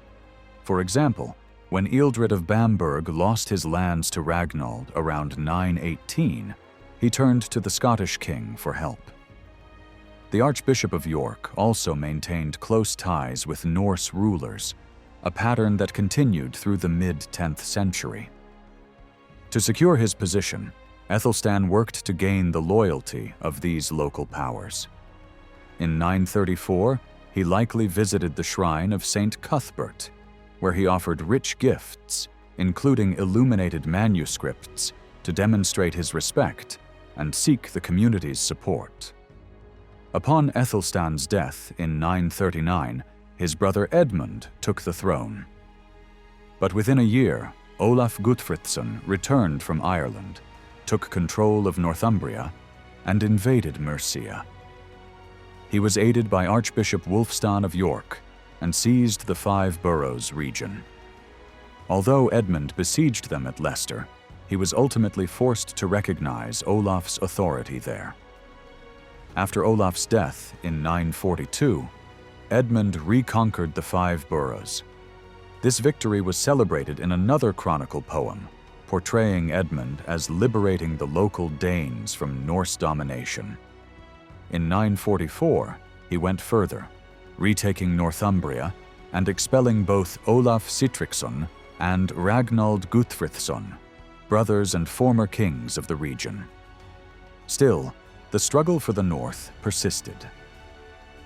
For example, when Ealdred of Bamburgh lost his lands to Ragnald around 918, he turned to the Scottish king for help. The Archbishop of York also maintained close ties with Norse rulers, a pattern that continued through the mid-10th century. To secure his position, Aethelstan worked to gain the loyalty of these local powers. In 934, he likely visited the shrine of St. Cuthbert, where he offered rich gifts, including illuminated manuscripts, to demonstrate his respect and seek the community's support. Upon Aethelstan's death in 939, his brother Edmund took the throne. But within a year, Olaf Guthfrithson returned from Ireland, took control of Northumbria, and invaded Mercia. He was aided by Archbishop Wulfstan of York and seized the Five Boroughs region. Although Edmund besieged them at Leicester, he was ultimately forced to recognize Olaf's authority there. After Olaf's death in 942, Edmund reconquered the Five Boroughs. This victory was celebrated in another chronicle poem, portraying Edmund as liberating the local Danes from Norse domination. In 944, he went further, retaking Northumbria and expelling both Olaf Sitriksson and Ragnald Guthfrithson, brothers and former kings of the region. Still, the struggle for the north persisted.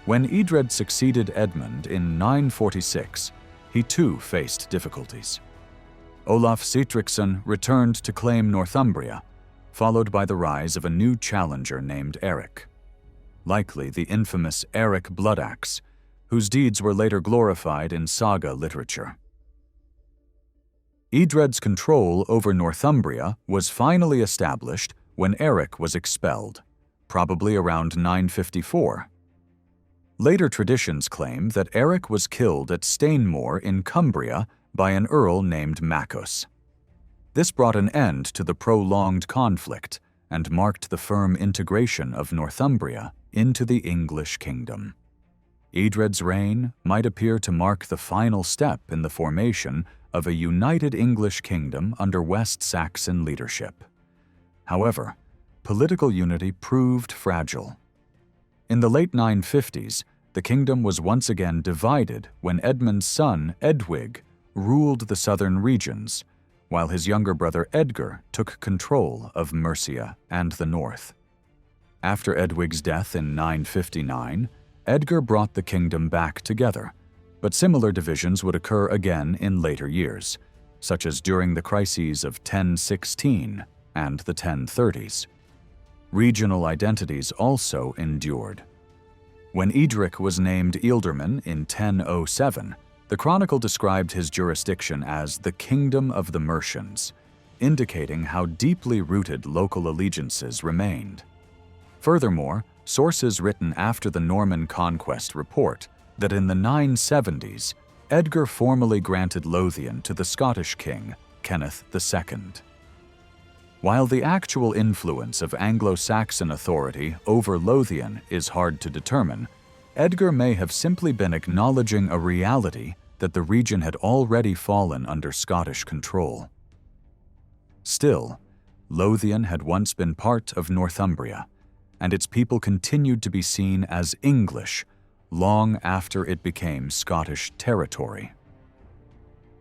When Edred succeeded Edmund in 946, he too faced difficulties. Olaf Sitriksson returned to claim Northumbria, followed by the rise of a new challenger named Eric, likely the infamous Eric Bloodaxe, whose deeds were later glorified in saga literature. Edred's control over Northumbria was finally established when Eric was expelled, probably around 954. Later traditions claim that Eric was killed at Stainmore in Cumbria by an earl named Maccus. This brought an end to the prolonged conflict and marked the firm integration of Northumbria into the English kingdom. Edred's reign might appear to mark the final step in the formation of a united English kingdom under West Saxon leadership. However, political unity proved fragile. In the late 950s, the kingdom was once again divided when Edmund's son, Edwig, ruled the southern regions, while his younger brother Edgar took control of Mercia and the north. After Edwig's death in 959, Edgar brought the kingdom back together, but similar divisions would occur again in later years, such as during the crises of 1016 and the 1030s. Regional identities also endured. When Edric was named Ealdorman in 1007, the chronicle described his jurisdiction as the Kingdom of the Mercians, indicating how deeply rooted local allegiances remained. Furthermore, sources written after the Norman conquest report that in the 970s, Edgar formally granted Lothian to the Scottish king, Kenneth II. While the actual influence of Anglo-Saxon authority over Lothian is hard to determine, Edgar may have simply been acknowledging a reality that the region had already fallen under Scottish control. Still, Lothian had once been part of Northumbria, and its people continued to be seen as English long after it became Scottish territory.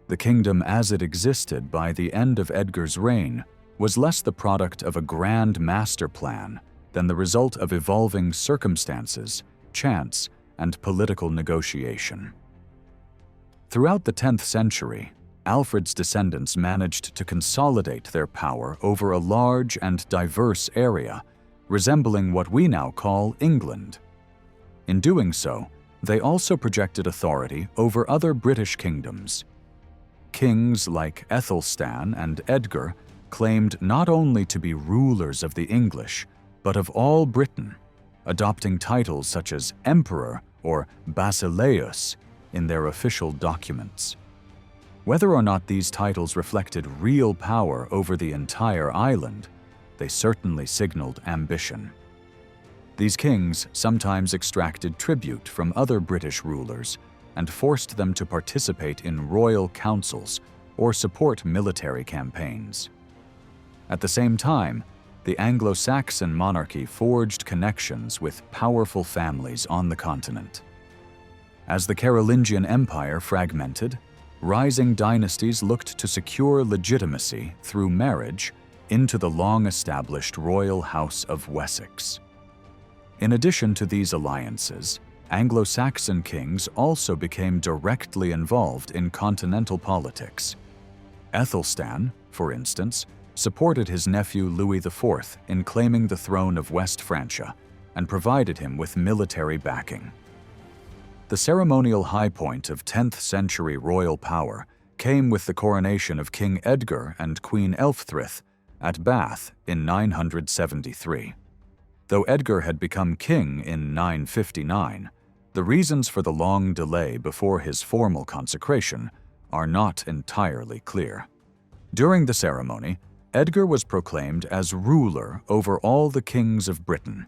The kingdom as it existed by the end of Edgar's reign was less the product of a grand master plan than the result of evolving circumstances, chance, and political negotiation. Throughout the 10th century, Alfred's descendants managed to consolidate their power over a large and diverse area, resembling what we now call England. In doing so, they also projected authority over other British kingdoms. Kings like Aethelstan and Edgar claimed not only to be rulers of the English, but of all Britain, adopting titles such as Emperor or Basileus in their official documents. Whether or not these titles reflected real power over the entire island, they certainly signaled ambition. These kings sometimes extracted tribute from other British rulers and forced them to participate in royal councils or support military campaigns. At the same time, the Anglo-Saxon monarchy forged connections with powerful families on the continent. As the Carolingian Empire fragmented, rising dynasties looked to secure legitimacy through marriage into the long-established royal house of Wessex. In addition to these alliances, Anglo-Saxon kings also became directly involved in continental politics. Aethelstan, for instance, supported his nephew Louis IV in claiming the throne of West Francia and provided him with military backing. The ceremonial high point of 10th century royal power came with the coronation of King Edgar and Queen Elfthryth at Bath in 973. Though Edgar had become king in 959, the reasons for the long delay before his formal consecration are not entirely clear. During the ceremony, Edgar was proclaimed as ruler over all the kings of Britain.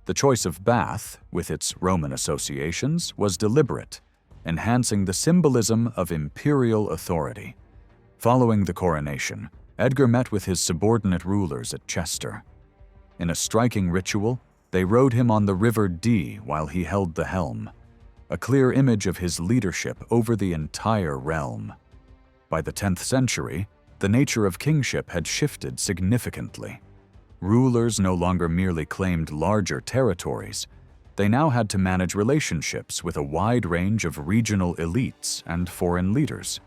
The choice of Bath, with its Roman associations, was deliberate, enhancing the symbolism of imperial authority. Following the coronation, Edgar met with his subordinate rulers at Chester. In a striking ritual, they rode him on the River Dee while he held the helm, a clear image of his leadership over the entire realm. By the 10th century, the nature of kingship had shifted significantly. Rulers no longer merely claimed larger territories. They now had to manage relationships with a wide range of regional elites and foreign leaders.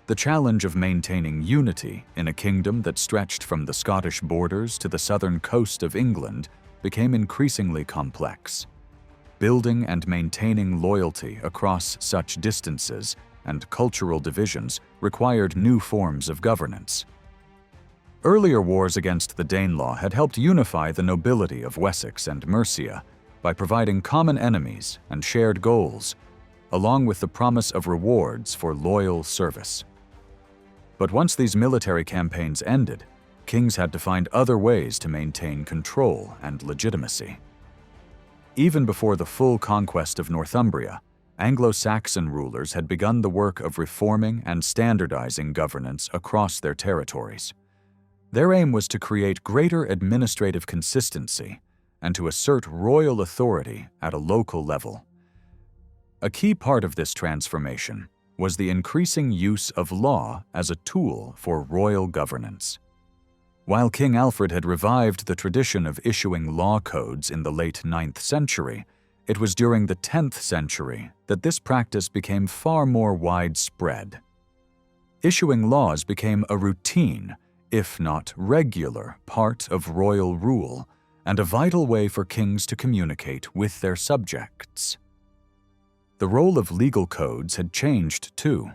The challenge of maintaining unity in a kingdom that stretched from the Scottish borders to the southern coast of England became increasingly complex. Building and maintaining loyalty across such distances and cultural divisions required new forms of governance. Earlier wars against the Danelaw had helped unify the nobility of Wessex and Mercia by providing common enemies and shared goals, along with the promise of rewards for loyal service. But once these military campaigns ended, kings had to find other ways to maintain control and legitimacy. Even before the full conquest of Northumbria, Anglo-Saxon rulers had begun the work of reforming and standardizing governance across their territories. Their aim was to create greater administrative consistency and to assert royal authority at a local level. A key part of this transformation was the increasing use of law as a tool for royal governance. While King Alfred had revived the tradition of issuing law codes in the late 9th century, it was during the 10th century that this practice became far more widespread. Issuing laws became a routine, if not regular, part of royal rule, and a vital way for kings to communicate with their subjects. The role of legal codes had changed too.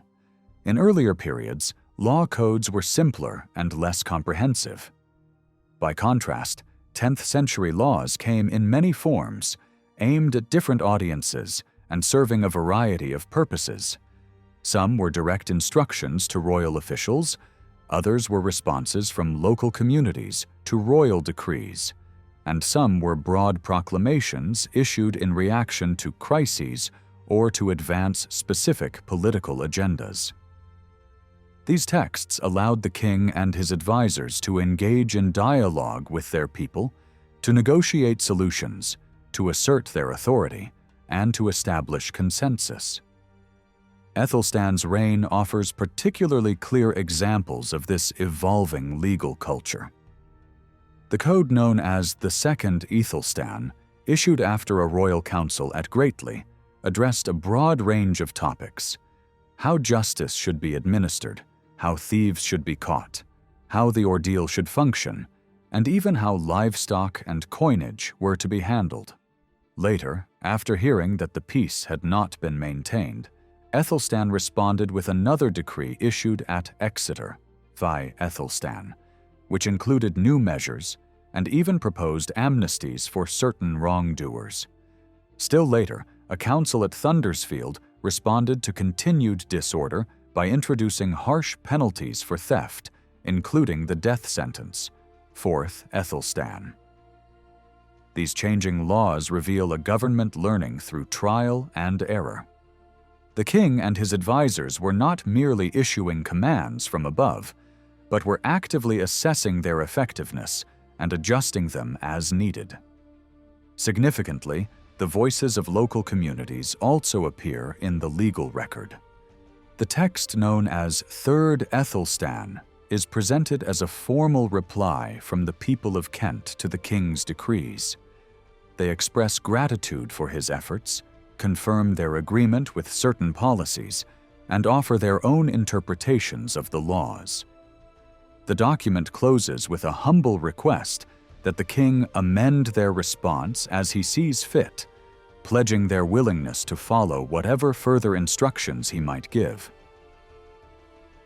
In earlier periods, law codes were simpler and less comprehensive. By contrast, 10th century laws came in many forms, aimed at different audiences and serving a variety of purposes. Some were direct instructions to royal officials, Others were responses from local communities to royal decrees, and some were broad proclamations issued in reaction to crises or to advance specific political agendas. These texts allowed the king and his advisors to engage in dialogue with their people, to negotiate solutions, to assert their authority, and to establish consensus. Æthelstan's reign offers particularly clear examples of this evolving legal culture. The code known as the Second Æthelstan, issued after a royal council at Greatly, addressed a broad range of topics: how justice should be administered, how thieves should be caught, how the ordeal should function, and even how livestock and coinage were to be handled. Later, after hearing that the peace had not been maintained, Æthelstan responded with another decree issued at Exeter, vied Æthelstan, which included new measures and even proposed amnesties for certain wrongdoers. Still later, a council at Thundersfield responded to continued disorder by introducing harsh penalties for theft, including the death sentence, fourth Æthelstan. These changing laws reveal a government learning through trial and error. The king and his advisors were not merely issuing commands from above, but were actively assessing their effectiveness and adjusting them as needed. Significantly, the voices of local communities also appear in the legal record. The text known as Third Æthelstan is presented as a formal reply from the people of Kent to the king's decrees. They express gratitude for his efforts, confirm their agreement with certain policies, and offer their own interpretations of the laws. The document closes with a humble request that the king amend their response as he sees fit, pledging their willingness to follow whatever further instructions he might give.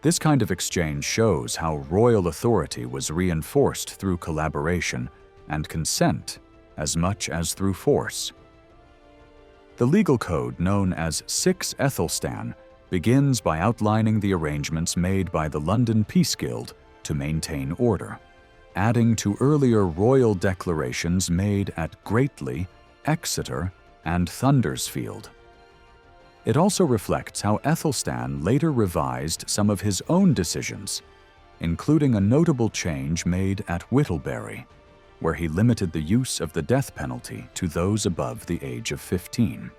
This kind of exchange shows how royal authority was reinforced through collaboration and consent as much as through force. The legal code known as 6 Æthelstan begins by outlining the arrangements made by the London Peace Guild to maintain order, adding to earlier royal declarations made at Greatly, Exeter, and Thundersfield. It also reflects how Æthelstan later revised some of his own decisions, including a notable change made at Whittlebury, where he limited the use of the death penalty to those above the age of 15.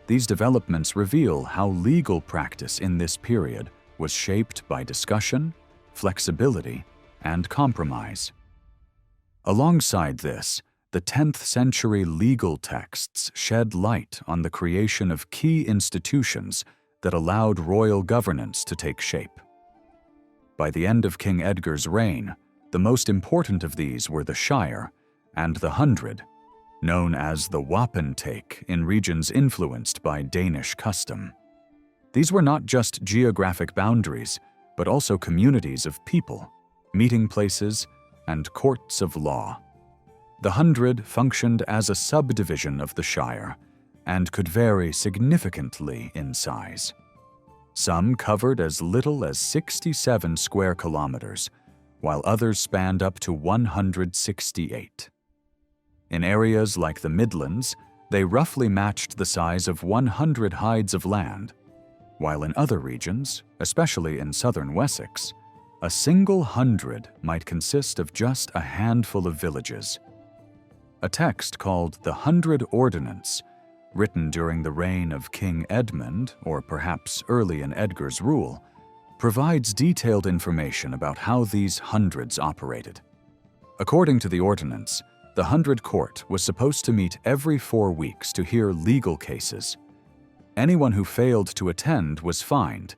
These developments reveal how legal practice in this period was shaped by discussion, flexibility, and compromise. Alongside this, the 10th century legal texts shed light on the creation of key institutions that allowed royal governance to take shape. By the end of King Edgar's reign, the most important of these were the shire and the hundred, known as the wapentake in regions influenced by Danish custom. These were not just geographic boundaries, but also communities of people, meeting places, and courts of law. The hundred functioned as a subdivision of the shire and could vary significantly in size. Some covered as little as 67 square kilometers, while others spanned up to 168. In areas like the Midlands, they roughly matched the size of 100 hides of land, while in other regions, especially in southern Wessex, a single hundred might consist of just a handful of villages. A text called the Hundred Ordinance, written during the reign of King Edmund, or perhaps early in Edgar's rule, provides detailed information about how these hundreds operated. According to the ordinance, the Hundred Court was supposed to meet every 4 weeks to hear legal cases. Anyone who failed to attend was fined,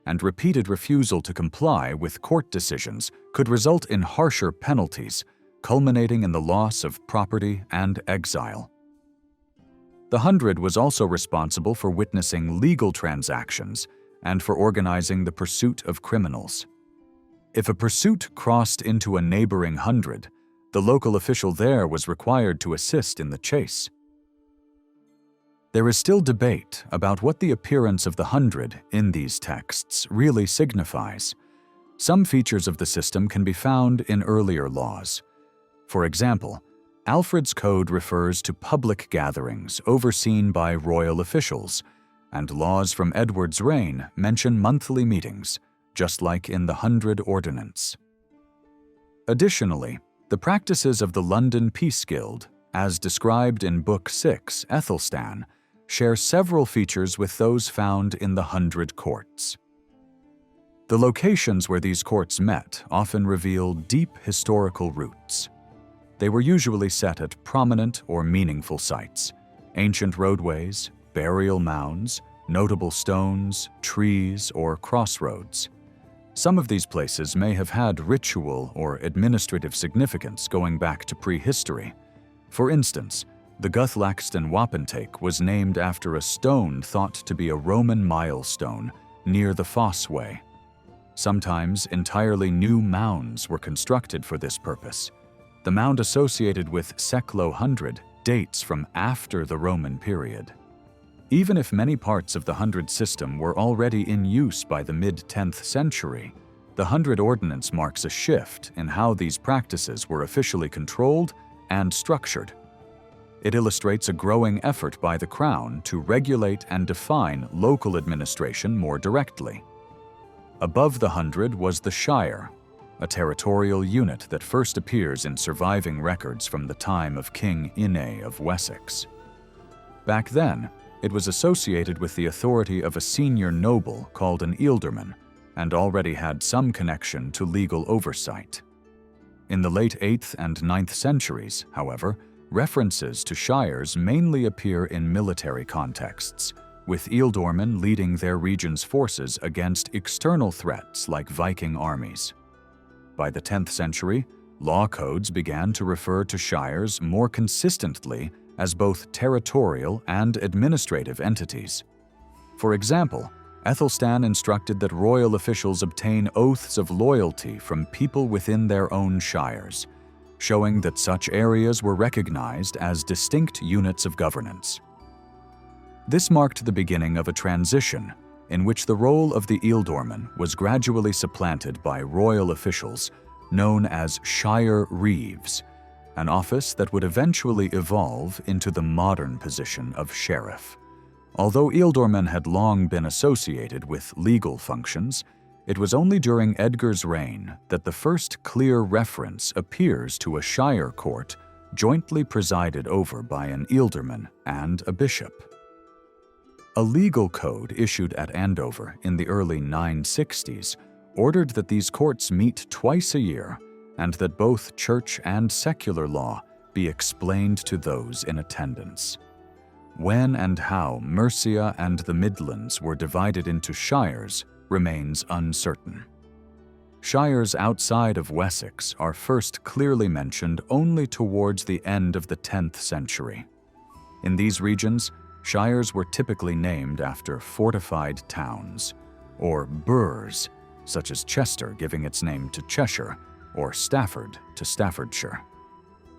and repeated refusal to comply with court decisions could result in harsher penalties, culminating in the loss of property and exile. The Hundred was also responsible for witnessing legal transactions and for organizing the pursuit of criminals. If a pursuit crossed into a neighboring hundred, the local official there was required to assist in the chase. There is still debate about what the appearance of the hundred in these texts really signifies, Some features of the system can be found in earlier laws. For example, Alfred's Code refers to public gatherings overseen by royal officials, and laws from Edward's reign mention monthly meetings, just like in the 100 Ordinance. Additionally, the practices of the London Peace Guild, as described in Book 6, Ethelstan, share several features with those found in the 100 Courts. The locations where these courts met often reveal deep historical roots. They were usually set at prominent or meaningful sites: ancient roadways, burial mounds, notable stones, trees, or crossroads. Some of these places may have had ritual or administrative significance going back to prehistory. For instance, the Guthlaxton Wapentake was named after a stone thought to be a Roman milestone near the Fossway. Sometimes entirely new mounds were constructed for this purpose. The mound associated with Seklo 100 dates from after the Roman period. Even if many parts of the 100 system were already in use by the mid-10th century, the 100 Ordinance marks a shift in how these practices were officially controlled and structured. It illustrates a growing effort by the Crown to regulate and define local administration more directly. Above the 100 was the shire, a territorial unit that first appears in surviving records from the time of King Ine of Wessex. Back then, it was associated with the authority of a senior noble called an ealdorman, and already had some connection to legal oversight. In the late 8th and 9th centuries, however, references to shires mainly appear in military contexts, with ealdormen leading their region's forces against external threats like Viking armies. By the 10th century, law codes began to refer to shires more consistently as both territorial and administrative entities. For example, Ethelstan instructed that royal officials obtain oaths of loyalty from people within their own shires, showing that such areas were recognized as distinct units of governance. This marked the beginning of a transition in which the role of the ealdorman was gradually supplanted by royal officials known as shire reeves, an office that would eventually evolve into the modern position of sheriff. Although ealdormen had long been associated with legal functions, it was only during Edgar's reign that the first clear reference appears to a shire court jointly presided over by an ealdorman and a bishop. A legal code issued at Andover in the early 960s ordered that these courts meet twice a year and that both church and secular law be explained to those in attendance. When and how Mercia and the Midlands were divided into shires remains uncertain. Shires outside of Wessex are first clearly mentioned only towards the end of the 10th century. In these regions, shires were typically named after fortified towns, or boroughs, such as Chester giving its name to Cheshire, or Stafford to Staffordshire.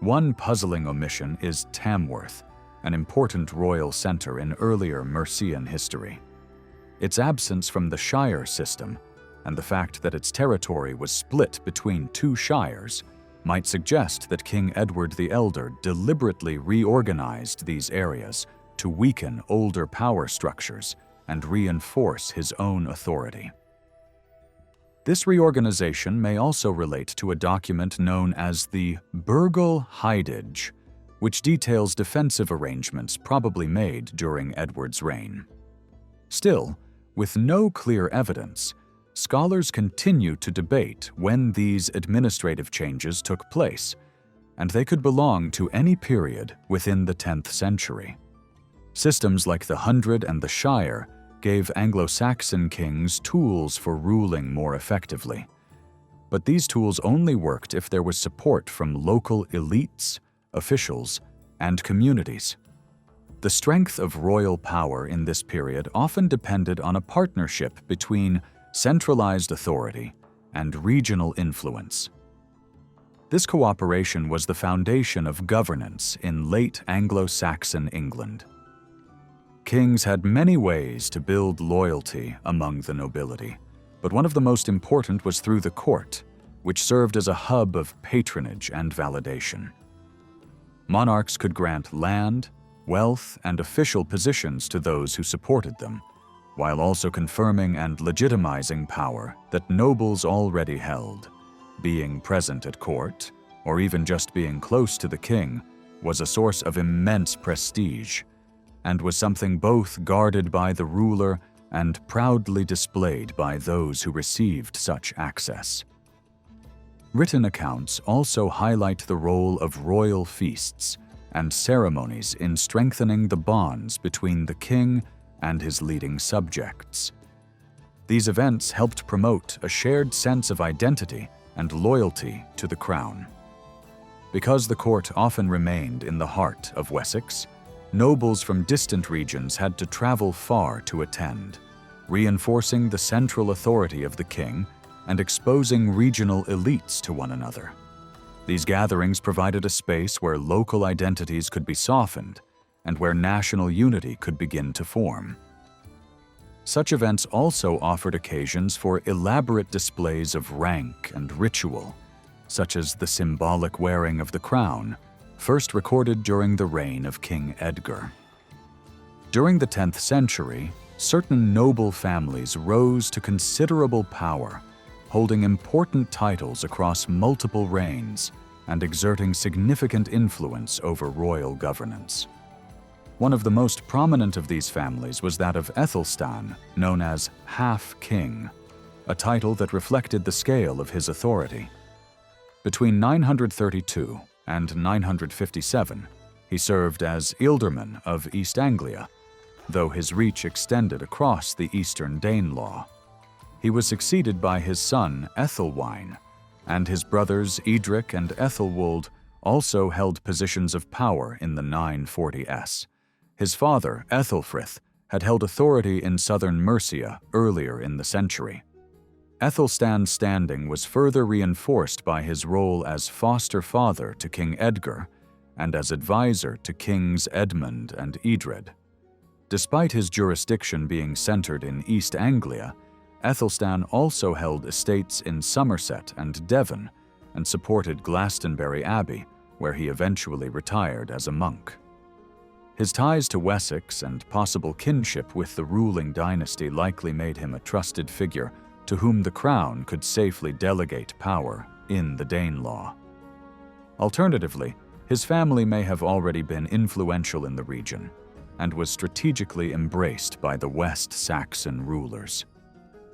One puzzling omission is Tamworth, an important royal centre in earlier Mercian history. Its absence from the shire system, and the fact that its territory was split between two shires, might suggest that King Edward the Elder deliberately reorganized these areas to weaken older power structures and reinforce his own authority. This reorganization may also relate to a document known as the Burgel Heidage, which details defensive arrangements probably made during Edward's reign. Still, with no clear evidence, scholars continue to debate when these administrative changes took place, and they could belong to any period within the 10th century. Systems like the 100 and the shire gave Anglo-Saxon kings tools for ruling more effectively. But these tools only worked if there was support from local elites, officials, and communities. The strength of royal power in this period often depended on a partnership between centralized authority and regional influence. This cooperation was the foundation of governance in late Anglo-Saxon England. Kings had many ways to build loyalty among the nobility, but one of the most important was through the court, which served as a hub of patronage and validation. Monarchs could grant land, wealth, and official positions to those who supported them, while also confirming and legitimizing power that nobles already held. Being present at court, or even just being close to the king, was a source of immense prestige, and was something both guarded by the ruler and proudly displayed by those who received such access. Written accounts also highlight the role of royal feasts and ceremonies in strengthening the bonds between the king and his leading subjects. These events helped promote a shared sense of identity and loyalty to the crown. Because the court often remained in the heart of Wessex, nobles from distant regions had to travel far to attend, reinforcing the central authority of the king and exposing regional elites to one another. These gatherings provided a space where local identities could be softened and where national unity could begin to form. Such events also offered occasions for elaborate displays of rank and ritual, such as the symbolic wearing of the crown, first recorded during the reign of King Edgar. During the 10th century, certain noble families rose to considerable power, holding important titles across multiple reigns and exerting significant influence over royal governance. One of the most prominent of these families was that of Aethelstan, known as Half-King, a title that reflected the scale of his authority. Between 932 and 957, he served as Ealdorman of East Anglia, though his reach extended across the eastern Danelaw. He was succeeded by his son Ethelwine, and his brothers Edric and Ethelwold also held positions of power in the 940s. His father, Ethelfrith, had held authority in southern Mercia earlier in the century. Ethelstan's standing was further reinforced by his role as foster father to King Edgar and as advisor to Kings Edmund and Edred. Despite his jurisdiction being centered in East Anglia, Aethelstan also held estates in Somerset and Devon and supported Glastonbury Abbey, where he eventually retired as a monk. His ties to Wessex and possible kinship with the ruling dynasty likely made him a trusted figure to whom the crown could safely delegate power in the Danelaw. Alternatively, his family may have already been influential in the region and was strategically embraced by the West Saxon rulers.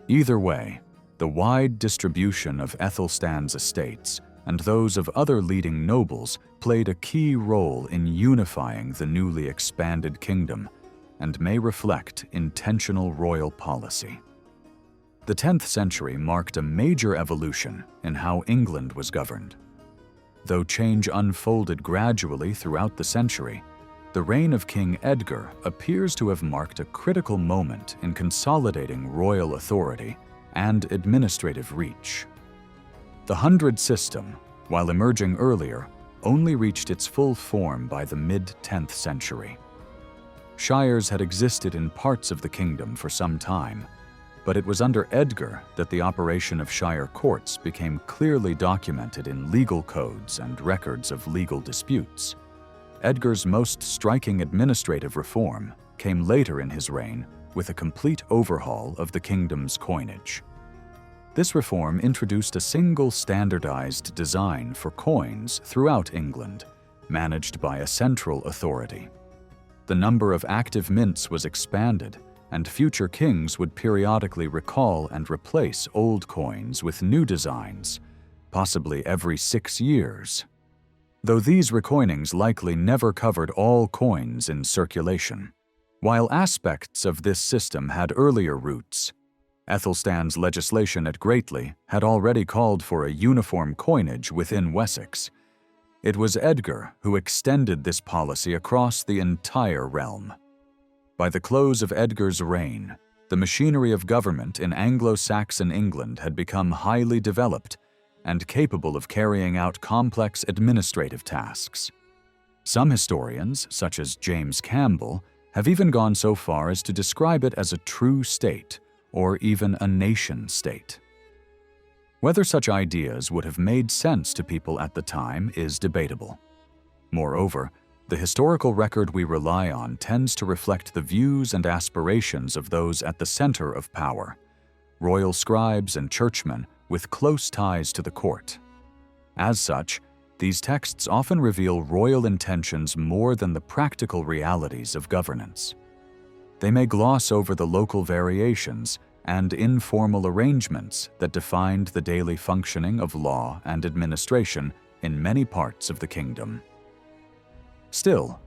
Either way, the wide distribution of Aethelstan's estates and those of other leading nobles played a key role in unifying the newly expanded kingdom and may reflect intentional royal policy. The 10th century marked a major evolution in how England was governed. Though change unfolded gradually throughout the century, the reign of King Edgar appears to have marked a critical moment in consolidating royal authority and administrative reach. The hundred system, while emerging earlier, only reached its full form by the mid-10th century. Shires had existed in parts of the kingdom for some time, but it was under Edgar that the operation of shire courts became clearly documented in legal codes and records of legal disputes. Edgar's most striking administrative reform came later in his reign with a complete overhaul of the kingdom's coinage. This reform introduced a single standardized design for coins throughout England, managed by a central authority. The number of active mints was expanded, and future kings would periodically recall and replace old coins with new designs, possibly every 6 years. Though these recoinings likely never covered all coins in circulation. While aspects of this system had earlier roots, Aethelstan's legislation at Greatley had already called for a uniform coinage within Wessex. It was Edgar who extended this policy across the entire realm. By the close of Edgar's reign, the machinery of government in Anglo-Saxon England had become highly developed and capable of carrying out complex administrative tasks. Some historians, such as James Campbell, have even gone so far as to describe it as a true state, or even a nation-state. Whether such ideas would have made sense to people at the time is debatable. Moreover, the historical record we rely on tends to reflect the views and aspirations of those at the center of power, royal scribes and churchmen with close ties to the court. As such, these texts often reveal royal intentions more than the practical realities of governance. They may gloss over the local variations and informal arrangements that defined the daily functioning of law and administration in many parts of the kingdom. Still,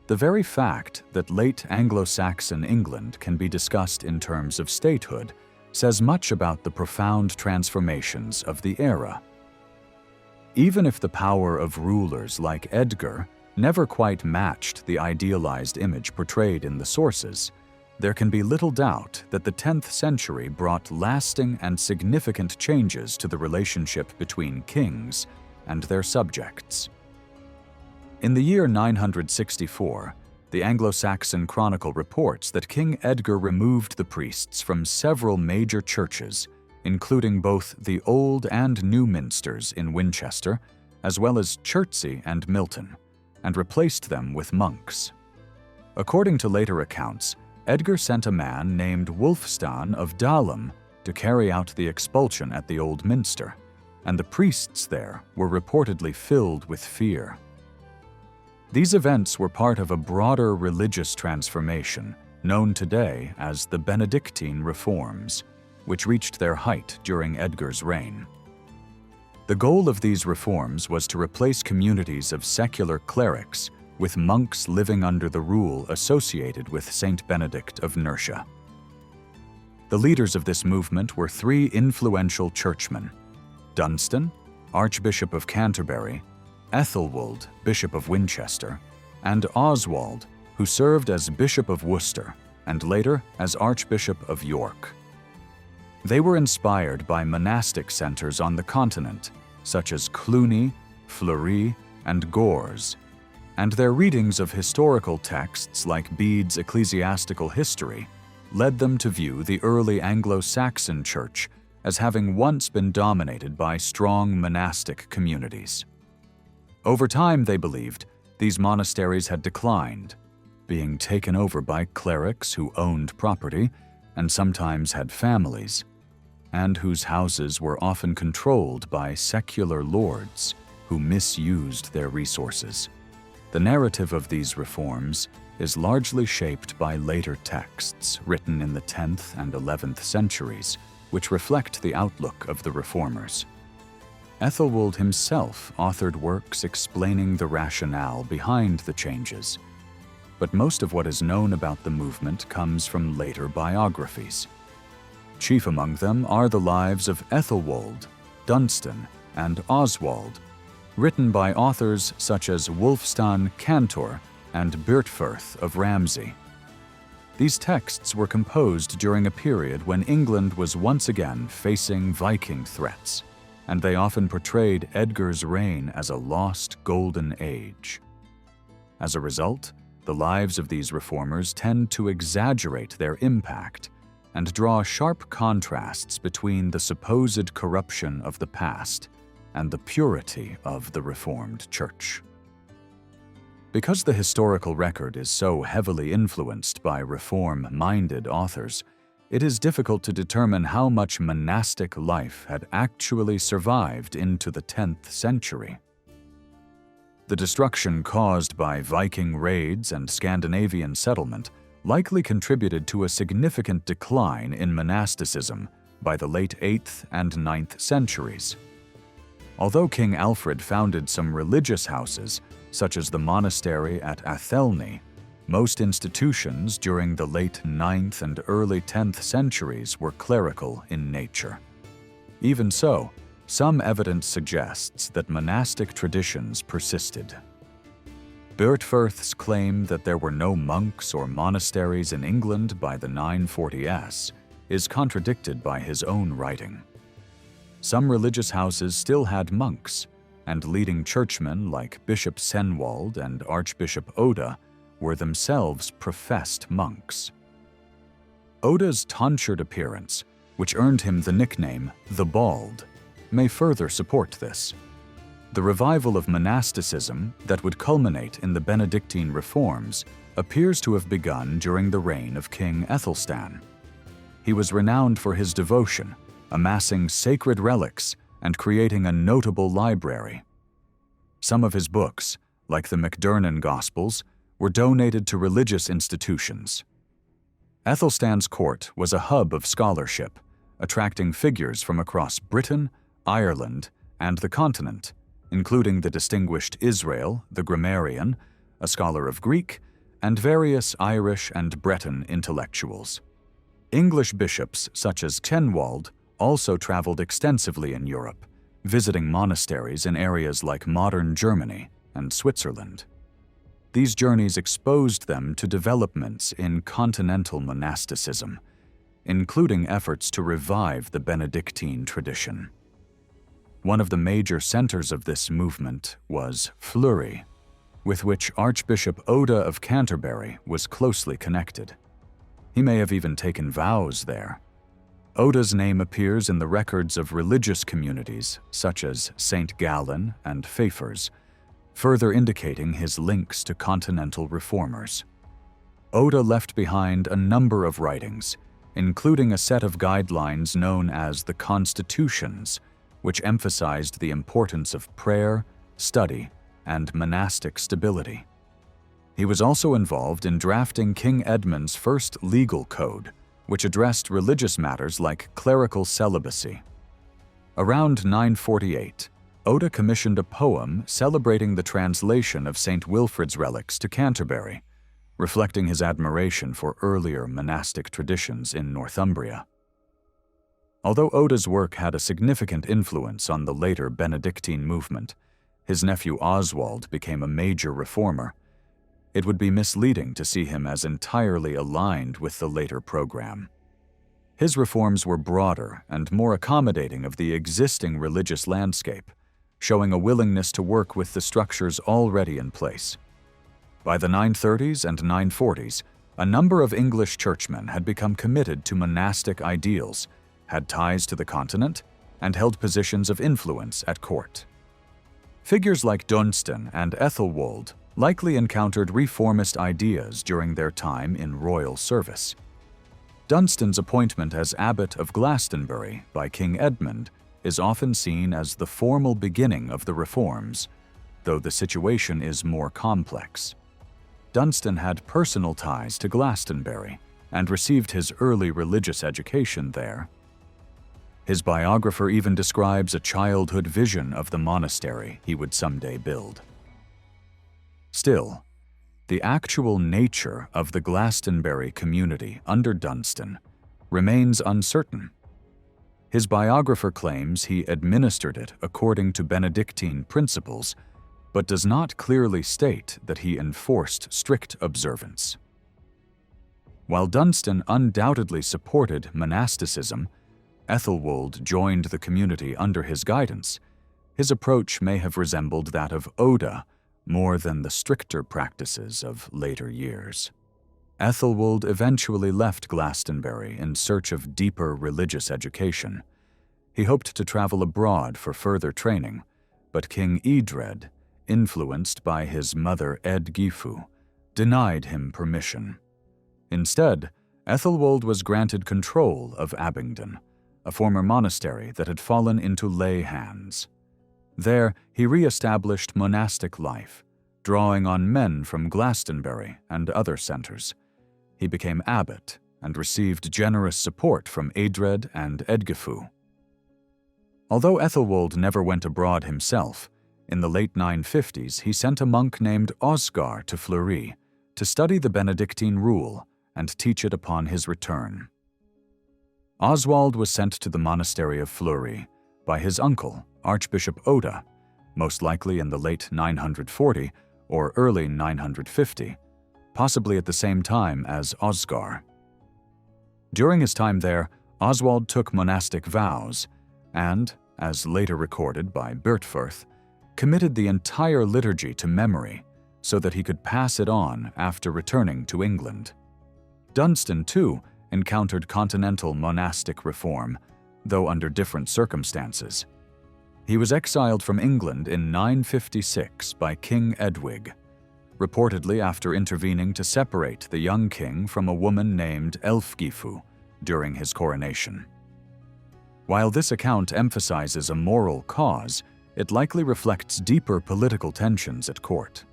the very fact that late Anglo-Saxon England can be discussed in terms of statehood says much about the profound transformations of the era. Even if the power of rulers like Edgar never quite matched the idealized image portrayed in the sources, there can be little doubt that the 10th century brought lasting and significant changes to the relationship between kings and their subjects. In the year 964, the Anglo-Saxon Chronicle reports that King Edgar removed the priests from several major churches, including both the Old and New Minsters in Winchester, as well as Chertsey and Milton, and replaced them with monks. According to later accounts, Edgar sent a man named Wulfstan of Dahlem to carry out the expulsion at the Old Minster, and the priests there were reportedly filled with fear. These events were part of a broader religious transformation known today as the Benedictine Reforms, which reached their height during Edgar's reign. The goal of these reforms was to replace communities of secular clerics with monks living under the rule associated with Saint Benedict of Nursia. The leaders of this movement were three influential churchmen: Dunstan, Archbishop of Canterbury, Ethelwold, Bishop of Winchester, and Oswald, who served as Bishop of Worcester and later as Archbishop of York. They were inspired by monastic centers on the continent, such as Cluny, Fleury, and Gorze, and their readings of historical texts like Bede's Ecclesiastical History led them to view the early Anglo-Saxon Church as having once been dominated by strong monastic communities. Over time, they believed, these monasteries had declined, being taken over by clerics who owned property and sometimes had families, and whose houses were often controlled by secular lords who misused their resources. The narrative of these reforms is largely shaped by later texts written in the 10th and 11th centuries, which reflect the outlook of the reformers. Ethelwold himself authored works explaining the rationale behind the changes, but most of what is known about the movement comes from later biographies. Chief among them are the lives of Ethelwold, Dunstan, and Oswald, written by authors such as Wulfstan Cantor and Byrhtferth of Ramsey. These texts were composed during a period when England was once again facing Viking threats, and they often portrayed Edgar's reign as a lost golden age. As a result, the lives of these reformers tend to exaggerate their impact and draw sharp contrasts between the supposed corruption of the past and the purity of the Reformed Church. Because the historical record is so heavily influenced by reform-minded authors, it is difficult to determine how much monastic life had actually survived into the 10th century. The destruction caused by Viking raids and Scandinavian settlement likely contributed to a significant decline in monasticism by the late 8th and 9th centuries. Although King Alfred founded some religious houses, such as the monastery at Athelney, most institutions during the late 9th and early 10th centuries were clerical in nature. Even so, some evidence suggests that monastic traditions persisted. Byrhtferth's claim that there were no monks or monasteries in England by the 940s is contradicted by his own writing. Some religious houses still had monks, and leading churchmen like Bishop Senwald and Archbishop Oda were themselves professed monks. Oda's tonsured appearance, which earned him the nickname the Bald, may further support this. The revival of monasticism that would culminate in the Benedictine reforms appears to have begun during the reign of King Aethelstan. He was renowned for his devotion, amassing sacred relics and creating a notable library. Some of his books, like the MacDurnan Gospels, were donated to religious institutions. Aethelstan's court was a hub of scholarship, attracting figures from across Britain, Ireland, and the continent, including the distinguished Israel, the grammarian, a scholar of Greek, and various Irish and Breton intellectuals. English bishops such as Cenwalh also traveled extensively in Europe, visiting monasteries in areas like modern Germany and Switzerland. These journeys exposed them to developments in continental monasticism, including efforts to revive the Benedictine tradition. One of the major centers of this movement was Fleury, with which Archbishop Oda of Canterbury was closely connected. He may have even taken vows there. Oda's name appears in the records of religious communities such as St. Gallen and Pfeffers, further indicating his links to continental reformers. Oda left behind a number of writings, including a set of guidelines known as the Constitutions, which emphasized the importance of prayer, study, and monastic stability. He was also involved in drafting King Edmund's first legal code, which addressed religious matters like clerical celibacy. Around 948, Oda commissioned a poem celebrating the translation of St. Wilfrid's relics to Canterbury, reflecting his admiration for earlier monastic traditions in Northumbria. Although Oda's work had a significant influence on the later Benedictine movement, his nephew Oswald became a major reformer. It would be misleading to see him as entirely aligned with the later program. His reforms were broader and more accommodating of the existing religious landscape, showing a willingness to work with the structures already in place. By the 930s and 940s, a number of English churchmen had become committed to monastic ideals, had ties to the continent, and held positions of influence at court. Figures like Dunstan and Ethelwold likely encountered reformist ideas during their time in royal service. Dunstan's appointment as abbot of Glastonbury by King Edmund is often seen as the formal beginning of the reforms, though the situation is more complex. Dunstan had personal ties to Glastonbury and received his early religious education there. His biographer even describes a childhood vision of the monastery he would someday build. Still, the actual nature of the Glastonbury community under Dunstan remains uncertain. His biographer claims he administered it according to Benedictine principles, but does not clearly state that he enforced strict observance. While Dunstan undoubtedly supported monasticism, Ethelwold joined the community under his guidance. His approach may have resembled that of Oda more than the stricter practices of later years. Ethelwold eventually left Glastonbury in search of deeper religious education. He hoped to travel abroad for further training, but King Edred, influenced by his mother Eadgifu, denied him permission. Instead, Ethelwold was granted control of Abingdon, a former monastery that had fallen into lay hands. There, he re-established monastic life, drawing on men from Glastonbury and other centers. He became abbot and received generous support from Eadred and Eadgifu. Although Ethelwold never went abroad himself, in the late 950s he sent a monk named Osgar to Fleury to study the Benedictine rule and teach it upon his return. Oswald was sent to the monastery of Fleury by his uncle, Archbishop Oda, most likely in the late 940 or early 950, possibly at the same time as Osgar. During his time there, Oswald took monastic vows and, as later recorded by Bertfurth, committed the entire liturgy to memory so that he could pass it on after returning to England. Dunstan, too, encountered continental monastic reform, though under different circumstances. He was exiled from England in 956 by King Edwig, reportedly after intervening to separate the young king from a woman named Elfgifu during his coronation. While this account emphasizes a moral cause, it likely reflects deeper political tensions at court.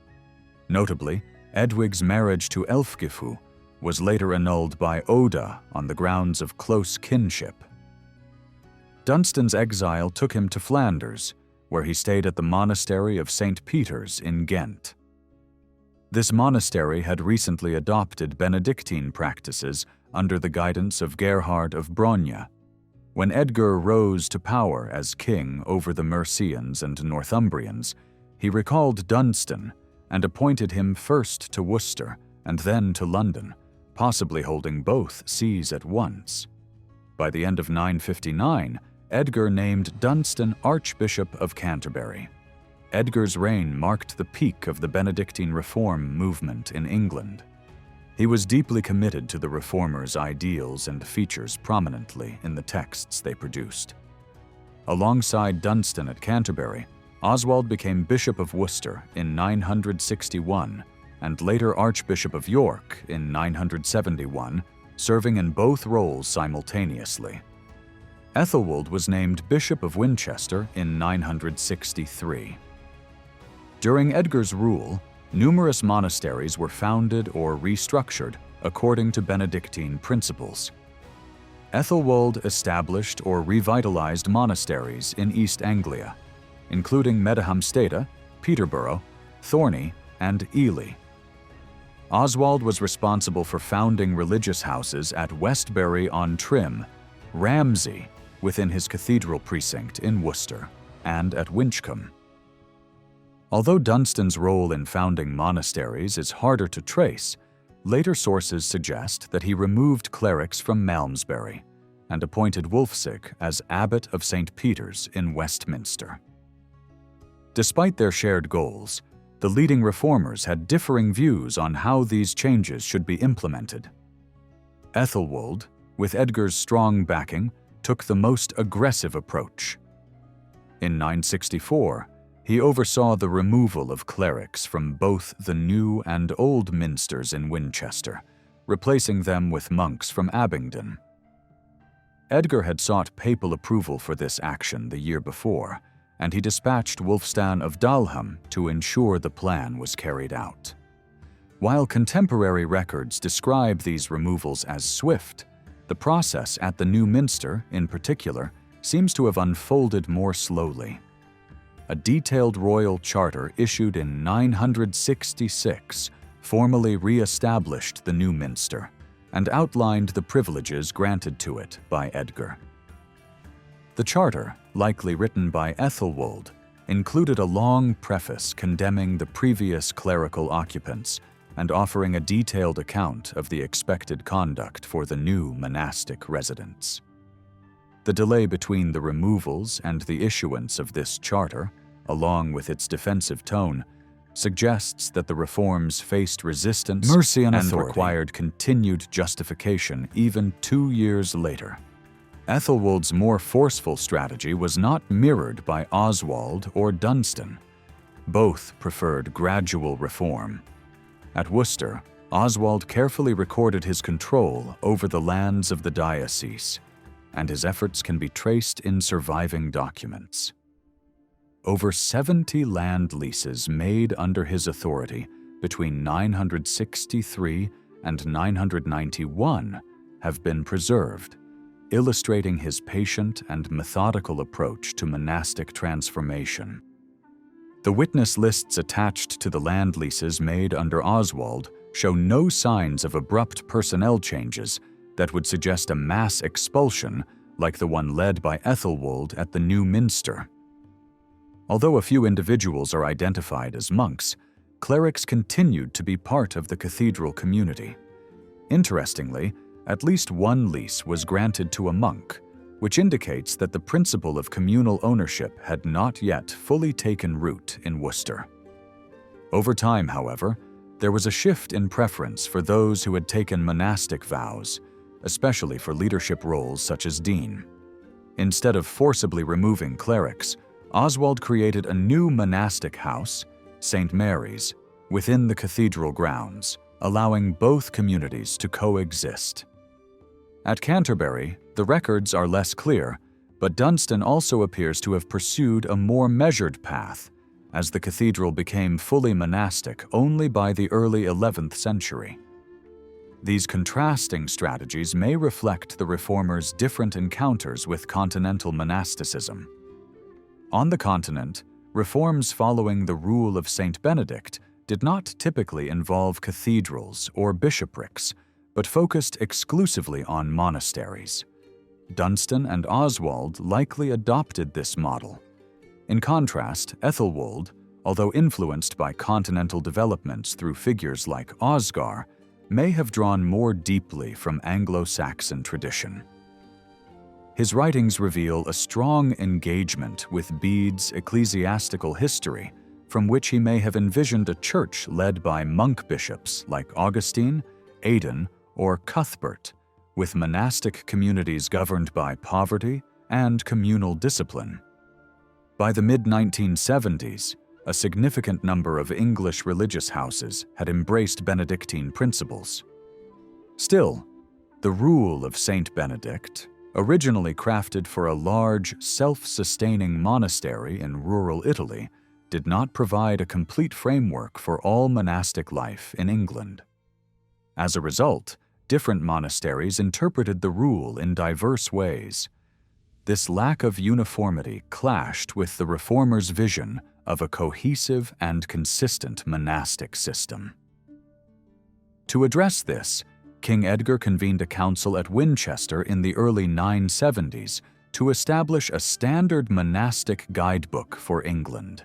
Notably, Edwig's marriage to Elfgifu was later annulled by Oda on the grounds of close kinship. Dunstan's exile took him to Flanders, where he stayed at the monastery of St. Peter's in Ghent. This monastery had recently adopted Benedictine practices under the guidance of Gerhard of Brogne. When Edgar rose to power as king over the Mercians and Northumbrians, he recalled Dunstan and appointed him first to Worcester and then to London, possibly holding both sees at once. By the end of 959, Edgar named Dunstan Archbishop of Canterbury. Edgar's reign marked the peak of the Benedictine reform movement in England. He was deeply committed to the reformers' ideals and features prominently in the texts they produced. Alongside Dunstan at Canterbury, Oswald became Bishop of Worcester in 961 and later Archbishop of York in 971, serving in both roles simultaneously. Ethelwold was named Bishop of Winchester in 963. During Edgar's rule, numerous monasteries were founded or restructured according to Benedictine principles. Ethelwold established or revitalized monasteries in East Anglia, including Medhamstede, Peterborough, Thorney, and Ely. Oswald was responsible for founding religious houses at Westbury-on-Trim, Ramsey within his cathedral precinct in Worcester, and at Winchcombe. Although Dunstan's role in founding monasteries is harder to trace, later sources suggest that he removed clerics from Malmesbury and appointed Wulfsig as Abbot of St. Peter's in Westminster. Despite their shared goals, the leading reformers had differing views on how these changes should be implemented. Ethelwold, with Edgar's strong backing, took the most aggressive approach. In 964, he oversaw the removal of clerics from both the new and old minsters in Winchester, replacing them with monks from Abingdon. Edgar had sought papal approval for this action the year before, and he dispatched Wulfstan of Dalham to ensure the plan was carried out. While contemporary records describe these removals as swift, the process at the new minster, in particular, seems to have unfolded more slowly. A detailed royal charter issued in 966 formally re-established the new minster and outlined the privileges granted to it by Edgar. The charter, likely written by Ethelwold, included a long preface condemning the previous clerical occupants and offering a detailed account of the expected conduct for the new monastic residents. The delay between the removals and the issuance of this charter, along with its defensive tone, suggests that the reforms faced resistance Mercian and authority required continued justification even 2 years later. Ethelwold's more forceful strategy was not mirrored by Oswald or Dunstan. Both preferred gradual reform. At Worcester, Oswald carefully recorded his control over the lands of the diocese, and his efforts can be traced in surviving documents. Over 70 land leases made under his authority between 963 and 991 have been preserved, illustrating his patient and methodical approach to monastic transformation. The witness lists attached to the land leases made under Oswald show no signs of abrupt personnel changes that would suggest a mass expulsion like the one led by Ethelwold at the new minster. Although a few individuals are identified as monks, clerics continued to be part of the cathedral community. Interestingly, at least one lease was granted to a monk, which indicates that the principle of communal ownership had not yet fully taken root in Worcester. Over time, however, there was a shift in preference for those who had taken monastic vows, especially for leadership roles such as dean. Instead of forcibly removing clerics, Oswald created a new monastic house, St. Mary's, within the cathedral grounds, allowing both communities to coexist. At Canterbury, the records are less clear, but Dunstan also appears to have pursued a more measured path, as the cathedral became fully monastic only by the early 11th century. These contrasting strategies may reflect the reformers' different encounters with continental monasticism. On the continent, reforms following the rule of Saint Benedict did not typically involve cathedrals or bishoprics, but focused exclusively on monasteries. Dunstan and Oswald likely adopted this model. In contrast, Ethelwold, although influenced by continental developments through figures like Osgar, may have drawn more deeply from Anglo-Saxon tradition. His writings reveal a strong engagement with Bede's ecclesiastical history, from which he may have envisioned a church led by monk bishops like Augustine, Aidan, or Cuthbert, with monastic communities governed by poverty and communal discipline. By the mid-1970s, a significant number of English religious houses had embraced Benedictine principles. Still, the rule of Saint Benedict, originally crafted for a large, self-sustaining monastery in rural Italy, did not provide a complete framework for all monastic life in England. As a result, different monasteries interpreted the rule in diverse ways. This lack of uniformity clashed with the reformers' vision of a cohesive and consistent monastic system. To address this, King Edgar convened a council at Winchester in the early 970s to establish a standard monastic guidebook for England.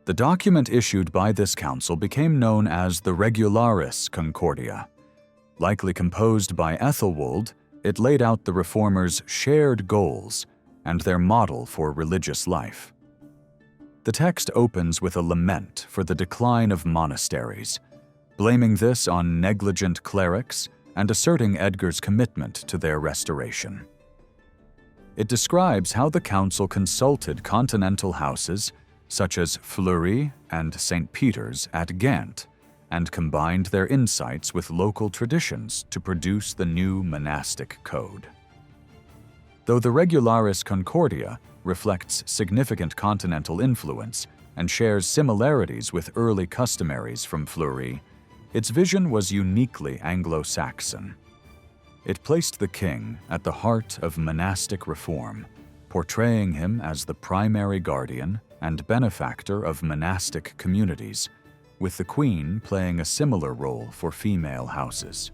The document issued by this council became known as the Regularis Concordia. Likely composed by Ethelwold, it laid out the reformers' shared goals and their model for religious life. The text opens with a lament for the decline of monasteries, blaming this on negligent clerics and asserting Edgar's commitment to their restoration. It describes how the council consulted continental houses such as Fleury and St. Peter's at Ghent, and combined their insights with local traditions to produce the new monastic code. Though the Regularis Concordia reflects significant continental influence and shares similarities with early customaries from Fleury, its vision was uniquely Anglo-Saxon. It placed the king at the heart of monastic reform, portraying him as the primary guardian and benefactor of monastic communities, with the queen playing a similar role for female houses.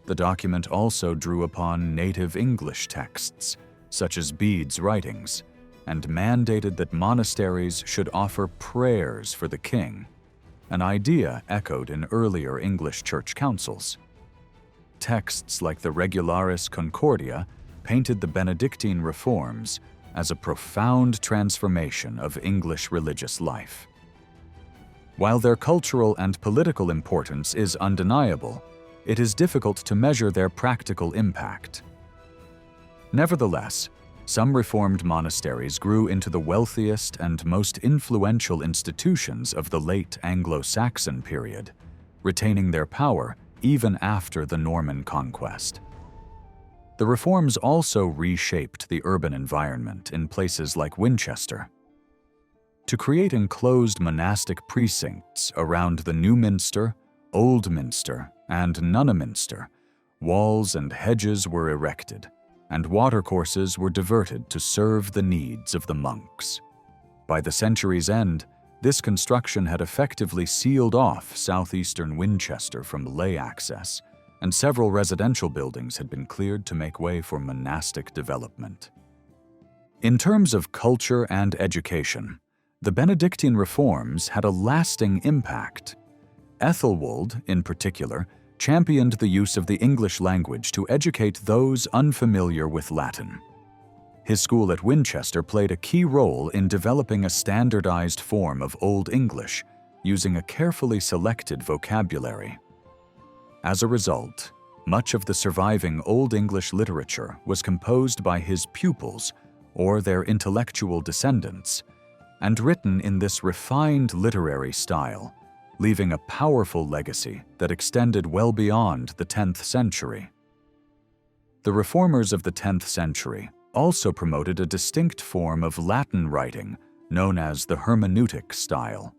The document also drew upon native English texts, such as Bede's writings, and mandated that monasteries should offer prayers for the king, an idea echoed in earlier English church councils. Texts like the Regularis Concordia painted the Benedictine reforms as a profound transformation of English religious life. While their cultural and political importance is undeniable, it is difficult to measure their practical impact. Nevertheless, some Reformed monasteries grew into the wealthiest and most influential institutions of the late Anglo-Saxon period, retaining their power even after the Norman conquest. The reforms also reshaped the urban environment in places like Winchester. To create enclosed monastic precincts around the New Minster, Old Minster, and Nunnaminster, walls and hedges were erected, and watercourses were diverted to serve the needs of the monks. By the century's end, this construction had effectively sealed off southeastern Winchester from lay access, and several residential buildings had been cleared to make way for monastic development. In terms of culture and education, the Benedictine reforms had a lasting impact. Ethelwold, in particular, championed the use of the English language to educate those unfamiliar with Latin. His school at Winchester played a key role in developing a standardized form of Old English, using a carefully selected vocabulary. As a result, Much of the surviving Old English literature was composed by his pupils or their intellectual descendants, and written in this refined literary style, leaving a powerful legacy that extended well beyond the 10th century. The reformers of the 10th century also promoted a distinct form of Latin writing known as the hermeneutic style.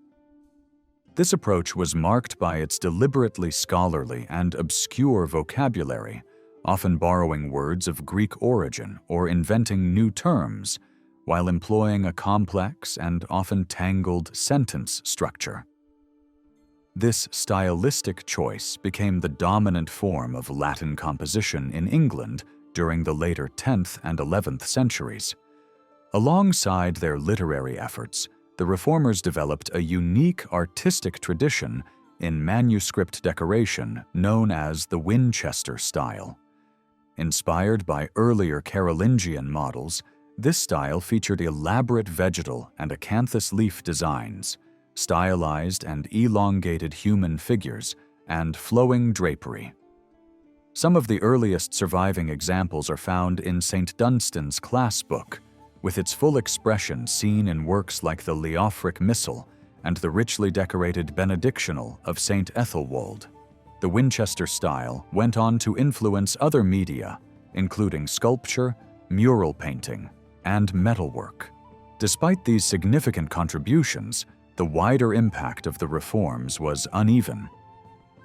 This approach was marked by its deliberately scholarly and obscure vocabulary, often borrowing words of Greek origin or inventing new terms, while employing a complex and often tangled sentence structure. This stylistic choice became the dominant form of Latin composition in England during the later 10th and 11th centuries. Alongside their literary efforts, the reformers developed a unique artistic tradition in manuscript decoration known as the Winchester style. Inspired by earlier Carolingian models, this style featured elaborate vegetal and acanthus leaf designs, stylized and elongated human figures, and flowing drapery. Some of the earliest surviving examples are found in St. Dunstan's class book, with its full expression seen in works like the Leofric Missal and the richly decorated Benedictional of St. Ethelwold. The Winchester style went on to influence other media, including sculpture, mural painting, and metalwork. Despite these significant contributions, the wider impact of the reforms was uneven.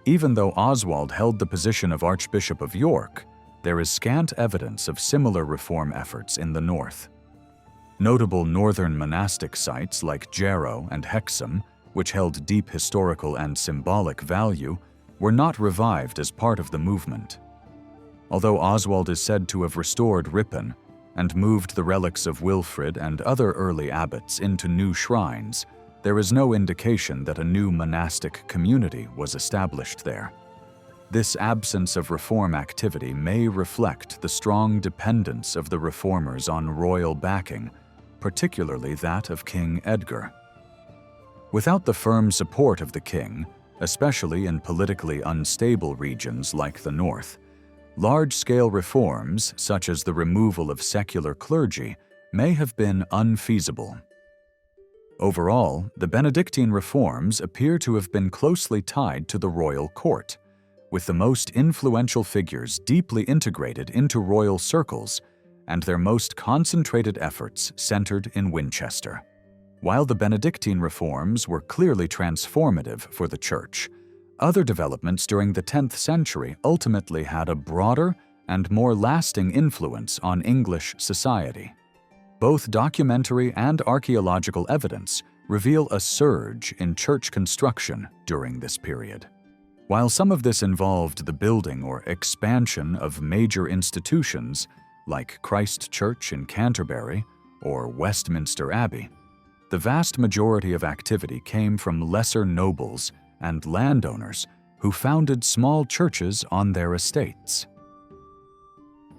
Even though Oswald held the position of Archbishop of York, there is scant evidence of similar reform efforts in the north. Notable northern monastic sites like Jarrow and Hexham, which held deep historical and symbolic value, were not revived as part of the movement. Although Oswald is said to have restored Ripon and moved the relics of Wilfrid and other early abbots into new shrines, there is no indication that a new monastic community was established there. This absence of reform activity may reflect the strong dependence of the reformers on royal backing, particularly that of King Edgar. Without the firm support of the king, especially in politically unstable regions like the north, large-scale reforms, such as the removal of secular clergy, may have been unfeasible. Overall, the Benedictine reforms appear to have been closely tied to the royal court, with the most influential figures deeply integrated into royal circles and their most concentrated efforts centered in Winchester. While the Benedictine reforms were clearly transformative for the Church, other developments during the 10th century ultimately had a broader and more lasting influence on English society. Both documentary and archaeological evidence reveal a surge in church construction during this period. While some of this involved the building or expansion of major institutions like Christ Church in Canterbury or Westminster Abbey, the vast majority of activity came from lesser nobles and landowners who founded small churches on their estates.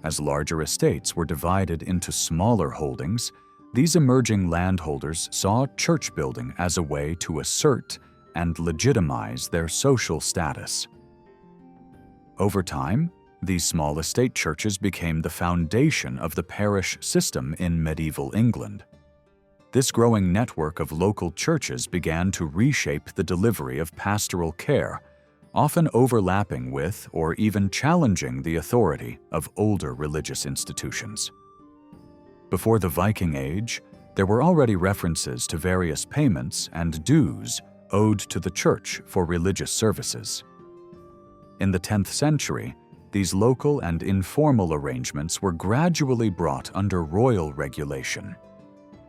As larger estates were divided into smaller holdings, these emerging landholders saw church building as a way to assert and legitimize their social status. Over time, these small estate churches became the foundation of the parish system in medieval England. This growing network of local churches began to reshape the delivery of pastoral care, often overlapping with or even challenging the authority of older religious institutions. Before the Viking Age, there were already references to various payments and dues owed to the church for religious services. In the 10th century, these local and informal arrangements were gradually brought under royal regulation.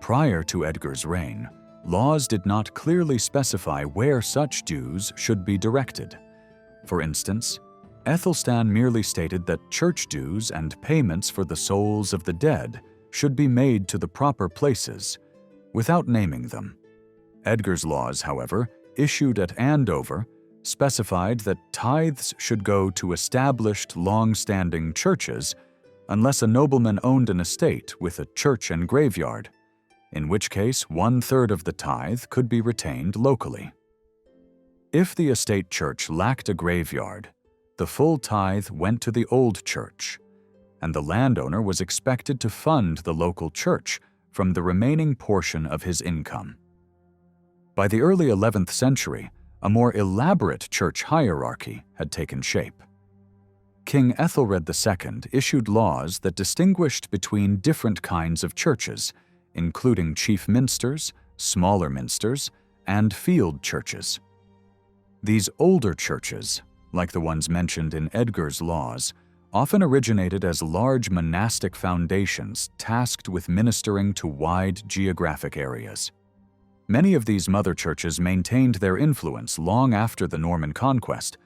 Prior to Edgar's reign, laws did not clearly specify where such dues should be directed. For instance, Aethelstan merely stated that church dues and payments for the souls of the dead should be made to the proper places, without naming them. Edgar's laws, however, issued at Andover, specified that tithes should go to established long-standing churches unless a nobleman owned an estate with a church and graveyard, in which case 1/3 of the tithe could be retained locally. If the estate church lacked a graveyard, the full tithe went to the old church, and the landowner was expected to fund the local church from the remaining portion of his income. By the early 11th century, a more elaborate church hierarchy had taken shape. King Ethelred II issued laws that distinguished between different kinds of churches, including chief minsters, smaller minsters, and field churches. These older churches, like the ones mentioned in Edgar's laws, often originated as large monastic foundations tasked with ministering to wide geographic areas. Many of these mother churches maintained their influence long after the Norman conquest,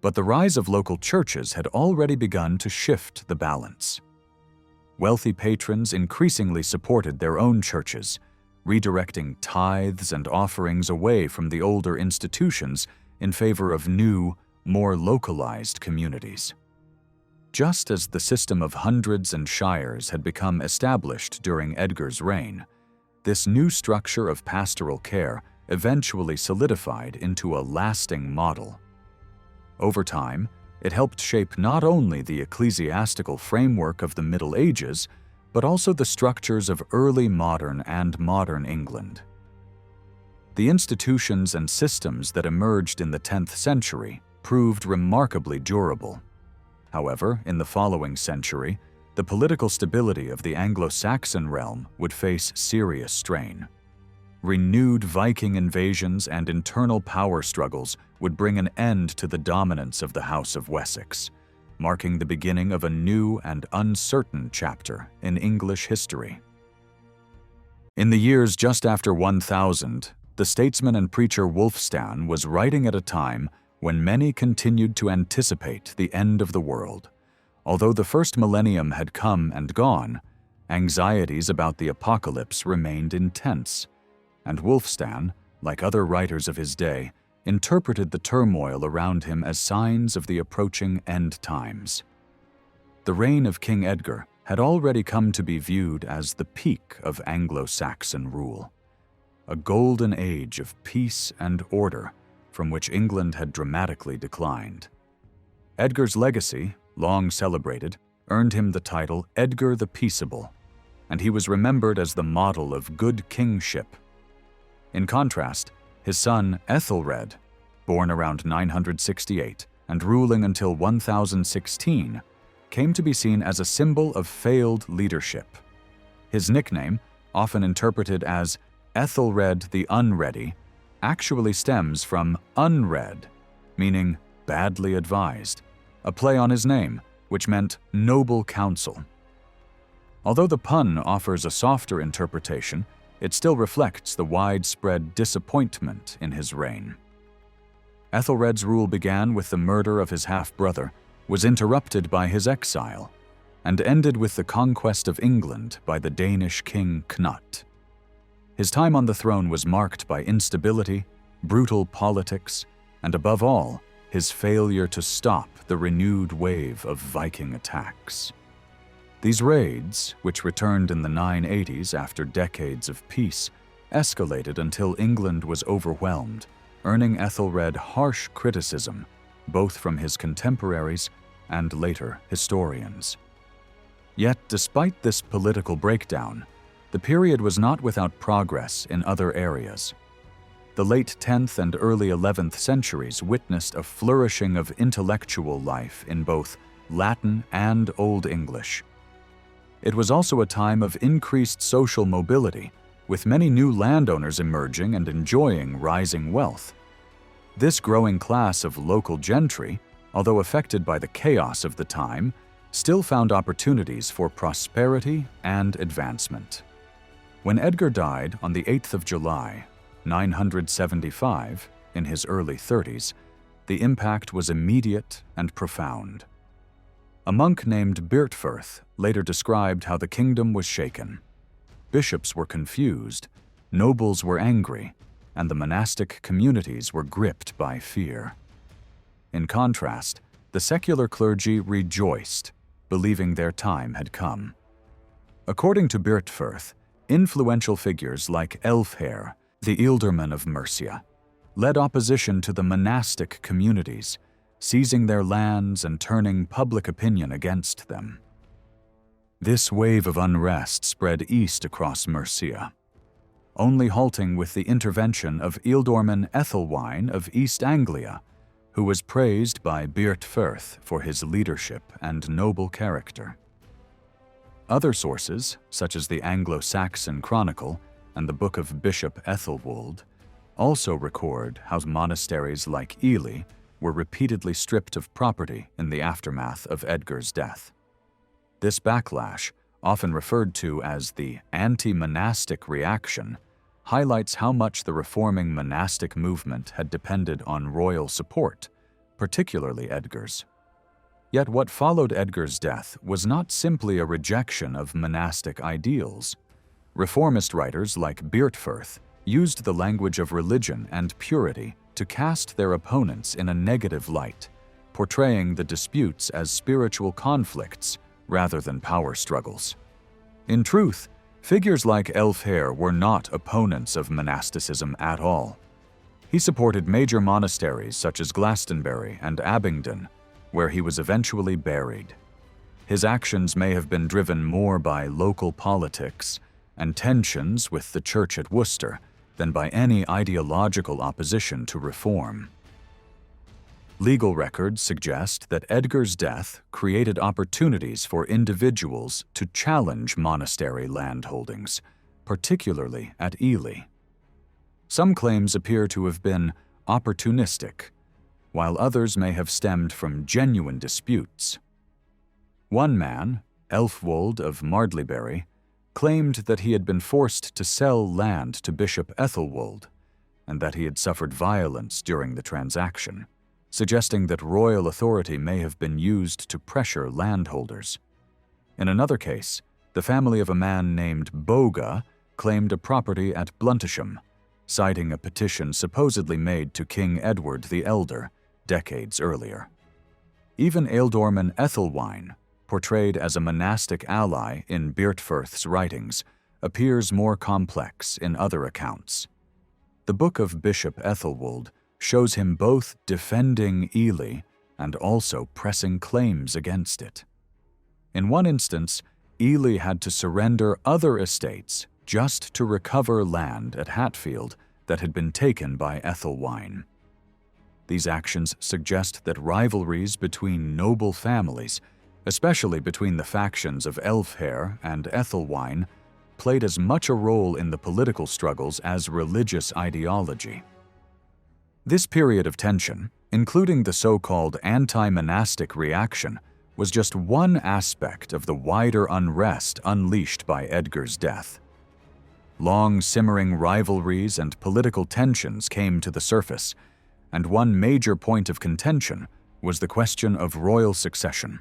but the rise of local churches had already begun to shift the balance. Wealthy patrons increasingly supported their own churches, redirecting tithes and offerings away from the older institutions in favor of new, more localized communities. Just as the system of hundreds and shires had become established during Edgar's reign, this new structure of pastoral care eventually solidified into a lasting model. Over time, it helped shape not only the ecclesiastical framework of the Middle Ages, but also the structures of early modern and modern England. The institutions and systems that emerged in the 10th century proved remarkably durable. However, in the following century, the political stability of the Anglo-Saxon realm would face serious strain. Renewed Viking invasions and internal power struggles would bring an end to the dominance of the House of Wessex, marking the beginning of a new and uncertain chapter in English history. In the years just after 1000, the statesman and preacher Wulfstan was writing at a time when many continued to anticipate the end of the world. Although the first millennium had come and gone, anxieties about the apocalypse remained intense, and Wulfstan, like other writers of his day, interpreted the turmoil around him as signs of the approaching end times. The reign of King Edgar had already come to be viewed as the peak of Anglo-Saxon rule, a golden age of peace and order from which England had dramatically declined. Edgar's legacy, long celebrated, earned him the title Edgar the Peaceable, and he was remembered as the model of good kingship. In contrast, his son Ethelred, born around 968 and ruling until 1016, came to be seen as a symbol of failed leadership. His nickname, often interpreted as Ethelred the Unready, actually stems from unread, meaning badly advised, a play on his name, which meant noble counsel. Although the pun offers a softer interpretation, it still reflects the widespread disappointment in his reign. Ethelred's rule began with the murder of his half-brother, was interrupted by his exile, and ended with the conquest of England by the Danish king Knut. His time on the throne was marked by instability, brutal politics, and above all, his failure to stop the renewed wave of Viking attacks. These raids, which returned in the 980s after decades of peace, escalated until England was overwhelmed, earning Ethelred harsh criticism, both from his contemporaries and later historians. Yet, despite this political breakdown, the period was not without progress in other areas. The late 10th and early 11th centuries witnessed a flourishing of intellectual life in both Latin and Old English. It was also a time of increased social mobility, with many new landowners emerging and enjoying rising wealth. This growing class of local gentry, although affected by the chaos of the time, still found opportunities for prosperity and advancement. When Edgar died on the 8th of July, 975, in his early 30s, the impact was immediate and profound. A monk named Byrhtferth later described how the kingdom was shaken. Bishops were confused, nobles were angry, and the monastic communities were gripped by fear. In contrast, the secular clergy rejoiced, believing their time had come. According to Byrhtferth, influential figures like Elfhere, the ealdorman of Mercia, led opposition to the monastic communities, seizing their lands and turning public opinion against them. This wave of unrest spread east across Mercia, only halting with the intervention of Ealdorman Ethelwine of East Anglia, who was praised by Beorhtferth for his leadership and noble character. Other sources, such as the Anglo-Saxon Chronicle and the Book of Bishop Ethelwold, also record how monasteries like Ely were repeatedly stripped of property in the aftermath of Edgar's death. This backlash, often referred to as the anti-monastic reaction, highlights how much the reforming monastic movement had depended on royal support, particularly Edgar's. Yet what followed Edgar's death was not simply a rejection of monastic ideals. Reformist writers like Beorhtferth used the language of religion and purity to cast their opponents in a negative light, portraying the disputes as spiritual conflicts rather than power struggles. In truth, figures like Elfhere were not opponents of monasticism at all. He supported major monasteries such as Glastonbury and Abingdon, where he was eventually buried. His actions may have been driven more by local politics and tensions with the church at Worcester than by any ideological opposition to reform. Legal records suggest that Edgar's death created opportunities for individuals to challenge monastery landholdings, particularly at Ely. Some claims appear to have been opportunistic, while others may have stemmed from genuine disputes. One man, Elfwold of Mardleybury, claimed that he had been forced to sell land to Bishop Ethelwold, and that he had suffered violence during the transaction, suggesting that royal authority may have been used to pressure landholders. In another case, the family of a man named Boga claimed a property at Bluntisham, citing a petition supposedly made to King Edward the Elder decades earlier. Even Ealdorman Ethelwine, portrayed as a monastic ally in Beorhtferth's writings, appears more complex in other accounts. The Book of Bishop Ethelwold shows him both defending Ely and also pressing claims against it. In one instance, Ely had to surrender other estates just to recover land at Hatfield that had been taken by Ethelwine. These actions suggest that rivalries between noble families, especially between the factions of Elfhere and Ethelwine, played as much a role in the political struggles as religious ideology. This period of tension, including the so-called anti-monastic reaction, was just one aspect of the wider unrest unleashed by Edgar's death. Long simmering rivalries and political tensions came to the surface, and one major point of contention was the question of royal succession.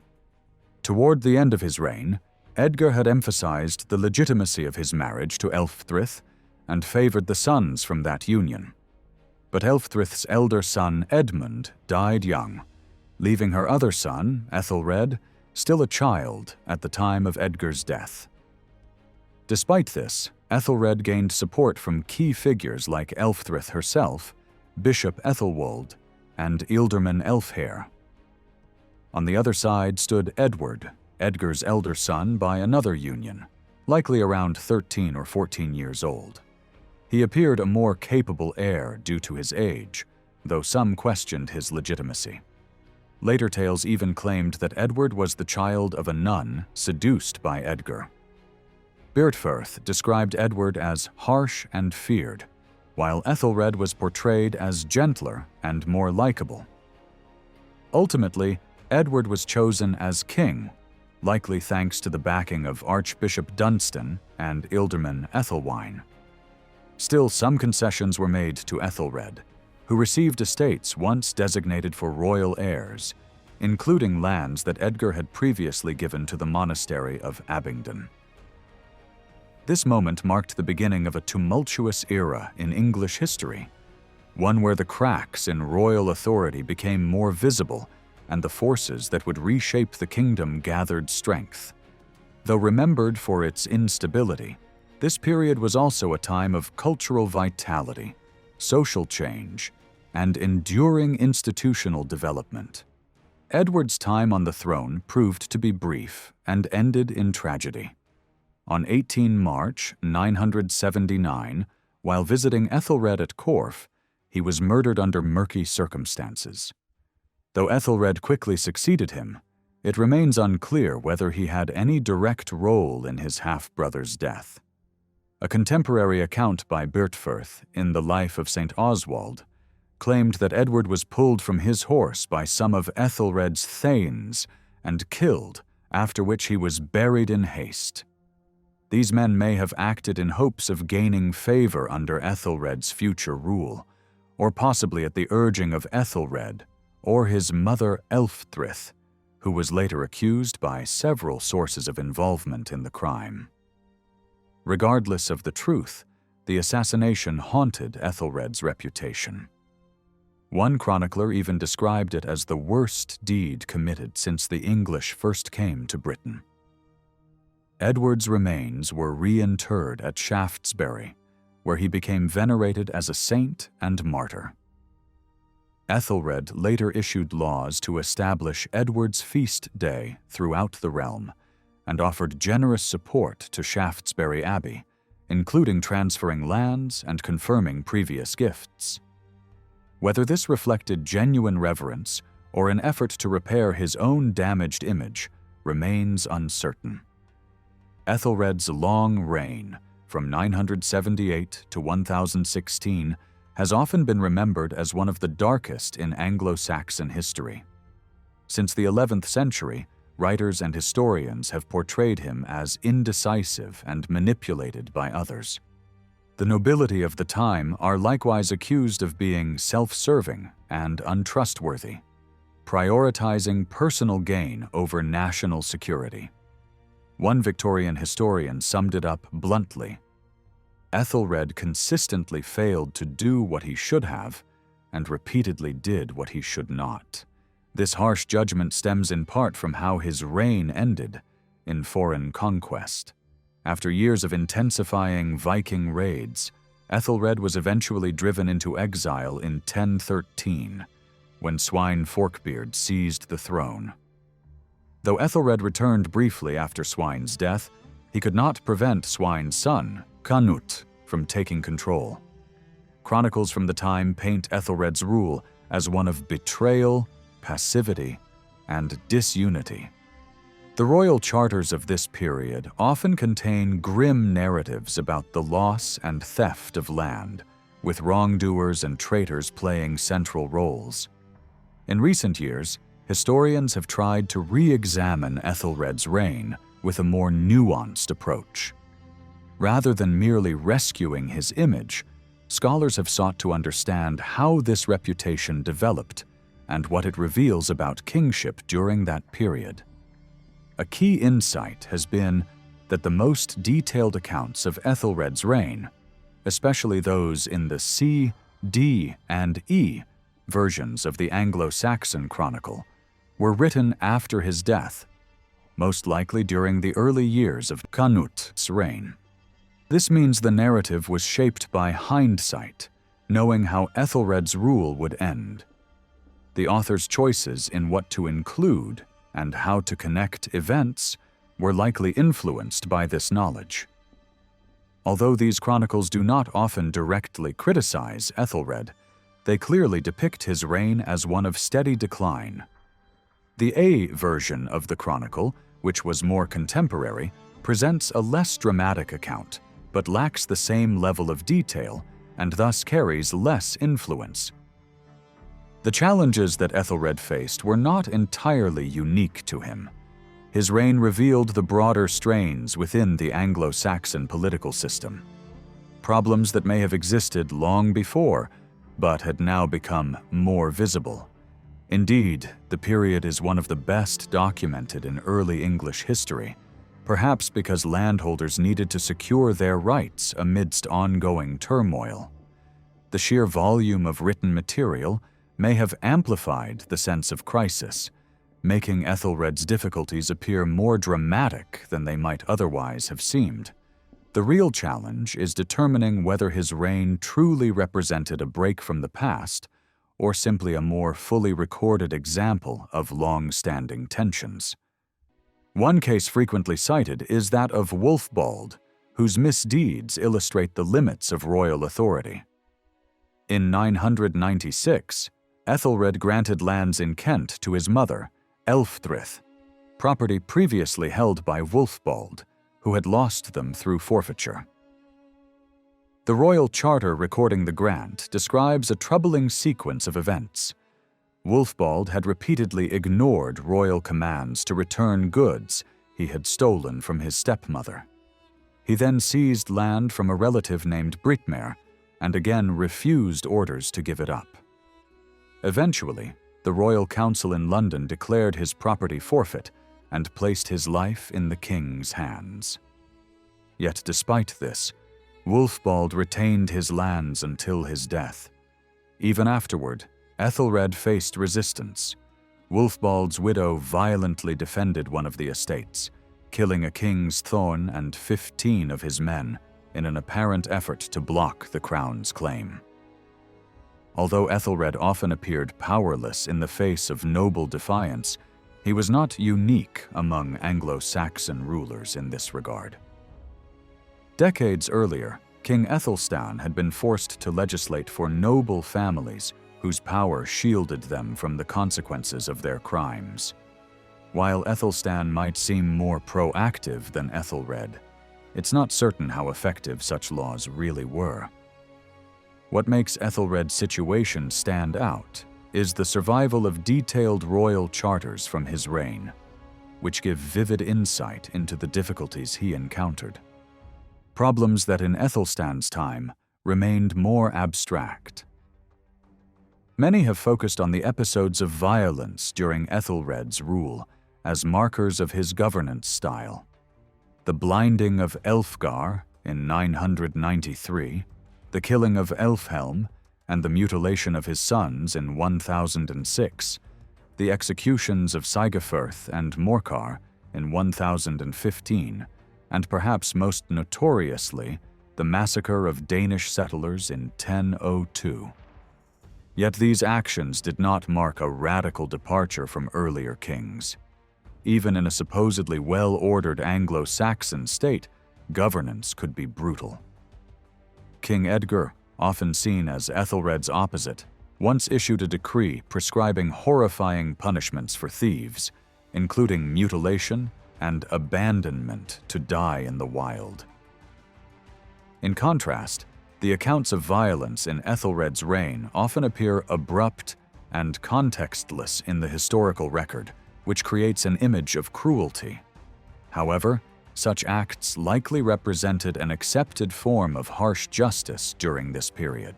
Toward the end of his reign, Edgar had emphasized the legitimacy of his marriage to Elfthryth and favored the sons from that union. But Elfthryth's elder son Edmund died young, leaving her other son, Ethelred, still a child at the time of Edgar's death. Despite this, Ethelred gained support from key figures like Elfthryth herself, Bishop Ethelwold, and Ealdorman Elfhere. On the other side stood Edward, Edgar's elder son by another union, likely around 13 or 14 years old. He appeared a more capable heir due to his age, though some questioned his legitimacy. Later tales even claimed that Edward was the child of a nun seduced by Edgar. Beorhtferth described Edward as harsh and feared, while Ethelred was portrayed as gentler and more likable. Ultimately, Edward was chosen as king, likely thanks to the backing of Archbishop Dunstan and Ealdorman Ethelwine. Still, some concessions were made to Ethelred, who received estates once designated for royal heirs, including lands that Edgar had previously given to the monastery of Abingdon. This moment marked the beginning of a tumultuous era in English history, one where the cracks in royal authority became more visible and the forces that would reshape the kingdom gathered strength. Though remembered for its instability, this period was also a time of cultural vitality, social change, and enduring institutional development. Edward's time on the throne proved to be brief and ended in tragedy. On 18 March 979, while visiting Ethelred at Corfe, he was murdered under murky circumstances. Though Ethelred quickly succeeded him, it remains unclear whether he had any direct role in his half-brother's death. A contemporary account by Bertfurth in the Life of St. Oswald claimed that Edward was pulled from his horse by some of Ethelred's thanes and killed, after which he was buried in haste. These men may have acted in hopes of gaining favor under Ethelred's future rule, or possibly at the urging of Ethelred or his mother Elfthryth, who was later accused by several sources of involvement in the crime. Regardless of the truth, the assassination haunted Ethelred's reputation. One chronicler even described it as the worst deed committed since the English first came to Britain. Edward's remains were reinterred at Shaftesbury, where he became venerated as a saint and martyr. Ethelred later issued laws to establish Edward's feast day throughout the realm and offered generous support to Shaftesbury Abbey, including transferring lands and confirming previous gifts. Whether this reflected genuine reverence or an effort to repair his own damaged image remains uncertain. Ethelred's long reign, from 978 to 1016, has often been remembered as one of the darkest in Anglo-Saxon history. Since the 11th century, writers and historians have portrayed him as indecisive and manipulated by others. The nobility of the time are likewise accused of being self-serving and untrustworthy, prioritizing personal gain over national security. One Victorian historian summed it up bluntly: Ethelred consistently failed to do what he should have and repeatedly did what he should not. This harsh judgment stems in part from how his reign ended in foreign conquest. After years of intensifying Viking raids, Ethelred was eventually driven into exile in 1013, when Swine Forkbeard seized the throne. Though Ethelred returned briefly after Swine's death, he could not prevent Swine's son, Canute, from taking control. Chronicles from the time paint Ethelred's rule as one of betrayal, passivity, and disunity. The royal charters of this period often contain grim narratives about the loss and theft of land, with wrongdoers and traitors playing central roles. In recent years, historians have tried to re-examine Ethelred's reign with a more nuanced approach. Rather than merely rescuing his image, scholars have sought to understand how this reputation developed and what it reveals about kingship during that period. A key insight has been that the most detailed accounts of Ethelred's reign, especially those in the C, D, and E versions of the Anglo-Saxon Chronicle, were written after his death, most likely during the early years of Canute's reign. This means the narrative was shaped by hindsight, knowing how Ethelred's rule would end. The author's choices in what to include and how to connect events were likely influenced by this knowledge. Although these chronicles do not often directly criticize Ethelred, they clearly depict his reign as one of steady decline. The A version of the chronicle, which was more contemporary, presents a less dramatic account, but lacks the same level of detail and thus carries less influence. The challenges that Ethelred faced were not entirely unique to him. His reign revealed the broader strains within the Anglo-Saxon political system, problems that may have existed long before, but had now become more visible. Indeed, the period is one of the best documented in early English history, perhaps because landholders needed to secure their rights amidst ongoing turmoil. The sheer volume of written material may have amplified the sense of crisis, making Ethelred's difficulties appear more dramatic than they might otherwise have seemed. The real challenge is determining whether his reign truly represented a break from the past or simply a more fully recorded example of long-standing tensions. One case frequently cited is that of Wulfbald, whose misdeeds illustrate the limits of royal authority. In 996, Ethelred granted lands in Kent to his mother, Elfthryth, property previously held by Wulfbald, who had lost them through forfeiture. The royal charter recording the grant describes a troubling sequence of events. Wulfbald had repeatedly ignored royal commands to return goods he had stolen from his stepmother. He then seized land from a relative named Britmer and again refused orders to give it up. Eventually, the Royal Council in London declared his property forfeit and placed his life in the king's hands. Yet despite this, Wulfbald retained his lands until his death. Even afterward, Ethelred faced resistance. Wulfbald's widow violently defended one of the estates, killing a king's thorn and 15 of his men in an apparent effort to block the crown's claim. Although Ethelred often appeared powerless in the face of noble defiance, he was not unique among Anglo-Saxon rulers in this regard. Decades earlier, King Ethelstan had been forced to legislate for noble families whose power shielded them from the consequences of their crimes. While Ethelstan might seem more proactive than Ethelred, it's not certain how effective such laws really were. What makes Ethelred's situation stand out is the survival of detailed royal charters from his reign, which give vivid insight into the difficulties he encountered. Problems that in Ethelstan's time remained more abstract. Many have focused on the episodes of violence during Ethelred's rule as markers of his governance style. The blinding of Elfgar in 993, the killing of Elfhelm, and the mutilation of his sons in 1006, the executions of Sigefyrth and Morcar in 1015, and perhaps most notoriously, the massacre of Danish settlers in 1002. Yet these actions did not mark a radical departure from earlier kings. Even in a supposedly well-ordered Anglo-Saxon state, governance could be brutal. King Edgar, often seen as Ethelred's opposite, once issued a decree prescribing horrifying punishments for thieves, including mutilation and abandonment to die in the wild. In contrast, the accounts of violence in Ethelred's reign often appear abrupt and contextless in the historical record, which creates an image of cruelty. However, such acts likely represented an accepted form of harsh justice during this period.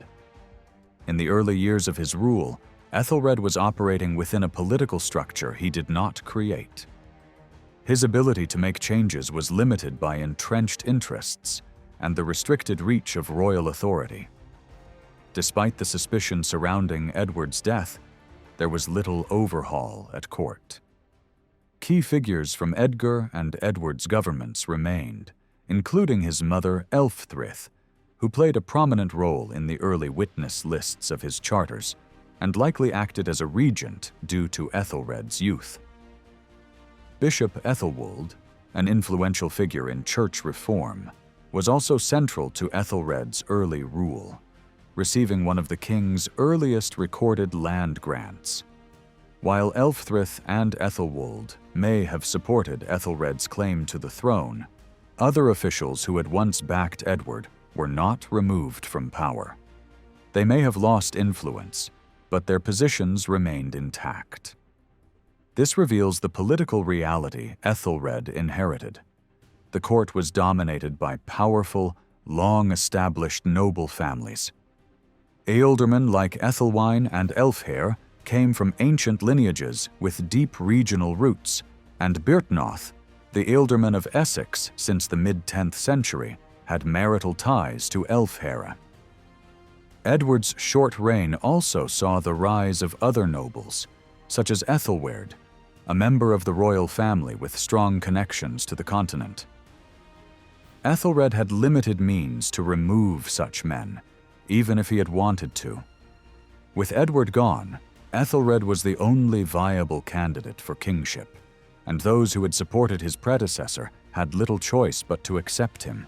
In the early years of his rule, Ethelred was operating within a political structure he did not create. His ability to make changes was limited by entrenched interests and the restricted reach of royal authority. Despite the suspicion surrounding Edward's death, there was little overhaul at court. Key figures from Edgar and Edward's governments remained, including his mother Elfthryth, who played a prominent role in the early witness lists of his charters and likely acted as a regent due to Ethelred's youth. Bishop Ethelwold, an influential figure in church reform, was also central to Ethelred's early rule, receiving one of the king's earliest recorded land grants. While Elfthryth and Ethelwold may have supported Ethelred's claim to the throne, other officials who had once backed Edward were not removed from power. They may have lost influence, but their positions remained intact. This reveals the political reality Ethelred inherited. The court was dominated by powerful, long-established noble families. Ealdormen like Ethelwine and Elfhere came from ancient lineages with deep regional roots, and Byrhtnoth, the Ealdorman of Essex since the mid-10th century, had marital ties to Elfhere. Edward's short reign also saw the rise of other nobles, such as Ethelwerd, a member of the royal family with strong connections to the continent. Ethelred had limited means to remove such men, even if he had wanted to. With Edward gone, Ethelred was the only viable candidate for kingship, and those who had supported his predecessor had little choice but to accept him.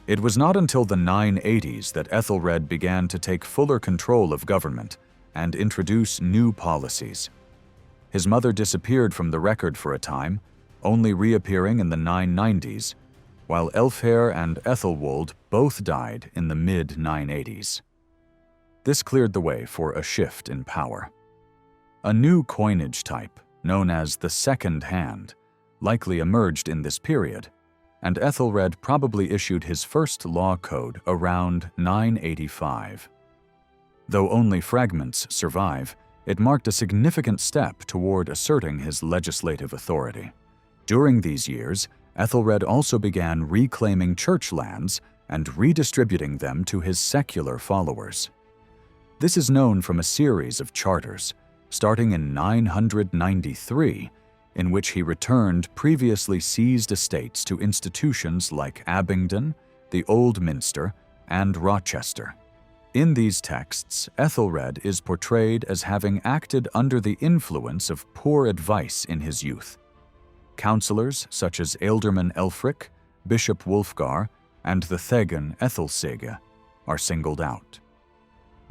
It was not until the 980s that Ethelred began to take fuller control of government and introduce new policies. His mother disappeared from the record for a time, only reappearing in the 990s, while Elfhere and Ethelwold both died in the mid-980s. This cleared the way for a shift in power. A new coinage type, known as the Second Hand, likely emerged in this period, and Ethelred probably issued his first law code around 985. Though only fragments survive, it marked a significant step toward asserting his legislative authority. During these years, Ethelred also began reclaiming church lands and redistributing them to his secular followers. This is known from a series of charters, starting in 993, in which he returned previously seized estates to institutions like Abingdon, the Old Minster, and Rochester. In these texts, Ethelred is portrayed as having acted under the influence of poor advice in his youth. Councillors such as Ealdorman Elfric, Bishop Wulfgar, and the Thegan Æthelsiga are singled out.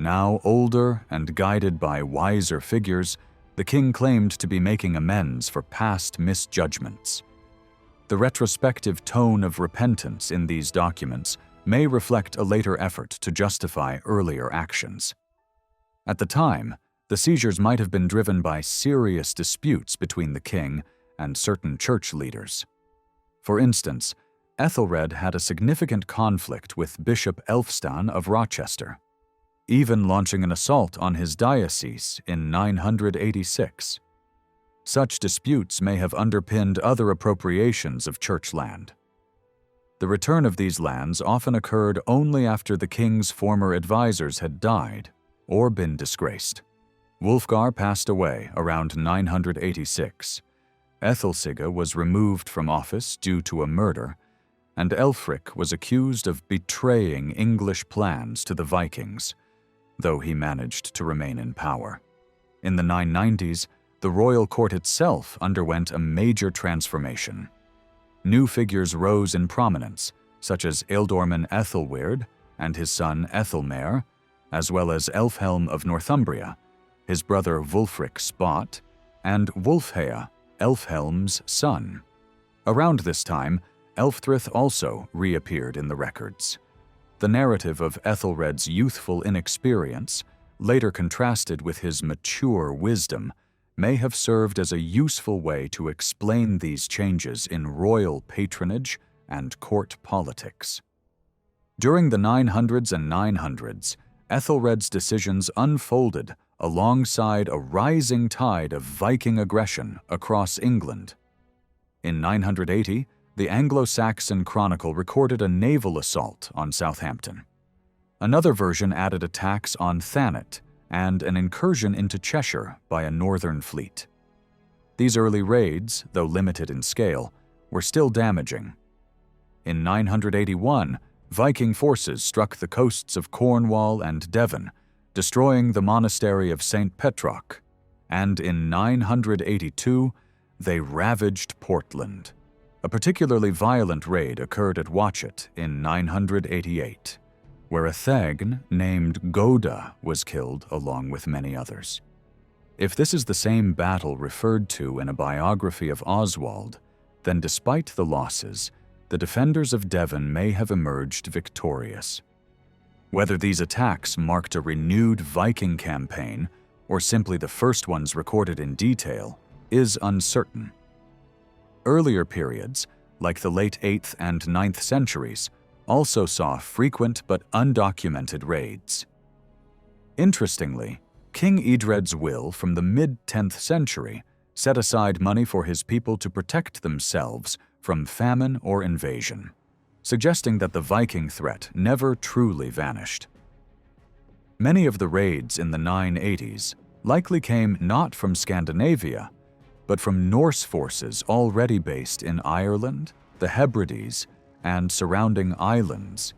Now older and guided by wiser figures, the king claimed to be making amends for past misjudgments. The retrospective tone of repentance in these documents may reflect a later effort to justify earlier actions. At the time, the seizures might have been driven by serious disputes between the king and certain church leaders. For instance, Ethelred had a significant conflict with Bishop Elfstan of Rochester, even launching an assault on his diocese in 986. Such disputes may have underpinned other appropriations of church land. The return of these lands often occurred only after the king's former advisors had died or been disgraced. Wulfgar passed away around 986. Æthelsiga was removed from office due to a murder, and Elfric was accused of betraying English plans to the Vikings, though he managed to remain in power. In the 990s, the royal court itself underwent a major transformation. New figures rose in prominence, such as Ealdorman Ethelweard and his son Ethelmer, as well as Elfhelm of Northumbria, his brother Wulfric Spot, and Wulfhea, Elfhelm's son. Around this time, Elfthryth also reappeared in the records. The narrative of Ethelred's youthful inexperience, later contrasted with his mature wisdom, may have served as a useful way to explain these changes in royal patronage and court politics. During the 900s and 900s, Ethelred's decisions unfolded alongside a rising tide of Viking aggression across England. In 980, the Anglo-Saxon Chronicle recorded a naval assault on Southampton. Another version added attacks on Thanet and an incursion into Cheshire by a northern fleet. These early raids, though limited in scale, were still damaging. In 981, Viking forces struck the coasts of Cornwall and Devon, destroying the monastery of St. Petroc, and in 982, they ravaged Portland. A particularly violent raid occurred at Watchet in 988, where a Thegn named Goda was killed along with many others. If this is the same battle referred to in a biography of Oswald, then despite the losses, the defenders of Devon may have emerged victorious. Whether these attacks marked a renewed Viking campaign or simply the first ones recorded in detail is uncertain. Earlier periods, like the late 8th and 9th centuries, also saw frequent but undocumented raids. Interestingly, King Edred's will from the mid-10th century set aside money for his people to protect themselves from famine or invasion, suggesting that the Viking threat never truly vanished. Many of the raids in the 980s likely came not from Scandinavia, but from Norse forces already based in Ireland, the Hebrides, and surrounding islands.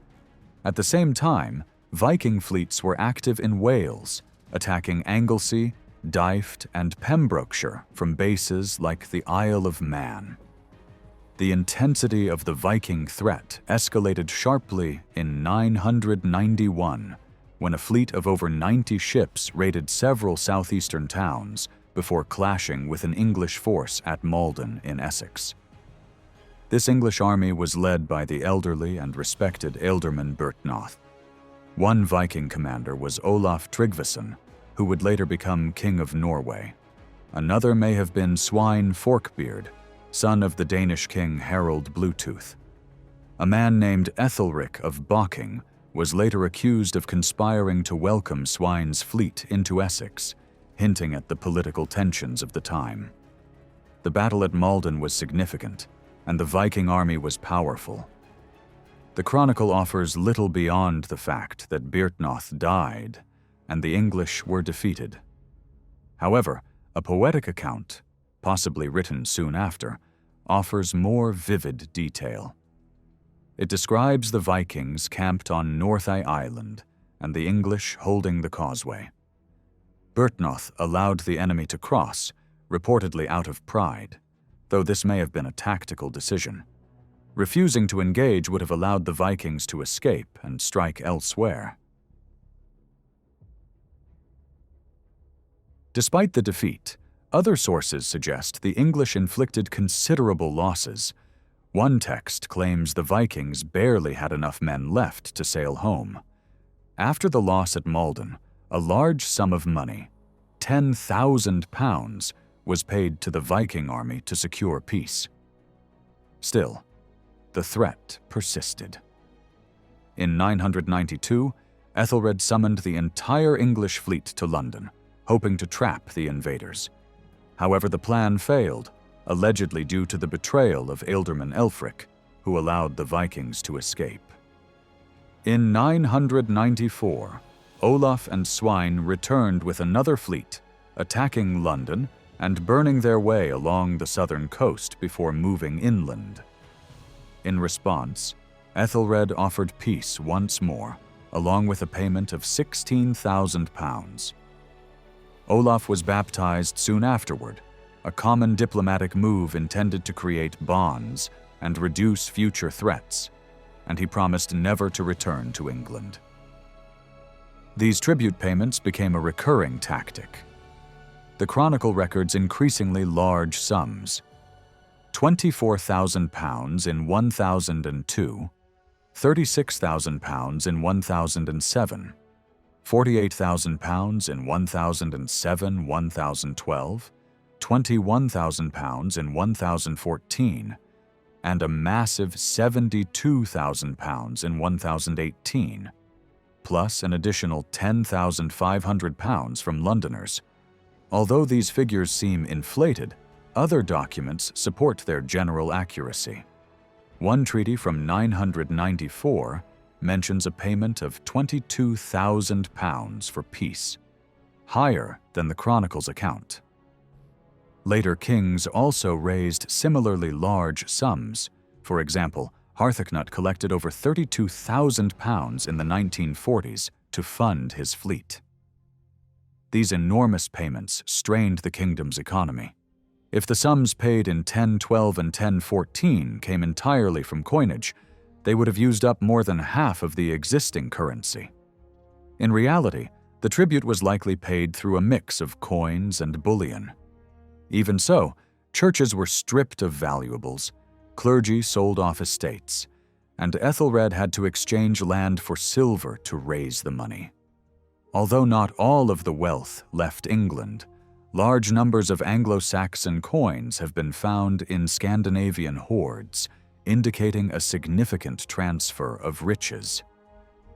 At the same time, Viking fleets were active in Wales, attacking Anglesey, Dyfed, and Pembrokeshire from bases like the Isle of Man. The intensity of the Viking threat escalated sharply in 991, when a fleet of over 90 ships raided several southeastern towns before clashing with an English force at Malden in Essex. This English army was led by the elderly and respected Ealdorman Byrhtnoth. One Viking commander was Olaf Tryggvason, who would later become King of Norway. Another may have been Swine Forkbeard, son of the Danish king Harald Bluetooth. A man named Ethelric of Barking was later accused of conspiring to welcome Swine's fleet into Essex, hinting at the political tensions of the time. The battle at Malden was significant, and the Viking army was powerful. The chronicle offers little beyond the fact that Byrhtnoth died, and the English were defeated. However, a poetic account, possibly written soon after, offers more vivid detail. It describes the Vikings camped on Northey Island and the English holding the causeway. Byrhtnoth allowed the enemy to cross, reportedly out of pride, though this may have been a tactical decision. Refusing to engage would have allowed the Vikings to escape and strike elsewhere. Despite the defeat, other sources suggest the English inflicted considerable losses. One text claims the Vikings barely had enough men left to sail home. After the loss at Malden, a large sum of money, £10,000, was paid to the Viking army to secure peace. Still, the threat persisted. In 992, Ethelred summoned the entire English fleet to London, hoping to trap the invaders. However, the plan failed, allegedly due to the betrayal of Ealdorman Elfric, who allowed the Vikings to escape. In 994, Olaf and Swine returned with another fleet, attacking London and burning their way along the southern coast before moving inland. In response, Ethelred offered peace once more, along with a payment of £16,000. Olaf was baptized soon afterward, a common diplomatic move intended to create bonds and reduce future threats, and he promised never to return to England. These tribute payments became a recurring tactic. The chronicle records increasingly large sums: £24,000 in 1002, £36,000 in 1007, £48,000 in 1007-1012, £21,000 in 1014, and a massive £72,000 in 1018, plus an additional £10,500 from Londoners. Although these figures seem inflated, other documents support their general accuracy. One treaty from 994 mentions a payment of £22,000 for peace, higher than the Chronicle's account. Later kings also raised similarly large sums. For example, Harthacnut collected over £32,000 in the 1940s to fund his fleet. These enormous payments strained the kingdom's economy. If the sums paid in 1012 and 1014 came entirely from coinage, they would have used up more than half of the existing currency. In reality, the tribute was likely paid through a mix of coins and bullion. Even so, churches were stripped of valuables, clergy sold off estates, and Ethelred had to exchange land for silver to raise the money. Although not all of the wealth left England, large numbers of Anglo-Saxon coins have been found in Scandinavian hoards, indicating a significant transfer of riches.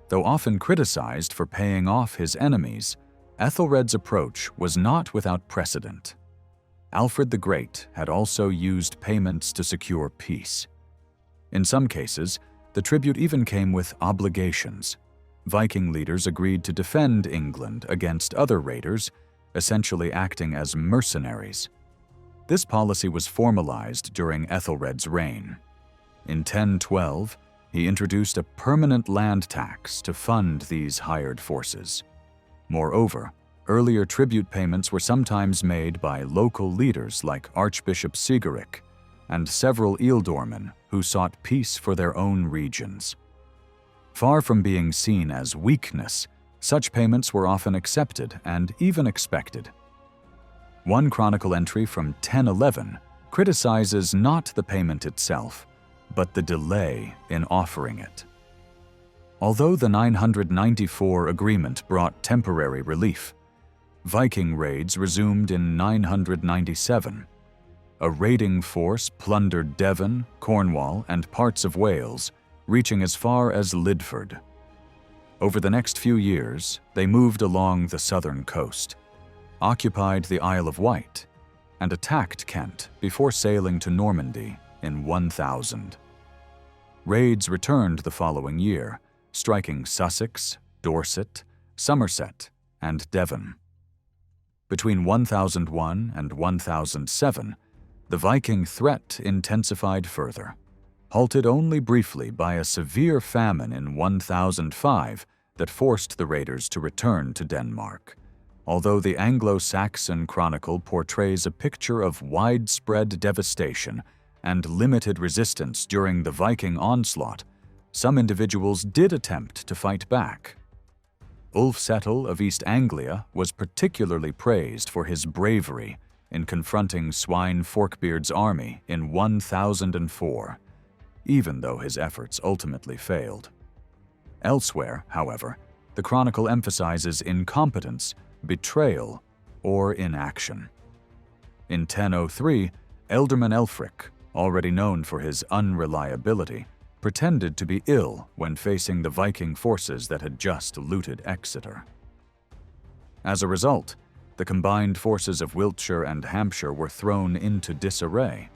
Though often criticized for paying off his enemies, Ethelred's approach was not without precedent. Alfred the Great had also used payments to secure peace. In some cases, the tribute even came with obligations. Viking leaders agreed to defend England against other raiders, essentially acting as mercenaries. This policy was formalized during Ethelred's reign. In 1012, he introduced a permanent land tax to fund these hired forces. Moreover, Earlier tribute payments were sometimes made by local leaders like Archbishop Sigeric and several ealdormen who sought peace for their own regions. Far from being seen as weakness, such payments were often accepted and even expected. One chronicle entry from 1011 criticizes not the payment itself, but the delay in offering it. Although the 994 agreement brought temporary relief, Viking raids resumed in 997. A raiding force plundered Devon, Cornwall, and parts of Wales, reaching as far as Lidford. Over the next few years, they moved along the southern coast, occupied the Isle of Wight, and attacked Kent before sailing to Normandy in 1000. Raids returned the following year, striking Sussex, Dorset, Somerset, and Devon. Between 1001 and 1007, the Viking threat intensified further, halted only briefly by a severe famine in 1005 that forced the raiders to return to Denmark. Although the Anglo-Saxon chronicle portrays a picture of widespread devastation and limited resistance during the Viking onslaught, some individuals did attempt to fight back. Ulfsettel of East Anglia was particularly praised for his bravery in confronting Swine Forkbeard's army in 1004, even though his efforts ultimately failed. Elsewhere, however, the chronicle emphasizes incompetence, betrayal, or inaction. In 1003, Ealdorman Elfric, already known for his unreliability, pretended to be ill when facing the Viking forces that had just looted Exeter. As a result, the combined forces of Wiltshire and Hampshire were thrown into disarray.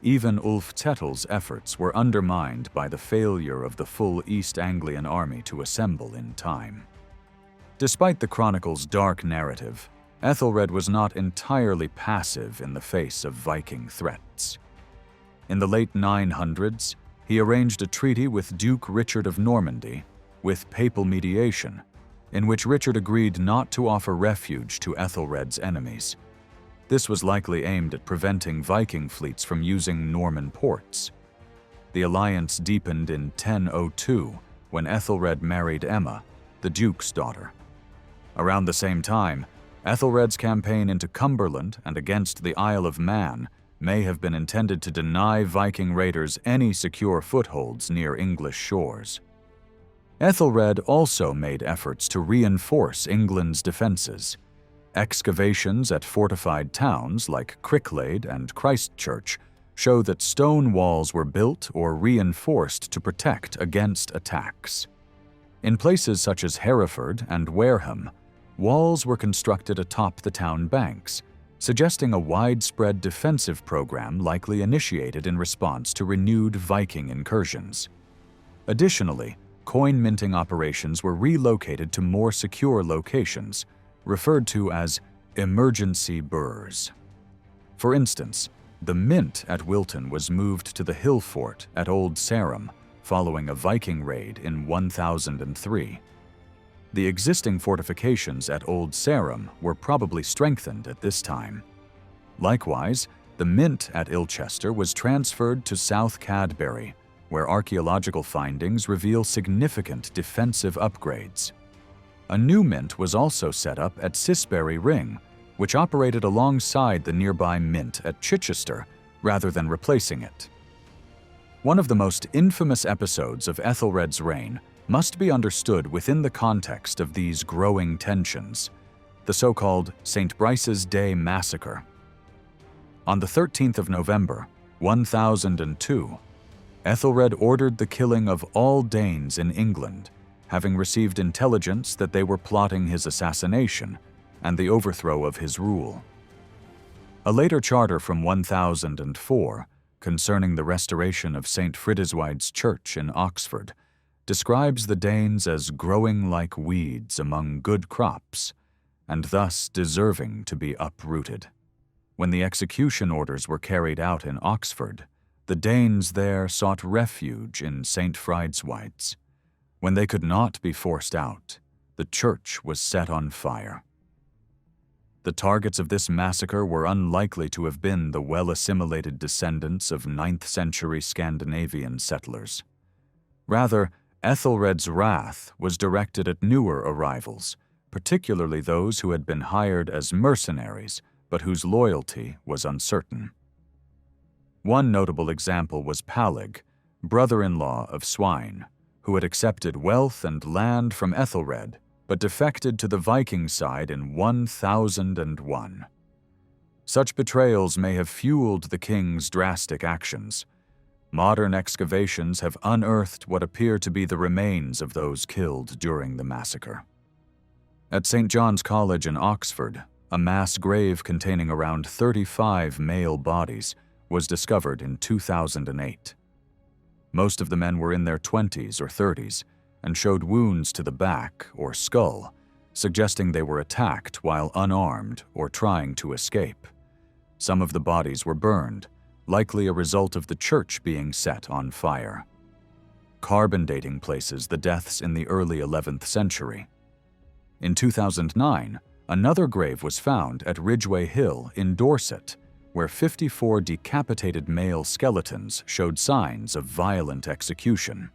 Even Ulfsettel's efforts were undermined by the failure of the full East Anglian army to assemble in time. Despite the chronicle's dark narrative, Ethelred was not entirely passive in the face of Viking threats. In the late 900s, he arranged a treaty with Duke Richard of Normandy, with papal mediation, in which Richard agreed not to offer refuge to Ethelred's enemies. This was likely aimed at preventing Viking fleets from using Norman ports. The alliance deepened in 1002 when Ethelred married Emma, the Duke's daughter. Around the same time, Ethelred's campaign into Cumberland and against the Isle of Man may have been intended to deny Viking raiders any secure footholds near English shores. Ethelred also made efforts to reinforce England's defenses. Excavations at fortified towns like Cricklade and Christchurch show that stone walls were built or reinforced to protect against attacks. In places such as Hereford and Wareham, walls were constructed atop the town banks, suggesting a widespread defensive program likely initiated in response to renewed Viking incursions. Additionally, coin minting operations were relocated to more secure locations, referred to as emergency burrs. For instance, the mint at Wilton was moved to the hill fort at Old Sarum following a Viking raid in 1003. The existing fortifications at Old Sarum were probably strengthened at this time. Likewise, the mint at Ilchester was transferred to South Cadbury, where archaeological findings reveal significant defensive upgrades. A new mint was also set up at Sisbury Ring, which operated alongside the nearby mint at Chichester rather than replacing it. One of the most infamous episodes of Ethelred's reign must be understood within the context of these growing tensions, the so-called St. Brice's Day Massacre. On the 13th of November, 1002, Ethelred ordered the killing of all Danes in England, having received intelligence that they were plotting his assassination and the overthrow of his rule. A later charter from 1004, concerning the restoration of St. Frideswide's Church in Oxford, describes the Danes as growing like weeds among good crops, and thus deserving to be uprooted. When the execution orders were carried out in Oxford, the Danes there sought refuge in St. Frideswide's. When they could not be forced out, the church was set on fire. The targets of this massacre were unlikely to have been the well-assimilated descendants of 9th century Scandinavian settlers. Rather, Ethelred's wrath was directed at newer arrivals, particularly those who had been hired as mercenaries but whose loyalty was uncertain. One notable example was Palig, brother-in-law of Sweyn, who had accepted wealth and land from Ethelred but defected to the Viking side in 1001. Such betrayals may have fueled the king's drastic actions. Modern excavations have unearthed what appear to be the remains of those killed during the massacre. At St. John's College in Oxford, a mass grave containing around 35 male bodies was discovered in 2008. Most of the men were in their 20s or 30s and showed wounds to the back or skull, suggesting they were attacked while unarmed or trying to escape. Some of the bodies were burned, likely a result of the church being set on fire. Carbon dating places the deaths in the early 11th century. In 2009, another grave was found at Ridgeway Hill in Dorset, where 54 decapitated male skeletons showed signs of violent execution.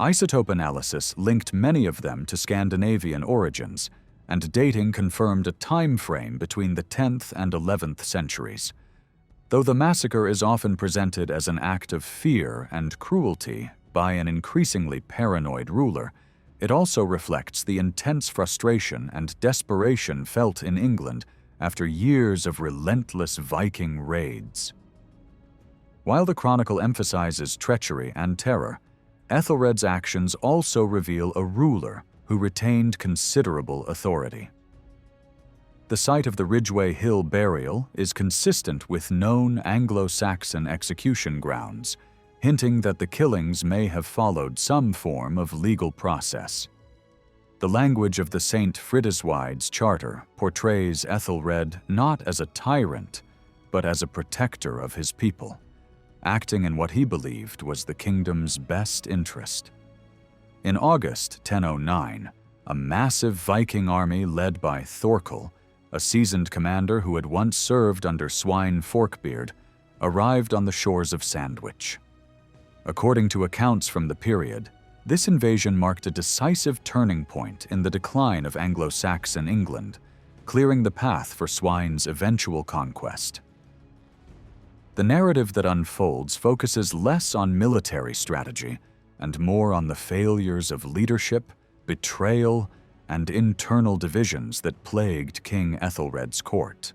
Isotope analysis linked many of them to Scandinavian origins, and dating confirmed a time frame between the 10th and 11th centuries. Though the massacre is often presented as an act of fear and cruelty by an increasingly paranoid ruler, it also reflects the intense frustration and desperation felt in England after years of relentless Viking raids. While the chronicle emphasizes treachery and terror, Ethelred's actions also reveal a ruler who retained considerable authority. The site of the Ridgeway Hill burial is consistent with known Anglo-Saxon execution grounds, hinting that the killings may have followed some form of legal process. The language of the St. Frideswyde's charter portrays Ethelred not as a tyrant, but as a protector of his people, acting in what he believed was the kingdom's best interest. In August 1009, a massive Viking army led by Thorkel, a seasoned commander who had once served under Swine Forkbeard, arrived on the shores of Sandwich. According to accounts from the period, this invasion marked a decisive turning point in the decline of Anglo-Saxon England, clearing the path for Swine's eventual conquest. The narrative that unfolds focuses less on military strategy and more on the failures of leadership, betrayal, and internal divisions that plagued King Ethelred's court.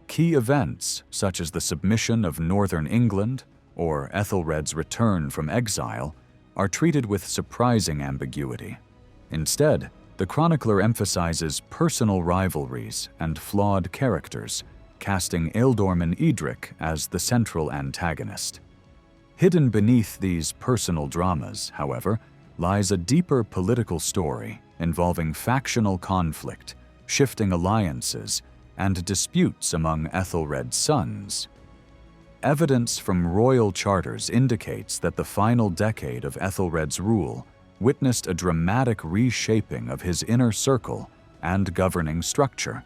Key events, such as the submission of northern England or Ethelred's return from exile, are treated with surprising ambiguity. Instead, the chronicler emphasizes personal rivalries and flawed characters, casting Ealdorman Edric as the central antagonist. Hidden beneath these personal dramas, however, lies a deeper political story involving factional conflict, shifting alliances, and disputes among Ethelred's sons. Evidence from royal charters indicates that the final decade of Ethelred's rule witnessed a dramatic reshaping of his inner circle and governing structure.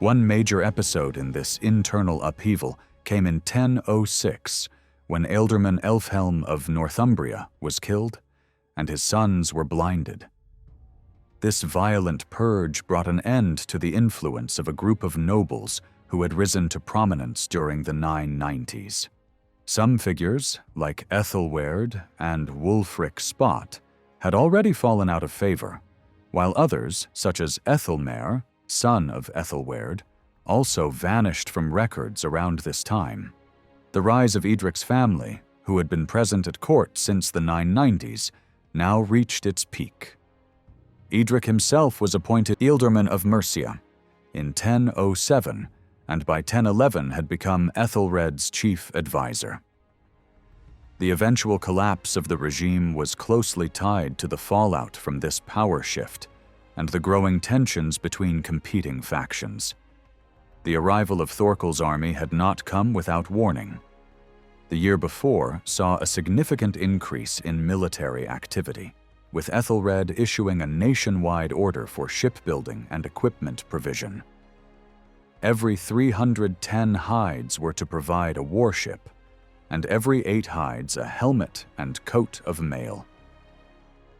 One major episode in this internal upheaval came in 1006, when Ealdorman Elfhelm of Northumbria was killed and his sons were blinded. This violent purge brought an end to the influence of a group of nobles who had risen to prominence during the 990s. Some figures, like Ethelweard and Wulfric Spot, had already fallen out of favor, while others, such as Ethelmer, son of Ethelweard, also vanished from records around this time. The rise of Edric's family, who had been present at court since the 990s, now reached its peak. Edric himself was appointed Ealdorman of Mercia in 1007, and by 1011 had become Ethelred's chief advisor. The eventual collapse of the regime was closely tied to the fallout from this power shift and the growing tensions between competing factions. The arrival of Thorkel's army had not come without warning. The year before saw a significant increase in military activity. with Ethelred issuing a nationwide order for shipbuilding and equipment provision. Every 310 hides were to provide a warship, and every 8 hides a helmet and coat of mail.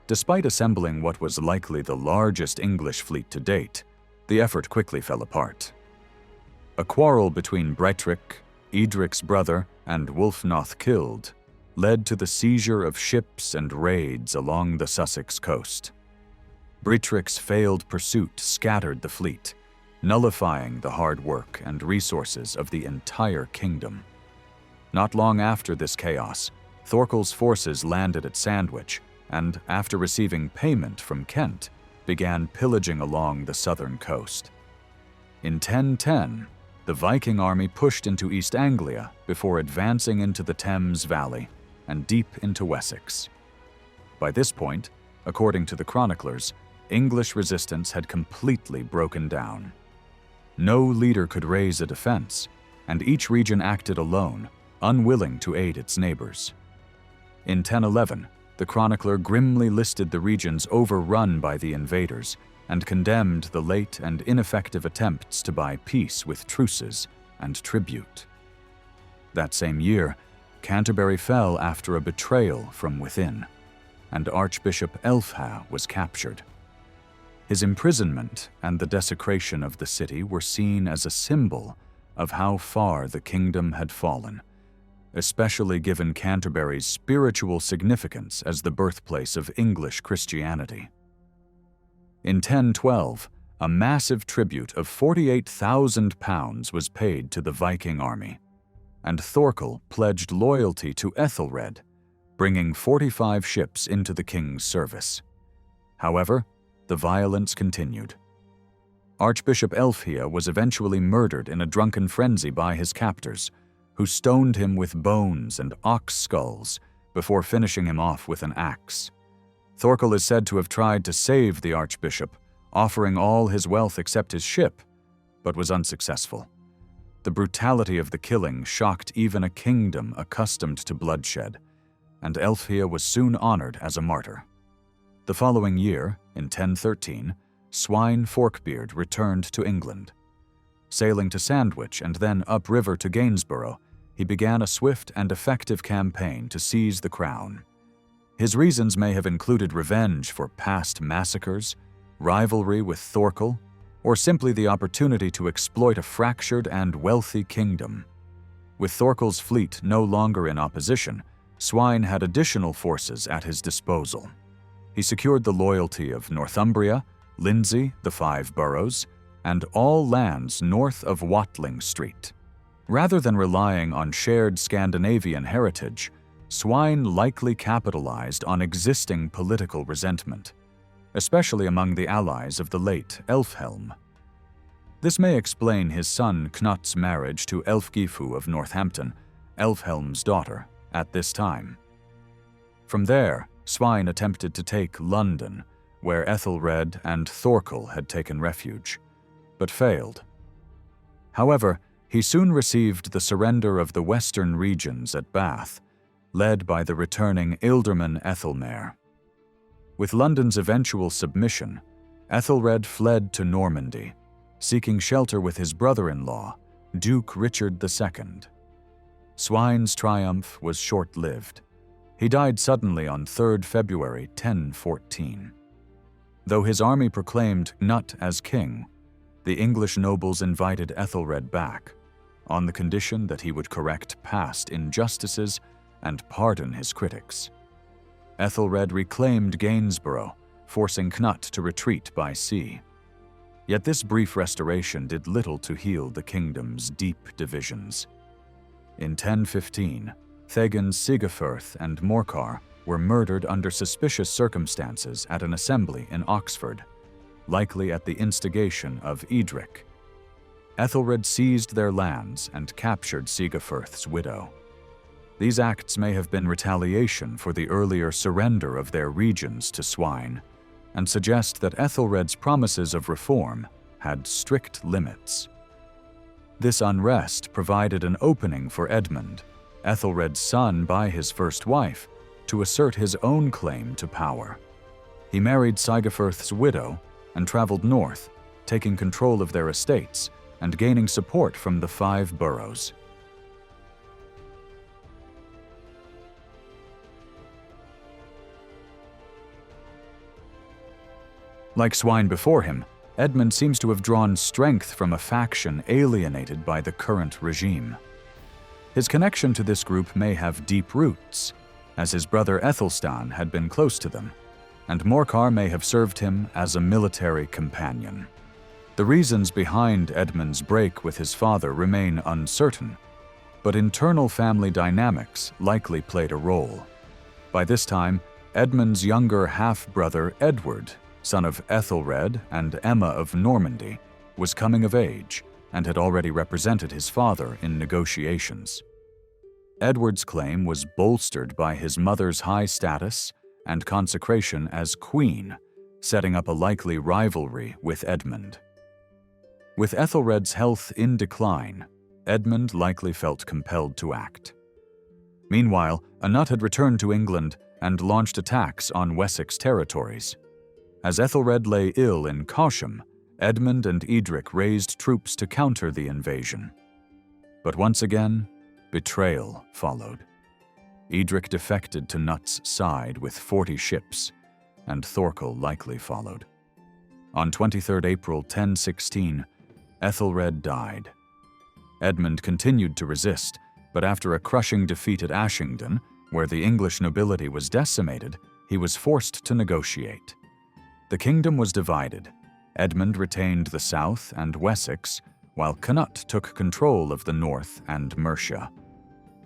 Despite assembling what was likely the largest English fleet to date, the effort quickly fell apart. A quarrel between Breitrich, Edric's brother, and Wulfnoth killed led to the seizure of ships and raids along the Sussex coast. Breitrich's failed pursuit scattered the fleet, nullifying the hard work and resources of the entire kingdom. Not long after this chaos, Thorkel's forces landed at Sandwich and, after receiving payment from Kent, began pillaging along the southern coast. In 1010, the Viking army pushed into East Anglia before advancing into the Thames Valley and deep into Wessex. By this point, according to the chroniclers, English resistance had completely broken down. No leader could raise a defense, and each region acted alone, unwilling to aid its neighbors. In 1011, the chronicler grimly listed the regions overrun by the invaders and condemned the late and ineffective attempts to buy peace with truces and tribute. That same year, Canterbury fell after a betrayal from within, and Archbishop Elfha was captured. His imprisonment and the desecration of the city were seen as a symbol of how far the kingdom had fallen, especially given Canterbury's spiritual significance as the birthplace of English Christianity. In 1012, a massive tribute of £48,000 was paid to the Viking army, and Thorkel pledged loyalty to Ethelred, bringing 45 ships into the king's service. However, the violence continued. Archbishop Elfha was eventually murdered in a drunken frenzy by his captors, who stoned him with bones and ox skulls before finishing him off with an axe. Thorkel is said to have tried to save the archbishop, offering all his wealth except his ship, but was unsuccessful. The brutality of the killing shocked even a kingdom accustomed to bloodshed, and Elfha was soon honored as a martyr. The following year, in 1013, Swine Forkbeard returned to England. Sailing to Sandwich and then upriver to Gainsborough, he began a swift and effective campaign to seize the crown. His reasons may have included revenge for past massacres, rivalry with Thorkel, or simply the opportunity to exploit a fractured and wealthy kingdom. With Thorkel's fleet no longer in opposition, Swine had additional forces at his disposal. He secured the loyalty of Northumbria, Lindsey, the 5 boroughs, and all lands north of Watling Street. Rather than relying on shared Scandinavian heritage, Swine likely capitalized on existing political resentment, especially among the allies of the late Elfhelm. This may explain his son Knut's marriage to Elfgifu of Northampton, Elfhelm's daughter, at this time. From there, Swine attempted to take London, where Ethelred and Thorkel had taken refuge, but failed. However, he soon received the surrender of the western regions at Bath, led by the returning Ealdorman Ethelmer. With London's eventual submission, Ethelred fled to Normandy, seeking shelter with his brother-in-law, Duke Richard II. Swine's triumph was short-lived. He died suddenly on 3 February 1014. Though his army proclaimed Knut as king, the English nobles invited Ethelred back, on the condition that he would correct past injustices and pardon his critics. Ethelred reclaimed Gainsborough, forcing Knut to retreat by sea. Yet this brief restoration did little to heal the kingdom's deep divisions. In 1015, Thegns Sigefyrth and Morcar were murdered under suspicious circumstances at an assembly in Oxford, likely at the instigation of Edric. Ethelred seized their lands and captured Sigefyrth's widow. These acts may have been retaliation for the earlier surrender of their regions to Swine, and suggest that Ethelred's promises of reform had strict limits. This unrest provided an opening for Edmund, Ethelred's son by his first wife, to assert his own claim to power. He married Sigefyrth's widow and traveled north, taking control of their estates and gaining support from the 5 boroughs. Like swine before him, Edmund seems to have drawn strength from a faction alienated by the current regime. His connection to this group may have deep roots, as his brother Ethelstan had been close to them, and Morcar may have served him as a military companion. The reasons behind Edmund's break with his father remain uncertain, but internal family dynamics likely played a role. By this time, Edmund's younger half-brother Edward, son of Ethelred and Emma of Normandy, was coming of age and had already represented his father in negotiations. Edward's claim was bolstered by his mother's high status and consecration as queen, setting up a likely rivalry with Edmund. With Ethelred's health in decline, Edmund likely felt compelled to act. Meanwhile, Anut had returned to England and launched attacks on Wessex territories. As Ethelred lay ill in Causham, Edmund and Edric raised troops to counter the invasion. But once again, betrayal followed. Edric defected to Nut's side with 40 ships, and Thorkel likely followed. On 23 April 1016, Ethelred died. Edmund continued to resist, but after a crushing defeat at Ashington, where the English nobility was decimated, he was forced to negotiate. The kingdom was divided. Edmund retained the south and Wessex, while Cnut took control of the north and Mercia.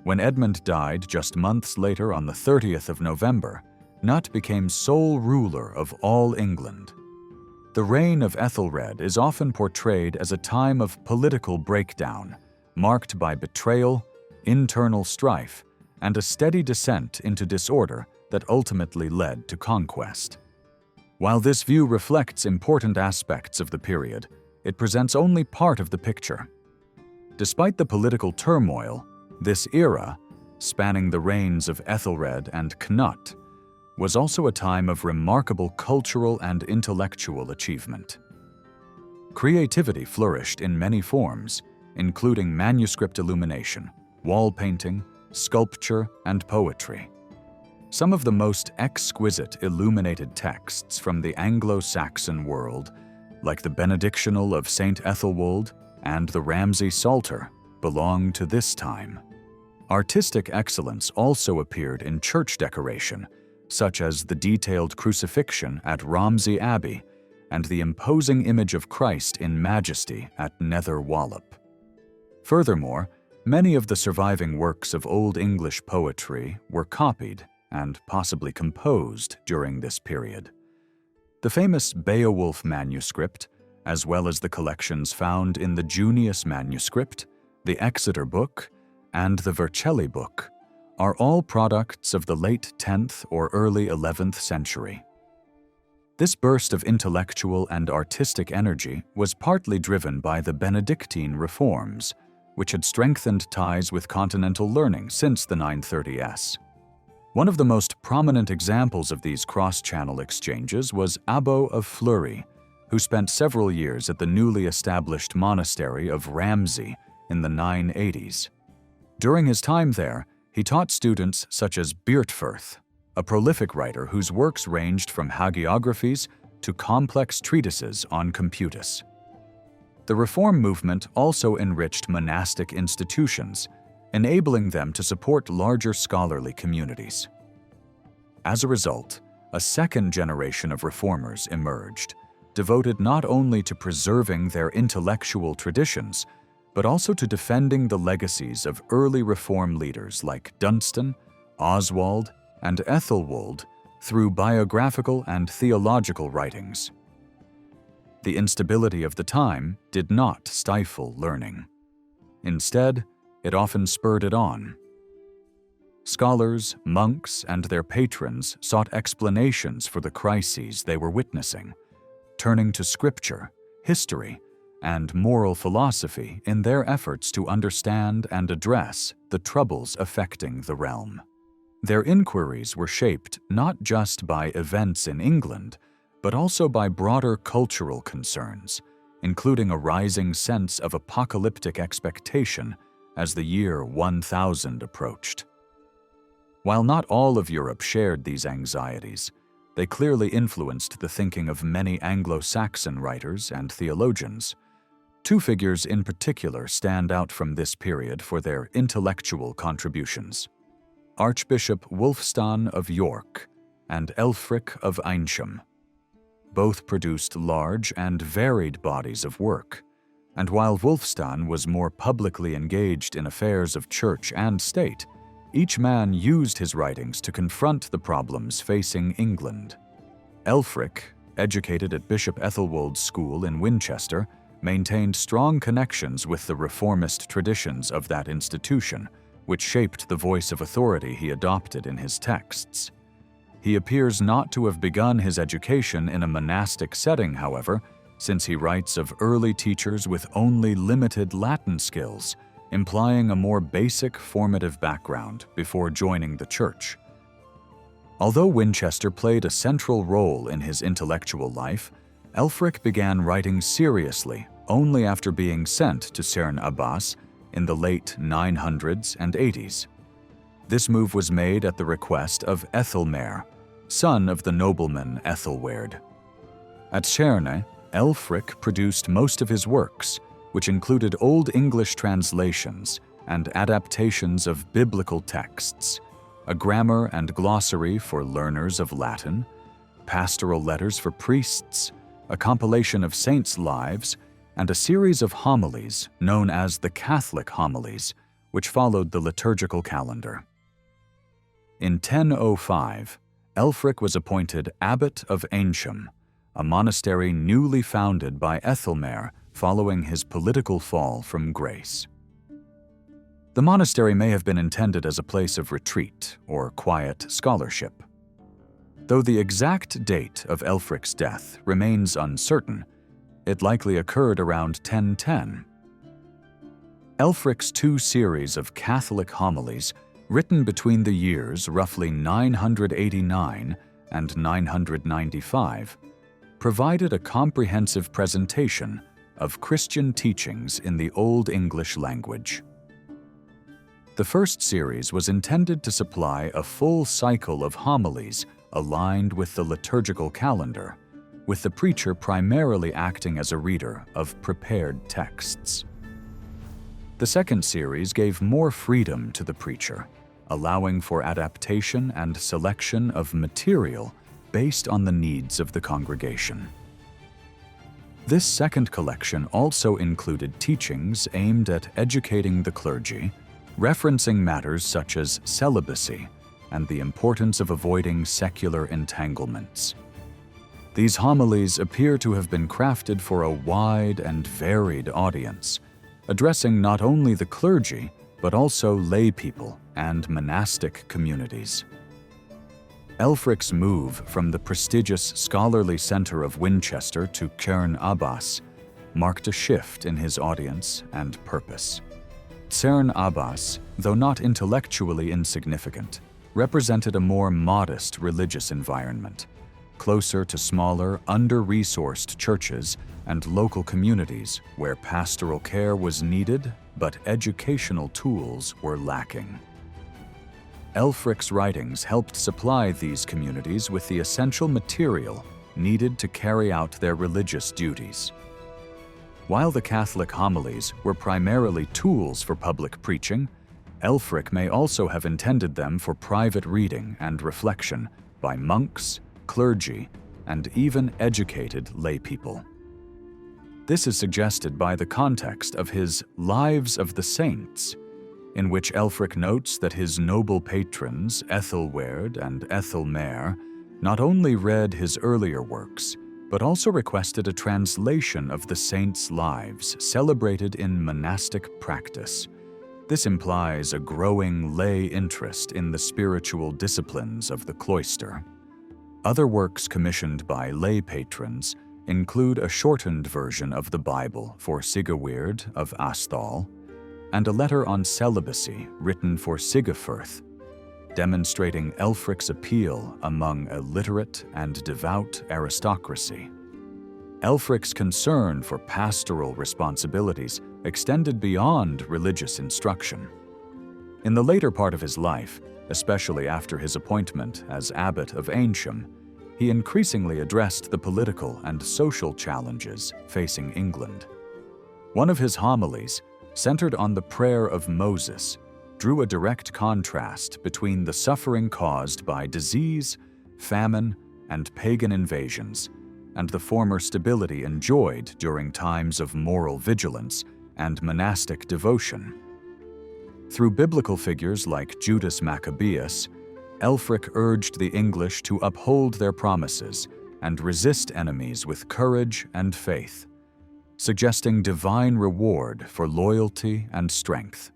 When Edmund died just months later on the 30th of November, Cnut became sole ruler of all England. The reign of Ethelred is often portrayed as a time of political breakdown, marked by betrayal, internal strife, and a steady descent into disorder that ultimately led to conquest. While this view reflects important aspects of the period, it presents only part of the picture. Despite the political turmoil, this era, spanning the reigns of Ethelred and Cnut, was also a time of remarkable cultural and intellectual achievement. Creativity flourished in many forms, including manuscript illumination, wall painting, sculpture, and poetry. Some of the most exquisite illuminated texts from the Anglo-Saxon world, like the Benedictional of St. Ethelwold and the Ramsey Psalter, belong to this time. Artistic excellence also appeared in church decoration, such as the detailed crucifixion at Romsey Abbey and the imposing image of Christ in majesty at Nether Wallop. Furthermore, many of the surviving works of Old English poetry were copied and possibly composed during this period. The famous Beowulf manuscript, as well as the collections found in the Junius manuscript, the Exeter Book, and the Vercelli Book, are all products of the late 10th or early 11th century. This burst of intellectual and artistic energy was partly driven by the Benedictine reforms, which had strengthened ties with continental learning since the 930s. One of the most prominent examples of these cross-channel exchanges was Abbo of Fleury, who spent several years at the newly established monastery of Ramsey in the 980s. During his time there, he taught students such as Beertfurth, a prolific writer whose works ranged from hagiographies to complex treatises on computus. The Reform movement also enriched monastic institutions, enabling them to support larger scholarly communities. As a result, a second generation of reformers emerged, devoted not only to preserving their intellectual traditions, but also to defending the legacies of early reform leaders like Dunstan, Oswald, and Ethelwold through biographical and theological writings. The instability of the time did not stifle learning. Instead, it often spurred it on. Scholars, monks, and their patrons sought explanations for the crises they were witnessing, turning to scripture, history, and moral philosophy in their efforts to understand and address the troubles affecting the realm. Their inquiries were shaped not just by events in England, but also by broader cultural concerns, including a rising sense of apocalyptic expectation as the year 1000 approached. While not all of Europe shared these anxieties, they clearly influenced the thinking of many Anglo-Saxon writers and theologians. Two figures in particular stand out from this period for their intellectual contributions: Archbishop Wulfstan of York and Elfric of Eynsham. Both produced large and varied bodies of work, and while Wulfstan was more publicly engaged in affairs of church and state, each man used his writings to confront the problems facing England. Elfric, educated at Bishop Ethelwold's school in Winchester, maintained strong connections with the reformist traditions of that institution, which shaped the voice of authority he adopted in his texts. He appears not to have begun his education in a monastic setting, however, since he writes of early teachers with only limited Latin skills, implying a more basic formative background before joining the church. Although Winchester played a central role in his intellectual life, Elfric began writing seriously only after being sent to Cerne Abbas in the late 900s and 80s. This move was made at the request of Ethelmer, son of the nobleman Ethelweard. At Cerne, Elfric produced most of his works, which included Old English translations and adaptations of biblical texts, a grammar and glossary for learners of Latin, pastoral letters for priests, a compilation of saints' lives, and a series of homilies known as the Catholic homilies, which followed the liturgical calendar. In 1005, Elfric was appointed Abbot of Eynsham, a monastery newly founded by Ethelmer following his political fall from grace. The monastery may have been intended as a place of retreat or quiet scholarship. Though the exact date of Elfric's death remains uncertain, it likely occurred around 1010. Elfric's two series of Catholic homilies, written between the years roughly 989 and 995, provided a comprehensive presentation of Christian teachings in the Old English language. The first series was intended to supply a full cycle of homilies aligned with the liturgical calendar, with the preacher primarily acting as a reader of prepared texts. The second series gave more freedom to the preacher, allowing for adaptation and selection of material based on the needs of the congregation. This second collection also included teachings aimed at educating the clergy, referencing matters such as celibacy and the importance of avoiding secular entanglements. These homilies appear to have been crafted for a wide and varied audience, addressing not only the clergy, but also lay people and monastic communities. Elfric's move from the prestigious scholarly center of Winchester to Cerne Abbas marked a shift in his audience and purpose. Cerne Abbas, though not intellectually insignificant, represented a more modest religious environment, closer to smaller, under-resourced churches and local communities where pastoral care was needed but educational tools were lacking. Elfric's writings helped supply these communities with the essential material needed to carry out their religious duties. While the Catholic homilies were primarily tools for public preaching, Elfric may also have intended them for private reading and reflection by monks, clergy, and even educated laypeople. This is suggested by the context of his Lives of the Saints, in which Elfric notes that his noble patrons, Ethelweard and Ethelmer, not only read his earlier works, but also requested a translation of the saints' lives celebrated in monastic practice. This implies a growing lay interest in the spiritual disciplines of the cloister. Other works commissioned by lay patrons include a shortened version of the Bible for Sigurweird of Asthall, and a letter on celibacy written for Sigefirth. demonstrating Ælfric's appeal among a literate and devout aristocracy. Ælfric's concern for pastoral responsibilities extended beyond religious instruction. In the later part of his life, especially after his appointment as abbot of Eynsham, he increasingly addressed the political and social challenges facing England. One of his homilies, centered on the prayer of Moses, drew a direct contrast between the suffering caused by disease, famine, and pagan invasions, and the former stability enjoyed during times of moral vigilance and monastic devotion. Through biblical figures like Judas Maccabeus, Ælfric urged the English to uphold their promises and resist enemies with courage and faith, suggesting divine reward for loyalty and strength.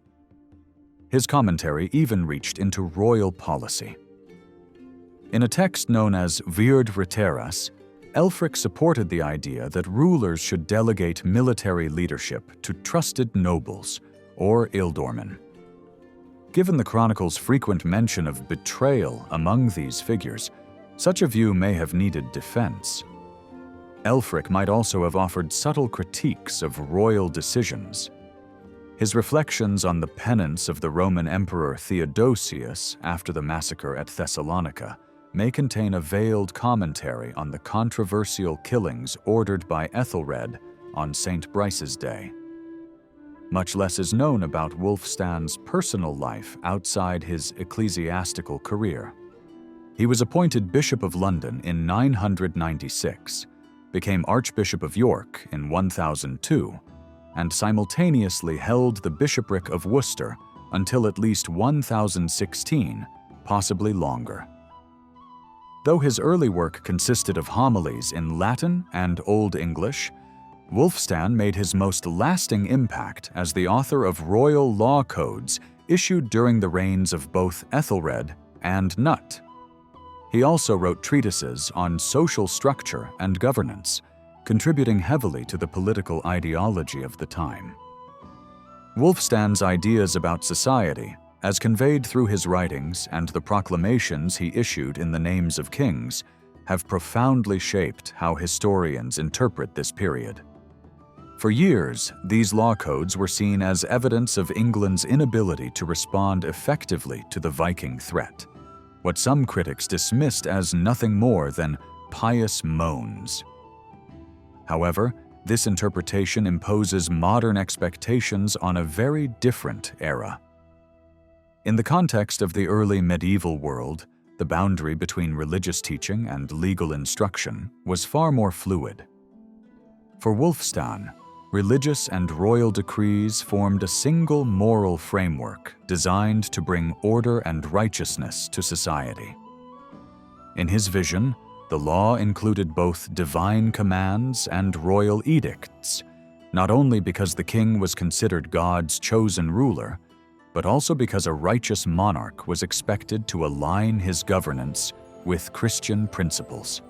His commentary even reached into royal policy. In a text known as Vied Veteras, Ælfric supported the idea that rulers should delegate military leadership to trusted nobles, or ealdormen. Given the chronicle's frequent mention of betrayal among these figures, such a view may have needed defense. Ælfric might also have offered subtle critiques of royal decisions. His reflections on the penance of the Roman Emperor Theodosius after the massacre at Thessalonica may contain a veiled commentary on the controversial killings ordered by Ethelred on St. Brice's Day. Much less is known about Wulfstan's personal life outside his ecclesiastical career. He was appointed Bishop of London in 996, became Archbishop of York in 1002, and simultaneously held the bishopric of Worcester until at least 1016, possibly longer. Though his early work consisted of homilies in Latin and Old English, Wulfstan made his most lasting impact as the author of royal law codes issued during the reigns of both Ethelred and Nut. He also wrote treatises on social structure and governance, contributing heavily to the political ideology of the time. Wulfstan's ideas about society, as conveyed through his writings and the proclamations he issued in the names of kings, have profoundly shaped how historians interpret this period. For years, these law codes were seen as evidence of England's inability to respond effectively to the Viking threat, what some critics dismissed as nothing more than pious moans. However, this interpretation imposes modern expectations on a very different era. In the context of the early medieval world, the boundary between religious teaching and legal instruction was far more fluid. For Wulfstan, religious and royal decrees formed a single moral framework designed to bring order and righteousness to society. In his vision, the law included both divine commands and royal edicts, not only because the king was considered God's chosen ruler, but also because a righteous monarch was expected to align his governance with Christian principles.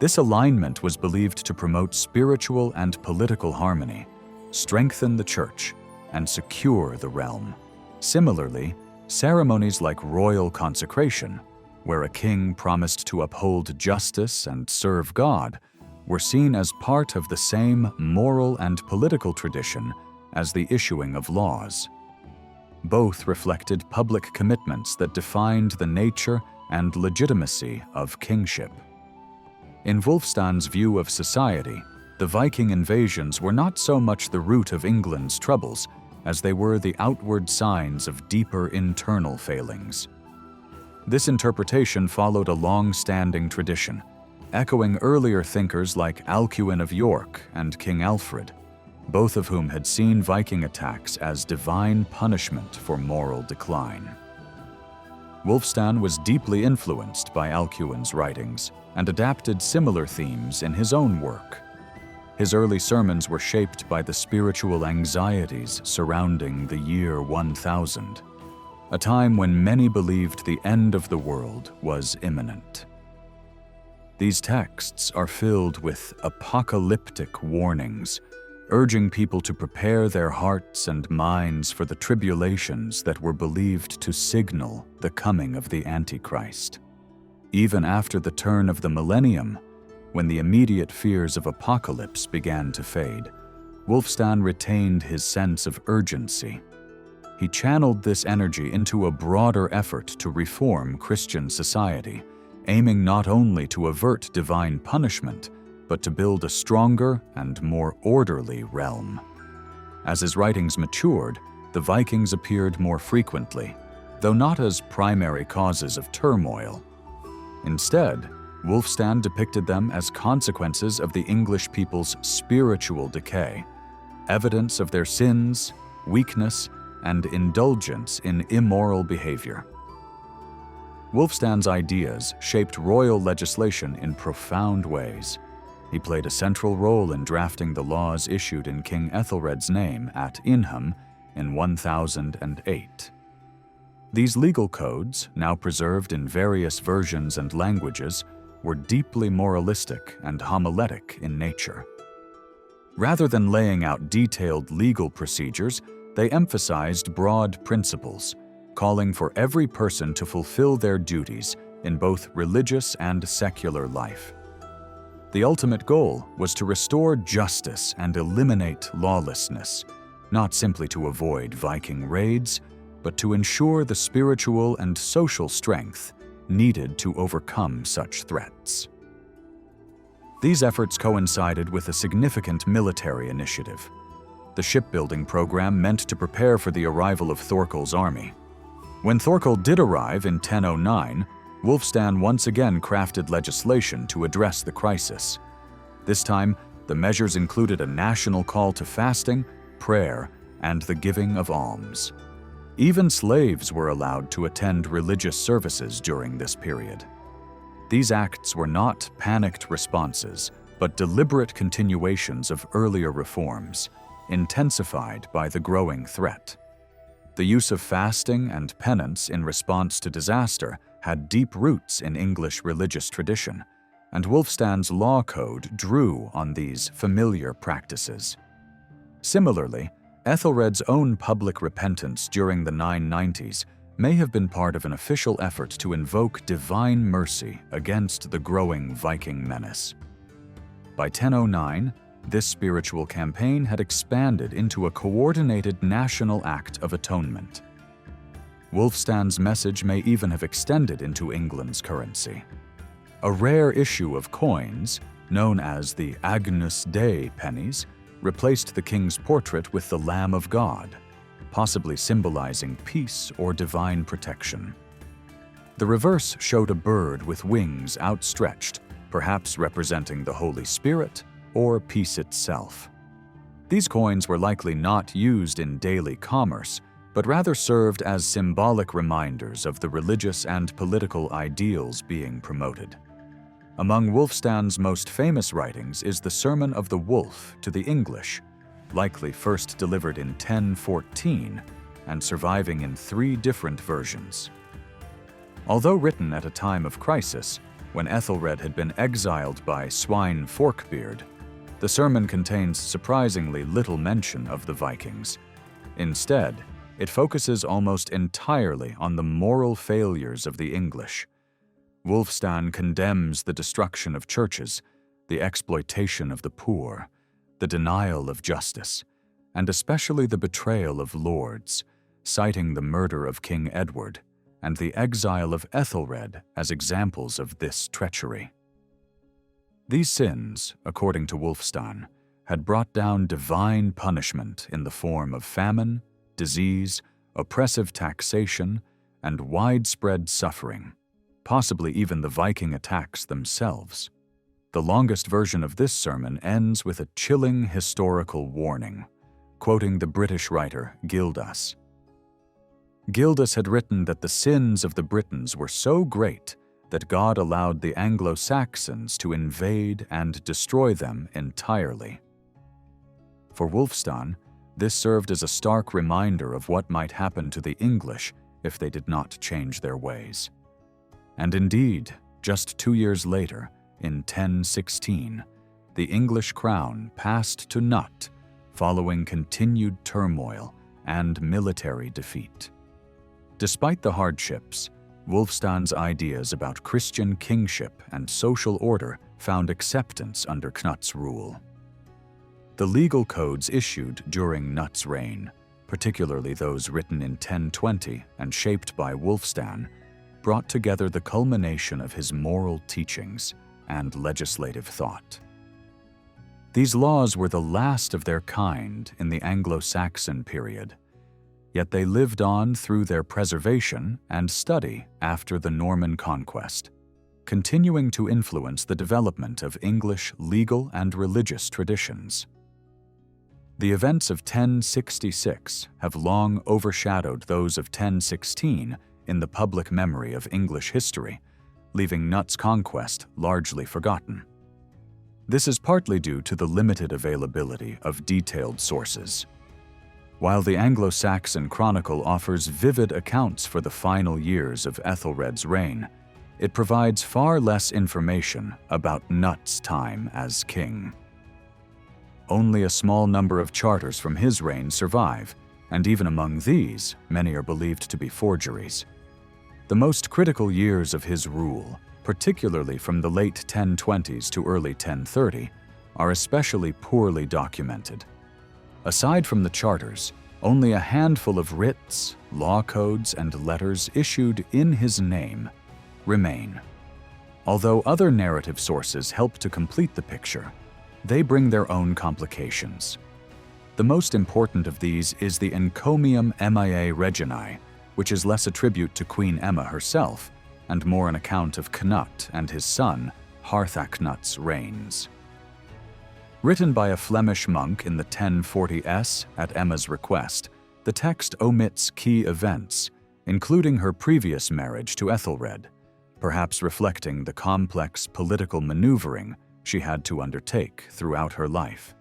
This alignment was believed to promote spiritual and political harmony, strengthen the church, and secure the realm. Similarly, ceremonies like royal consecration, where a king promised to uphold justice and serve God, were seen as part of the same moral and political tradition as the issuing of laws. Both reflected public commitments that defined the nature and legitimacy of kingship. In Wulfstan's view of society, the Viking invasions were not so much the root of England's troubles as they were the outward signs of deeper internal failings. This interpretation followed a long-standing tradition, echoing earlier thinkers like Alcuin of York and King Alfred, both of whom had seen Viking attacks as divine punishment for moral decline. Wulfstan was deeply influenced by Alcuin's writings and adapted similar themes in his own work. His early sermons were shaped by the spiritual anxieties surrounding the year 1000, a time when many believed the end of the world was imminent. These texts are filled with apocalyptic warnings, urging people to prepare their hearts and minds for the tribulations that were believed to signal the coming of the Antichrist. Even after the turn of the millennium, when the immediate fears of apocalypse began to fade, Wulfstan retained his sense of urgency. He channeled this energy into a broader effort to reform Christian society, aiming not only to avert divine punishment, but to build a stronger and more orderly realm. As his writings matured, the Vikings appeared more frequently, though not as primary causes of turmoil. Instead, Wulfstan depicted them as consequences of the English people's spiritual decay, evidence of their sins, weakness, and indulgence in immoral behavior. Wulfstan's ideas shaped royal legislation in profound ways. He played a central role in drafting the laws issued in King Ethelred's name at Inham in 1008. These legal codes, now preserved in various versions and languages, were deeply moralistic and homiletic in nature. Rather than laying out detailed legal procedures, they emphasized broad principles, calling for every person to fulfill their duties in both religious and secular life. The ultimate goal was to restore justice and eliminate lawlessness, not simply to avoid Viking raids, but to ensure the spiritual and social strength needed to overcome such threats. These efforts coincided with a significant military initiative. The shipbuilding program meant to prepare for the arrival of Thorkel's army. When Thorkel did arrive in 1009, Wulfstan once again crafted legislation to address the crisis. This time, the measures included a national call to fasting, prayer, and the giving of alms. Even slaves were allowed to attend religious services during this period. These acts were not panicked responses, but deliberate continuations of earlier reforms, intensified by the growing threat. The use of fasting and penance in response to disaster had deep roots in English religious tradition, and Wulfstan's law code drew on these familiar practices. Similarly, Ethelred's own public repentance during the 990s may have been part of an official effort to invoke divine mercy against the growing Viking menace. By 1009, this spiritual campaign had expanded into a coordinated national act of atonement. Wulfstan's message may even have extended into England's currency. A rare issue of coins, known as the Agnus Dei pennies, replaced the king's portrait with the Lamb of God, possibly symbolizing peace or divine protection. The reverse showed a bird with wings outstretched, perhaps representing the Holy Spirit or peace itself. These coins were likely not used in daily commerce, but rather served as symbolic reminders of the religious and political ideals being promoted. Among Wulfstan's most famous writings is the Sermon of the Wolf to the English, likely first delivered in 1014 and surviving in 3 different versions. Although written at a time of crisis, when Ethelred had been exiled by Swine Forkbeard, the sermon contains surprisingly little mention of the Vikings. Instead, it focuses almost entirely on the moral failures of the English. Wulfstan condemns the destruction of churches, the exploitation of the poor, the denial of justice, and especially the betrayal of lords, citing the murder of King Edward and the exile of Ethelred as examples of this treachery. These sins, according to Wulfstan, had brought down divine punishment in the form of famine, disease, oppressive taxation, and widespread suffering, possibly even the Viking attacks themselves. The longest version of this sermon ends with a chilling historical warning, quoting the British writer Gildas. Gildas had written that the sins of the Britons were so great that God allowed the Anglo-Saxons to invade and destroy them entirely. For Wulfstan, this served as a stark reminder of what might happen to the English if they did not change their ways. And indeed, just 2 years later, in 1016, the English crown passed to naught following continued turmoil and military defeat. Despite the hardships, Wulfstan's ideas about Christian kingship and social order found acceptance under Knut's rule. The legal codes issued during Knut's reign, particularly those written in 1020 and shaped by Wulfstan, brought together the culmination of his moral teachings and legislative thought. These laws were the last of their kind in the Anglo-Saxon period, yet they lived on through their preservation and study after the Norman conquest, continuing to influence the development of English legal and religious traditions. The events of 1066 have long overshadowed those of 1016 in the public memory of English history, leaving Knut's conquest largely forgotten. This is partly due to the limited availability of detailed sources. While the Anglo-Saxon Chronicle offers vivid accounts for the final years of Ethelred's reign, it provides far less information about Knut's time as king. Only a small number of charters from his reign survive, and even among these, many are believed to be forgeries. The most critical years of his rule, particularly from the late 1020s to early 1030, are especially poorly documented. Aside from the charters, only a handful of writs, law codes, and letters issued in his name remain. Although other narrative sources help to complete the picture, they bring their own complications. The most important of these is the Encomium Emmae Reginae, which is less a tribute to Queen Emma herself and more an account of Knut and his son, Harthacnut's reigns. Written by a Flemish monk in the 1040s at Emma's request, the text omits key events, including her previous marriage to Ethelred, perhaps reflecting the complex political maneuvering she had to undertake throughout her life.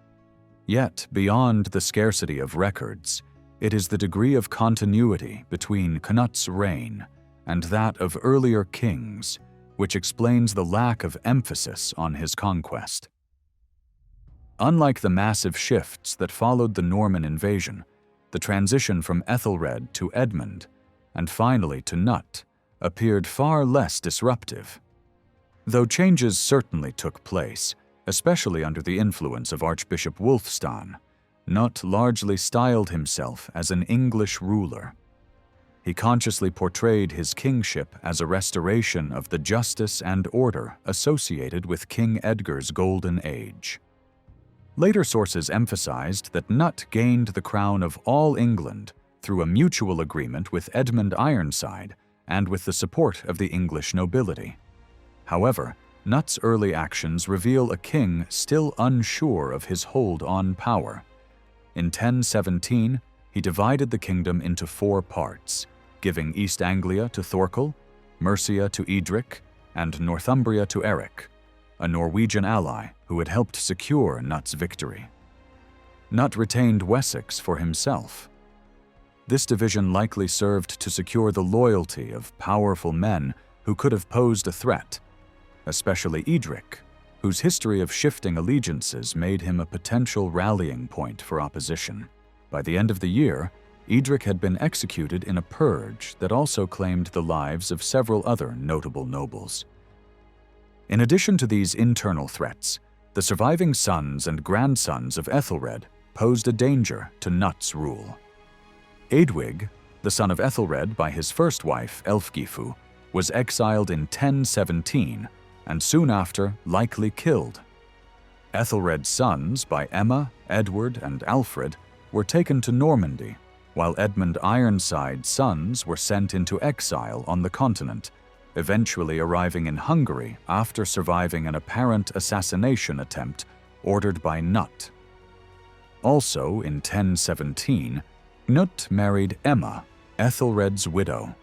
Yet, beyond the scarcity of records, it is the degree of continuity between Knut's reign and that of earlier kings which explains the lack of emphasis on his conquest. Unlike the massive shifts that followed the Norman invasion, the transition from Ethelred to Edmund, and finally to Knut, appeared far less disruptive. Though changes certainly took place, especially under the influence of Archbishop Wulfstan, Knut largely styled himself as an English ruler. He consciously portrayed his kingship as a restoration of the justice and order associated with King Edgar's Golden Age. Later sources emphasized that Knut gained the crown of all England through a mutual agreement with Edmund Ironside and with the support of the English nobility. However, Knut's early actions reveal a king still unsure of his hold on power. In 1017, he divided the kingdom into 4 parts, giving East Anglia to Thorkel, Mercia to Edric, and Northumbria to Eric, a Norwegian ally who had helped secure Knut's victory. Knut retained Wessex for himself. This division likely served to secure the loyalty of powerful men who could have posed a threat, especially Edric, whose history of shifting allegiances made him a potential rallying point for opposition. By the end of the year, Edric had been executed in a purge that also claimed the lives of several other notable nobles. In addition to these internal threats, the surviving sons and grandsons of Ethelred posed a danger to Knut's rule. Eadwig, the son of Ethelred by his first wife, Elfgifu, was exiled in 1017 and soon after likely killed. Ethelred's sons by Emma, Edward, and Alfred were taken to Normandy, while Edmund Ironside's sons were sent into exile on the continent, eventually arriving in Hungary after surviving an apparent assassination attempt ordered by Knut. Also in 1017, Knut married Emma, Ethelred's widow.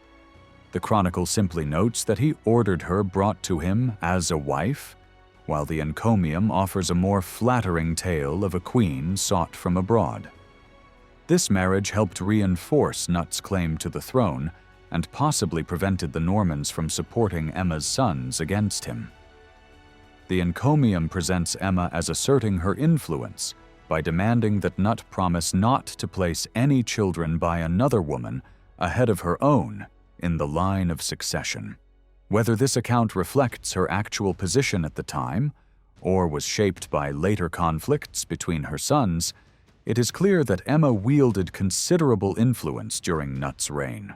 The chronicle simply notes that he ordered her brought to him as a wife, while the encomium offers a more flattering tale of a queen sought from abroad. This marriage helped reinforce Knut's claim to the throne and possibly prevented the Normans from supporting Emma's sons against him. The encomium presents Emma as asserting her influence, by demanding that Nut promise not to place any children by another woman ahead of her own in the line of succession. Whether this account reflects her actual position at the time, or was shaped by later conflicts between her sons, it is clear that Emma wielded considerable influence during Nut's reign.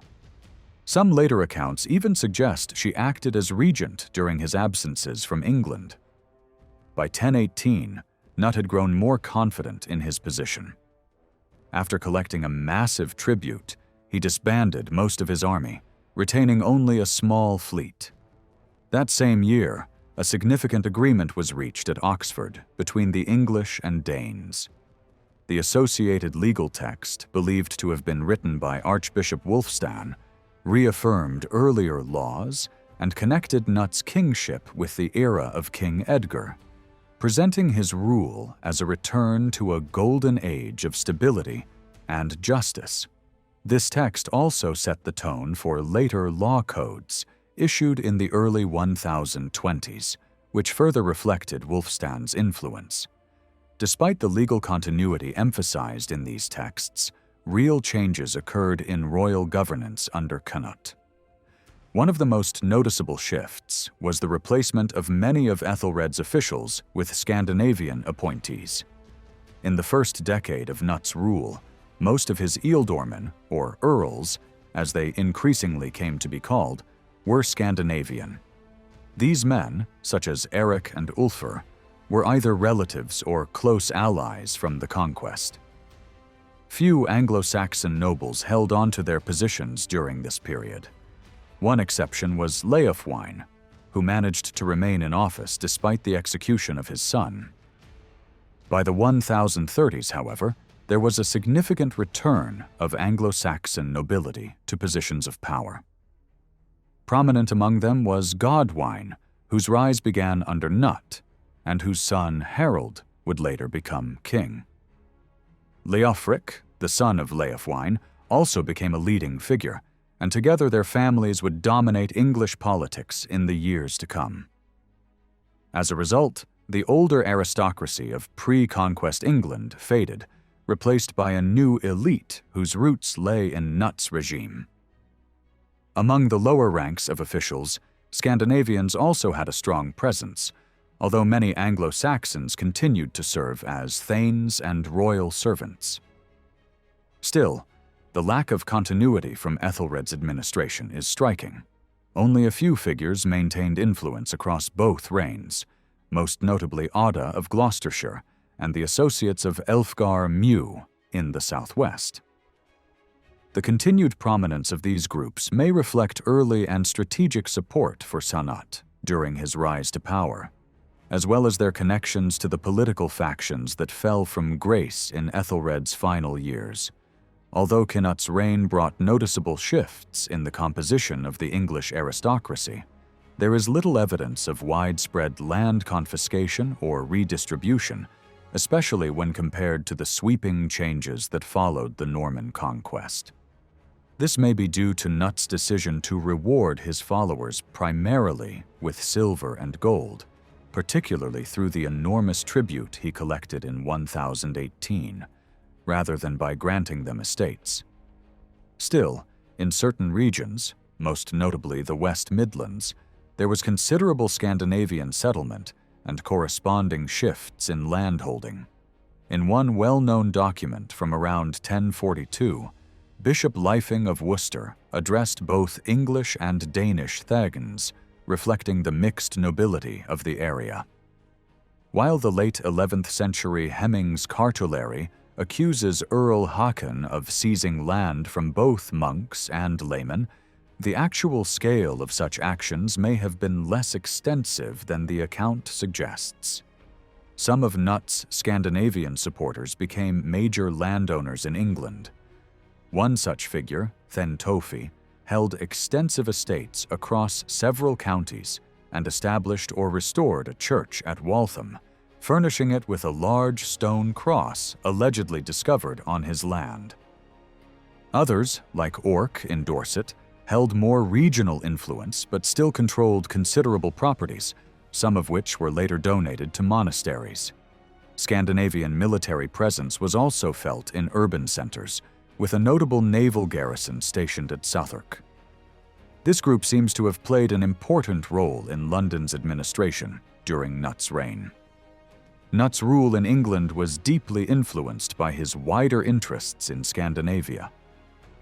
Some later accounts even suggest she acted as regent during his absences from England. By 1018, Nut had grown more confident in his position. After collecting a massive tribute, he disbanded most of his army, retaining only a small fleet. That same year, a significant agreement was reached at Oxford between the English and Danes. The associated legal text, believed to have been written by Archbishop Wulfstan, reaffirmed earlier laws and connected Nut's kingship with the era of King Edgar, presenting his rule as a return to a golden age of stability and justice. This text also set the tone for later law codes issued in the early 1020s, which further reflected Wulfstan's influence. Despite the legal continuity emphasized in these texts, real changes occurred in royal governance under Canute. One of the most noticeable shifts was the replacement of many of Ethelred's officials with Scandinavian appointees. In the first decade of Nut's rule, most of his ealdormen, or earls, as they increasingly came to be called, were Scandinavian. These men, such as Eric and Ulfr, were either relatives or close allies from the conquest. Few Anglo-Saxon nobles held on to their positions during this period. One exception was Leofwine, who managed to remain in office despite the execution of his son. By the 1030s, however, there was a significant return of Anglo-Saxon nobility to positions of power. Prominent among them was Godwine, whose rise began under Nut, and whose son Harold would later become king. Leofric, the son of Leofwine, also became a leading figure, and together their families would dominate English politics in the years to come. As a result, the older aristocracy of pre-conquest England faded, replaced by a new elite whose roots lay in Nut's regime. Among the lower ranks of officials, Scandinavians also had a strong presence, although many Anglo-Saxons continued to serve as thanes and royal servants. Still, the lack of continuity from Ethelred's administration is striking. Only a few figures maintained influence across both reigns, most notably Odda of Gloucestershire and the associates of Elfgar Mew in the southwest. The continued prominence of these groups may reflect early and strategic support for Sanat during his rise to power, as well as their connections to the political factions that fell from grace in Ethelred's final years. Although Canute's reign brought noticeable shifts in the composition of the English aristocracy, there is little evidence of widespread land confiscation or redistribution, especially when compared to the sweeping changes that followed the Norman conquest. This may be due to Nut's decision to reward his followers primarily with silver and gold, particularly through the enormous tribute he collected in 1018, rather than by granting them estates. Still, in certain regions, most notably the West Midlands, there was considerable Scandinavian settlement and corresponding shifts in landholding. In one well-known document from around 1042, Bishop Leifing of Worcester addressed both English and Danish thegns, reflecting the mixed nobility of the area. While the late 11th century Hemming's Cartulary accuses Earl Håkon of seizing land from both monks and laymen, the actual scale of such actions may have been less extensive than the account suggests. Some of Nut's Scandinavian supporters became major landowners in England. One such figure, Thentoffi, held extensive estates across several counties and established or restored a church at Waltham, furnishing it with a large stone cross allegedly discovered on his land. Others, like Orc in Dorset, held more regional influence but still controlled considerable properties, some of which were later donated to monasteries. Scandinavian military presence was also felt in urban centers, with a notable naval garrison stationed at Southwark. This group seems to have played an important role in London's administration during Knut's reign. Knut's rule in England was deeply influenced by his wider interests in Scandinavia.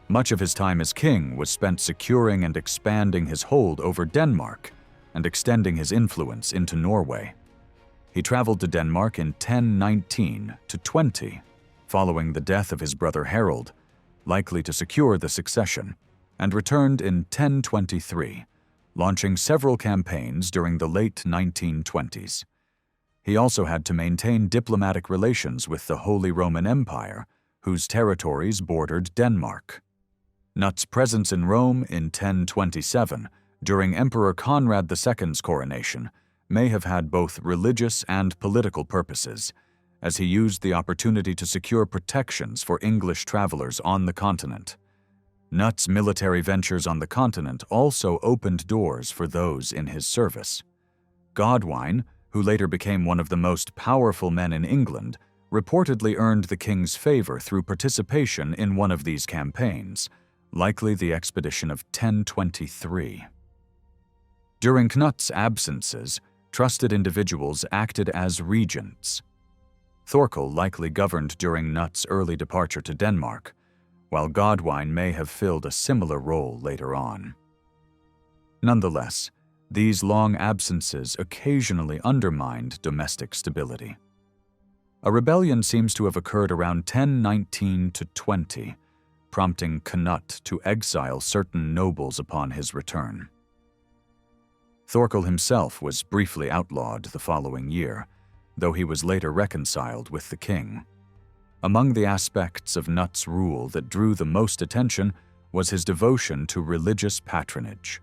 Much of his time as king was spent securing and expanding his hold over Denmark and extending his influence into Norway. He traveled to Denmark in 1019–20, following the death of his brother Harold, likely to secure the succession, and returned in 1023, launching several campaigns during the late 1920s. He also had to maintain diplomatic relations with the Holy Roman Empire, whose territories bordered Denmark. Knut's presence in Rome in 1027, during Emperor Conrad II's coronation, may have had both religious and political purposes, as he used the opportunity to secure protections for English travelers on the continent. Knut's military ventures on the continent also opened doors for those in his service. Godwine, who later became one of the most powerful men in England, reportedly earned the king's favor through participation in one of these campaigns, likely the expedition of 1023. During Knut's absences, trusted individuals acted as regents. Thorkel likely governed during Knut's early departure to Denmark, while Godwine may have filled a similar role later on. Nonetheless, these long absences occasionally undermined domestic stability. A rebellion seems to have occurred around 1019–20, prompting Knut to exile certain nobles upon his return. Thorkel himself was briefly outlawed the following year, though he was later reconciled with the king. Among the aspects of Knut's rule that drew the most attention was his devotion to religious patronage.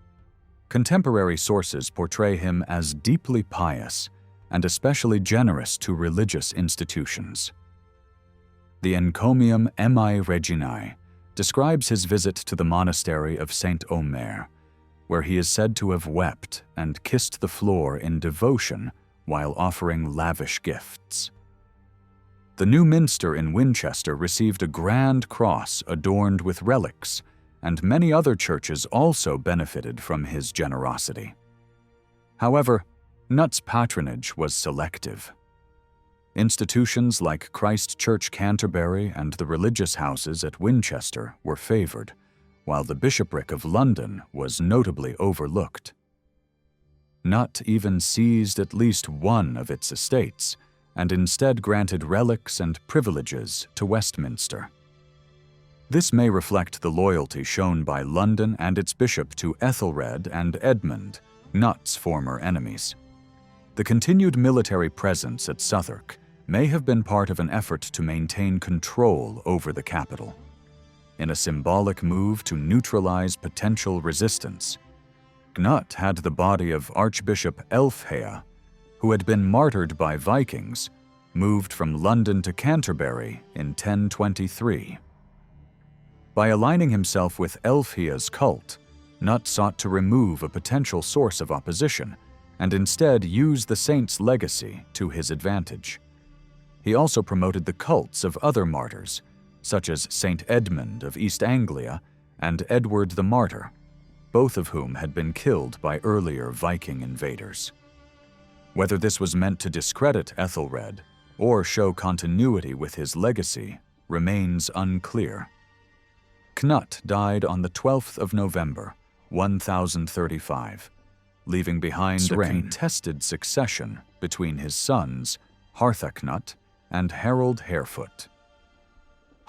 Contemporary sources portray him as deeply pious and especially generous to religious institutions. The Encomium Emmae Reginae describes his visit to the monastery of Saint Omer, where he is said to have wept and kissed the floor in devotion while offering lavish gifts. The new minster in Winchester received a grand cross adorned with relics, and many other churches also benefited from his generosity. However, Knut's patronage was selective. Institutions like Christ Church Canterbury and the religious houses at Winchester were favored, while the bishopric of London was notably overlooked. Knut even seized at least one of its estates, and instead granted relics and privileges to Westminster. This may reflect the loyalty shown by London and its bishop to Ethelred and Edmund, Knut's former enemies. The continued military presence at Southwark may have been part of an effort to maintain control over the capital. In a symbolic move to neutralize potential resistance, Knut had the body of Archbishop Elfhea, who had been martyred by Vikings, moved from London to Canterbury in 1023. By aligning himself with Elfhea's cult, Knut sought to remove a potential source of opposition and instead use the saint's legacy to his advantage. He also promoted the cults of other martyrs, such as Saint Edmund of East Anglia and Edward the Martyr, both of whom had been killed by earlier Viking invaders. Whether this was meant to discredit Ethelred or show continuity with his legacy remains unclear. Knut died on the 12th of November, 1035, leaving behind a contested succession between his sons, Harthacnut and Harold Harefoot.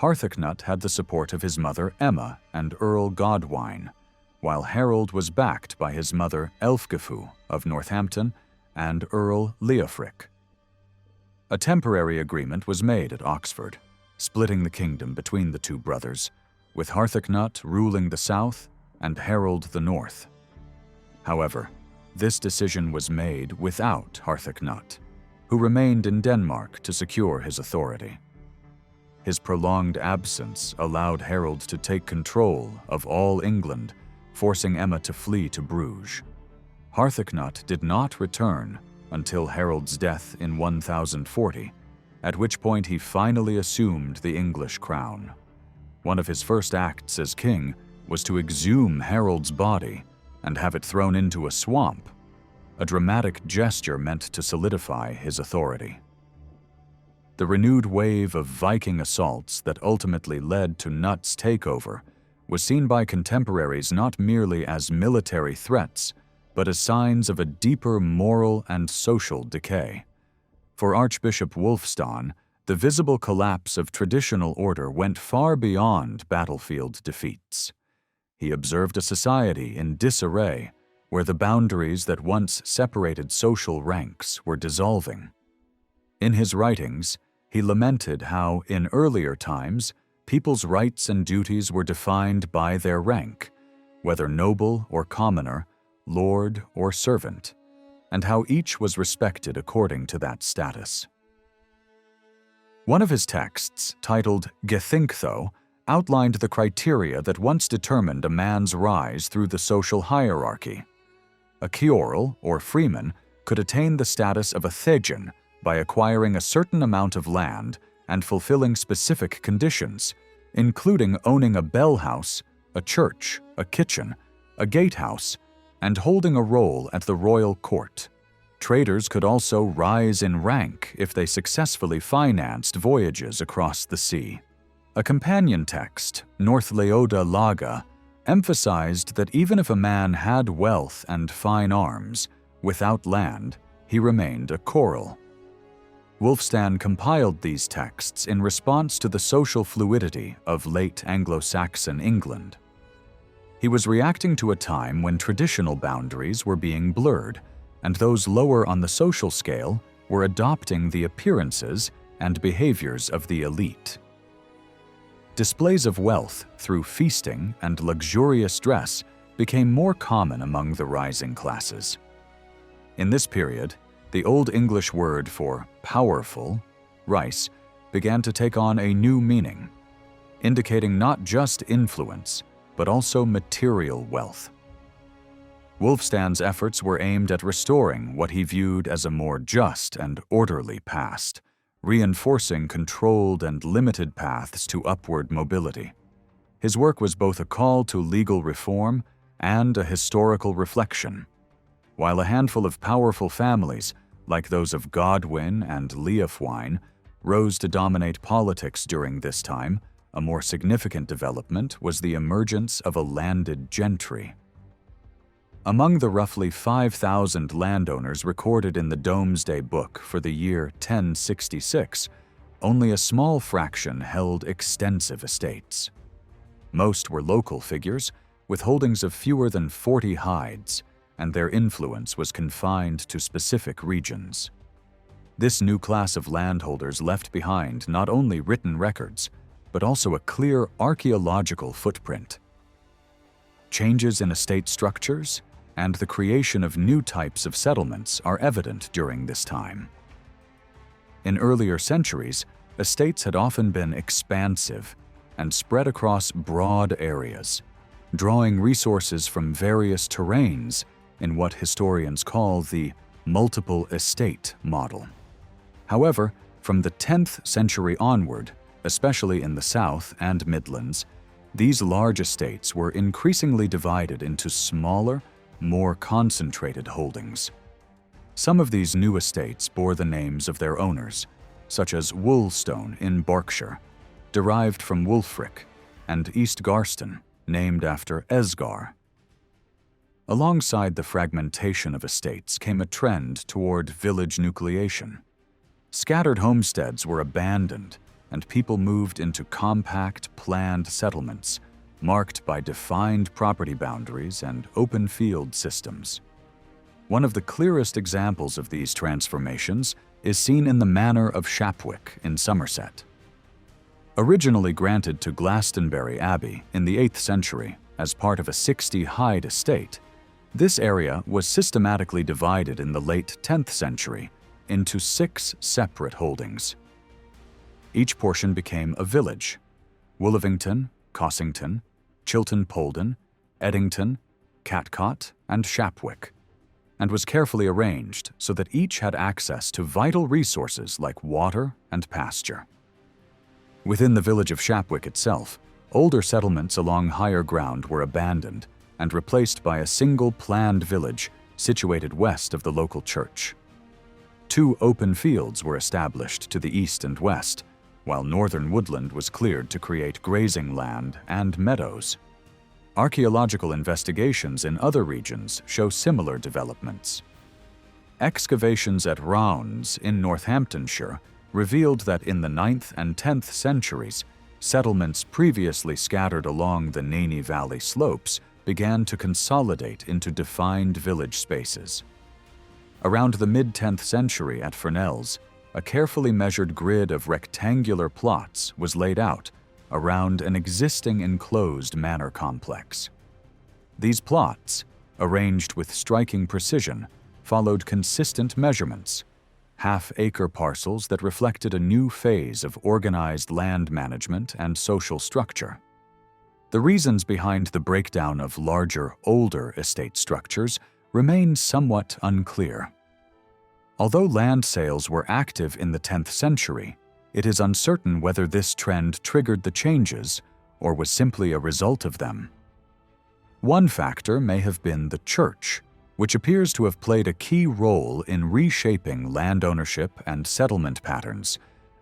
Harthacnut had the support of his mother Emma and Earl Godwine, while Harold was backed by his mother Elfgifu of Northampton and Earl Leofric. A temporary agreement was made at Oxford, splitting the kingdom between the two brothers, with Harthacnut ruling the south and Harold the north. However, this decision was made without Harthacnut, who remained in Denmark to secure his authority. His prolonged absence allowed Harold to take control of all England, forcing Emma to flee to Bruges. Harthacnut did not return until Harold's death in 1040, at which point he finally assumed the English crown. One of his first acts as king was to exhume Harold's body and have it thrown into a swamp, a dramatic gesture meant to solidify his authority. The renewed wave of Viking assaults that ultimately led to Knut's takeover was seen by contemporaries not merely as military threats, but as signs of a deeper moral and social decay. For Archbishop Wulfstan, the visible collapse of traditional order went far beyond battlefield defeats. He observed a society in disarray, where the boundaries that once separated social ranks were dissolving. In his writings, he lamented how, in earlier times, people's rights and duties were defined by their rank, whether noble or commoner, lord or servant, and how each was respected according to that status. One of his texts, titled Gethinktho, outlined the criteria that once determined a man's rise through the social hierarchy. A ceorl, or freeman, could attain the status of a thegn by acquiring a certain amount of land and fulfilling specific conditions, including owning a bell house, a church, a kitchen, a gatehouse, and holding a role at the royal court. Traders could also rise in rank if they successfully financed voyages across the sea. A companion text, Northleoda Laga, emphasized that even if a man had wealth and fine arms, without land, he remained a ceorl. Wulfstan compiled these texts in response to the social fluidity of late Anglo-Saxon England. He was reacting to a time when traditional boundaries were being blurred, and those lower on the social scale were adopting the appearances and behaviors of the elite. Displays of wealth through feasting and luxurious dress became more common among the rising classes. In this period, the Old English word for powerful, rice, began to take on a new meaning, indicating not just influence, but also material wealth. Wulfstan's efforts were aimed at restoring what he viewed as a more just and orderly past, reinforcing controlled and limited paths to upward mobility. His work was both a call to legal reform and a historical reflection. While a handful of powerful families, like those of Godwin and Leofwine, rose to dominate politics during this time, a more significant development was the emergence of a landed gentry. Among the roughly 5,000 landowners recorded in the Domesday Book for the year 1066, only a small fraction held extensive estates. Most were local figures, with holdings of fewer than 40 hides, and their influence was confined to specific regions. This new class of landholders left behind not only written records, but also a clear archaeological footprint. Changes in estate structures and the creation of new types of settlements are evident during this time. In earlier centuries, estates had often been expansive and spread across broad areas, drawing resources from various terrains in what historians call the multiple estate model. However, from the 10th century onward, especially in the South and Midlands, these large estates were increasingly divided into smaller, more concentrated holdings. Some of these new estates bore the names of their owners, such as Woolstone in Berkshire, derived from Wulfric, and East Garston, named after Esgar. Alongside the fragmentation of estates came a trend toward village nucleation. Scattered homesteads were abandoned, and people moved into compact, planned settlements, marked by defined property boundaries and open field systems. One of the clearest examples of these transformations is seen in the manor of Shapwick in Somerset. Originally granted to Glastonbury Abbey in the 8th century as part of a 60-hide estate, this area was systematically divided in the late 10th century into 6 separate holdings. Each portion became a village: Woolivington, Cossington, Chilton Polden, Eddington, Catcott, and Shapwick. and was carefully arranged so that each had access to vital resources like water and pasture. Within the village of Shapwick itself, older settlements along higher ground were abandoned and replaced by a single planned village situated west of the local church. 2 open fields were established to the east and west, while northern woodland was cleared to create grazing land and meadows. Archaeological investigations in other regions show similar developments. Excavations at Rounds in Northamptonshire revealed that in the 9th and 10th centuries, settlements previously scattered along the Naney Valley slopes began to consolidate into defined village spaces. Around the mid-10th century at Furnells, a carefully measured grid of rectangular plots was laid out around an existing enclosed manor complex. These plots, arranged with striking precision, followed consistent measurements, half-acre parcels that reflected a new phase of organized land management and social structure. The reasons behind the breakdown of larger, older estate structures remain somewhat unclear. Although land sales were active in the 10th century, it is uncertain whether this trend triggered the changes or was simply a result of them. One factor may have been the church, which appears to have played a key role in reshaping land ownership and settlement patterns,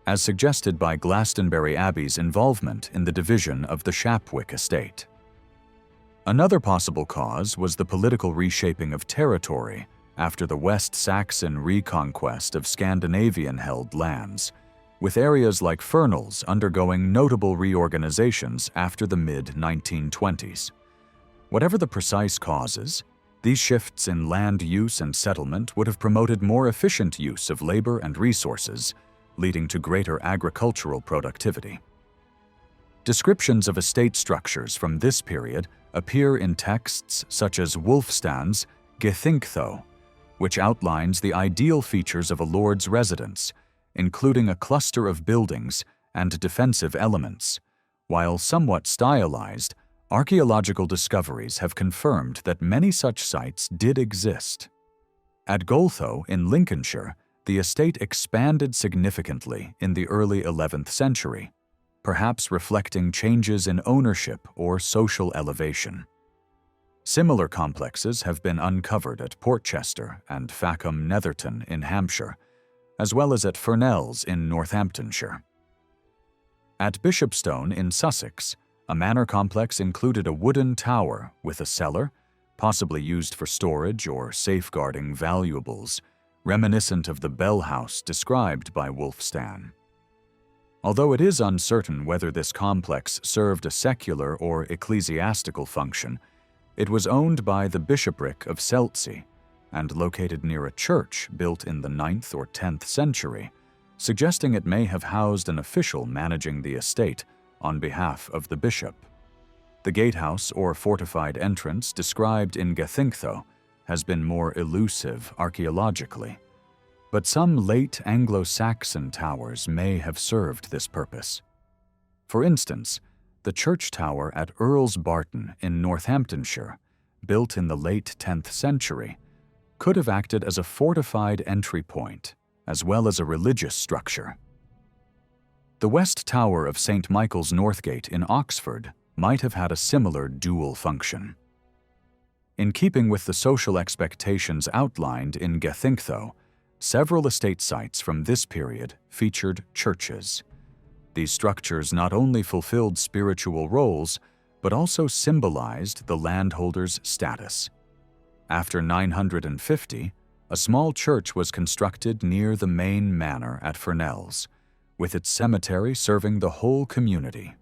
as suggested by Glastonbury Abbey's involvement in the division of the Shapwick estate. Another possible cause was the political reshaping of territory after the West Saxon reconquest of Scandinavian-held lands, with areas like Furnells undergoing notable reorganizations after the mid-1920s. Whatever the precise causes, these shifts in land use and settlement would have promoted more efficient use of labor and resources, leading to greater agricultural productivity. Descriptions of estate structures from this period appear in texts such as Wulfstan's Gethinktho, which outlines the ideal features of a lord's residence, including a cluster of buildings and defensive elements. While somewhat stylized, archaeological discoveries have confirmed that many such sites did exist. At Goltho in Lincolnshire, the estate expanded significantly in the early 11th century, perhaps reflecting changes in ownership or social elevation. Similar complexes have been uncovered at Portchester and Fackham Netherton in Hampshire, as well as at Furnells in Northamptonshire. At Bishopstone in Sussex, a manor complex included a wooden tower with a cellar, possibly used for storage or safeguarding valuables, reminiscent of the bell house described by Wulfstan. Although it is uncertain whether this complex served a secular or ecclesiastical function, it was owned by the bishopric of Seltzy and located near a church built in the 9th or 10th century, suggesting it may have housed an official managing the estate on behalf of the bishop. The gatehouse or fortified entrance described in Gethinktho has been more elusive archaeologically, but some late Anglo-Saxon towers may have served this purpose. For instance, the church tower at Earl's Barton in Northamptonshire, built in the late 10th century, could have acted as a fortified entry point, as well as a religious structure. The west tower of St. Michael's Northgate in Oxford might have had a similar dual function. In keeping with the social expectations outlined in Gethinktho, several estate sites from this period featured churches. These structures not only fulfilled spiritual roles, but also symbolized the landholder's status. After 950, a small church was constructed near the main manor at Furnells, with its cemetery serving the whole community.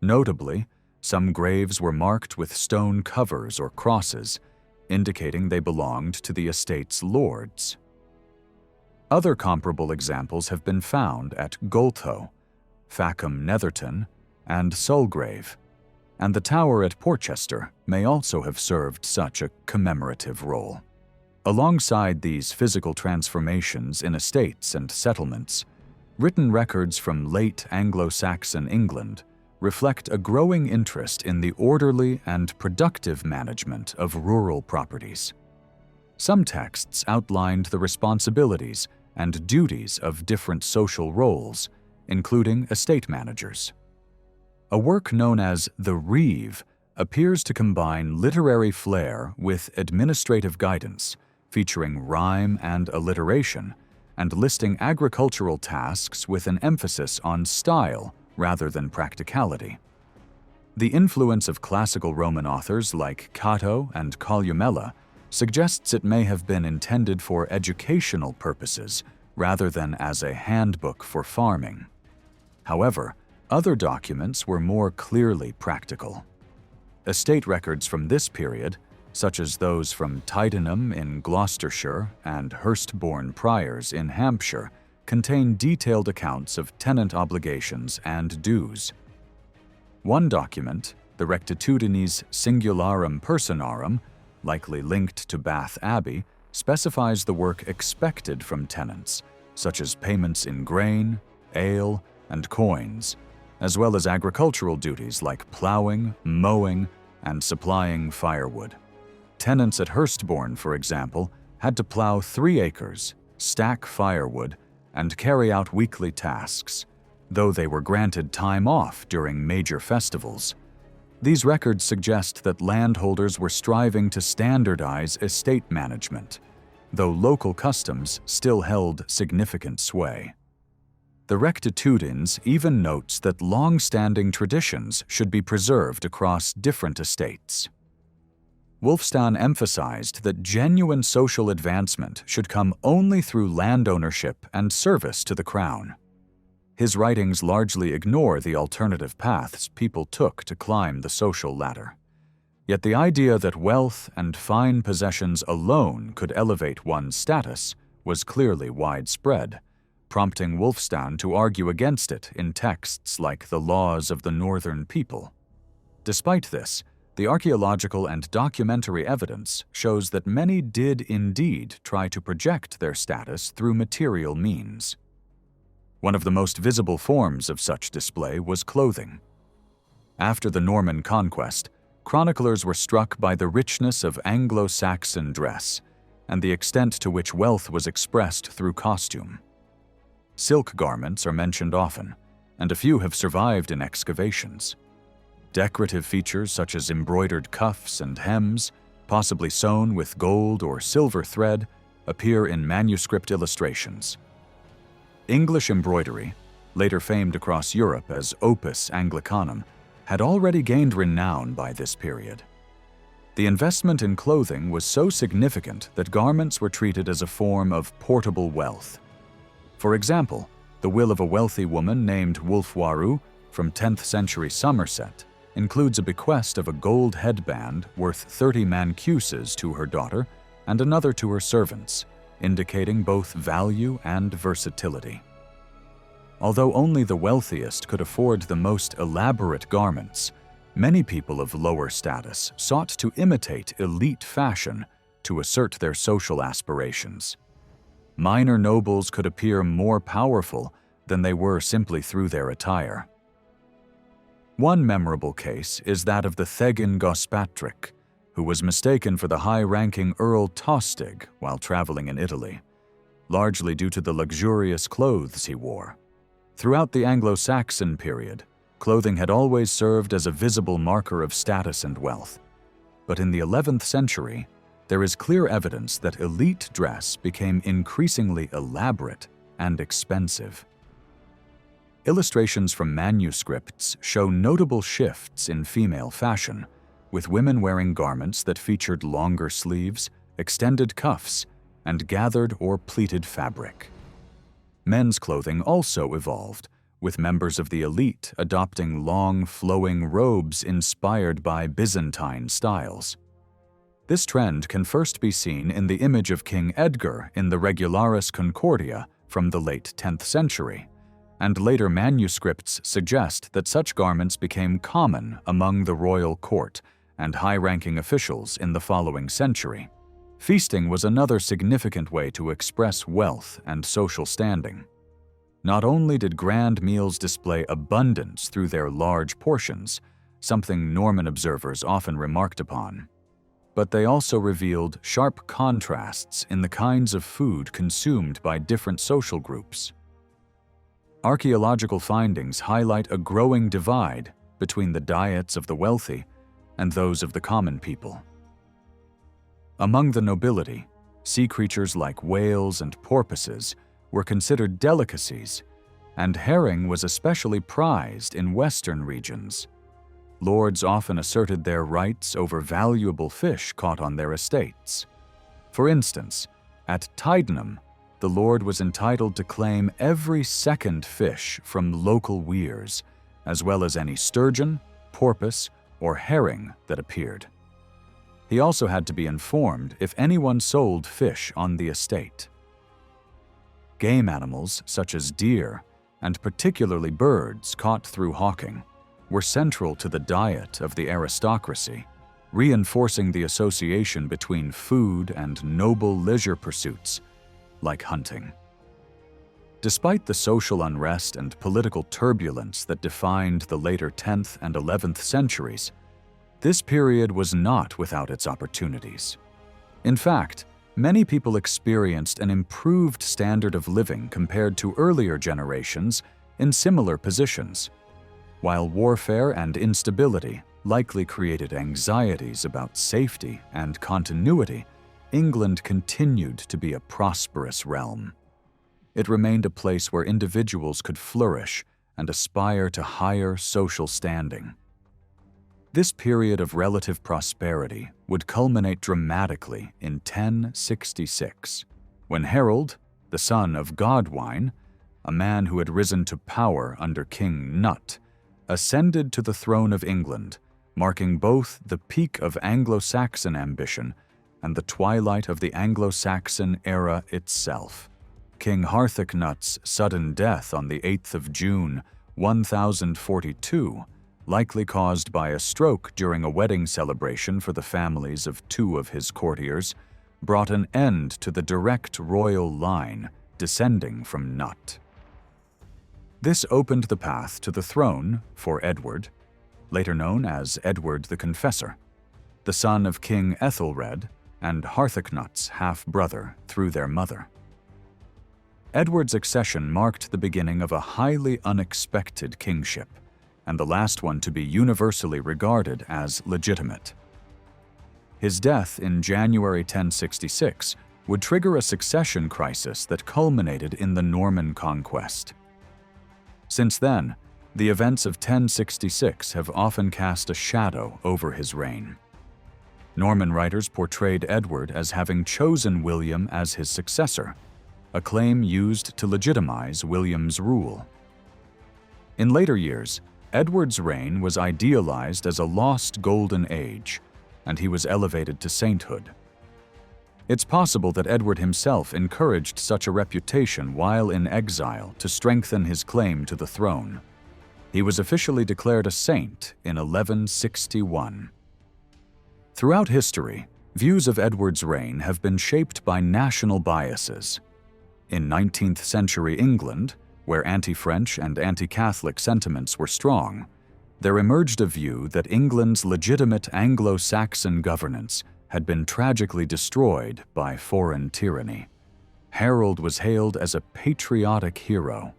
Notably, some graves were marked with stone covers or crosses, indicating they belonged to the estate's lords. Other comparable examples have been found at Goltho, Fackham Netherton, and Sulgrave, and the tower at Portchester may also have served such a commemorative role. Alongside these physical transformations in estates and settlements, written records from late Anglo-Saxon England reflect a growing interest in the orderly and productive management of rural properties. Some texts outlined the responsibilities and duties of different social roles, including estate managers. A work known as the Reeve appears to combine literary flair with administrative guidance, featuring rhyme and alliteration, and listing agricultural tasks with an emphasis on style rather than practicality. The influence of classical Roman authors like Cato and Columella suggests it may have been intended for educational purposes rather than as a handbook for farming. However, other documents were more clearly practical. Estate records from this period, such as those from Tydenham in Gloucestershire and Hurstbourne Priors in Hampshire, contain detailed accounts of tenant obligations and dues. One document, the Rectitudinis Singularum Personarum, likely linked to Bath Abbey, specifies the work expected from tenants, such as payments in grain, ale, and coins, as well as agricultural duties like ploughing, mowing, and supplying firewood. Tenants at Hurstbourne, for example, had to plough 3 acres, stack firewood, and carry out weekly tasks, though they were granted time off during major festivals. These records suggest that landholders were striving to standardize estate management, though local customs still held significant sway. The Rectitudines even notes that long-standing traditions should be preserved across different estates. Wulfstan emphasized that genuine social advancement should come only through land ownership and service to the crown. His writings largely ignore the alternative paths people took to climb the social ladder. Yet the idea that wealth and fine possessions alone could elevate one's status was clearly widespread, prompting Wulfstan to argue against it in texts like the Laws of the Northern People. Despite this, the archaeological and documentary evidence shows that many did indeed try to project their status through material means. One of the most visible forms of such display was clothing. After the Norman conquest, chroniclers were struck by the richness of Anglo-Saxon dress and the extent to which wealth was expressed through costume. Silk garments are mentioned often, and a few have survived in excavations. Decorative features such as embroidered cuffs and hems, possibly sewn with gold or silver thread, appear in manuscript illustrations. English embroidery, later famed across Europe as opus Anglicanum, had already gained renown by this period. The investment in clothing was so significant that garments were treated as a form of portable wealth. For example, the will of a wealthy woman named Wulfwaru from 10th century Somerset includes a bequest of a gold headband worth 30 mancuses to her daughter and another to her servants, indicating both value and versatility. Although only the wealthiest could afford the most elaborate garments, many people of lower status sought to imitate elite fashion to assert their social aspirations. Minor nobles could appear more powerful than they were simply through their attire. One memorable case is that of the Thegn Gospatric, who was mistaken for the high-ranking Earl Tostig while traveling in Italy, largely due to the luxurious clothes he wore. Throughout the Anglo-Saxon period, clothing had always served as a visible marker of status and wealth. But in the 11th century, there is clear evidence that elite dress became increasingly elaborate and expensive. Illustrations from manuscripts show notable shifts in female fashion, with women wearing garments that featured longer sleeves, extended cuffs, and gathered or pleated fabric. Men's clothing also evolved, with members of the elite adopting long, flowing robes inspired by Byzantine styles. This trend can first be seen in the image of King Edgar in the Regularis Concordia from the late 10th century, and later manuscripts suggest that such garments became common among the royal court and high-ranking officials in the following century. Feasting was another significant way to express wealth and social standing. Not only did grand meals display abundance through their large portions, something Norman observers often remarked upon. but they also revealed sharp contrasts in the kinds of food consumed by different social groups. Archaeological findings highlight a growing divide between the diets of the wealthy and those of the common people. Among the nobility, sea creatures like whales and porpoises were considered delicacies, and herring was especially prized in western regions. Lords often asserted their rights over valuable fish caught on their estates. For instance, at Tydenham, the lord was entitled to claim every second fish from local weirs, as well as any sturgeon, porpoise, or herring that appeared. He also had to be informed if anyone sold fish on the estate. Game animals such as deer, and particularly birds caught through hawking, were central to the diet of the aristocracy, reinforcing the association between food and noble leisure pursuits, like hunting. Despite the social unrest and political turbulence that defined the later 10th and 11th centuries, this period was not without its opportunities. In fact, many people experienced an improved standard of living compared to earlier generations in similar positions. While warfare and instability likely created anxieties about safety and continuity, England continued to be a prosperous realm. It remained a place where individuals could flourish and aspire to higher social standing. This period of relative prosperity would culminate dramatically in 1066, when Harold, the son of Godwine, a man who had risen to power under King Nut, ascended to the throne of England, marking both the peak of Anglo-Saxon ambition and the twilight of the Anglo-Saxon era itself. King Harthacnut's sudden death on the 8th of June, 1042, likely caused by a stroke during a wedding celebration for the families of two of his courtiers, brought an end to the direct royal line descending from Nut. This opened the path to the throne for Edward, later known as Edward the Confessor, the son of King Ethelred and Harthacnut's half-brother through their mother. Edward's accession marked the beginning of a highly unexpected kingship, and the last one to be universally regarded as legitimate. His death in January 1066 would trigger a succession crisis that culminated in the Norman conquest. Since then, the events of 1066 have often cast a shadow over his reign. Norman writers portrayed Edward as having chosen William as his successor, a claim used to legitimize William's rule. In later years, Edward's reign was idealized as a lost golden age, and he was elevated to sainthood. It's possible that Edward himself encouraged such a reputation while in exile to strengthen his claim to the throne. He was officially declared a saint in 1161. Throughout history, views of Edward's reign have been shaped by national biases. In 19th century England, where anti-French and anti-Catholic sentiments were strong, there emerged a view that England's legitimate Anglo-Saxon governance had been tragically destroyed by foreign tyranny. Harold was hailed as a patriotic hero,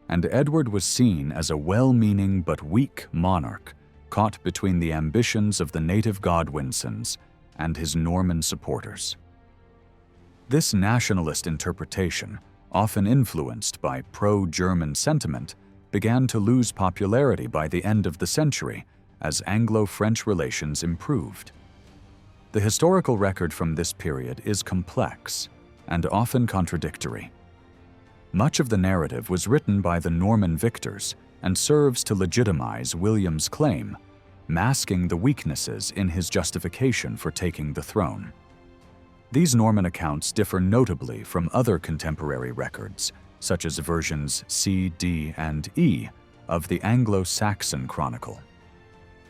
and Edward was seen as a well-meaning but weak monarch caught between the ambitions of the native Godwinsons and his Norman supporters. This nationalist interpretation, often influenced by pro-German sentiment, began to lose popularity by the end of the century as Anglo-French relations improved. The historical record from this period is complex and often contradictory. Much of the narrative was written by the Norman victors and serves to legitimize William's claim, masking the weaknesses in his justification for taking the throne. These Norman accounts differ notably from other contemporary records, such as versions C, D, and E of the Anglo-Saxon Chronicle.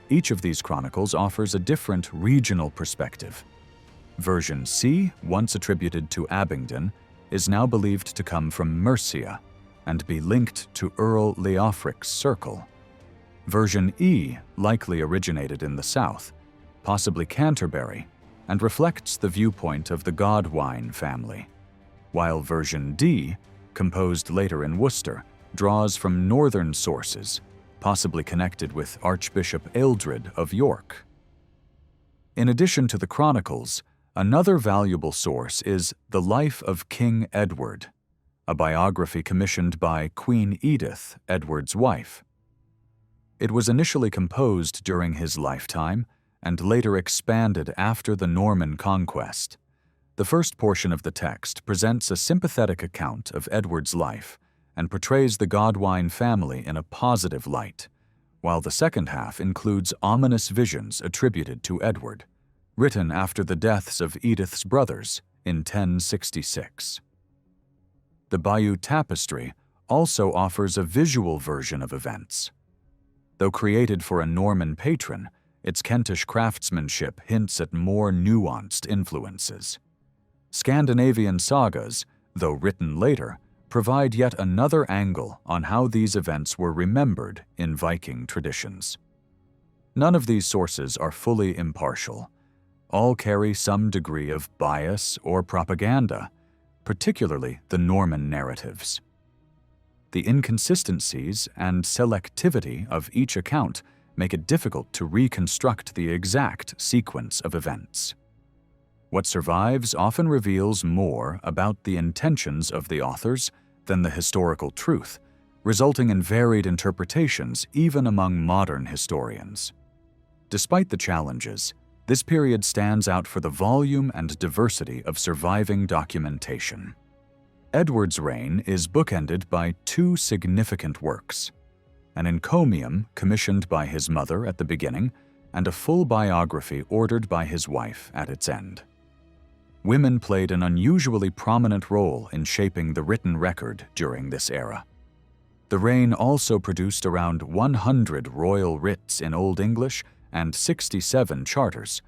Each of these chronicles offers a different regional perspective. Version C, once attributed to Abingdon, is now believed to come from Mercia and be linked to Earl Leofric's circle. Version E likely originated in the south, possibly Canterbury, and reflects the viewpoint of the Godwine family, while version D, composed later in Worcester, draws from northern sources, possibly connected with Archbishop Ealdred of York. In addition to the Chronicles, another valuable source is The Life of King Edward, a biography commissioned by Queen Edith, Edward's wife. It was initially composed during his lifetime and later expanded after the Norman conquest. The first portion of the text presents a sympathetic account of Edward's life and portrays the Godwine family in a positive light, while the second half includes ominous visions attributed to Edward, written after the deaths of Edith's brothers in 1066. The Bayeux Tapestry also offers a visual version of events. Though created for a Norman patron, its Kentish craftsmanship hints at more nuanced influences. Scandinavian sagas, though written later, provide yet another angle on how these events were remembered in Viking traditions. None of these sources are fully impartial. All carry some degree of bias or propaganda, particularly the Norman narratives. The inconsistencies and selectivity of each account make it difficult to reconstruct the exact sequence of events. What survives often reveals more about the intentions of the authors than the historical truth, resulting in varied interpretations even among modern historians. Despite the challenges, this period stands out for the volume and diversity of surviving documentation. Edward's reign is bookended by two significant works: an encomium commissioned by his mother at the beginning, and a full biography ordered by his wife at its end. Women played an unusually prominent role in shaping the written record during this era. The reign also produced around 100 royal writs in Old English and 67 charters,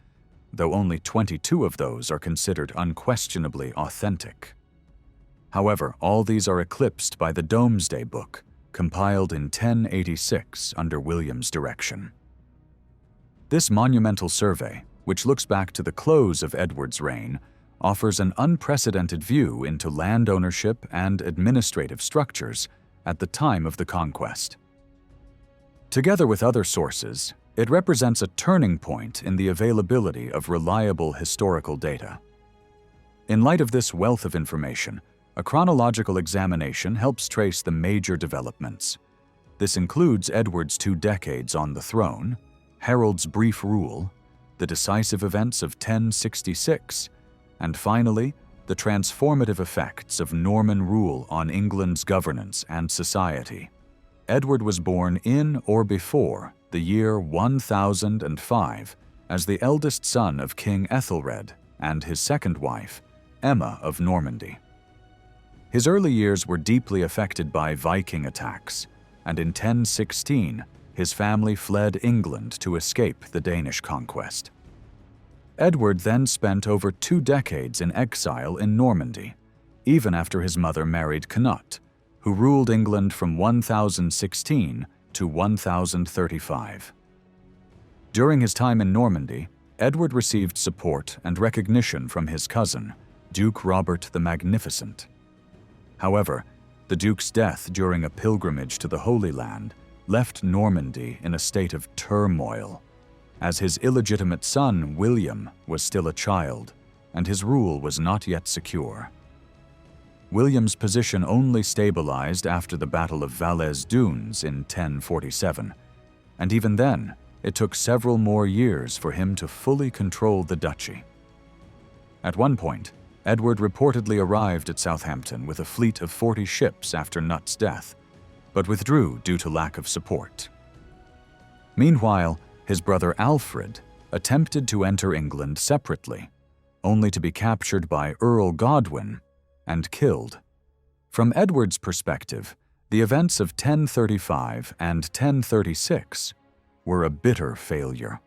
though only 22 of those are considered unquestionably authentic. However, all these are eclipsed by the Domesday Book, compiled in 1086 under William's direction. This monumental survey, which looks back to the close of Edward's reign, offers an unprecedented view into land ownership and administrative structures at the time of the conquest. Together with other sources, it represents a turning point in the availability of reliable historical data. In light of this wealth of information, a chronological examination helps trace the major developments. This includes Edward's 2 decades on the throne, Harold's brief rule, the decisive events of 1066, and finally, the transformative effects of Norman rule on England's governance and society. Edward was born in or before the year 1005 as the eldest son of King Ethelred and his second wife, Emma of Normandy. His early years were deeply affected by Viking attacks, and in 1016, his family fled England to escape the Danish conquest. Edward then spent over 2 decades in exile in Normandy, even after his mother married Cnut, who ruled England from 1016 to 1035. During his time in Normandy, Edward received support and recognition from his cousin, Duke Robert the Magnificent. However, the Duke's death during a pilgrimage to the Holy Land left Normandy in a state of turmoil, as his illegitimate son, William, was still a child, and his rule was not yet secure. William's position only stabilized after the Battle of Valais Dunes in 1047, and even then, it took several more years for him to fully control the duchy. At one point, Edward reportedly arrived at Southampton with a fleet of 40 ships after Cnut's death, but withdrew due to lack of support. Meanwhile, his brother Alfred attempted to enter England separately, only to be captured by Earl Godwin and killed. From Edward's perspective, the events of 1035 and 1036 were a bitter failure.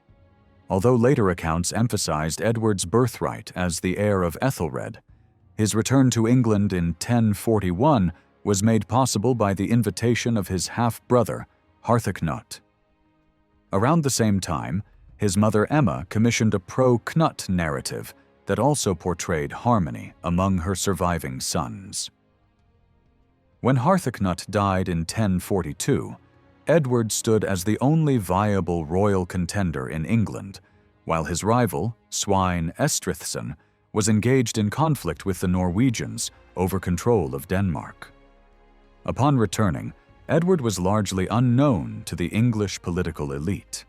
Although later accounts emphasized Edward's birthright as the heir of Ethelred, his return to England in 1041 was made possible by the invitation of his half-brother, Harthacnut. Around the same time, his mother Emma commissioned a pro-Knut narrative that also portrayed harmony among her surviving sons. When Harthacnut died in 1042, Edward stood as the only viable royal contender in England, while his rival, Svein Estrithson, was engaged in conflict with the Norwegians over control of Denmark. Upon returning, Edward was largely unknown to the English political elite.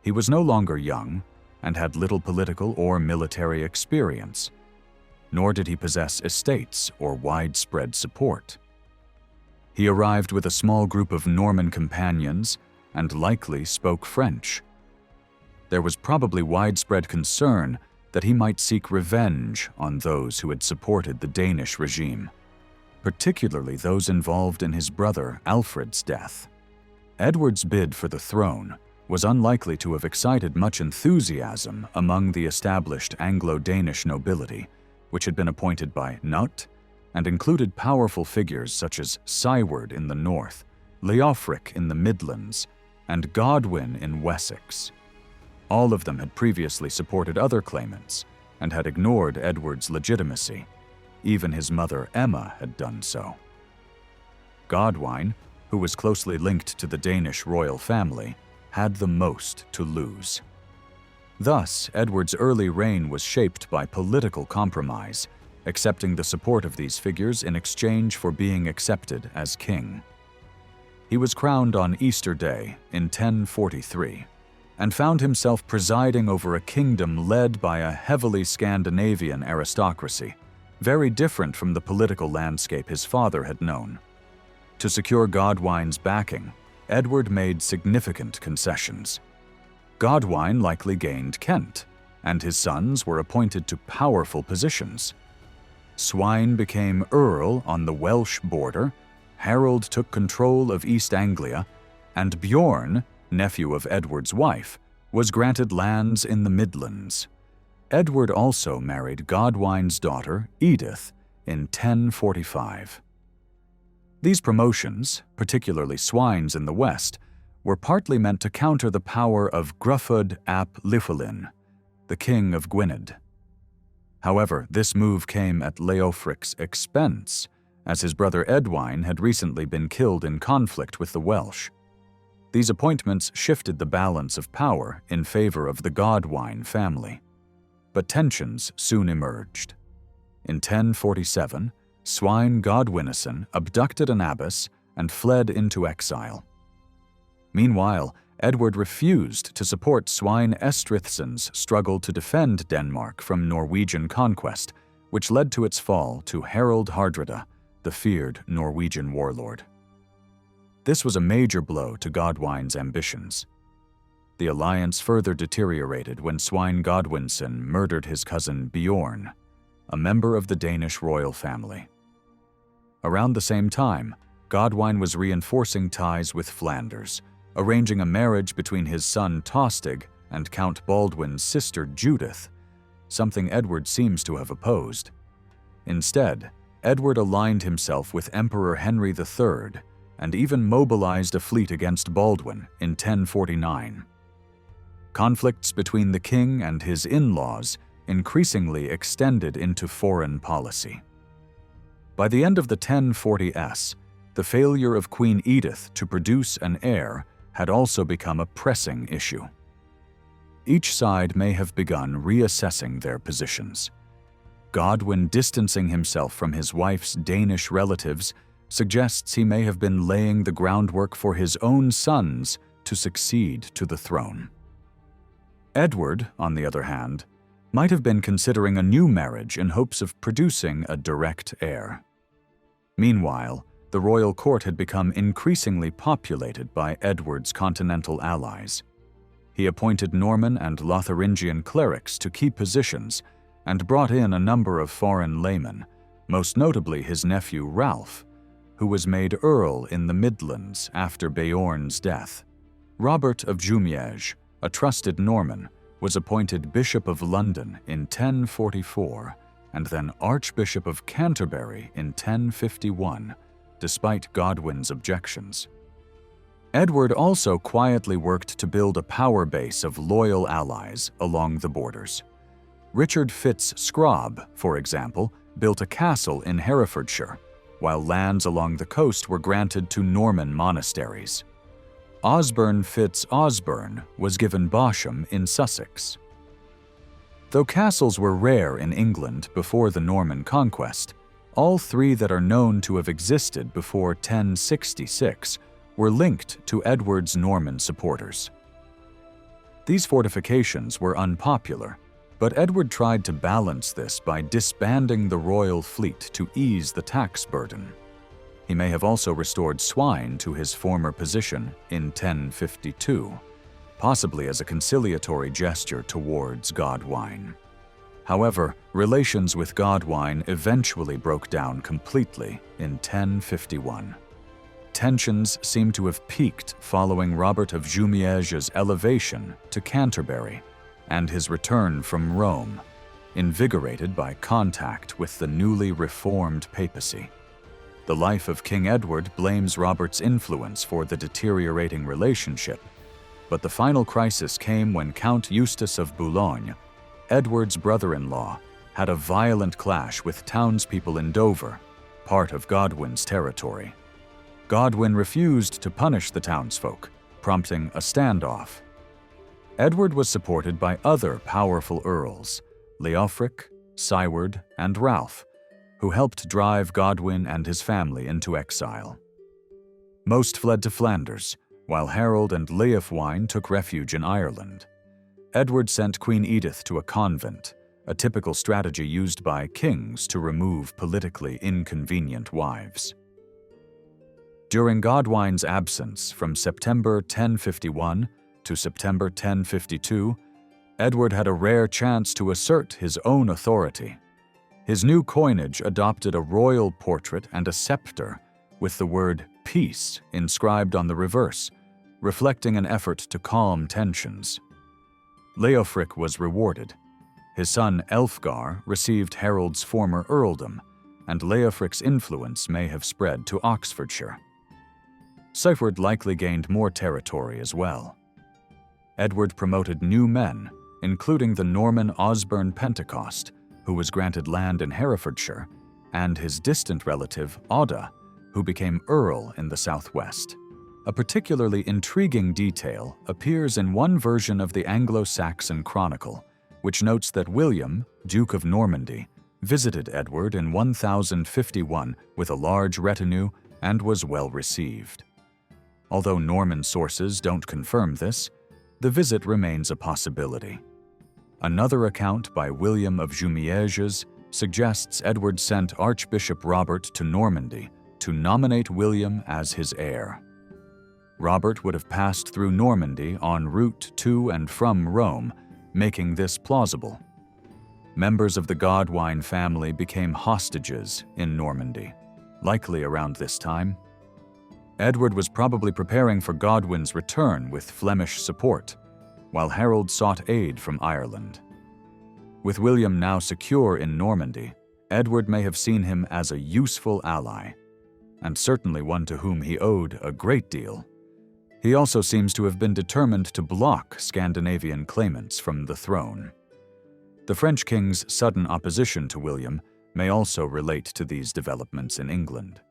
He was no longer young and had little political or military experience, nor did he possess estates or widespread support. He arrived with a small group of Norman companions and likely spoke French. There was probably widespread concern that he might seek revenge on those who had supported the Danish regime, particularly those involved in his brother Alfred's death. Edward's bid for the throne was unlikely to have excited much enthusiasm among the established Anglo-Danish nobility, which had been appointed by Knut and included powerful figures such as Siward in the north, Leofric in the Midlands, and Godwin in Wessex. All of them had previously supported other claimants and had ignored Edward's legitimacy. Even his mother Emma had done so. Godwine, who was closely linked to the Danish royal family, had the most to lose. Thus, Edward's early reign was shaped by political compromise, accepting the support of these figures in exchange for being accepted as king. He was crowned on Easter Day in 1043 and found himself presiding over a kingdom led by a heavily Scandinavian aristocracy, very different from the political landscape his father had known. To secure Godwine's backing, Edward made significant concessions. Godwine likely gained Kent, and his sons were appointed to powerful positions. Sweyn became Earl on the Welsh border, Harold took control of East Anglia, and Bjorn, nephew of Edward's wife, was granted lands in the Midlands. Edward also married Godwine's daughter, Edith, in 1045. These promotions, particularly Sweyn's in the west, were partly meant to counter the power of Gruffudd ap Llywelyn, the king of Gwynedd. However, this move came at Leofric's expense, as his brother Edwine had recently been killed in conflict with the Welsh. These appointments shifted the balance of power in favor of the Godwine family. But tensions soon emerged. In 1047, Sweyn Godwinson abducted an abbess and fled into exile. Meanwhile, Edward refused to support Svein Estrithson's struggle to defend Denmark from Norwegian conquest, which led to its fall to Harald Hardrada, the feared Norwegian warlord. This was a major blow to Godwine's ambitions. The alliance further deteriorated when Sweyn Godwinson murdered his cousin Bjorn, a member of the Danish royal family. Around the same time, Godwine was reinforcing ties with Flanders, arranging a marriage between his son Tostig and Count Baldwin's sister Judith, something Edward seems to have opposed. Instead, Edward aligned himself with Emperor Henry III and even mobilized a fleet against Baldwin in 1049. Conflicts between the king and his in-laws increasingly extended into foreign policy. By the end of the 1040s, the failure of Queen Edith to produce an heir had also become a pressing issue. Each side may have begun reassessing their positions. Godwin distancing himself from his wife's Danish relatives suggests he may have been laying the groundwork for his own sons to succeed to the throne. Edward, on the other hand, might have been considering a new marriage in hopes of producing a direct heir. Meanwhile, the royal court had become increasingly populated by Edward's continental allies. He appointed Norman and Lotharingian clerics to key positions and brought in a number of foreign laymen, most notably his nephew Ralph, who was made Earl in the Midlands after Beorn's death. Robert of Jumièges, a trusted Norman, was appointed Bishop of London in 1044 and then Archbishop of Canterbury in 1051, despite Godwin's objections. Edward also quietly worked to build a power base of loyal allies along the borders. Richard Fitz Scrobb, for example, built a castle in Herefordshire, while lands along the coast were granted to Norman monasteries. Osborne Fitz Osborne was given Bosham in Sussex. Though castles were rare in England before the Norman conquest, all three that are known to have existed before 1066 were linked to Edward's Norman supporters. These fortifications were unpopular, but Edward tried to balance this by disbanding the royal fleet to ease the tax burden. He may have also restored swine to his former position in 1052, possibly as a conciliatory gesture towards Godwine. However, relations with Godwine eventually broke down completely in 1051. Tensions seem to have peaked following Robert of Jumièges' elevation to Canterbury and his return from Rome, invigorated by contact with the newly reformed papacy. The life of King Edward blames Robert's influence for the deteriorating relationship, but the final crisis came when Count Eustace of Boulogne, Edward's brother-in-law, had a violent clash with townspeople in Dover, part of Godwin's territory. Godwin refused to punish the townsfolk, prompting a standoff. Edward was supported by other powerful earls, Leofric, Siward, and Ralph, who helped drive Godwin and his family into exile. Most fled to Flanders, while Harold and Leofwine took refuge in Ireland. Edward sent Queen Edith to a convent, a typical strategy used by kings to remove politically inconvenient wives. During Godwine's absence from September 1051 to September 1052, Edward had a rare chance to assert his own authority. His new coinage adopted a royal portrait and a scepter with the word peace inscribed on the reverse, reflecting an effort to calm tensions. Leofric was rewarded. His son Elfgar received Harold's former earldom, and Leofric's influence may have spread to Oxfordshire. Siward likely gained more territory as well. Edward promoted new men, including the Norman Osborne Pentecost, who was granted land in Herefordshire, and his distant relative Odda, who became Earl in the southwest. A particularly intriguing detail appears in one version of the Anglo-Saxon Chronicle, which notes that William, Duke of Normandy, visited Edward in 1051 with a large retinue and was well received. Although Norman sources don't confirm this, the visit remains a possibility. Another account by William of Jumièges suggests Edward sent Archbishop Robert to Normandy to nominate William as his heir. Robert would have passed through Normandy en route to and from Rome, making this plausible. Members of the Godwine family became hostages in Normandy, likely around this time. Edward was probably preparing for Godwin's return with Flemish support, while Harold sought aid from Ireland. With William now secure in Normandy, Edward may have seen him as a useful ally, and certainly one to whom he owed a great deal. He also seems to have been determined to block Scandinavian claimants from the throne. The French king's sudden opposition to William may also relate to these developments in England.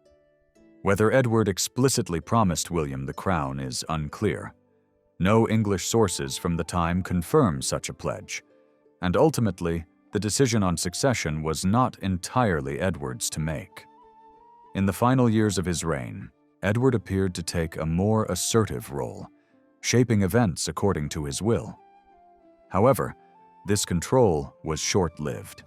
Whether Edward explicitly promised William the crown is unclear. No English sources from the time confirm such a pledge, and ultimately, the decision on succession was not entirely Edward's to make. In the final years of his reign, Edward appeared to take a more assertive role, shaping events according to his will. However, this control was short-lived.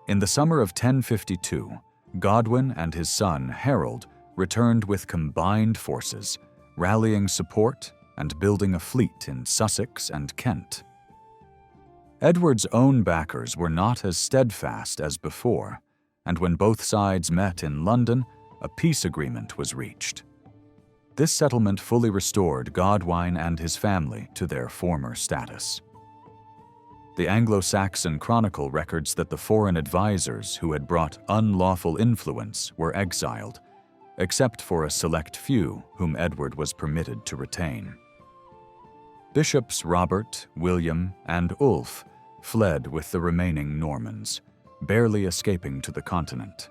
In the summer of 1052, Godwin and his son Harold returned with combined forces, rallying support and building a fleet in Sussex and Kent. Edward's own backers were not as steadfast as before, and when both sides met in London, a peace agreement was reached. This settlement fully restored Godwine and his family to their former status. The Anglo-Saxon Chronicle records that the foreign advisors who had brought unlawful influence were exiled, except for a select few whom Edward was permitted to retain. Bishops Robert, William, and Ulf fled with the remaining Normans, barely escaping to the continent.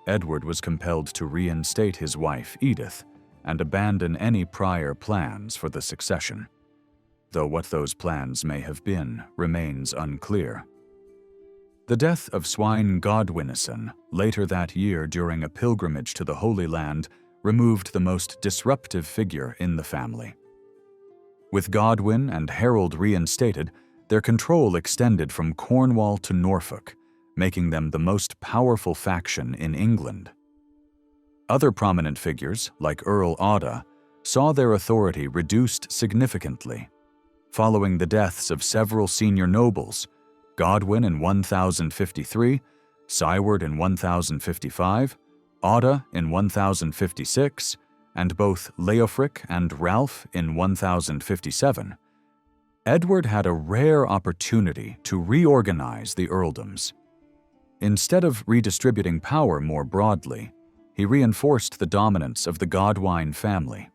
Edward was compelled to reinstate his wife Edith and abandon any prior plans for the succession, though what those plans may have been remains unclear. The death of Sweyn Godwinson later that year during a pilgrimage to the Holy Land removed the most disruptive figure in the family. With Godwin and Harold reinstated, their control extended from Cornwall to Norfolk, making them the most powerful faction in England. Other prominent figures, like Earl Odda, saw their authority reduced significantly. Following the deaths of several senior nobles, Godwin in 1053, Siward in 1055, Odda in 1056, and both Leofric and Ralph in 1057, Edward had a rare opportunity to reorganize the earldoms. Instead of redistributing power more broadly, he reinforced the dominance of the Godwine family.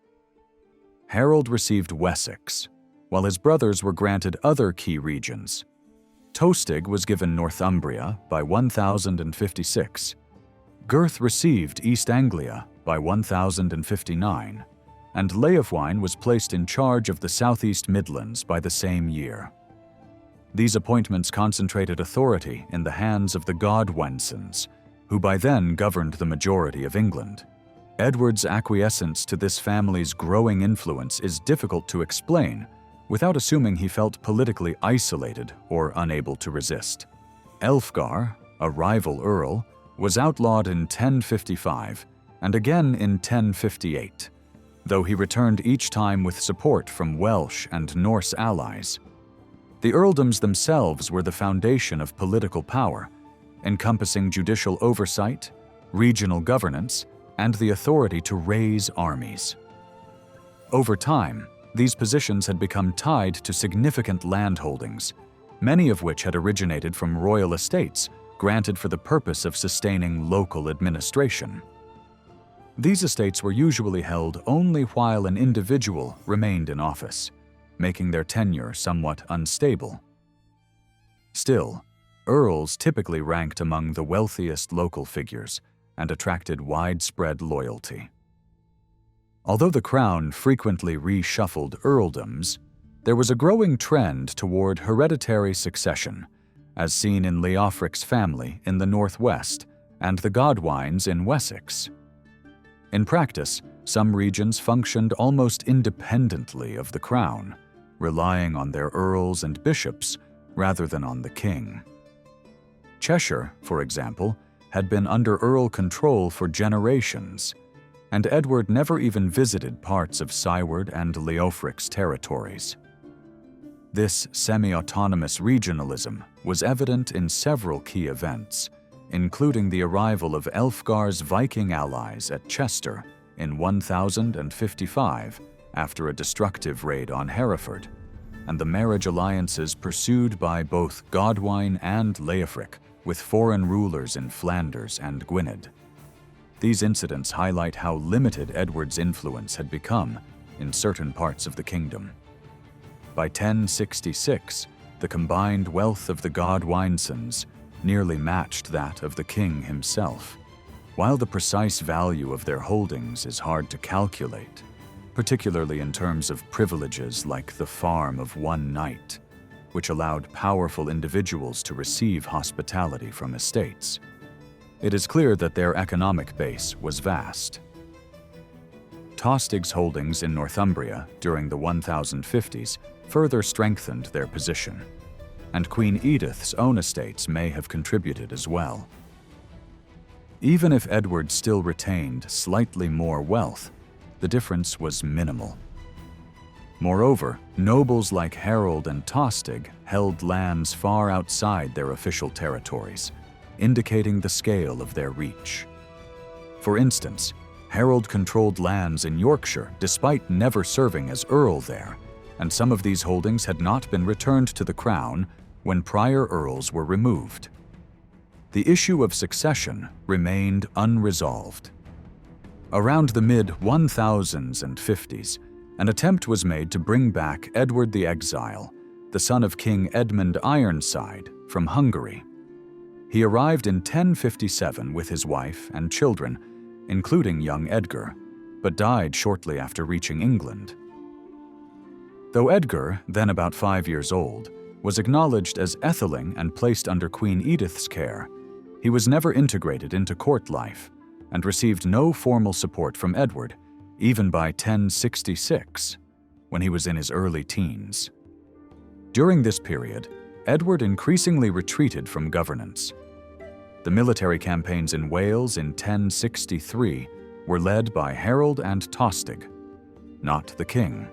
Harold received Wessex, while his brothers were granted other key regions. Tostig was given Northumbria by 1056. Gurth received East Anglia by 1059, and Leofwine was placed in charge of the Southeast Midlands by the same year. These appointments concentrated authority in the hands of the Godwinsons, who by then governed the majority of England. Edward's acquiescence to this family's growing influence is difficult to explain without assuming he felt politically isolated or unable to resist. Elfgar, a rival earl, was outlawed in 1055 and again in 1058, though he returned each time with support from Welsh and Norse allies. The earldoms themselves were the foundation of political power, encompassing judicial oversight, regional governance, and the authority to raise armies. Over time, these positions had become tied to significant landholdings, many of which had originated from royal estates granted for the purpose of sustaining local administration. These estates were usually held only while an individual remained in office, making their tenure somewhat unstable. Still, earls typically ranked among the wealthiest local figures and attracted widespread loyalty. Although the crown frequently reshuffled earldoms, there was a growing trend toward hereditary succession, as seen in Leofric's family in the northwest and the Godwines in Wessex. In practice, some regions functioned almost independently of the crown, relying on their earls and bishops rather than on the king. Cheshire, for example, had been under earl control for generations, and Edward never even visited parts of Siward and Leofric's territories. This semi-autonomous regionalism was evident in several key events, including the arrival of Elfgar's Viking allies at Chester in 1055 after a destructive raid on Hereford, and the marriage alliances pursued by both Godwine and Leofric with foreign rulers in Flanders and Gwynedd. These incidents highlight how limited Edward's influence had become in certain parts of the kingdom. By 1066, the combined wealth of the Godwinsons nearly matched that of the king himself. While the precise value of their holdings is hard to calculate, particularly in terms of privileges like the farm of one knight, which allowed powerful individuals to receive hospitality from estates, it is clear that their economic base was vast. Tostig's holdings in Northumbria during the 1050s further strengthened their position, and Queen Edith's own estates may have contributed as well. Even if Edward still retained slightly more wealth, the difference was minimal. Moreover, nobles like Harold and Tostig held lands far outside their official territories, indicating the scale of their reach. For instance, Harold controlled lands in Yorkshire despite never serving as earl there, and some of these holdings had not been returned to the crown when prior earls were removed. The issue of succession remained unresolved. Around the mid-1000s and 50s, an attempt was made to bring back Edward the Exile, the son of King Edmund Ironside, from Hungary. He arrived in 1057 with his wife and children, including young Edgar, but died shortly after reaching England. Though Edgar, then about 5 years old, was acknowledged as Etheling and placed under Queen Edith's care, he was never integrated into court life and received no formal support from Edward, even by 1066, when he was in his early teens. During this period, Edward increasingly retreated from governance. The military campaigns in Wales in 1063 were led by Harold and Tostig, not the king.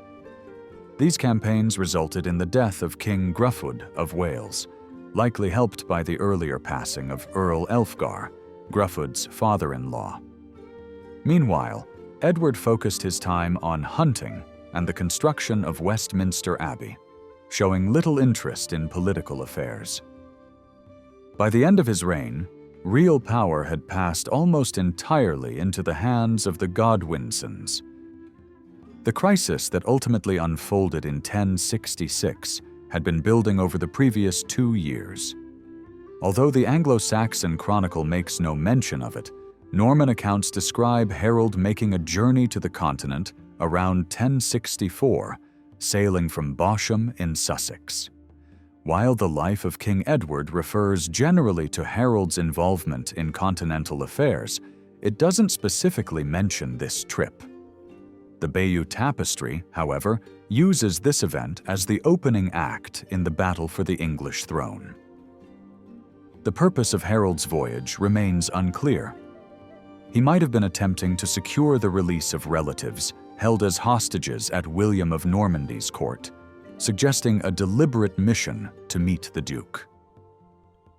These campaigns resulted in the death of King Gruffudd of Wales, likely helped by the earlier passing of Earl Elfgar, Gruffudd's father-in-law. Meanwhile, Edward focused his time on hunting and the construction of Westminster Abbey, showing little interest in political affairs. By the end of his reign, real power had passed almost entirely into the hands of the Godwinsons. The crisis that ultimately unfolded in 1066 had been building over the previous 2 years. Although the Anglo-Saxon chronicle makes no mention of it, Norman accounts describe Harold making a journey to the continent around 1064, sailing from Bosham in Sussex. While the life of King Edward refers generally to Harold's involvement in continental affairs, it doesn't specifically mention this trip. The Bayeux Tapestry, however, uses this event as the opening act in the battle for the English throne. The purpose of Harold's voyage remains unclear. He might have been attempting to secure the release of relatives held as hostages at William of Normandy's court, suggesting a deliberate mission to meet the Duke.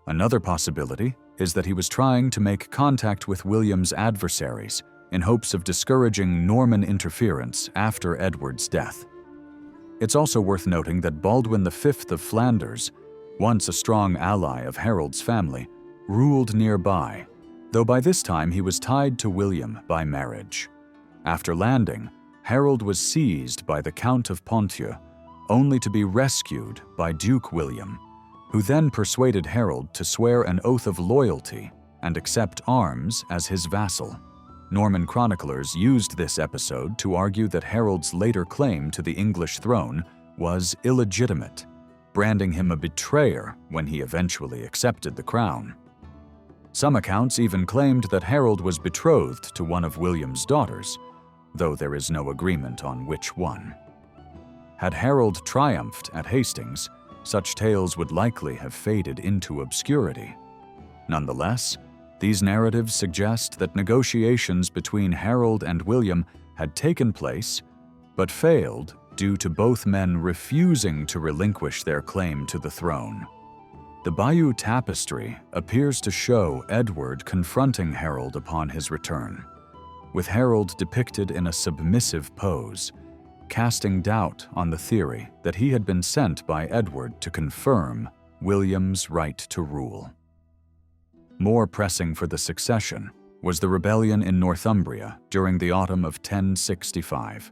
Another possibility is that he was trying to make contact with William's adversaries in hopes of discouraging Norman interference after Edward's death. It's also worth noting that Baldwin V of Flanders, once a strong ally of Harold's family, ruled nearby, though by this time he was tied to William by marriage. After landing, Harold was seized by the Count of Ponthieu, only to be rescued by Duke William, who then persuaded Harold to swear an oath of loyalty and accept arms as his vassal. Norman chroniclers used this episode to argue that Harold's later claim to the English throne was illegitimate, branding him a betrayer when he eventually accepted the crown. Some accounts even claimed that Harold was betrothed to one of William's daughters, though there is no agreement on which one. Had Harold triumphed at Hastings, such tales would likely have faded into obscurity. Nonetheless, these narratives suggest that negotiations between Harold and William had taken place, but failed due to both men refusing to relinquish their claim to the throne. The Bayeux Tapestry appears to show Edward confronting Harold upon his return, with Harold depicted in a submissive pose, casting doubt on the theory that he had been sent by Edward to confirm William's right to rule. More pressing for the succession was the rebellion in Northumbria during the autumn of 1065.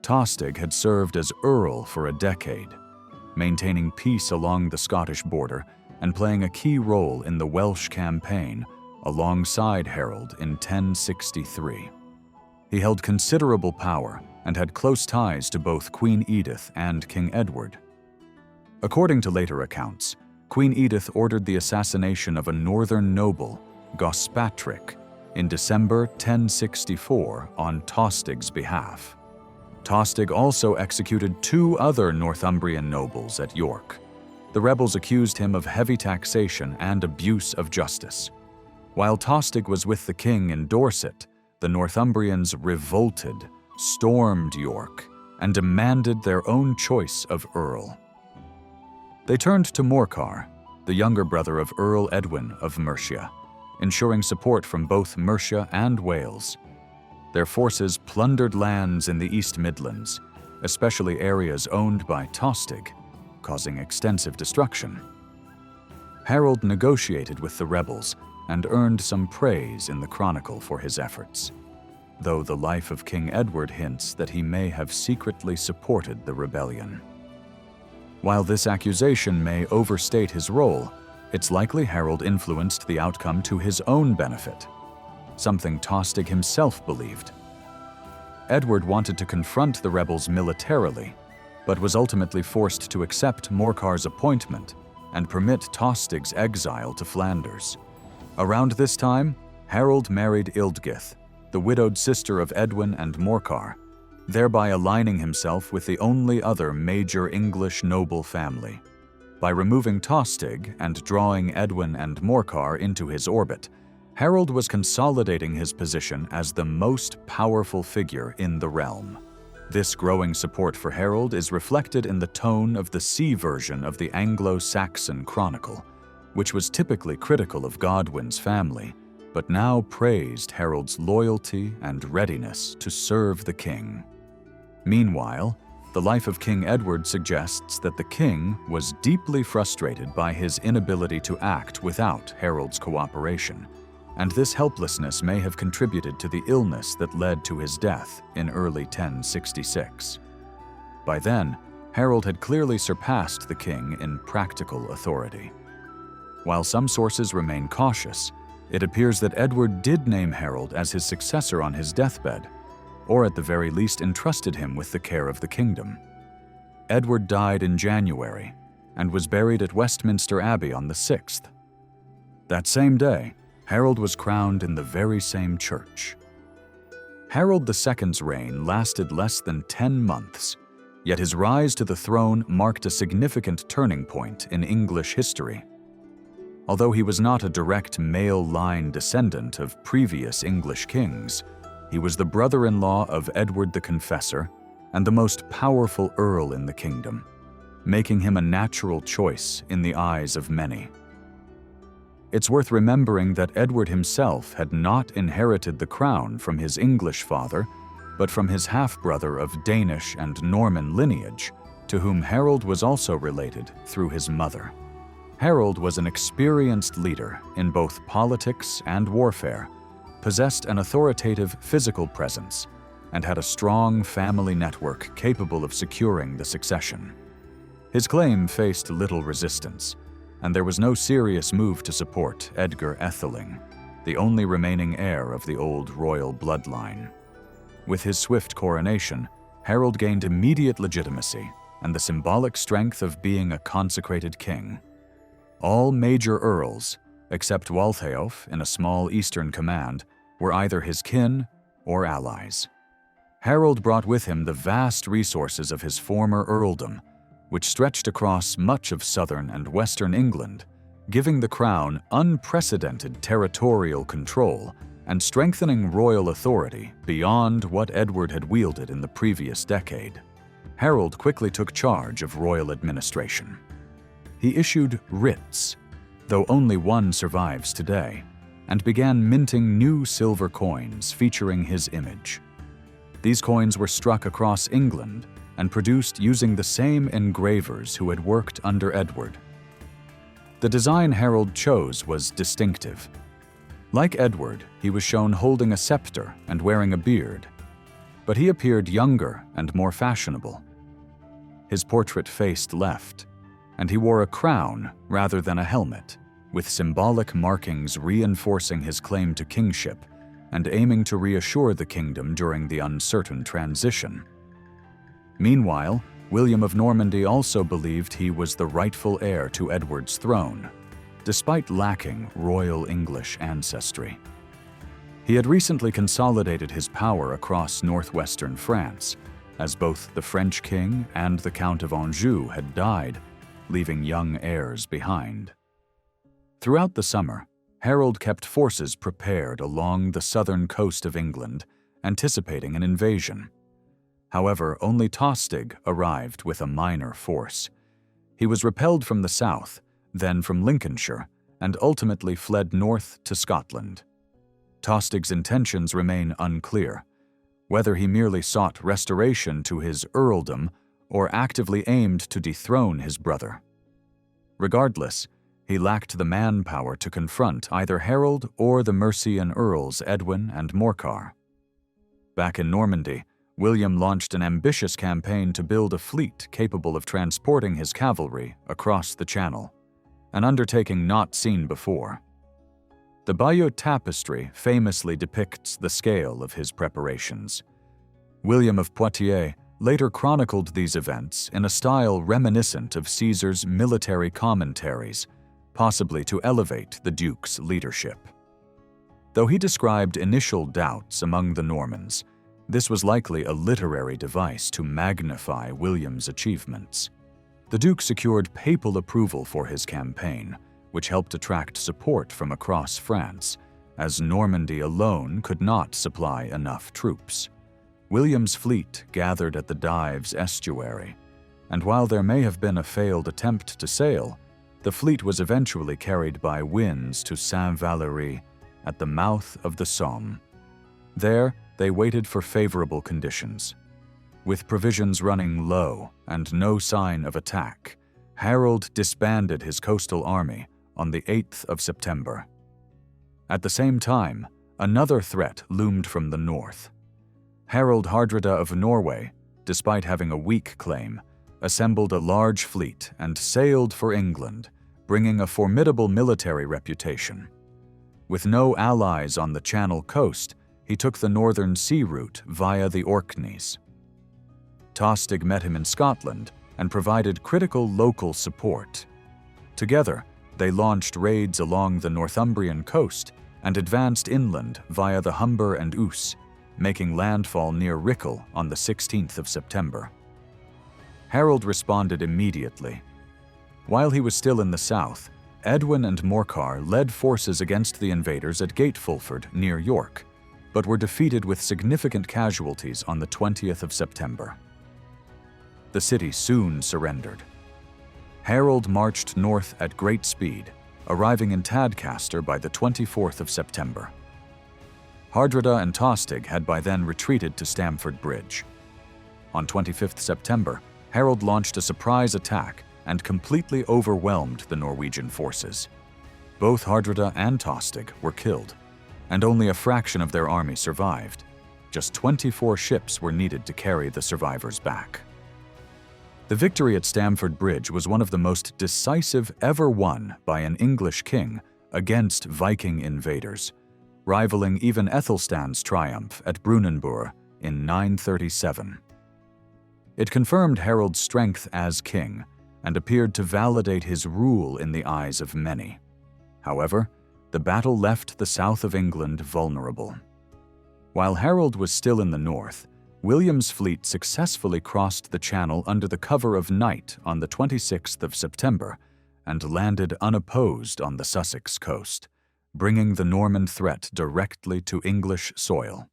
Tostig had served as Earl for a decade, maintaining peace along the Scottish border and playing a key role in the Welsh campaign alongside Harold in 1063. He held considerable power and had close ties to both Queen Edith and King Edward. According to later accounts, Queen Edith ordered the assassination of a northern noble, Gospatric, in December 1064 on Tostig's behalf. Tostig also executed 2 other Northumbrian nobles at York. The rebels accused him of heavy taxation and abuse of justice. While Tostig was with the king in Dorset, the Northumbrians revolted, stormed York, and demanded their own choice of earl. They turned to Morcar, the younger brother of Earl Edwin of Mercia, ensuring support from both Mercia and Wales. Their forces plundered lands in the East Midlands, especially areas owned by Tostig, causing extensive destruction. Harold negotiated with the rebels and earned some praise in the chronicle for his efforts. though the life of King Edward hints that he may have secretly supported the rebellion. While this accusation may overstate his role, it's likely Harold influenced the outcome to his own benefit, something Tostig himself believed. Edward wanted to confront the rebels militarily, but was ultimately forced to accept Morcar's appointment and permit Tostig's exile to Flanders. Around this time, Harold married Ildgith, the widowed sister of Edwin and Morcar, thereby aligning himself with the only other major English noble family. By removing Tostig and drawing Edwin and Morcar into his orbit, Harold was consolidating his position as the most powerful figure in the realm. This growing support for Harold is reflected in the tone of the sea version of the Anglo-Saxon Chronicle, which was typically critical of Godwin's family, but now praised Harold's loyalty and readiness to serve the king. Meanwhile, the life of King Edward suggests that the king was deeply frustrated by his inability to act without Harold's cooperation, and this helplessness may have contributed to the illness that led to his death in early 1066. By then, Harold had clearly surpassed the king in practical authority. While some sources remain cautious, it appears that Edward did name Harold as his successor on his deathbed, or at the very least entrusted him with the care of the kingdom. Edward died in January and was buried at Westminster Abbey on the 6th. That same day, Harold was crowned in the very same church. Harold II's reign lasted less than 10 months, yet his rise to the throne marked a significant turning point in English history. Although he was not a direct male line descendant of previous English kings, he was the brother-in-law of Edward the Confessor and the most powerful earl in the kingdom, making him a natural choice in the eyes of many. It's worth remembering that Edward himself had not inherited the crown from his English father, but from his half-brother of Danish and Norman lineage, to whom Harold was also related through his mother. Harold was an experienced leader in both politics and warfare, possessed an authoritative physical presence, and had a strong family network capable of securing the succession. His claim faced little resistance, and there was no serious move to support Edgar Etheling, the only remaining heir of the old royal bloodline. With his swift coronation, Harold gained immediate legitimacy and the symbolic strength of being a consecrated king. All major earls, except Waltheof in a small eastern command, were either his kin or allies. Harold brought with him the vast resources of his former earldom, which stretched across much of southern and western England, giving the crown unprecedented territorial control and strengthening royal authority beyond what Edward had wielded in the previous decade. Harold quickly took charge of royal administration. He issued writs, though only one survives today, and began minting new silver coins featuring his image. These coins were struck across England and produced using the same engravers who had worked under Edward. The design Harold chose was distinctive. Like Edward, he was shown holding a scepter and wearing a beard, but he appeared younger and more fashionable. His portrait faced left, and he wore a crown rather than a helmet, with symbolic markings reinforcing his claim to kingship and aiming to reassure the kingdom during the uncertain transition. Meanwhile, William of Normandy also believed he was the rightful heir to Edward's throne, despite lacking royal English ancestry. He had recently consolidated his power across northwestern France, as both the French king and the Count of Anjou had died, leaving young heirs behind. Throughout the summer, Harold kept forces prepared along the southern coast of England, anticipating an invasion. However, only Tostig arrived with a minor force. He was repelled from the south, then from Lincolnshire, and ultimately fled north to Scotland. Tostig's intentions remain unclear, whether he merely sought restoration to his earldom or actively aimed to dethrone his brother. Regardless, he lacked the manpower to confront either Harold or the Mercian earls Edwin and Morcar. Back in Normandy, William launched an ambitious campaign to build a fleet capable of transporting his cavalry across the Channel, an undertaking not seen before. The Bayeux Tapestry famously depicts the scale of his preparations. William of Poitiers later chronicled these events in a style reminiscent of Caesar's military commentaries, possibly to elevate the Duke's leadership. Though he described initial doubts among the Normans, this was likely a literary device to magnify William's achievements. The Duke secured papal approval for his campaign, which helped attract support from across France, as Normandy alone could not supply enough troops. William's fleet gathered at the Dives estuary, and while there may have been a failed attempt to sail, the fleet was eventually carried by winds to Saint-Valery at the mouth of the Somme. There, they waited for favorable conditions. With provisions running low and no sign of attack, Harold disbanded his coastal army on the 8th of September. At the same time, another threat loomed from the north. Harald Hardrada of Norway, despite having a weak claim, assembled a large fleet and sailed for England, bringing a formidable military reputation. With no allies on the Channel coast, he took the northern sea route via the Orkneys. Tostig met him in Scotland and provided critical local support. Together, they launched raids along the Northumbrian coast and advanced inland via the Humber and Ouse, making landfall near Rickle on the 16th of September. Harold responded immediately. While he was still in the south, Edwin and Morcar led forces against the invaders at Gatefulford near York, but were defeated with significant casualties on the 20th of September. The city soon surrendered. Harold marched north at great speed, arriving in Tadcaster by the 24th of September. Hardrada and Tostig had by then retreated to Stamford Bridge. On 25th September, Harold launched a surprise attack and completely overwhelmed the Norwegian forces. Both Hardrada and Tostig were killed, and only a fraction of their army survived. Just 24 ships were needed to carry the survivors back. The victory at Stamford Bridge was one of the most decisive ever won by an English king against Viking invaders, rivaling even Ethelstan's triumph at Brunanburh in 937. It confirmed Harold's strength as king and appeared to validate his rule in the eyes of many. However, the battle left the south of England vulnerable. While Harold was still in the north, William's fleet successfully crossed the Channel under the cover of night on the 26th of September and landed unopposed on the Sussex coast, bringing the Norman threat directly to English soil.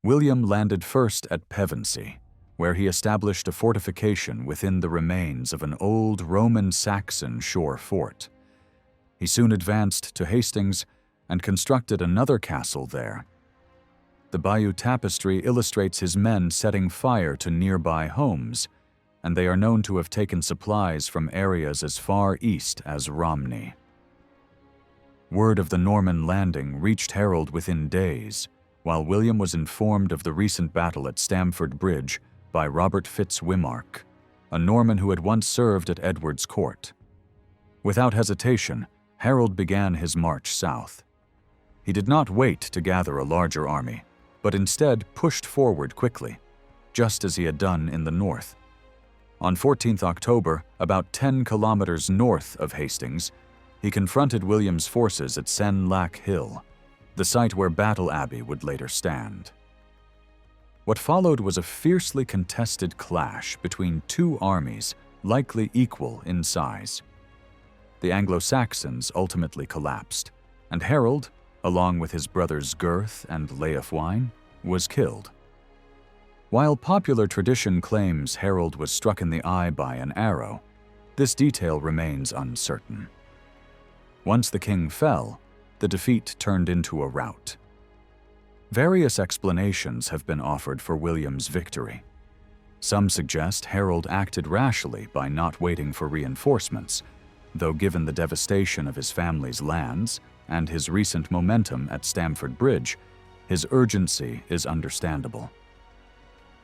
William landed first at Pevensey, where he established a fortification within the remains of an old Roman-Saxon shore fort. He soon advanced to Hastings and constructed another castle there. The Bayeux Tapestry illustrates his men setting fire to nearby homes, and they are known to have taken supplies from areas as far east as Romney. Word of the Norman landing reached Harold within days, while William was informed of the recent battle at Stamford Bridge by Robert Fitz-Wimark, a Norman who had once served at Edward's court. Without hesitation, Harold began his march south. He did not wait to gather a larger army, but instead pushed forward quickly, just as he had done in the north. On 14th October, about 10 kilometers north of Hastings, he confronted William's forces at Senlac Hill, the site where Battle Abbey would later stand. What followed was a fiercely contested clash between two armies likely equal in size. The Anglo-Saxons ultimately collapsed, and Harold, along with his brothers Gurth and Leofwine, was killed. While popular tradition claims Harold was struck in the eye by an arrow, this detail remains uncertain. Once the king fell, the defeat turned into a rout. Various explanations have been offered for William's victory. Some suggest Harold acted rashly by not waiting for reinforcements, though given the devastation of his family's lands and his recent momentum at Stamford Bridge, his urgency is understandable.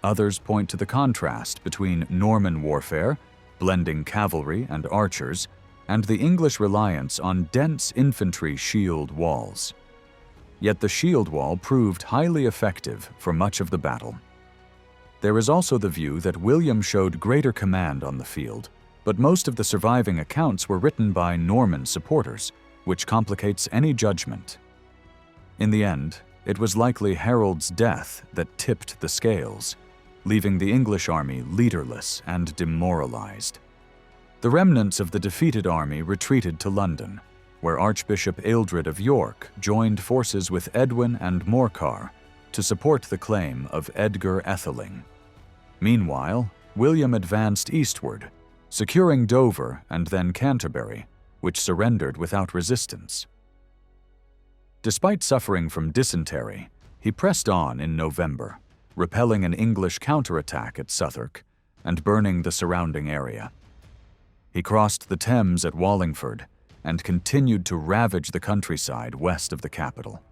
Others point to the contrast between Norman warfare, blending cavalry and archers, and the English reliance on dense infantry shield walls. Yet the shield wall proved highly effective for much of the battle. There is also the view that William showed greater command on the field, but most of the surviving accounts were written by Norman supporters, which complicates any judgment. In the end, it was likely Harold's death that tipped the scales, leaving the English army leaderless and demoralized. The remnants of the defeated army retreated to London, where Archbishop Ealdred of York joined forces with Edwin and Morcar to support the claim of Edgar Atheling. Meanwhile, William advanced eastward, securing Dover and then Canterbury, which surrendered without resistance. Despite suffering from dysentery, he pressed on in November, repelling an English counterattack at Southwark and burning the surrounding area. He crossed the Thames at Wallingford and continued to ravage the countryside west of the capital.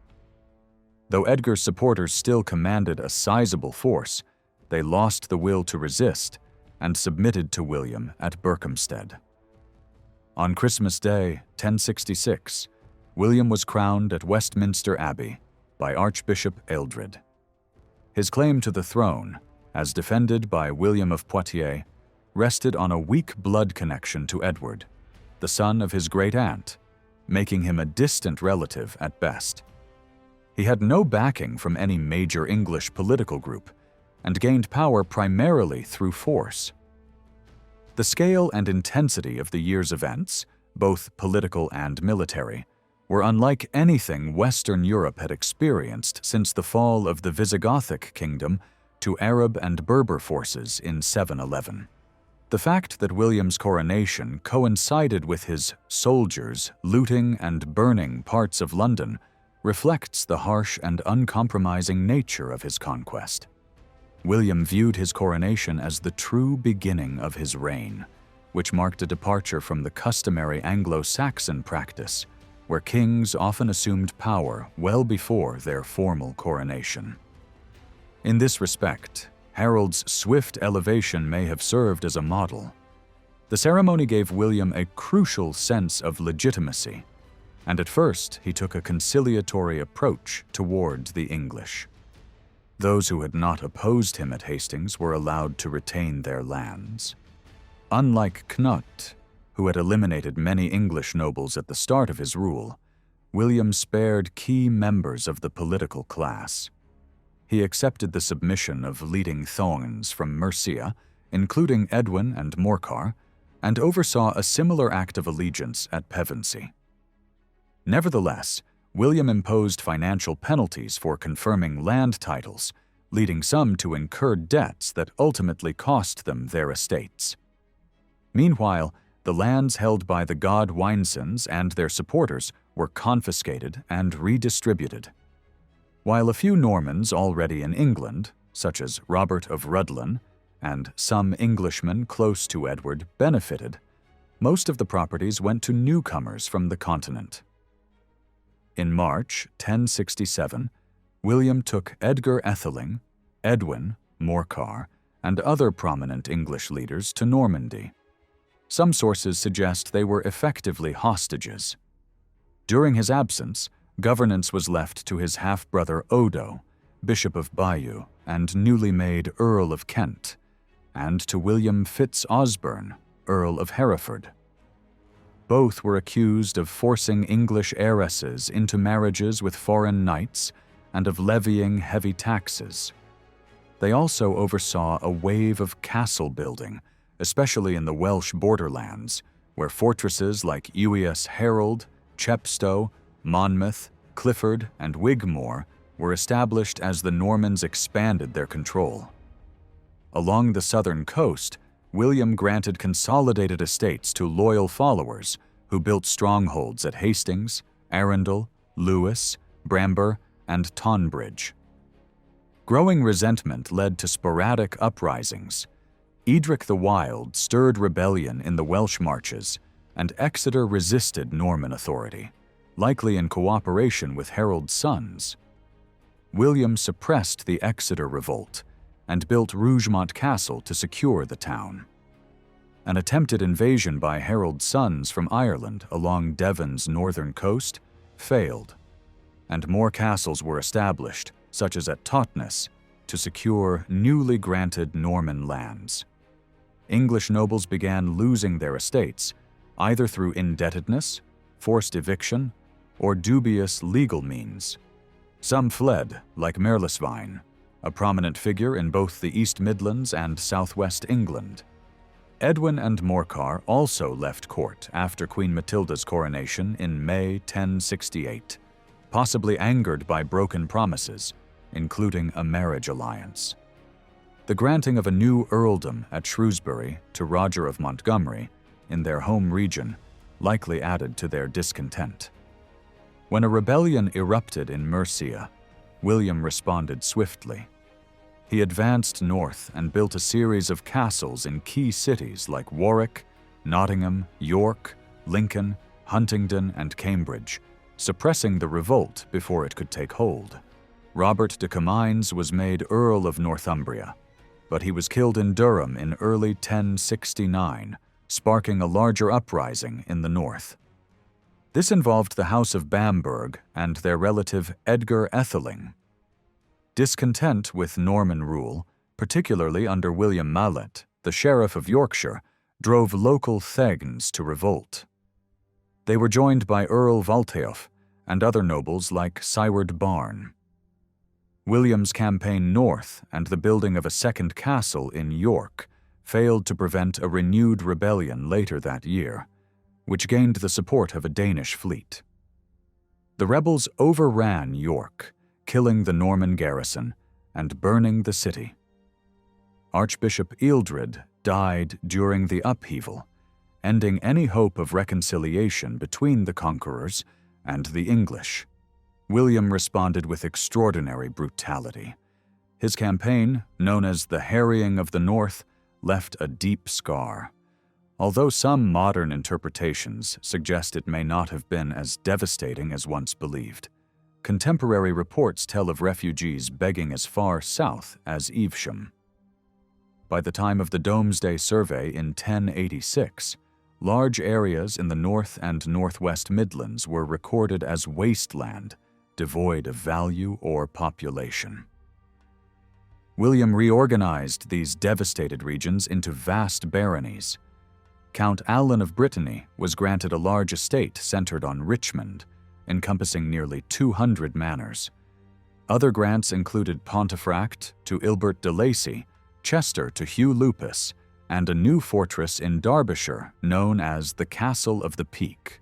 Though Edgar's supporters still commanded a sizable force, they lost the will to resist and submitted to William at Berkhamsted. On Christmas Day, 1066, William was crowned at Westminster Abbey by Archbishop Ealdred. His claim to the throne, as defended by William of Poitiers, rested on a weak blood connection to Edward, the son of his great-aunt, making him a distant relative at best. He had no backing from any major English political group and gained power primarily through force. The scale and intensity of the year's events, both political and military, were unlike anything Western Europe had experienced since the fall of the Visigothic kingdom to Arab and Berber forces in 711. The fact that William's coronation coincided with his soldiers looting and burning parts of London reflects the harsh and uncompromising nature of his conquest. William viewed his coronation as the true beginning of his reign, which marked a departure from the customary Anglo-Saxon practice, where kings often assumed power well before their formal coronation. In this respect, Harold's swift elevation may have served as a model. The ceremony gave William a crucial sense of legitimacy, and at first he took a conciliatory approach toward the English. Those who had not opposed him at Hastings were allowed to retain their lands. Unlike Cnut, who had eliminated many English nobles at the start of his rule, William spared key members of the political class. He accepted the submission of leading Thegns from Mercia, including Edwin and Morcar, and oversaw a similar act of allegiance at Pevensey. Nevertheless, William imposed financial penalties for confirming land titles, leading some to incur debts that ultimately cost them their estates. Meanwhile, the lands held by the Godwinsons and their supporters were confiscated and redistributed. While a few Normans already in England, such as Robert of Rhuddlan, and some Englishmen close to Edward benefited, most of the properties went to newcomers from the continent. In March 1067, William took Edgar Atheling, Edwin, Morcar, and other prominent English leaders to Normandy. Some sources suggest they were effectively hostages. During his absence, governance was left to his half-brother Odo, Bishop of Bayeux and newly made Earl of Kent, and to William Fitz-Osbern, Earl of Hereford. Both were accused of forcing English heiresses into marriages with foreign knights and of levying heavy taxes. They also oversaw a wave of castle building, especially in the Welsh borderlands, where fortresses like Ewias Harold, Chepstow, Monmouth, Clifford, and Wigmore were established as the Normans expanded their control. Along the southern coast, William granted consolidated estates to loyal followers who built strongholds at Hastings, Arundel, Lewis, Bramber, and Tonbridge. Growing resentment led to sporadic uprisings. Edric the Wild stirred rebellion in the Welsh Marches, and Exeter resisted Norman authority, likely in cooperation with Harold's sons. William suppressed the Exeter revolt and built Rougemont Castle to secure the town. An attempted invasion by Harold's sons from Ireland along Devon's northern coast failed, and more castles were established, such as at Totnes, to secure newly granted Norman lands. English nobles began losing their estates, either through indebtedness, forced eviction, or dubious legal means. Some fled, like Merliswine, a prominent figure in both the East Midlands and southwest England. Edwin and Morcar also left court after Queen Matilda's coronation in May 1068, possibly angered by broken promises, including a marriage alliance. The granting of a new earldom at Shrewsbury to Roger of Montgomery, in their home region, likely added to their discontent. When a rebellion erupted in Mercia, William responded swiftly. He advanced north and built a series of castles in key cities like Warwick, Nottingham, York, Lincoln, Huntingdon, and Cambridge, suppressing the revolt before it could take hold. Robert de Comines was made Earl of Northumbria, but he was killed in Durham in early 1069, sparking a larger uprising in the north. This involved the House of Bamberg and their relative Edgar Etheling. Discontent with Norman rule, particularly under William Mallet, the Sheriff of Yorkshire, drove local thegns to revolt. They were joined by Earl Waltheof and other nobles like Syward Barne. William's campaign north and the building of a second castle in York failed to prevent a renewed rebellion later that year, which gained the support of a Danish fleet. The rebels overran York, killing the Norman garrison and burning the city. Archbishop Ealdred died during the upheaval, ending any hope of reconciliation between the conquerors and the English. William responded with extraordinary brutality. His campaign, known as the Harrying of the North, left a deep scar. Although some modern interpretations suggest it may not have been as devastating as once believed, contemporary reports tell of refugees begging as far south as Evesham. By the time of the Domesday Survey in 1086, large areas in the North and Northwest Midlands were recorded as wasteland, devoid of value or population. William reorganized these devastated regions into vast baronies. Count Alan of Brittany was granted a large estate centered on Richmond, encompassing nearly 200 manors. Other grants included Pontefract to Ilbert de Lacy, Chester to Hugh Lupus, and a new fortress in Derbyshire known as the Castle of the Peak.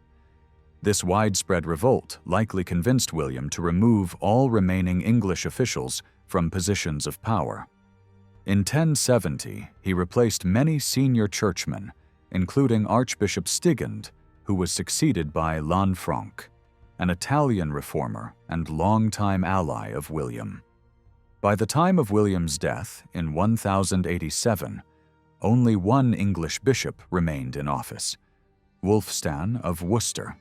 This widespread revolt likely convinced William to remove all remaining English officials from positions of power. In 1070, he replaced many senior churchmen, including Archbishop Stigand, who was succeeded by Lanfranc, an Italian reformer and longtime ally of William. By the time of William's death in 1087, only one English bishop remained in office, Wulfstan of Worcester.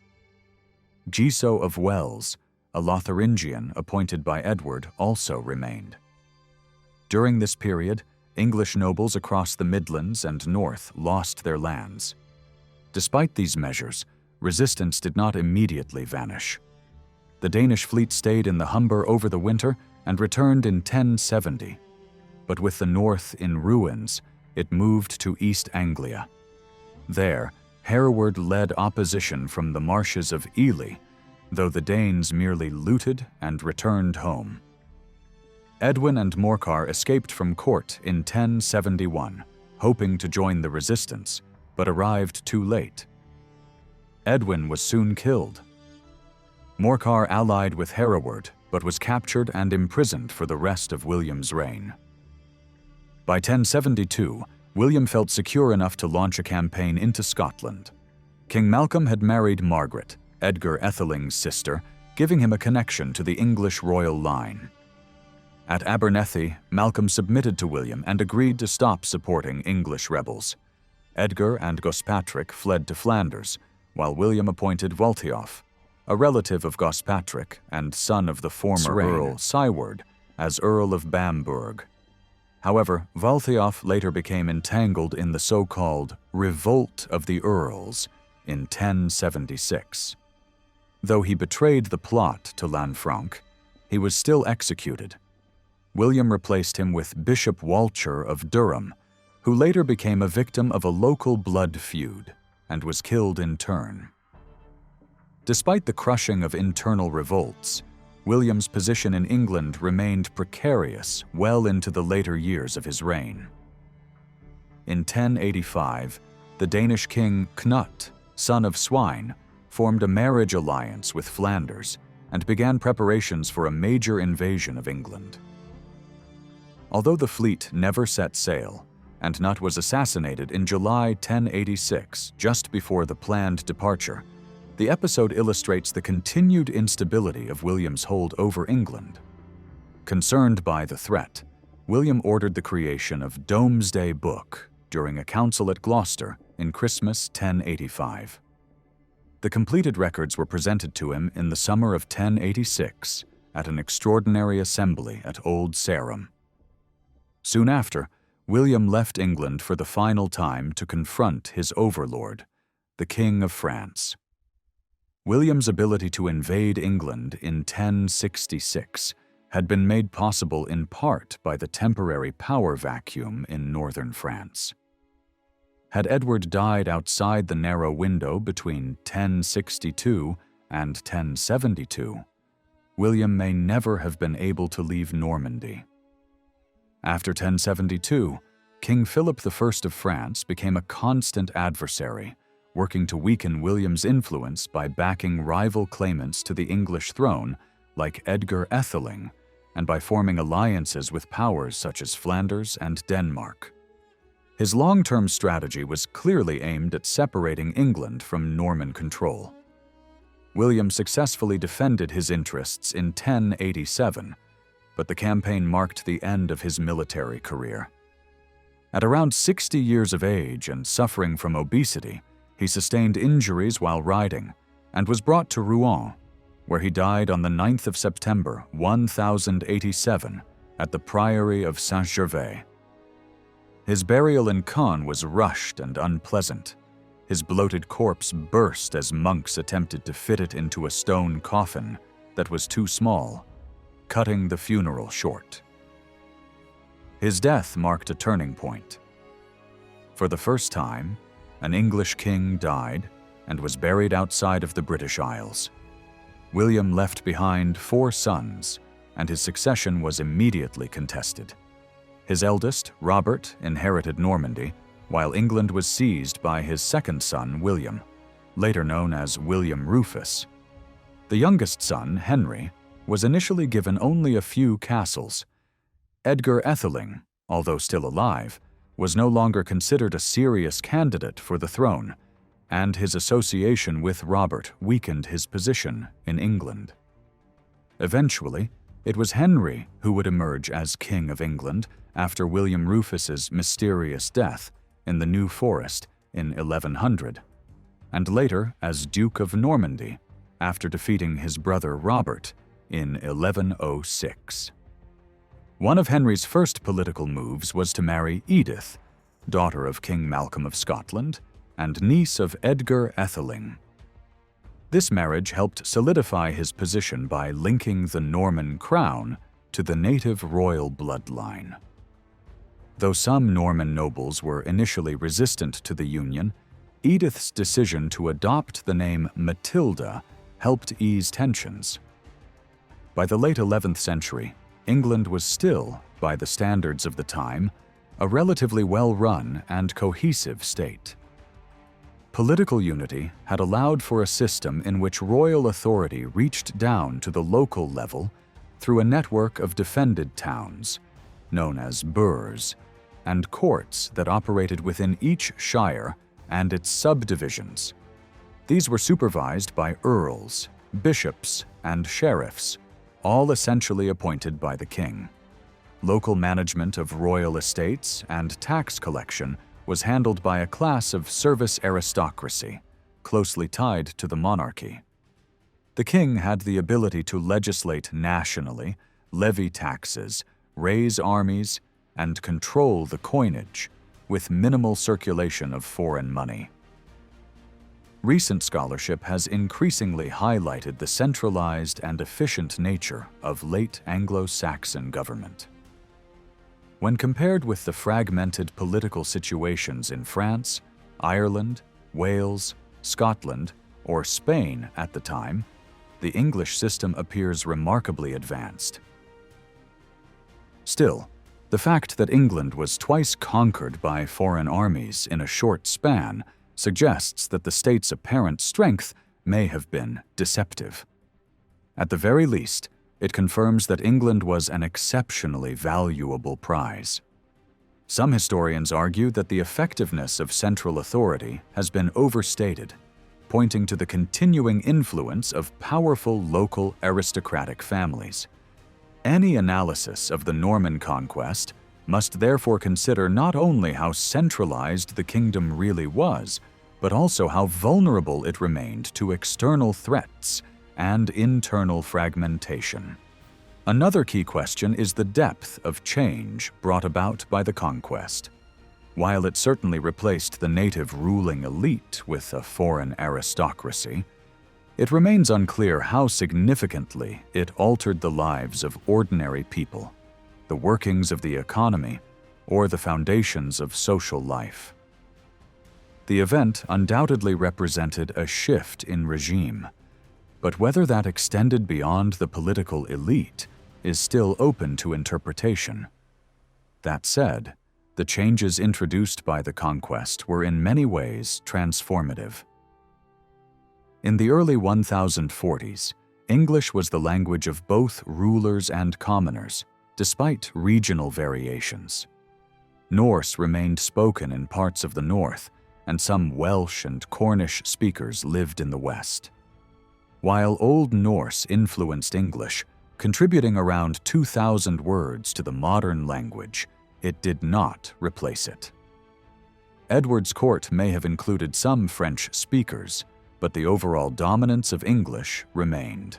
Giso of Wells, a Lotharingian appointed by Edward, also remained. During this period, English nobles across the Midlands and North lost their lands. Despite these measures, resistance did not immediately vanish. The Danish fleet stayed in the Humber over the winter and returned in 1070. But with the north in ruins, it moved to East Anglia. There, Hereward led opposition from the marshes of Ely, though the Danes merely looted and returned home. Edwin and Morcar escaped from court in 1071, hoping to join the resistance, but arrived too late. Edwin was soon killed. Morcar allied with Hereward, but was captured and imprisoned for the rest of William's reign. By 1072, William felt secure enough to launch a campaign into Scotland. King Malcolm had married Margaret, Edgar Etheling's sister, giving him a connection to the English royal line. At Abernethy, Malcolm submitted to William and agreed to stop supporting English rebels. Edgar and Gospatric fled to Flanders, while William appointed Waltheof. a relative of Gospatric and son of the former Earl Siward, as Earl of Bamburgh. However, Waltheof later became entangled in the so-called Revolt of the Earls in 1076. Though he betrayed the plot to Lanfranc, he was still executed. William replaced him with Bishop Walcher of Durham, who later became a victim of a local blood feud and was killed in turn. Despite the crushing of internal revolts, William's position in England remained precarious well into the later years of his reign. In 1085, the Danish king Knut, son of Swine, formed a marriage alliance with Flanders and began preparations for a major invasion of England. Although the fleet never set sail, and Knut was assassinated in July 1086, just before the planned departure, the episode illustrates the continued instability of William's hold over England. Concerned by the threat, William ordered the creation of Domesday Book during a council at Gloucester in Christmas 1085. The completed records were presented to him in the summer of 1086 at an extraordinary assembly at Old Sarum. Soon after, William left England for the final time to confront his overlord, the King of France. William's ability to invade England in 1066 had been made possible in part by the temporary power vacuum in northern France. Had Edward died outside the narrow window between 1062 and 1072, William may never have been able to leave Normandy. After 1072, King Philip I of France became a constant adversary, working to weaken William's influence by backing rival claimants to the English throne like Edgar Atheling, and by forming alliances with powers such as Flanders and Denmark. His long-term strategy was clearly aimed at separating England from Norman control. William successfully defended his interests in 1087, but the campaign marked the end of his military career. At around 60 years of age and suffering from obesity, he sustained injuries while riding and was brought to Rouen, where he died on the 9th of September, 1087, at the Priory of Saint-Gervais. His burial in Caen was rushed and unpleasant. His bloated corpse burst as monks attempted to fit it into a stone coffin that was too small, cutting the funeral short. His death marked a turning point. For the first time, an English king died and was buried outside of the British Isles. William left behind 4 sons, and his succession was immediately contested. His eldest, Robert, inherited Normandy, while England was seized by his second son, William, later known as William Rufus. The youngest son, Henry, was initially given only a few castles. Edgar Atheling, although still alive, was no longer considered a serious candidate for the throne, and his association with Robert weakened his position in England. Eventually, it was Henry who would emerge as King of England after William Rufus's mysterious death in the New Forest in 1100, and later as Duke of Normandy after defeating his brother Robert in 1106. One of Henry's first political moves was to marry Edith, daughter of King Malcolm of Scotland and niece of Edgar Atheling. This marriage helped solidify his position by linking the Norman crown to the native royal bloodline. Though some Norman nobles were initially resistant to the union, Edith's decision to adopt the name Matilda helped ease tensions. By the late 11th century, England was still, by the standards of the time, a relatively well-run and cohesive state. Political unity had allowed for a system in which royal authority reached down to the local level through a network of defended towns, known as boroughs, and courts that operated within each shire and its subdivisions. These were supervised by earls, bishops, and sheriffs, all essentially appointed by the king. Local management of royal estates and tax collection was handled by a class of service aristocracy, closely tied to the monarchy. The king had the ability to legislate nationally, levy taxes, raise armies, and control the coinage, with minimal circulation of foreign money. Recent scholarship has increasingly highlighted the centralized and efficient nature of late Anglo-Saxon government. When compared with the fragmented political situations in France, Ireland, Wales, Scotland, or Spain at the time, the English system appears remarkably advanced. Still, the fact that England was twice conquered by foreign armies in a short span suggests that the state's apparent strength may have been deceptive. At the very least, it confirms that England was an exceptionally valuable prize. Some historians argue that the effectiveness of central authority has been overstated, pointing to the continuing influence of powerful local aristocratic families. Any analysis of the Norman conquest must therefore consider not only how centralized the kingdom really was, but also how vulnerable it remained to external threats and internal fragmentation. Another key question is the depth of change brought about by the conquest. While it certainly replaced the native ruling elite with a foreign aristocracy, it remains unclear how significantly it altered the lives of ordinary people, the workings of the economy, or the foundations of social life. The event undoubtedly represented a shift in regime, but whether that extended beyond the political elite is still open to interpretation. That said, the changes introduced by the conquest were in many ways transformative. In the early 1040s, English was the language of both rulers and commoners, despite regional variations. Norse remained spoken in parts of the north, and some Welsh and Cornish speakers lived in the west. While Old Norse influenced English, contributing around 2,000 words to the modern language, it did not replace it. Edward's court may have included some French speakers, but the overall dominance of English remained.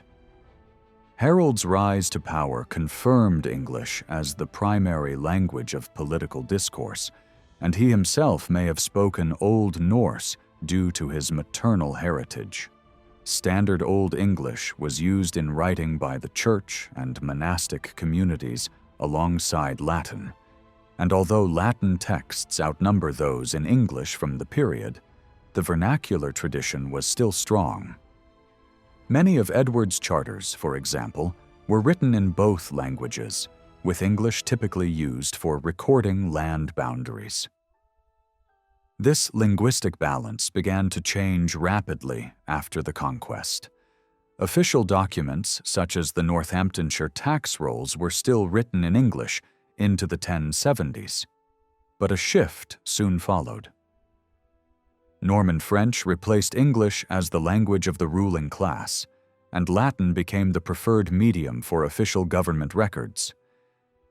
Harold's rise to power confirmed English as the primary language of political discourse, and he himself may have spoken Old Norse due to his maternal heritage. Standard Old English was used in writing by the church and monastic communities alongside Latin, and although Latin texts outnumber those in English from the period, the vernacular tradition was still strong. Many of Edward's charters, for example, were written in both languages, with English typically used for recording land boundaries. This linguistic balance began to change rapidly after the conquest. Official documents, such as the Northamptonshire tax rolls, were still written in English into the 1070s, but a shift soon followed. Norman French replaced English as the language of the ruling class, and Latin became the preferred medium for official government records.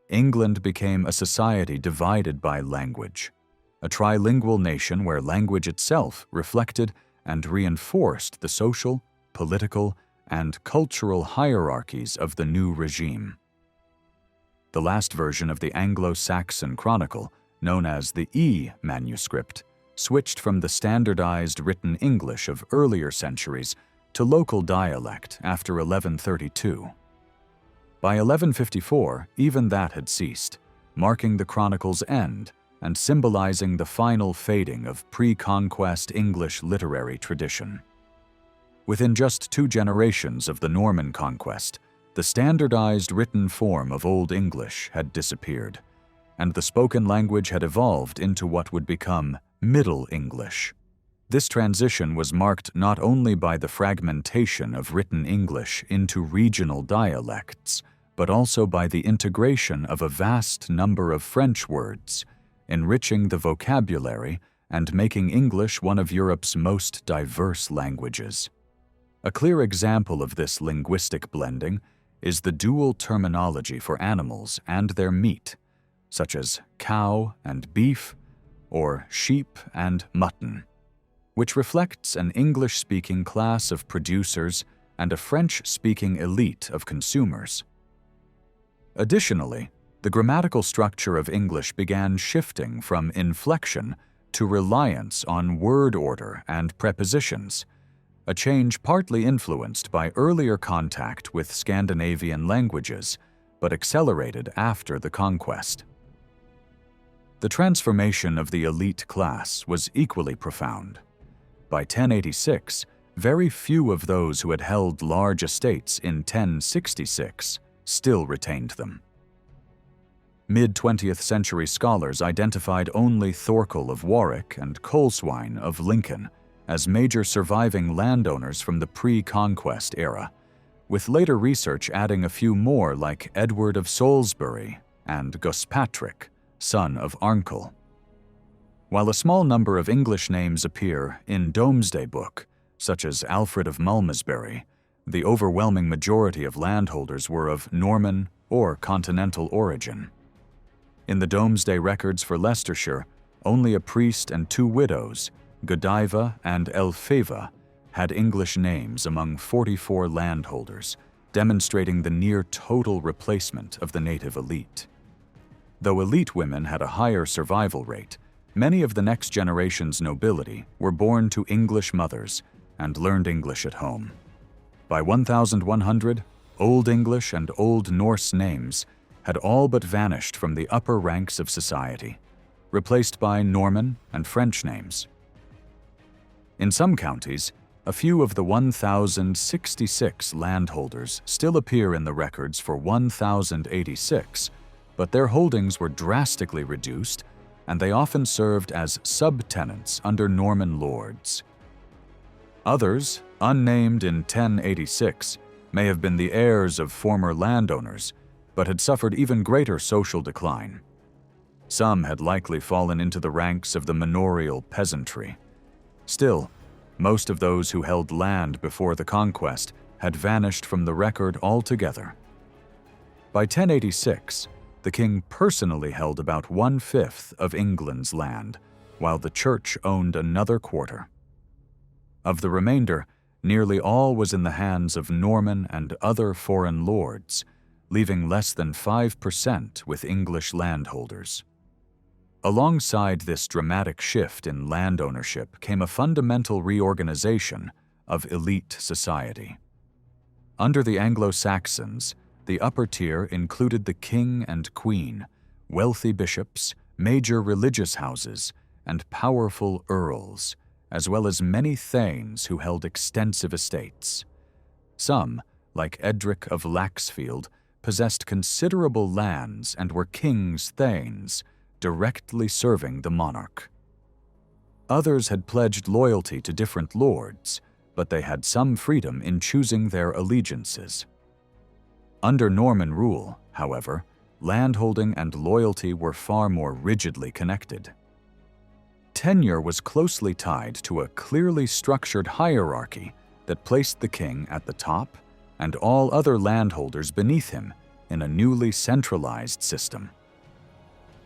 England became a society divided by language, a trilingual nation where language itself reflected and reinforced the social, political, and cultural hierarchies of the new regime. The last version of the Anglo-Saxon chronicle, known as the E manuscript, switched from the standardized written English of earlier centuries to local dialect after 1132. By 1154, even that had ceased, marking the chronicle's end and symbolizing the final fading of pre-conquest English literary tradition. Within just 2 generations of the Norman conquest, the standardized written form of Old English had disappeared, and the spoken language had evolved into what would become Middle English. This transition was marked not only by the fragmentation of written English into regional dialects, but also by the integration of a vast number of French words, enriching the vocabulary and making English one of Europe's most diverse languages. A clear example of this linguistic blending is the dual terminology for animals and their meat, such as cow and beef, or sheep and mutton, which reflects an English-speaking class of producers and a French-speaking elite of consumers. Additionally, the grammatical structure of English began shifting from inflection to reliance on word order and prepositions, a change partly influenced by earlier contact with Scandinavian languages, but accelerated after the conquest. The transformation of the elite class was equally profound. By 1086, very few of those who had held large estates in 1066 still retained them. Mid-20th century scholars identified only Thorkel of Warwick and Coleswine of Lincoln as major surviving landowners from the pre-conquest era, with later research adding a few more like Edward of Salisbury and Gospatrick, son of Arnkel. While a small number of English names appear in Domesday Book, such as Alfred of Malmesbury, the overwhelming majority of landholders were of Norman or continental origin. In the Domesday records for Leicestershire, only a priest and two widows, Godiva and Elfeva, had English names among 44 landholders, demonstrating the near-total replacement of the native elite. Though elite women had a higher survival rate, many of the next generation's nobility were born to English mothers and learned English at home. By 1100, Old English and Old Norse names had all but vanished from the upper ranks of society, replaced by Norman and French names. In some counties, a few of the 1,066 landholders still appear in the records for 1,086, but their holdings were drastically reduced, and they often served as subtenants under Norman lords. Others, unnamed in 1086, may have been the heirs of former landowners, but had suffered even greater social decline. Some had likely fallen into the ranks of the manorial peasantry. Still, most of those who held land before the conquest had vanished from the record altogether. By 1086, the king personally held about 1/5 of England's land, while the church owned another quarter. Of the remainder, nearly all was in the hands of Norman and other foreign lords, leaving less than 5% with English landholders. Alongside this dramatic shift in land ownership came a fundamental reorganization of elite society. Under the Anglo-Saxons, the upper tier included the king and queen, wealthy bishops, major religious houses, and powerful earls, as well as many thanes who held extensive estates. Some, like Edric of Laxfield, possessed considerable lands and were king's thanes, directly serving the monarch. Others had pledged loyalty to different lords, but they had some freedom in choosing their allegiances. Under Norman rule, however, landholding and loyalty were far more rigidly connected. Tenure was closely tied to a clearly structured hierarchy that placed the king at the top and all other landholders beneath him in a newly centralized system.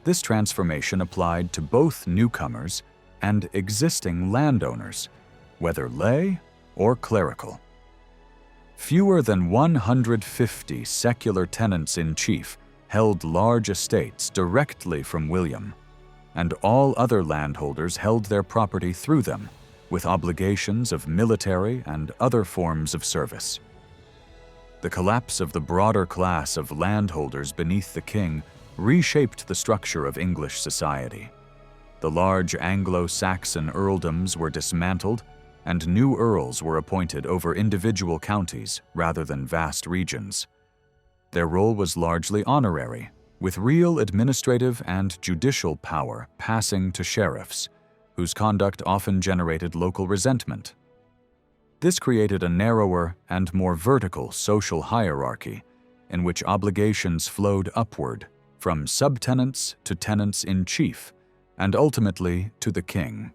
This transformation applied to both newcomers and existing landowners, whether lay or clerical. Fewer than 150 secular tenants-in-chief held large estates directly from William, and all other landholders held their property through them, with obligations of military and other forms of service. The collapse of the broader class of landholders beneath the king reshaped the structure of English society. The large Anglo-Saxon earldoms were dismantled, and new earls were appointed over individual counties rather than vast regions. Their role was largely honorary, with real administrative and judicial power passing to sheriffs, whose conduct often generated local resentment. This created a narrower and more vertical social hierarchy, in which obligations flowed upward from subtenants to tenants-in-chief, and ultimately to the king.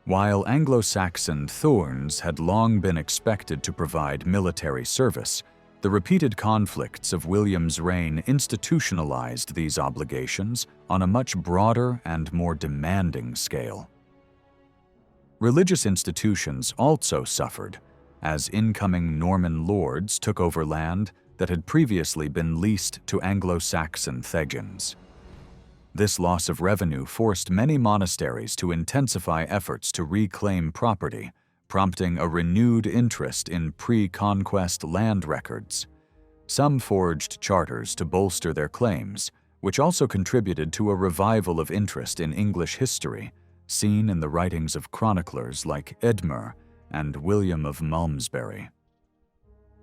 While Anglo-Saxon thorns had long been expected to provide military service, the repeated conflicts of William's reign institutionalized these obligations on a much broader and more demanding scale. Religious institutions also suffered, as incoming Norman lords took over land that had previously been leased to Anglo-Saxon thegns. This loss of revenue forced many monasteries to intensify efforts to reclaim property, prompting a renewed interest in pre-conquest land records. Some forged charters to bolster their claims, which also contributed to a revival of interest in English history, seen in the writings of chroniclers like Edmer and William of Malmesbury.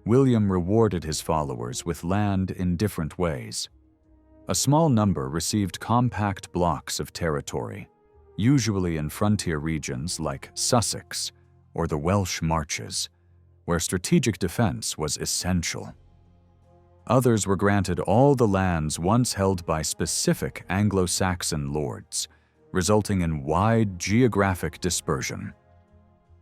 William rewarded his followers with land in different ways. A small number received compact blocks of territory, usually in frontier regions like Sussex or the Welsh Marches, where strategic defense was essential. Others were granted all the lands once held by specific Anglo-Saxon lords, resulting in wide geographic dispersion.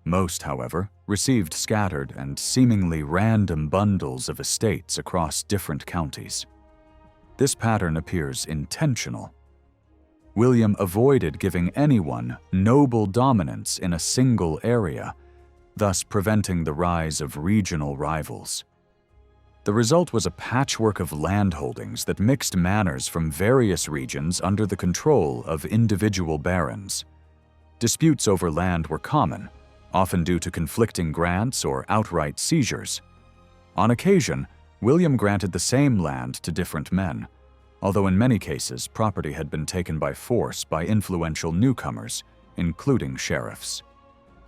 Most, however, received scattered and seemingly random bundles of estates across different counties. This pattern appears intentional. William avoided giving anyone noble dominance in a single area, thus preventing the rise of regional rivals. The result was a patchwork of landholdings that mixed manors from various regions under the control of individual barons. Disputes over land were common, often due to conflicting grants or outright seizures. On occasion, William granted the same land to different men, although in many cases property had been taken by force by influential newcomers, including sheriffs.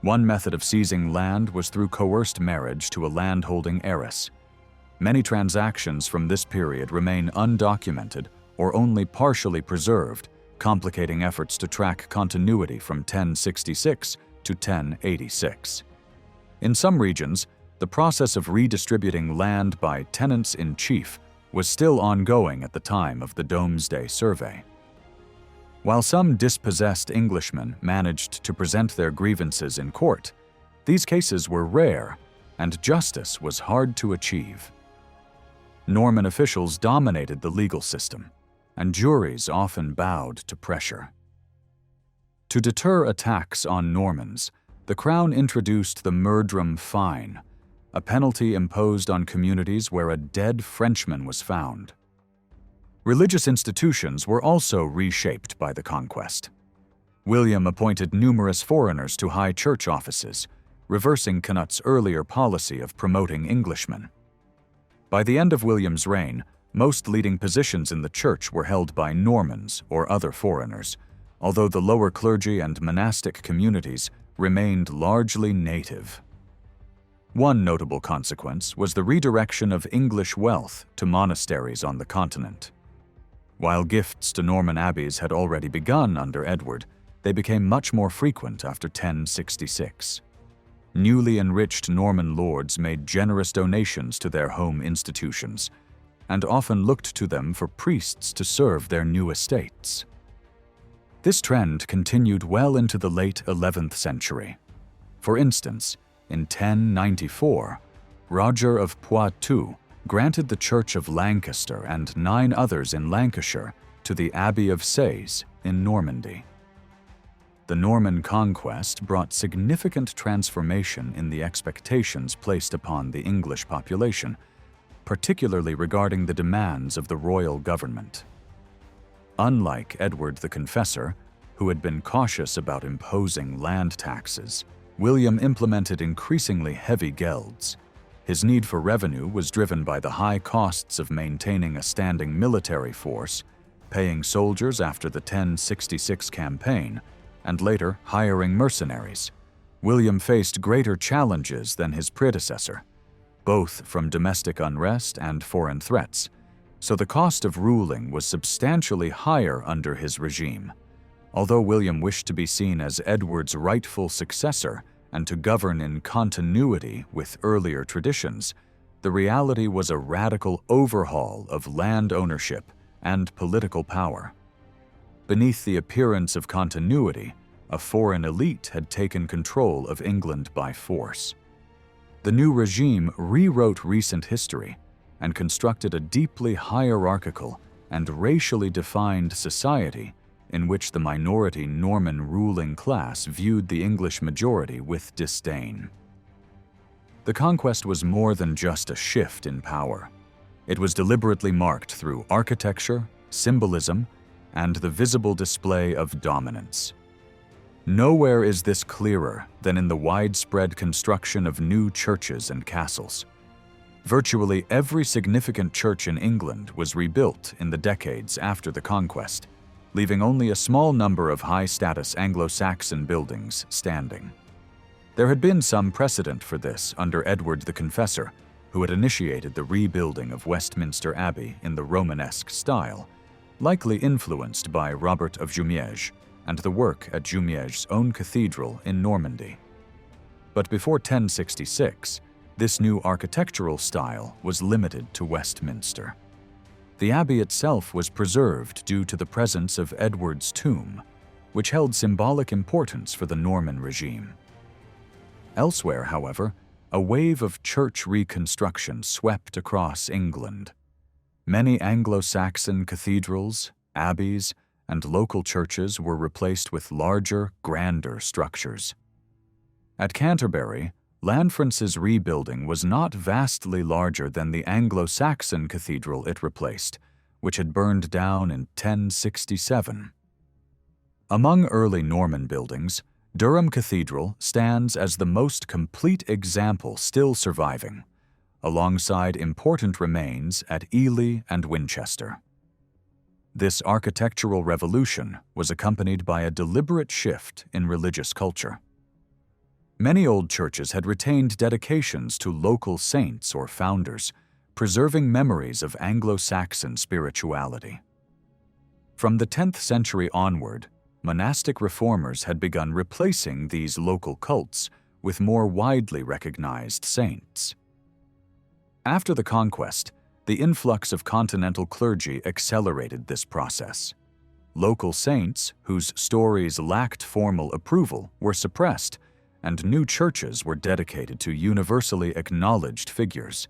One method of seizing land was through coerced marriage to a landholding heiress. Many transactions from this period remain undocumented or only partially preserved, complicating efforts to track continuity from 1066 to 1086. In some regions, the process of redistributing land by tenants-in-chief was still ongoing at the time of the Domesday Survey. While some dispossessed Englishmen managed to present their grievances in court, these cases were rare, and justice was hard to achieve. Norman officials dominated the legal system, and juries often bowed to pressure. To deter attacks on Normans, the Crown introduced the murdrum fine, a penalty imposed on communities where a dead Frenchman was found. Religious institutions were also reshaped by the conquest. William appointed numerous foreigners to high church offices, reversing Canut's earlier policy of promoting Englishmen. By the end of William's reign, most leading positions in the church were held by Normans or other foreigners, although the lower clergy and monastic communities remained largely native. One notable consequence was the redirection of English wealth to monasteries on the continent. While gifts to Norman abbeys had already begun under Edward, they became much more frequent after 1066. Newly enriched Norman lords made generous donations to their home institutions, and often looked to them for priests to serve their new estates. This trend continued well into the late 11th century. For instance, in 1094, Roger of Poitou granted the Church of Lancaster and 9 others in Lancashire to the Abbey of Sais in Normandy. The Norman conquest brought significant transformation in the expectations placed upon the English population, particularly regarding the demands of the royal government. Unlike Edward the Confessor, who had been cautious about imposing land taxes, William implemented increasingly heavy gelds. His need for revenue was driven by the high costs of maintaining a standing military force, paying soldiers after the 1066 campaign, and later hiring mercenaries. William faced greater challenges than his predecessor, both from domestic unrest and foreign threats, so the cost of ruling was substantially higher under his regime. Although William wished to be seen as Edward's rightful successor and to govern in continuity with earlier traditions, the reality was a radical overhaul of land ownership and political power. Beneath the appearance of continuity, a foreign elite had taken control of England by force. The new regime rewrote recent history and constructed a deeply hierarchical and racially defined society in which the minority Norman ruling class viewed the English majority with disdain. The conquest was more than just a shift in power. It was deliberately marked through architecture, symbolism, and the visible display of dominance. Nowhere is this clearer than in the widespread construction of new churches and castles. Virtually every significant church in England was rebuilt in the decades after the conquest, leaving only a small number of high-status Anglo-Saxon buildings standing. There had been some precedent for this under Edward the Confessor, who had initiated the rebuilding of Westminster Abbey in the Romanesque style, likely influenced by Robert of Jumièges and the work at Jumièges' own cathedral in Normandy. But before 1066, this new architectural style was limited to Westminster. The abbey itself was preserved due to the presence of Edward's tomb, which held symbolic importance for the Norman regime. Elsewhere, however, a wave of church reconstruction swept across England. Many Anglo-Saxon cathedrals, abbeys, and local churches were replaced with larger, grander structures. At Canterbury, Lanfrance's rebuilding was not vastly larger than the Anglo-Saxon cathedral it replaced, which had burned down in 1067. Among early Norman buildings, Durham Cathedral stands as the most complete example still surviving, alongside important remains at Ely and Winchester. This architectural revolution was accompanied by a deliberate shift in religious culture. Many old churches had retained dedications to local saints or founders, preserving memories of Anglo-Saxon spirituality. From the 10th century onward, monastic reformers had begun replacing these local cults with more widely recognized saints. After the conquest, the influx of continental clergy accelerated this process. Local saints, whose stories lacked formal approval, were suppressed, and new churches were dedicated to universally acknowledged figures.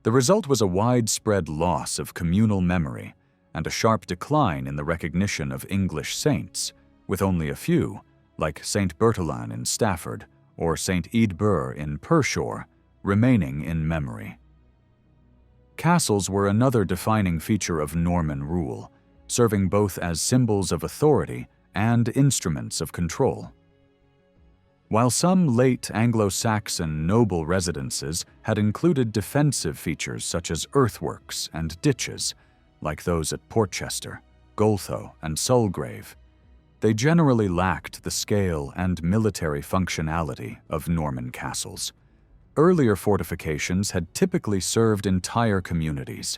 The result was a widespread loss of communal memory and a sharp decline in the recognition of English saints, with only a few, like St. Bertolin in Stafford or St. Eadburh in Pershore, remaining in memory. Castles were another defining feature of Norman rule, serving both as symbols of authority and instruments of control. While some late Anglo-Saxon noble residences had included defensive features such as earthworks and ditches, like those at Portchester, Golthoe, and Sulgrave, they generally lacked the scale and military functionality of Norman castles. Earlier fortifications had typically served entire communities,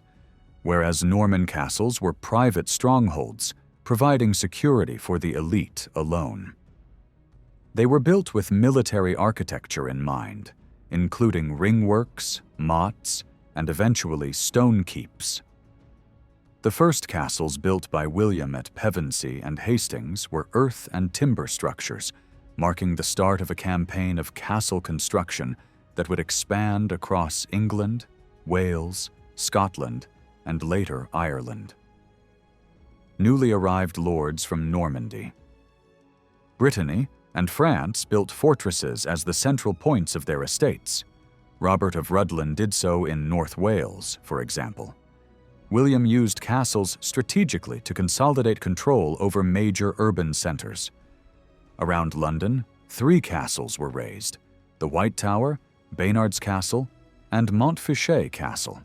whereas Norman castles were private strongholds, providing security for the elite alone. They were built with military architecture in mind, including ringworks, mottes, and eventually stone keeps. The first castles built by William at Pevensey and Hastings were earth and timber structures, marking the start of a campaign of castle construction that would expand across England, Wales, Scotland, and later Ireland. Newly arrived lords from Normandy, Brittany, and France built fortresses as the central points of their estates. Robert of Rhuddlan did so in North Wales, for example. William used castles strategically to consolidate control over major urban centers. Around London, 3 castles were raised: the White Tower, Baynard's Castle, and Montfichet Castle.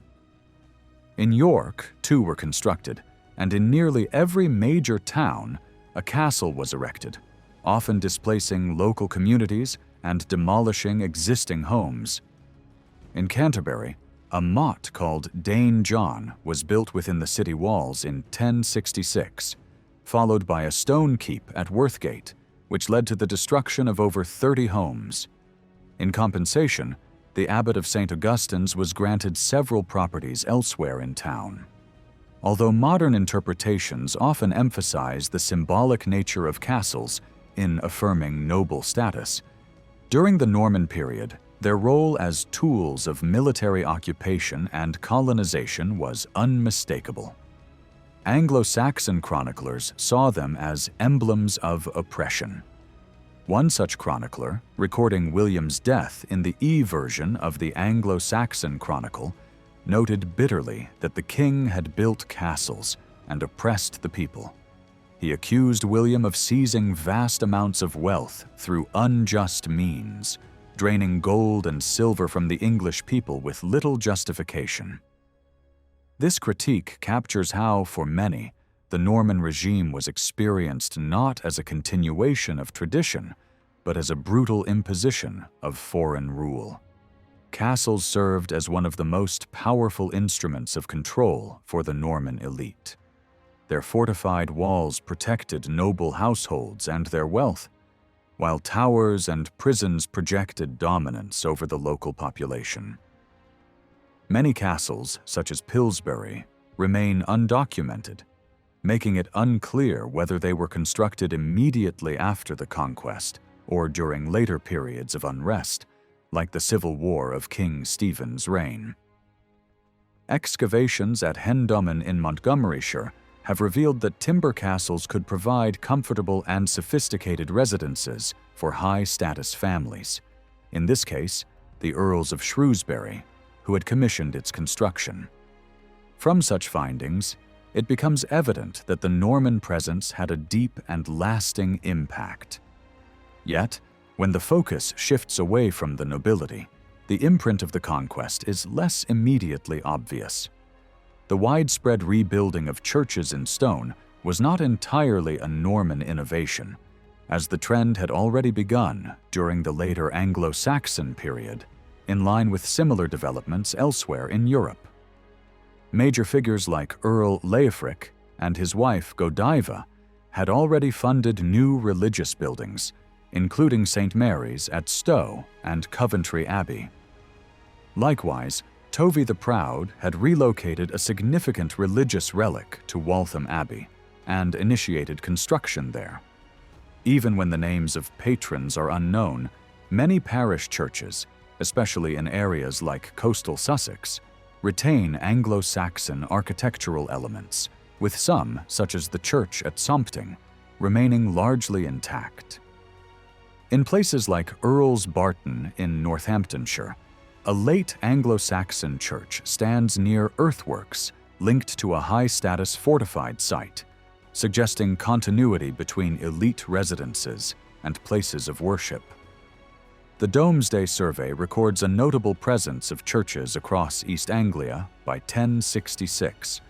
In York, 2 were constructed, and in nearly every major town, a castle was erected, often displacing local communities and demolishing existing homes. In Canterbury, a motte called Dane John was built within the city walls in 1066, followed by a stone keep at Worthgate, which led to the destruction of over 30 homes. In compensation, the abbot of St. Augustine's was granted several properties elsewhere in town. Although modern interpretations often emphasize the symbolic nature of castles in affirming noble status, during the Norman period, their role as tools of military occupation and colonization was unmistakable. Anglo-Saxon chroniclers saw them as emblems of oppression. One such chronicler, recording William's death in the E version of the Anglo-Saxon Chronicle, noted bitterly that the king had built castles and oppressed the people. He accused William of seizing vast amounts of wealth through unjust means, draining gold and silver from the English people with little justification. This critique captures how, for many, the Norman regime was experienced not as a continuation of tradition, but as a brutal imposition of foreign rule. Castles served as one of the most powerful instruments of control for the Norman elite. Their fortified walls protected noble households and their wealth, while towers and prisons projected dominance over the local population. Many castles, such as Pillsbury, remain undocumented, making it unclear whether they were constructed immediately after the conquest or during later periods of unrest, like the Civil War of King Stephen's reign. Excavations at Hendomen in Montgomeryshire have revealed that timber castles could provide comfortable and sophisticated residences for high-status families, in this case, the Earls of Shrewsbury, who had commissioned its construction. From such findings, it becomes evident that the Norman presence had a deep and lasting impact. Yet, when the focus shifts away from the nobility, the imprint of the conquest is less immediately obvious. The widespread rebuilding of churches in stone was not entirely a Norman innovation, as the trend had already begun during the later Anglo-Saxon period, in line with similar developments elsewhere in Europe. Major figures like Earl Leofric and his wife Godiva had already funded new religious buildings, including St. Mary's at Stowe and Coventry Abbey. Likewise, Tovey the Proud had relocated a significant religious relic to Waltham Abbey and initiated construction there. Even when the names of patrons are unknown, many parish churches, especially in areas like coastal Sussex, retain Anglo-Saxon architectural elements, with some, such as the church at Sompting, remaining largely intact. In places like Earl's Barton in Northamptonshire, a late Anglo-Saxon church stands near earthworks linked to a high-status fortified site, suggesting continuity between elite residences and places of worship. The Domesday Survey records a notable presence of churches across East Anglia by 1066,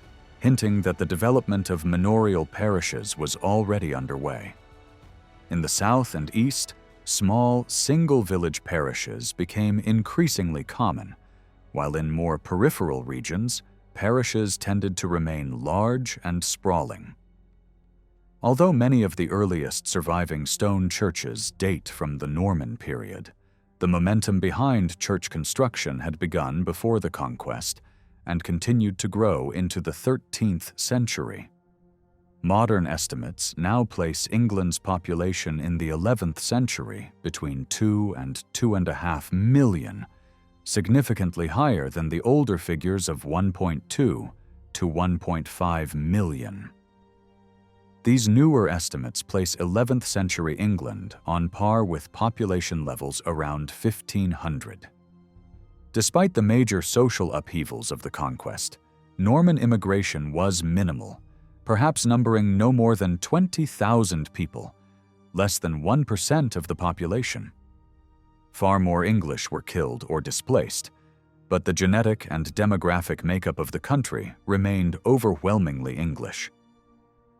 hinting that the development of manorial parishes was already underway. In the south and east, small, single-village parishes became increasingly common, while in more peripheral regions, parishes tended to remain large and sprawling. Although many of the earliest surviving stone churches date from the Norman period, the momentum behind church construction had begun before the conquest and continued to grow into the 13th century. Modern estimates now place England's population in the 11th century between 2 and 2.5 million, significantly higher than the older figures of 1.2 to 1.5 million. These newer estimates place 11th century England on par with population levels around 1500. Despite the major social upheavals of the conquest, Norman immigration was minimal, perhaps numbering no more than 20,000 people, less than 1% of the population. Far more English were killed or displaced, but the genetic and demographic makeup of the country remained overwhelmingly English.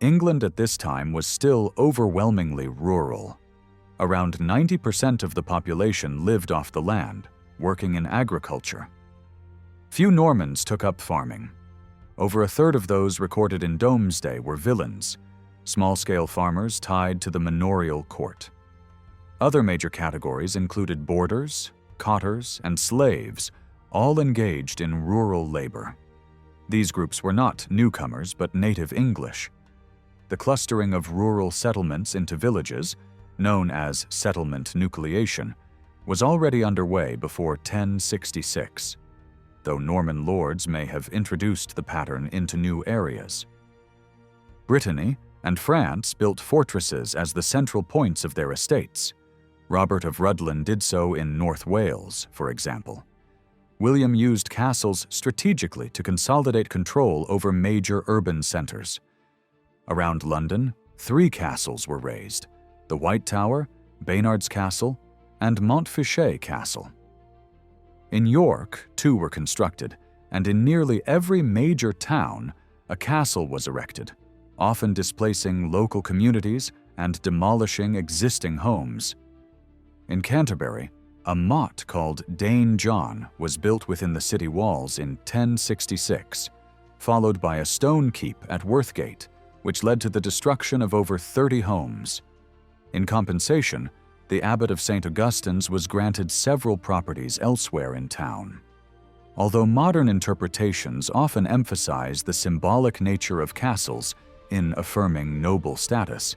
England at this time was still overwhelmingly rural. Around 90% of the population lived off the land, working in agriculture. Few Normans took up farming. Over a third of those recorded in Domesday were villeins, small-scale farmers tied to the manorial court. Other major categories included boarders, cotters, and slaves, all engaged in rural labor. These groups were not newcomers but native English. The clustering of rural settlements into villages, known as settlement nucleation, was already underway before 1066, though Norman lords may have introduced the pattern into new areas. Brittany and France built fortresses as the central points of their estates, Robert of Rhuddlan did so in North Wales, for example. William used castles strategically to consolidate control over major urban centers. Around London, 3 castles were raised: the White Tower, Baynard's Castle, and Montfichet Castle. In York, 2 were constructed, and in nearly every major town, a castle was erected, often displacing local communities and demolishing existing homes. In Canterbury, a motte called Dane John was built within the city walls in 1066, followed by a stone keep at Worthgate, which led to the destruction of over 30 homes. In compensation, the abbot of St. Augustine's was granted several properties elsewhere in town. Although modern interpretations often emphasize the symbolic nature of castles in affirming noble status,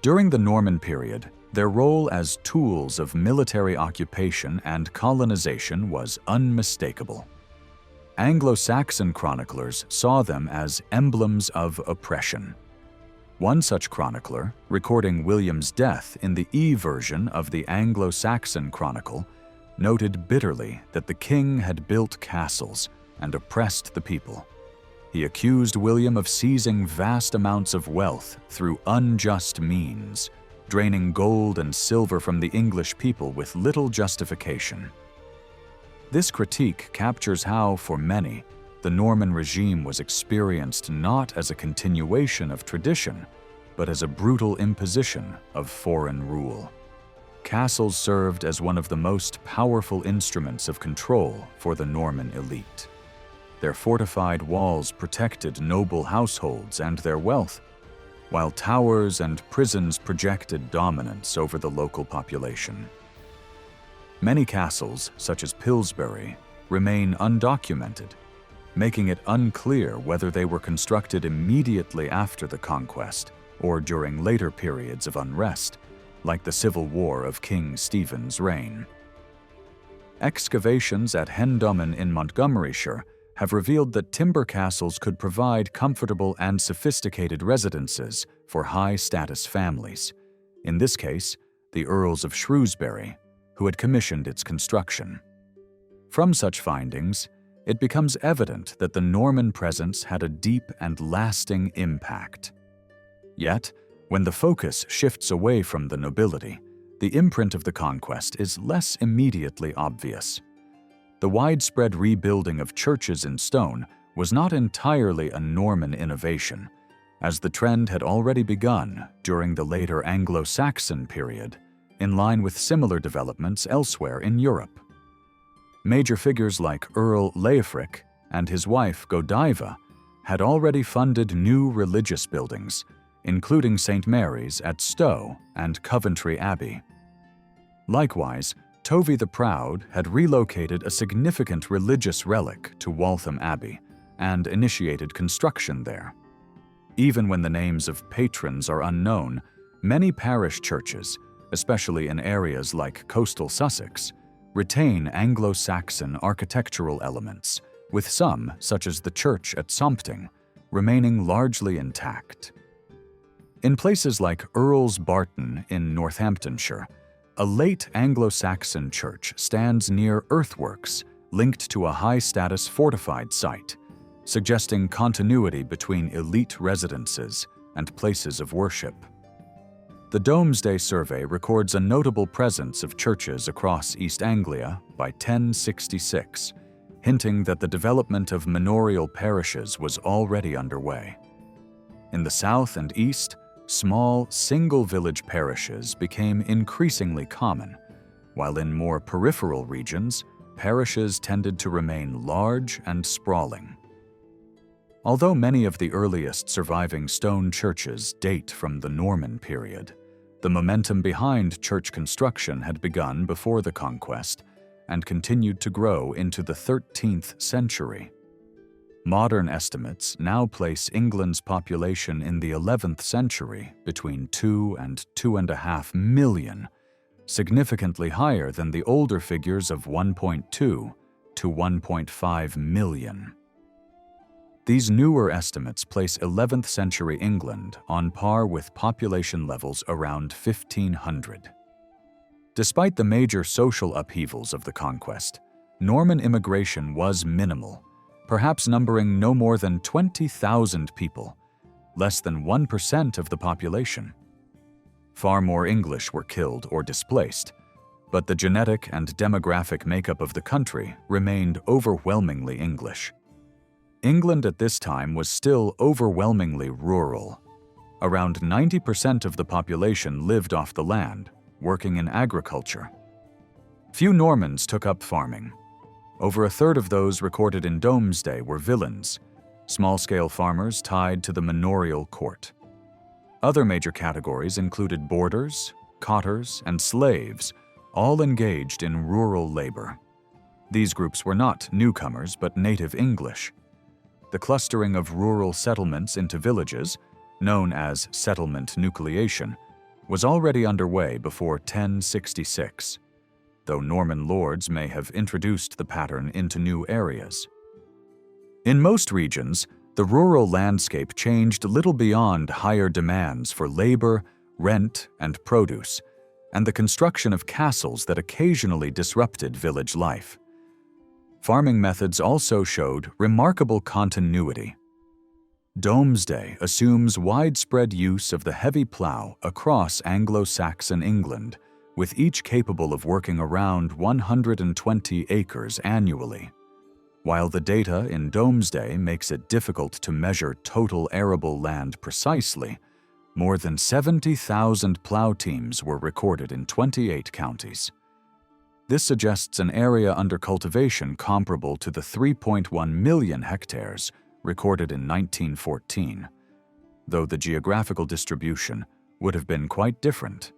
during the Norman period, their role as tools of military occupation and colonization was unmistakable. Anglo-Saxon chroniclers saw them as emblems of oppression. One such chronicler, recording William's death in the E version of the Anglo-Saxon Chronicle, noted bitterly that the king had built castles and oppressed the people. He accused William of seizing vast amounts of wealth through unjust means, draining gold and silver from the English people with little justification. This critique captures how, for many, the Norman regime was experienced not as a continuation of tradition, but as a brutal imposition of foreign rule. Castles served as one of the most powerful instruments of control for the Norman elite. Their fortified walls protected noble households and their wealth, while towers and prisons projected dominance over the local population. Many castles, such as Pillsbury, remain undocumented, making it unclear whether they were constructed immediately after the conquest or during later periods of unrest, like the Civil War of King Stephen's reign. Excavations at Hendomen in Montgomeryshire have revealed that timber castles could provide comfortable and sophisticated residences for high-status families, in this case, the Earls of Shrewsbury, who had commissioned its construction. From such findings, it becomes evident that the Norman presence had a deep and lasting impact. Yet, when the focus shifts away from the nobility, the imprint of the conquest is less immediately obvious. The widespread rebuilding of churches in stone was not entirely a Norman innovation, as the trend had already begun during the later Anglo-Saxon period, in line with similar developments elsewhere in Europe. Major figures like Earl Leofric and his wife Godiva had already funded new religious buildings, including St. Mary's at Stowe and Coventry Abbey. Likewise, Tovey the Proud had relocated a significant religious relic to Waltham Abbey and initiated construction there. Even when the names of patrons are unknown, many parish churches, especially in areas like coastal Sussex, retain Anglo-Saxon architectural elements, with some, such as the church at Sompting, remaining largely intact. In places like Earl's Barton in Northamptonshire, a late Anglo-Saxon church stands near earthworks linked to a high-status fortified site, suggesting continuity between elite residences and places of worship. The Domesday Survey records a notable presence of churches across East Anglia by 1066, hinting that the development of manorial parishes was already underway. In the south and east, small, single-village parishes became increasingly common, while in more peripheral regions, parishes tended to remain large and sprawling. Although many of the earliest surviving stone churches date from the Norman period, the momentum behind church construction had begun before the conquest and continued to grow into the 13th century. Modern estimates now place England's population in the 11th century between 2 and 2.5 million, significantly higher than the older figures of 1.2 to 1.5 million. These newer estimates place 11th century England on par with population levels around 1500. Despite the major social upheavals of the conquest, Norman immigration was minimal, perhaps numbering no more than 20,000 people, less than 1% of the population. Far more English were killed or displaced, but the genetic and demographic makeup of the country remained overwhelmingly English. England at this time was still overwhelmingly rural. Around 90% of the population lived off the land, working in agriculture. Few Normans took up farming. Over a third of those recorded in Domesday were villeins, small-scale farmers tied to the manorial court. Other major categories included boarders, cotters, and slaves, all engaged in rural labor. These groups were not newcomers but native English. The clustering of rural settlements into villages, known as settlement nucleation, was already underway before 1066, though Norman lords may have introduced the pattern into new areas. In most regions, the rural landscape changed little beyond higher demands for labor, rent, and produce, and the construction of castles that occasionally disrupted village life. Farming methods also showed remarkable continuity. Domesday assumes widespread use of the heavy plough across Anglo-Saxon England, with each capable of working around 120 acres annually. While the data in Domesday makes it difficult to measure total arable land precisely, more than 70,000 plough teams were recorded in 28 counties. This suggests an area under cultivation comparable to the 3.1 million hectares recorded in 1914, though the geographical distribution would have been quite different.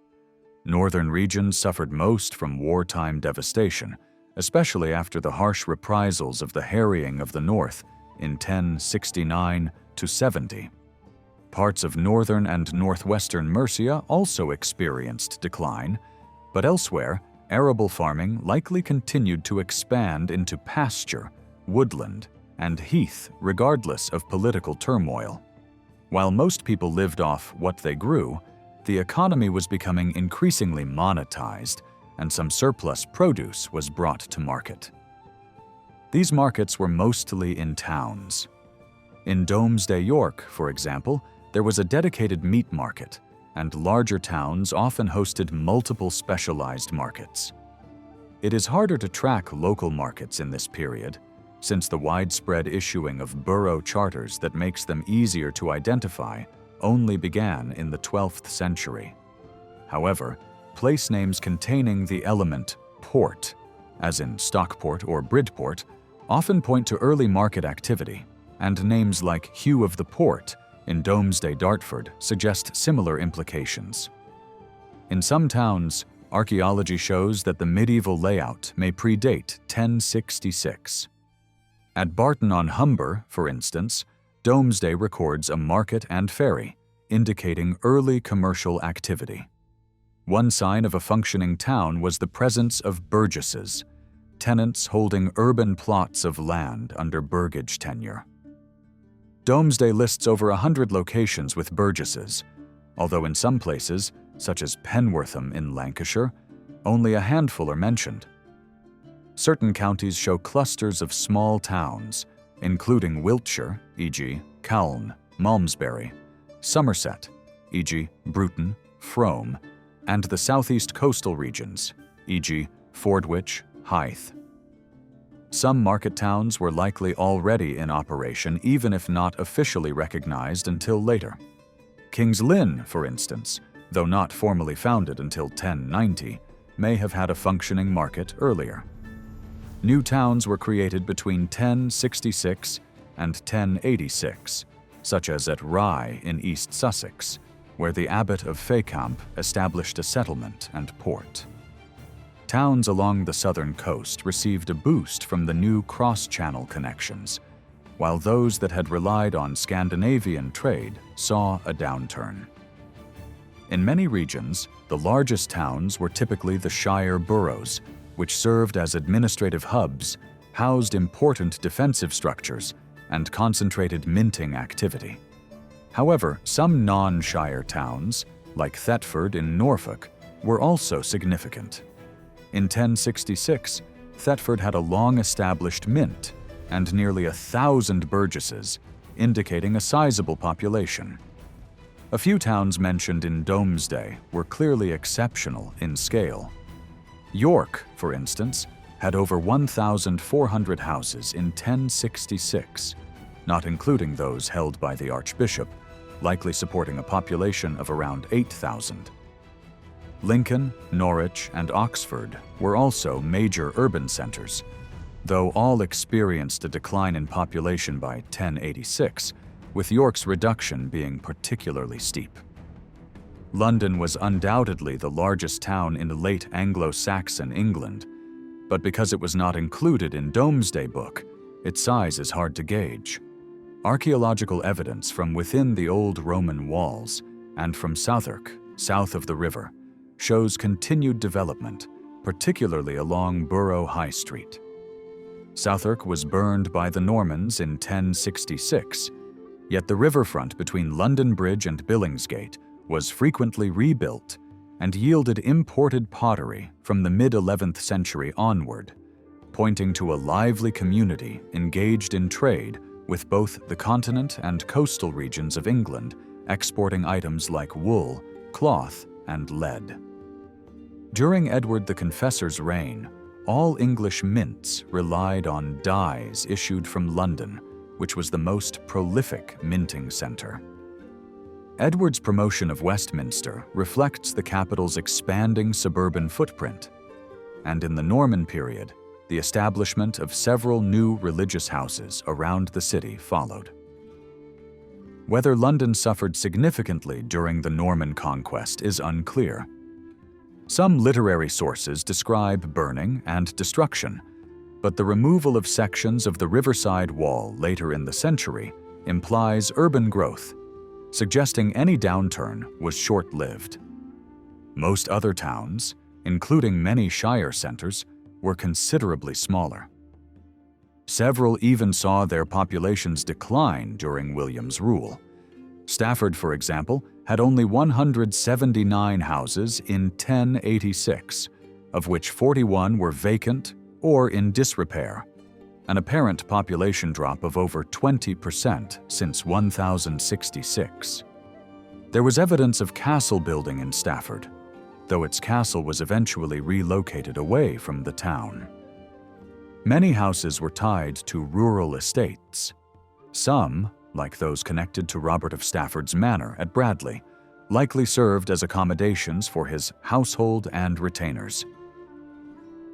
Northern regions suffered most from wartime devastation, especially after the harsh reprisals of the harrying of the North in 1069–70. Parts of northern and northwestern Mercia also experienced decline, but elsewhere, arable farming likely continued to expand into pasture, woodland, and heath regardless of political turmoil. While most people lived off what they grew, the economy was becoming increasingly monetized, and some surplus produce was brought to market. These markets were mostly in towns. In Domesday, York, for example, there was a dedicated meat market, and larger towns often hosted multiple specialized markets. It is harder to track local markets in this period, since the widespread issuing of borough charters that makes them easier to identify only began in the 12th century. However, place names containing the element port, as in Stockport or Bridport, often point to early market activity, and names like Hugh of the Port in Domesday Dartford suggest similar implications. In some towns, archaeology shows that the medieval layout may predate 1066. At Barton-on-Humber, for instance, Domesday records a market and ferry, indicating early commercial activity. One sign of a functioning town was the presence of burgesses, tenants holding urban plots of land under burgage tenure. Domesday lists over 100 locations with burgesses, although in some places, such as Penwortham in Lancashire, only a handful are mentioned. Certain counties show clusters of small towns, including Wiltshire, e.g. Calne, Malmesbury, Somerset, e.g. Bruton, Frome, and the southeast coastal regions, e.g. Fordwich, Hythe. Some market towns were likely already in operation even if not officially recognized until later. King's Lynn, for instance, though not formally founded until 1090, may have had a functioning market earlier. New towns were created between 1066 and 1086, such as at Rye in East Sussex, where the abbot of Fécamp established a settlement and port. Towns along the southern coast received a boost from the new cross-channel connections, while those that had relied on Scandinavian trade saw a downturn. In many regions, the largest towns were typically the shire boroughs, which served as administrative hubs, housed important defensive structures, and concentrated minting activity. However, some non-shire towns, like Thetford in Norfolk, were also significant. In 1066, Thetford had a long-established mint and nearly 1,000 burgesses, indicating a sizable population. A few towns mentioned in Domesday were clearly exceptional in scale. York, for instance, had over 1,400 houses in 1066, not including those held by the archbishop, likely supporting a population of around 8,000. Lincoln, Norwich, and Oxford were also major urban centers, though all experienced a decline in population by 1086, with York's reduction being particularly steep. London was undoubtedly the largest town in late Anglo-Saxon England, but because it was not included in Domesday Book, its size is hard to gauge. Archaeological evidence from within the old Roman walls and from Southwark, south of the river, shows continued development, particularly along Borough High Street. Southwark was burned by the Normans in 1066, yet the riverfront between London Bridge and Billingsgate was frequently rebuilt and yielded imported pottery from the mid-11th century onward, pointing to a lively community engaged in trade with both the continent and coastal regions of England, exporting items like wool, cloth, and lead. During Edward the Confessor's reign, all English mints relied on dies issued from London, which was the most prolific minting center. Edward's promotion of Westminster reflects the capital's expanding suburban footprint, and in the Norman period, the establishment of several new religious houses around the city followed. Whether London suffered significantly during the Norman conquest is unclear. Some literary sources describe burning and destruction, but the removal of sections of the riverside wall later in the century implies urban growth, suggesting any downturn was short-lived. Most other towns, including many shire centers, were considerably smaller. Several even saw their populations decline during William's rule. Stafford, for example, had only 179 houses in 1086, of which 41 were vacant or in disrepair, an apparent population drop of over 20% since 1066. There was evidence of castle building in Stafford, though its castle was eventually relocated away from the town. Many houses were tied to rural estates. Some, like those connected to Robert of Stafford's manor at Bradley, likely served as accommodations for his household and retainers.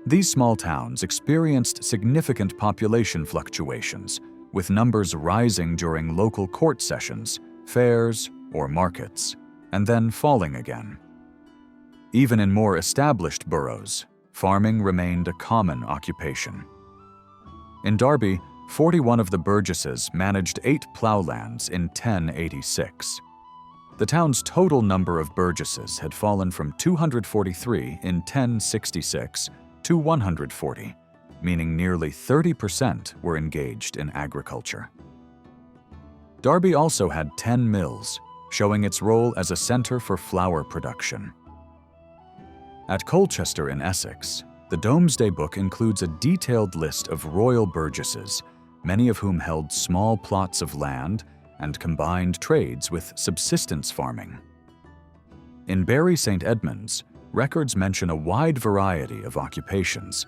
These small towns experienced significant population fluctuations, with numbers rising during local court sessions, fairs, or markets, and then falling again. Even in more established boroughs, farming remained a common occupation. In Derby, 41 of the burgesses managed 8 ploughlands in 1086. The town's total number of burgesses had fallen from 243 in 1066 to 140, meaning nearly 30% were engaged in agriculture. Derby also had 10 mills, showing its role as a center for flour production. At Colchester in Essex, the Domesday Book includes a detailed list of royal burgesses, many of whom held small plots of land and combined trades with subsistence farming. In Bury St. Edmunds, records mention a wide variety of occupations: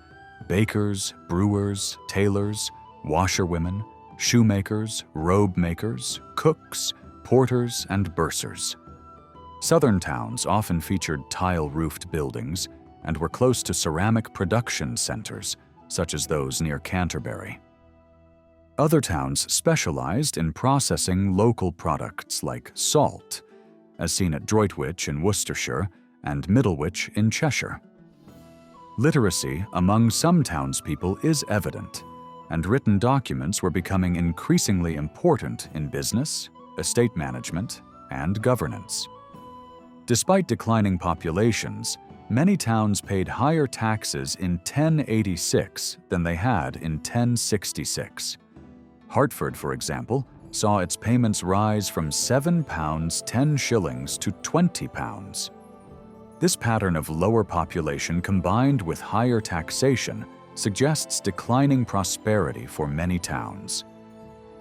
bakers, brewers, tailors, washerwomen, shoemakers, robe makers, cooks, porters, and bursars. Southern towns often featured tile-roofed buildings and were close to ceramic production centers, such as those near Canterbury. Other towns specialized in processing local products like salt, as seen at Droitwich in Worcestershire and Middlewich in Cheshire. Literacy among some townspeople is evident, and written documents were becoming increasingly important in business, estate management, and governance. Despite declining populations, many towns paid higher taxes in 1086 than they had in 1066. Hartford, for example, saw its payments rise from £7 10 shillings to £20. This pattern of lower population combined with higher taxation suggests declining prosperity for many towns.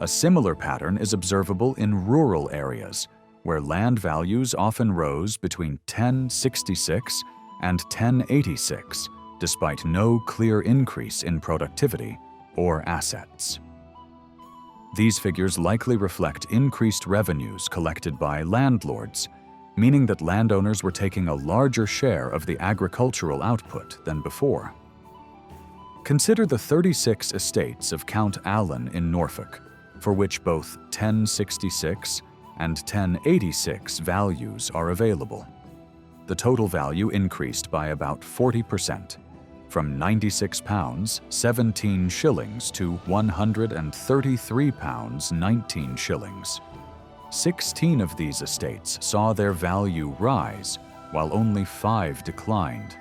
A similar pattern is observable in rural areas, where land values often rose between 1066 and 1086, despite no clear increase in productivity or assets. These figures likely reflect increased revenues collected by landlords, meaning that landowners were taking a larger share of the agricultural output than before. Consider the 36 estates of Count Alan in Norfolk, for which both 1066 and 1086 values are available. The total value increased by about 40%, from £96 17 shillings to £133 19 shillings. 16 of these estates saw their value rise, while only 5 declined.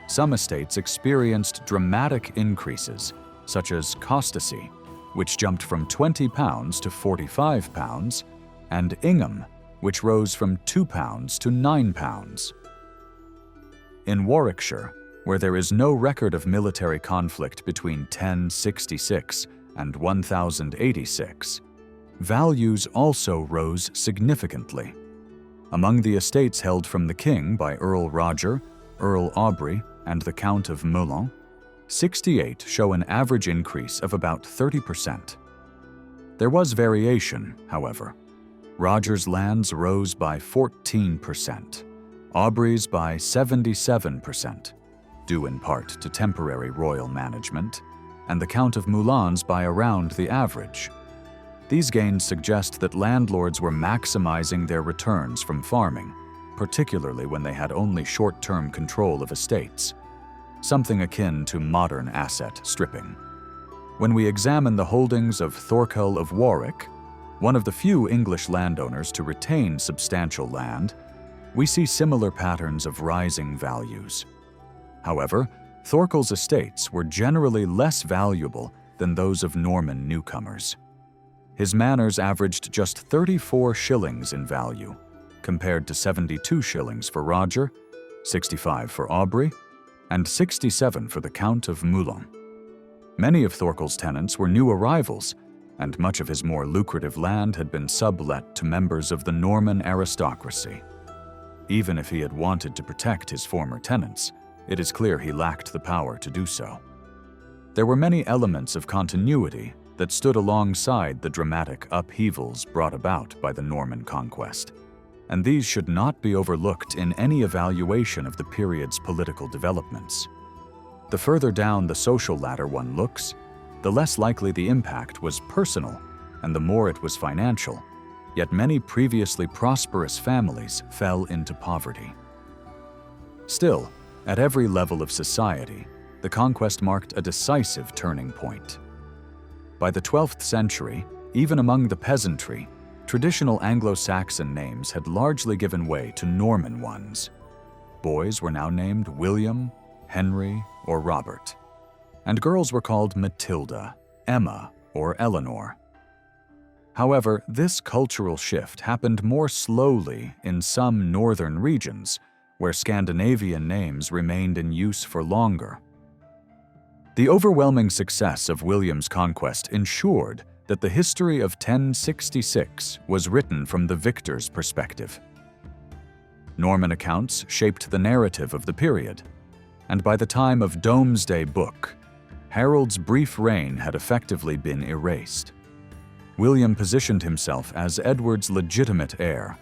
Some estates experienced dramatic increases, such as Costasy, which jumped from £20 to £45, and Ingham, which rose from £2 to £9. In Warwickshire, where there is no record of military conflict between 1066 and 1086, values also rose significantly. Among the estates held from the king by Earl Roger, Earl Aubrey, and the Count of Melun, 68 show an average increase of about 30%. There was variation, however. Roger's lands rose by 14%, Aubrey's by 77%, due in part to temporary royal management, and the Count of Melun's by around the average. These gains suggest that landlords were maximizing their returns from farming, particularly when they had only short-term control of estates, something akin to modern asset stripping. When we examine the holdings of Thorkel of Warwick, one of the few English landowners to retain substantial land, we see similar patterns of rising values. However, Thorkel's estates were generally less valuable than those of Norman newcomers. His manors averaged just 34 shillings in value, compared to 72 shillings for Roger, 65 for Aubrey, and 67 for the Count of Melun. Many of Thorkel's tenants were new arrivals, and much of his more lucrative land had been sublet to members of the Norman aristocracy. Even if he had wanted to protect his former tenants, it is clear he lacked the power to do so. There were many elements of continuity that stood alongside the dramatic upheavals brought about by the Norman conquest, and these should not be overlooked in any evaluation of the period's political developments. The further down the social ladder one looks, the less likely the impact was personal and the more it was financial, yet many previously prosperous families fell into poverty. Still, at every level of society, the conquest marked a decisive turning point. By the 12th century, even among the peasantry, traditional Anglo-Saxon names had largely given way to Norman ones. Boys were now named William, Henry, or Robert, and girls were called Matilda, Emma, or Eleanor. However, this cultural shift happened more slowly in some northern regions, where Scandinavian names remained in use for longer. The overwhelming success of William's conquest ensured that the history of 1066 was written from the victor's perspective. Norman accounts shaped the narrative of the period, and by the time of Domesday Book, Harold's brief reign had effectively been erased. William positioned himself as Edward's legitimate heir,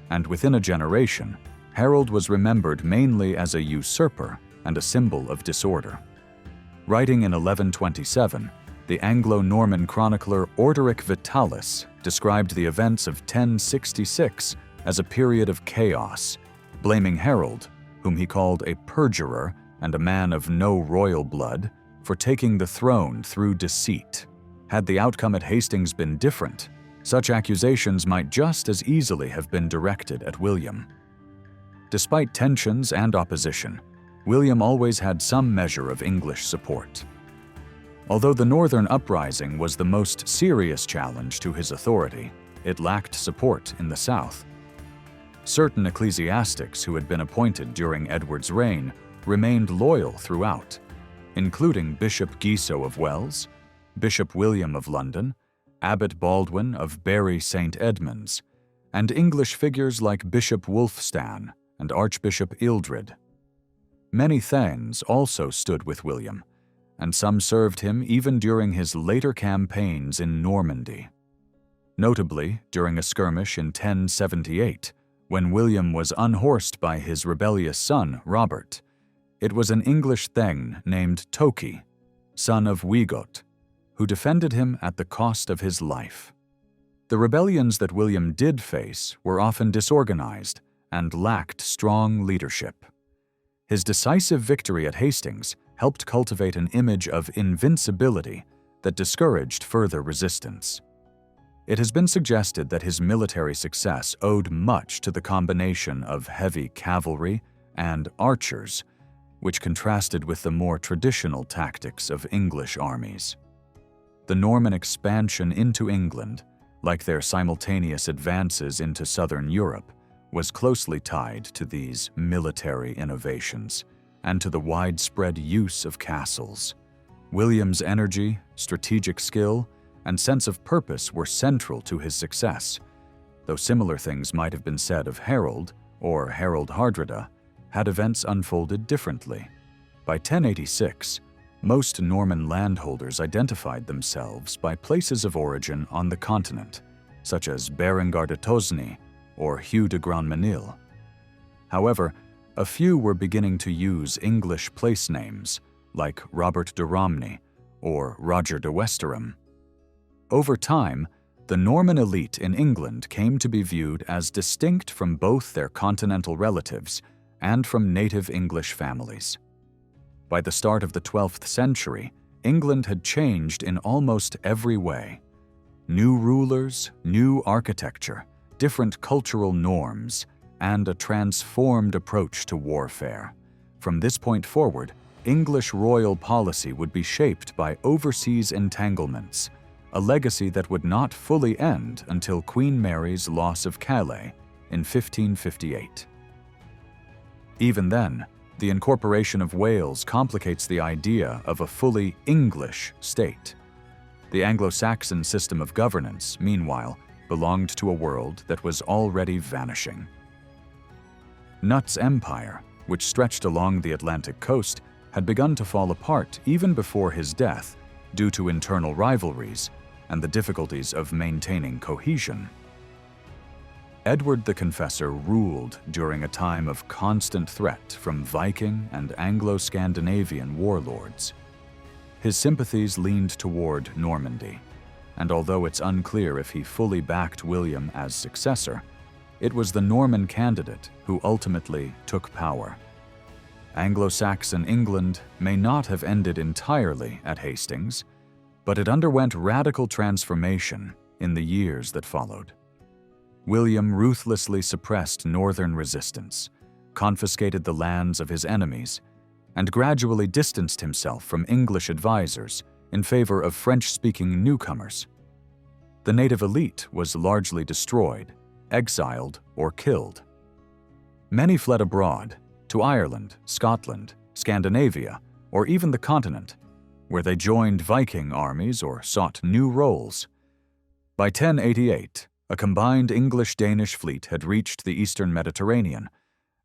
and within a generation, Harold was remembered mainly as a usurper and a symbol of disorder. Writing in 1127, the Anglo-Norman chronicler Orderic Vitalis described the events of 1066 as a period of chaos, blaming Harold, whom he called a perjurer and a man of no royal blood, for taking the throne through deceit. Had the outcome at Hastings been different, such accusations might just as easily have been directed at William. Despite tensions and opposition, William always had some measure of English support. Although the Northern Uprising was the most serious challenge to his authority, it lacked support in the South. Certain ecclesiastics who had been appointed during Edward's reign remained loyal throughout, including Bishop Giso of Wells, Bishop William of London, Abbot Baldwin of Bury St. Edmunds, and English figures like Bishop Wulfstan and Archbishop Ealdred. Many thanes also stood with William, and some served him even during his later campaigns in Normandy. Notably, during a skirmish in 1078, when William was unhorsed by his rebellious son, Robert, it was an English thegn named Toki, son of Wigot, who defended him at the cost of his life. The rebellions that William did face were often disorganized and lacked strong leadership. His decisive victory at Hastings helped cultivate an image of invincibility that discouraged further resistance. It has been suggested that his military success owed much to the combination of heavy cavalry and archers, which contrasted with the more traditional tactics of English armies. The Norman expansion into England, like their simultaneous advances into southern Europe, was closely tied to these military innovations and to the widespread use of castles. William's energy, strategic skill, and sense of purpose were central to his success, though similar things might have been said of Harold or Harold Hardrada had events unfolded differently. By 1086, most Norman landholders identified themselves by places of origin on the continent, such as Berengar de Tosny or Hugh de Grandmesnil. However, a few were beginning to use English place names like Robert de Romney or Roger de Westerham. Over time, the Norman elite in England came to be viewed as distinct from both their continental relatives and from native English families. By the start of the 12th century, England had changed in almost every way. New rulers, new architecture, different cultural norms, and a transformed approach to warfare. From this point forward, English royal policy would be shaped by overseas entanglements, a legacy that would not fully end until Queen Mary's loss of Calais in 1558. Even then, the incorporation of Wales complicates the idea of a fully English state. The Anglo-Saxon system of governance, meanwhile, belonged to a world that was already vanishing. Knut's empire, which stretched along the Atlantic coast, had begun to fall apart even before his death due to internal rivalries and the difficulties of maintaining cohesion. Edward the Confessor ruled during a time of constant threat from Viking and Anglo-Scandinavian warlords. His sympathies leaned toward Normandy, and although it's unclear if he fully backed William as successor, it was the Norman candidate who ultimately took power. Anglo-Saxon England may not have ended entirely at Hastings, but it underwent radical transformation in the years that followed. William ruthlessly suppressed northern resistance, confiscated the lands of his enemies, and gradually distanced himself from English advisors in favor of French-speaking newcomers. The native elite was largely destroyed, exiled, or killed. Many fled abroad, to Ireland, Scotland, Scandinavia, or even the continent, where they joined Viking armies or sought new roles. By 1088, a combined English-Danish fleet had reached the eastern Mediterranean,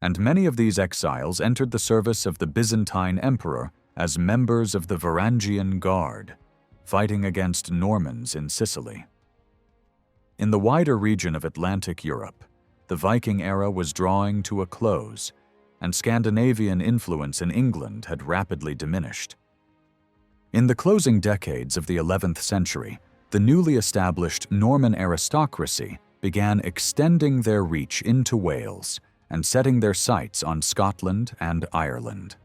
and many of these exiles entered the service of the Byzantine emperor as members of the Varangian Guard, fighting against Normans in Sicily. In the wider region of Atlantic Europe, the Viking era was drawing to a close, and Scandinavian influence in England had rapidly diminished. In the closing decades of the 11th century, the newly established Norman aristocracy began extending their reach into Wales and setting their sights on Scotland and Ireland.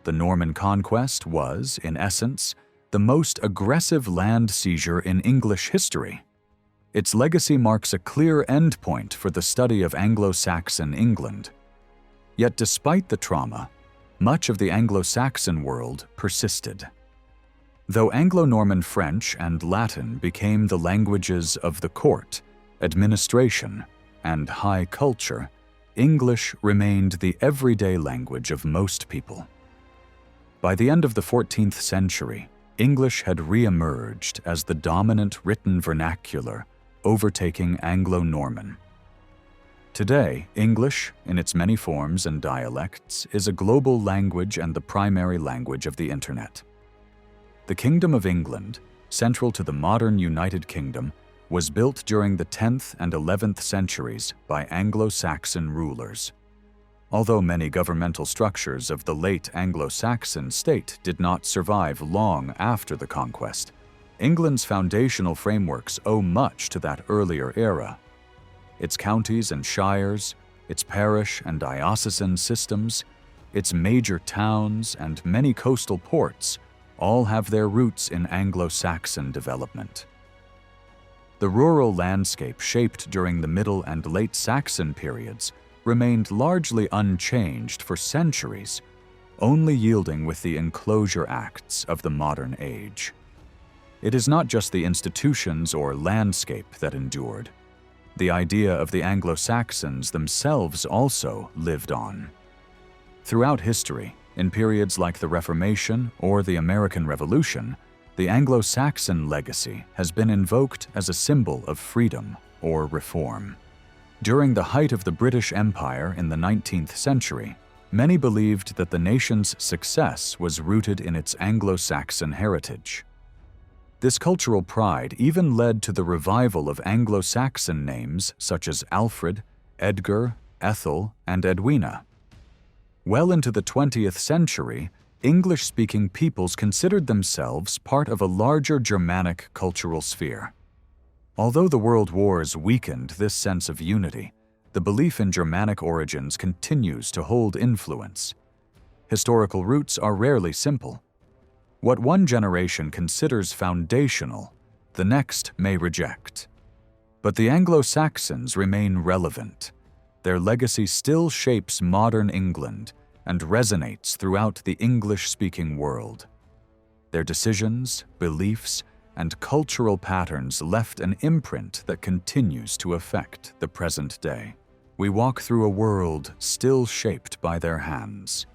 The Norman conquest was, in essence, the most aggressive land seizure in English history. Its legacy marks a clear endpoint for the study of Anglo-Saxon England. Yet despite the trauma, much of the Anglo-Saxon world persisted. Though Anglo-Norman French and Latin became the languages of the court, administration, and high culture, English remained the everyday language of most people. By the end of the 14th century, English had re-emerged as the dominant written vernacular, overtaking Anglo-Norman. Today, English, in its many forms and dialects, is a global language and the primary language of the Internet. The Kingdom of England, central to the modern United Kingdom, was built during the 10th and 11th centuries by Anglo-Saxon rulers. Although many governmental structures of the late Anglo-Saxon state did not survive long after the conquest, England's foundational frameworks owe much to that earlier era. Its counties and shires, its parish and diocesan systems, its major towns, and many coastal ports all have their roots in Anglo-Saxon development. The rural landscape shaped during the Middle and Late Saxon periods remained largely unchanged for centuries, only yielding with the enclosure acts of the modern age. It is not just the institutions or landscape that endured. The idea of the Anglo-Saxons themselves also lived on. Throughout history, in periods like the Reformation or the American Revolution, the Anglo-Saxon legacy has been invoked as a symbol of freedom or reform. During the height of the British Empire in the 19th century, many believed that the nation's success was rooted in its Anglo-Saxon heritage. This cultural pride even led to the revival of Anglo-Saxon names such as Alfred, Edgar, Ethel, and Edwina. Well into the 20th century, English-speaking peoples considered themselves part of a larger Germanic cultural sphere. Although the World Wars weakened this sense of unity, the belief in Germanic origins continues to hold influence. Historical roots are rarely simple. What one generation considers foundational, the next may reject. But the Anglo-Saxons remain relevant. Their legacy still shapes modern England and resonates throughout the English-speaking world. Their decisions, beliefs, and cultural patterns left an imprint that continues to affect the present day. We walk through a world still shaped by their hands,